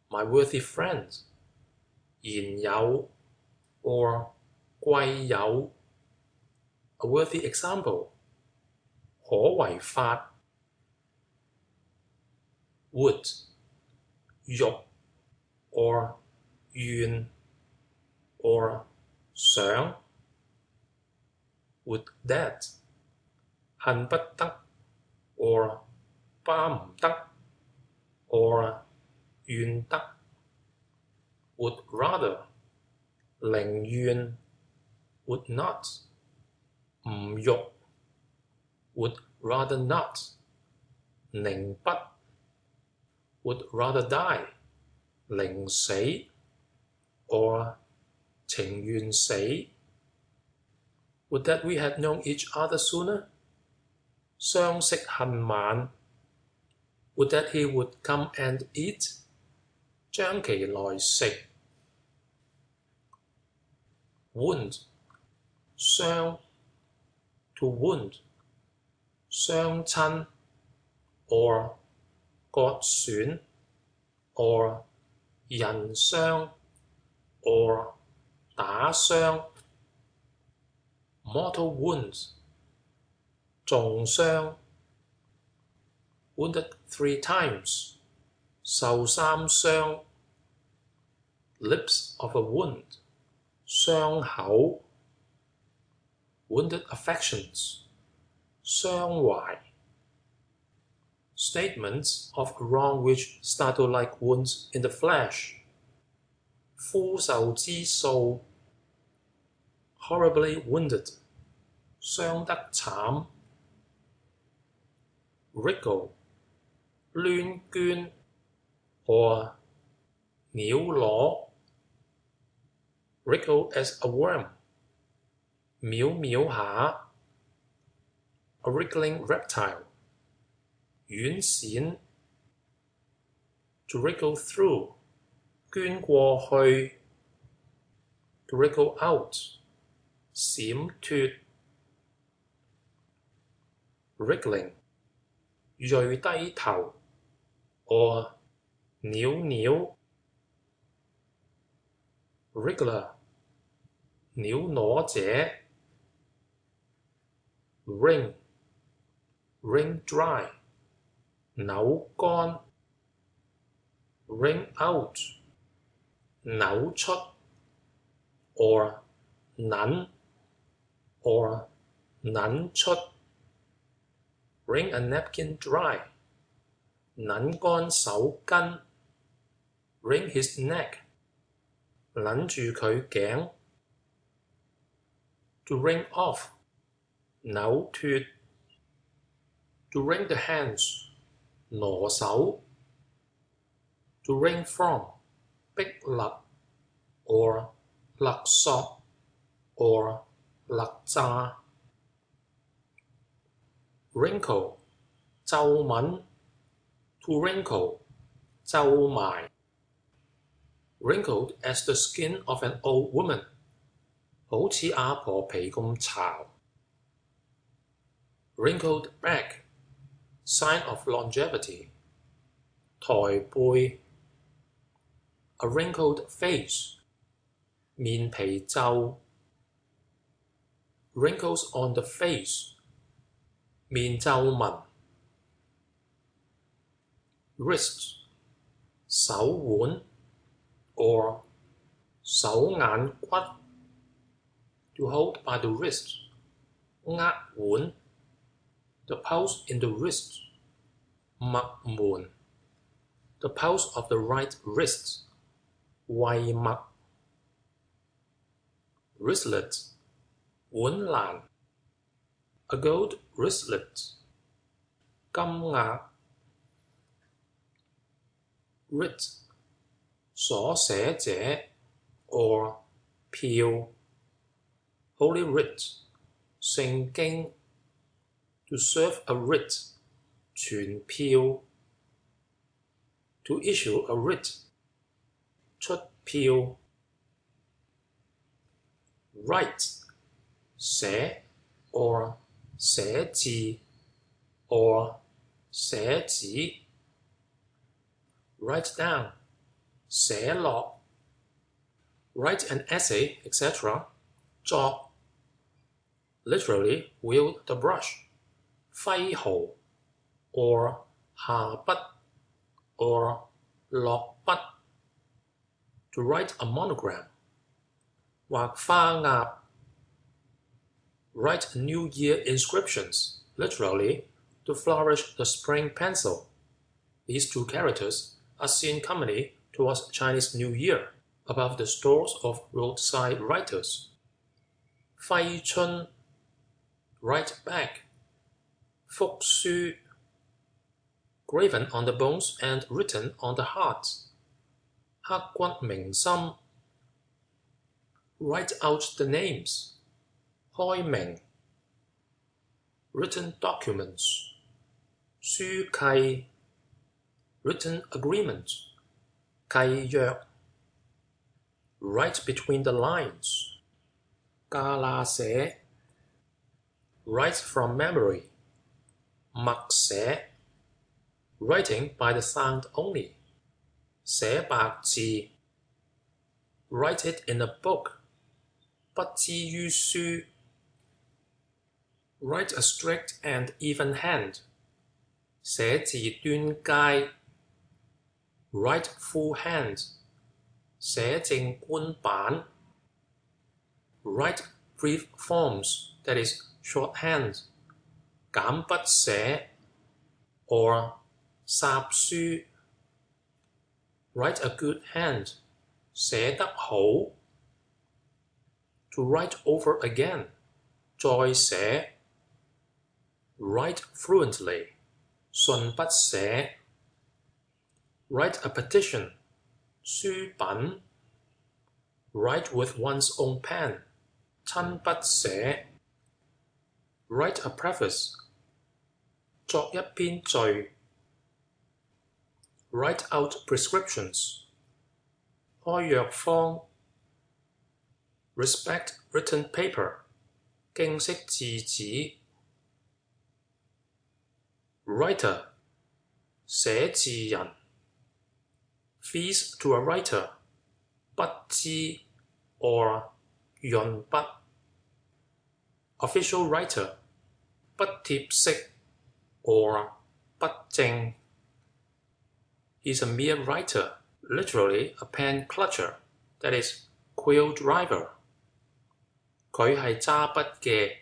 Speaker 1: My worthy friends 賢友 or 貴友 A worthy example 可為法 Would 欲 or 願 or 想 Would that 恨不得 or 巴唔得 or 願得 Would rather 寧願 Would not 唔欲 Would rather not 寧不 Would rather die 寧死 or 情願死 Would that we had known each other sooner 相識恨晚 Would that he would come and eat 將其來食 Wound 傷 To wound 傷親 or 割損 or 人傷 or 打傷 Mortal wounds 重傷 Wounded 3 times 受3傷 Lips of a wound 傷口 Wounded affections 傷懷 Statements of wrong which startle like wounds in the flesh 夫受之數 Horribly wounded 傷得慘 Wriggle 攣捐 or 繞攞 Wriggle as a worm 藐藐下 A wriggling reptile 遠閃 To wriggle through 捐過去 To wriggle out 閃脱 Wriggling 鋭低頭 or 鳥鳥 Wriggler 鳥攞者 Wring Wring dry 扭乾 Wring out 扭出 or 撚 or 撚出 Wring a napkin dry 撚乾手巾 Wring his neck 撚住佢頸 To wring off 扭脱 To wring the hands 挪手 To wring from 逼勒 or 勒索 or 勒詐 Wrinkle 皺紋 To wrinkle 皺埋 Wrinkled as the skin of an old woman 好似阿婆皮咁巢 Wrinkled back sign of longevity 駝背 A wrinkled face 面皮皺 Wrinkles on the face 面皺紋 Wrist 手腕 or 手眼骨 To hold by the wrist 握腕 The pulse in the wrist 脈門 the pulse of the right wrist, 胃脈 wristlet, 腕蘭 a gold wristlet, 金額 writ, 所寫者 or 票 Holy Writ, 聖經 to serve a writ, 傳票 to issue a writ, 出票 write, 寫 or 寫字 or 寫紙 write down, 寫落 write an essay, etc. 作 literally wield the brush, 揮毫 or 下筆 or 落筆 to write a monogram, 畫花鴨 write New Year inscriptions, literally to flourish the spring pencil. These two characters are seen commonly towards Chinese New Year above the stores of roadside writers. 揮春 write back, 復書 graven on the bones and written on the heart, 刻骨銘心 write out the names, 開明 written documents, 書契 written agreement, 契約 write between the lines, 架罅寫 write from memory, 默寫 writing by the sound only, 寫白字 write it in a book, 不知於書 write a strict and even hand, 寫字端階 write full hand, 寫正官版 write brief forms, that is shorthand, 減筆寫 or 霎書 write a good hand, 寫得好 to write over again, 再寫 write fluently, 順筆寫 write a petition, 書品 write with one's own pen, 親筆寫 write a preface, 作一篇序 write out prescriptions, 開藥方 respect written paper, 敬惜字紙 writer, 寫字人 fees to a writer, 筆資 or 潤筆 official writer, 不貼色 or 不正 He's a mere writer, literally a pen clutcher, that is, quill driver. 佢係揸筆嘅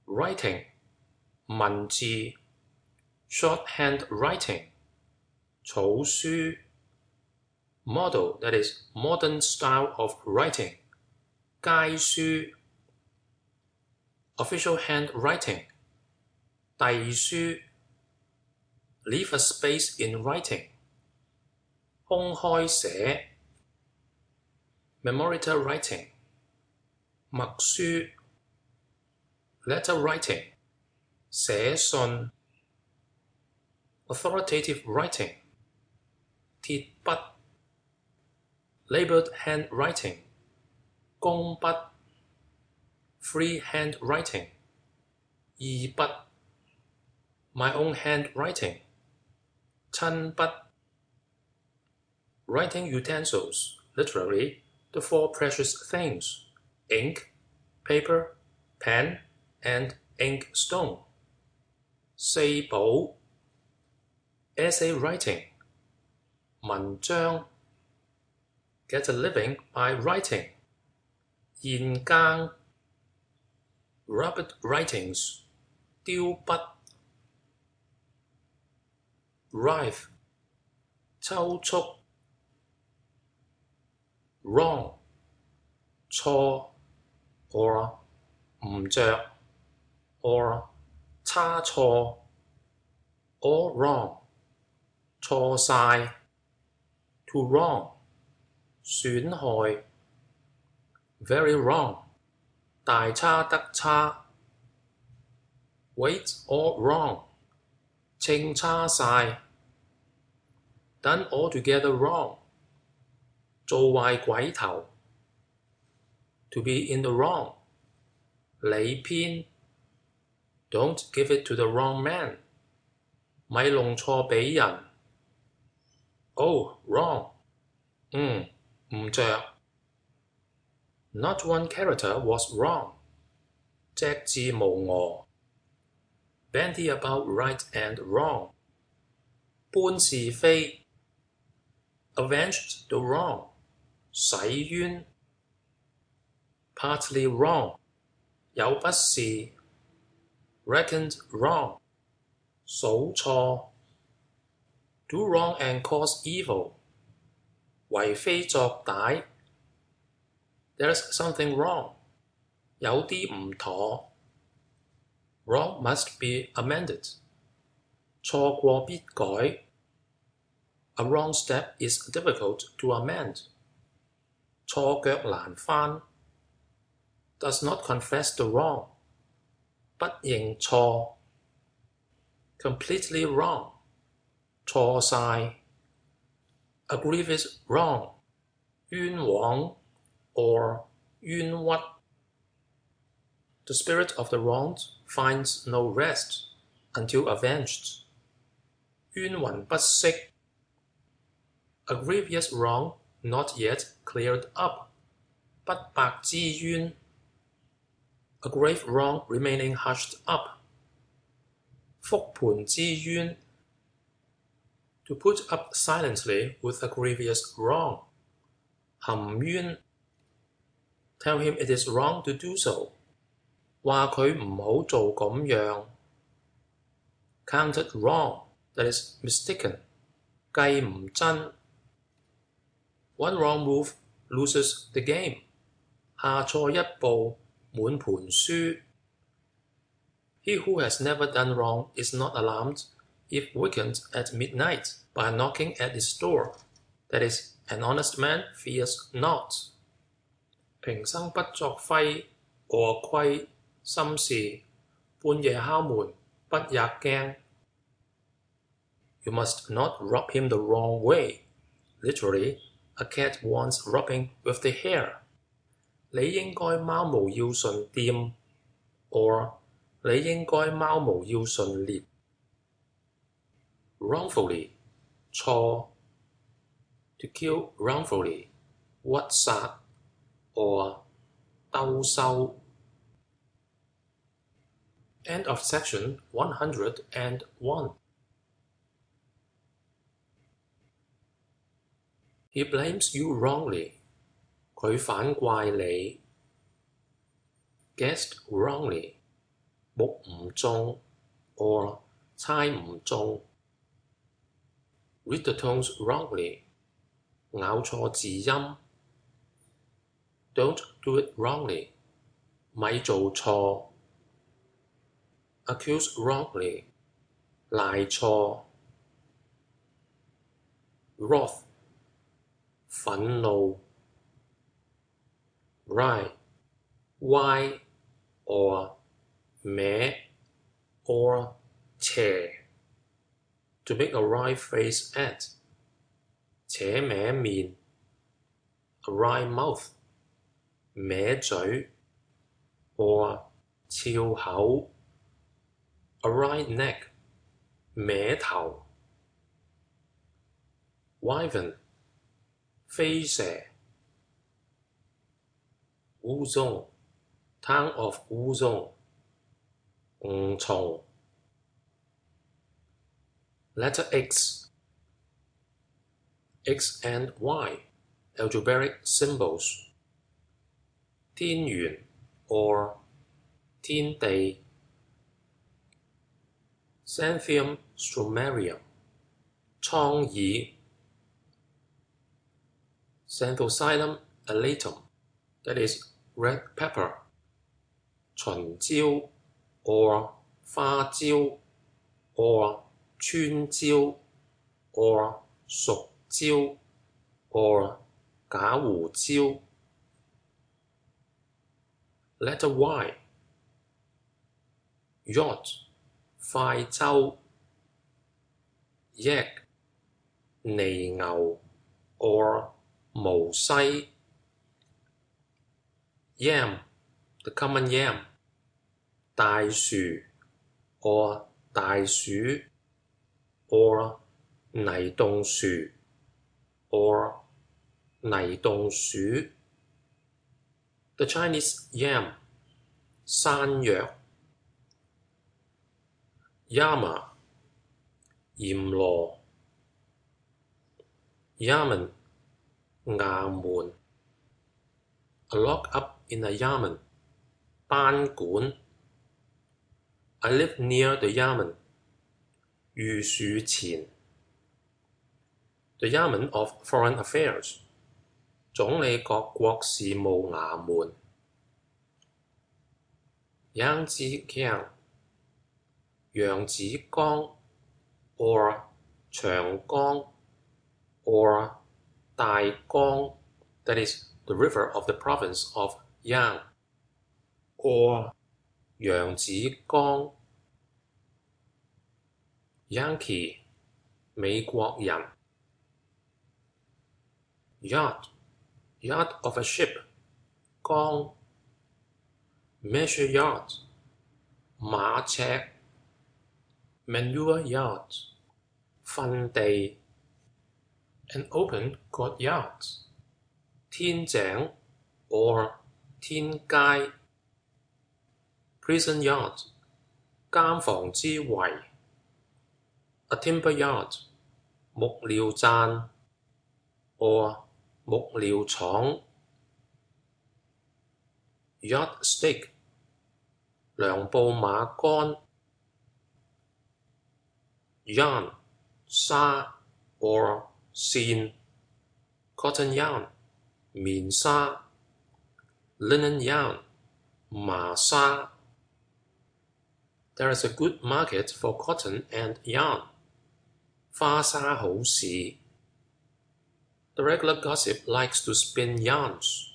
Speaker 1: writing, 文字 shorthand writing, 草書 model, that is, modern style of writing, 街書 official handwriting, 遞書 leave a space in writing, 公開寫 memorita writing, 默書 letter writing, 寫信 authoritative writing, 鐵筆 labeled handwriting, 工筆 free handwriting, 義筆 my own handwriting, 親筆 writing utensils, literally the four precious things, ink, paper, pen, and ink stone. 四寶 essay writing, 文章 get a living by writing, 硯羹 rapid writings, 雕筆 rife 抽搐 wrong 錯 or 唔着 or 差錯 all wrong 錯晒 to wrong 損害 very wrong 大差特差 wait all wrong 稱差晒 done altogether wrong 做壞鬼頭 to be in the wrong 你偏 don't give it to the wrong man 咪弄錯俾人 oh wrong 唔着 not one character was wrong 隻字無訛 bandy about right and wrong 搬是非 avenged the wrong 洗冤 partly wrong 有不是 reckoned wrong 數錯 do wrong and cause evil 為非作歹 there's something wrong 有啲唔妥 wrong must be amended 錯過必改 a wrong step is difficult to amend 錯腳難返 does not confess the wrong 不認錯 completely wrong 錯晒 a grievous wrong 冤枉 or 冤屈 the spirit of the wronged finds no rest until avenged 冤魂不息 a grievous wrong not yet cleared up 不白之冤 a grave wrong remaining hushed up 覆盤之冤 to put up silently with a grievous wrong 含冤 tell him it is wrong to do so 話佢唔好做咁樣 counted wrong that is mistaken 計唔真 one wrong move loses the game 下錯一步滿盤輸 he who has never done wrong is not alarmed if wakened at midnight by knocking at his door that is an honest man fears not 平生不作揮餓虧心事半夜敲門不也驚 You must not rub him the wrong way literally a cat wants rubbing with the hair 你應該貓毛要順掂 or 你應該貓毛要順列 wrongfully 錯 to kill wrongfully 屈殺 or 兜收 End of section 101 He blames you wrongly 佢反怪你 guessed wrongly 目唔中 or 猜唔中 read the tones wrongly 咬錯字音 don't do it wrongly 咪做錯 accuse wrongly 賴錯 wrath 憤怒 right 歪 or 歪 or 斜 to make a wry face at 扯歪面 a wry mouth 歪嘴 or 翹口 a wry neck 歪頭 wyvern 飛蛇 烏鬃 town of 烏鬃 誤從 letter X X and Y algebraic symbols 天圓 or 天地 Xanthium strumarium 蒼耳 Xanthoxylum elatum, that is red pepper, 秦椒 or 花椒 or 川椒 or 熟椒 or 假胡椒. Letter Y. Yacht 快舟 Yak 泥牛 or 毛西 Yam, the common yam, 大樹 or 大鼠 or 泥洞樹 or 泥洞鼠. The Chinese yam, 山藥 Yama, 閻羅 Yamen, 衙門 A lock up in a yamen, 班館 I live near the yamen, 御署前 The Yamen of Foreign Affairs, 總理各國事務衙門 Yangtze Kiang, 揚子江 or 長江 or 大江, that is the river of the province of Yang, or 揚子江 Yankee, 美國人 Yacht, yacht of a ship, 缸 Measure yacht, 馬尺 Manure yacht, 訓地 An open courtyard, 天井 or 天街 Prison yard, 監房之圍 A timber yard, 木料站 or 木料廠 Yardstick, 涼布馬杆 Yarn, 紗 or 線 Cotton yarn, 棉紗 Linen yarn, 麻紗 There is a good market for cotton and yarn. 花紗好市 The regular gossip likes to spin yarns.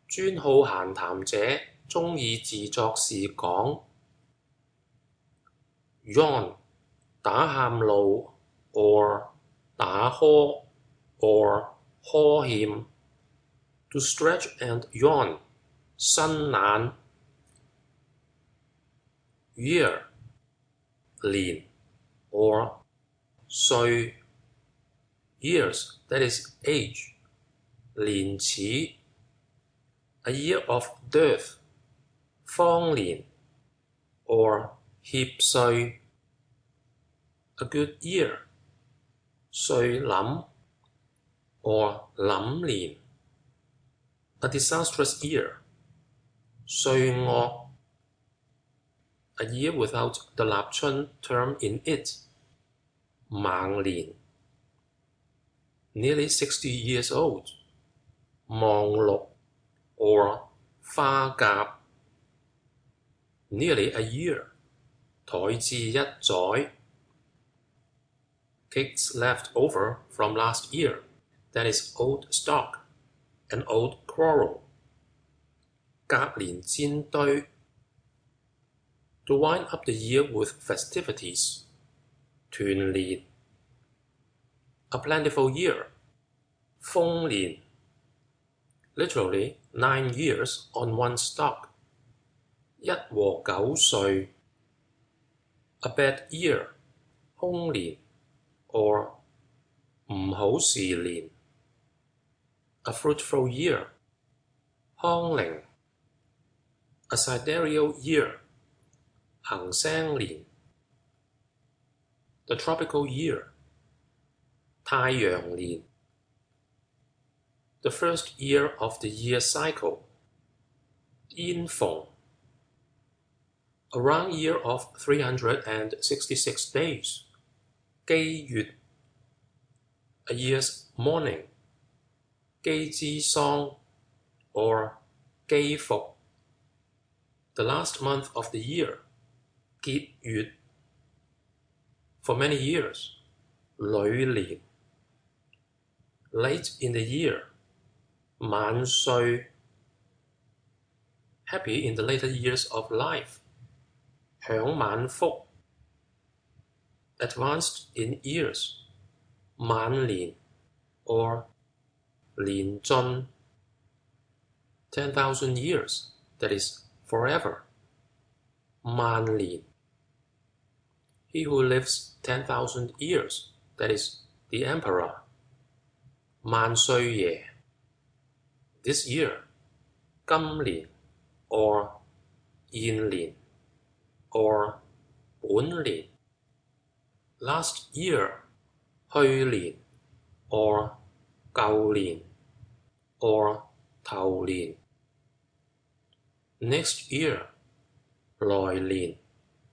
Speaker 1: 專好閒談者鍾意自作自講 Yawn, 打喊路 or 打呵 or 呵欠 To stretch and yawn, 伸懶 Year, 年 or 歲 Years, that is age 年始 A year of dearth 荒年 or 協歲 A good year 歲臨 or 臨年 A disastrous year 歲惡 A year without the 立春 term in it 盲年 Nearly 60 years old 望綠 or 花甲 Nearly a year 怠至一載 Cakes left over from last year, that is old stock, an old quarrel 夾連煎堆 To wind up the year with festivities 團年 A plentiful year 豐年 Literally 9 years on one stock 一和九歲 A bad year 凶年 or 唔好時年 A fruitful year 康寧 A sidereal year 行星年 The tropical year 太陽年 The first year of the year cycle 煙逢 A round year of 366 days 機月 a year's mourning, 機之喪 or 機服, the last month of the year, 結月 for many years, 旅年 late in the year, 晚歲 happy in the later years of life, 享晚福 advanced in years, 晚年 or 年盡 10,000 years, that is forever, 萬年 he who lives 10,000 years, that is the emperor, 萬歲爺 this year, 今年 or 現年 or 本年 last year, 去年 or 舊年 or 頭年 next year, 來年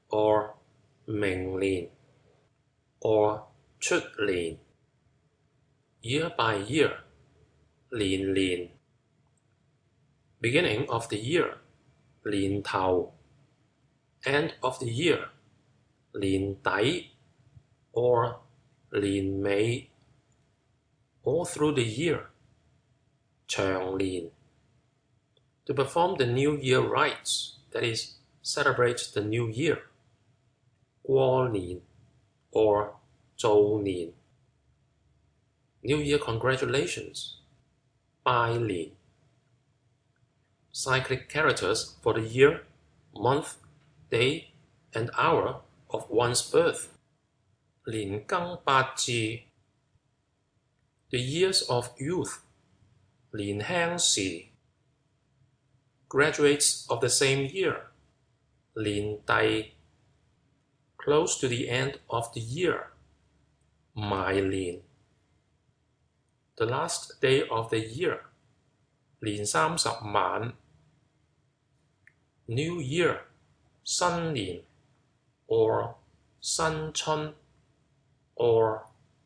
Speaker 1: or 明年 or 出年 year by year, 年年 beginning of the year, 年頭 end of the year, 年底 or 年尾 all through the year, 長年 to perform the New Year rites, that is, celebrate the New Year, 過年 or 造年 New Year congratulations, 拜年 cyclic characters for the year, month, day, and hour of one's birth, 年庚八字 the years of youth, 年輕時 graduates of the same year, 年底 close to the end of the year, 埋年 the last day of the year, 年30晚 New Year, 新年 or 新春 or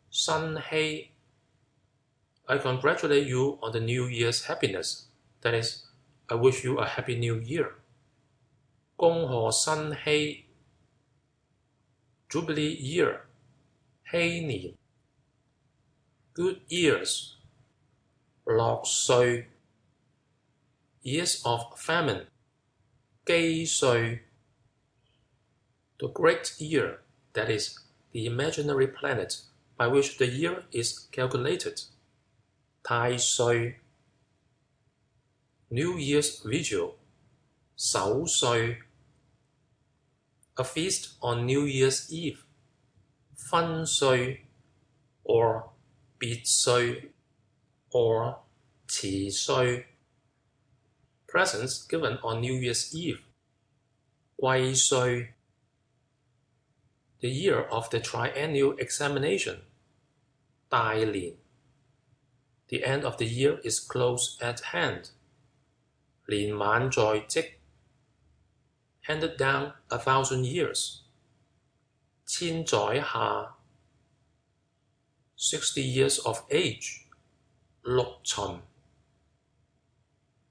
Speaker 1: 新禧 I congratulate you on the New Year's happiness, that is, I wish you a happy New Year. 恭賀新禧 Jubilee Year, 禧年 Good years, 樂歲 Years of famine, 基歲 The great year, that is, the imaginary planet by which the year is calculated, 太歲 New Year's Vigil, 守歲 A feast on New Year's Eve, 分歲 or 別歲 or 遲歲 presents given on New Year's Eve, 貴歲 the year of the triennial examination, 大年 the end of the year is close at hand, 年晚在即 handed down 1,000 years, 千載下 60 years of age, 六旬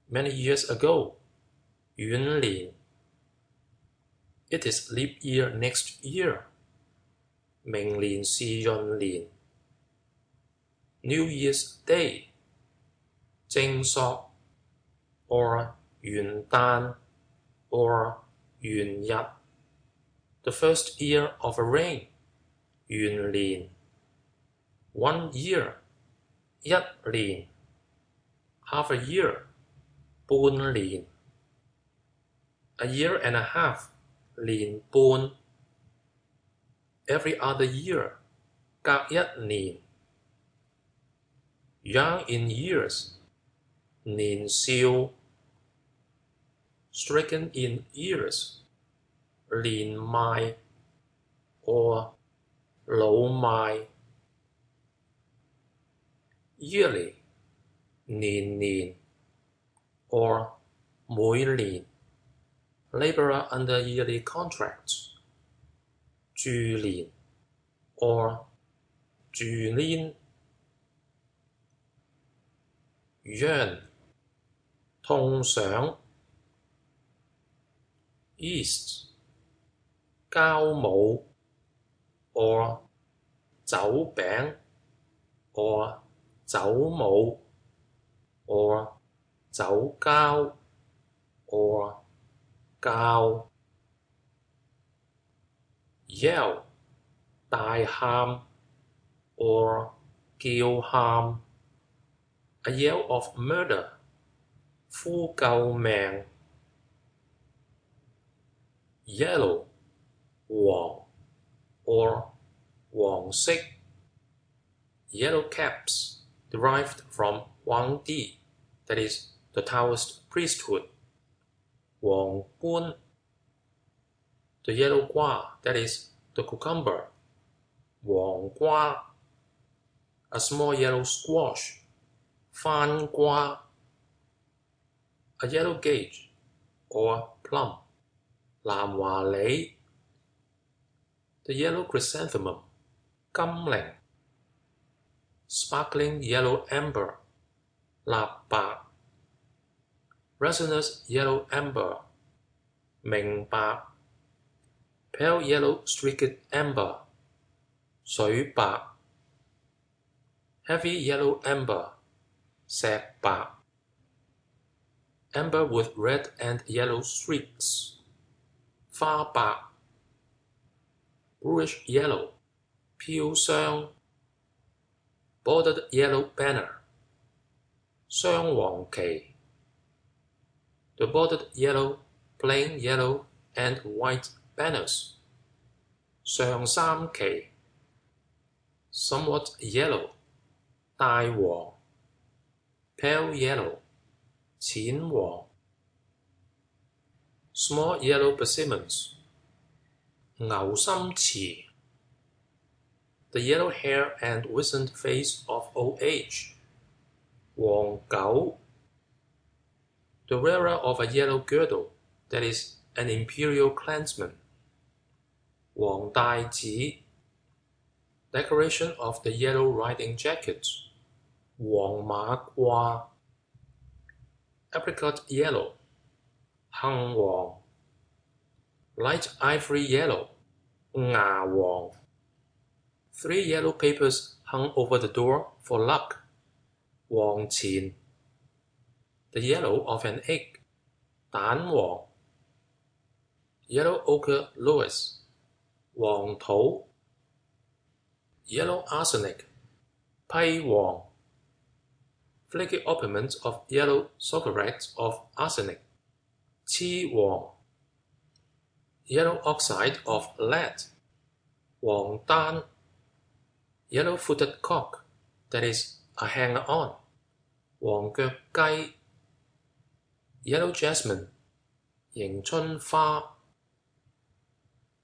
Speaker 1: many years ago, 元年 it is leap year next year, 明年是閏年 New Year's Day, 正朔 or 元旦 or 元日 the first year of a reign, 元年 1 year, 一年 half a year, 半年 a year and a half, 年半 every other year, 隔一年 young in years, 年少 stricken in years, 年邁 or 老邁 yearly, 年年 or 每年 laborer under yearly contracts, 住年 or 住年 yearn 痛想 east 酵母 or 酒餅 or 酒母 or 酒膠 or 膠 yell 大喊 or 叫喊 a yell of murder 呼救命 yellow 黃 or 黃色 yellow caps derived from 皇帝 that is the Taoist priesthood 皇冠 the yellow guava that is the cucumber 黃瓜 a small yellow squash 番瓜 a yellow gauge or plum 藍華梨 the yellow chrysanthemum 金鈴 sparkling yellow amber 蠟白 resinous yellow amber 明白 pale yellow streaked amber 水白 heavy yellow amber 石白 amber with red and yellow streaks 花白 bluish yellow 飄香 bordered yellow banner 雙黃旗 the bordered yellow, plain yellow and white banners 上三旗 somewhat yellow 大黃 pale yellow 淺黃 small yellow persimmons 牛心池 the yellow hair and wizened face of old age 黃狗 the wearer of a yellow girdle that is an imperial clansman 黃帶子 decoration of the yellow riding jacket 黃馬褂 apricot yellow 杏黃 light ivory yellow 牙黃 3 yellow papers hung over the door for luck 黃錢 the yellow of an egg 蛋黃 yellow ochre Louis 黃土 yellow arsenic 批黃 flaky opplements of yellow sulphurets of arsenic 黐黃 yellow oxide of lead 黃丹 yellow-footed cock that is a hanger-on 黃腳雞 yellow jasmine 迎春花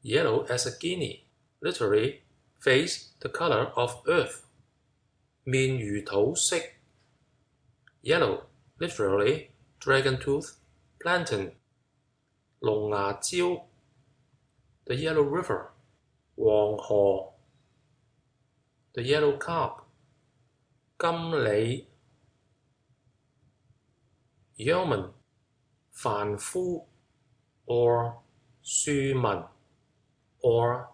Speaker 1: yellow as a guinea literally face the color of earth 面如土色 yellow literally dragon tooth plantain 龍牙蕉 the yellow river 黃河 the yellow carp 金梨 yeoman 凡夫 or 庶民 or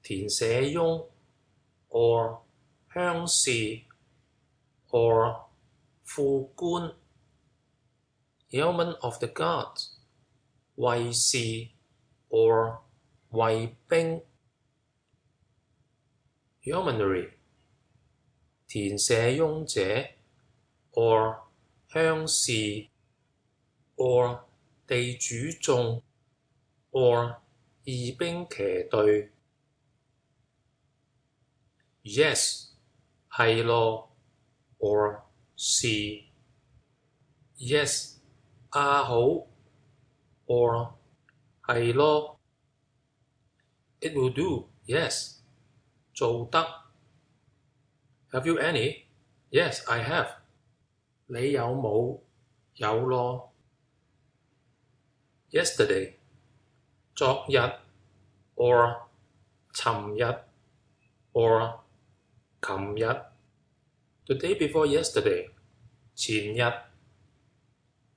Speaker 1: 田舍翁 or 鄉士 or 副官 yeoman of the guards 衛士 or 衛兵 yeomanry 田舍翁者 or 鄉士 or 地主眾 or 義兵騎隊 yes 係咯 or 是 yes 好 or 係咯 it will do yes 做得 have you any yes I have 你有冇有咯 yesterday 昨日 or 尋日 or 琴日 the day before yesterday 前日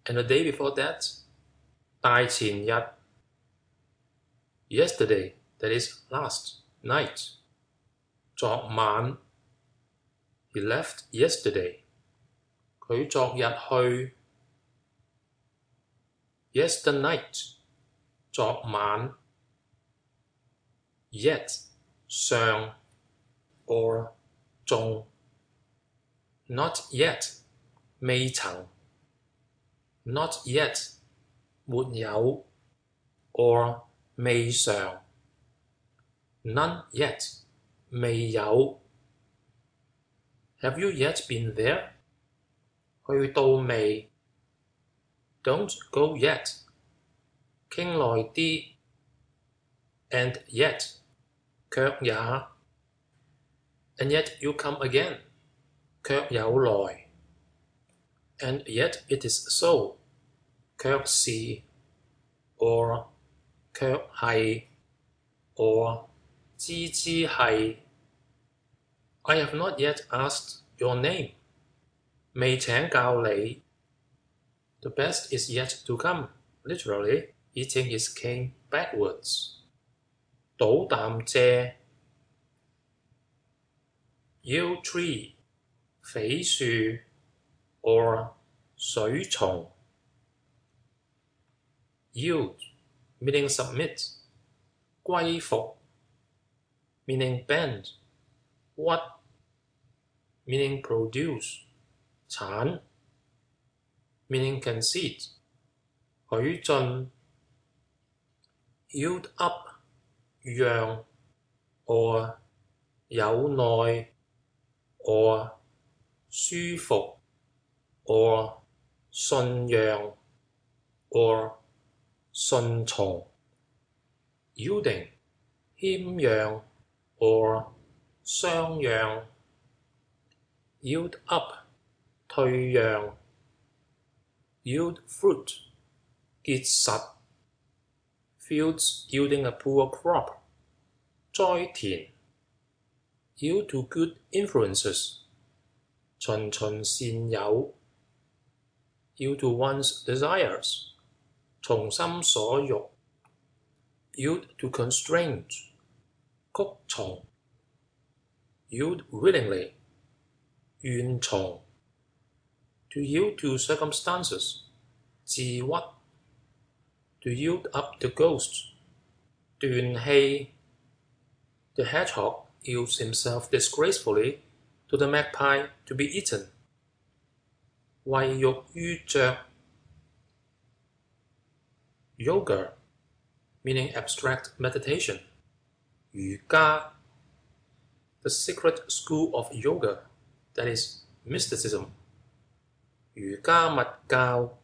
Speaker 1: and the day before that, 大前日 yesterday, that is last night. 昨晚 he left yesterday. 佢昨日去 yesternight, 昨晚 yet, 上 or 仲 not yet, 未曾 not yet, 沒有 or 未嘗 none yet, 未有 Have you yet been there? 去到未 Don't go yet. 傾耐啲 and yet, 卻也 and yet you come again, 卻有來 and yet it is so, 卻是 or 卻係 or 知係 I have not yet asked your name, 未請教你 The best is yet to come, literally, eating his cane backwards. 倒啖蔗 Yew tree, 榧樹 or 水松 Yield, meaning submit. 歸服 meaning bend. 屈 meaning produce. 產 meaning conceit. 許進 yield up, 讓 or 有耐 or 舒服 or 信讓 or 順從 yielding, 謙讓 or 相讓 yield up, 退讓 yield fruit, 結實 fields yielding a poor crop, 栽田 yield to good influences, 循循善誘 yield to one's desires, 從心所欲 yield to constraint, 曲從 yield willingly, 願從 to yield to circumstances, 自屈 to yield up the ghost, 斷氣 The hedgehog yields himself disgracefully to the magpie to be eaten. 為欲於著 Yoga, meaning abstract meditation. 瑜伽 The secret school of yoga, that is mysticism. 瑜伽密教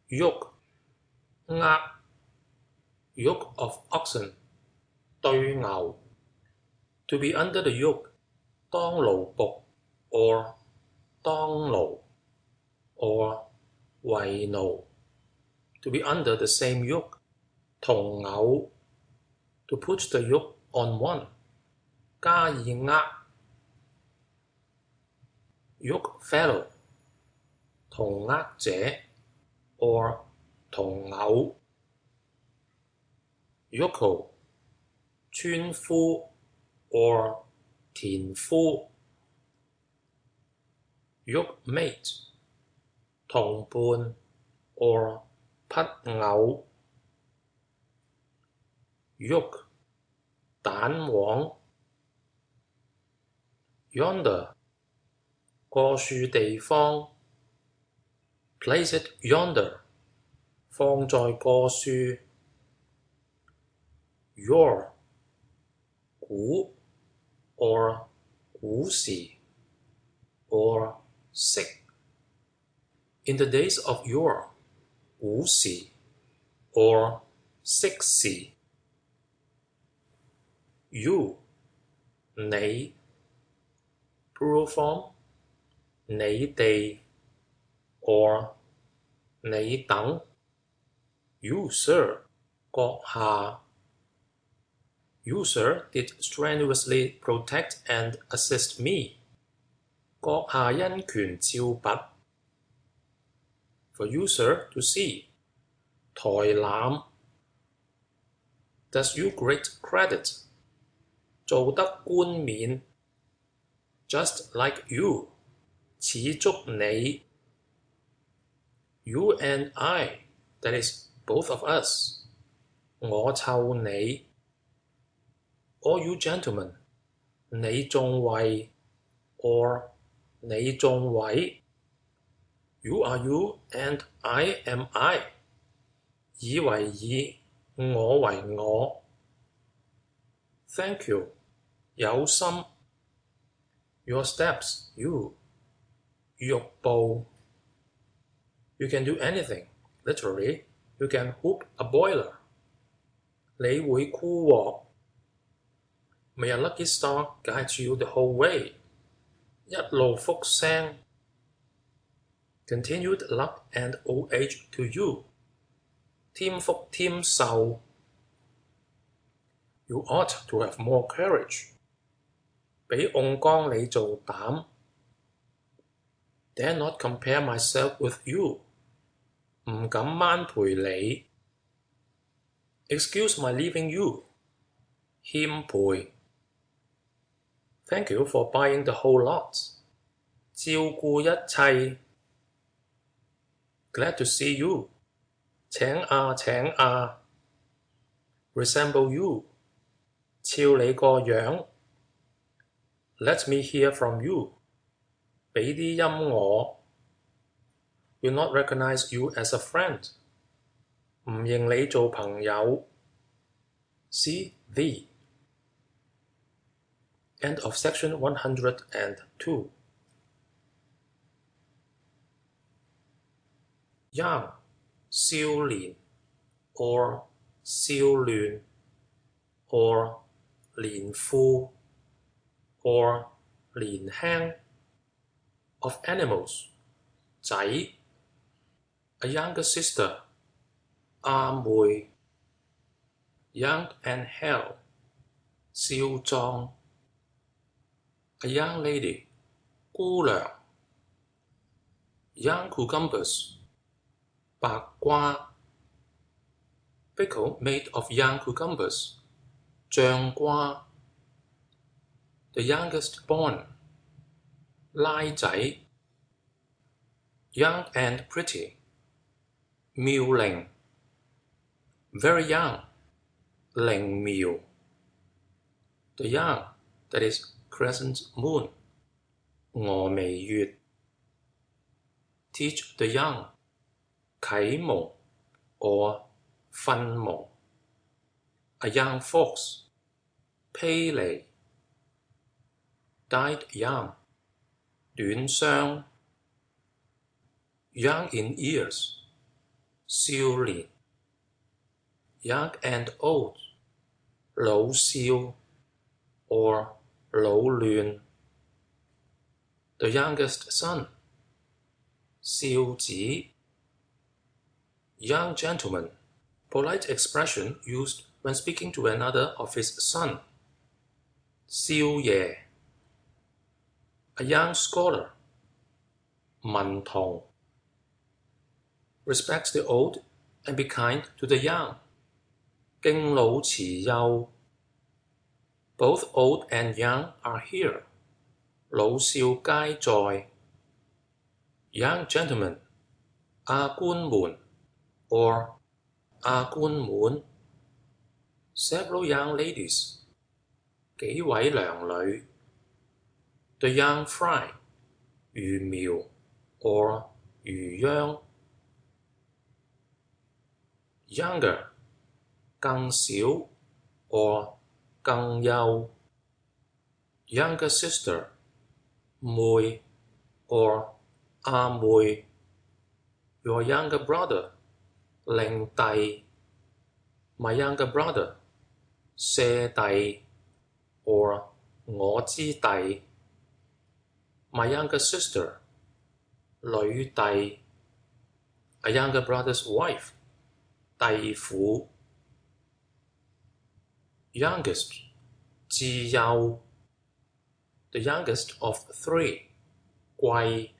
Speaker 1: Yoke, 軛 Yoke of oxen, 對牛 To be under the yoke, 當奴僕 or 當奴 or 為奴 To be under the same yoke, 同偶 To put the yoke on one, 加以軛 Yoke fellow, 同軛者 or 同偶 Yokel, 村夫 or 田夫 Yokemate, 同伴 or 匹偶 Yoke, 蛋黃 Yonder, 個樹地方 Place it yonder, 放在個樹 Your, 古 or 古時 or sick. In the days of yore, 古時 or 昔時 You, 你 Plural form, 你哋 or 你等 You, sir, 閣下 You, sir, did strenuously protect and assist me. 閣下因權照拔 For you, sir, to see 台攬 Does you great credit 做得冠冕 Just like you 似足你 You and I That is, both of us 我湊你 All you gentlemen 你眾位 or 你眾位 You are you and I am I 以為以我為我 Thank you 有心 Your steps you 欲步 You can do anything Literally, you can hook a boiler 你會箍鑊 May a lucky star guide you the whole way 一路福聲 Continued luck and old age to you 添福添壽 You ought to have more courage 俾甕缸你做膽 Dare not compare myself with you 唔敢掹陪你 Excuse my leaving you 欠賠 Thank you for buying the whole lot 照顧一切 Glad to see you 請請Resemble you 照你個樣 Let me hear from you 俾啲音我 Will not recognize you as a friend 唔認你做朋友 See thee End of section 102 Young 少年 or 少嫩 or 年富 or 年輕 of animals 仔 A younger sister 阿妹 Young and hale 少壯 A young lady 姑娘 Young cucumbers 白瓜 Pickle made of young cucumbers 醬瓜 The youngest born 拉仔 Young and pretty 妙齡 Very young 靈苗 The young that is crescent moon 峨眉月 Teach the young 啟蒙 or 訓蒙 A young fox 披離 Died young 短傷 Young in years 少年 Young and old 老少 or 老亂 The youngest son 少子 Young gentleman Polite expression used when speaking to another of his son 少爺 A young scholar 文童 Respect the old and be kind to the young 敬老慈幼 Both old and young are here 老少皆在 Young gentlemen 阿官門 or 阿官滿 Several young ladies 幾位娘女 The young fry 魚苗 or 魚秧 Younger 更小 or 更幼 Younger sister 妹 or 阿妹 Your younger brother 令弟 My younger brother 舍弟 or 我之弟 My younger sister 女弟 A younger brother's wife 弟婦 Youngest 至幼 The youngest of three 貴。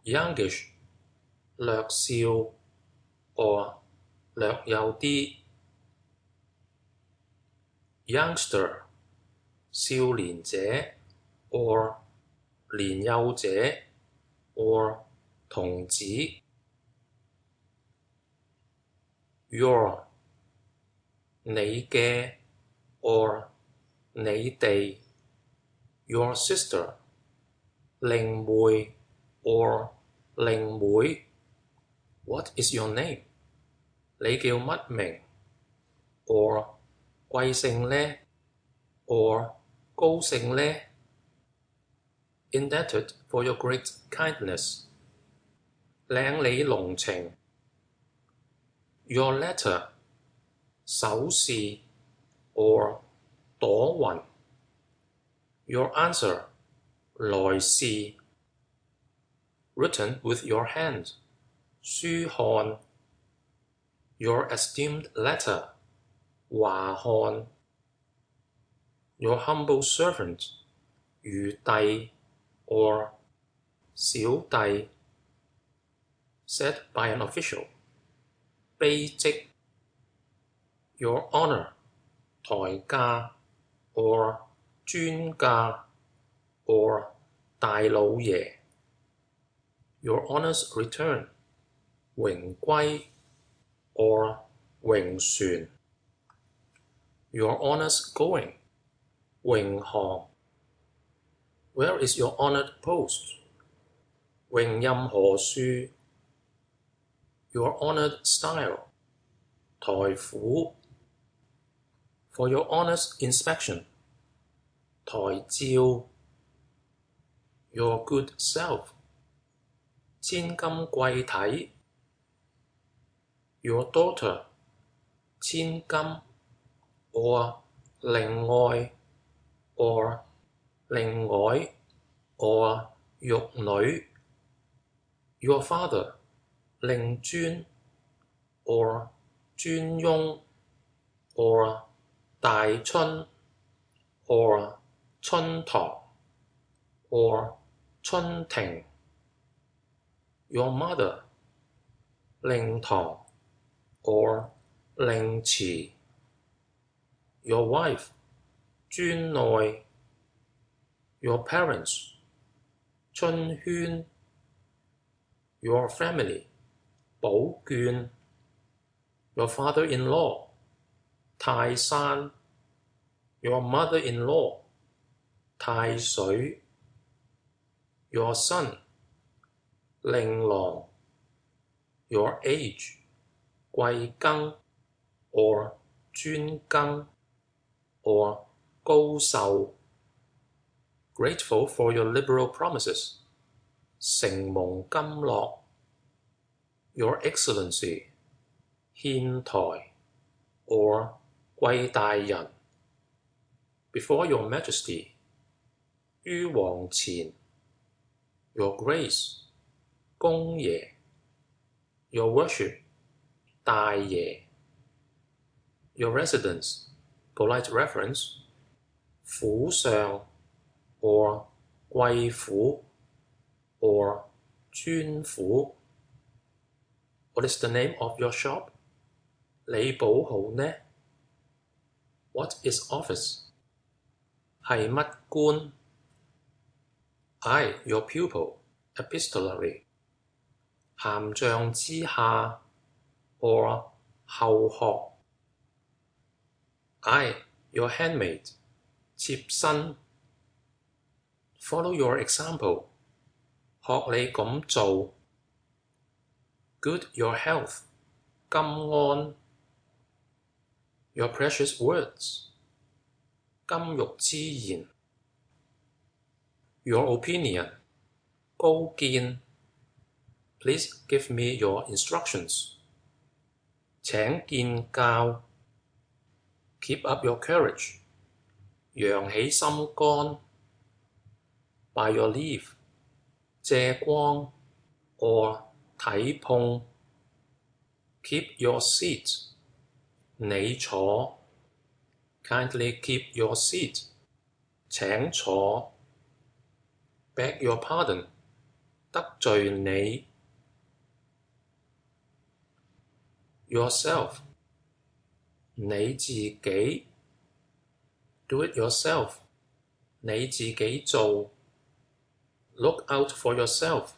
Speaker 1: Youngish 略少 or 略有啲。Youngster 少年者 or 年幼者 or 童子。Your 你嘅 or 你哋。Your sister 令妹 or 令妹。What is your name? 你叫乜名 or 貴姓呢 or 高姓呢 Indebted for your great kindness 領你濃情 Your letter 手試 or 朵雲 Your answer 來試 Written with your hand 書漢 Your esteemed letter 華漢 Your humble servant 餘弟 or 小弟 Said by an official 卑職 Your honor 抬價 or 尊價 or 大老爺 Your honor's return 榮歸 or 榮旋 Your honor's going 榮航 Where is your honored post? 榮任何處 Your honored style 台府 For your honor's inspection 台照 Your good self 千金貴體 Your daughter 千金 or 另外 or 另外 or 玉女 Your father 令尊 or 尊翁 or 大春 or 春堂 or 春庭 Your mother 令堂 or 令慈 Your wife 尊內 Your parents 春軒 Your family 寶眷 Your father-in-law 泰山 Your mother-in-law 太水 Your son 令郎 Your age 貴庚 or 尊庚 or 高壽 Grateful for your liberal promises 承蒙甘樂 Your Excellency 獻台 or 貴大人 Before your Majesty 於王前 Your Grace 公爺 Your Worship 大爺 Your Residence Polite reference 府上 or 貴府 or 尊府 What is the name of your shop? 你寶號呢 What is office? 係乜官 I, your pupil, epistolary 咸將之下 or 後學 I, your handmaid, 妾身 Follow your example 學你咁做 Good your health 金安 Your precious words 金玉之言 Your opinion 高見 Please give me your instructions 請見教 Keep up your courage 揚起心肝 By your leave 借光 or 睇碰 Keep your seat 你坐 Kindly keep your seat 請坐 beg your pardon, 得罪你。yourself, 你自己。do it yourself, 你自己做。look out for yourself,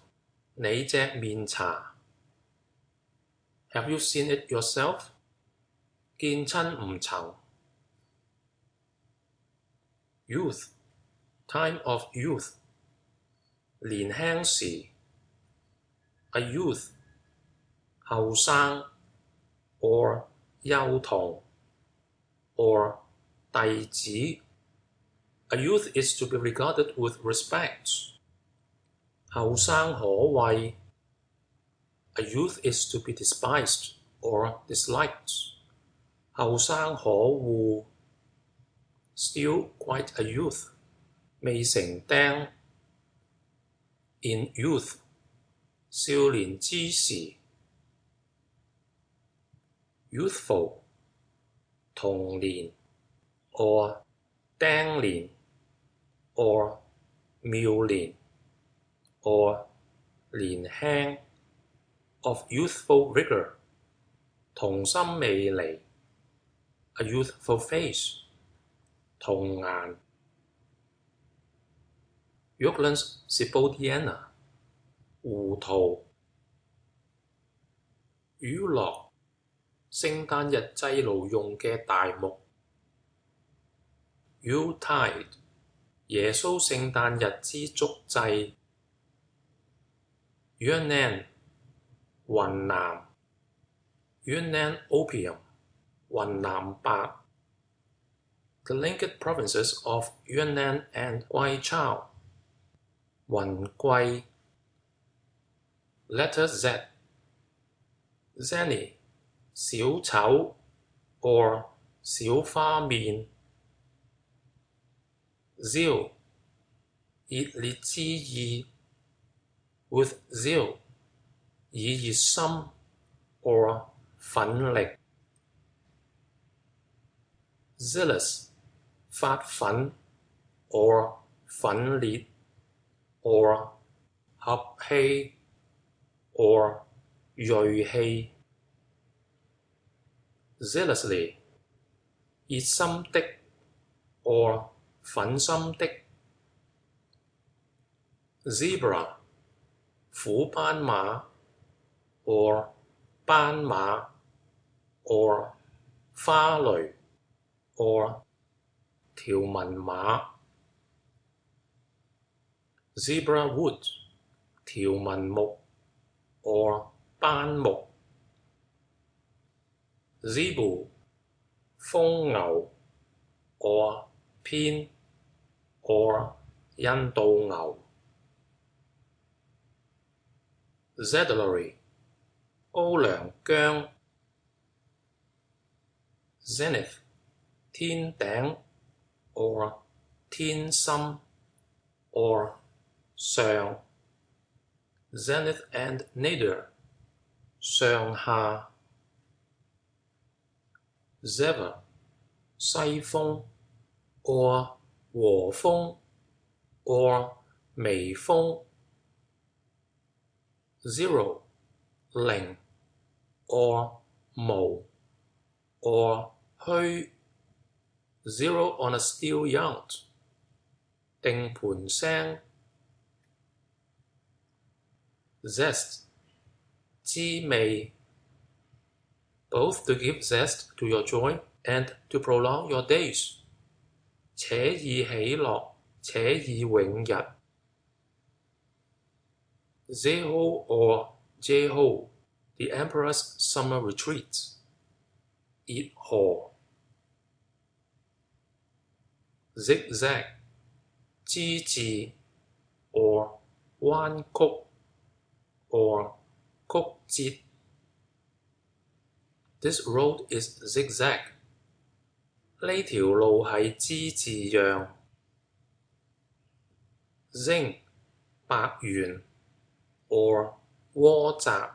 Speaker 1: 你隻面查。have you seen it yourself? 見親唔曾。youth, time of youth, 年輕時。a youth, 後生 or 幼童 or 弟子。A youth is to be regarded with respect. 後生可畏。A youth is to be despised or disliked. 後生可惡。Still quite a youth. 未成釘。In youth, 少年之時。Youthful, 童年 or 釘年 or 妙年 or 年輕 of youthful vigor, 童心未離 a youthful face, 童顏 Juglans Sibodiana, 糊塗 娛樂聖誕日祭爐用嘅大木。Yuletide, 耶穌聖誕日之燭祭。Yunnan, 雲南。Yunnan opium, 雲南白。The linked provinces of Yunnan and Guizhou. 雲貴。Letter Z. Zenny, 小丑 or 小花面。Zeal, 熱烈之意 with zeal, 以熱心 or 奮力。Zealous, 發奮 or 奮烈 or 合氣 or 銳氣。Zealously, 熱心的 or 奮心的。Zebra, 虎斑馬 or 斑馬 or 花騾 or 條紋馬。Zebra wood, 條紋木 or 斑木。Zebu, 瘋牛 or 偏 or 印度牛。Zedlery, 高粱薑。Zenith, 天頂 or 天心 or 上。Zenith and nadir, 上下。Zephyr, 西風 or 和風 or 微風。Zero, 零 or 無 or 虛。Zero on a steel yacht, 定盤聲。Zest, 滋味 both to give zest to your joy and to prolong your days. 且以喜樂，且以永日。Zeho or Jeho, the emperor's summer retreat. 熱河。Zigzag, 之字 or 彎曲 or 曲折。This road is zigzag. 呢條路係之字樣。Zinc, 白鉛 or 鍋澤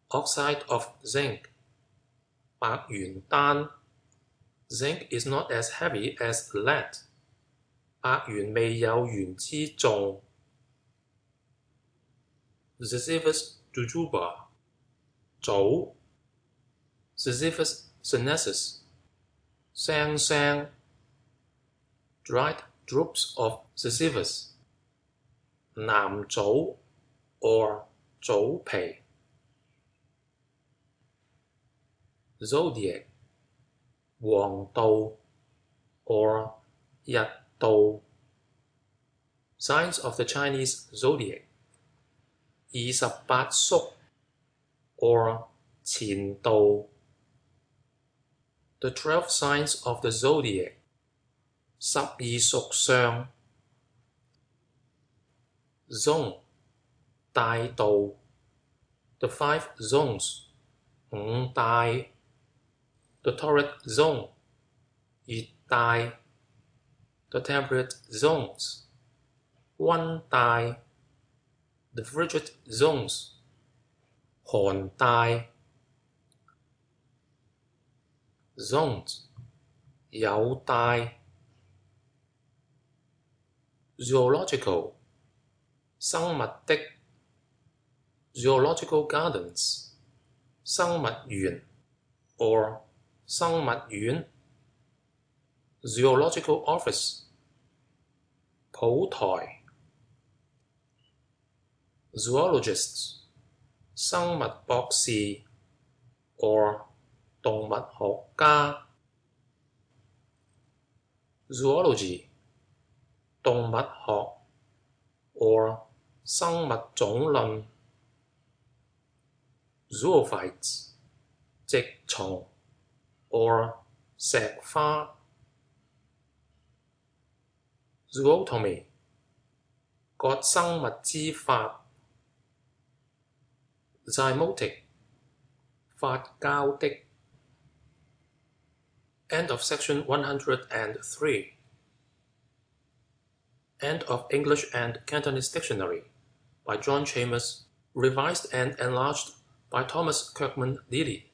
Speaker 1: oxide of zinc, 白鉛丹。Zinc is not as heavy as lead. 白鉛未有鉛之重。Sisyphus jujube, 早 Sisyphus sinensis, 聲聲 dried drops of Sisyphus, 南棗 or 棗皮 Zodiac, 黃道 or 日道 Signs of the Chinese zodiac, 28宿 or 前道 The 12 signs of the zodiac, 12屬相 Zone, 大道 The 5 zones, 5帶 The torrid zone, 熱帶 The temperate zones, 溫帶 The frigid zones, 寒帶 zones, 有帶 zoological, 生物的 zoological gardens, 生物園 or 生物院 zoological office, 普台 zoologists, 生物博士 or 動物學家 zoology, 動物學 or 生物種論 zoophytes, 植蟲 or 石花 zootomy, 割生物之法 zymotic, 發酵的 End of section 103. End of English and Cantonese Dictionary by John Chalmers, revised and enlarged by Thomas Kirkman Dealy.